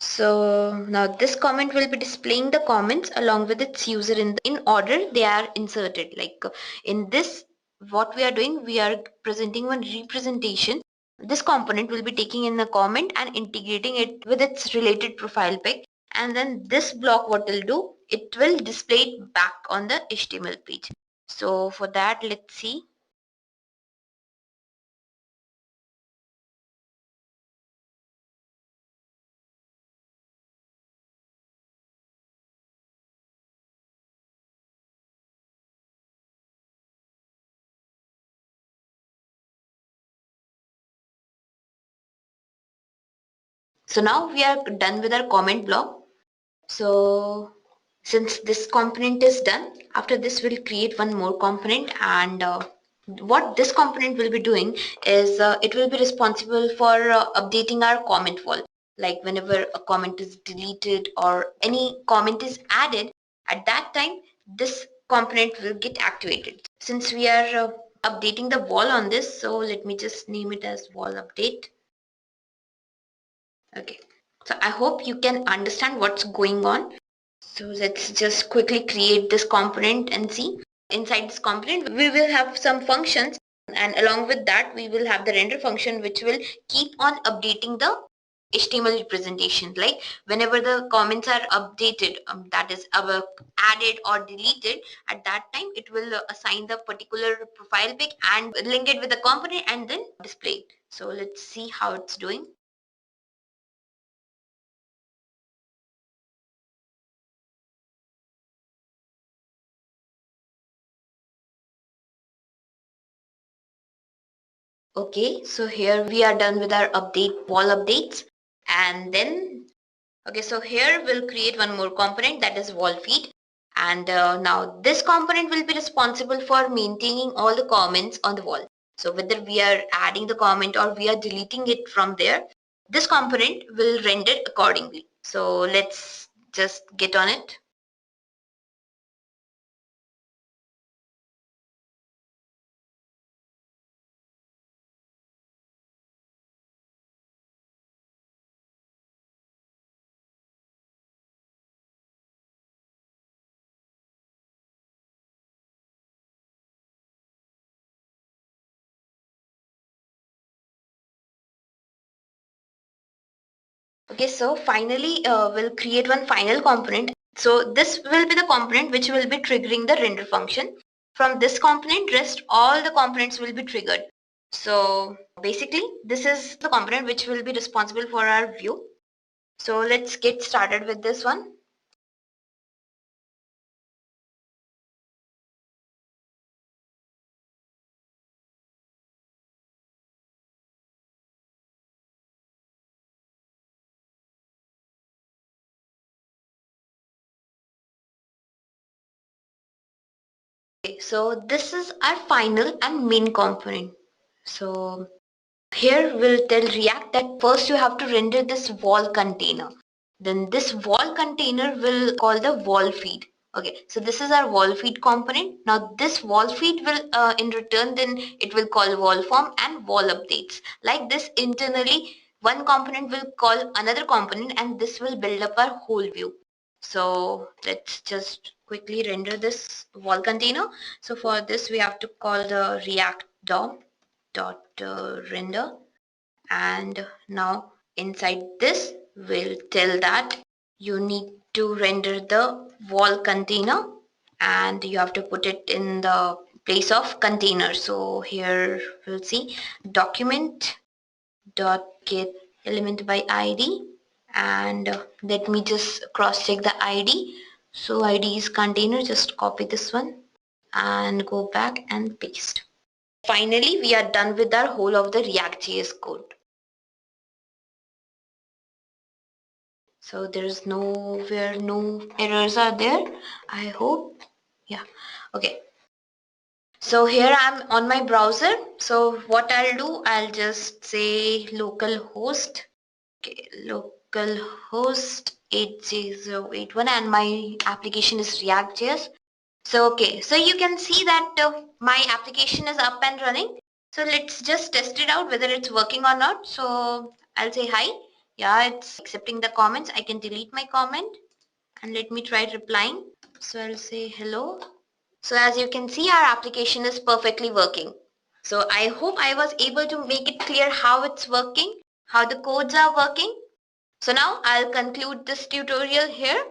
So now this comment will be displaying the comments along with its user in order they are inserted. Like in this, what we are doing, we are presenting one representation. This component will be taking in the comment and integrating it with its related profile pic. And then this block, what will do, it will display it back on the HTML page. So for that, let's see. So now we are done with our comment block. So since this component is done, after this we'll create one more component, and what this component will be doing is it will be responsible for updating our comment wall. Like whenever a comment is deleted or any comment is added, at that time this component will get activated. Since we are updating the wall on this, so let me just name it as wall update. Okay, so I hope you can understand what's going on. So let's just quickly create this component and see. Inside this component, we will have some functions, and along with that, we will have the render function which will keep on updating the HTML representation. Like whenever the comments are updated, that is added or deleted, at that time it will assign the particular profile pic and link it with the component and then display it. So let's see how it's doing. Okay, so here we are done with our wall updates, and then okay, so here we'll create one more component, that is wall feed. And now this component will be responsible for maintaining all the comments on the wall. So whether we are adding the comment or we are deleting it from there, this component will render accordingly. So let's just get on it. Okay, so finally we'll create one final component. So this will be the component which will be triggering the render function. From this component, rest all the components will be triggered. So basically this is the component which will be responsible for our view. So let's get started with this one. Okay, so this is our final and main component. So here we'll tell React that first you have to render this wall container. Then this wall container will call the wall feed. Okay, so this is our wall feed component. Now this wall feed will in return then it will call wall form and wall updates. Like this internally one component will call another component and this will build up our whole view. So let's just quickly render this wall container. So for this we have to call the React DOM dot render, and now inside this we'll tell that you need to render the wall container and you have to put it in the place of container. So here we'll see document dot get element by id, and let me just cross check the id. So id is container, just copy this one and go back and paste. Finally, we are done with our whole of the React.js code. So there is no errors are there, I hope. Yeah, okay. So here I'm on my browser. So what I'll do, I'll just say localhost, okay, localhost 8081, and my application is React.js. So okay, so you can see that my application is up and running. So let's just test it out whether it's working or not. So I'll say hi. Yeah, it's accepting the comments. I can delete my comment and let me try replying. So I'll say hello. So as you can see, our application is perfectly working. So I hope I was able to make it clear how it's working, how the codes are working. So now I'll conclude this tutorial here.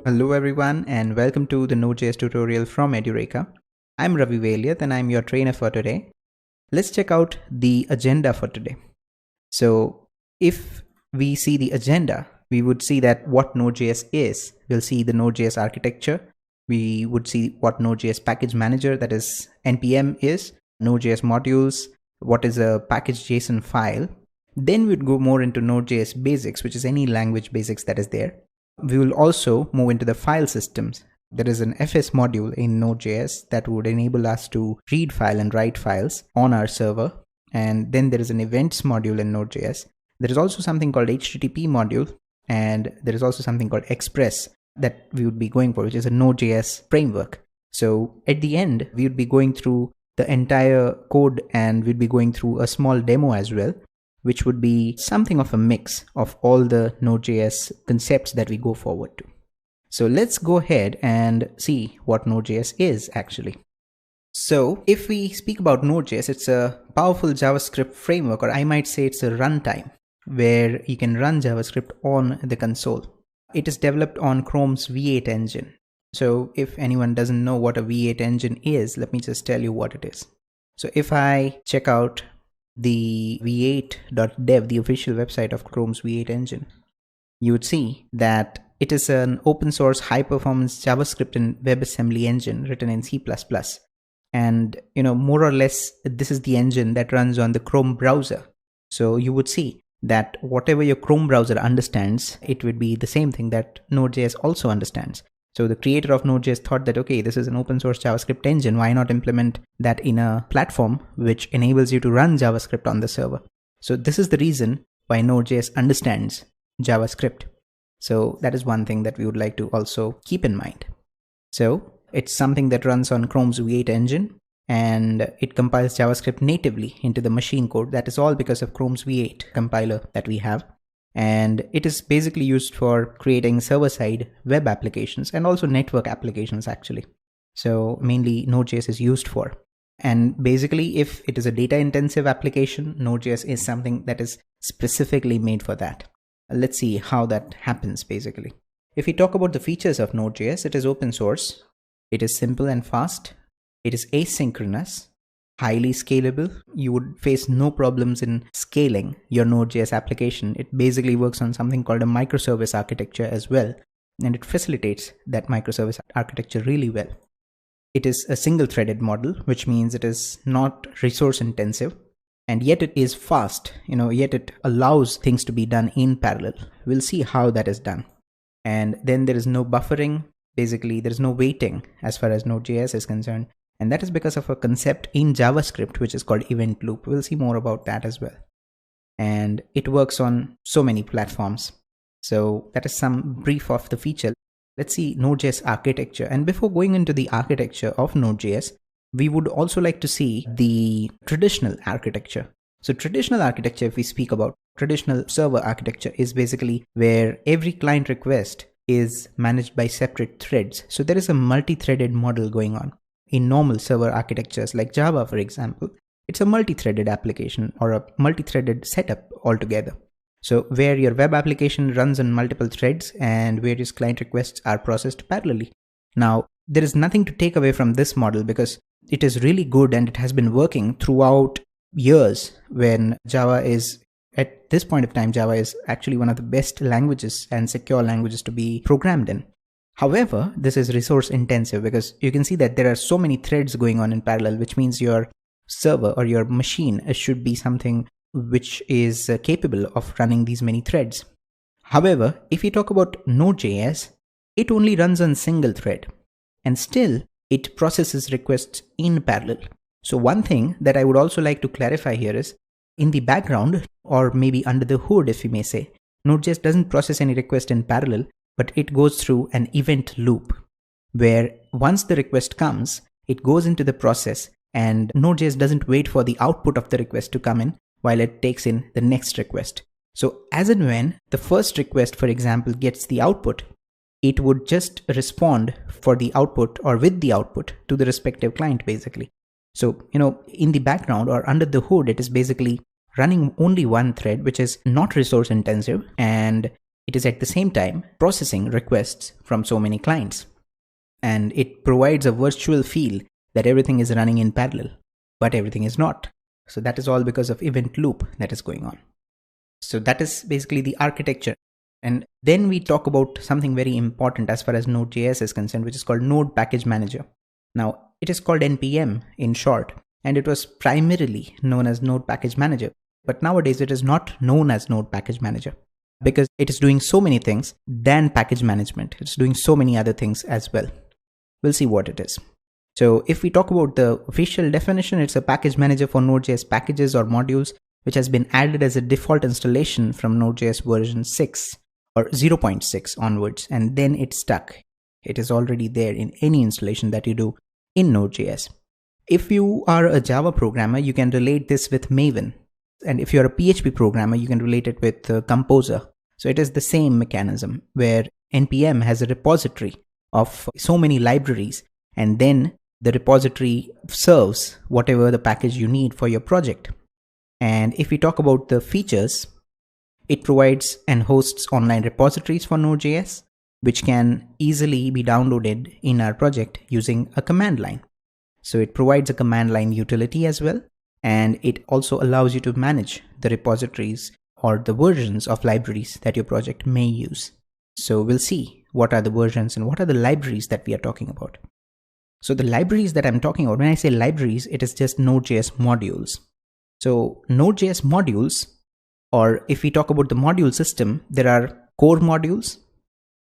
Hello everyone and welcome to the Node.js tutorial from Edureka. I'm Ravi Valiath and I'm your trainer for today. Let's check out the agenda for today. So if we see the agenda, we would see that what Node.js is. We'll see the Node.js architecture. We would see what Node.js package manager, that is NPM, is, Node.js modules, what is a package.json file. Then we'd go more into Node.js basics, which is any language basics that is there. We will also move into the file systems. There is an FS module in Node.js that would enable us to read file and write files on our server. And then there is an events module in Node.js. There is also something called HTTP module, and there is also something called Express that we would be going for, which is a Node.js framework. So at the end, we would be going through the entire code and we'd be going through a small demo as well, which would be something of a mix of all the Node.js concepts that we go forward to. So let's go ahead and see what Node.js is actually. So if we speak about Node.js, it's a powerful JavaScript framework, or I might say it's a runtime where you can run JavaScript on the console. It is developed on Chrome's V8 engine. So if anyone doesn't know what a V8 engine is, let me just tell you what it is. So if I check out the v8.dev, the official website of Chrome's V8 engine, you would see that it is an open source high performance JavaScript and WebAssembly engine written in C++. And more or less, this is the engine that runs on the Chrome browser. So you would see that whatever your Chrome browser understands, it would be the same thing that Node.js also understands. So the creator of Node.js thought that, okay, this is an open source JavaScript engine. Why not implement that in a platform which enables you to run JavaScript on the server? So this is the reason why Node.js understands JavaScript. So that is one thing that we would like to also keep in mind. So it's something that runs on Chrome's V8 engine, and it compiles JavaScript natively into the machine code. That is all because of Chrome's V8 compiler that we have. And it is basically used for creating server-side web applications and also network applications actually. So mainly Node.js is used for. And basically if it is a data-intensive application, Node.js is something that is specifically made for that. Let's see how that happens basically. If we talk about the features of Node.js, it is open source. It is simple and fast. It is asynchronous, highly scalable. You would face no problems in scaling your Node.js application. It basically works on something called a microservice architecture as well, and it facilitates that microservice architecture really well. It is a single-threaded model, which means it is not resource intensive, and yet it is fast, yet it allows things to be done in parallel. We'll see how that is done. And then there is no buffering. Basically, there is no waiting as far as Node.js is concerned. And that is because of a concept in JavaScript, which is called event loop. We'll see more about that as well. And it works on so many platforms. So that is some brief of the feature. Let's see Node.js architecture. And before going into the architecture of Node.js, we would also like to see the traditional architecture. So traditional architecture, if we speak about traditional server architecture, is basically where every client request is managed by separate threads. So there is a multi-threaded model going on. In normal server architectures like Java, for example, it's a multi-threaded application or a multi-threaded setup altogether. So where your web application runs on multiple threads and various client requests are processed parallelly. Now, there is nothing to take away from this model because it is really good and it has been working throughout years when Java is, at this point of time, Java is actually one of the best languages and secure languages to be programmed in. However, this is resource intensive because you can see that there are so many threads going on in parallel, which means your server or your machine should be something which is capable of running these many threads. However, if you talk about Node.js, it only runs on single thread and still it processes requests in parallel. So one thing that I would also like to clarify here is in the background, or maybe under the hood if you may say, Node.js doesn't process any request in parallel, but it goes through an event loop where once the request comes, it goes into the process and Node.js doesn't wait for the output of the request to come in while it takes in the next request. So as and when the first request, for example, gets the output, it would just respond for the output or with the output to the respective client basically. So, in the background or under the hood, it is basically running only one thread, which is not resource intensive, and it is at the same time processing requests from so many clients. And it provides a virtual feel that everything is running in parallel, but everything is not. So that is all because of event loop that is going on. So that is basically the architecture. And then we talk about something very important as far as Node.js is concerned, which is called Node Package Manager. Now, it is called NPM in short, and it was primarily known as Node Package Manager. But nowadays it is not known as Node Package Manager because it is doing so many things than package management. It's doing so many other things as well. We'll see what it is. So if we talk about the official definition, it's a package manager for Node.js packages or modules, which has been added as a default installation from Node.js version 6 or 0.6 onwards, and then it's stuck. It is already there in any installation that you do in Node.js. If you are a Java programmer, you can relate this with Maven. And if you're a PHP programmer, you can relate it with Composer. So it is the same mechanism where NPM has a repository of so many libraries, and then the repository serves whatever the package you need for your project. And if we talk about the features, it provides and hosts online repositories for Node.js, which can easily be downloaded in our project using a command line. So it provides a command line utility as well, and it also allows you to manage the repositories or the versions of libraries that your project may use. So we'll see what are the versions and what are the libraries that we are talking about. So the libraries that I'm talking about, when I say libraries, it is just Node.js modules. So Node.js modules, or if we talk about the module system, there are core modules,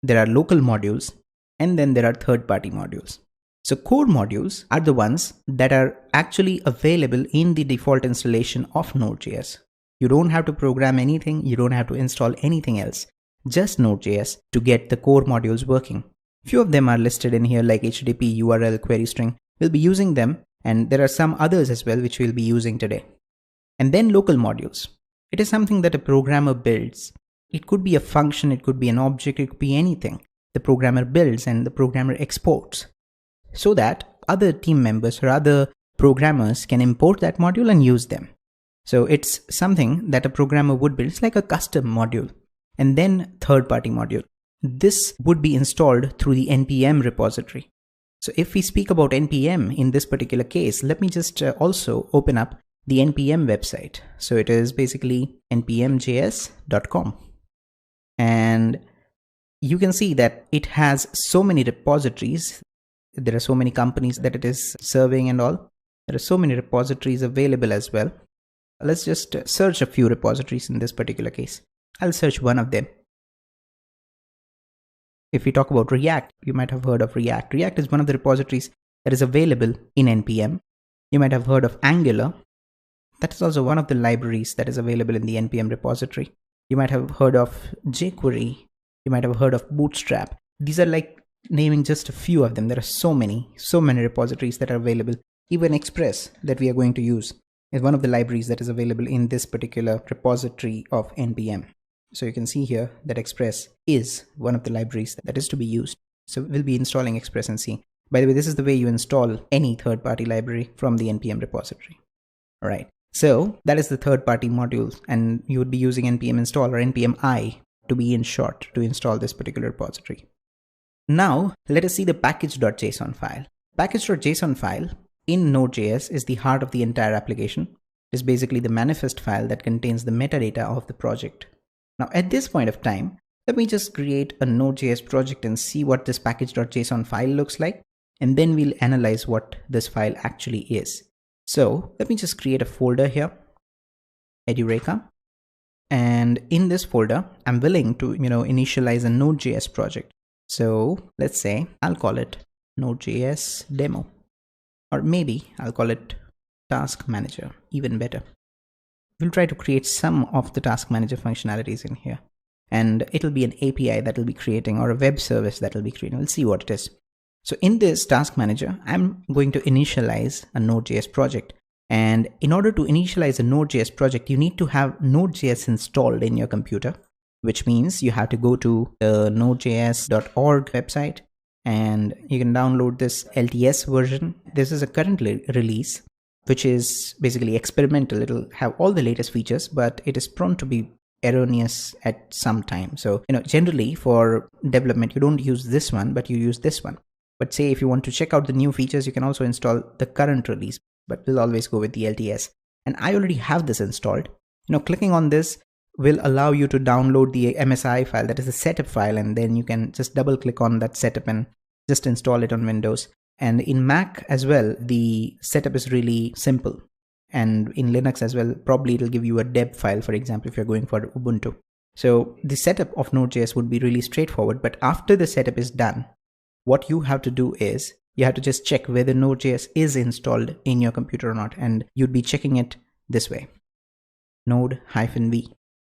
there are local modules, and then there are third-party modules. So core modules are the ones that are actually available in the default installation of Node.js. You don't have to program anything, you don't have to install anything else, just Node.js to get the core modules working. Few of them are listed in here like HTTP, URL, query string. We'll be using them, and there are some others as well which we'll be using today. And then local modules. It is something that a programmer builds. It could be a function, it could be an object, it could be anything. The programmer builds and the programmer exports, so that other team members or other programmers can import that module and use them. So it's something that a programmer would build. It's like a custom module. And then third-party module. This would be installed through the NPM repository. So if we speak about NPM in this particular case, let me just also open up the NPM website. So it is basically npmjs.com. And you can see that it has so many repositories. There are so many companies that it is serving and all. There are so many repositories available as well. Let's just search a few repositories in this particular case. I'll search one of them. If we talk about React, you might have heard of React. React is one of the repositories that is available in NPM. You might have heard of Angular. That is also one of the libraries that is available in the NPM repository. You might have heard of jQuery. You might have heard of Bootstrap. These are like naming just a few of them. There are so many repositories that are available. Even Express that we are going to use is one of the libraries that is available in this particular repository of NPM. So you can see here that Express is one of the libraries that is to be used. So we'll be installing Express and see. By the way, this is the way you install any third-party library from the NPM repository. All right. So that is the third-party modules, and you would be using npm install or npm-i to be in short to install this particular repository. Now let us see the package.json file. Package.json file in Node.js is the heart of the entire application. It is basically the manifest file that contains the metadata of the project. Now at this point of time, let me just create a Node.js project and see what this package.json file looks like, and then we'll analyze what this file actually is. So let me just create a folder here, Edureka, and in this folder, I'm willing to initialize a Node.js project. So let's say I'll call it Node.js demo, or maybe I'll call it Task Manager, even better. We'll try to create some of the Task Manager functionalities in here, and it'll be an API that will be creating or a web service that will be creating. We'll see what it is. So in this Task Manager, I'm going to initialize a Node.js project. And in order to initialize a Node.js project, you need to have Node.js installed in your computer, which means you have to go to the nodejs.org website and you can download this LTS version. This is a current release, which is basically experimental. It'll have all the latest features, but it is prone to be erroneous at some time. So, generally for development, you don't use this one, but you use this one. But say if you want to check out the new features, you can also install the current release, but we'll always go with the LTS. And I already have this installed. Clicking on this will allow you to download the MSI file, that is the setup file, and then you can just double click on that setup and just install it on Windows. And in Mac as well, the setup is really simple. And in Linux as well, probably it'll give you a deb file, for example, if you're going for Ubuntu. So the setup of Node.js would be really straightforward, but after the setup is done, what you have to do is you have to just check whether Node.js is installed in your computer or not, and you'd be checking it this way, node-v.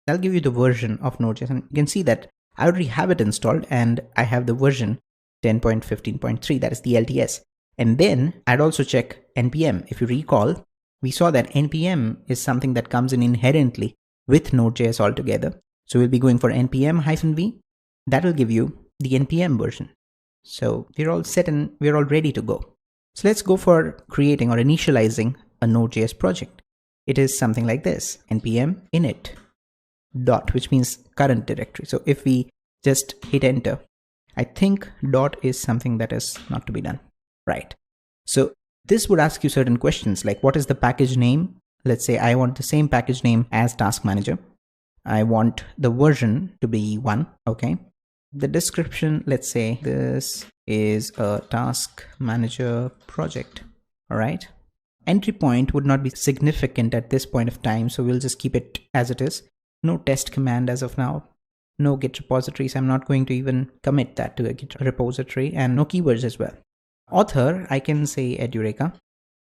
That'll give you the version of Node.js, and you can see that I already have it installed and I have the version 10.15.3, that is the LTS. And then I'd also check npm. If you recall, we saw that npm is something that comes in inherently with Node.js altogether. So we'll be going for npm-v. That'll give you the npm version. So we're all set and we're all ready to go. So let's go for creating or initializing a Node.js project. It is something like this, npm init dot, which means current directory. So if we just hit enter, I think dot is something that is not to be done, right? So this would ask you certain questions like, what is the package name? Let's say I want the same package name as Task Manager. I want the version to be 1, okay? The description, let's say this is a Task Manager project, all right? Entry point would not be significant at this point of time, so we'll just keep it as it is. No test command as of now. No Git repositories. I'm not going to even commit that to a Git repository, and no keywords as well. Author, I can say Edureka.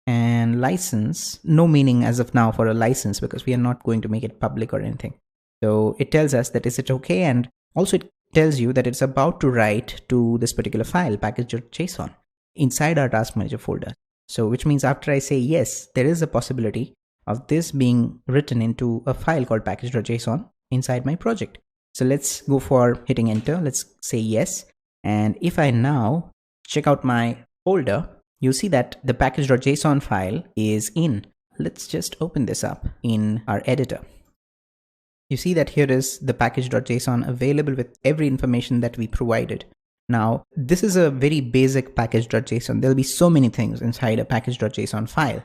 And license, no meaning as of now for a license because we are not going to make it public or anything. So it tells us that is it okay, and also it tells you that it's about to write to this particular file, package.json, inside our Task Manager folder. So which means after I say yes, there is a possibility of this being written into a file called package.json inside my project. So let's go for hitting enter. Let's say yes. And if I now check out my folder, you'll see that the package.json file is in. Let's just open this up in our editor. You see that here is the package.json available with every information that we provided. Now, this is a very basic package.json. There'll be so many things inside a package.json file.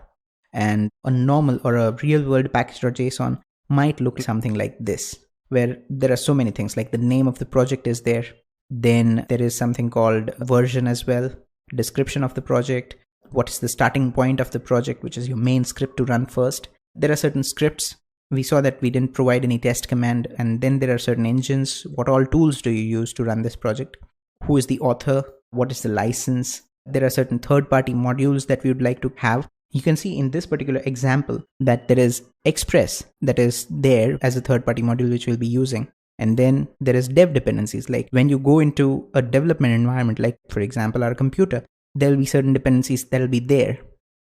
And a normal or a real world package.json might look something like this, where there are so many things like the name of the project is there. Then there is something called version as well, description of the project, what is the starting point of the project, which is your main script to run first. There are certain scripts. We saw that we didn't provide any test command. And then there are certain engines. What all tools do you use to run this project? Who is the author? What is the license? There are certain third-party modules that we would like to have. You can see in this particular example that there is Express that is there as a third-party module which we'll be using. And then there is dev dependencies. Like when you go into a development environment, like for example, our computer, there'll be certain dependencies that'll be there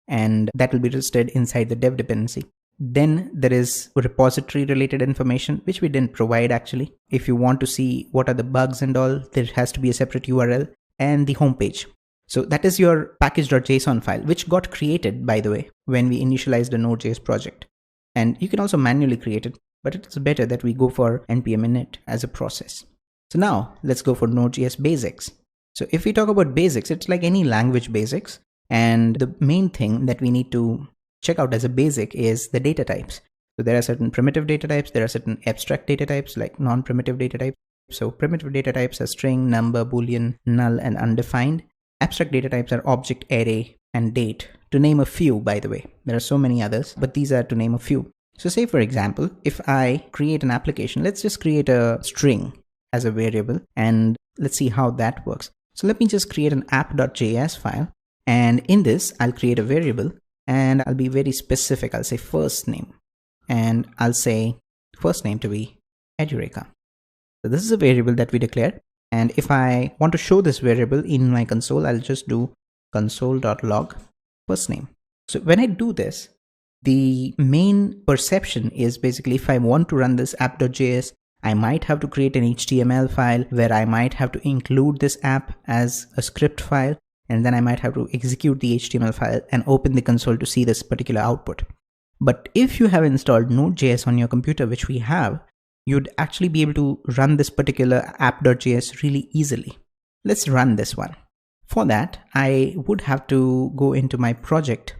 and that will be listed inside the dev dependency. Then there is repository related information, which we didn't provide actually. If you want to see what are the bugs and all, there has to be a separate URL and the homepage. So that is your package.json file, which got created, by the way, when we initialized a Node.js project. And you can also manually create it, but it's better that we go for npm init as a process. So now let's go for Node.js basics. So if we talk about basics, it's like any language basics. And the main thing that we need to check out as a basic is the data types. So there are certain primitive data types, there are certain abstract data types like non-primitive data types. So primitive data types are string, number, boolean, null, and undefined. Abstract data types are object, array, and date, to name a few, by the way. There are so many others, but these are to name a few. So say for example, if I create an application, let's just create a string as a variable and let's see how that works. So let me just create an app.js file, and in this I'll create a variable and I'll be very specific. I'll say first name and I'll say first name to be Edureka. So this is a variable that we declared. And if I want to show this variable in my console, I'll just do console.log first name. So when I do this, the main perception is basically if I want to run this app.js, I might have to create an HTML file where I might have to include this app as a script file. And then I might have to execute the HTML file and open the console to see this particular output. But if you have installed Node.js on your computer, which we have, you'd actually be able to run this particular app.js really easily. Let's run this one. For that, I would have to go into my project.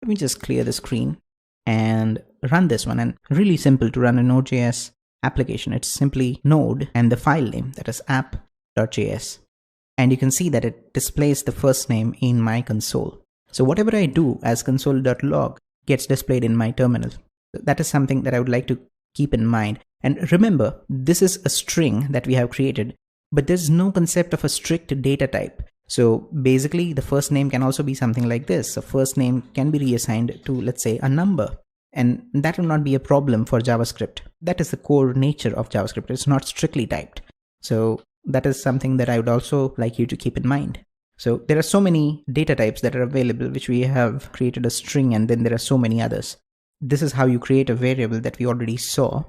Let me just clear the screen and run this one. And really simple to run a Node.js application. It's simply node and the file name, that is app.js. And you can see that it displays the first name in my console. So whatever I do as console.log gets displayed in my terminal. That is something that I would like to keep in mind. And remember, this is a string that we have created, but there's no concept of a strict data type. So basically the first name can also be something like this. So first name can be reassigned to, let's say, a number. And that will not be a problem for JavaScript. That is the core nature of JavaScript. It's not strictly typed. So that is something that I would also like you to keep in mind. So there are so many data types that are available, which we have created a string, and then there are so many others. This is how you create a variable that we already saw.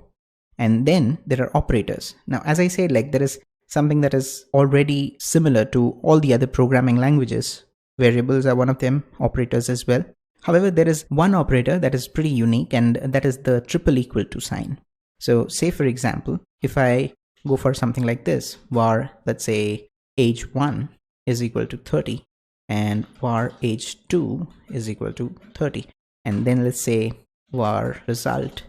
And then there are operators. Now, as I said, like there is something that is already similar to all the other programming languages, Variables are one of them, operators as well. However, there is one operator that is pretty unique, and that is the triple equal to sign. So say for example, if I go for something like this, var, let's say age 1 is equal to 30 and var age 2 is equal to 30, and then let's say var result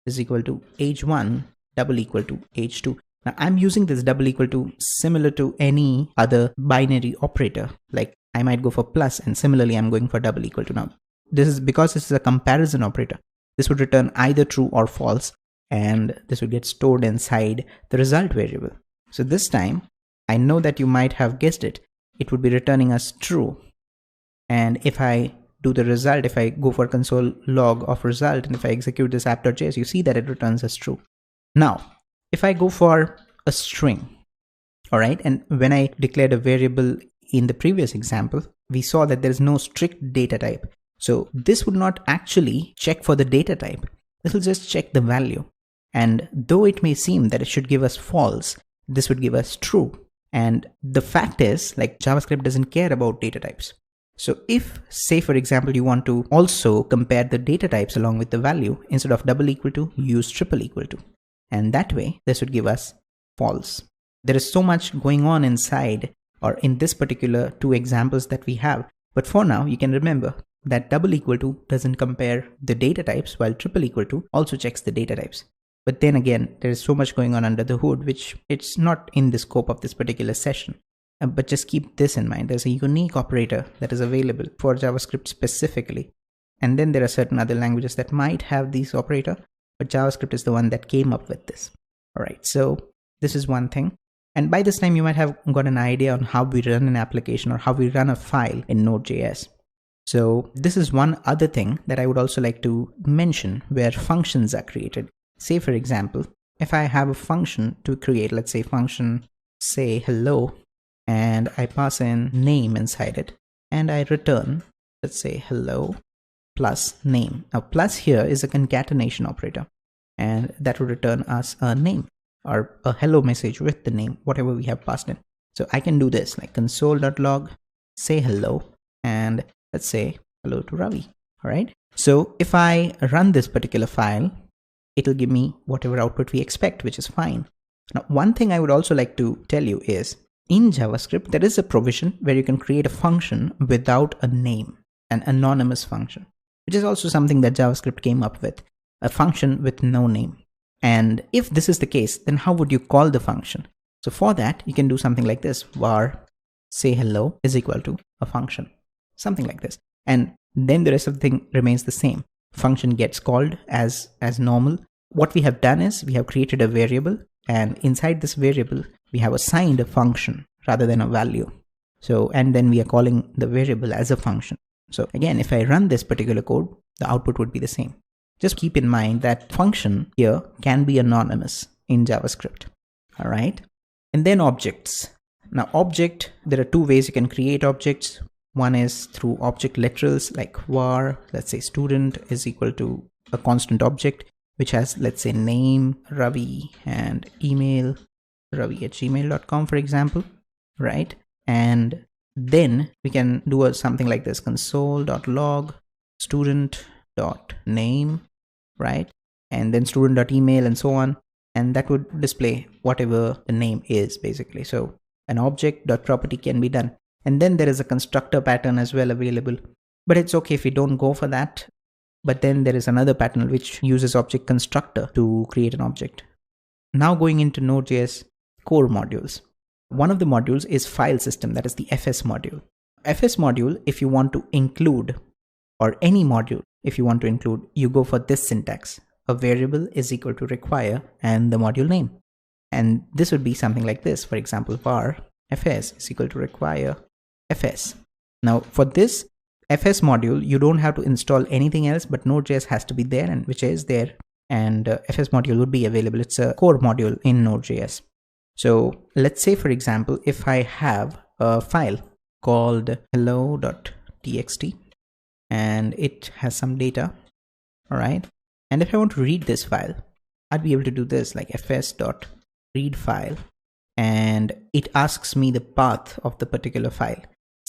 is equal to age 1 double equal to age 2. Now I'm using this double equal to similar to any other binary operator, like I might go for plus, and similarly I'm going for double equal to. Now this is because this is a comparison operator. This would return either true or false, and this would get stored inside the result variable. So this time I know that you might have guessed it, it would be returning us true. And if I do the result, if I go for console log of result, and if I execute this app.js, you see that it returns as true. Now if I go for a string, all right, and when I declared a variable in the previous example, we saw that there is no strict data type. So this would not actually check for the data type. This will just check the value. And though it may seem that it should give us false, this would give us true. And the fact is, like, JavaScript doesn't care about data types. So if, say for example, you want to also compare the data types along with the value, instead of double equal to, use triple equal to. And that way, this would give us false. There is so much going on inside, or in this particular two examples that we have. But for now, you can remember that double equal to doesn't compare the data types, while triple equal to also checks the data types. But then again, there is so much going on under the hood, which it's not in the scope of this particular session. But just keep this in mind. There's a unique operator that is available for JavaScript specifically. And then there are certain other languages that might have these operator, but JavaScript is the one that came up with this. All right, so this is one thing. And by this time, you might have got an idea on how we run an application or how we run a file in Node.js. So this is one other thing that I would also like to mention, where functions are created. Say for example, if I have a function to create, let's say function say hello, and I pass in name inside it, and I return, let's say hello plus name. Now plus here is a concatenation operator, and that will return us a name or a hello message with the name, whatever we have passed in. So I can do this like console.log say hello, and let's say hello to Ravi. All right. So if I run this particular file, it'll give me whatever output we expect, which is fine. Now, one thing I would also like to tell you is, in JavaScript, there is a provision where you can create a function without a name, an anonymous function, which is also something that JavaScript came up with, a function with no name. And if this is the case, then how would you call the function? So for that, you can do something like this, var say hello is equal to a function, something like this. And then the rest of the thing remains the same. Function gets called as normal. What we have done is we have created a variable, and inside this variable we have assigned a function rather than a value. So, and then we are calling the variable as a function. So again, if I run this particular code, the output would be the same. Just keep in mind that function here can be anonymous in JavaScript. All right. And then objects. Now object, there are two ways you can create objects. One is through object literals like var, let's say student is equal to a constant object, which has, let's say, name Ravi and email ravi@gmail.com, for example, right? And then we can do something like this, console.log student.name, right? And then student.email and so on. And that would display whatever the name is basically. So an object.property can be done. And then there is a constructor pattern as well available, but it's okay if we don't go for that. But then there is another pattern which uses object constructor to create an object. Now going into Node.js core modules. One of the modules is file system, that is the FS module. FS module, if you want to include, or any module, if you want to include, you go for this syntax. A variable is equal to require and the module name. And this would be something like this. For example, var fs is equal to require fs. Now for this fs module, you don't have to install anything else, but Node.js has to be there, and which is there. And fs module would be available. It's a core module in Node.js. So let's say, for example, if I have a file called hello.txt and it has some data, all right. And if I want to read this file, I'd be able to do this like fs.read file, and it asks me the path of the particular file.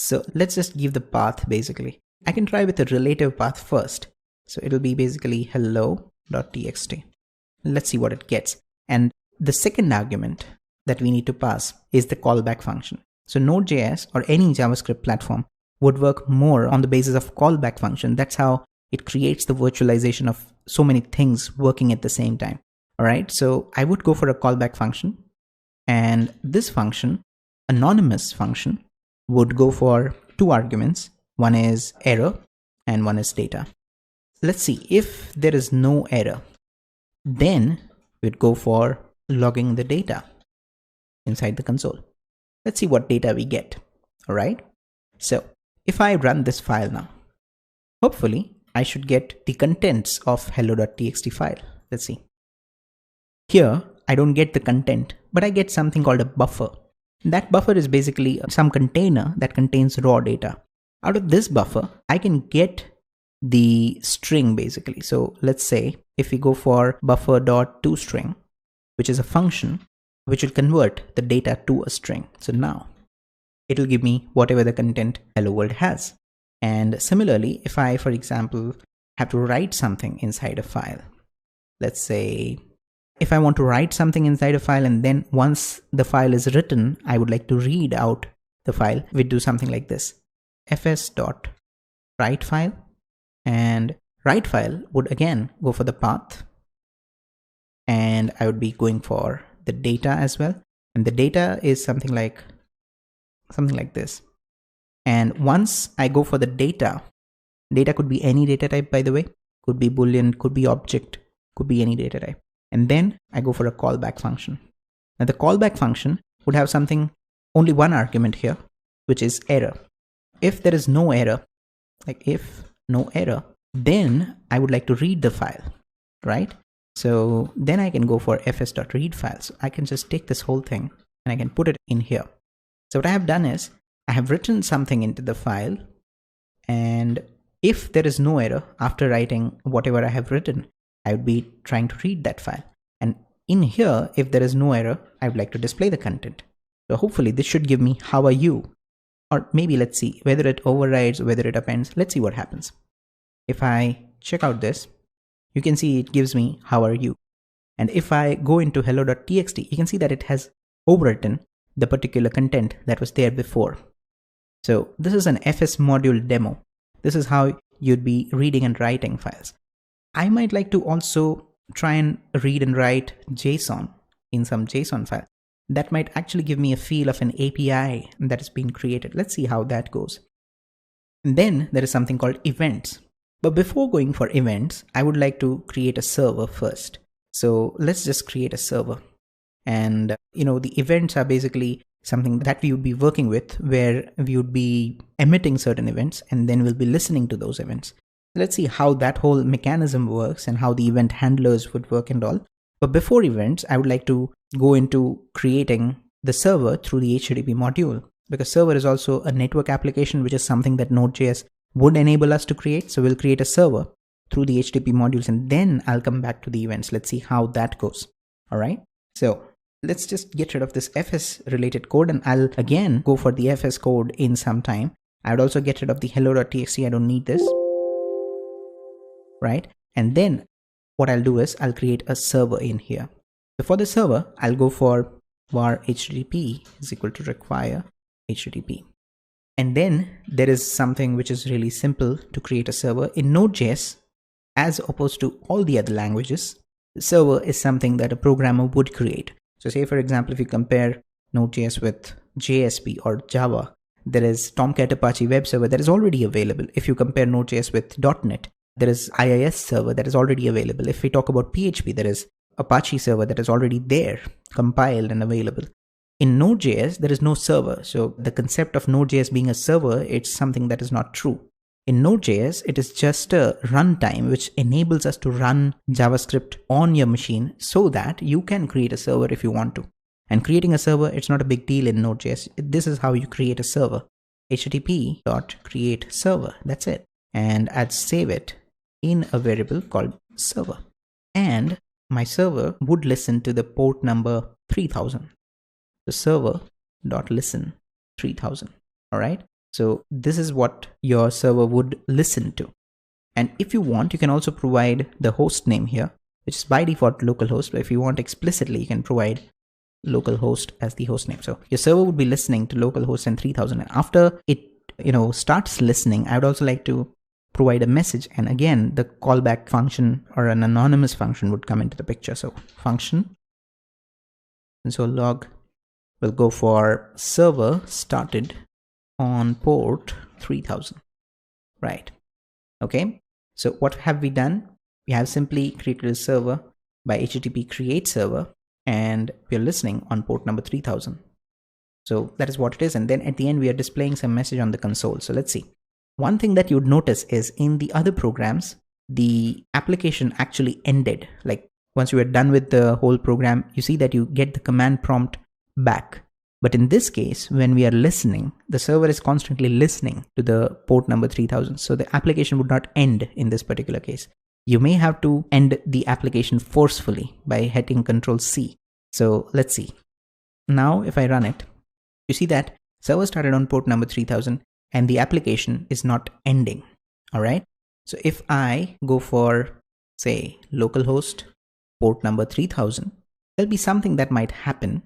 So let's just give the path basically. I can try with a relative path first. So it'll be basically hello.txt. Let's see what it gets. And the second argument that we need to pass is the callback function. So Node.js or any JavaScript platform would work more on the basis of callback function. That's how it creates the virtualization of so many things working at the same time. All right, so I would go for a callback function, and this function, anonymous function, would go for two arguments. One is error and one is data. Let's see, if there is no error, then we'd go for logging the data inside the console. Let's see what data we get. All right, so if I run this file now, hopefully I should get the contents of hello.txt file. Let's see. Here, I don't get the content, but I get something called a buffer. That buffer is basically some container that contains raw data. Out of this buffer, I can get the string basically. So let's say if we go for buffer.toString, which is a function which will convert the data to a string. So now it'll give me whatever the content hello world has. And similarly, if I, for example, have to write something inside a file, let's say if I want to write something inside a file and then once the file is written, I would like to read out the file, we'd do something like this. fs.writefile, and writefile would again go for the path, and I would be going for the data as well. And the data is something like this. And once I go for the data could be any data type, by the way, could be Boolean, could be object, could be any data type. And then I go for a callback function. Now the callback function would have something, only one argument here, which is error. If there is no error, like if no error, then I would like to read the file, right? So then I can go for fs.read file. So I can just take this whole thing and I can put it in here. So what I have done is I have written something into the file, and if there is no error after writing whatever I have written, I would be trying to read that file. And in here, if there is no error, I would like to display the content. So hopefully this should give me how are you, or maybe let's see whether it overrides, whether it appends. Let's see what happens. If I check out this, you can see it gives me how are you. And if I go into hello.txt, you can see that it has overwritten the particular content that was there before. So this is an FS module demo. This is how you'd be reading and writing files. I might like to also try and read and write JSON in some JSON file. That might actually give me a feel of an API that has been created. Let's see how that goes. And then there is something called events. But before going for events, I would like to create a server first. So let's just create a server. And the events are basically something that we would be working with, where we would be emitting certain events and then we'll be listening to those events. Let's see how that whole mechanism works and how the event handlers would work and all. But before events, I would like to go into creating the server through the HTTP module, because server is also a network application, which is something that Node.js would enable us to create. So we'll create a server through the HTTP modules, and then I'll come back to the events. Let's see how that goes. All right. So let's just get rid of this FS related code, and I'll again go for the FS code in some time. I would also get rid of the hello.txt. I don't need this. Right? And then what I'll do is I'll create a server in here. So for the server, I'll go for var HTTP is equal to require HTTP. And then there is something which is really simple to create a server. In Node.js, as opposed to all the other languages, the server is something that a programmer would create. So say, for example, if you compare Node.js with JSP or Java, there is Tomcat Apache web server that is already available. If you compare Node.js with .NET, there is IIS server that is already available. If we talk about PHP, there is Apache server that is already there, compiled and available. In Node.js, there is no server. So the concept of Node.js being a server, it's something that is not true. In Node.js, it is just a runtime which enables us to run JavaScript on your machine so that you can create a server if you want to. And creating a server, it's not a big deal in Node.js. This is how you create a server. http.create server. That's it. And I'd save it in a variable called server. And my server would listen to the port number 3000. The server.listen 3000. All right. So this is what your server would listen to. And if you want, you can also provide the host name here, which is by default localhost. But if you want explicitly, you can provide localhost as the host name. So your server would be listening to localhost and 3000. And after it, starts listening, I would also like to provide a message. And again, the callback function or an anonymous function would come into the picture. So function console log will go for server started on port 3000, right? Okay. So what have we done? We have simply created a server by HTTP create server, and we are listening on port number 3000. So that is what it is. And then at the end, we are displaying some message on the console. So let's see. One thing that you would notice is in the other programs, the application actually ended. Like once you are done with the whole program, you see that you get the command prompt back. But in this case, when we are listening, the server is constantly listening to the port number 3000. So the application would not end in this particular case. You may have to end the application forcefully by hitting Control C. So let's see. Now, if I run it, you see that server started on port number 3000 and the application is not ending. All right. So if I go for, say, localhost port number 3000, there'll be something that might happen.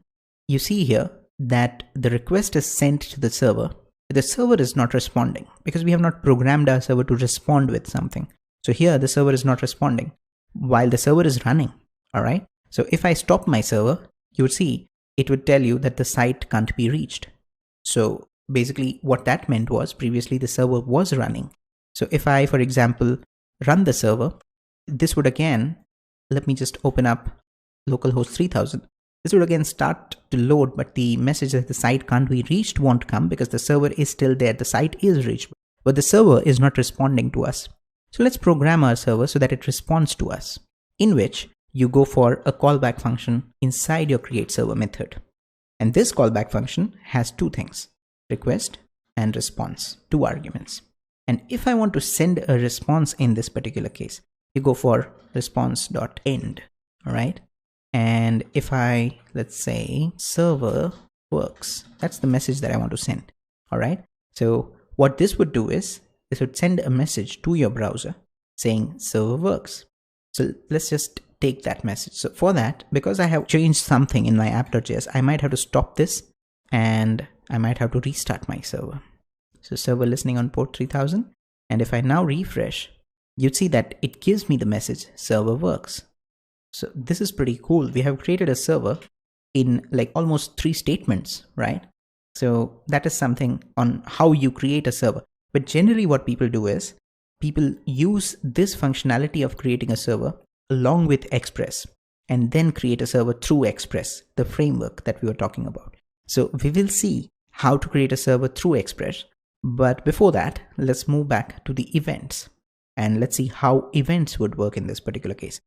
You see here that the request is sent to the server. The server is not responding because we have not programmed our server to respond with something. So here the server is not responding while the server is running. All right. So if I stop my server, you would see it would tell you that the site can't be reached. So basically what that meant was previously the server was running. So if I, for example, run the server, this would again, let me just open up localhost 3000. This would again start to load, but the message that the site can't be reached won't come because the server is still there. The site is reached, but the server is not responding to us. So let's program our server so that it responds to us, in which you go for a callback function inside your create server method. And this callback function has two things, request and response, two arguments. And if I want to send a response in this particular case, you go for response.end, all right? And if I, let's say, server works, that's the message that I want to send, all right? So what this would do is, this would send a message to your browser saying server works. So let's just take that message. So for that, because I have changed something in my app.js, I might have to stop this and I might have to restart my server. So server listening on port 3000. And if I now refresh, you'd see that it gives me the message server works. So this is pretty cool. We have created a server in like almost 3 statements, right? So that is something on how you create a server. But generally what people do is people use this functionality of creating a server along with Express and then create a server through Express, the framework that we were talking about. So we will see how to create a server through Express. But before that, let's move back to the events and let's see how events would work in this particular case.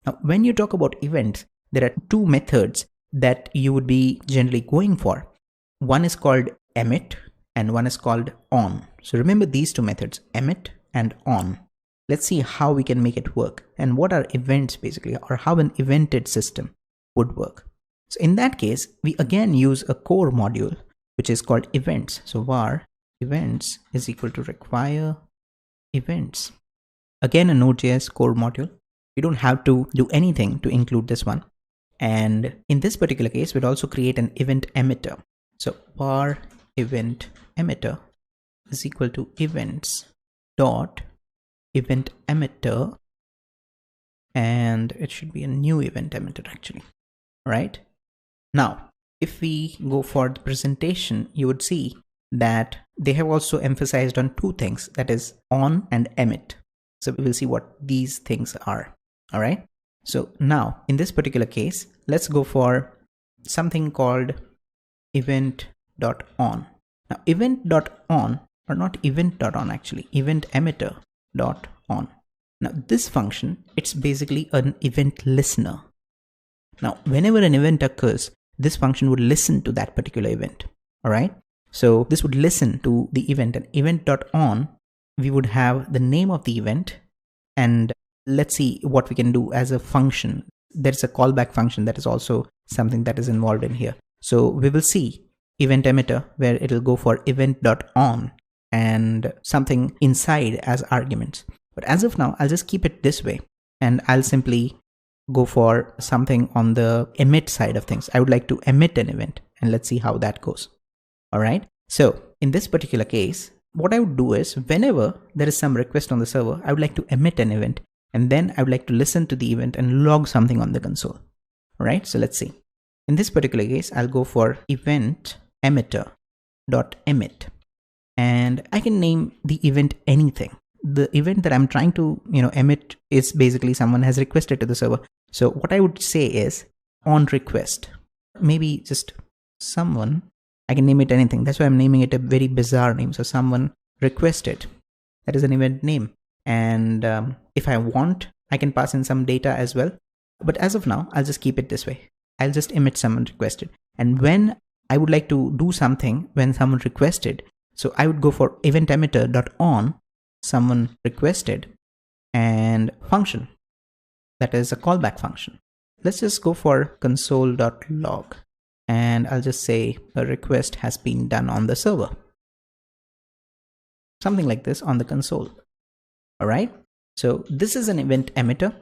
Now, when you talk about events, there are 2 methods that you would be generally going for. One is called emit and one is called on. So remember these 2 methods, emit and on. Let's see how we can make it work and what are events basically, or how an evented system would work. So in that case, we again use a core module, which is called events. So var events is equal to require events. Again, a Node.js core module. We don't have to do anything to include this one. And in this particular case, we'd also create an event emitter. So var event emitter is equal to events dot event emitter, and it should be a new event emitter actually, right? Now, if we go for the presentation, you would see that they have also emphasized on 2 things, that is on and emit. So we will see what these things are. All right. So now in this particular case, let's go for something called event.on. Now event.on, or not event.on actually, event emitter.on. Now this function, it's basically an event listener. Now whenever an event occurs, this function would listen to that particular event. All right. So this would listen to the event, and event.on, we would have the name of the event, and let's see what we can do as a function. There's a callback function that is also something that is involved in here. So we will see event emitter where it'll go for event.on and something inside as arguments. But as of now, I'll just keep it this way, and I'll simply go for something on the emit side of things. I would like to emit an event, and let's see how that goes. All right. So in this particular case, what I would do is whenever there is some request on the server, I would like to emit an event, and then I would like to listen to the event and log something on the console. All right. So let's see. In this particular case, I'll go for event emitter.emit, and I can name the event anything. The event that I'm trying to, emit is basically someone has requested to the server. So what I would say is on request, maybe just someone, I can name it anything. That's why I'm naming it a very bizarre name. So someone requested, that is an event name. And if I want, I can pass in some data as well. But as of now, I'll just keep it this way. I'll just emit someone requested. And when I would like to do something when someone requested, so I would go for event emitter.on someone requested and function, that is a callback function. Let's just go for console.log, and I'll just say a request has been done on the server, something like this on the console. All right, so this is an event emitter,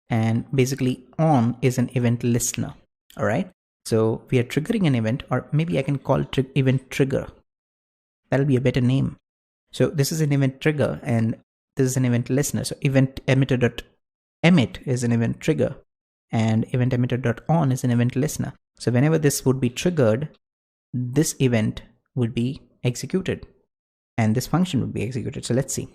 and basically on is an event listener. All right, so we are triggering an event, or maybe I can call event trigger. That'll be a better name. So this is an event trigger, and this is an event listener. So event emitter.emit is an event trigger, and event emitter.on is an event listener. So whenever this would be triggered, this event would be executed, and this function would be executed. So let's see.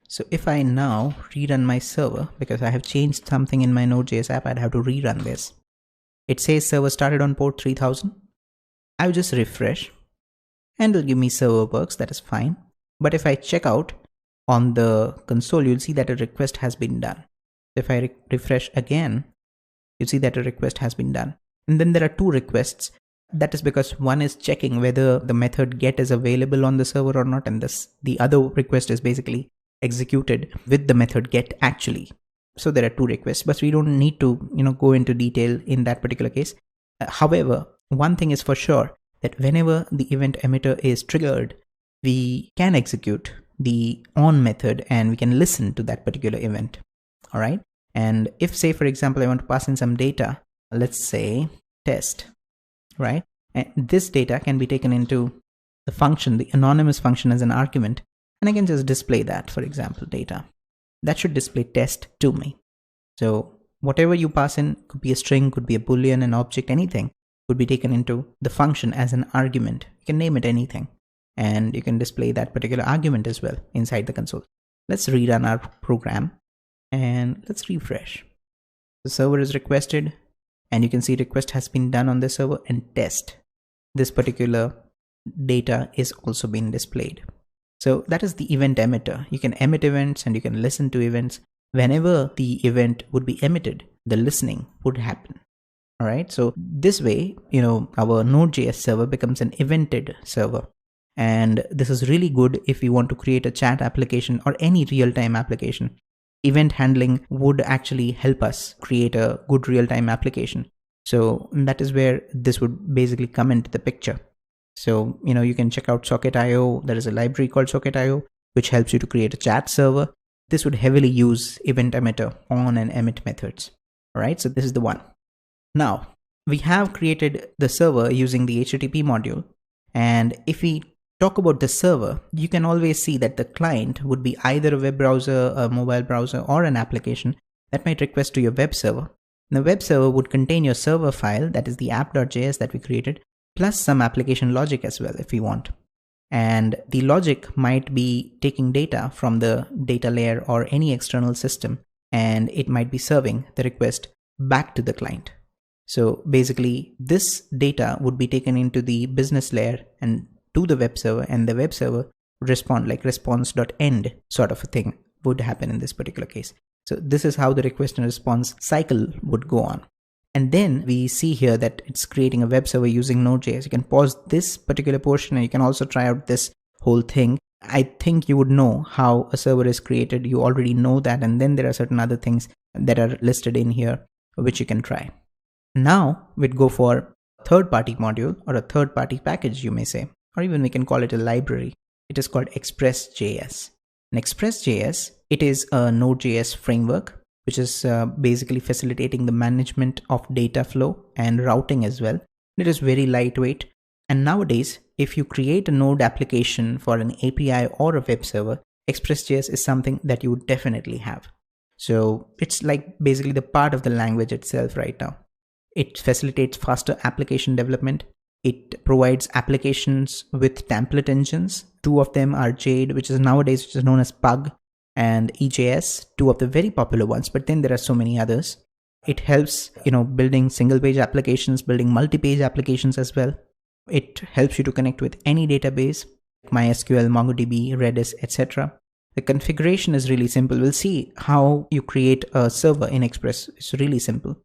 So if I now rerun my server, because I have changed something in my Node.js app, I'd have to rerun this. It says server started on port 3000. I will just refresh, and it'll give me server works. That is fine. But if I check out on the console, you'll see that a request has been done. If I refresh again, you'll see that a request has been done. And then there are two requests. That is because one is checking whether the method get is available on the server or not, and the other request is basically executed with the method get actually. So there are two requests, but we don't need to go into detail in that particular case. However, one thing is for sure, that whenever the event emitter is triggered, we can execute the on method and we can listen to that particular event. All right. And if, say, for example, I want to pass in some data, let's say test, right? And this data can be taken into the function, the anonymous function, as an argument. And I can just display that, for example, data. That should display test to me. So whatever you pass in, could be a string, could be a boolean, an object, anything, could be taken into the function as an argument. You can name it anything, and you can display that particular argument as well inside the console. Let's rerun our program and let's refresh. The server is requested, and you can see request has been done on the server, and test. This particular data is also being displayed. So that is the event emitter. You can emit events and you can listen to events. Whenever the event would be emitted, the listening would happen. All right. So this way, our Node.js server becomes an evented server. And this is really good if we want to create a chat application or any real-time application. Event handling would actually help us create a good real-time application. So that is where this would basically come into the picture. So, you can check out Socket.io. There is a library called Socket.io, which helps you to create a chat server. This would heavily use event emitter on and emit methods. All right. So this is the one. Now we have created the server using the HTTP module. And if we talk about the server, you can always see that the client would be either a web browser, a mobile browser, or an application that might request to your web server. The web server would contain your server file, that is the app.js that we created, plus some application logic as well if we want. And the logic might be taking data from the data layer or any external system, and it might be serving the request back to the client. So basically this data would be taken into the business layer and to the web server, and the web server would respond, like response.end sort of a thing would happen in this particular case. So this is how the request and response cycle would go on. And then we see here that it's creating a web server using Node.js. You can pause this particular portion and you can also try out this whole thing. I think you would know how a server is created. You already know that. And then there are certain other things that are listed in here, which you can try. Now we'd go for a third-party module or a third-party package, you may say, or even we can call it a library. It is called Express.js. And Express.js, it is a Node.js framework, which is basically facilitating the management of data flow and routing as well. It is very lightweight. And nowadays, if you create a Node application for an API or a web server, Express.js is something that you would definitely have. So it's like basically the part of the language itself right now. It facilitates faster application development. It provides applications with template engines. Two of them are Jade, which is known as Pug, and EJS, two of the very popular ones, but then there are so many others. It helps, building single page applications, building multi-page applications as well. It helps you to connect with any database, MySQL, MongoDB, Redis, etc. The configuration is really simple. We'll see how you create a server in Express. It's really simple.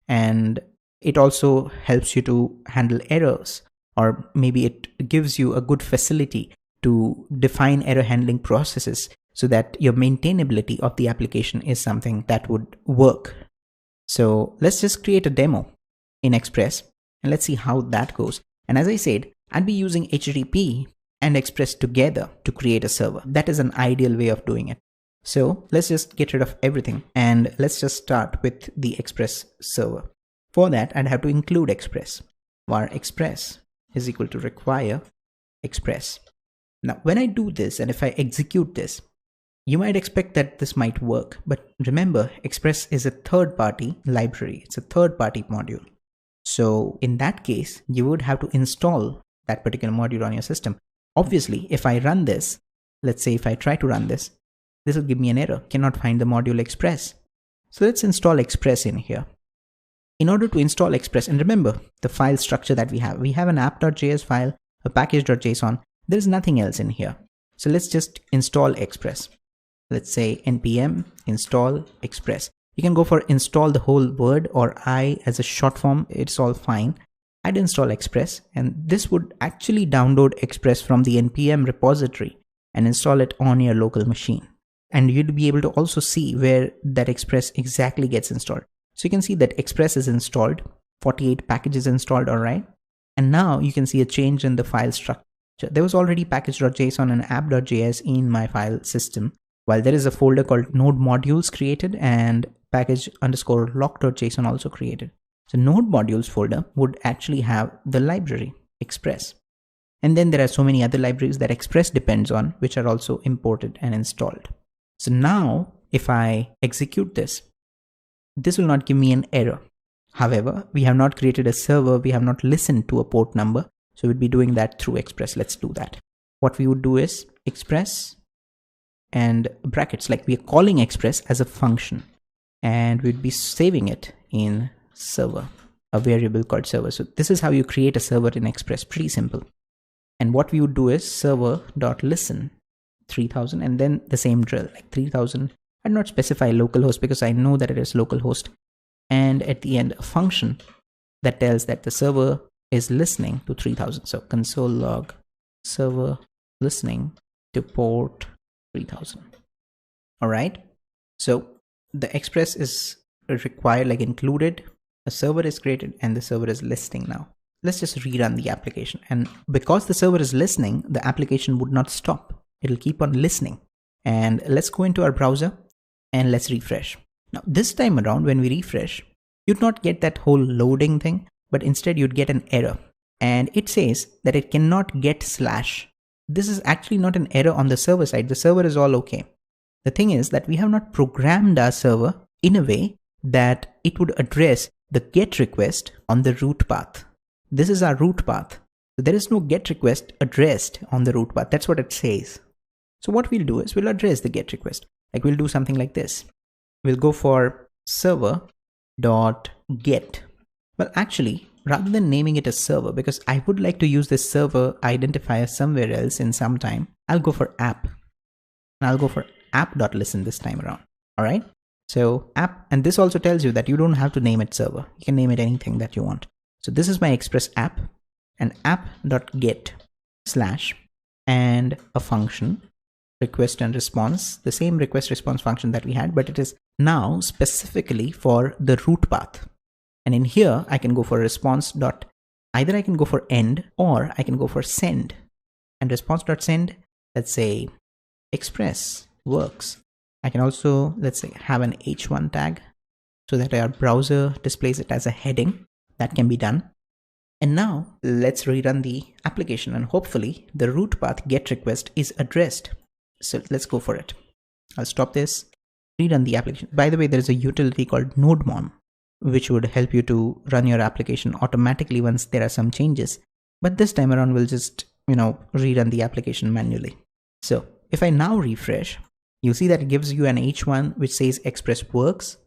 And it also helps you to handle errors, or maybe it gives you a good facility to define error handling processes so that your maintainability of the application is something that would work. So let's just create a demo in Express and let's see how that goes. And as I said, I'd be using HTTP and Express together to create a server. That is an ideal way of doing it. So let's just get rid of everything and let's just start with the Express server. For that, I'd have to include Express. Var Express is equal to require Express. Now, when I do this and if I execute this, you might expect that this might work, but remember, Express is a third-party library. It's a third-party module. So in that case, you would have to install that particular module on your system. Obviously, if I run this, let's say if I try to run this, this will give me an error, cannot find the module Express. So let's install Express in here. In order to install Express, and remember the file structure that we have an app.js file, a package.json, there is nothing else in here. So let's just install Express. Let's say npm install Express. You can go for install the whole word or I as a short form, it's all fine. I'd install Express, and this would actually download Express from the npm repository and install it on your local machine. And you'd be able to also see where that Express exactly gets installed. So you can see that Express is installed, 48 packages installed, alright. And now you can see a change in the file structure. There was already package.json and app.js in my file system, while there is a folder called node modules created and package_lock.json also created. So node modules folder would actually have the library Express. And then there are so many other libraries that Express depends on, which are also imported and installed. So now if I execute this will not give me an error. However, we have not created a server. We have not listened to a port number. So we'd be doing that through Express. Let's do that. What we would do is Express and brackets, like we are calling Express as a function, and we'd be saving it in server, a variable called server. So this is how you create a server in Express. Pretty simple. And what we would do is server.listen 3000, and then the same drill, like 3000. I'd not specify localhost because I know that it is localhost. And at the end, a function that tells that the server is listening to 3000. So console log server listening to port 3000. All right. So the Express is required, like included. A server is created and the server is listening now. Let's just rerun the application. And because the server is listening, the application would not stop. It'll keep on listening. And let's go into our browser and let's refresh. Now, this time around, when we refresh, you'd not get that whole loading thing, but instead you'd get an error. And it says that it cannot get /. This is actually not an error on the server side. The server is all okay. The thing is that we have not programmed our server in a way that it would address the GET request on the root path. This is our root path. So there is no GET request addressed on the root path. That's what it says. So what we'll do is we'll address the GET request. Like we'll do something like this. We'll go for server.get. Well, actually, rather than naming it a server, because I would like to use this server identifier somewhere else in some time, I'll go for app. And I'll go for app.listen this time around. All right. So app, and this also tells you that you don't have to name it server. You can name it anything that you want. So this is my Express app, and app.get / and a function, request and response, the same request response function that we had, but it is now specifically for the root path. And in here, I can go for response dot, either I can go for end or I can go for send. And response.send let's say express works. I can also, let's say, have an h1 tag so that our browser displays it as a heading. That can be done. And now let's rerun the application, and hopefully the root path get request is addressed. So let's go for it. I'll stop this, rerun the application. By the way, there is a utility called NodeMon, which would help you to run your application automatically once there are some changes. But this time around, we'll just, rerun the application manually. So if I now refresh, you'll see that it gives you an H1 which says Express works.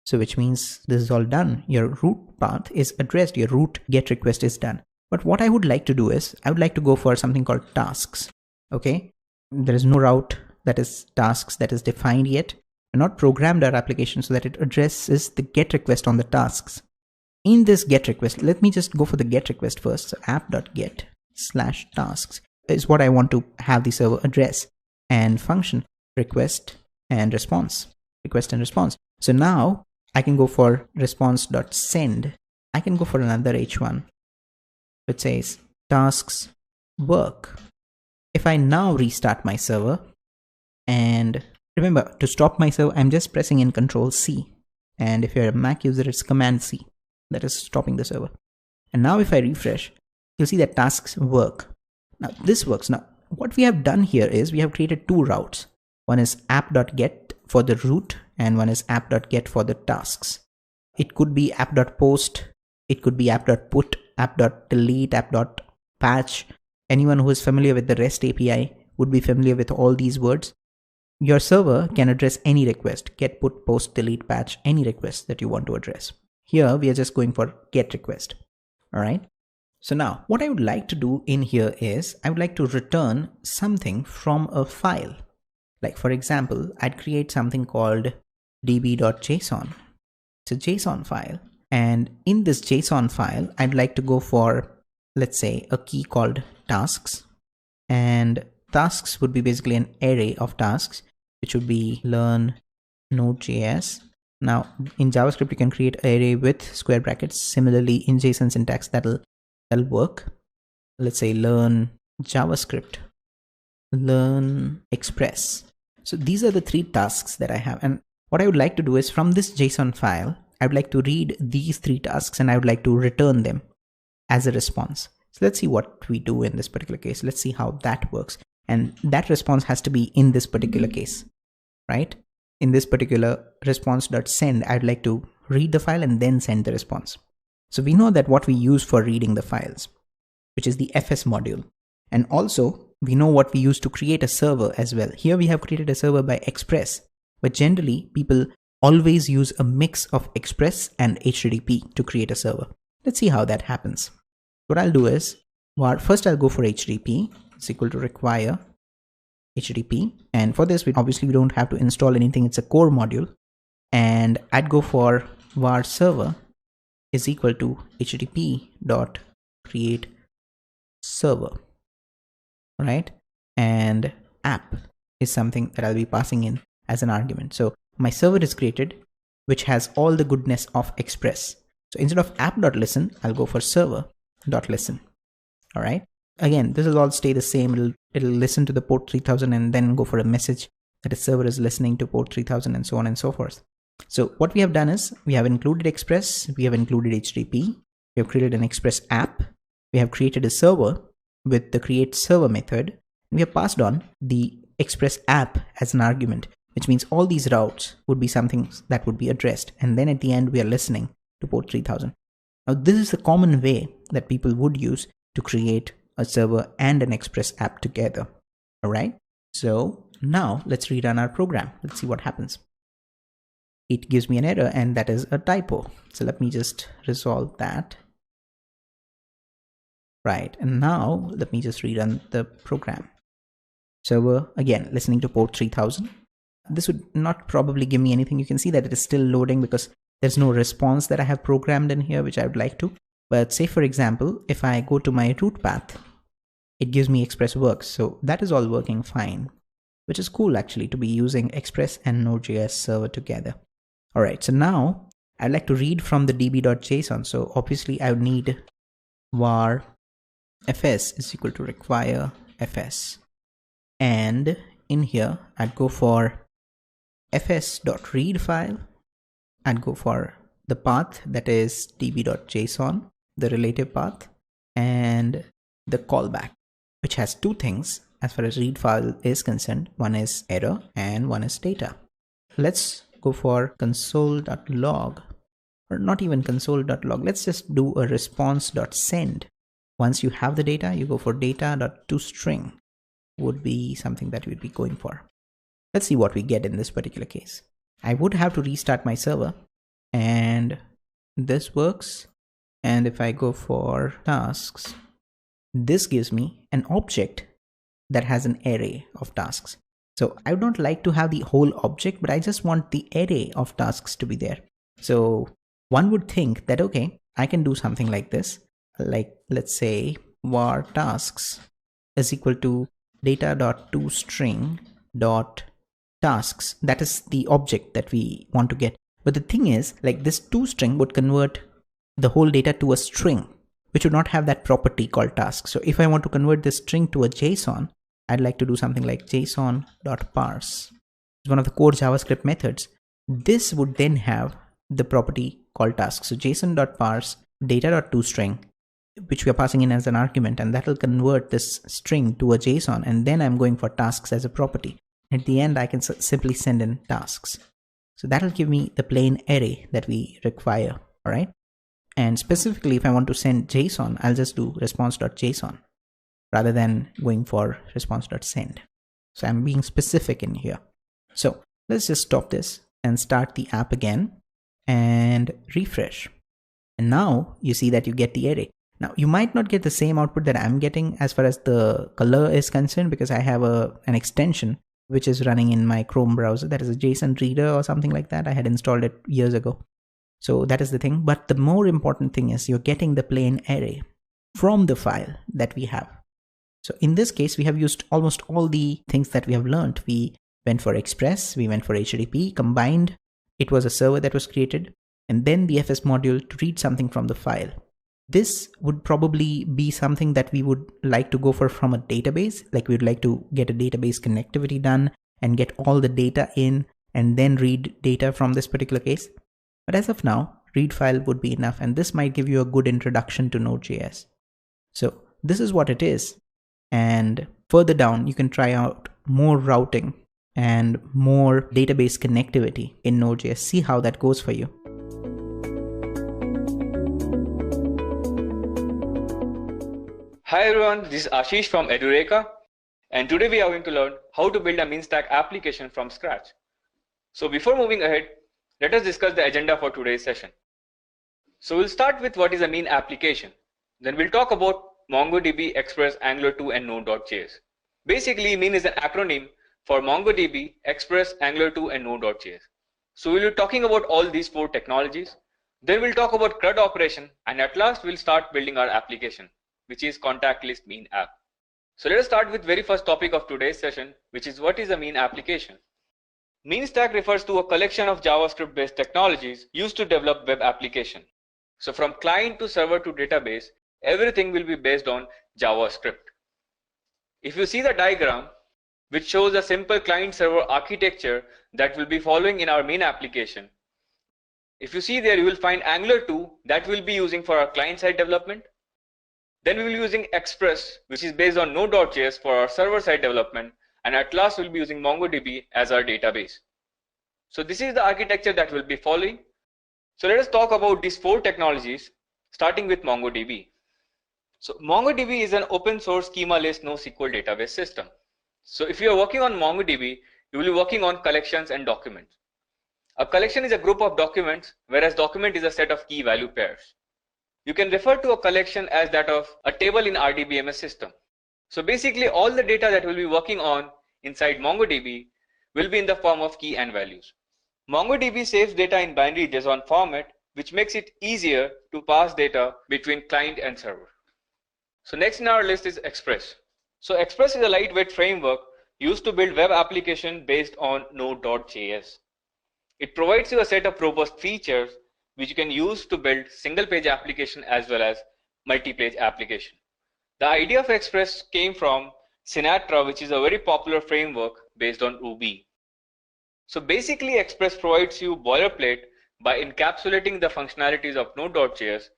So which means this is all done. Your root path is addressed. Your root get request is done. But what I would like to do is, I would like to go for something called tasks. Okay. There is no route that is tasks that is defined yet. We're not programmed our application so that it addresses the get request on the tasks. In this get request, let me just go for the get request first. So app.get/tasks is what I want to have the server address, and function request and response. So now I can go for response.send. I can go for another H1 which says tasks work. If I now restart my server, and remember, to stop my server, I'm just pressing in Control-C. And if you're a Mac user, it's Command-C. That is stopping the server. And now if I refresh, you'll see that tasks work. Now this works. Now what we have done here is we have created two routes. One is app.get for the root, and one is app.get for the tasks. It could be app.post, it could be app.put, app.delete, app.patch. Anyone who is familiar with the REST API would be familiar with all these words. Your server can address any request: get, put, post, delete, patch, any request that you want to address. Here we are just going for get request. All right. So now what I would like to do in here is I would like to return something from a file. Like for example, I'd create something called db.json. It's a JSON file. And in this JSON file, I'd like to go for, let's say, a key called tasks. And tasks would be basically an array of tasks, which would be learn Node.js. Now in JavaScript, you can create an array with square brackets. Similarly, in JSON syntax, that'll work. Let's say learn JavaScript, learn Express. So these are the three tasks that I have. And what I would like to do is, from this JSON file, I would like to read these three tasks and I would like to return them as a response. So let's see what we do in this particular case. Let's see how that works. And that response has to be in this particular case, right? In this particular response.send, I'd like to read the file and then send the response. So we know that what we use for reading the files, which is the FS module. And also we know what we use to create a server as well. Here we have created a server by Express, but generally people always use a mix of Express and HTTP to create a server. Let's see how that happens. What I'll do is, first I'll go for HTTP. It's equal to require HTTP. And for this, we don't have to install anything. It's a core module. And I'd go for var server is equal to http.create server, right? And app is something that I'll be passing in as an argument. So my server is created, which has all the goodness of Express. So instead of app.listen, I'll go for server.listen. All right. Again, this will all stay the same. It'll listen to the port 3000 and then go for a message that the server is listening to port 3000 and so on and so forth. So what we have done is we have included Express, we have included HTTP, we have created an Express app, we have created a server with the create server method, and we have passed on the Express app as an argument, which means all these routes would be something that would be addressed. And then at the end, we are listening to port 3000. Now, this is the common way that people would use to create a server and an Express app together. All right. So now let's rerun our program. Let's see what happens. It gives me an error, and that is a typo. So let me just resolve that. Right. And now let me just rerun the program. Server, again, listening to port 3000. This would not probably give me anything. You can see that it is still loading because there's no response that I have programmed in here, which I would like to. But say, for example, if I go to my root path, it gives me Express works. So that is all working fine, which is cool actually, to be using Express and Node.js server together. All right. So now I'd like to read from the db.json. So obviously I would need var fs is equal to require fs. And in here, I'd go for fs.read file. I'd go for the path that is db.json, the relative path, and the callback, which has two things as far as read file is concerned. One is error and one is data. Let's go for console.log, or not even console.log. Let's just do a response.send. Once you have the data, you go for data.toString would be something that we'd be going for. Let's see what we get in this particular case. I would have to restart my server, and this works. And if I go for tasks, this gives me an object that has an array of tasks. So I don't like to have the whole object, but I just want the array of tasks to be there. So one would think that, okay, I can do something like this. Like, let's say var tasks is equal to data.toString.tasks. That is the object that we want to get. But the thing is, like, this toString would convert the whole data to a string, which would not have that property called task. So if I want to convert this string to a JSON, I'd like to do something like json.parse. It's one of the core JavaScript methods. This would then have the property called task. So json.parse data.toString, which we are passing in as an argument, and that will convert this string to a JSON, and then I'm going for tasks as a property. At the end, I can simply send in tasks. So that will give me the plain array that we require, all right? And specifically, if I want to send JSON, I'll just do response.json rather than going for response.send. So I'm being specific in here. So let's just stop this and start the app again and refresh. And now you see that you get the array. Now you might not get the same output that I'm getting as far as the color is concerned, because I have an extension which is running in my Chrome browser. That is a JSON reader or something like that. I had installed it years ago. So that is the thing. But the more important thing is you're getting the plain array from the file that we have. So in this case, we have used almost all the things that we have learned. We went for Express, we went for HTTP, combined. It was a server that was created, and then the FS module to read something from the file. This would probably be something that we would like to go for from a database. Like, we'd like to get a database connectivity done and get all the data in and then read data from this particular case. But as of now, read file would be enough, and this might give you a good introduction to Node.js. So this is what it is. And further down, you can try out more routing and more database connectivity in Node.js. See how that goes for you. Hi everyone, this is Ashish from Edureka, and today we are going to learn how to build a MeanStack application from scratch. So before moving ahead, let us discuss the agenda for today's session. So we'll start with what is a mean application. Then we'll talk about MongoDB, Express, Angular 2 and Node.js. Basically, mean is an acronym for MongoDB, Express, Angular 2 and Node.js. So we'll be talking about all these four technologies. Then we'll talk about CRUD operation, and at last we'll start building our application, which is contact list mean app. So let us start with very first topic of today's session, which is what is a mean application. MeanStack refers to a collection of JavaScript based technologies used to develop web application. So from client to server to database, everything will be based on JavaScript. If you see the diagram, which shows a simple client server architecture that will be following in our main application. If you see there, you will find Angular 2 that we'll be using for our client side development. Then we will be using Express, which is based on Node.js for our server side development. And at last we'll be using MongoDB as our database. So this is the architecture that we'll be following. So let us talk about these four technologies, starting with MongoDB. So MongoDB is an open source schema-less NoSQL database system. So if you are working on MongoDB, you will be working on collections and documents. A collection is a group of documents, whereas document is a set of key value pairs. You can refer to a collection as that of a table in RDBMS system. So basically all the data that we'll be working on inside MongoDB will be in the form of key and values. MongoDB saves data in binary JSON format, which makes it easier to pass data between client and server. So next in our list is Express. So Express is a lightweight framework used to build web application based on Node.js. It provides you a set of robust features which you can use to build single page application as well as multi-page application. The idea of Express came from Sinatra, which is a very popular framework based on Ruby. So basically, Express provides you boilerplate by encapsulating the functionalities of Node.js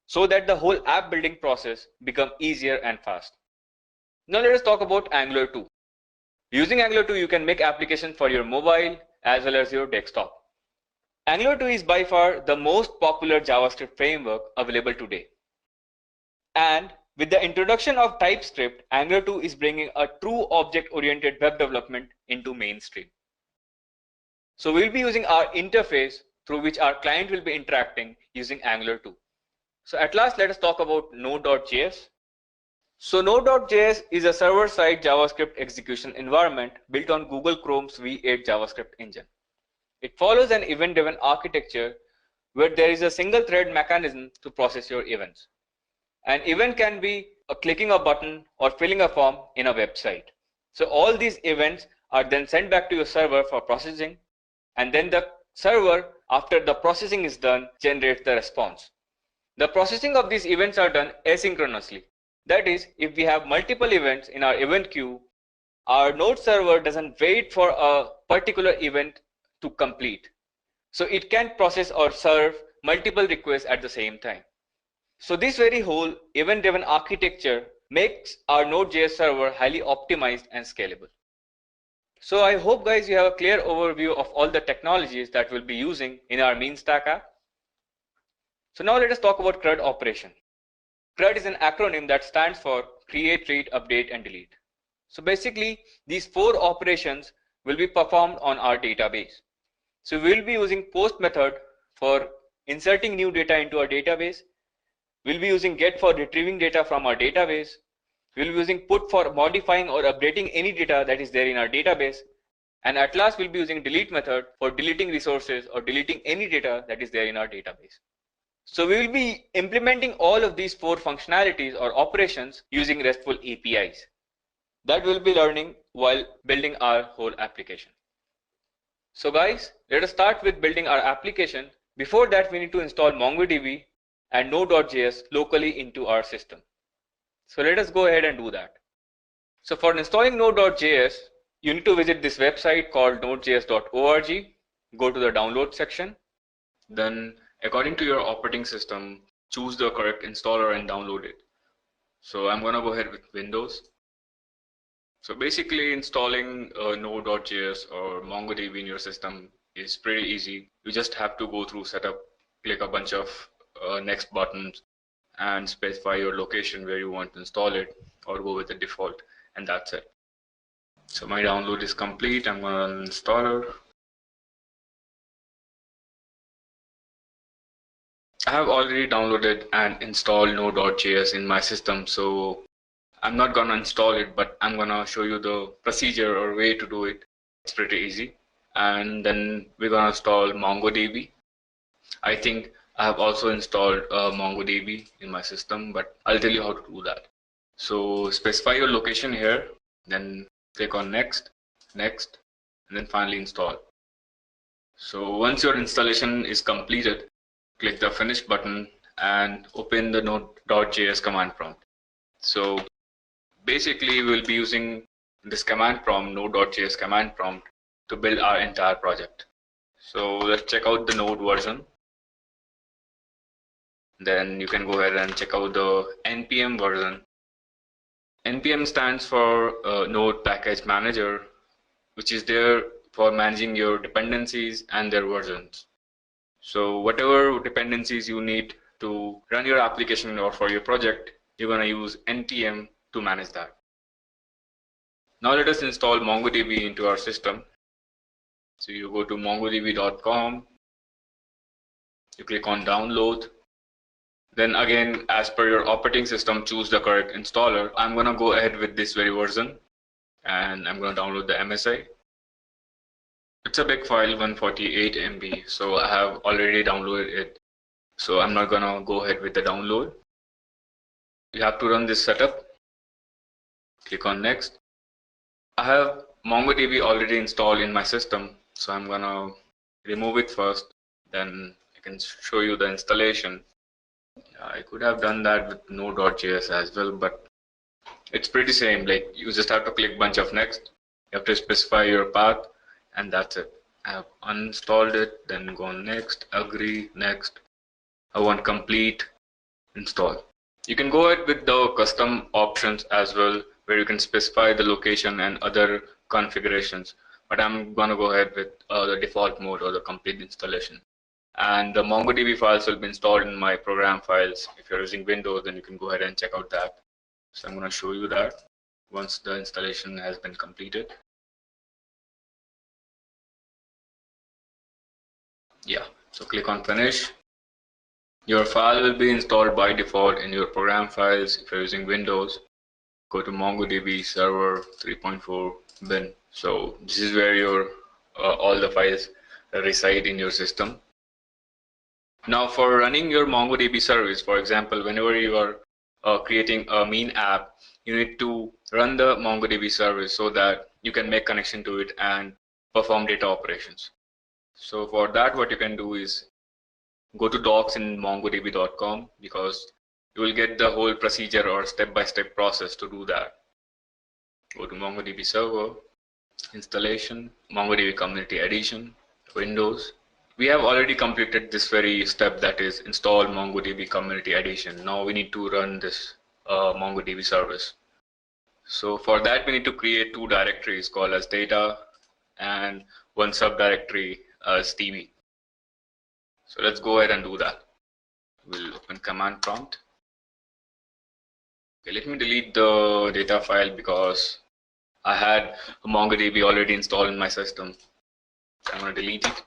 so that the whole app building process becomes easier and fast. Now let us talk about Angular 2. Using Angular 2, you can make applications for your mobile as well as your desktop. Angular 2 is by far the most popular JavaScript framework available today. And with the introduction of TypeScript, Angular 2 is bringing a true object-oriented web development into mainstream. So we'll be using our interface through which our client will be interacting using Angular 2. So at last, let us talk about Node.js. So Node.js is a server-side JavaScript execution environment built on Google Chrome's V8 JavaScript engine. It follows an event-driven architecture where there is a single thread mechanism to process your events. An event can be clicking a button or filling a form in a website. So all these events are then sent back to your server for processing, and then the server, after the processing is done, generates the response. The processing of these events are done asynchronously. That is, if we have multiple events in our event queue, our Node server doesn't wait for a particular event to complete. So it can process or serve multiple requests at the same time. So this very whole event-driven architecture makes our Node.js server highly optimized and scalable. So I hope guys you have a clear overview of all the technologies that we'll be using in our MeanStack app. So now let us talk about CRUD operation. CRUD is an acronym that stands for create, read, update, and delete. So basically these 4 operations will be performed on our database. So we'll be using post method for inserting new data into our database. We'll be using get for retrieving data from our database. We'll be using put for modifying or updating any data that is there in our database. And at last, we'll be using delete method for deleting resources or deleting any data that is there in our database. So we will be implementing all of these 4 functionalities or operations using RESTful APIs. That we'll be learning while building our whole application. So guys, let us start with building our application. Before that, we need to install MongoDB and Node.js locally into our system. So let us go ahead and do that. So for installing Node.js, you need to visit this website called nodejs.org. Go to the download section. Then according to your operating system, choose the correct installer and download it. So I'm going to go ahead with Windows. So basically installing Node.js or MongoDB in your system is pretty easy. You just have to go through setup, click a bunch of next buttons and specify your location where you want to install it, or go with the default, and that's it. So my download is complete. I'm going to installer. I have already downloaded and installed Node.js in my system, so I'm not going to install it, but I'm going to show you the procedure or way to do it. It's pretty easy. And then we're going to install MongoDB. I think I have also installed MongoDB in my system, but I'll tell you how to do that. So specify your location here, then click on next, next, and then finally install. So once your installation is completed, click the finish button and open the Node.js command prompt. So basically we'll be using this command prompt, Node.js command prompt, to build our entire project. So let's check out the Node version. Then you can go ahead and check out the NPM version. NPM stands for Node Package Manager, which is there for managing your dependencies and their versions. So whatever dependencies you need to run your application or for your project, you're going to use NPM to manage that. Now let us install MongoDB into our system. So you go to mongodb.com, you click on download. Then again, as per your operating system, choose the correct installer. I'm going to go ahead with this very version and I'm going to download the MSI. It's a big file, 148 MB, so I have already downloaded it. So I'm not going to go ahead with the download. You have to run this setup. Click on next. I have MongoDB already installed in my system, so I'm going to remove it first. Then I can show you the installation. I could have done that with Node.js as well, but It's pretty same. Like you just have to click bunch of next. You have to specify your path, and that's it. I have uninstalled it, then go next, agree, next. I want complete, install. You can go ahead with the custom options as well, where you can specify the location and other configurations. But I'm going to go ahead with the default mode or the complete installation. And the MongoDB files will be installed in my program files. If you're using Windows, then you can go ahead and check out that. So I'm going to show you that once the installation has been completed. Yeah, so click on finish. Your file will be installed by default in your program files. If you're using Windows, go to MongoDB server 3.4 bin. So this is where your all the files reside in your system. Now for running your MongoDB service, for example, whenever you are creating a mean app, you need to run the MongoDB service so that you can make connection to it and perform data operations. So for that, what you can do is go to docs in mongodb.com, because you will get the whole procedure or step-by-step process to do that. Go to MongoDB server, installation, MongoDB Community Edition, Windows. We have already completed this very step, that is install MongoDB Community Edition. Now we need to run this MongoDB service. So for that, we need to create two directories called as data and one subdirectory as DB. So let's go ahead and do that. We'll open command prompt. Okay, let me delete the data file because I had a MongoDB already installed in my system. So I'm going to delete it.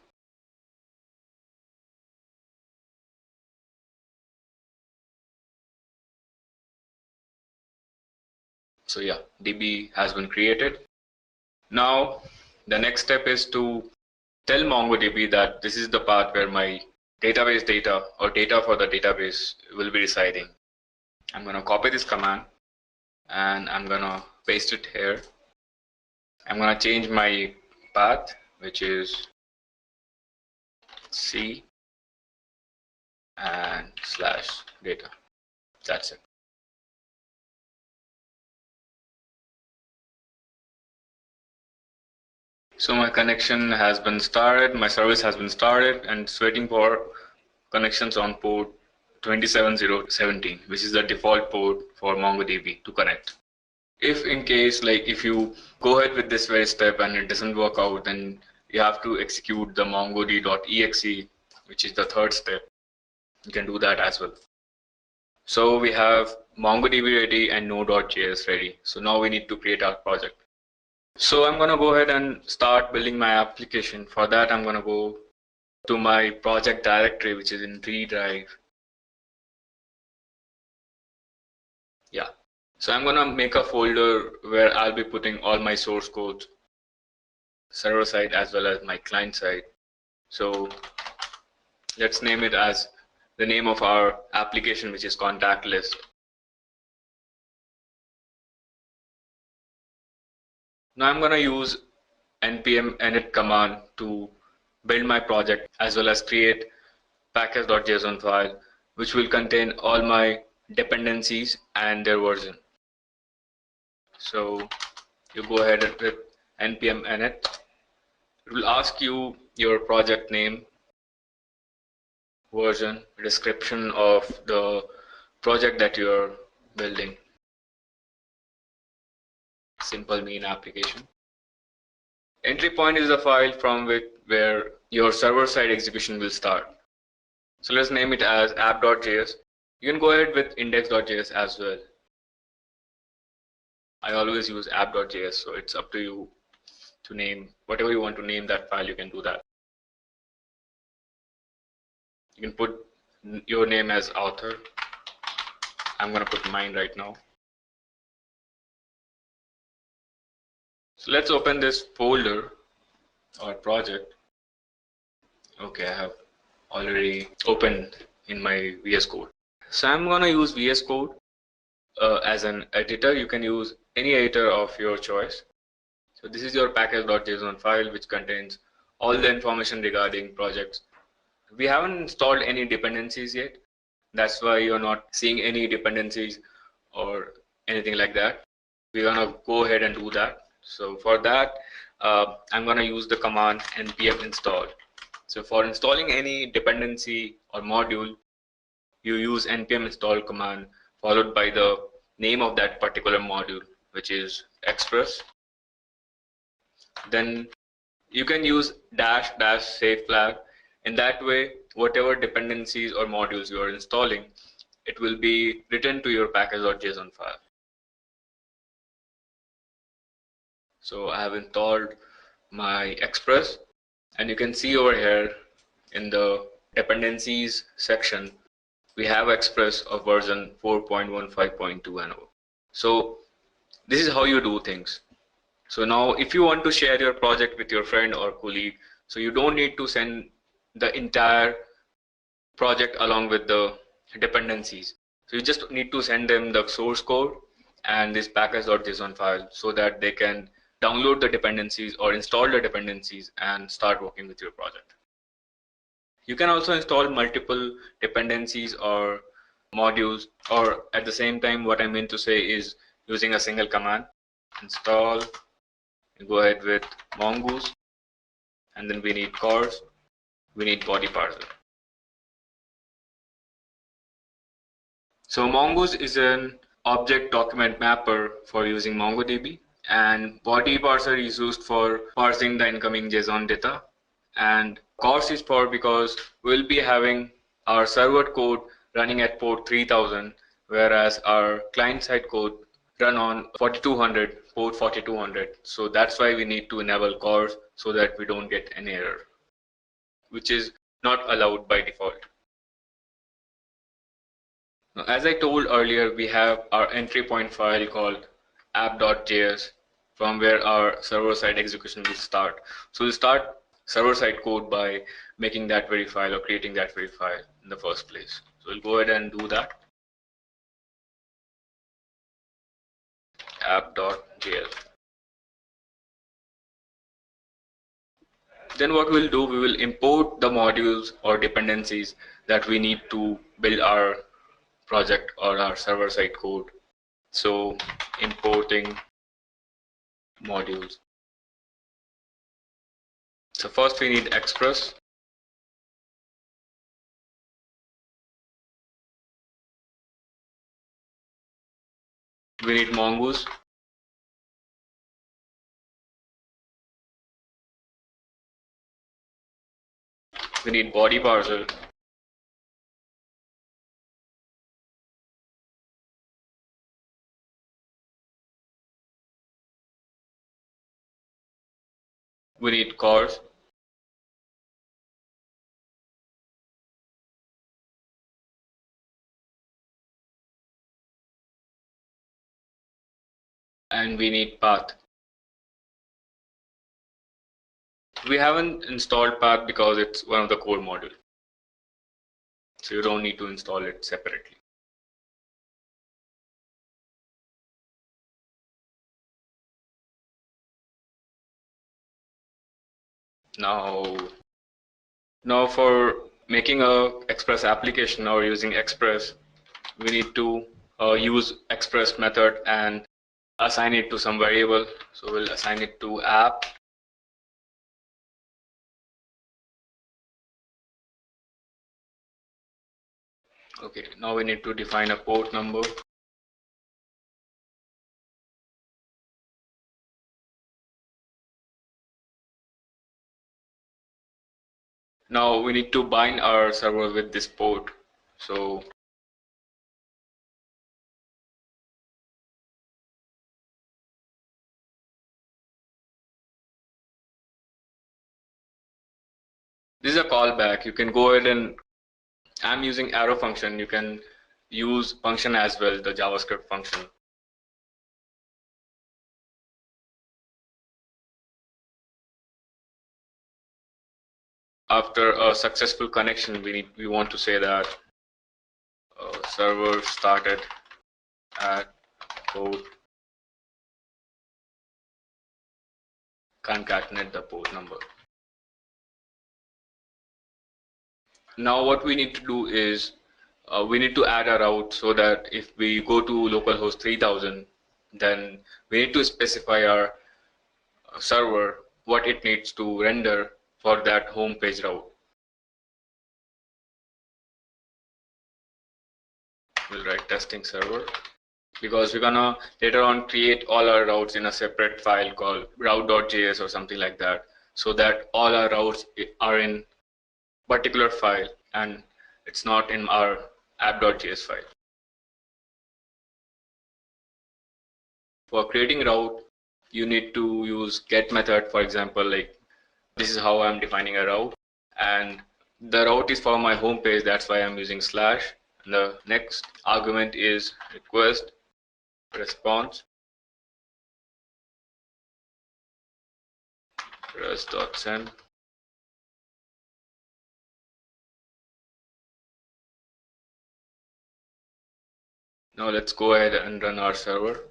So yeah, DB has been created. Now the next step is to tell MongoDB that this is the path where my database data or data for the database will be residing. I'm going to copy this command and I'm going to paste it here. I'm going to change my path, which is C and /data. That's it. So my connection has been started, my service has been started, and it's waiting for connections on port 27017, which is the default port for MongoDB to connect. If in case, like if you go ahead with this very step and it doesn't work out, then you have to execute the mongod.exe, which is the third step. You can do that as well. So we have MongoDB ready and Node.js ready. So now we need to create our project. So I'm going to go ahead and start building my application. For that, I'm going to go to my project directory, which is in D drive. Yeah. So I'm going to make a folder where I'll be putting all my source code, server side as well as my client side. So let's name it as the name of our application, which is contact list. Now I'm going to use npm init command to build my project as well as create package.json file, which will contain all my dependencies and their version. So you go ahead with npm init. It will ask you your project name, version, description of the project that you're building. Simple mean application. Entry point is the file from where your server-side execution will start. So let's name it as app.js. You can go ahead with index.js as well. I always use app.js, so it's up to you to name whatever you want to name that file. You can do that. You can put your name as author. I'm going to put mine right now. So let's open this folder or project. Okay, I have already opened in my VS Code. So I'm going to use VS Code as an editor. You can use any editor of your choice. So this is your package.json file, which contains all the information regarding projects. We haven't installed any dependencies yet. That's why you're not seeing any dependencies or anything like that. We're gonna go ahead and do that. So for that, I'm gonna use the command npm install. So for installing any dependency or module, you use npm install command followed by the name of that particular module, which is express. Then you can use dash save flag. In that way, whatever dependencies or modules you are installing, it will be written to your package.json file. So I have installed my Express, and you can see over here in the dependencies section, we have Express of version 4.15.2 and over. So this is how you do things. So now if you want to share your project with your friend or colleague, so you don't need to send the entire project along with the dependencies. So you just need to send them the source code and this package.json file so that they can download the dependencies or install the dependencies and start working with your project. You can also install multiple dependencies or modules, or at the same time, what I mean to say is using a single command. Install, go ahead with mongoose, and then we need cors, we need body parser. So mongoose is an object document mapper for using MongoDB, and body parser is used for parsing the incoming JSON data, and cors is for because we'll be having our server code running at port 3000, whereas our client-side code run on 4200, port 4200. So that's why we need to enable cors so that we don't get an error, which is not allowed by default. Now, as I told earlier, we have our entry point file called app.js from where our server-side execution will start. So we'll start server-side code by making that very file or creating that very file in the first place. So we'll go ahead and do that. App.js. Then what we'll do, we will import the modules or dependencies that we need to build our project or our server-side code. So importing modules. So first we need Express. We need mongoose. We need body parser. We need cors. And we need path. We haven't installed path because it's one of the core modules. So you don't need to install it separately. Now for making a Express application or using Express, we need to use Express method and assign it to some variable. So we'll assign it to app. Okay, now we need to define a port number. Now we need to bind our server with this port. So this is a callback. You can go ahead and I'm using arrow function. You can use function as well, the JavaScript function. After a successful connection, we want to say that server started at port, concatenate the port number. Now what we need to do is we need to add a route so that if we go to localhost 3000, then we need to specify our server what it needs to render for that home page route. We'll write testing server, because we're gonna later on create all our routes in a separate file called route.js or something like that, so that all our routes are in particular file and it's not in our app.js file. For creating route, you need to use get method. For example, like this is how I'm defining a route, and the route is for my home page, that's why I'm using slash. And the next argument is request response res.send. Now let's go ahead and run our server.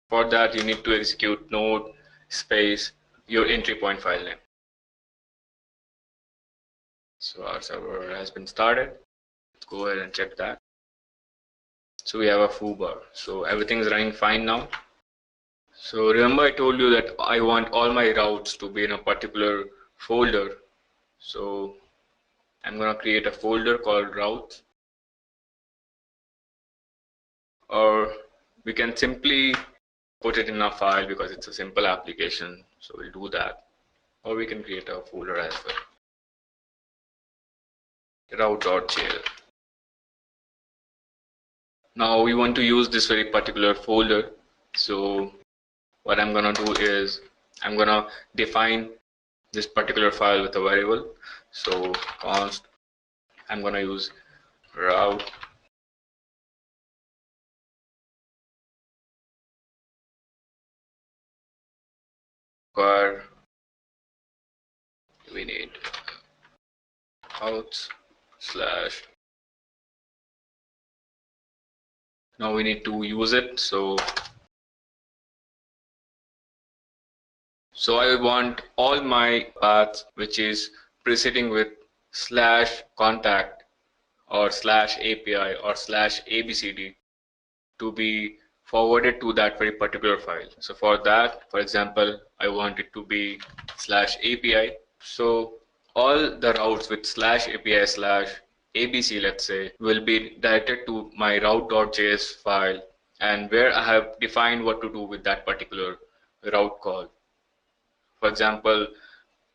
For that, you need to execute node space your entry point file name. So our server has been started. Let's go ahead and check that. So we have a foo bar. So everything is running fine now. So remember I told you that I want all my routes to be in a particular folder. So I'm gonna create a folder called routes, or we can simply put it in a file because it's a simple application. So we'll do that, or we can create a folder as well. Route.jl. Now we want to use this very particular folder. So what I'm gonna do is I'm gonna define this particular file with a variable. So const, I'm gonna use route where we need routes slash. Now we need to use it. So I want all my paths which is preceding with slash contact or slash API or slash ABCD to be forwarded to that very particular file. So for that, for example, I want it to be slash API. So all the routes with slash API slash ABC, let's say, will be directed to my route.js file, and where I have defined what to do with that particular route call. For example,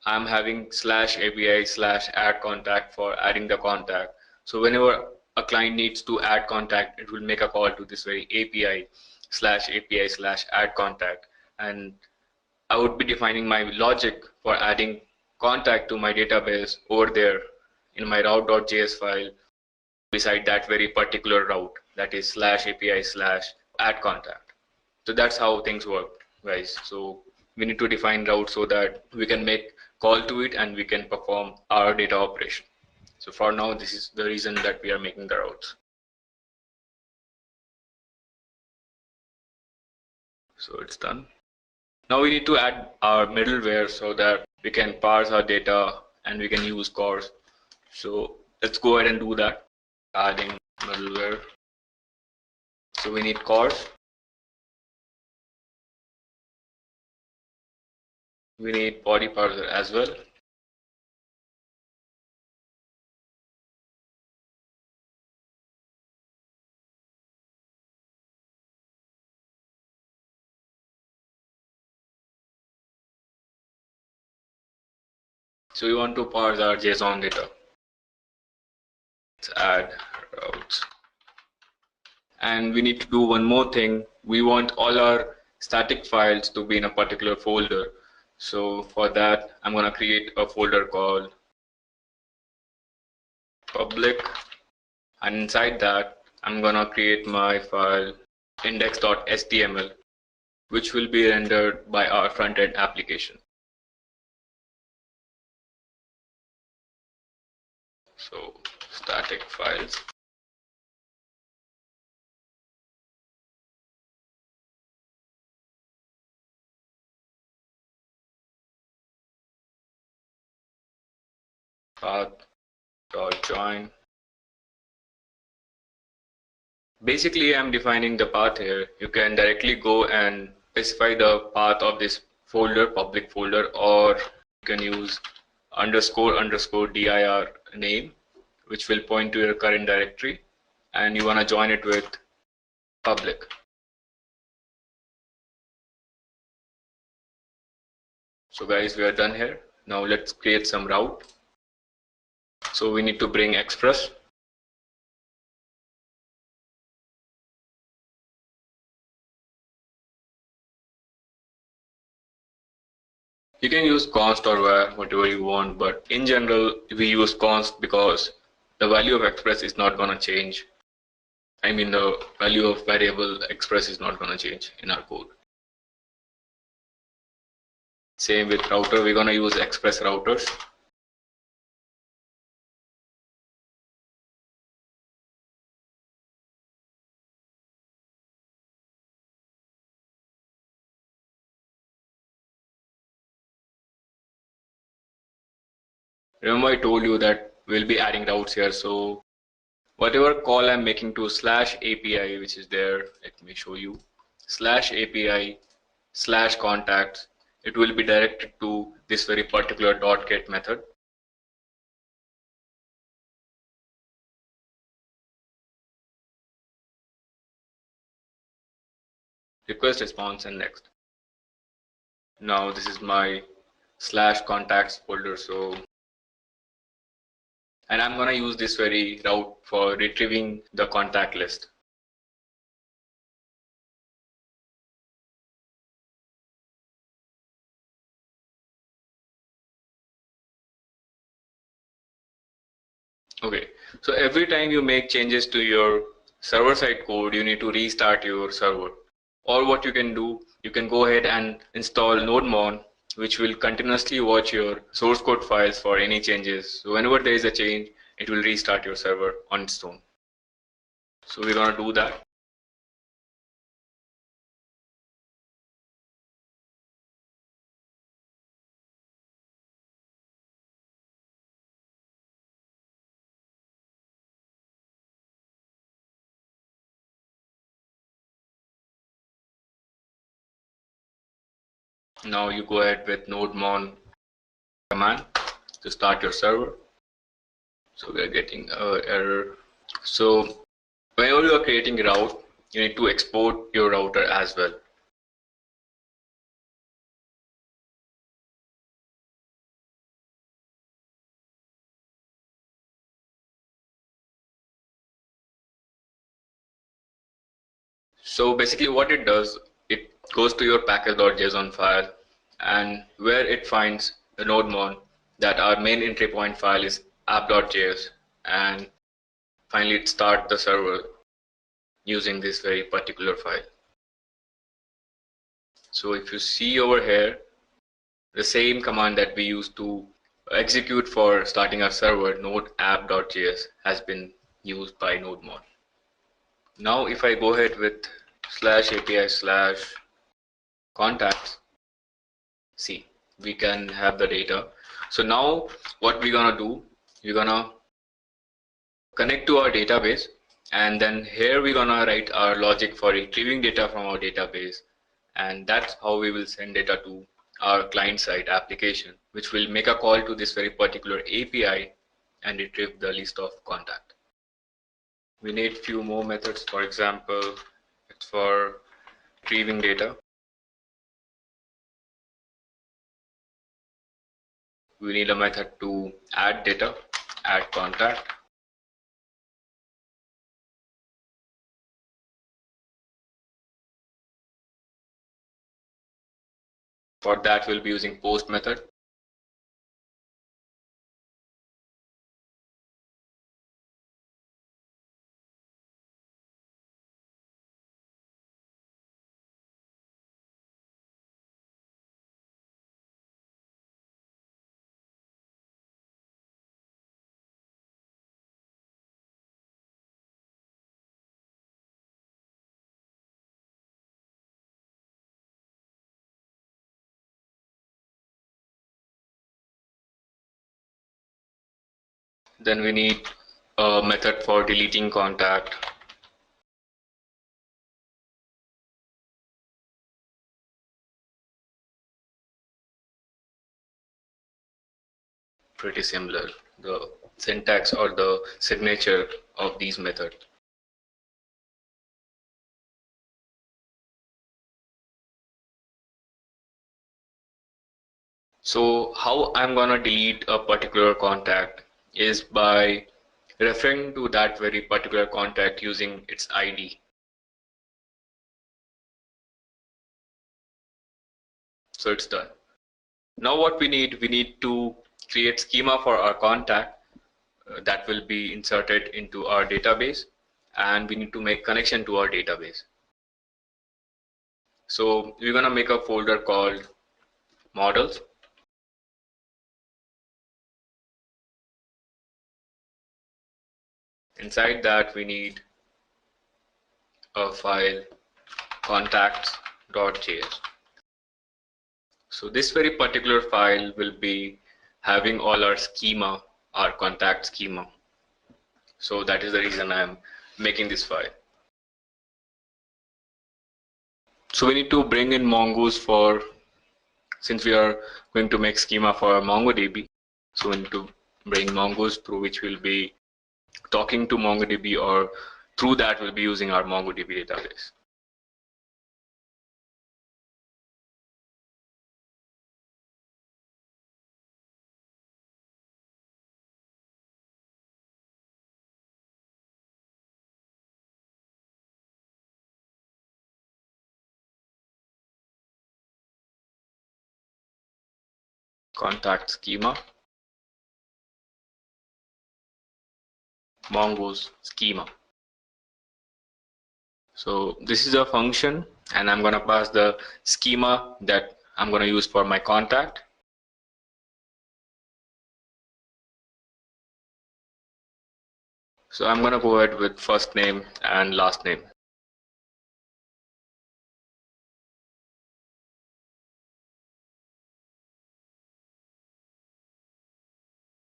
I'm having slash API slash add contact for adding the contact. So whenever a client needs to add contact, it will make a call to this very API slash add contact. And I would be defining my logic for adding contact to my database over there in my route.js file beside that very particular route, that is slash API slash add contact. So that's how things work, guys. So we need to define route so that we can make call to it and we can perform our data operation. So for now, this is the reason that we are making the routes. So it's done. Now we need to add our middleware so that we can parse our data and we can use CORS. So let's go ahead and do that. Adding middleware. So we need CORS. We need body parser as well. So we want to parse our JSON data. Let's add routes. And we need to do one more thing. We want all our static files to be in a particular folder. So for that, I'm going to create a folder called public. And inside that, I'm going to create my file index.html, which will be rendered by our front-end application. So static files. Path.join Basically, I'm defining the path here. You can directly go and specify the path of this folder, public folder, or you can use __ dir name, which will point to your current directory, and you want to join it with public. So guys, we are done here. Now let's create some route. So we need to bring Express. You can use const or var, whatever you want, but in general, we use const because the value of express is not going to change. I mean, the value of variable express is not going to change in our code. Same with router, we're going to use express routers. Remember I told you that we'll be adding routes here, so whatever call I'm making to /API, which is there, let me show you, /API /contacts, it will be directed to this very particular .get method. Request response and next. Now this is my /contacts folder, so and I'm going to use this very route for retrieving the contact list. Okay, so every time you make changes to your server-side code, you need to restart your server. Or what you can do, you can go ahead and install nodemon, which will continuously watch your source code files for any changes. So whenever there is a change, it will restart your server on its own. So we're going to do that. Now you go ahead with nodemon command to start your server. So we are getting an error. So whenever you are creating a route, you need to export your router as well. So basically what it does, it goes to your package.json file, and where it finds the nodemon that our main entry point file is app.js, and finally it starts the server using this very particular file. So if you see over here, the same command that we used to execute for starting our server, node app.js, has been used by nodemon. Now if I go ahead with /API /contacts, see, we can have the data. So now what we're gonna do, we're gonna connect to our database, and then here we're gonna write our logic for retrieving data from our database, and that's how we will send data to our client-side application, which will make a call to this very particular API and retrieve the list of contact. We need few more methods. For example, it's for retrieving data. We need a method to add data, add contact. For that, we'll be using post method. Then we need a method for deleting contact. pretty similar, the syntax or the signature of these methods. So how I'm gonna delete a particular contact is by referring to that very particular contact using its ID. So it's done. Now what we need to create schema for our contact that will be inserted into our database, and we need to make connection to our database. So we're gonna make a folder called models. Inside that we need a file contacts.js. So this very particular file will be having all our schema, our contact schema. So that is the reason I'm making this file. So we need to bring in Mongoose since we are going to make schema for MongoDB. So we need to bring Mongoose, through which we'll be talking to MongoDB, or through that we'll be using our MongoDB database. Contact schema, Mongoose schema. So this is a function, and I'm gonna pass the schema that I'm gonna use for my contact. So I'm gonna go ahead with first name and last name.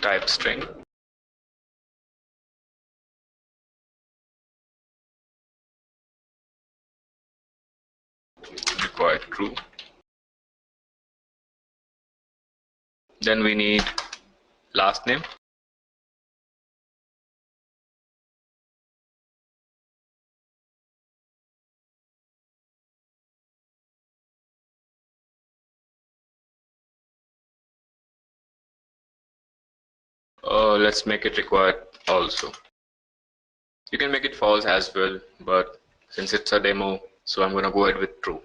Type string. Required true. Then we need last name. Let's make it required also. You can make it false as well, but since it's a demo, so I'm going to go ahead with true.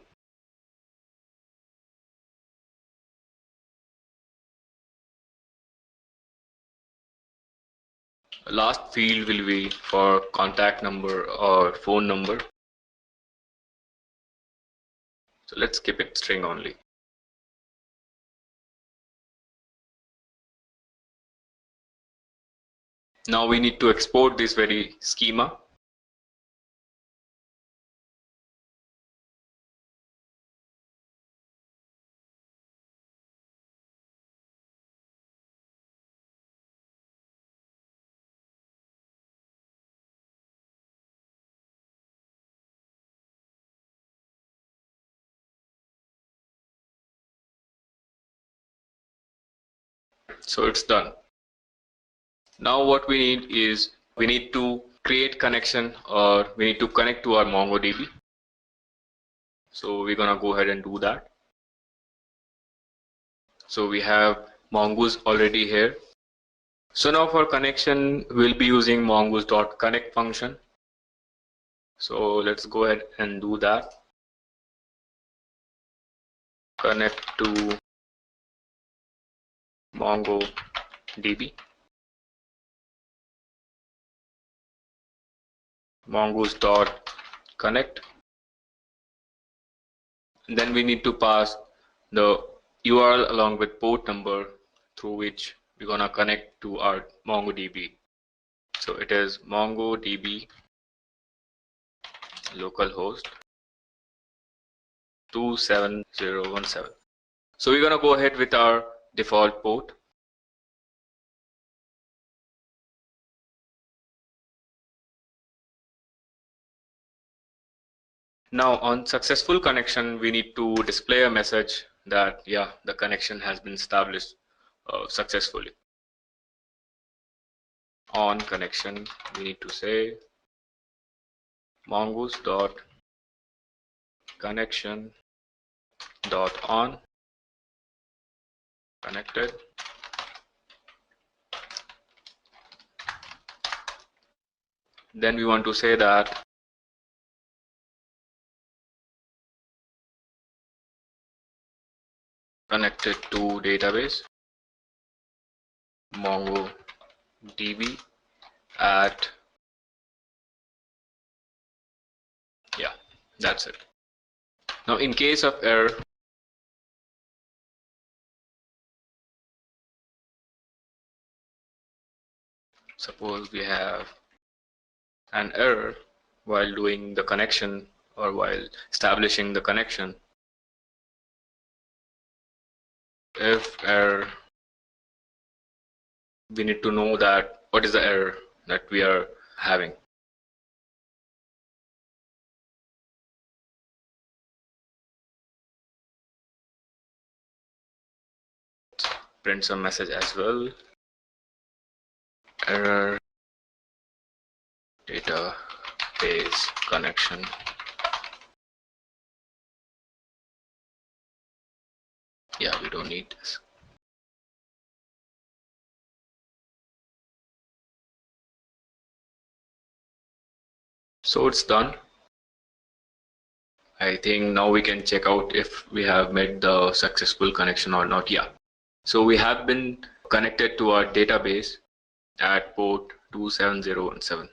Last field will be for contact number or phone number. So let's keep it string only. Now we need to export this very schema. So it's done. Now what we need is we need to create connection, or we need to connect to our MongoDB. So we're gonna go ahead and do that. So we have Mongoose already here. So now for connection, we'll be using mongoose.connect function. So let's go ahead and do that. Connect to MongoDB. Mongoose.connect. Then we need to pass the URL along with port number through which we're gonna connect to our MongoDB. So it is MongoDB localhost 27017. So we're gonna go ahead with our default port. Now on successful connection, we need to display a message that the connection has been established successfully. on connection, we need to say mongoose dot connection dot on connected. Then we want to say that connected to database MongoDB at, yeah, that's it. Now in case of error, suppose we have an error while doing the connection or while establishing the connection. If error, we need to know that what is the error that we are having. Print some message as well. Error database connection. Yeah, we don't need this. So it's done. I think now we can check out if we have made the successful connection or not. Yeah. So we have been connected to our database at port 27017.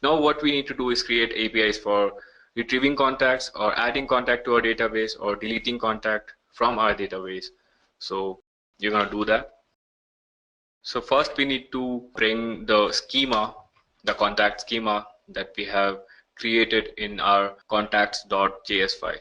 Now what we need to do is create APIs for retrieving contacts or adding contact to our database or deleting contact from our database. So you're going to do that. So first we need to bring the schema, the contact schema that we have created in our contacts.js file.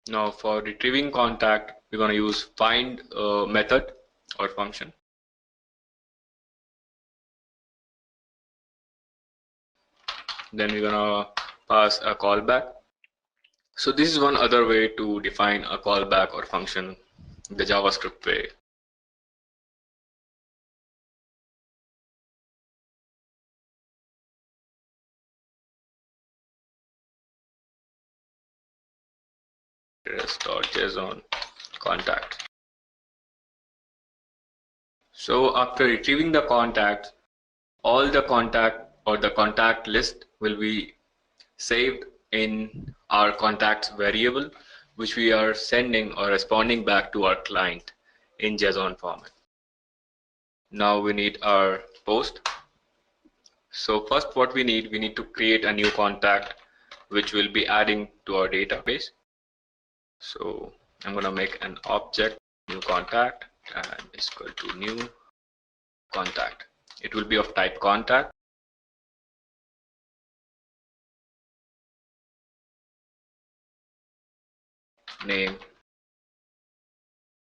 Now for retrieving contact, we're going to use find method or function. Then we're going to pass a callback. So this is one other way to define a callback or function the JavaScript way. JSON contact. So after retrieving the contact, all the contact or the contact list will be saved in our contacts variable, which we are sending or responding back to our client in JSON format. Now we need our post. So first what we need to create a new contact which will be adding to our database. So I'm going to make an object new contact and it's equal to new contact. It will be of type contact. Name.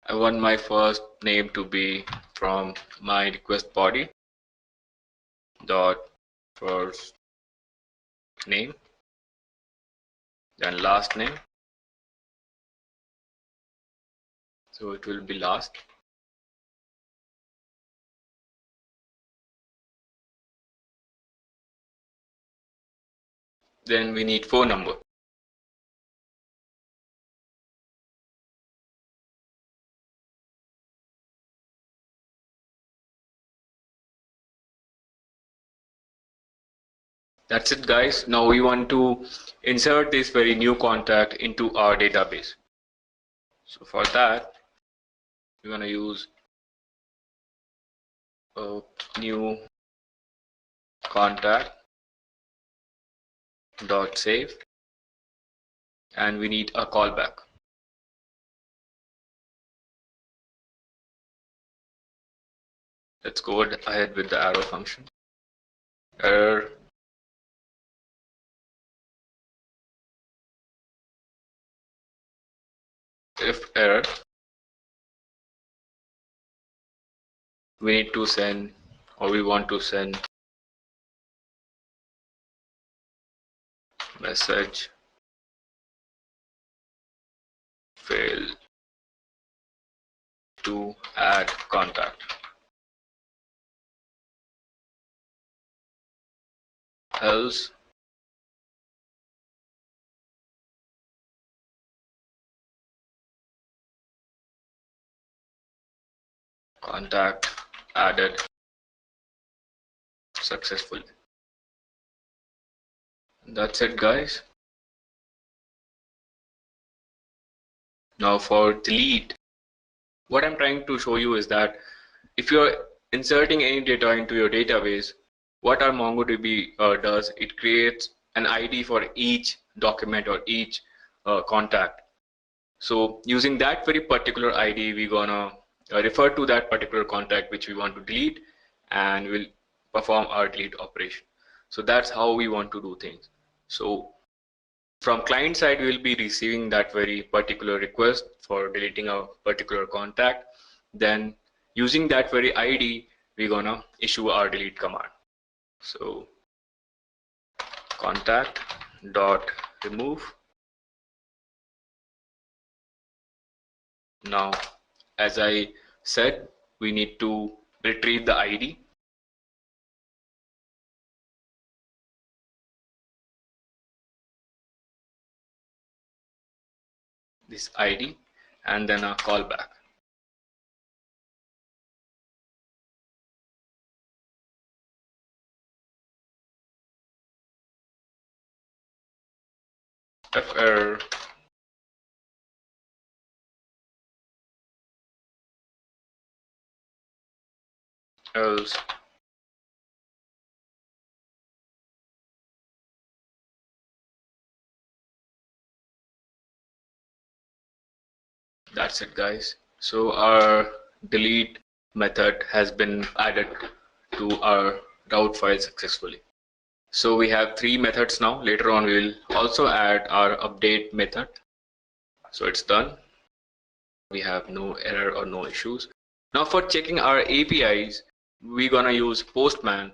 I want my first name to be from my request body dot first name, then last name. So it will be last. Then we need phone number. That's it, guys. Now we want to insert this very new contact into our database. So for that, we're going to use a new contact dot save, and we need a callback. Let's go ahead with the arrow function. Error. If error, we need to send, or we want to send message fail to add contact. Else contact added successfully. That's it, guys. Now for delete, what I'm trying to show you is that if you're inserting any data into your database, what our MongoDB does, it creates an ID for each document or each contact. So using that very particular ID, we're gonna refer to that particular contact which we want to delete, and we'll perform our delete operation. So that's how we want to do things. So from client side, we'll be receiving that very particular request for deleting a particular contact. Then using that very ID, we're gonna issue our delete command. So contact dot remove. Now, as I said, we need to retrieve the ID. This ID, and then a callback. Error else that's it, guys. So our delete method has been added to our route file successfully. So we have 3 methods now. Later on, we will also add our update method. So it's done. We have no error or no issues. Now for checking our APIs, we're gonna use Postman,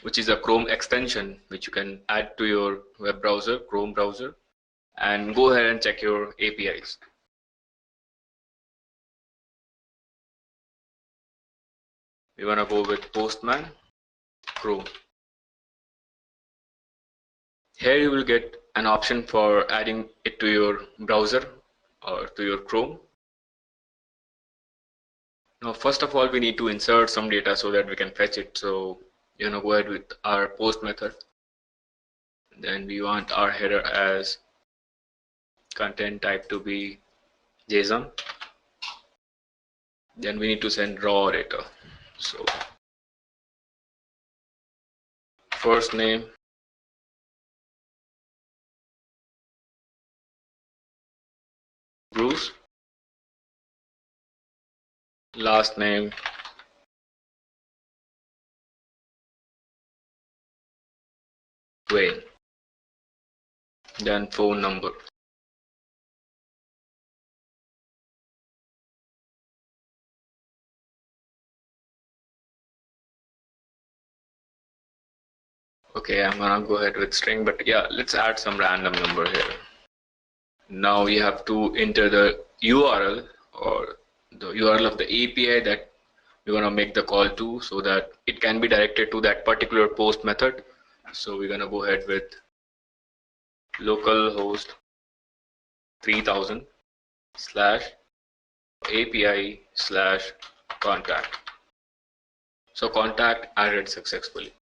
which is a Chrome extension, which you can add to your web browser, Chrome browser, and go ahead and check your APIs. We're gonna go with Postman, Chrome. Here you will get an option for adding it to your browser or to your Chrome. Now, first of all, we need to insert some data so that we can fetch it. So, go ahead with our post method. Then we want our header as content type to be JSON. Then we need to send raw data. So, first name, Bruce. Last name, Wayne. Then phone number. Okay, I'm gonna go ahead with string, but yeah, let's add some random number here. Now you have to enter the URL or the URL of the API that we're gonna make the call to, so that it can be directed to that particular post method. So we're gonna go ahead with localhost 3000 /API/contact. So contact added successfully.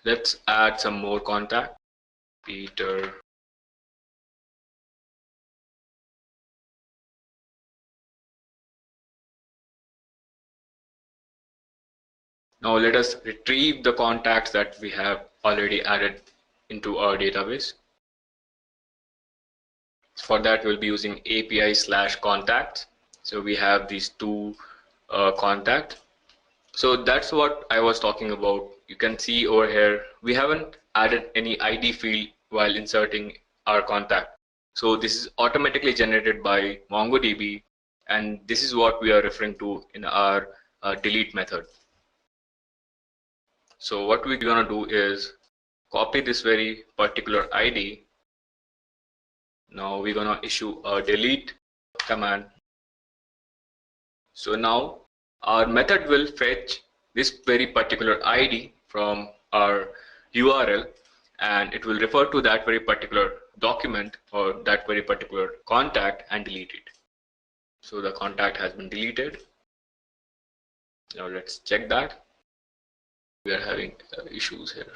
Let's add some more contact. Peter. Now let us retrieve the contacts that we have already added into our database. For that, we'll be using API/contact. So we have these 2 contacts. So that's what I was talking about. You can see over here, we haven't added any ID field while inserting our contact. So this is automatically generated by MongoDB, and this is what we are referring to in our a delete method. So what we're gonna do is copy this very particular ID. Now we're gonna issue a delete command. So now our method will fetch this very particular ID from our URL, and it will refer to that very particular document or that very particular contact and delete it. So the contact has been deleted. Now let's check that. We are having issues here.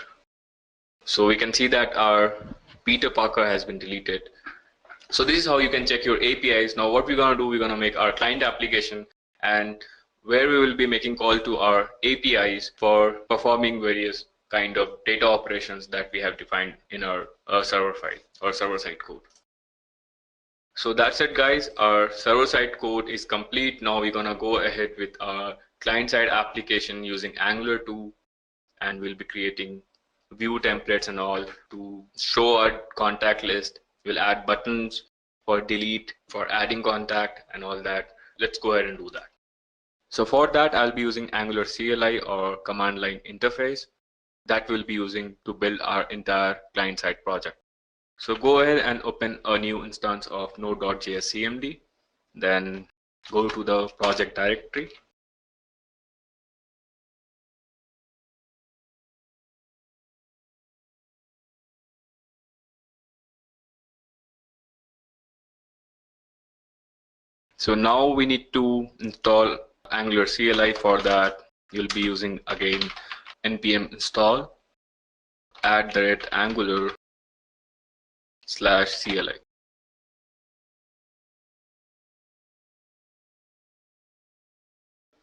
So we can see that our Peter Parker has been deleted. So this is how you can check your APIs. Now what we're gonna do, we're gonna make our client application, and where we will be making call to our APIs for performing various kind of data operations that we have defined in our server file or server-side code. So that's it, guys. Our server-side code is complete. Now we're gonna go ahead with our client-side application using Angular 2, and we'll be creating view templates and all to show our contact list. We'll add buttons for delete, for adding contact and all that. Let's go ahead and do that. So for that, I'll be using Angular CLI or command line interface that we'll be using to build our entire client-side project. So go ahead and open a new instance of node.js CMD, then go to the project directory. So now we need to install Angular CLI. For that, you'll be using again npm install @angular/CLI.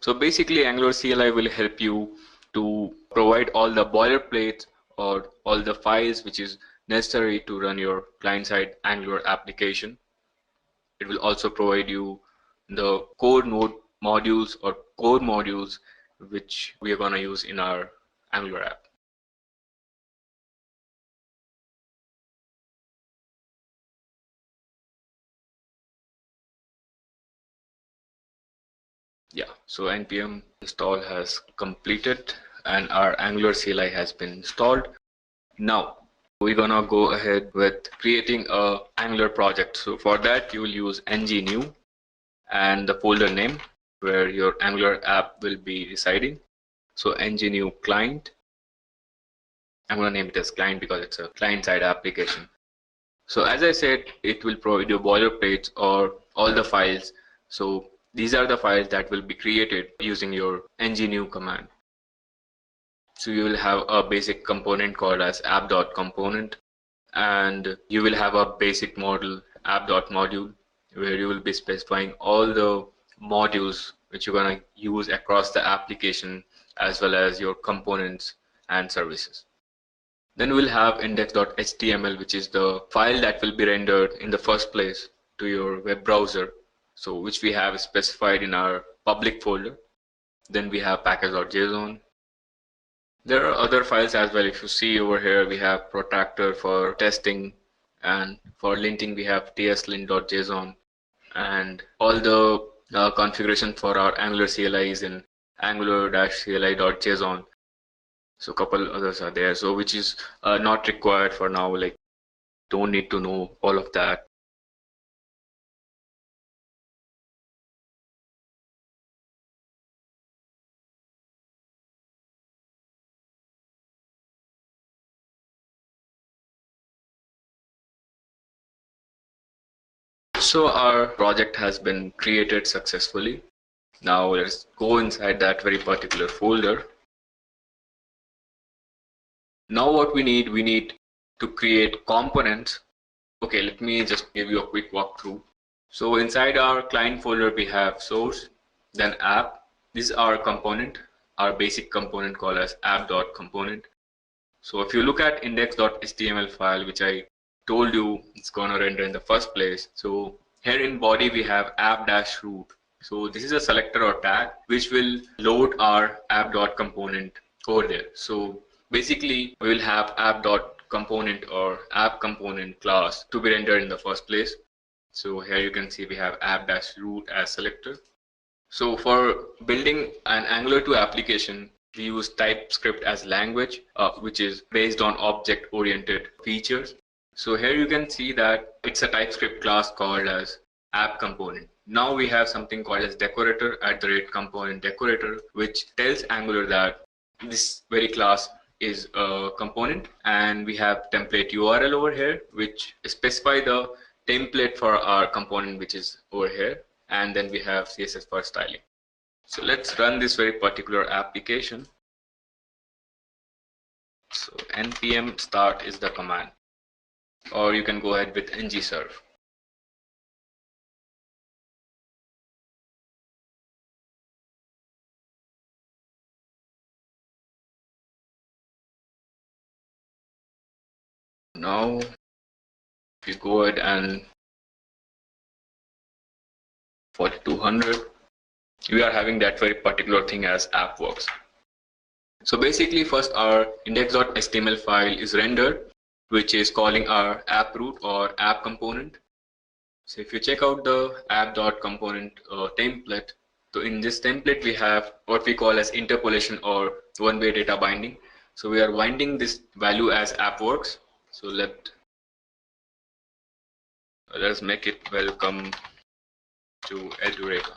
So basically, Angular CLI will help you to provide all the boilerplates or all the files which is necessary to run your client-side Angular application. It will also provide you the core node modules or core modules which we are going to use in our Angular app. Yeah, so npm install has completed and our Angular CLI has been installed. Now we're gonna go ahead with creating a Angular project. So for that, you will use ng-new and the folder name where your Angular app will be residing. So ng-new client. I'm gonna name it as client because it's a client-side application. So as I said, it will provide you boilerplates or all the files. So these are the files that will be created using your ng-new command. So you will have a basic component called as app.component, and you will have a basic model app.module where you will be specifying all the modules which you're going to use across the application as well as your components and services. Then we'll have index.html, which is the file that will be rendered in the first place to your web browser, so which we have specified in our public folder. Then we have package.json. There are other files as well. If you see over here, we have protractor for testing, and for linting we have tslint.json, and all the configuration for our Angular CLI is in angular-cli.json. So a couple others are there, so which is not required for now, like don't need to know all of that. So our project has been created successfully. Now let's go inside that very particular folder. Now what we need to create components. Okay, let me just give you a quick walkthrough. So inside our client folder we have source, then app. This is our component, our basic component called as app.component. So if you look at index.html file, which I told you it's gonna render in the first place. So here in body we have app-root. So this is a selector or tag which will load our app.component over there. So basically we will have app.component or app component class to be rendered in the first place. So here you can see we have app-root as selector. So for building an Angular 2 application, we use TypeScript as language, which is based on object-oriented features. So here you can see that it's a TypeScript class called as app component. Now we have something called as decorator @component decorator, which tells Angular that this very class is a component, and we have template URL over here, which specify the template for our component, which is over here, and then we have CSS for styling. So let's run this very particular application. So npm start is the command, or you can go ahead with ngserve. Now if you go ahead and 4200, we are having that very particular thing as AppWorks. So basically first our index.html file is rendered, which is calling our app root or app component. So if you check out the app.component template, so in this template we have what we call as interpolation or one-way data binding. So we are binding this value as AppWorks. So let's make it welcome to Edureka.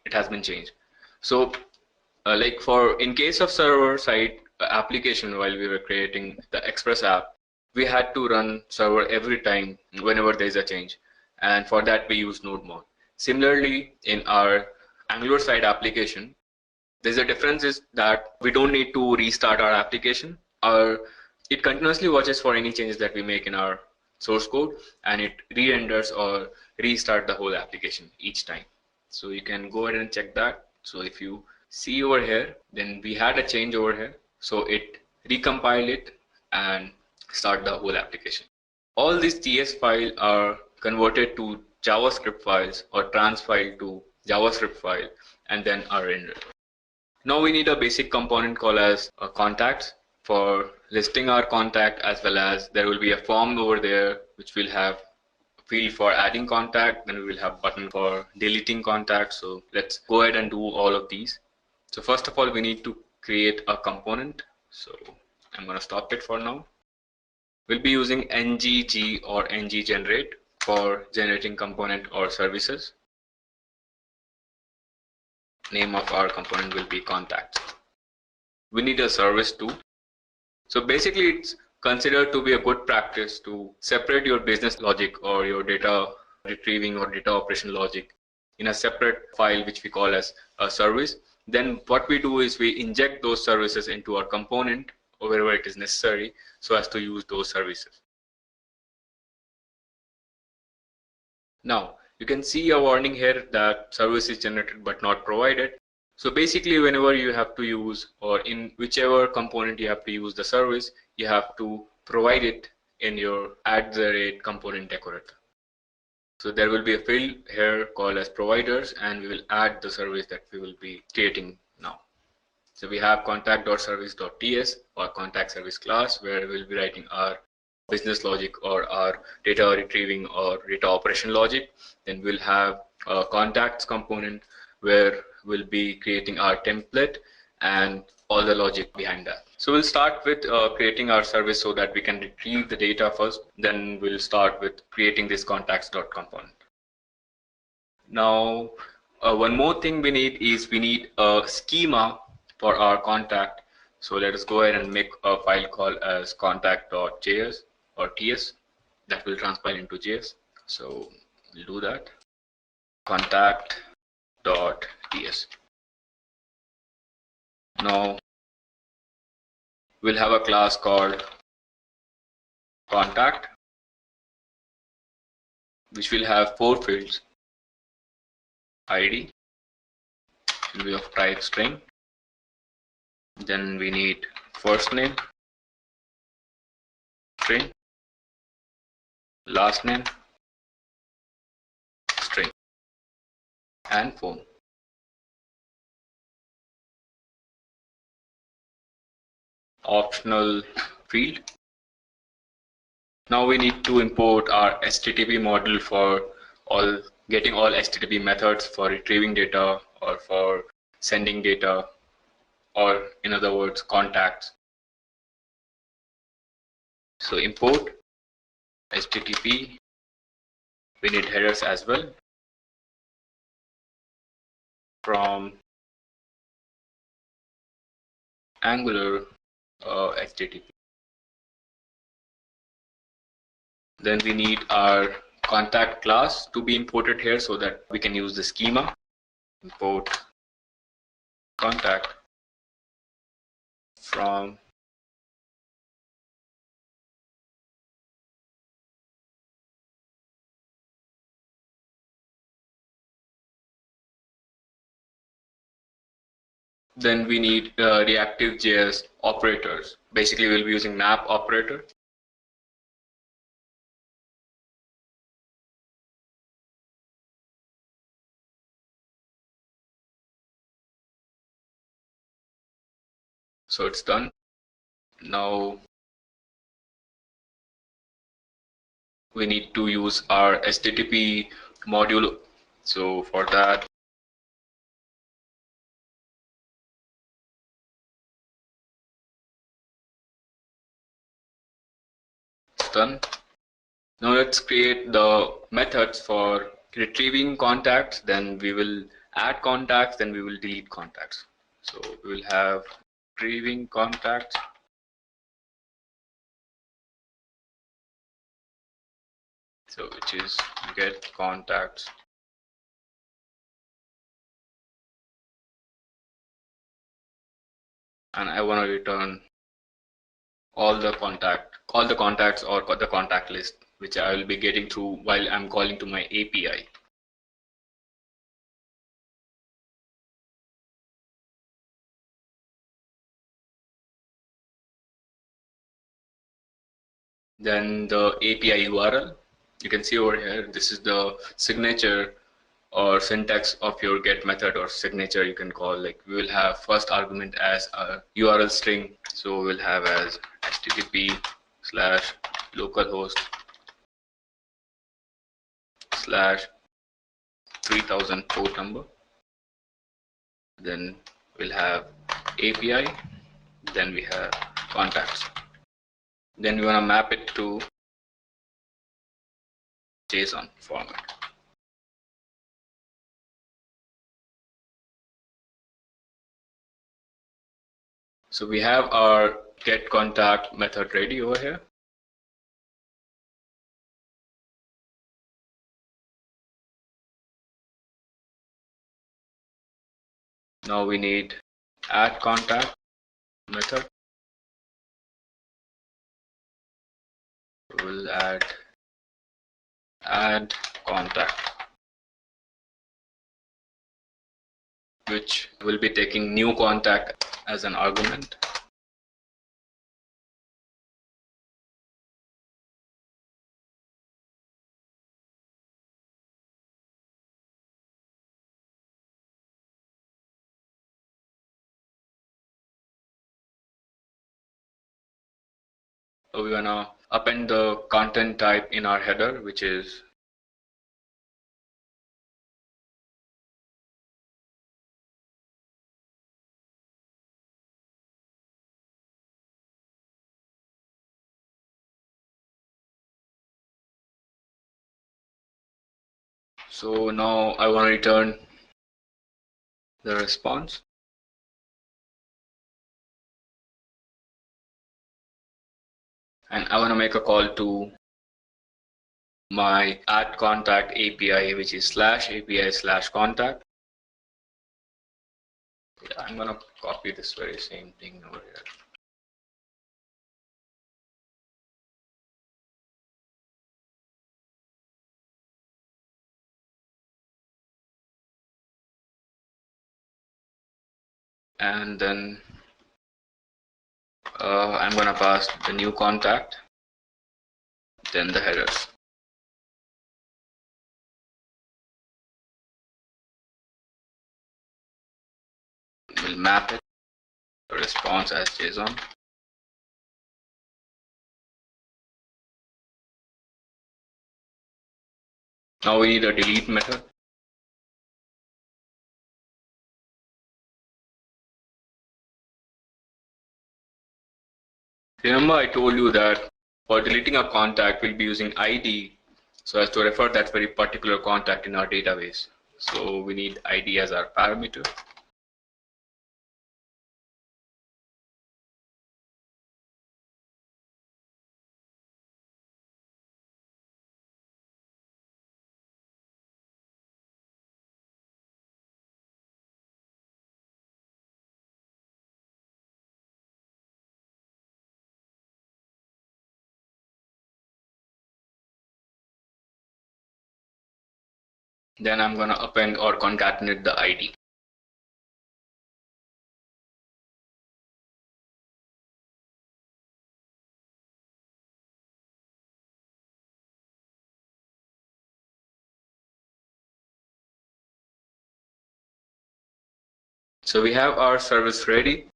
It has been changed. So like in case of server side application, while we were creating the Express app, we had to run server every time whenever there is a change, and for that we use node mod. Similarly, in our Angular side application, there's a difference is that we don't need to restart our application. It continuously watches for any changes that we make in our source code, and it re-renders or restart the whole application each time. So you can go ahead and check that. So if you see over here, then we had a change over here, so it recompiled it and start the whole application. All these TS files are converted to JavaScript files or transfiled to JavaScript file and then are rendered. Now we need a basic component called as a contacts for listing our contact, as well as there will be a form over there which will have a field for adding contact, then we will have button for deleting contact. So let's go ahead and do all of these. So first of all, we need to create a component. So I'm going to stop it for now. We'll be using ngg or nggenerate for generating component or services. Name of our component will be contacts. We need a service too. So basically it's considered to be a good practice to separate your business logic or your data retrieving or data operation logic in a separate file, which we call as a service. Then what we do is we inject those services into our component wherever it is necessary so as to use those services. Now you can see a warning here that service is generated but not provided. So basically whenever you have to use, or in whichever component you have to use the service, you have to provide it in your @component decorator. So there will be a field here called as providers, and we will add the service that we will be creating now. So we have contact.service.ts or contact service class, where we'll be writing our business logic or our data retrieving or data operation logic. Then we'll have a contacts component where we'll be creating our template and all the logic behind that. So we'll start with creating our service so that we can retrieve the data first. Then we'll start with creating this contacts.component. Now one more thing we need is we need a schema for our contact. So let us go ahead and make a file called as contact.js or ts that will transpile into JS. So we'll do that. Contact.ts. Now we'll have a class called contact, which will have 4 fields: ID will be of type string. Then we need first name, string, last name, string, and phone. Optional field Now we need to import our HTTP module for getting all HTTP methods for retrieving data or for sending data, or in other words, contacts. So import HTTP. We need headers as well from Angular HTTP. Then we need our contact class to be imported here so that we can use the schema. Import contact from then we need reactive.js operators. Basically, we'll be using map operator. So it's done. Now we need to use our HTTP module. So for that, it's done. Now let's create the methods for retrieving contacts. Then we will add contacts. Then we will delete contacts. So we will have retrieving contacts. So which is get contacts. And I want to return all the contacts or the contact list, which I will be getting through while I'm calling to my API. Then the API URL, you can see over here, this is the signature or syntax of your get method, or signature you can call. Like we will have first argument as a URL string, so we'll have as http://localhost/3000 port number. Then we'll have API, then we have contacts. Then we want to map it to JSON format. So we have our get contact method ready over here. Now we need add contact method. We'll add contact, which will be taking new contact as an argument. So we want to append the content type in our header, which is so now I want to return the response. And I want to make a call to my add contact API, which is /API/contact. Yeah, I'm going to copy this very same thing over here. And then I'm going to pass the new contact, then the headers. We'll map it, the response as JSON. Now we need a delete method. Remember I told you that for deleting a contact we'll be using ID so as to refer that very particular contact in our database. So we need ID as our parameter. Then I'm going to append or concatenate the ID. So we have our service ready.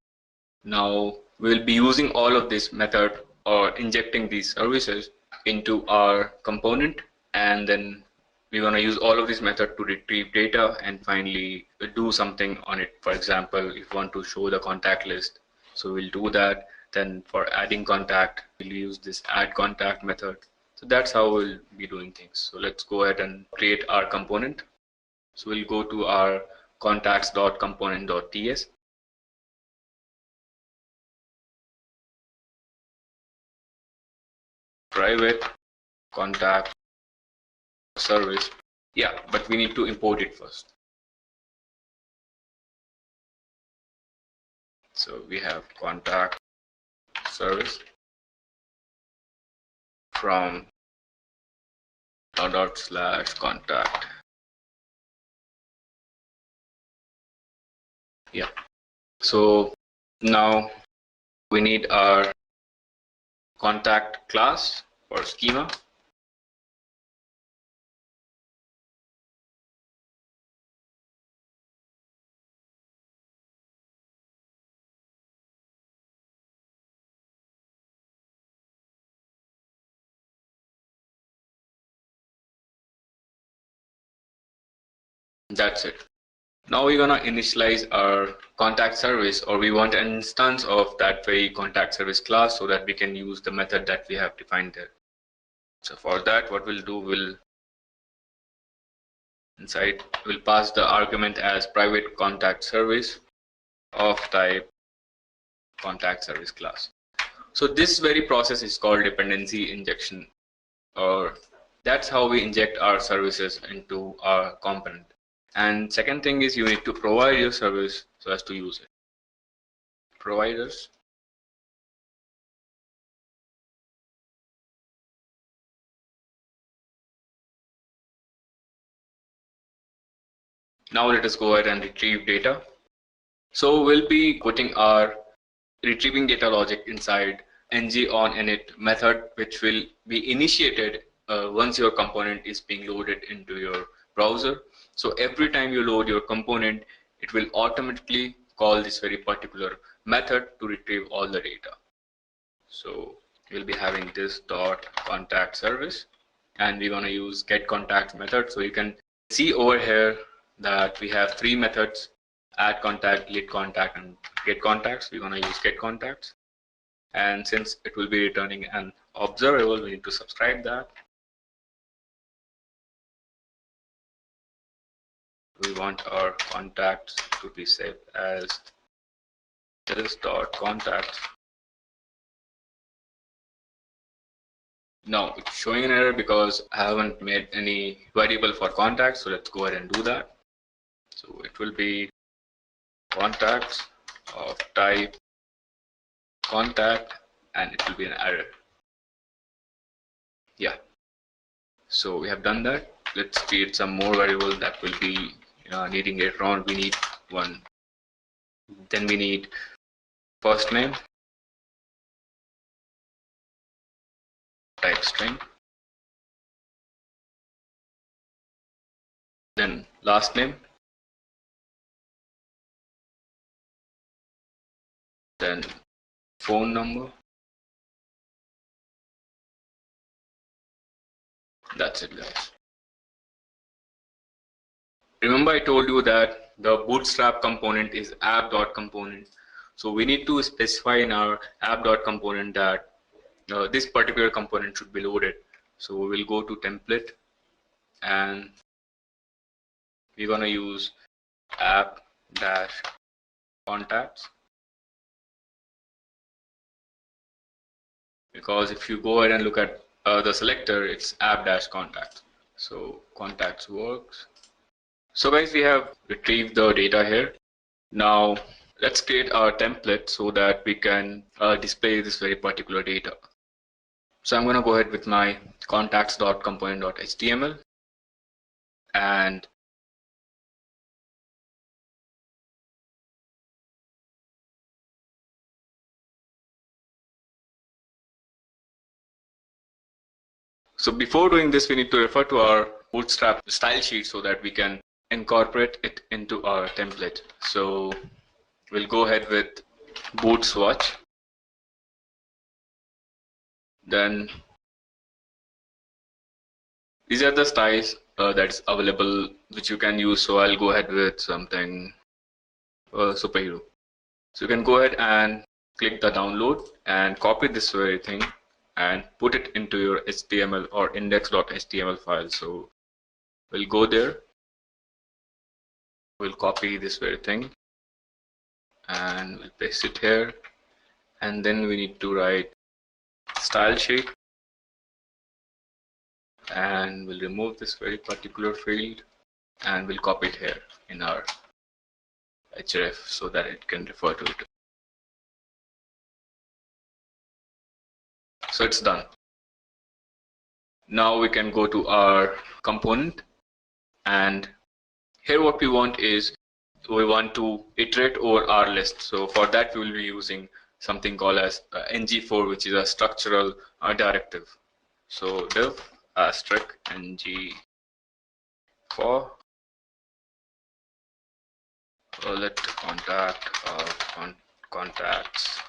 Now we'll be using all of this method or injecting these services into our component, and then we're going to use all of this method to retrieve data and finally do something on it. For example, if you want to show the contact list, so we'll do that. Then for adding contact, we'll use this add contact method. So that's how we'll be doing things. So let's go ahead and create our component. So we'll go to our contacts.component.ts. Private contact service. Yeah, but we need to import it first. So we have contact service from /contact. Yeah. So now we need our contact class or schema. That's it. Now we're gonna initialize our contact service, or we want an instance of that very contact service class so that we can use the method that we have defined there. So for that, what we'll do, we'll pass the argument as private contact service of type contact service class. So this very process is called dependency injection, or that's how we inject our services into our component. And second thing is you need to provide your service so as to use it. Providers. Now let us go ahead and retrieve data. So we'll be putting our retrieving data logic inside ng-on-init method, which will be initiated once your component is being loaded into your browser. So every time you load your component, it will automatically call this very particular method to retrieve all the data. So we'll be having this dot contact service, and we're going to use get contact method. So you can see over here that we have three methods: add contact, delete contact, and get contacts. We're going to use get contacts, and since it will be returning an observable, we need to subscribe that. We want our contacts to be saved as this dot contacts. Now it's showing an error because I haven't made any variable for contacts. So let's go ahead and do that. So it will be contacts of type contact, and it will be an error. Yeah. So we have done that. Let's create some more variables that will be needing later on. We need one. Then we need first name, type string, then last name, then phone number. That's it, guys. remember I told you that the bootstrap component is app.component. So we need to specify in our app.component that this particular component should be loaded. So we will go to template and we're going to use app-contacts, because if you go ahead and look at the selector, it's app-contacts. So contacts works. So guys, we have retrieved the data here. Now let's create our template so that we can display this very particular data. So I'm going to go ahead with my contacts.component.html and so before doing this, we need to refer to our Bootstrap style sheet so that we can incorporate it into our template. So we'll go ahead with boot swatch. Then these are the styles that's available which you can use. So I'll go ahead with something superhero. So you can go ahead and click the download and copy this very thing and put it into your HTML or index.html file. So we'll go there, we'll copy this very thing and we'll paste it here, and then we need to write style sheet and we'll remove this very particular field and we'll copy it here in our href so that it can refer to it. So it's done. Now we can go to our component, and here what we want is we want to iterate over our list. So for that we will be using something called as ng4, which is a structural directive. So div asterisk ng4 let contact contacts.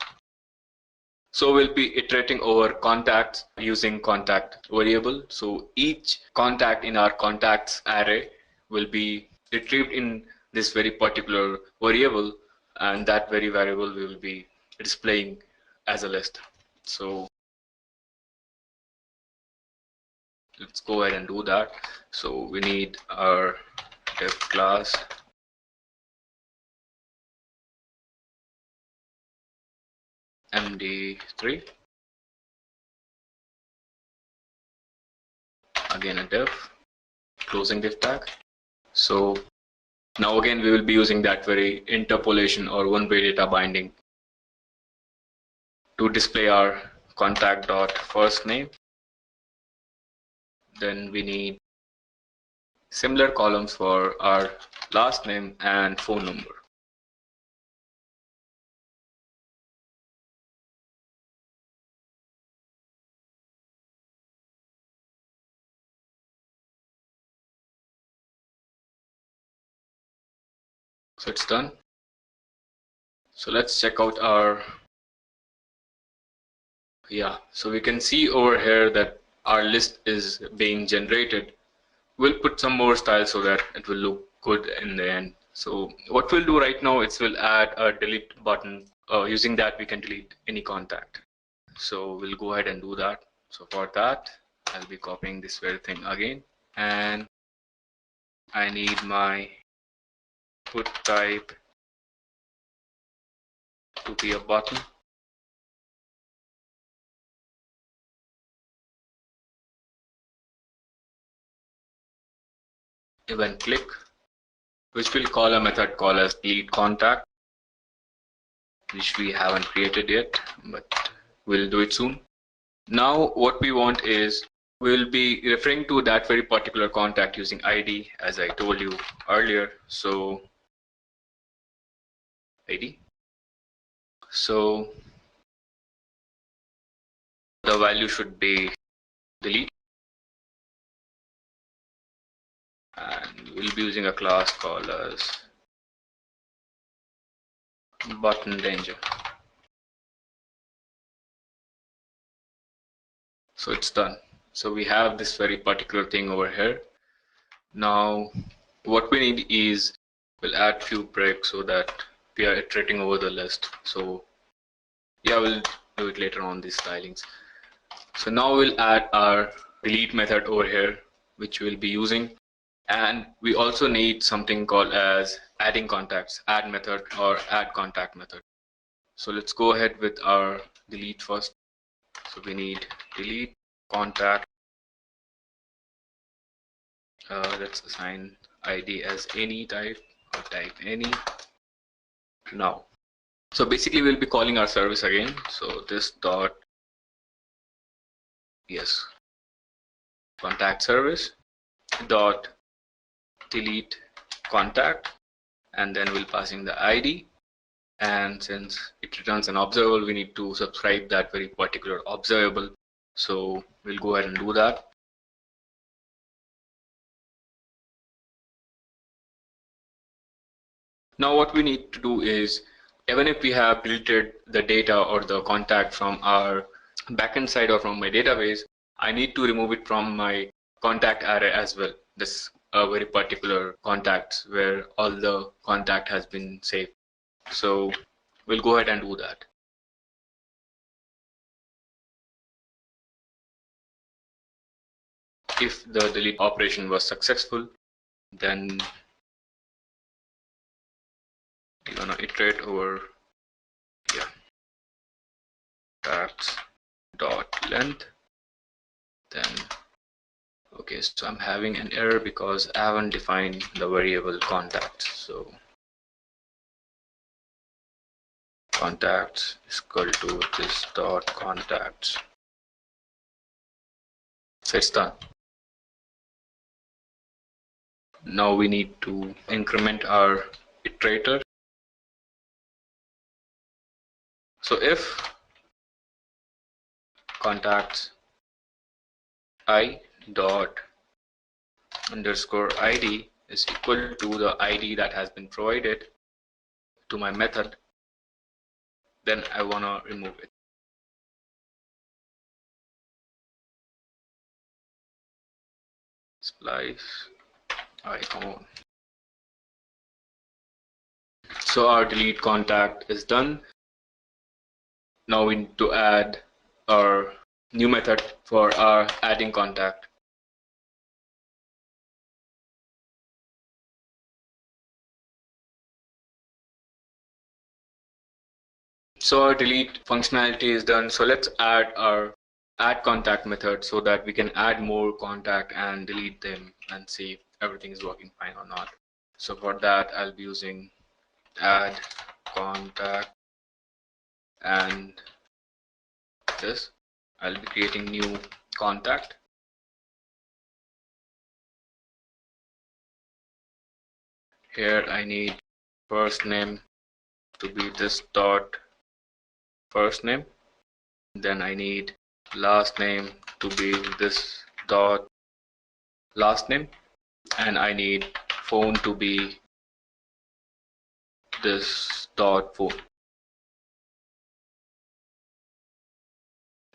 So we'll be iterating over contacts using contact variable. So each contact in our contacts array will be retrieved in this very particular variable, and that very variable we will be displaying as a list. So let's go ahead and do that. So we need our div class md3, again a div, closing div tag. So now again we will be using that very interpolation or one-way data binding to display our contact dot first name. Then we need similar columns for our last name and phone number. So it's done. So let's check out our, so we can see over here that our list is being generated. We'll put some more styles so that it will look good in the end. So what we'll do right now is we'll add a delete button. Using that we can delete any contact. So we'll go ahead and do that. So for that I'll be copying this very thing again, and I need my put type to be a button. Event click, which will call a method called as delete contact, which we haven't created yet, but we'll do it soon. Now what we want is we'll be referring to that very particular contact using ID, as I told you earlier. So ID. So the value should be delete, and we'll be using a class called as button danger. So it's done. So we have this very particular thing over here. Now what we need is, we'll add few breaks so that we are iterating over the list. So yeah, we'll do it later on, these stylings. So now we'll add our delete method over here, which we'll be using. And we also need something called as adding contacts, add method or add contact method. So let's go ahead with our delete first. So we need delete contact. Let's assign ID as any type, or type any. Now, so basically we'll be calling our service again. So this dot, yes, contact service dot delete contact, and then we'll passing the ID. And since it returns an observable, we need to subscribe that very particular observable. So we'll go ahead and do that. Now what we need to do is, even if we have deleted the data or the contact from our backend side or from my database, I need to remove it from my contact array as well. This very particular contacts where all the contact has been saved. So we'll go ahead and do that. If the delete operation was successful, then you're gonna iterate over here, contacts dot length. Then okay, so I'm having an error because I haven't defined the variable contacts. So contacts is equal to this dot contacts. So it's done. Now we need to increment our iterator. So if contacts I dot underscore ID is equal to the ID that has been provided to my method, then I wanna remove it. Splice icon. So our delete contact is done. Now we need to add our new method for our adding contact. So our delete functionality is done. So let's add our add contact method so that we can add more contact and delete them and see if everything is working fine or not. So for that, I'll be using add contact, and this I'll be creating new contact. Here I need first name to be this dot first name. Then I need last name to be this dot last name, and I need phone to be this dot phone.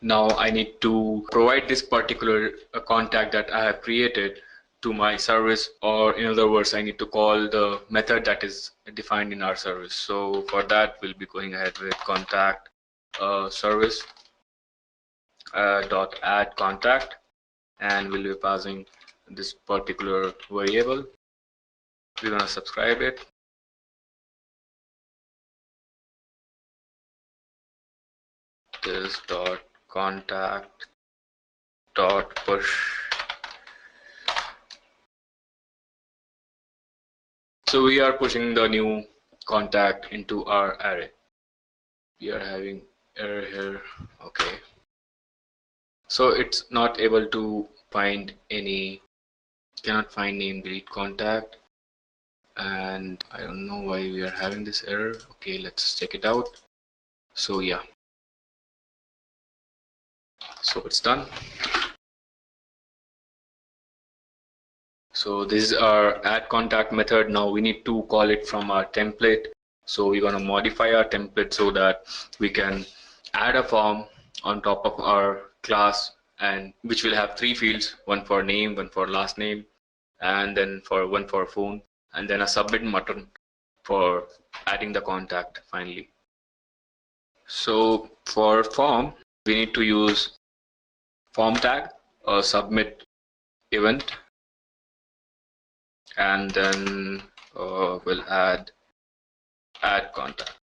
Now I need to provide this particular contact that I have created to my service, or in other words, I need to call the method that is defined in our service. So for that, we'll be going ahead with contact service dot add contact, and we'll be passing this particular variable. We're gonna subscribe it. This dot contact dot push. So we are pushing the new contact into our array. We are having error here. Okay. So it's not able to find any, cannot find name delete contact, and I don't know why we are having this error. Okay, let's check it out. So yeah. So it's done. So this is our add contact method. Now we need to call it from our template. So we're going to modify our template so that we can add a form on top of our class, and which will have 3 fields, one for name, one for last name, and then one for phone, and then a submit button for adding the contact finally. So for form, we need to use form tag or submit event, and then we'll add contact.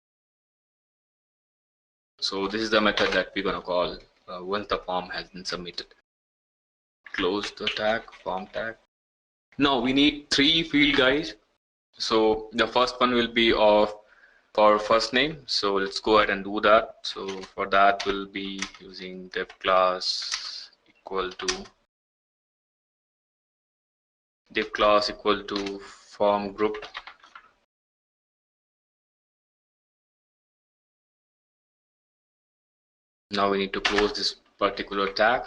So this is the method that we're gonna call once the form has been submitted. Close the tag, form tag. Now we need 3 field guys. So the first one will be for first name. So let's go ahead and do that. So for that we'll be using div class equal to form group. Now we need to close this particular tag,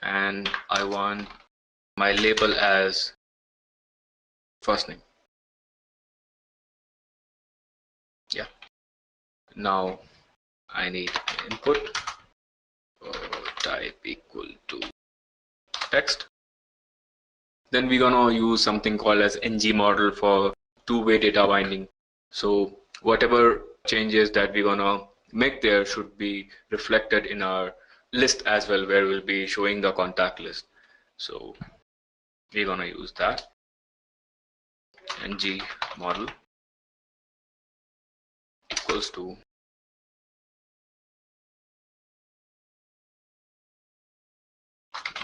and I want my label as first name. Yeah. Now I need input type equal to text. Then we're gonna use something called as ng model for two-way data binding. So whatever changes that we're gonna make there should be reflected in our list as well, where we'll be showing the contact list. So we're gonna use that ng model equals to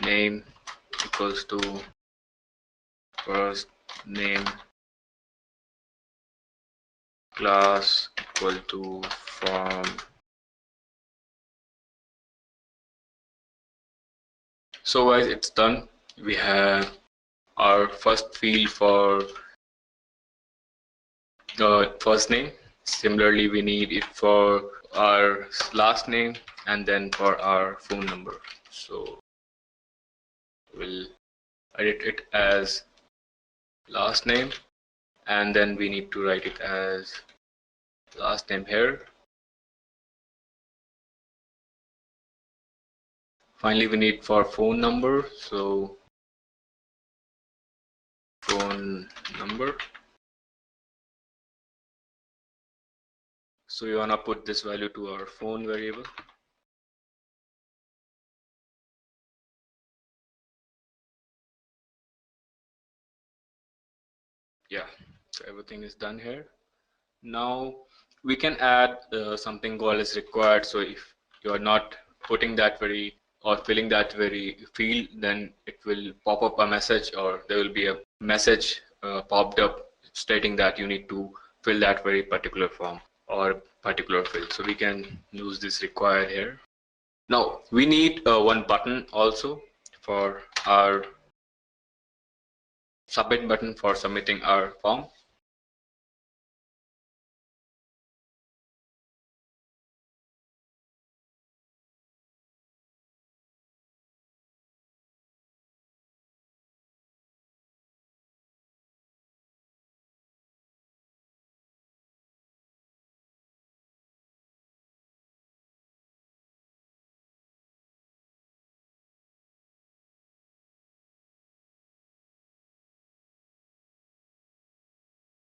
name equals to first name, class equal to form. So guys, it's done. We have our first field for the first name. Similarly, we need it for our last name and then for our phone number. So we'll edit it as last name, and then we need to write it as last name here. Finally, we need for phone number, so phone number. So you wanna put this value to our phone variable. Yeah, so everything is done here. Now we can add something called as required. So if you are not putting that very or filling that very field, then it will pop up a message, or there will be a message popped up stating that you need to fill that very particular form or particular field. So we can use this required here. Now we need one button also for our submit button for submitting our form.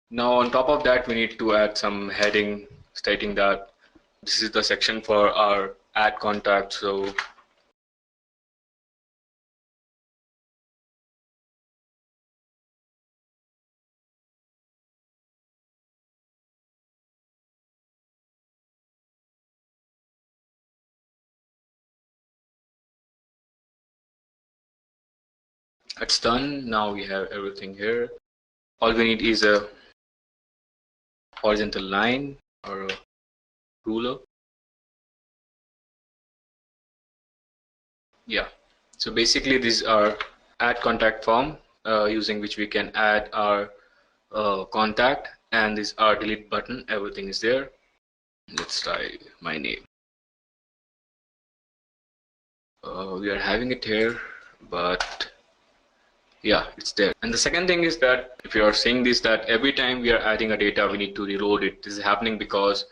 Now on top of that, we need to add some heading stating that this is the section for our add contact. So it's done. Now we have everything here. All we need is a horizontal line or a ruler. Yeah, so basically these are add contact form using which we can add our contact, and this our delete button. Everything is there. Let's try my name. We are having it here, but yeah, it's there. And the second thing is that if you are seeing this, that every time we are adding a data, we need to reload it. This is happening because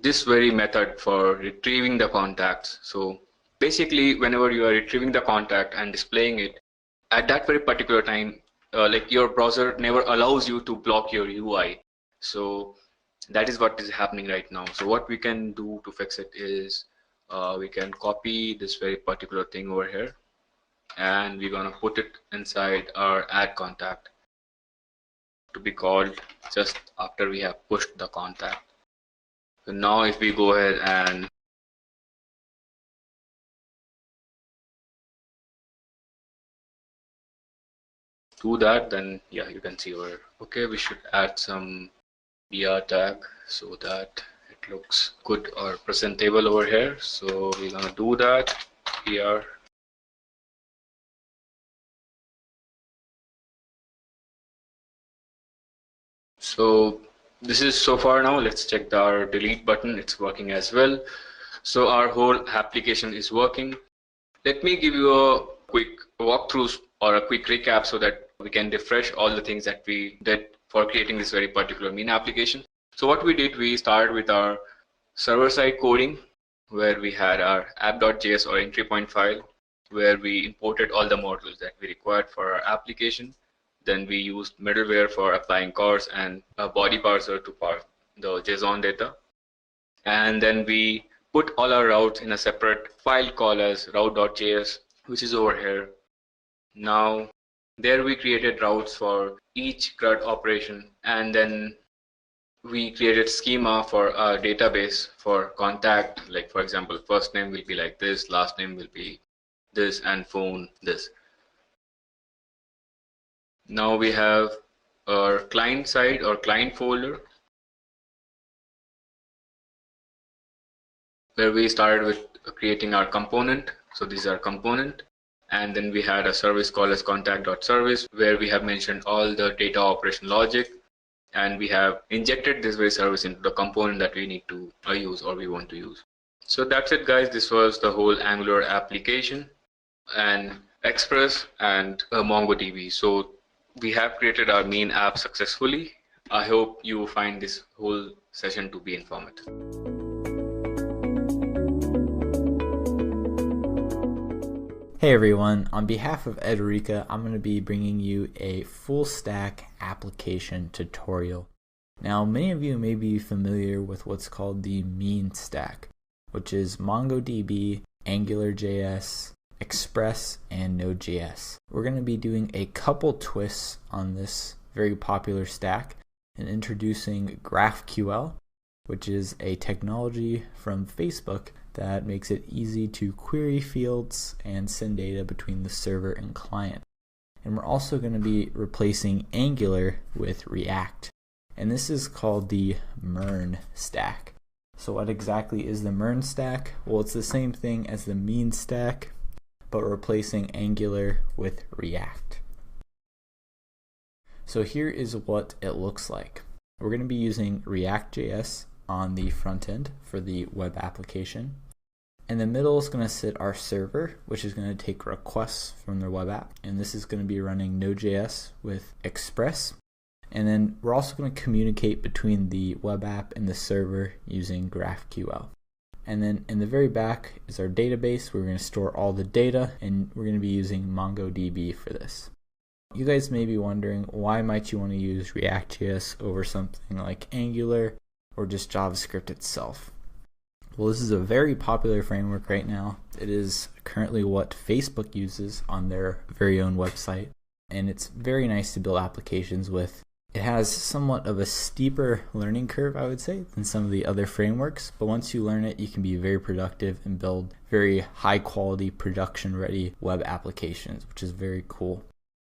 this very method for retrieving the contacts. So Basically, whenever you are retrieving the contact and displaying it, at that very particular time, like your browser never allows you to block your UI. So that is what is happening right now. So what we can do to fix it is we can copy this very particular thing over here, and we're gonna put it inside our add contact to be called just after we have pushed the contact. So now if we go ahead and do that, then yeah, you can see over. Okay, we should add some BR tag so that it looks good or presentable over here. So we're gonna do that here. So this is so far now. Let's check our delete button. It's working as well. So our whole application is working. Let me give you a quick walkthrough or a quick recap so that we can refresh all the things that we did for creating this very particular mean application. So what we did, we started with our server-side coding, where we had our app.js or entry point file, where we imported all the modules that we required for our application. Then we used middleware for applying cars and a body parser to parse the JSON data. And then we put all our routes in a separate file called as route.js, which is over here. Now, there we created routes for each CRUD operation, and then we created schema for our database for contact. Like for example, first name will be like this, last name will be this, and phone this. Now we have our client side or client folder, where we started with creating our component. So this is our component. And then we had a service called as contact.service, where we have mentioned all the data operation logic, and we have injected this very service into the component that we need to use or we want to use. So that's it, guys. This was the whole Angular application and Express and MongoDB. So we have created our main app successfully. I hope you find this whole session to be informative. Hey everyone, on behalf of Edureka, I'm going to be bringing you a full stack application tutorial. Now, many of you may be familiar with what's called the mean stack, which is MongoDB, AngularJS, Express, and Node.js. We're going to be doing a couple twists on this very popular stack and introducing GraphQL, which is a technology from Facebook that makes it easy to query fields and send data between the server and client. And we're also going to be replacing Angular with React. And this is called the MERN stack. So what exactly is the MERN stack? Well, it's the same thing as the mean stack, but replacing Angular with React. So here is what it looks like. We're going to be using React.js on the front end for the web application. In the middle is going to sit our server, which is going to take requests from the web app. And this is going to be running Node.js with Express. And then we're also going to communicate between the web app and the server using GraphQL. And then in the very back is our database. We're going to store all the data, and we're going to be using MongoDB for this. You guys may be wondering, why might you want to use React.js over something like Angular or just JavaScript itself? Well, this is a very popular framework right now. It is currently what Facebook uses on their very own website, and it's very nice to build applications with. It has somewhat of a steeper learning curve, I would say, than some of the other frameworks, but once you learn it, you can be very productive and build very high quality production ready web applications, which is very cool.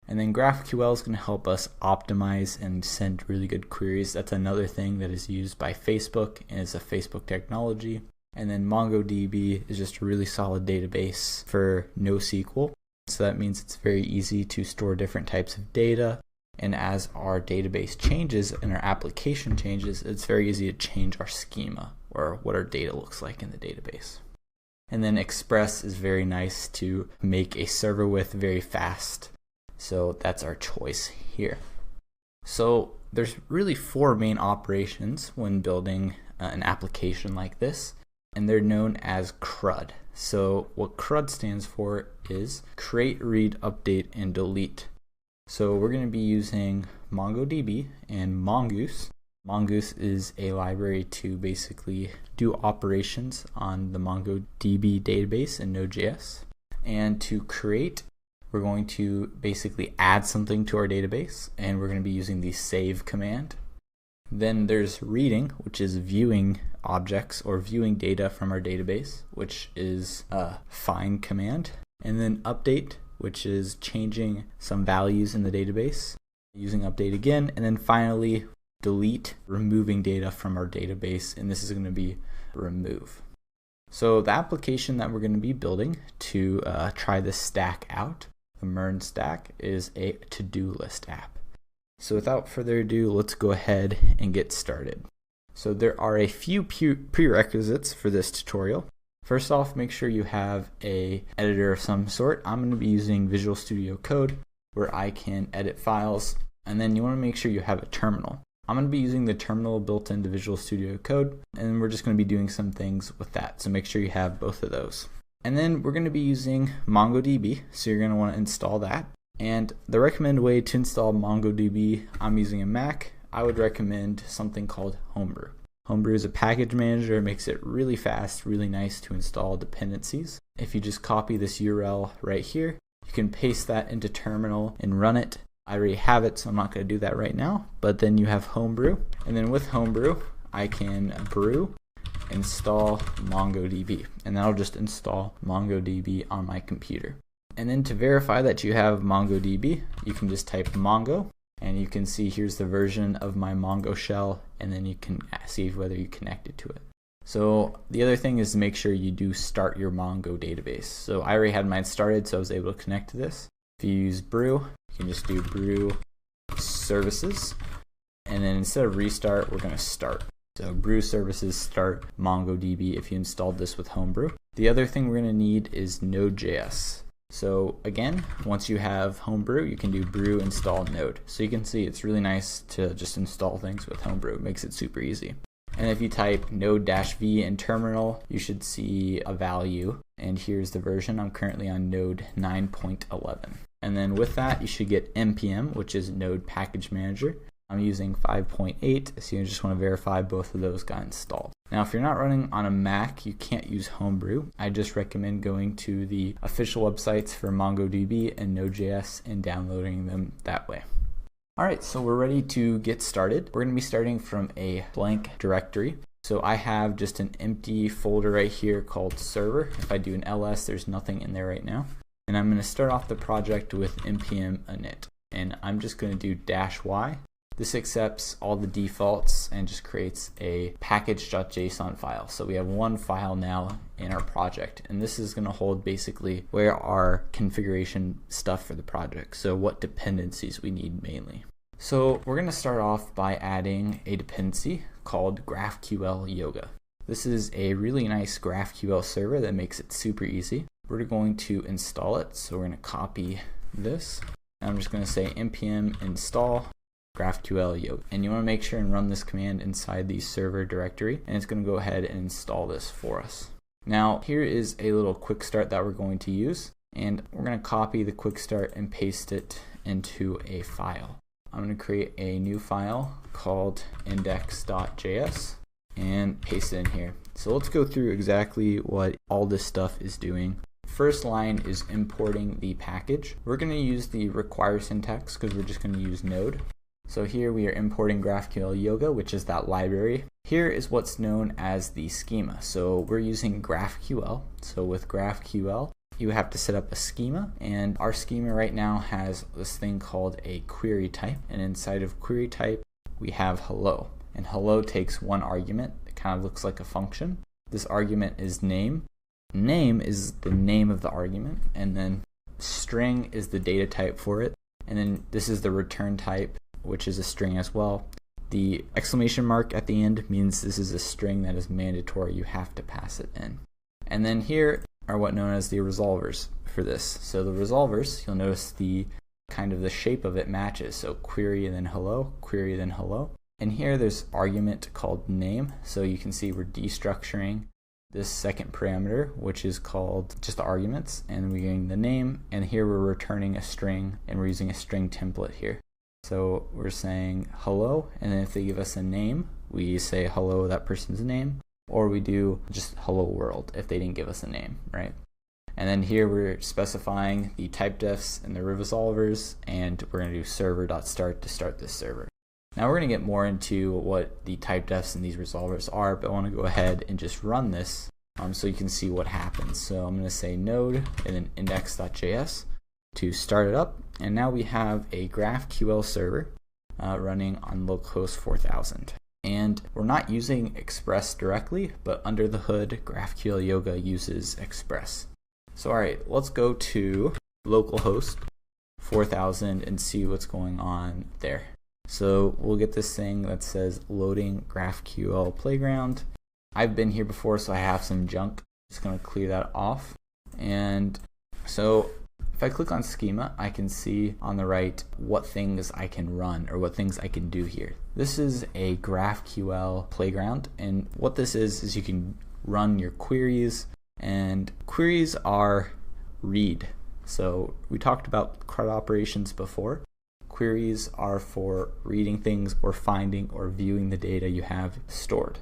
And then GraphQL is going to help us optimize and send really good queries. That's another thing that is used by Facebook and is a Facebook technology. And then MongoDB is just a really solid database for NoSQL. So that means it's very easy to store different types of data. And as our database changes and our application changes, it's very easy to change our schema or what our data looks like in the database. And then Express is very nice to make a server with very fast. So that's our choice here. So there's really four main operations when building an application like this, and they're known as CRUD. So what CRUD stands for is create, read, update, and delete. So we're going to be using MongoDB and Mongoose. Mongoose is a library to basically do operations on the MongoDB database in Node.js. And to create, we're going to basically add something to our database, and we're going to be using the save command. Then there's reading, which is viewing objects or viewing data from our database, which is a find command. And then update, which is changing some values in the database, using update again. And then finally, delete, removing data from our database, and this is going to be remove. So the application that we're going to be building to try this stack out, the MERN stack, is a to-do list app. So without further ado, let's go ahead and get started. So there are a few prerequisites for this tutorial. First off, make sure you have an editor of some sort. I'm going to be using Visual Studio Code, where I can edit files, and then you want to make sure you have a terminal. I'm going to be using the terminal built into Visual Studio Code, and we're just going to be doing some things with that, so make sure you have both of those. And then we're going to be using MongoDB, so you're going to want to install that. And the recommended way to install MongoDB, I'm using a Mac, I would recommend something called Homebrew. Homebrew is a package manager. It makes it really fast, really nice to install dependencies. If you just copy this URL right here, you can paste that into terminal and run it. I already have it, so I'm not going to do that right now. But then you have Homebrew. And then with Homebrew, I can brew, install MongoDB. And that'll just install MongoDB on my computer. And then to verify that you have MongoDB, you can just type Mongo. And you can see here's the version of my Mongo shell, and then you can see whether you connected to it. So the other thing is to make sure you do start your Mongo database. So I already had mine started, so I was able to connect to this. If you use brew, you can just do brew services, and then instead of restart, we're going to start. So brew services start MongoDB if you installed this with Homebrew. The other thing we're going to need is Node.js. So again, once you have Homebrew, you can do brew install node. So you can see it's really nice to just install things with Homebrew. It makes it super easy. And if you type node-v in terminal, you should see a value. And here's the version. I'm currently on node 9.11. And then with that, you should get npm, which is Node Package Manager. I'm using 5.8, so you just want to verify both of those got installed. Now, if you're not running on a Mac, you can't use Homebrew. I just recommend going to the official websites for MongoDB and Node.js and downloading them that way. Alright, so we're ready to get started. We're going to be starting from a blank directory. So I have just an empty folder right here called server. If I do an ls, there's nothing in there right now. And I'm going to start off the project with npm init. And I'm just going to do -y. This accepts all the defaults and just creates a package.json file. So we have one file now in our project, and this is going to hold basically where our configuration stuff for the project. So what dependencies we need mainly. So we're going to start off by adding a dependency called GraphQL Yoga. This is a really nice GraphQL server that makes it super easy. We're going to install it. So we're going to copy this. And I'm just going to say npm install GraphQL Yoga, and you want to make sure and run this command inside the server directory, and it's going to go ahead and install this for us. Now here is a little quick start that we're going to use, and we're going to copy the quick start and paste it into a file. I'm going to create a new file called index.js and paste it in here. So let's go through exactly what all this stuff is doing. First line is importing the package. We're going to use the require syntax because we're just going to use Node. So here we are importing GraphQL Yoga, which is that library. Here is what's known as the schema. So we're using GraphQL. So with GraphQL, you have to set up a schema, and our schema right now has this thing called a query type, and inside of query type we have hello, and hello takes one argument. It kind of looks like a function. This argument is name. Name is the name of the argument, and then string is the data type for it, and then this is the return type, which is a string as well. The exclamation mark at the end means this is a string that is mandatory. You have to pass it in. And then here are what known as the resolvers for this. So the resolvers, you'll notice the kind of the shape of it matches. So query and then hello, query then hello. And here there's argument called name. So you can see we're destructuring this second parameter, which is called just the arguments, and we're getting the name, and here we're returning a string, and we're using a string template here. So we're saying hello, and then if they give us a name, we say hello, that person's name, or we do just hello world if they didn't give us a name, right? And then here we're specifying the type defs and the resolvers, and we're going to do server.start to start this server. Now we're going to get more into what the type defs and these resolvers are, but I want to go ahead and just run this so you can see what happens. So I'm going to say node and then index.js to start it up, and now we have a GraphQL server running on localhost 4000. And we're not using Express directly, but under the hood, GraphQL Yoga uses Express. So alright, let's go to localhost 4000 and see what's going on there. So we'll get this thing that says loading GraphQL Playground. I've been here before, so I have some junk. Just going to clear that off. And so if I click on schema, I can see on the right what things I can run or what things I can do here. This is a GraphQL Playground, and what this is you can run your queries, and queries are read. So we talked about CRUD operations before. Queries are for reading things or finding or viewing the data you have stored.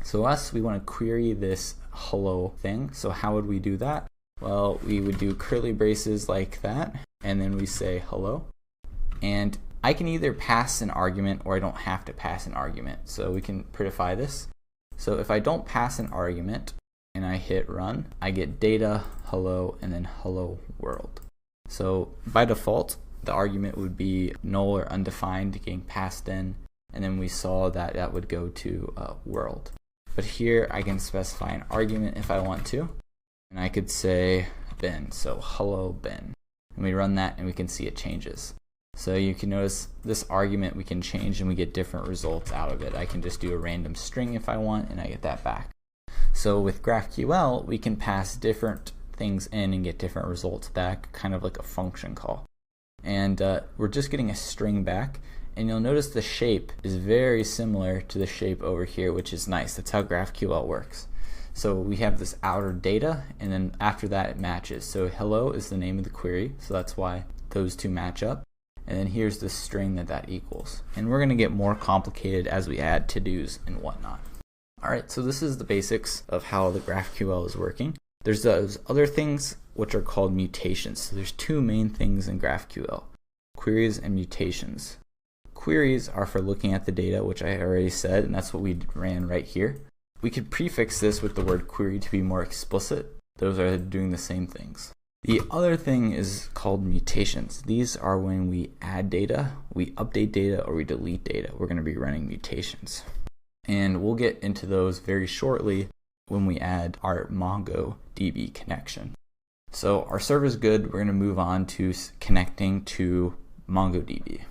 So we want to query this hello thing. So how would we do that? Well, we would do curly braces like that, and then we say hello. And I can either pass an argument or I don't have to pass an argument. So we can prettify this. So if I don't pass an argument and I hit run, I get data, hello, and then hello world. So by default, the argument would be null or undefined getting passed in, and then we saw that that would go to world. But here I can specify an argument if I want to, and I could say Ben, so hello Ben. And we run that and we can see it changes. So you can notice this argument we can change and we get different results out of it. I can just do a random string if I want and I get that back. So with GraphQL, we can pass different things in and get different results back, kind of like a function call. And we're just getting a string back, and you'll notice the shape is very similar to the shape over here, which is nice. That's how GraphQL works. So we have this outer data, and then after that it matches. So hello is the name of the query, so that's why those two match up. And then here's the string that equals. And we're going to get more complicated as we add to-dos and whatnot. Alright, so this is the basics of how the GraphQL is working. There's those other things which are called mutations. So there's two main things in GraphQL, queries and mutations. Queries are for looking at the data, which I already said, and that's what we ran right here. We could prefix this with the word query to be more explicit. Those are doing the same things. The other thing is called mutations. These are when we add data, we update data, or we delete data. We're going to be running mutations. And we'll get into those very shortly when we add our MongoDB connection. So our server's good. We're going to move on to connecting to MongoDB.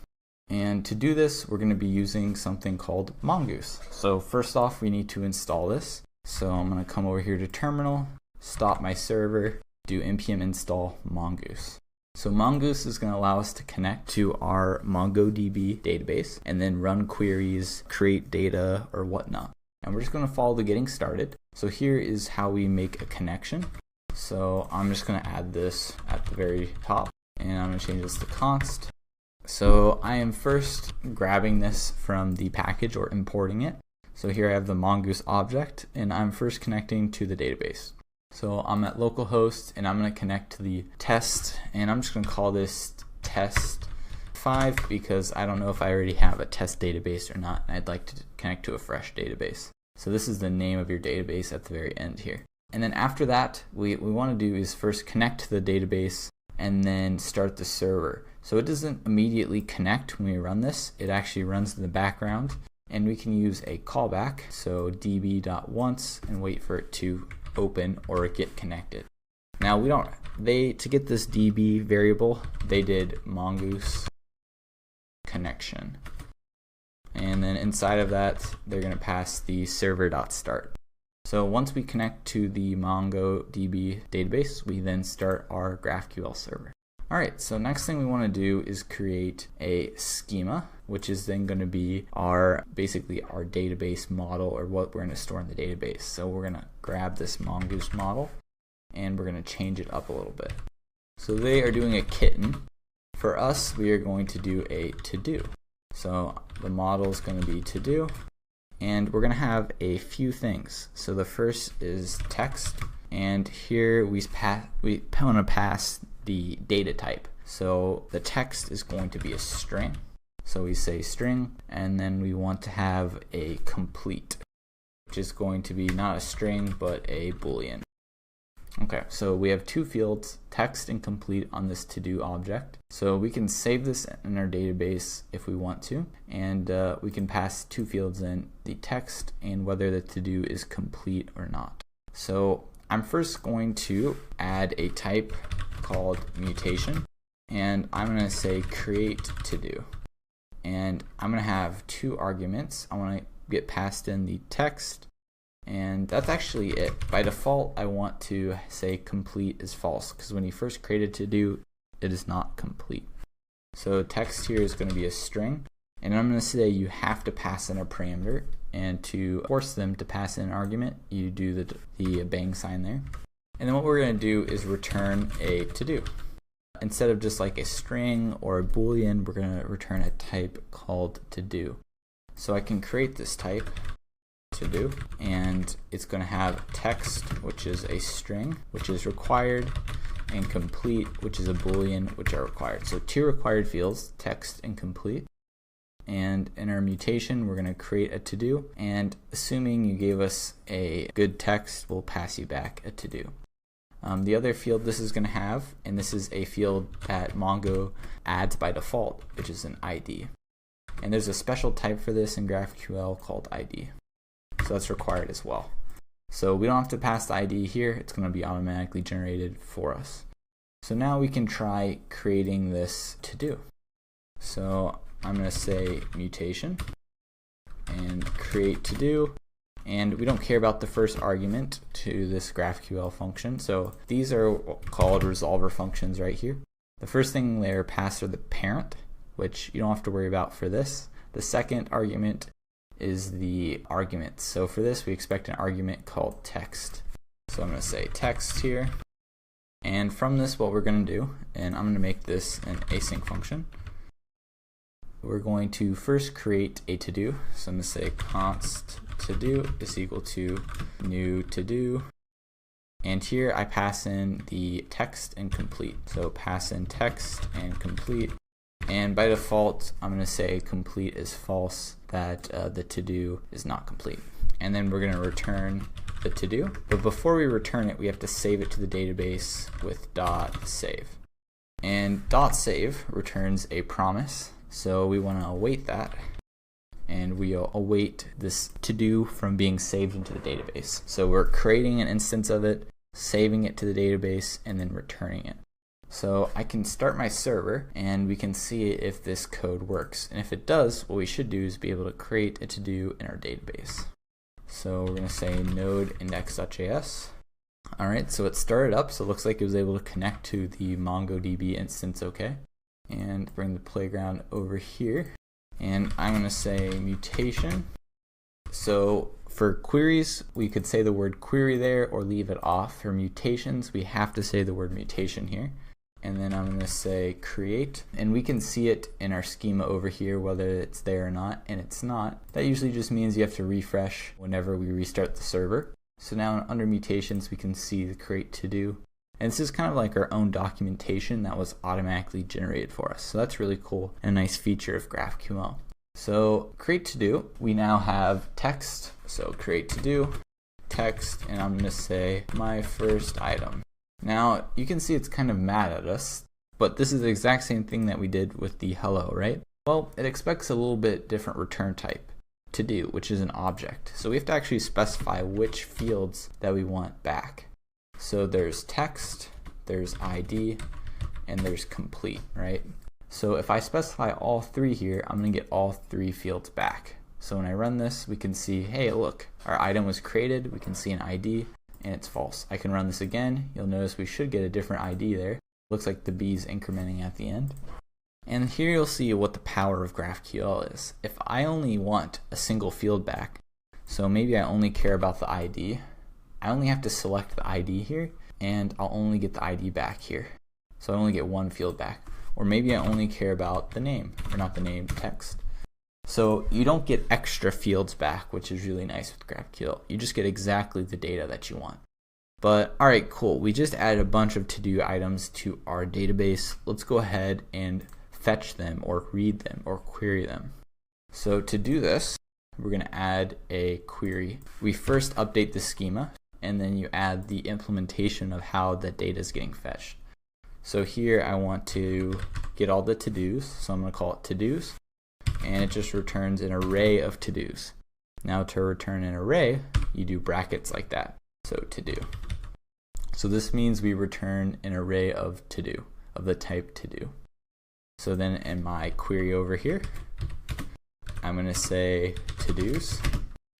And to do this, we're going to be using something called Mongoose. So first off, we need to install this. So I'm going to come over here to terminal, stop my server, do npm install mongoose. So mongoose is going to allow us to connect to our MongoDB database and then run queries, create data, or whatnot. And we're just going to follow the getting started. So here is how we make a connection. So I'm just going to add this at the very top, and I'm going to change this to const. So I am first grabbing this from the package or importing it. So here I have the mongoose object, and I'm first connecting to the database. So I'm at localhost, and I'm going to connect to the test, and I'm just going to call this test 5 because I don't know if I already have a test database or not, and I'd like to connect to a fresh database. So this is the name of your database at the very end here. And then after that, what we want to do is first connect to the database and then start the server. So it doesn't immediately connect when we run this. It actually runs in the background, and we can use a callback, so db.once, and wait for it to open or get connected. Now to get this db variable, they did mongoose connection. And then inside of that, they're going to pass the server.start. So once we connect to the MongoDB database, we then start our GraphQL server. Alright, so next thing we want to do is create a schema, which is then going to be basically our database model, or what we're going to store in the database. So we're going to grab this Mongoose model and we're going to change it up a little bit. So they are doing a kitten. For us, we are going to do a to-do. So the model is going to be to-do, and we're going to have a few things. So the first is text, and here we want to pass the data type. So the text is going to be a string. So we say string, and then we want to have a complete, which is going to be not a string but a boolean. Okay, so we have two fields, text and complete, on this to-do object. So we can save this in our database if we want to, and we can pass two fields in, the text and whether the to-do is complete or not. So I'm first going to add a type called mutation, and I'm going to say create to do, and I'm going to have two arguments. I want to get passed in the text, and that's actually it. By default, I want to say complete is false, because when you first created to do, it is not complete. So text here is going to be a string, and I'm going to say you have to pass in a parameter, and to force them to pass in an argument, you do the bang sign there. And then what we're going to do is return a to-do. Instead of just like a string or a boolean, we're going to return a type called to-do. So I can create this type, to-do, and it's going to have text, which is a string, which is required, and complete, which is a boolean, which are required. So two required fields, text and complete. And in our mutation, we're going to create a to-do, and assuming you gave us a good text, we'll pass you back a to-do. The other field this is going to have, and this is a field that Mongo adds by default, which is an ID. And there's a special type for this in GraphQL called ID. So that's required as well. So we don't have to pass the ID here, it's going to be automatically generated for us. So now we can try creating this to-do. So I'm going to say mutation and create to-do, and we don't care about the first argument to this GraphQL function. So these are called resolver functions right here. The first thing they're passed are the parent, which you don't have to worry about for this. The second argument is the argument. So for this, we expect an argument called text. So I'm going to say text here, and from this, what we're going to do, and I'm going to make this an async function. We're going to first create a to-do. So I'm going to say const to-do is equal to new to-do. And here I pass in the text and complete. So pass in text and complete. And by default, I'm going to say complete is false, that the to-do is not complete. And then we're going to return the to-do. But before we return it, we have to save it to the database with .save. And .save returns a promise. So we want to await that, and we'll await this to-do from being saved into the database. So we're creating an instance of it, saving it to the database, and then returning it. So I can start my server, and we can see if this code works. And if it does, what we should do is be able to create a to-do in our database. So we're going to say node index.js. Alright, so it started up, so it looks like it was able to connect to the MongoDB instance okay. And bring the playground over here, and I'm going to say mutation. So for queries, we could say the word query there or leave it off. For mutations, we have to say the word mutation here. And then I'm going to say create, and we can see it in our schema over here whether it's there or not, and it's not. That usually just means you have to refresh whenever we restart the server. So now under mutations, we can see the create to do. And this is kind of like our own documentation that was automatically generated for us. So that's really cool and a nice feature of GraphQL. So create to do, we now have text. So create to do, text, and I'm going to say my first item. Now you can see it's kind of mad at us, but this is the exact same thing that we did with the hello, right? Well, it expects a little bit different return type, to do, which is an object. So we have to actually specify which fields that we want back. So there's text, there's ID, and there's complete, right? So if I specify all three here, I'm going to get all three fields back. So when I run this, we can see, hey, look, our item was created, we can see an ID, and it's false. I can run this again, you'll notice we should get a different ID there, Looks like the B is incrementing at the end. And here you'll see what the power of GraphQL is. If I only want a single field back, so maybe I only care about the ID, I only have to select the ID here, and I'll only get the ID back here. So I only get one field back. Or maybe I only care about the name, or not the name, text. So you don't get extra fields back, which is really nice with GraphQL. You just get exactly the data that you want. But alright, cool. We just added a bunch of to-do items to our database. Let's go ahead and fetch them, or read them, or query them. So to do this, we're going to add a query. We first update the schema, and then you add the implementation of how the data is getting fetched. So here I want to get all the to-dos, so I'm going to call it to-dos, and it just returns an array of to-dos. Now to return an array, you do brackets like that, so to-do. So this means we return an array of to-do, of the type to-do. So then in my query over here, I'm going to say to-dos,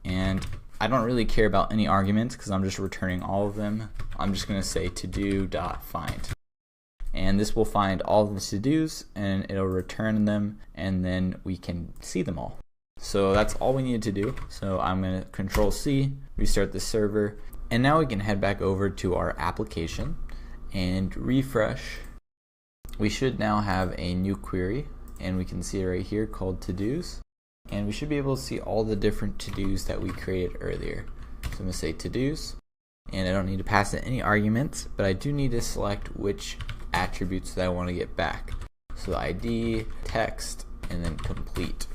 and I don't really care about any arguments because I'm just returning all of them. I'm just going to say to-do.find. And this will find all of the to-dos, and it'll return them, and then we can see them all. So that's all we needed to do. So I'm going to Control-C, restart the server, and now we can head back over to our application and refresh. We should now have a new query, and we can see it right here called to-dos. And we should be able to see all the different to-dos that we created earlier. So I'm going to say to-dos, and I don't need to pass in any arguments, but I do need to select which attributes that I want to get back. So the ID, text, and then complete.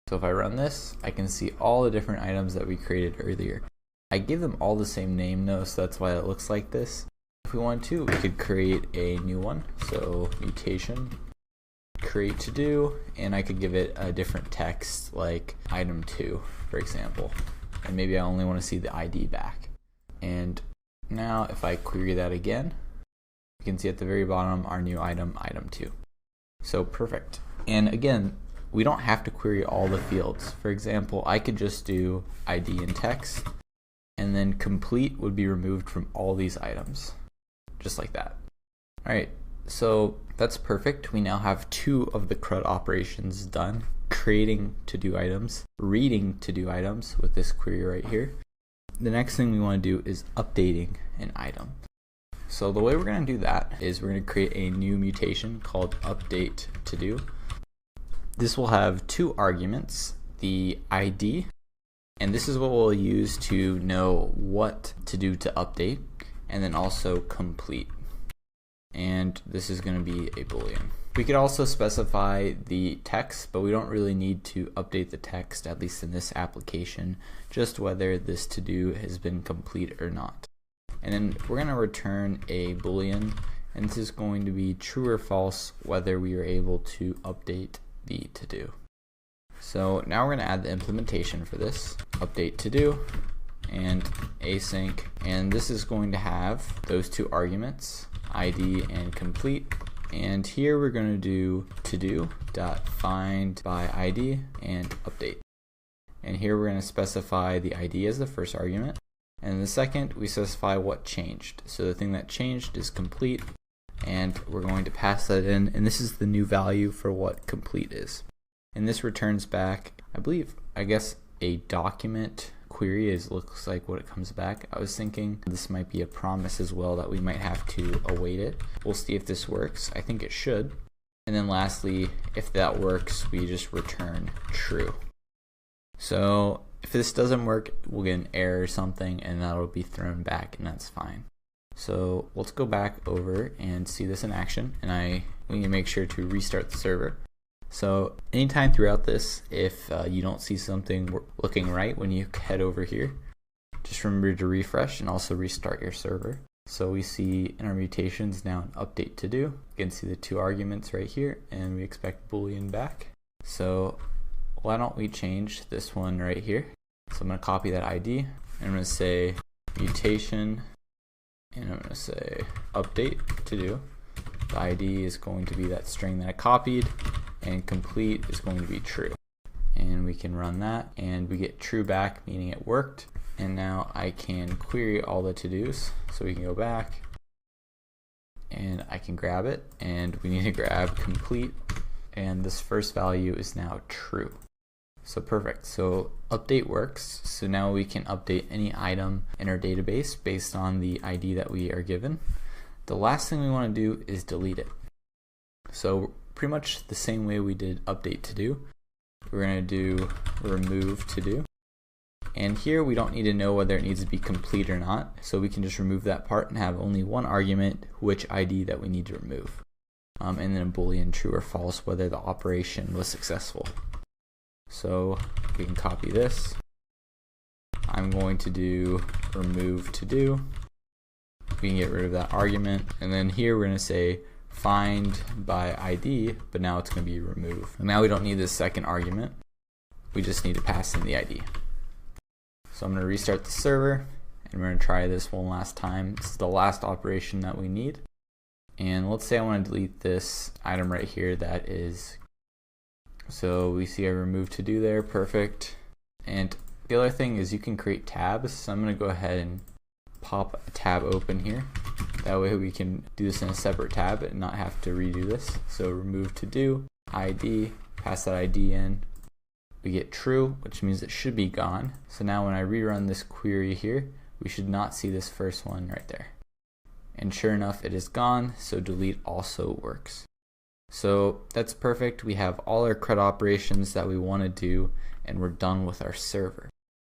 So if I run this, I can see all the different items that we created earlier. I give them all the same name though, so that's why it looks like this. If we want to, we could create a new one. So mutation, create to do, and I could give it a different text like item 2, for example. And maybe I only want to see the ID back. And now if I query that again, you can see at the very bottom our new item, item 2. So perfect. And again, we don't have to query all the fields. For example, I could just do ID and text, and then complete would be removed from all these items, just like that. Alright, so that's perfect. We now have 2 of the CRUD operations done, creating to-do items, reading to-do items with this query right here. The next thing we want to do is updating an item. So the way we're going to do that is we're going to create a new mutation called update to do. This will have 2 arguments, the ID, and this is what we'll use to know what to do to update, and then also complete. And this is going to be a boolean. We could also specify the text, but we don't really need to update the text, at least in this application, just whether this to do has been complete or not. And then we're going to return a boolean, and this is going to be true or false whether we are able to update the to do. So now we're going to add the implementation for this, update to do, and async, and this is going to have those 2 arguments, ID and complete. And here we're going to do to-do.find by ID and update. And here we're going to specify the ID as the first argument, and the second we specify what changed. So the thing that changed is complete, and we're going to pass that in, and this is the new value for what complete is. And this returns back, I guess a document query looks like what it comes back. I was thinking this might be a promise as well, that we might have to await it. We'll see if this works. I think it should. And then lastly, if that works, we just return true. So if this doesn't work, we'll get an error or something, and that'll be thrown back, and that's fine. So let's go back over and see this in action, and we need to make sure to restart the server. So anytime throughout this, if you don't see something looking right when you head over here, just remember to refresh and also restart your server. So we see in our mutations now an update to do. You can see the 2 arguments right here, and we expect boolean back. So why don't we change this one right here? So I'm going to copy that ID, and I'm going to say mutation, and I'm going to say update to do. The ID is going to be that string that I copied, and complete is going to be true. And we can run that, and we get true back, meaning it worked. And now I can query all the to-dos. So we can go back, and I can grab it, and we need to grab complete, and this first value is now true. So perfect. So update works. So now we can update any item in our database based on the ID that we are given. The last thing we want to do is delete it. So pretty much the same way we did update to do, we're going to do remove to do. And here we don't need to know whether it needs to be complete or not, so we can just remove that part and have only one argument, which ID that we need to remove. And then a boolean true or false whether the operation was successful. So we can copy this. I'm going to do remove to do. We can get rid of that argument, and then here we're going to say find by ID, but now it's going to be remove. And now we don't need this second argument. We just need to pass in the ID. So I'm going to restart the server, and we're going to try this one last time. This is the last operation that we need. And let's say I want to delete this item right here that is, so we see I removed to do there, perfect. And the other thing is you can create tabs, so I'm going to go ahead and pop a tab open here. That way we can do this in a separate tab and not have to redo this. So remove to do, ID, pass that ID in. We get true, which means it should be gone. So now when I rerun this query here, we should not see this first one right there. And sure enough, it is gone, so delete also works. So that's perfect. We have all our CRUD operations that we want to do, and we're done with our server.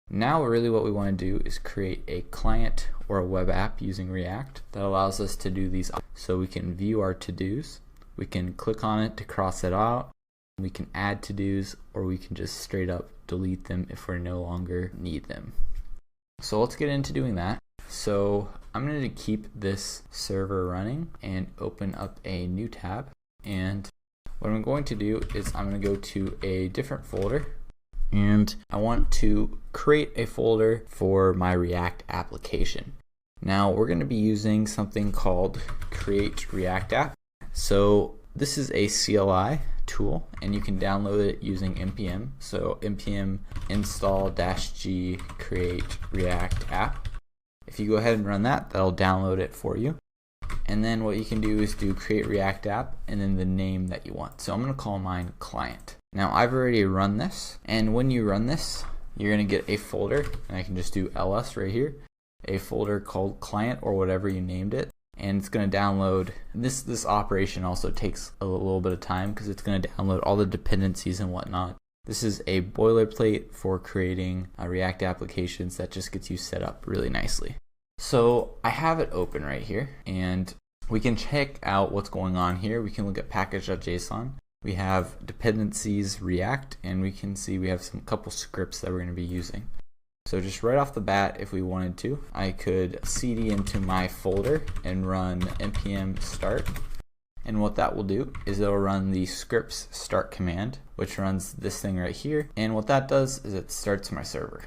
Now really what we want to do is create a client or a web app using React that allows us to do these. So we can view our to-dos, we can click on it to cross it out, we can add to-dos, or we can just straight up delete them if we no longer need them. So let's get into doing that. So I'm going to keep this server running and open up a new tab. And what I'm going to do is I'm going to go to a different folder, and I want to create a folder for my React application. Now we're going to be using something called Create React App. So this is a CLI tool, and you can download it using npm. So npm install-g create react app. If you go ahead and run that, that'll download it for you. And then what you can do is do create react app and then the name that you want. So I'm going to call mine client. Now I've already run this, and when you run this, you're going to get a folder, and I can just do ls right here, a folder called client or whatever you named it. And it's going to download, this operation also takes a little bit of time because it's going to download all the dependencies and whatnot. This is a boilerplate for creating React applications that just gets you set up really nicely. So I have it open right here, and we can check out what's going on here. We can look at package.json. We have dependencies React, and we can see we have some couple scripts that we're going to be using. So just right off the bat, if we wanted to, I could cd into my folder and run npm start. And what that will do is it'll run the scripts start command, which runs this thing right here. And what that does is it starts my server.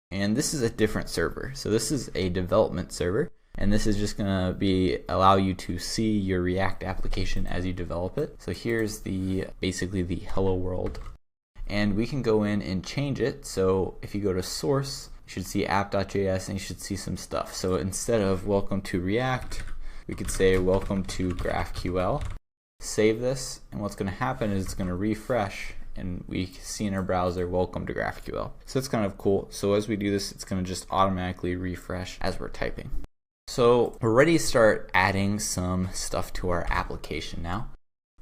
And this is a different server. So this is a development server, and this is just gonna allow you to see your React application as you develop it. So here's basically the hello world. And we can go in and change it. So if you go to source, you should see app.js, and you should see some stuff. So instead of welcome to React, we could say welcome to GraphQL. Save this, and what's going to happen is it's going to refresh, and we see in our browser welcome to GraphQL. So it's kind of cool. So as we do this, it's going to just automatically refresh as we're typing. So we're ready to start adding some stuff to our application now.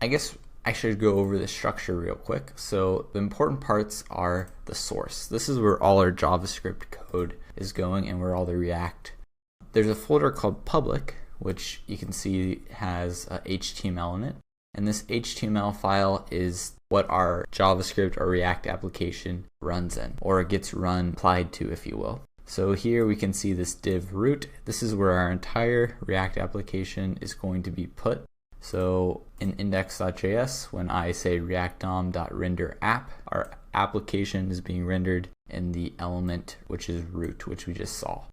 I guess I should go over the structure real quick. So the important parts are the source. This is where all our JavaScript code is going and where all the React. There's a folder called public, which you can see has HTML in it. And this HTML file is what our JavaScript or React application runs in, or gets applied to, if you will. So here we can see this div root. This is where our entire React application is going to be put. So in index.js, when I say react-dom.render app, our application is being rendered in the element which is root, which we just saw.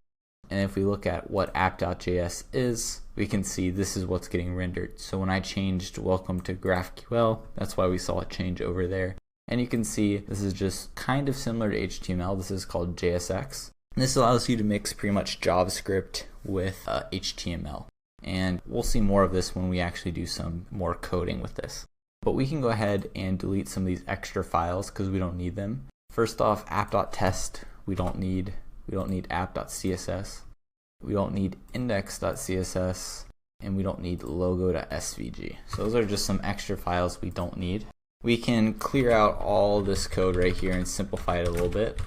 And if we look at what app.js is, we can see this is what's getting rendered. So when I changed welcome to GraphQL, that's why we saw it change over there. And you can see this is just kind of similar to HTML. This is called JSX. And this allows you to mix pretty much JavaScript with HTML. And we'll see more of this when we actually do some more coding with this. But we can go ahead and delete some of these extra files because we don't need them. First off, app.test, we don't need app.css, we don't need index.css, and we don't need logo.svg. So those are just some extra files we don't need. We can clear out all this code right here and simplify it a little bit.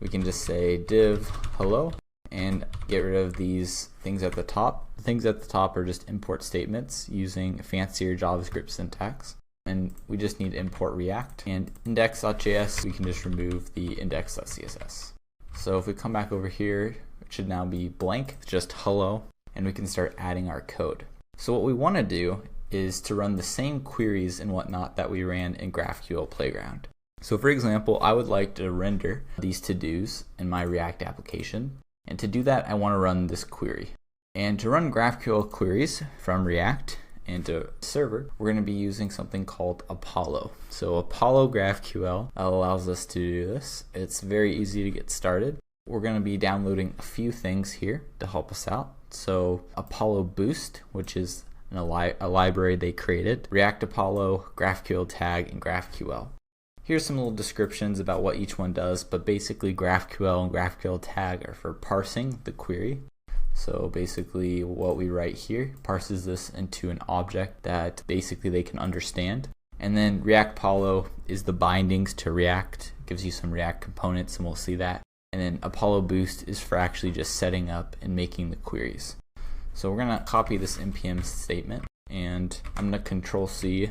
We can just say div hello and get rid of these things at the top. The things at the top are just import statements using fancier JavaScript syntax. And we just need import React. And index.js, we can just remove the index.css. So if we come back over here, it should now be blank, just hello, and we can start adding our code. So what we want to do is to run the same queries and whatnot that we ran in GraphQL Playground. So for example, I would like to render these to-dos in my React application. And to do that, I want to run this query. And to run GraphQL queries from React into server, we're going to be using something called Apollo. So Apollo GraphQL allows us to do this. It's very easy to get started. We're going to be downloading a few things here to help us out. So Apollo Boost, which is a library they created, React Apollo, GraphQL Tag, and GraphQL. Here's some little descriptions about what each one does, but basically GraphQL and GraphQL Tag are for parsing the query. So basically what we write here parses this into an object that basically they can understand. And then React Apollo is the bindings to React, gives you some React components, and we'll see that. And then Apollo Boost is for actually just setting up and making the queries. So we're gonna copy this npm statement, and I'm gonna Control-C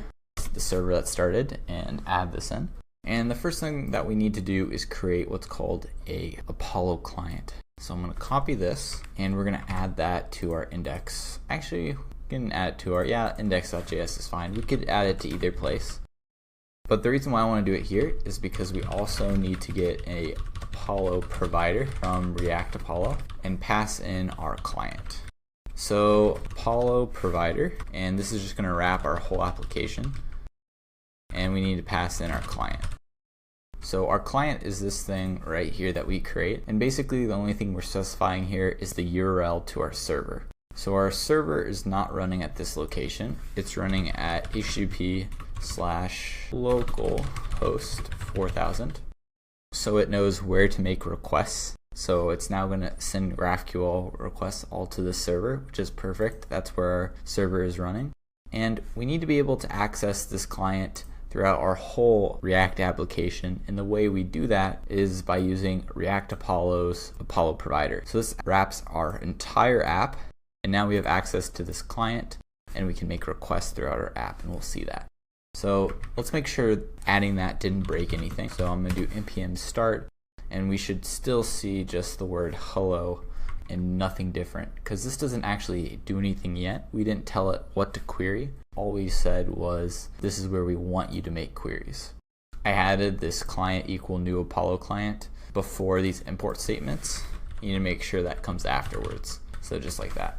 the server that started and add this in. And the first thing that we need to do is create what's called a Apollo client. So I'm going to copy this and we're going to add that to our index. Actually, we can add it to our, index.js is fine. We could add it to either place. But the reason why I want to do it here is because we also need to get a Apollo provider from React Apollo and pass in our client. So Apollo provider, and this is just going to wrap our whole application. And we need to pass in our client. So our client is this thing right here that we create, and basically the only thing we're specifying here is the URL to our server. So our server is not running at this location, it's running at http:/localhost 4000. So it knows where to make requests. So it's now going to send GraphQL requests all to the server, which is perfect. That's where our server is running. And we need to be able to access this client throughout our whole React application, and the way we do that is by using React Apollo's Apollo provider. So this wraps our entire app, and now we have access to this client and we can make requests throughout our app, and we'll see that. So let's make sure adding that didn't break anything. So I'm going to do npm start, and we should still see just the word hello and nothing different, because this doesn't actually do anything yet. We didn't tell it what to query. All we said was, this is where we want you to make queries. I added this client equal new Apollo client before these import statements. You need to make sure that comes afterwards. So just like that.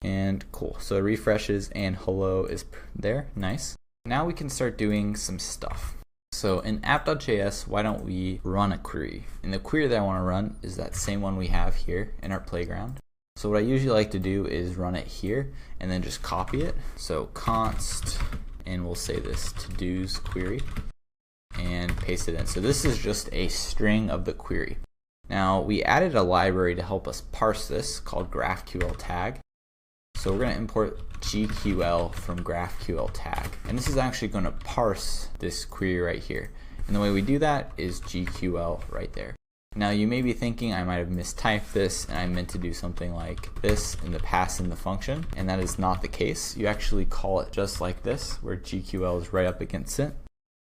And cool, so it refreshes and hello is there, nice. Now we can start doing some stuff. So in app.js, why don't we run a query? And the query that I want to run is that same one we have here in our playground. So what I usually like to do is run it here and then just copy it. So const, and we'll say this to-dos query, and paste it in. So this is just a string of the query. Now we added a library to help us parse this called GraphQL Tag. So we're going to import GQL from GraphQL Tag. And this is actually going to parse this query right here. And the way we do that is GQL right there. Now you may be thinking I might have mistyped this and I meant to do something like this in the pass in the function, and that is not the case. You actually call it just like this, where GQL is right up against it.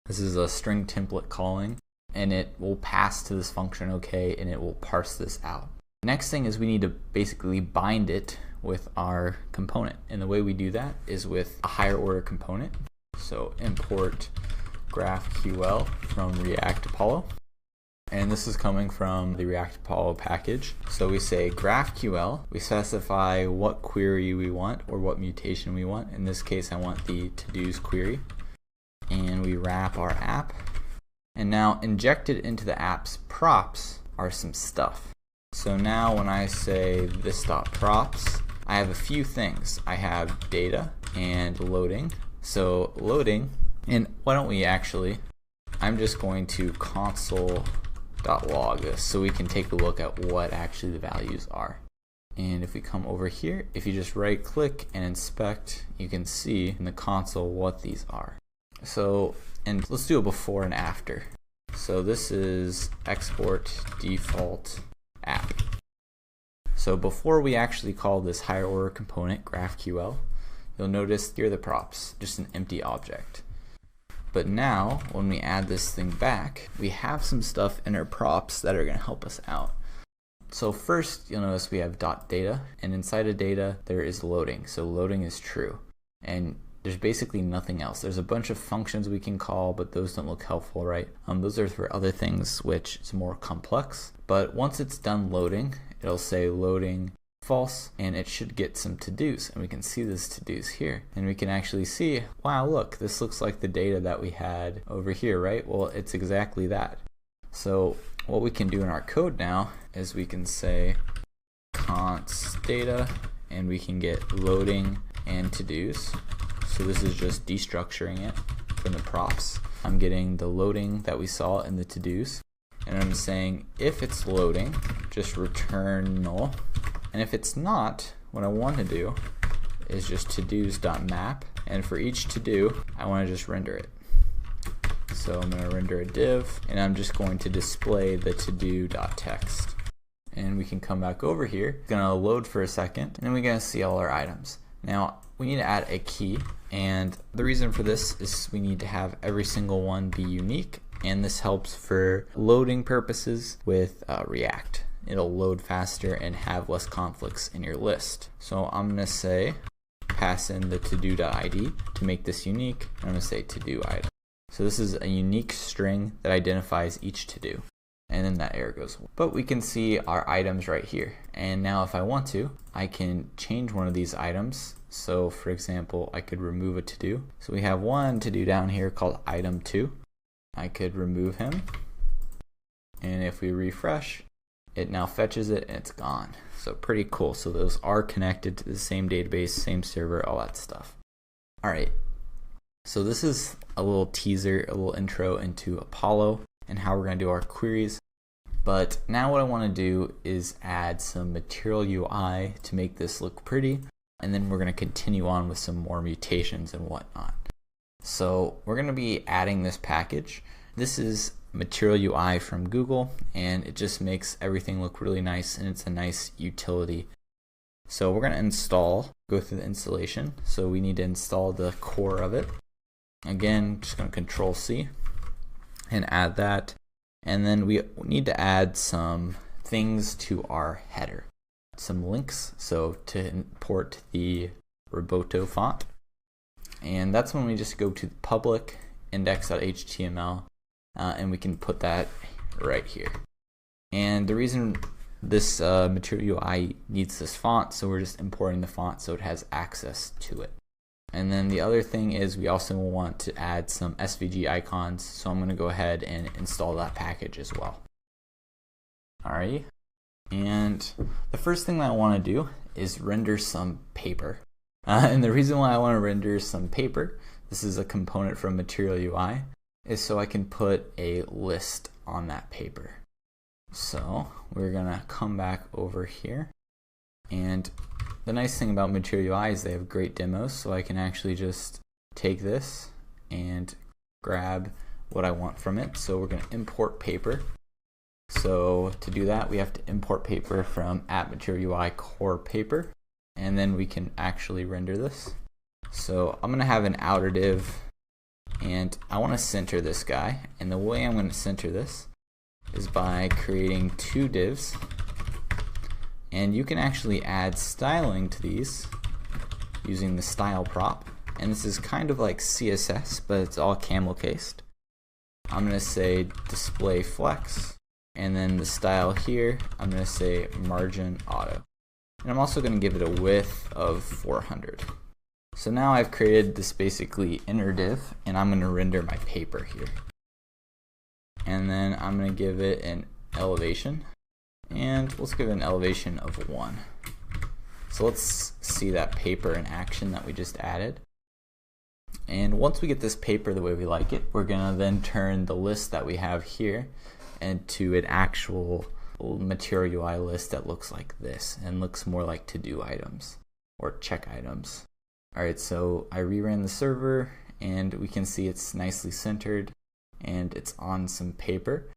This is a string template calling, and it will pass to this function okay, and it will parse this out. Next thing is we need to basically bind it with our component, and the way we do that is with a higher order component. So import GraphQL from React Apollo. And this is coming from the React Apollo package. So we say GraphQL, we specify what query we want or what mutation we want. In this case, I want the to-dos query. And we wrap our app. And now injected into the app's props are some stuff. So now when I say this.props, I have a few things. I have data and loading. So loading, and why don't we actually, I'm just going to console.log this so we can take a look at what actually the values are. And if we come over here, if you just right click and inspect, you can see in the console what these are. So, and let's do a before and after. So this is export default app. So before we actually call this higher order component GraphQL, you'll notice here are the props, just an empty object. But now, when we add this thing back, we have some stuff in our props that are going to help us out. So first, you'll notice we have .data, and inside of data, there is loading. So loading is true. And there's basically nothing else. There's a bunch of functions we can call, but those don't look helpful, right? Those are for other things, which is more complex. But once it's done loading, it'll say loading false, and it should get some to-dos, and we can see this to-dos here, and we can actually see, wow, look, this looks like the data that we had over here, right? Well, it's exactly that. So what we can do in our code now is we can say const data, and we can get loading and to-dos. So this is just destructuring it from the props. I'm getting the loading that we saw in the to-dos, and I'm saying if it's loading, just return null. And if it's not, what I want to do is just to-dos.map, and for each to-do, I want to just render it. So I'm going to render a div, and I'm just going to display the to-do.text. And we can come back over here, it's going to load for a second, and then we're going to see all our items. Now, we need to add a key, and the reason for this is we need to have every single one be unique, and this helps for loading purposes with React. It'll load faster and have less conflicts in your list. So I'm going to say pass in the to-do.id to make this unique, and I'm going to say to-do item. So this is a unique string that identifies each to-do, and then that error goes away. But we can see our items right here, and now if I want to, I can change one of these items. So for example, I could remove a to-do. So we have one to-do down here called item 2. I could remove him, and if we refresh, it now fetches it and it's gone. So pretty cool. So those are connected to the same database, same server, all that stuff. All right. So this is a little teaser, a little intro into Apollo and how we're going to do our queries. But now what I want to do is add some Material UI to make this look pretty. And then we're going to continue on with some more mutations and whatnot. So we're going to be adding this package. This is Material UI from Google, and it just makes everything look really nice, and it's a nice utility. So we're going to go through the installation. So we need to install the core of it. Again, just going to Control C and add that. And then we need to add some things to our header. Some links, so to import the Roboto font. And that's when we just go to the public index.html. And we can put that right here. And the reason this Material UI needs this font, so we're just importing the font so it has access to it. And then the other thing is we also want to add some SVG icons, so I'm going to go ahead and install that package as well. Alright, and the first thing that I want to do is render some paper. And the reason why I want to render some paper, this is a component from Material UI, is so I can put a list on that paper. So we're gonna come back over here, and the nice thing about Material UI is they have great demos, so I can actually just take this and grab what I want from it. So we're gonna import paper. So to do that, we have to import paper from @Material UI core paper, and then we can actually render this. So I'm gonna have an outer div, and I want to center this guy, and the way I'm going to center this is by creating 2 divs, and you can actually add styling to these using the style prop, and this is kind of like CSS, but it's all camel cased. I'm going to say display flex, and then the style here, I'm going to say margin auto, and I'm also going to give it a width of 400. So now I've created this basically inner div, and I'm going to render my paper here. And then I'm going to give it an elevation, and let's give it an elevation of 1. So let's see that paper in action that we just added. And once we get this paper the way we like it, we're gonna then turn the list that we have here into an actual Material UI list that looks like this and looks more like to-do items or check items. Alright, so I reran the server and we can see it's nicely centered and it's on some paper.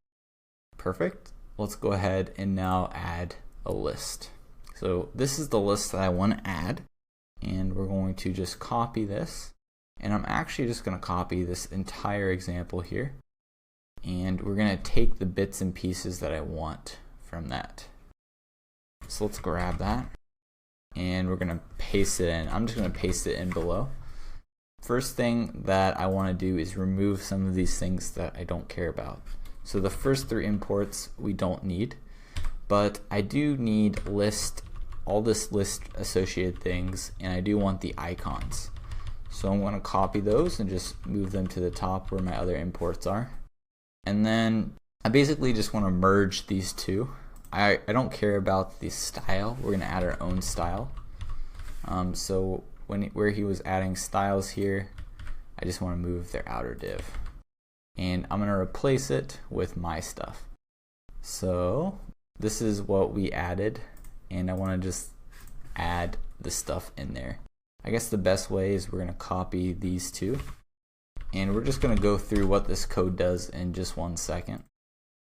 Perfect. Let's go ahead and now add a list. So this is the list that I want to add, and we're going to just copy this, and I'm actually just going to copy this entire example here, and we're going to take the bits and pieces that I want from that. So let's grab that and we're going to paste it in. I'm just going to paste it in below. First thing that I want to do is remove some of these things that I don't care about. So the first 3 imports we don't need, but I do need list, all this list associated things, and I do want the icons. So I'm going to copy those and just move them to the top where my other imports are. And then I basically just want to merge these two. I don't care about the style. We're going to add our own style. So where he was adding styles here, I just want to move their outer div. And I'm going to replace it with my stuff. So this is what we added, and I want to just add the stuff in there. I guess the best way is we're going to copy these two, and we're just going to go through what this code does in just 1 second.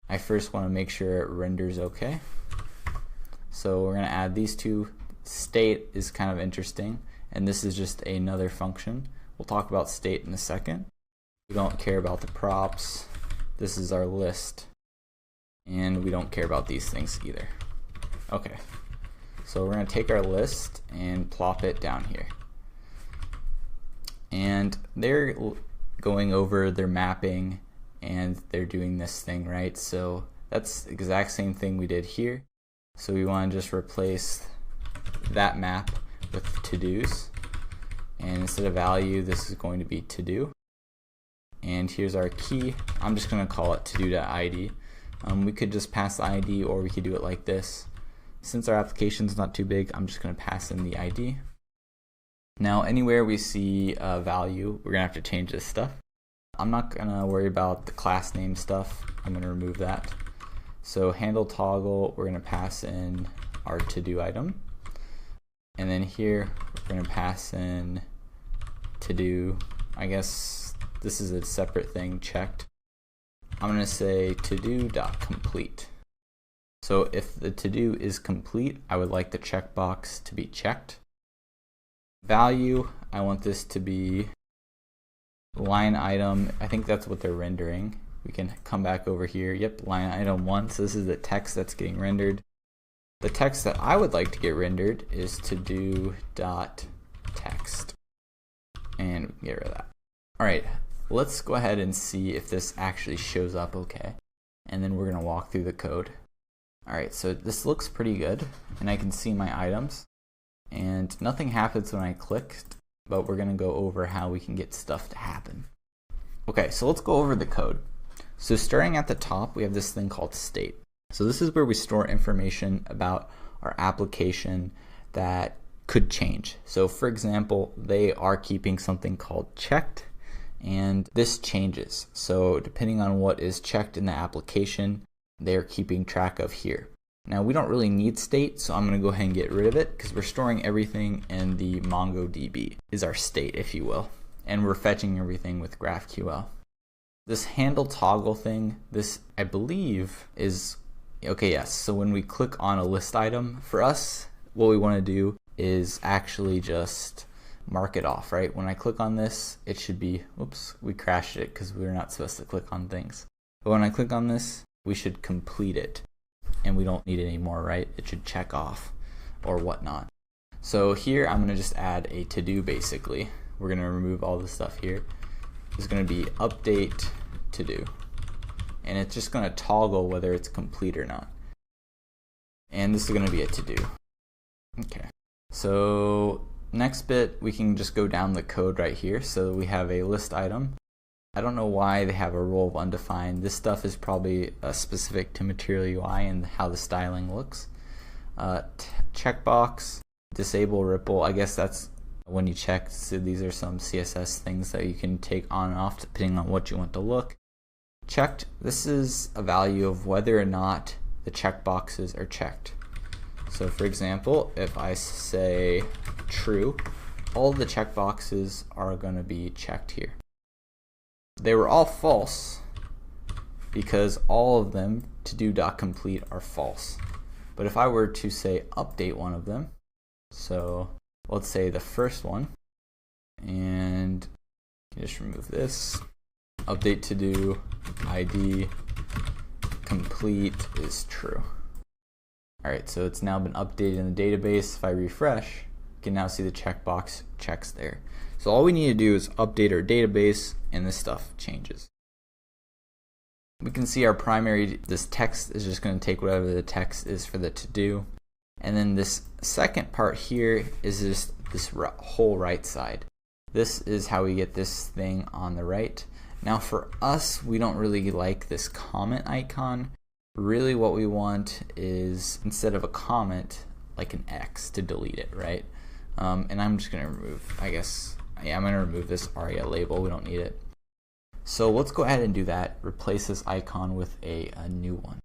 I first want to make sure it renders okay. So we're going to add these two. State is kind of interesting, and this is just another function. We'll talk about state in a second. We don't care about the props. This is our list, and we don't care about these things either. Okay, so we're going to take our list and plop it down here. And they're going over their mapping and they're doing this thing, right? So that's the exact same thing we did here. So we want to just replace that map with to-dos, and instead of value, this is going to be to-do. And here's our key. I'm just going to call it to-do.id. We could just pass the ID, or we could do it like this. Since our application is not too big, I'm just going to pass in the ID. Now anywhere we see a value, we're going to have to change this stuff. I'm not going to worry about the class name stuff. I'm going to remove that. So handle toggle, we're going to pass in our to-do item. And then here, we're going to pass in to-do. I guess this is a separate thing, checked. I'm going to say to-do.complete. So if the to-do is complete, I would like the checkbox to be checked. Value, I want this to be line item. I think that's what they're rendering. We can come back over here. Yep, line item 1. So this is the text that's getting rendered. The text that I would like to get rendered is to-do.text. And we can get rid of that. Alright, let's go ahead and see if this actually shows up okay. And then we're going to walk through the code. Alright, so this looks pretty good, and I can see my items. And nothing happens when I click, but we're going to go over how we can get stuff to happen. Okay, so let's go over the code. So starting at the top, we have this thing called state. So this is where we store information about our application that could change. So for example, they are keeping something called checked, and this changes. So depending on what is checked in the application, they're keeping track of here. Now we don't really need state, so I'm going to go ahead and get rid of it because we're storing everything in the MongoDB, is our state, if you will. And we're fetching everything with GraphQL. This handle toggle thing, this I believe is, okay, yes. So when we click on a list item, for us, what we want to do is actually just mark it off, right? When I click on this, it should be, oops, we crashed it because we're not supposed to click on things. But when I click on this, we should complete it. And we don't need it anymore, right? It should check off or whatnot. So here I'm going to just add a to-do basically. We're going to remove all the stuff here. It's going to be update to-do. And it's just going to toggle whether it's complete or not. And this is going to be a to-do. Okay. So next bit, we can just go down the code right here. So we have a list item. I don't know why they have a role of undefined. This stuff is probably specific to Material UI and how the styling looks. Checkbox, Disable ripple, I guess that's when you check. So these are some CSS things that you can take on and off depending on what you want to look. Checked, this is a value of whether or not the checkboxes are checked. So for example, if I say true, all the checkboxes are going to be checked here. They were all false because all of them to-do.complete are false. But if I were to say update one of them, so let's say the first one, and just remove this, update to-do ID complete is true. Alright, so it's now been updated in the database. If I refresh, you can now see the checkbox checks there. So all we need to do is update our database and this stuff changes. We can see our primary, this text is just going to take whatever the text is for the to-do. And then this second part here is just this whole right side. This is how we get this thing on the right. Now for us, we don't really like this comment icon. Really what we want is, instead of a comment, like an X to delete it, right? And I'm just going to remove, I guess, yeah, I'm going to remove this ARIA label. We don't need it. So let's go ahead and do that. Replace this icon with a new one.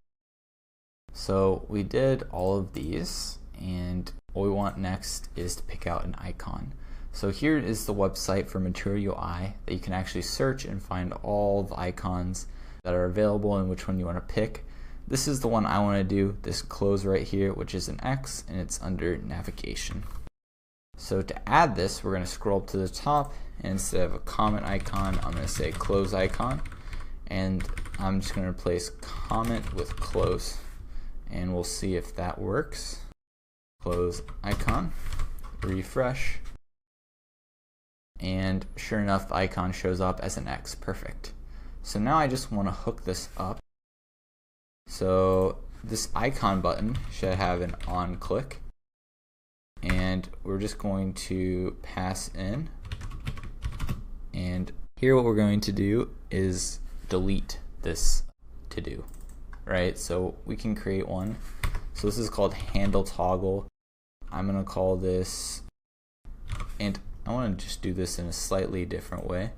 So we did all of these, and what we want next is to pick out an icon. So here is the website for Material UI that you can actually search and find all the icons that are available and which one you want to pick. This is the one I want to do, this close right here, which is an X, and it's under navigation. So to add this, we're going to scroll up to the top, and instead of a comment icon, I'm going to say close icon, and I'm just going to replace comment with close, and we'll see if that works. Close icon, refresh, and sure enough, the icon shows up as an X. Perfect. So now I just want to hook this up. So this icon button should have an on click, and we're just going to pass in, and here what we're going to do is delete this to do, right? So we can create one. So this is called handle toggle. I'm going to call this, and I want to just do this in a slightly different way.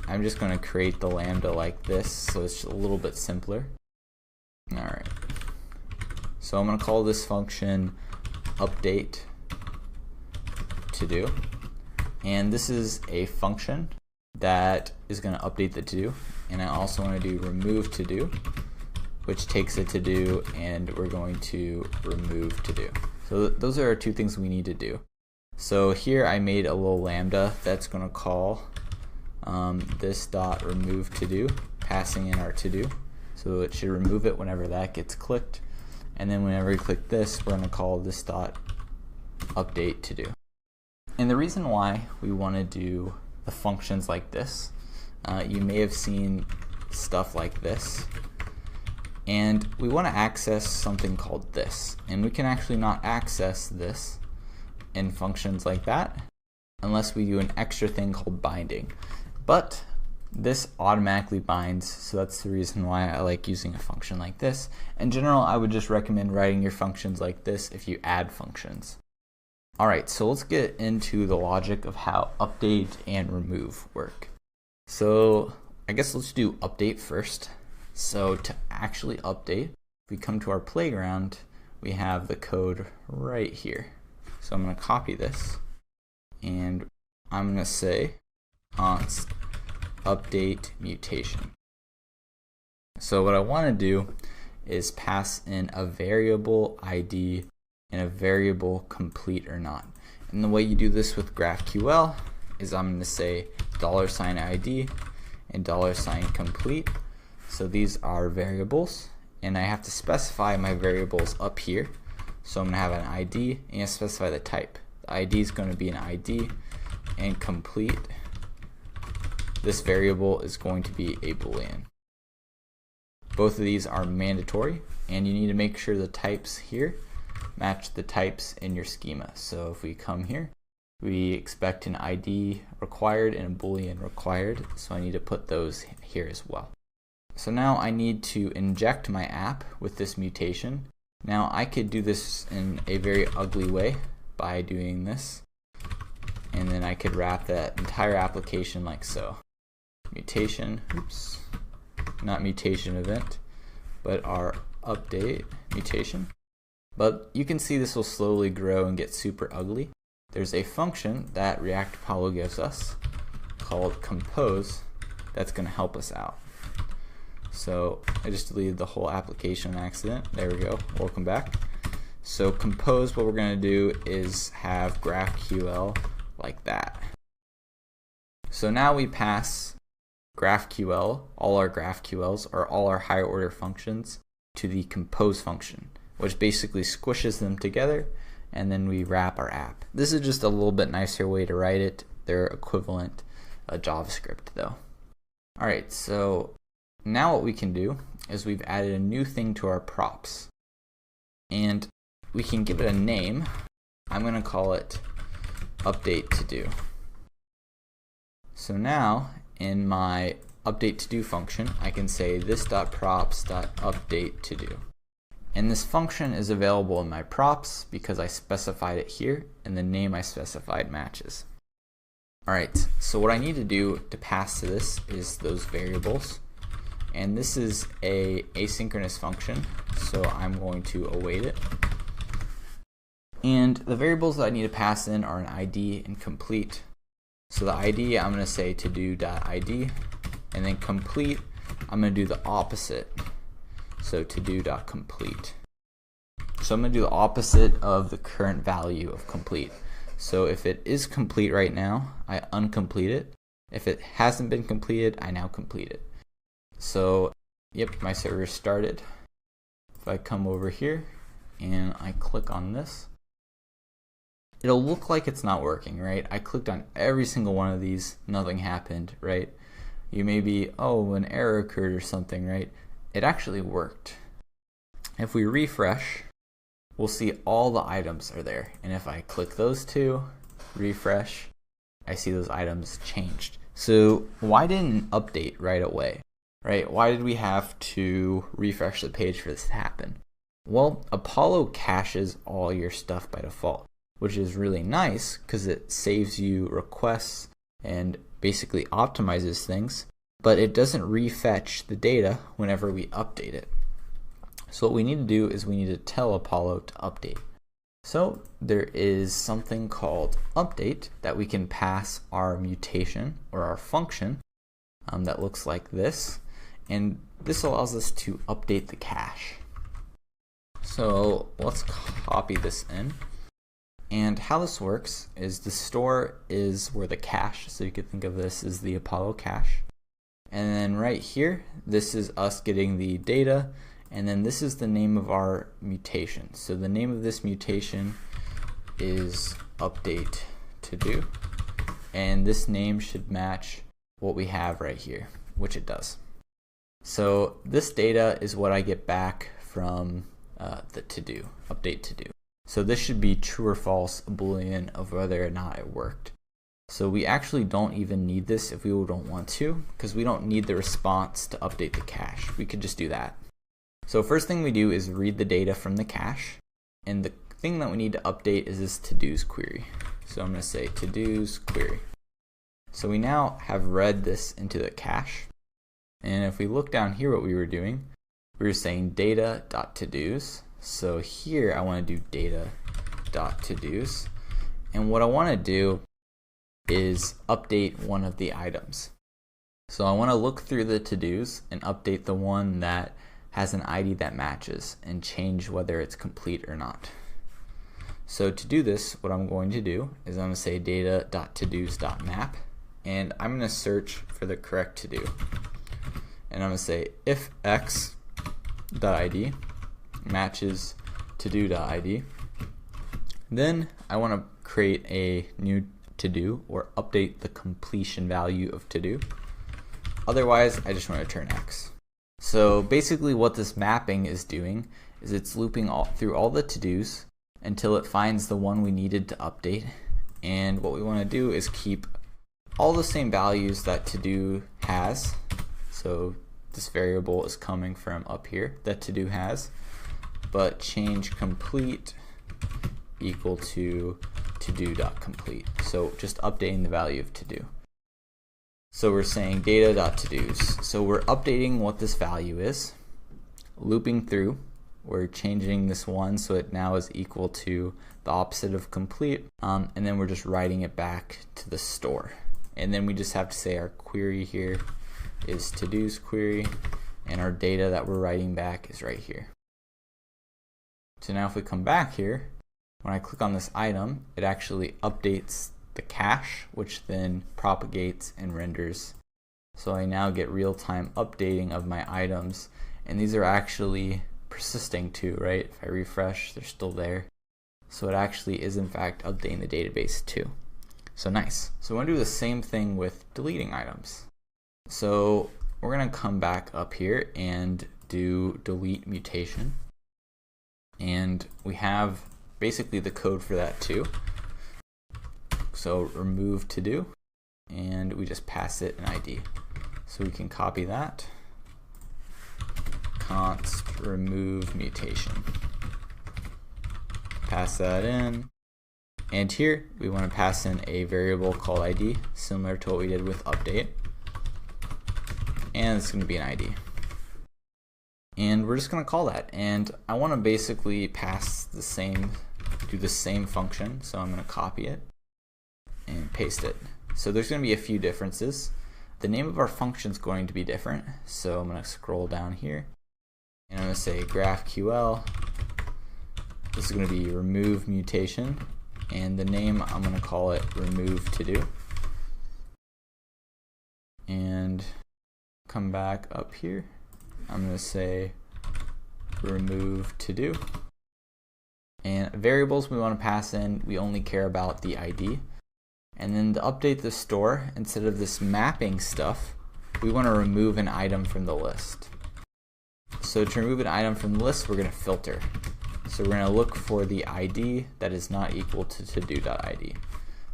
I'm just going to create the lambda like this, so it's a little bit simpler. Alright, so I'm going to call this function update to do, and this is a function that is going to update the to do, and I also want to do remove to do, which takes a to do, and we're going to remove to do. So those are our two things we need to do. So here I made a little lambda that's going to call this dot remove to do, passing in our to do. So it should remove it whenever that gets clicked, and then whenever we click this, we're going to call this dot update to do. And the reason why we want to do the functions like this, you may have seen stuff like this, and we want to access something called this, and we can actually not access this in functions like that unless we do an extra thing called binding. But this automatically binds, so that's the reason why I like using a function like this. In general, I would just recommend writing your functions like this if you add functions. Alright, so let's get into the logic of how update and remove work. So I guess let's do update first. So to actually update, if we come to our playground, we have the code right here. So I'm going to copy this, and I'm going to say const update mutation. So what I want to do is pass in a variable ID and a variable complete or not. And the way you do this with GraphQL is I'm going to say $ID and $complete. So these are variables, and I have to specify my variables up here. So I'm going to have an ID and specify the type. The ID is going to be an ID, and complete, this variable is going to be a Boolean. Both of these are mandatory, and you need to make sure the types here match the types in your schema. So if we come here, we expect an ID required and a Boolean required, so I need to put those here as well. So now I need to inject my app with this mutation. Now I could do this in a very ugly way by doing this. And then I could wrap that entire application like so. Mutation, oops, not mutation event, but our update mutation. But you can see this will slowly grow and get super ugly. There's a function that React Apollo gives us called compose that's going to help us out. So I just deleted the whole application on accident. There we go. Welcome back. So compose, what we're going to do is have GraphQL like that. So now we pass GraphQL, all our GraphQLs or all our higher order functions, to the compose function, which basically squishes them together, and then we wrap our app. This is just a little bit nicer way to write it. They're equivalent JavaScript though. Alright, so now what we can do is we've added a new thing to our props. And we can give it a name. I'm going to call it update to do. So now in my update to do function, I can say this.props.update to do. And this function is available in my props because I specified it here and the name I specified matches. Alright, so what I need to do to pass to this is those variables. And this is a asynchronous function, so I'm going to await it. And the variables that I need to pass in are an ID and complete. So the ID, I'm going to say todo.id, and then complete, I'm going to do the opposite. So todo.complete. So I'm going to do the opposite of the current value of complete. So if it is complete right now, I uncomplete it. If it hasn't been completed, I now complete it. So, yep, my server started. If I come over here and I click on this, it'll look like it's not working, right? I clicked on every single one of these, nothing happened, right? You may be, oh, an error occurred or something, right? It actually worked. If we refresh, we'll see all the items are there. And if I click those two, refresh, I see those items changed. So why didn't it update right away? Right? Why did we have to refresh the page for this to happen? Well, Apollo caches all your stuff by default, which is really nice because it saves you requests and basically optimizes things, but it doesn't refetch the data whenever we update it. So what we need to do is we need to tell Apollo to update. So there is something called update that we can pass our mutation or our function that looks like this. And this allows us to update the cache. So let's copy this in. And how this works is the store is where the cache, so you could think of this as the Apollo cache. And then right here, this is us getting the data, and then this is the name of our mutation. So the name of this mutation is update to do. And this name should match what we have right here, which it does. So this data is what I get back from the to do, update to do. So this should be true or false, a boolean of whether or not it worked. So we actually don't even need this if we don't want to, because we don't need the response to update the cache. We could just do that. So first thing we do is read the data from the cache, and the thing that we need to update is this to-dos query. So I'm going to say to-dos query. So we now have read this into the cache. And if we look down here, what we were doing, we were saying data.todos. So here I want to do data.todos. And what I want to do is update one of the items. So I want to look through the to-dos and update the one that has an ID that matches and change whether it's complete or not. So to do this, what I'm going to do is I'm going to say data.todos.map, and I'm going to search for the correct to-do. And I'm going to say if x.id matches to-do.id, then I want to create a new to-do or update the completion value of to-do. Otherwise, I just want to return x. So basically what this mapping is doing is it's looping through all the to-dos until it finds the one we needed to update. And what we want to do is keep all the same values that to-do has. So this variable is coming from up here that to-do has, but change complete equal to to-do.complete. So just updating the value of to-do. So we're saying data.todos. So we're updating what this value is, looping through. We're changing this one so it now is equal to the opposite of complete, and then we're just writing it back to the store. And then we just have to say our query here is to-dos query, and our data that we're writing back is right here. So now if we come back here, when I click on this item, it actually updates the cache, which then propagates and renders. So I now get real-time updating of my items, and these are actually persisting too, right? If I refresh, they're still there. So it actually is in fact updating the database too. So nice. So we're gonna do the same thing with deleting items. So we're gonna come back up here and do delete mutation. And we have basically the code for that too. So remove to do, and we just pass it an ID. So we can copy that, const remove mutation, pass that in, and here we want to pass in a variable called ID, similar to what we did with update, and it's going to be an ID. And we're just going to call that, and I want to basically pass the same, do the same function, so I'm going to copy it and paste it. So there's going to be a few differences. The name of our function is going to be different, so I'm going to scroll down here and I'm going to say GraphQL. This is going to be remove mutation, and the name I'm going to call it remove to do. And come back up here, I'm going to say remove to do. And variables we want to pass in, we only care about the ID. And then to update the store, instead of this mapping stuff, we want to remove an item from the list. So to remove an item from the list, we're going to filter. So we're going to look for the ID that is not equal to to-do.id.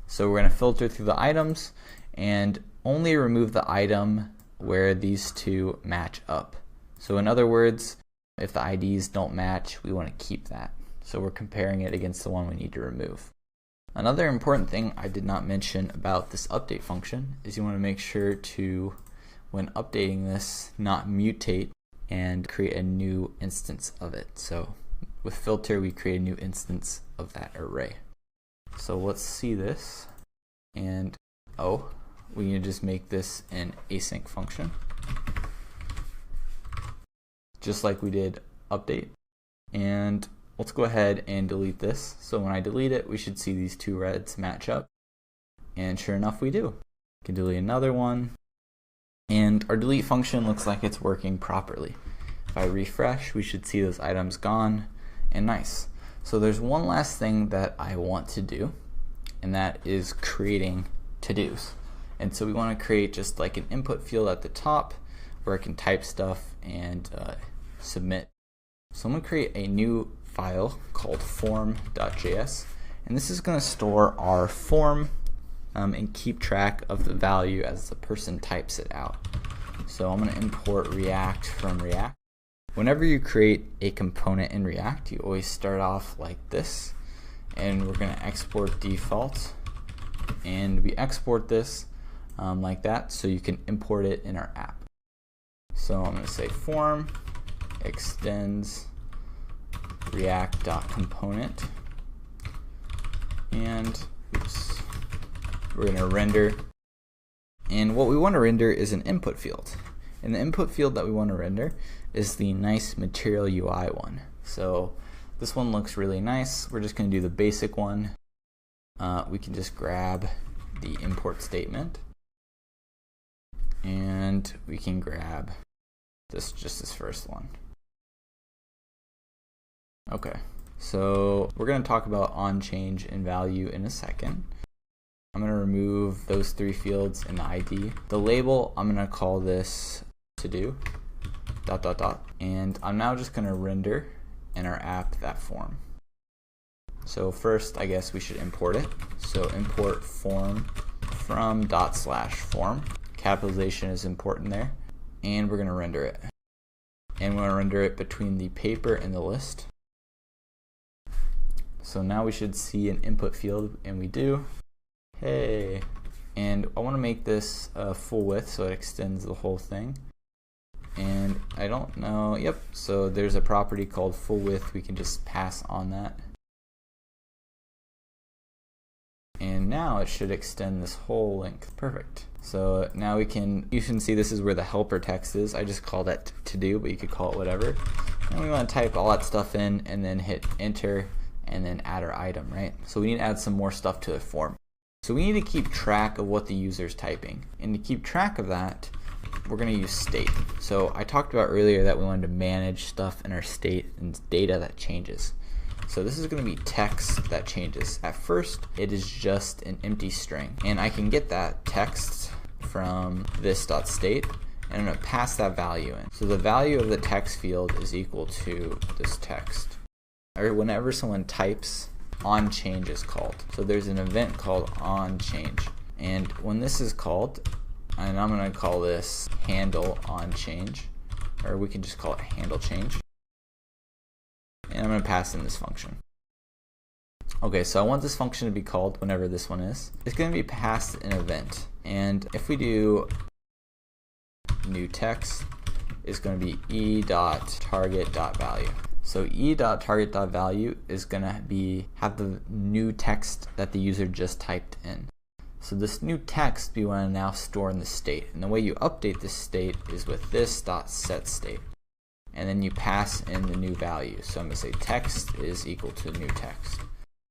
So we're going to filter through the items and only remove the item where these two match up. So in other words, if the IDs don't match, we want to keep that. So we're comparing it against the one we need to remove. Another important thing I did not mention about this update function is you want to make sure to, when updating this, not mutate and create a new instance of it. So with filter, we create a new instance of that array. So let's see this, and we need to just make this an async function, just like we did update. And let's go ahead and delete this. So when I delete it, we should see these two reds match up. And sure enough, we do. We can delete another one. And our delete function looks like it's working properly. If I refresh, we should see those items gone, and nice. So there's one last thing that I want to do, and that is creating to-dos. And so we want to create just like an input field at the top where I can type stuff and submit. So I'm going to create a new file called form.js, and this is going to store our form and keep track of the value as the person types it out. So I'm going to import React from React. Whenever you create a component in React, you always start off like this, and we're going to export default, and we export this like that so you can import it in our app. So I'm going to say form extends react.component, and we're going to render, and what we want to render is an input field, and the input field that we want to render is the nice Material UI one. So this one looks really nice. We're just going to do the basic one. We can just grab the import statement, and we can grab just this first one. Okay, so we're going to talk about on-change and value in a second. I'm going to remove those three fields in the ID. The label, I'm going to call this to-do, ... and I'm now just going to render in our app that form. So first, I guess we should import it. So import form from /form. Capitalization is important there. And we're going to render it. And we're going to render it between the paper and the list. So now we should see an input field, and we do. Hey, and I want to make this full width so it extends the whole thing. And I don't know, yep, so there's a property called full width. We can just pass on that. And now it should extend this whole length. Perfect. So now you can see this is where the helper text is. I just called that to do, but you could call it whatever. And we want to type all that stuff in and then hit enter and then add our item, right? So we need to add some more stuff to the form. So we need to keep track of what the user is typing. And to keep track of that, we're going to use state. So I talked about earlier that we wanted to manage stuff in our state and data that changes. So this is going to be text that changes. At first, it is just an empty string. And I can get that text from this.state, and I'm going to pass that value in. So the value of the text field is equal to this text. Or whenever someone types, onChange is called. So there's an event called onChange. And when this is called, and I'm going to call this handle onChange, or we can just call it handle change. And I'm going to pass in this function. Okay, so I want this function to be called whenever this one is. It's going to be passed an event. And if we do new text, it's going to be e.target.value. So e.target.value is going to have the new text that the user just typed in. So this new text we want to now store in the state. And the way you update this state is with this.setState. And then you pass in the new value. So I'm going to say text is equal to new text.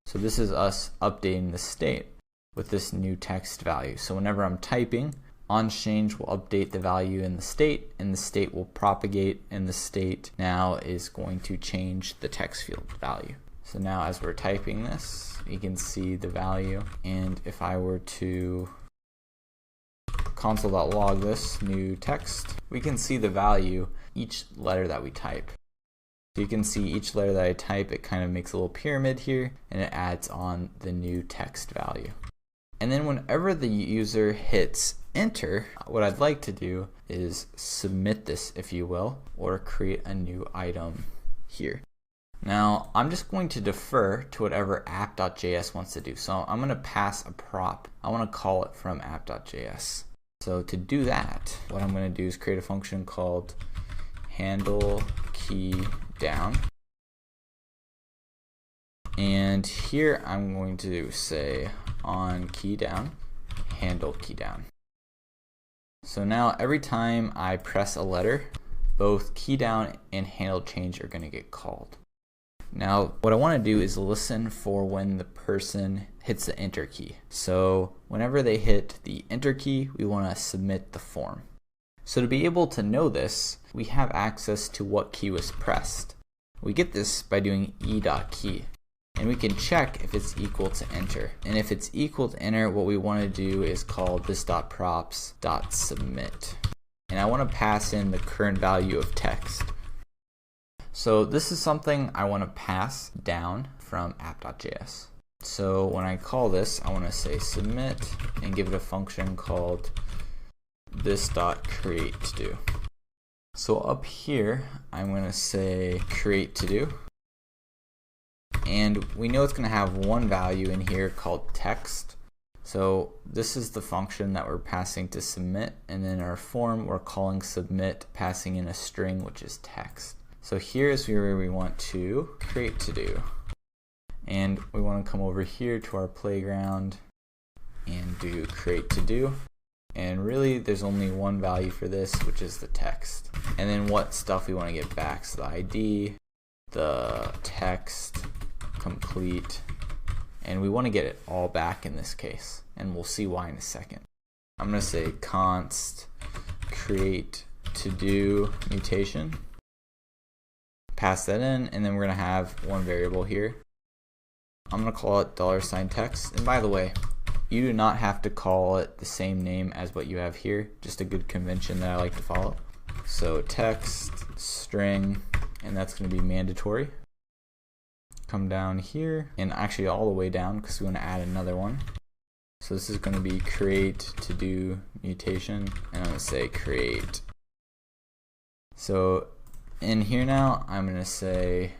So this is us updating the state with this new text value. So whenever I'm typing, onChange will update the value in the state, and the state will propagate, and the state now is going to change the text field value. So now as we're typing this, you can see the value. And if I were to console.log this new text, we can see the value each letter that we type. So you can see each letter that I type, it kind of makes a little pyramid here, and it adds on the new text value. And then whenever the user hits enter, what I'd like to do is submit this, if you will, or create a new item here. Now I'm just going to defer to whatever app.js wants to do. So I'm going to pass a prop. I want to call it from app.js. So to do that, what I'm going to do is create a function called handle key down. And here I'm going to say on key down, handle key down. So now every time I press a letter, both key down and handle change are going to get called. Now what I want to do is listen for when the person hits the enter key. So whenever they hit the enter key, we want to submit the form. So to be able to know this, we have access to what key was pressed. We get this by doing e.key. And we can check if it's equal to enter. And if it's equal to enter, what we want to do is call this.props.submit. And I want to pass in the current value of text. So this is something I want to pass down from app.js. So when I call this, I want to say submit and give it a function called this.createToDo. So up here, I'm going to say createToDo. And we know it's going to have one value in here called text. So this is the function that we're passing to submit. And then our form, we're calling submit, passing in a string, which is text. So here's where we want to create to do. And we want to come over here to our playground and do create to do. And really there's only one value for this, which is the text. And then what stuff we want to get back. So the ID, the text, complete, and we want to get it all back in this case. And we'll see why in a second. I'm going to say const create to do mutation. Pass that in, and then we're going to have one variable here. I'm going to call it $text. And by the way, you do not have to call it the same name as what you have here. Just a good convention that I like to follow. So text, string, and that's going to be mandatory. Come down here, and actually all the way down because we want to add another one. So this is going to be create to do mutation, and I'm going to say create. So in here now, I'm going to say,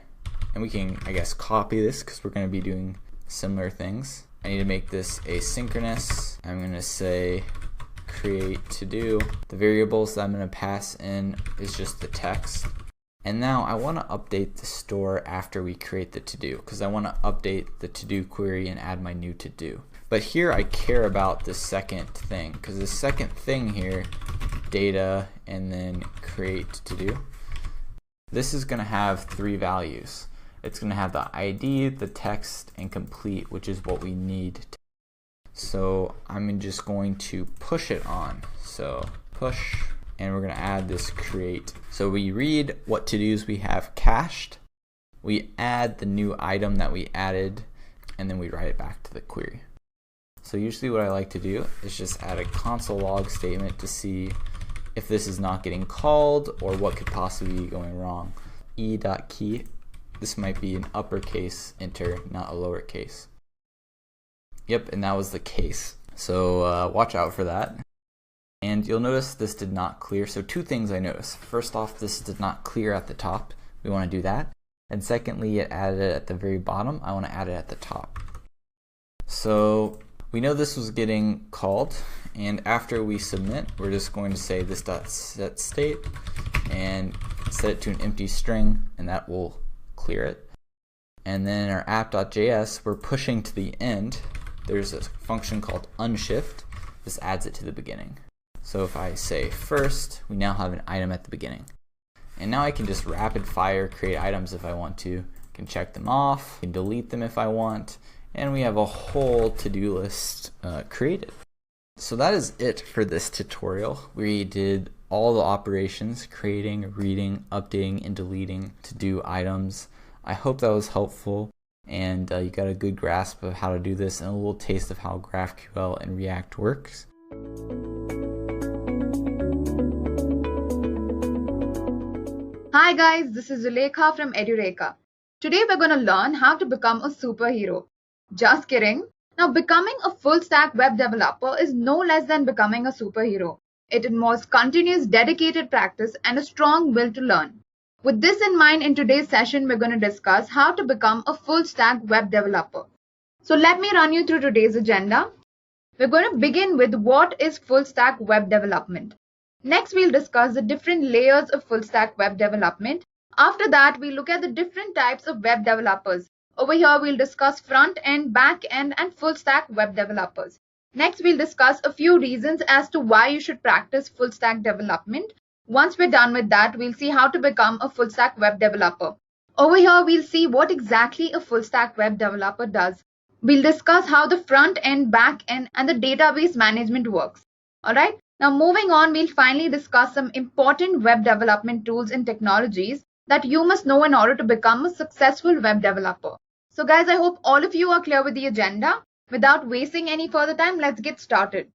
and we can, I guess, copy this because we're going to be doing similar things. I need to make this asynchronous. I'm going to say create to do. The variables that I'm going to pass in is just the text. And now I want to update the store after we create the to do, because I want to update the to do query and add my new to do. But here I care about the second thing, because the second thing here, data and then create to do, this is going to have 3 values. It's going to have the ID, the text, and complete, which is what we need. So I'm just going to push it on. So push, and we're going to add this create. So we read what to-dos we have cached, we add the new item that we added, and then we write it back to the query. So usually what I like to do is just add a console log statement to see if this is not getting called or what could possibly be going wrong. E.key, this might be an uppercase enter, not a lowercase. Yep, and that was the case. So watch out for that. And you'll notice this did not clear. So 2 things I noticed. First off, this did not clear at the top. We want to do that. And secondly, it added it at the very bottom. I want to add it at the top. So we know this was getting called, and after we submit, we're just going to say this.setState and set it to an empty string, and that will clear it. And then in our app.js, we're pushing to the end. There's a function called unshift. This adds it to the beginning. So if I say first, we now have an item at the beginning. And now I can just rapid fire create items if I want to. I can check them off, I can delete them if I want, and we have a whole to-do list created. So that is it for this tutorial. We did all the operations, creating, reading, updating, and deleting to-do items. I hope that was helpful, and you got a good grasp of how to do this and a little taste of how GraphQL and React works. Hi guys, this is Zulekha from Edureka. Today we're going to learn how to become a superhero. Just kidding. Now, becoming a full-stack web developer is no less than becoming a superhero. It involves continuous dedicated practice and a strong will to learn. With this in mind, in today's session, we're going to discuss how to become a full-stack web developer. So let me run you through today's agenda. We're going to begin with what is full-stack web development. Next, we'll discuss the different layers of full-stack web development. After that, we'll look at the different types of web developers. Over here, we'll discuss front-end, back-end, and full-stack web developers. Next, we'll discuss a few reasons as to why you should practice full-stack development. Once we're done with that, we'll see how to become a full-stack web developer. Over here, we'll see what exactly a full-stack web developer does. We'll discuss how the front-end, back-end, and the database management works. Alright, now moving on, we'll finally discuss some important web development tools and technologies that you must know in order to become a successful web developer. So guys, I hope all of you are clear with the agenda. Without wasting any further time, let's get started.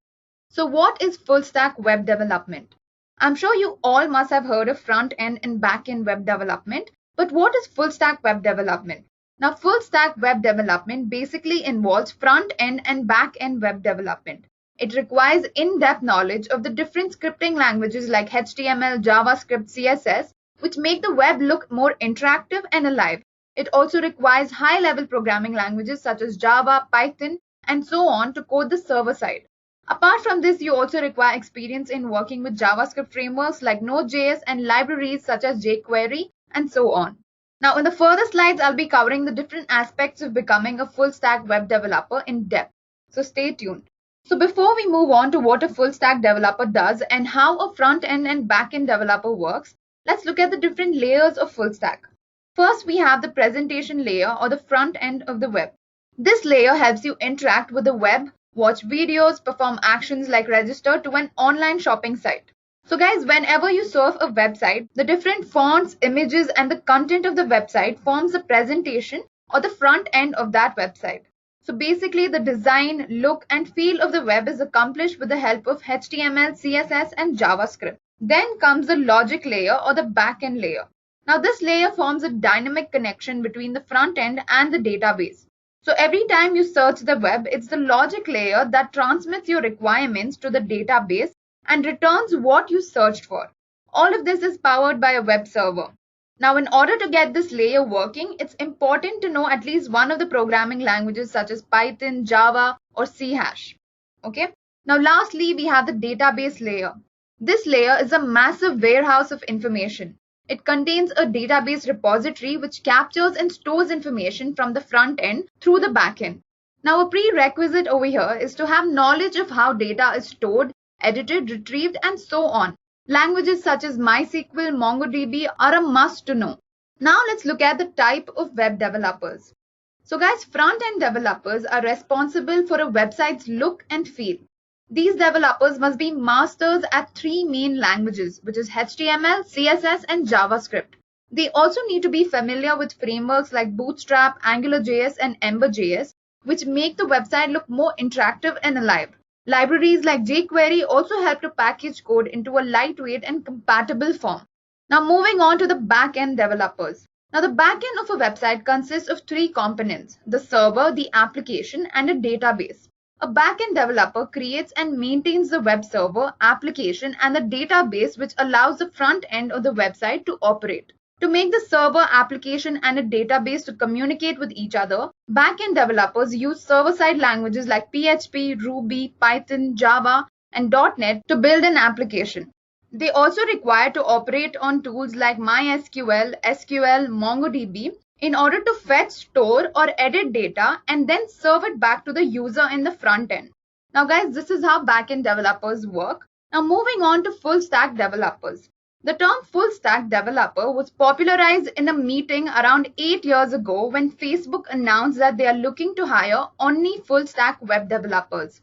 So what is full-stack web development? I'm sure you all must have heard of front-end and back-end web development, but what is full-stack web development? Now, full-stack web development basically involves front-end and back-end web development. It requires in-depth knowledge of the different scripting languages like HTML, JavaScript, CSS, which make the web look more interactive and alive. It also requires high-level programming languages such as Java, Python, and so on to code the server side. Apart from this, you also require experience in working with JavaScript frameworks like Node.js and libraries such as jQuery and so on. Now, in the further slides, I'll be covering the different aspects of becoming a full-stack web developer in depth. So stay tuned. So before we move on to what a full-stack developer does and how a front-end and back-end developer works, let's look at the different layers of full-stack. First, we have the presentation layer or the front end of the web. This layer helps you interact with the web, watch videos, perform actions like register to an online shopping site. So guys, whenever you surf a website, the different fonts, images, and the content of the website forms the presentation or the front end of that website. So basically, the design, look, and feel of the web is accomplished with the help of HTML, CSS, and JavaScript. Then comes the logic layer or the back-end layer. Now, this layer forms a dynamic connection between the front end and the database. So every time you search the web, it's the logic layer that transmits your requirements to the database and returns what you searched for. All of this is powered by a web server. Now, in order to get this layer working, it's important to know at least one of the programming languages such as Python, Java, or C#. Okay. Now, lastly, we have the database layer. This layer is a massive warehouse of information. It contains a database repository which captures and stores information from the front end through the back end. Now, a prerequisite over here is to have knowledge of how data is stored, edited, retrieved, and so on. Languages such as MySQL, MongoDB are a must to know. Now, let's look at the type of web developers. So guys, front-end developers are responsible for a website's look and feel. These developers must be masters at three main languages, which is HTML, CSS, and JavaScript. They also need to be familiar with frameworks like Bootstrap, AngularJS, and Ember.js, which make the website look more interactive and alive. Libraries like jQuery also help to package code into a lightweight and compatible form. Now moving on to the back-end developers. Now the back-end of a website consists of three components: the server, the application, and a database. A back-end developer creates and maintains the web server, application, and the database which allows the front end of the website to operate. To make the server, application, and a database to communicate with each other, back-end developers use server-side languages like PHP, Ruby, Python, Java, and .NET to build an application. They also require to operate on tools like MySQL, SQL, MongoDB in order to fetch, store, or edit data and then serve it back to the user in the front end. Now guys, this is how back-end developers work. Now moving on to full-stack developers. The term full-stack developer was popularized in a meeting around 8 years ago when Facebook announced that they are looking to hire only full-stack web developers.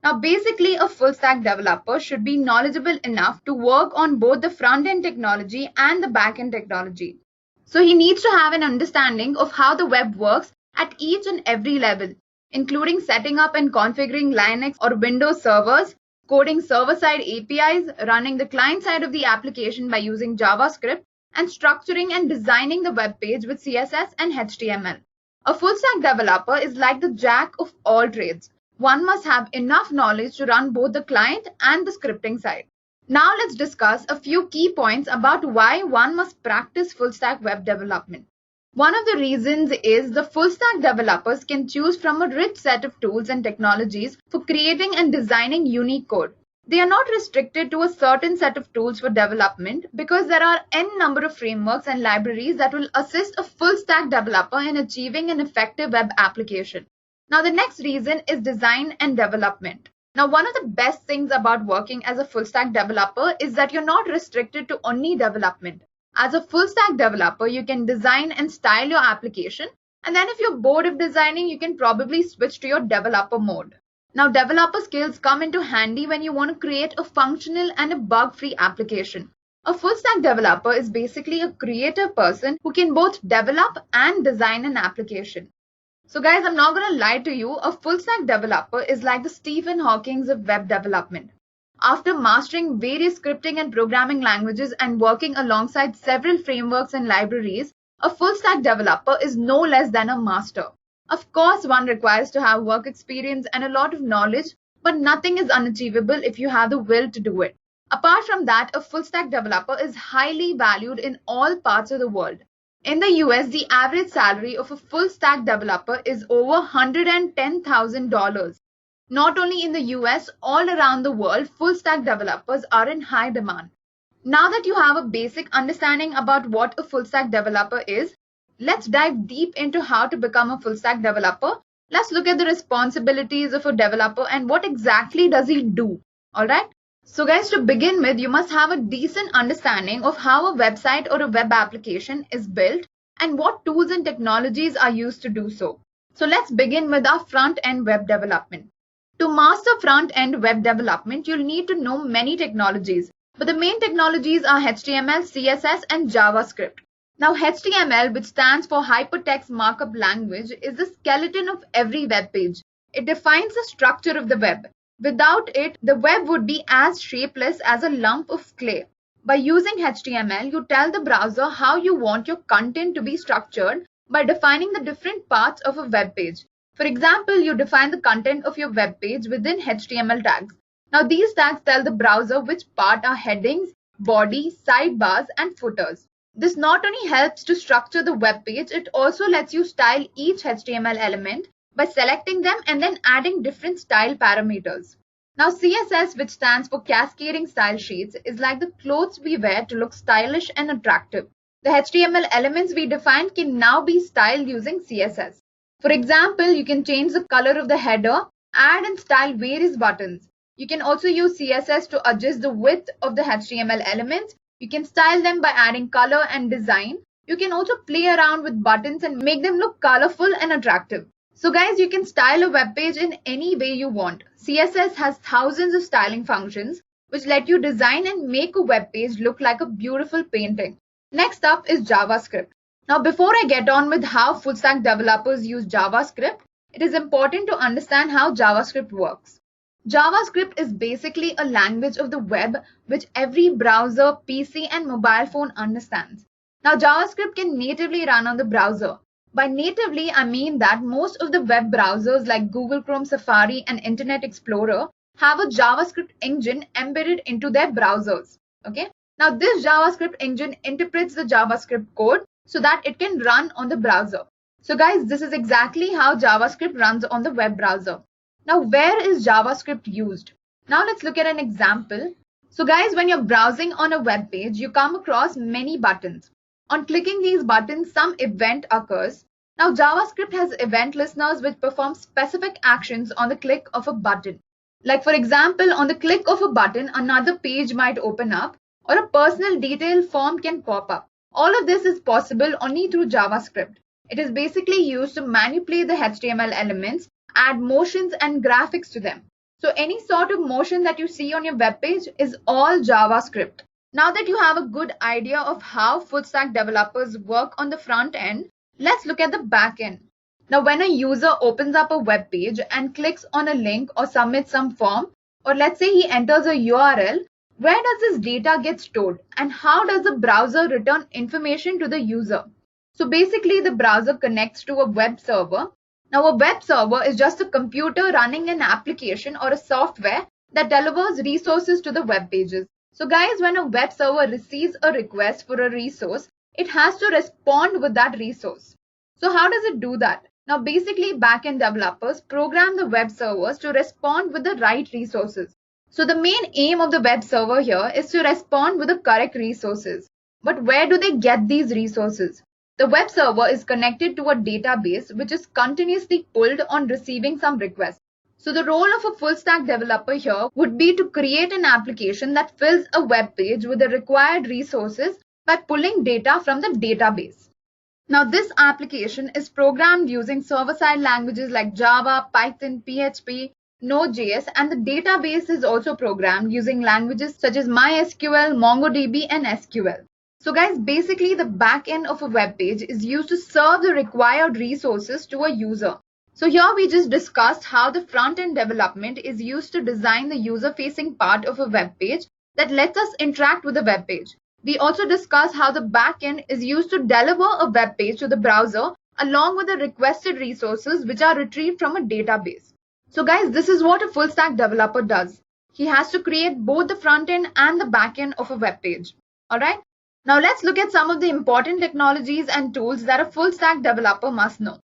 Now basically, a full-stack developer should be knowledgeable enough to work on both the front-end technology and the back-end technology. So he needs to have an understanding of how the web works at each and every level, including setting up and configuring Linux or Windows servers, coding server-side APIs, running the client side of the application by using JavaScript, and structuring and designing the web page with CSS and HTML. A full-stack developer is like the jack of all trades. One must have enough knowledge to run both the client and the scripting side. Now let's discuss a few key points about why one must practice full-stack web development. One of the reasons is the full-stack developers can choose from a rich set of tools and technologies for creating and designing unique code. They are not restricted to a certain set of tools for development because there are n number of frameworks and libraries that will assist a full-stack developer in achieving an effective web application. Now the next reason is design and development. Now one of the best things about working as a full-stack developer is that you're not restricted to only development. As a full-stack developer, you can design and style your application, and then if you're bored of designing, you can probably switch to your developer mode. Now developer skills come into handy when you want to create a functional and a bug-free application. A full-stack developer is basically a creative person who can both develop and design an application. So guys, I'm not going to lie to you, a full-stack developer is like the Stephen Hawking of web development. After mastering various scripting and programming languages and working alongside several frameworks and libraries, a full-stack developer is no less than a master. Of course, one requires to have work experience and a lot of knowledge, but nothing is unachievable if you have the will to do it. Apart from that, a full-stack developer is highly valued in all parts of the world. In the US, the average salary of a full-stack developer is over $110,000. Not only in the US, all around the world, full-stack developers are in high demand. Now that you have a basic understanding about what a full-stack developer is, let's dive deep into how to become a full-stack developer. Let's look at the responsibilities of a developer and what exactly does he do. Alright? So guys, to begin with, you must have a decent understanding of how a website or a web application is built and what tools and technologies are used to do so. So let's begin with our front-end web development. To master front-end web development, you'll need to know many technologies, but the main technologies are HTML, CSS, and JavaScript. Now HTML, which stands for Hypertext Markup Language, is the skeleton of every web page. It defines the structure of the web. Without it, the web would be as shapeless as a lump of clay. By using HTML, you tell the browser how you want your content to be structured by defining the different parts of a web page. For example, you define the content of your web page within HTML tags. Now these tags tell the browser which part are headings, body, sidebars, and footers. This not only helps to structure the web page, it also lets you style each HTML element by selecting them and then adding different style parameters. Now CSS, which stands for Cascading Style Sheets, is like the clothes we wear to look stylish and attractive. The HTML elements we defined can now be styled using CSS. For example, you can change the color of the header, add and style various buttons. You can also use CSS to adjust the width of the HTML elements. You can style them by adding color and design. You can also play around with buttons and make them look colorful and attractive. So guys, you can style a web page in any way you want. CSS has thousands of styling functions which let you design and make a web page look like a beautiful painting. Next up is JavaScript. Now before I get on with how full stack developers use JavaScript, it is important to understand how JavaScript works. JavaScript is basically a language of the web which every browser, PC and mobile phone understands. Now JavaScript can natively run on the browser. By natively, I mean that most of the web browsers like Google Chrome, Safari and Internet Explorer have a JavaScript engine embedded into their browsers. Okay. Now this JavaScript engine interprets the JavaScript code so that it can run on the browser. So guys, this is exactly how JavaScript runs on the web browser. Now where is JavaScript used? Now let's look at an example. So guys, when you're browsing on a web page, you come across many buttons. On clicking these buttons, some event occurs. Now JavaScript has event listeners which perform specific actions on the click of a button. Like for example, on the click of a button, another page might open up or a personal detail form can pop up. All of this is possible only through JavaScript. It is basically used to manipulate the HTML elements, add motions and graphics to them. So any sort of motion that you see on your web page is all JavaScript. Now that you have a good idea of how full stack developers work on the front end, let's look at the back end. Now when a user opens up a web page and clicks on a link or submits some form, or let's say he enters a URL, where does this data get stored and how does the browser return information to the user? So basically the browser connects to a web server. Now a web server is just a computer running an application or a software that delivers resources to the web pages. So guys, when a web server receives a request for a resource, it has to respond with that resource. So how does it do that? Now basically backend developers program the web servers to respond with the right resources. So the main aim of the web server here is to respond with the correct resources. But where do they get these resources? The web server is connected to a database which is continuously pulled on receiving some requests. So the role of a full stack developer here would be to create an application that fills a web page with the required resources by pulling data from the database. Now this application is programmed using server-side languages like Java, Python, PHP, Node.js, and the database is also programmed using languages such as MySQL, MongoDB, and SQL. So guys, basically the back end of a web page is used to serve the required resources to a user. So here we just discussed how the front-end development is used to design the user-facing part of a web page that lets us interact with the web page. We also discussed how the back-end is used to deliver a web page to the browser along with the requested resources which are retrieved from a database. So guys, this is what a full-stack developer does. He has to create both the front-end and the back-end of a web page. Alright? Now let's look at some of the important technologies and tools that a full-stack developer must know.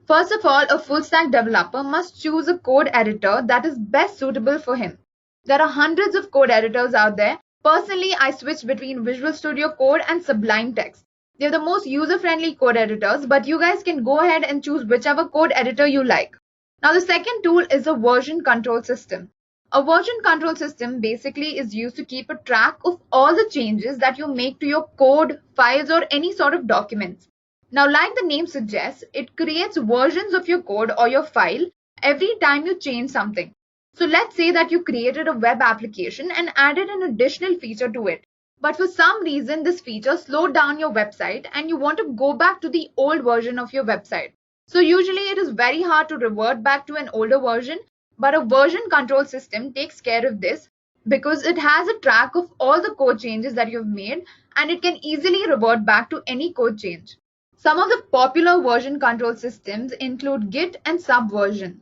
First of all, a full-stack developer must choose a code editor that is best suitable for him. There are hundreds of code editors out there. Personally, I switch between Visual Studio Code and Sublime Text. They're the most user-friendly code editors, but you guys can go ahead and choose whichever code editor you like. Now the second tool is a version control system. A version control system basically is used to keep a track of all the changes that you make to your code, files, or any sort of documents. Now, like the name suggests, it creates versions of your code or your file every time you change something. So let's say that you created a web application and added an additional feature to it. But for some reason, this feature slowed down your website and you want to go back to the old version of your website. So usually it is very hard to revert back to an older version, but a version control system takes care of this because it has a track of all the code changes that you've made and it can easily revert back to any code change. Some of the popular version control systems include Git and Subversion.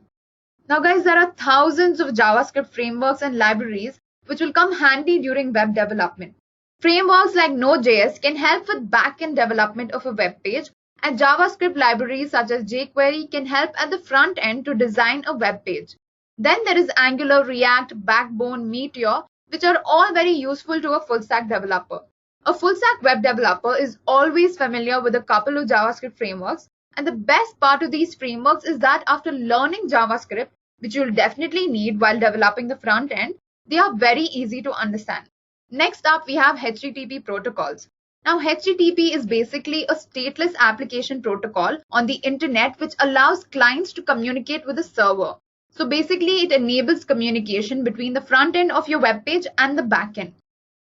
Now guys, there are thousands of JavaScript frameworks and libraries which will come handy during web development. Frameworks like Node.js can help with back-end development of a web page, and JavaScript libraries such as jQuery can help at the front end to design a web page. Then there is Angular, React, Backbone, Meteor, which are all very useful to a full-stack developer. A full-stack web developer is always familiar with a couple of JavaScript frameworks, and the best part of these frameworks is that after learning JavaScript, which you'll definitely need while developing the front end, they are very easy to understand. Next up, we have HTTP protocols. Now, HTTP is basically a stateless application protocol on the internet which allows clients to communicate with the server. So basically, it enables communication between the front end of your web page and the back end.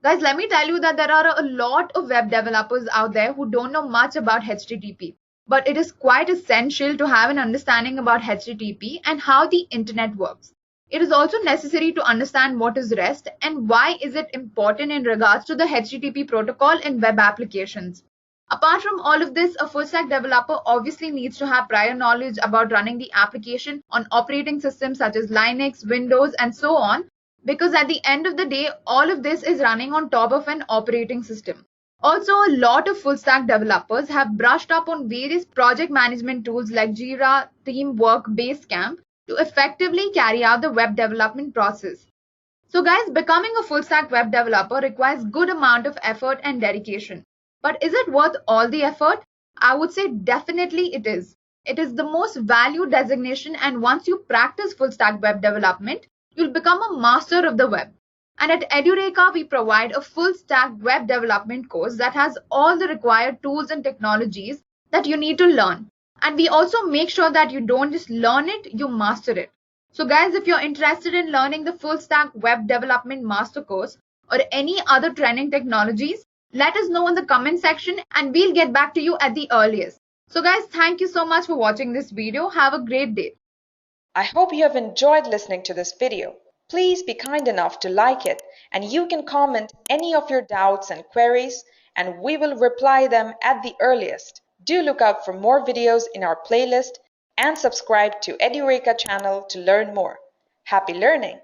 Guys, let me tell you that there are a lot of web developers out there who don't know much about HTTP. But it is quite essential to have an understanding about HTTP and how the internet works. It is also necessary to understand what is REST and why is it important in regards to the HTTP protocol in web applications. Apart from all of this, a full-stack developer obviously needs to have prior knowledge about running the application on operating systems such as Linux, Windows, and so on, because at the end of the day, all of this is running on top of an operating system. Also, a lot of full-stack developers have brushed up on various project management tools like Jira, Teamwork, Basecamp to effectively carry out the web development process. So guys, becoming a full-stack web developer requires good amount of effort and dedication. But is it worth all the effort? I would say definitely it is. It is the most valued designation, and once you practice full-stack web development, you'll become a master of the web. And at Edureka, we provide a full-stack web development course that has all the required tools and technologies that you need to learn. And we also make sure that you don't just learn it, you master it. So guys, if you're interested in learning the full-stack web development master course or any other trending technologies, let us know in the comment section and we'll get back to you at the earliest. So guys, thank you so much for watching this video. Have a great day. I hope you have enjoyed listening to this video. Please be kind enough to like it, and you can comment any of your doubts and queries, and we will reply them at the earliest. Do look out for more videos in our playlist and subscribe to Edureka channel to learn more. Happy learning!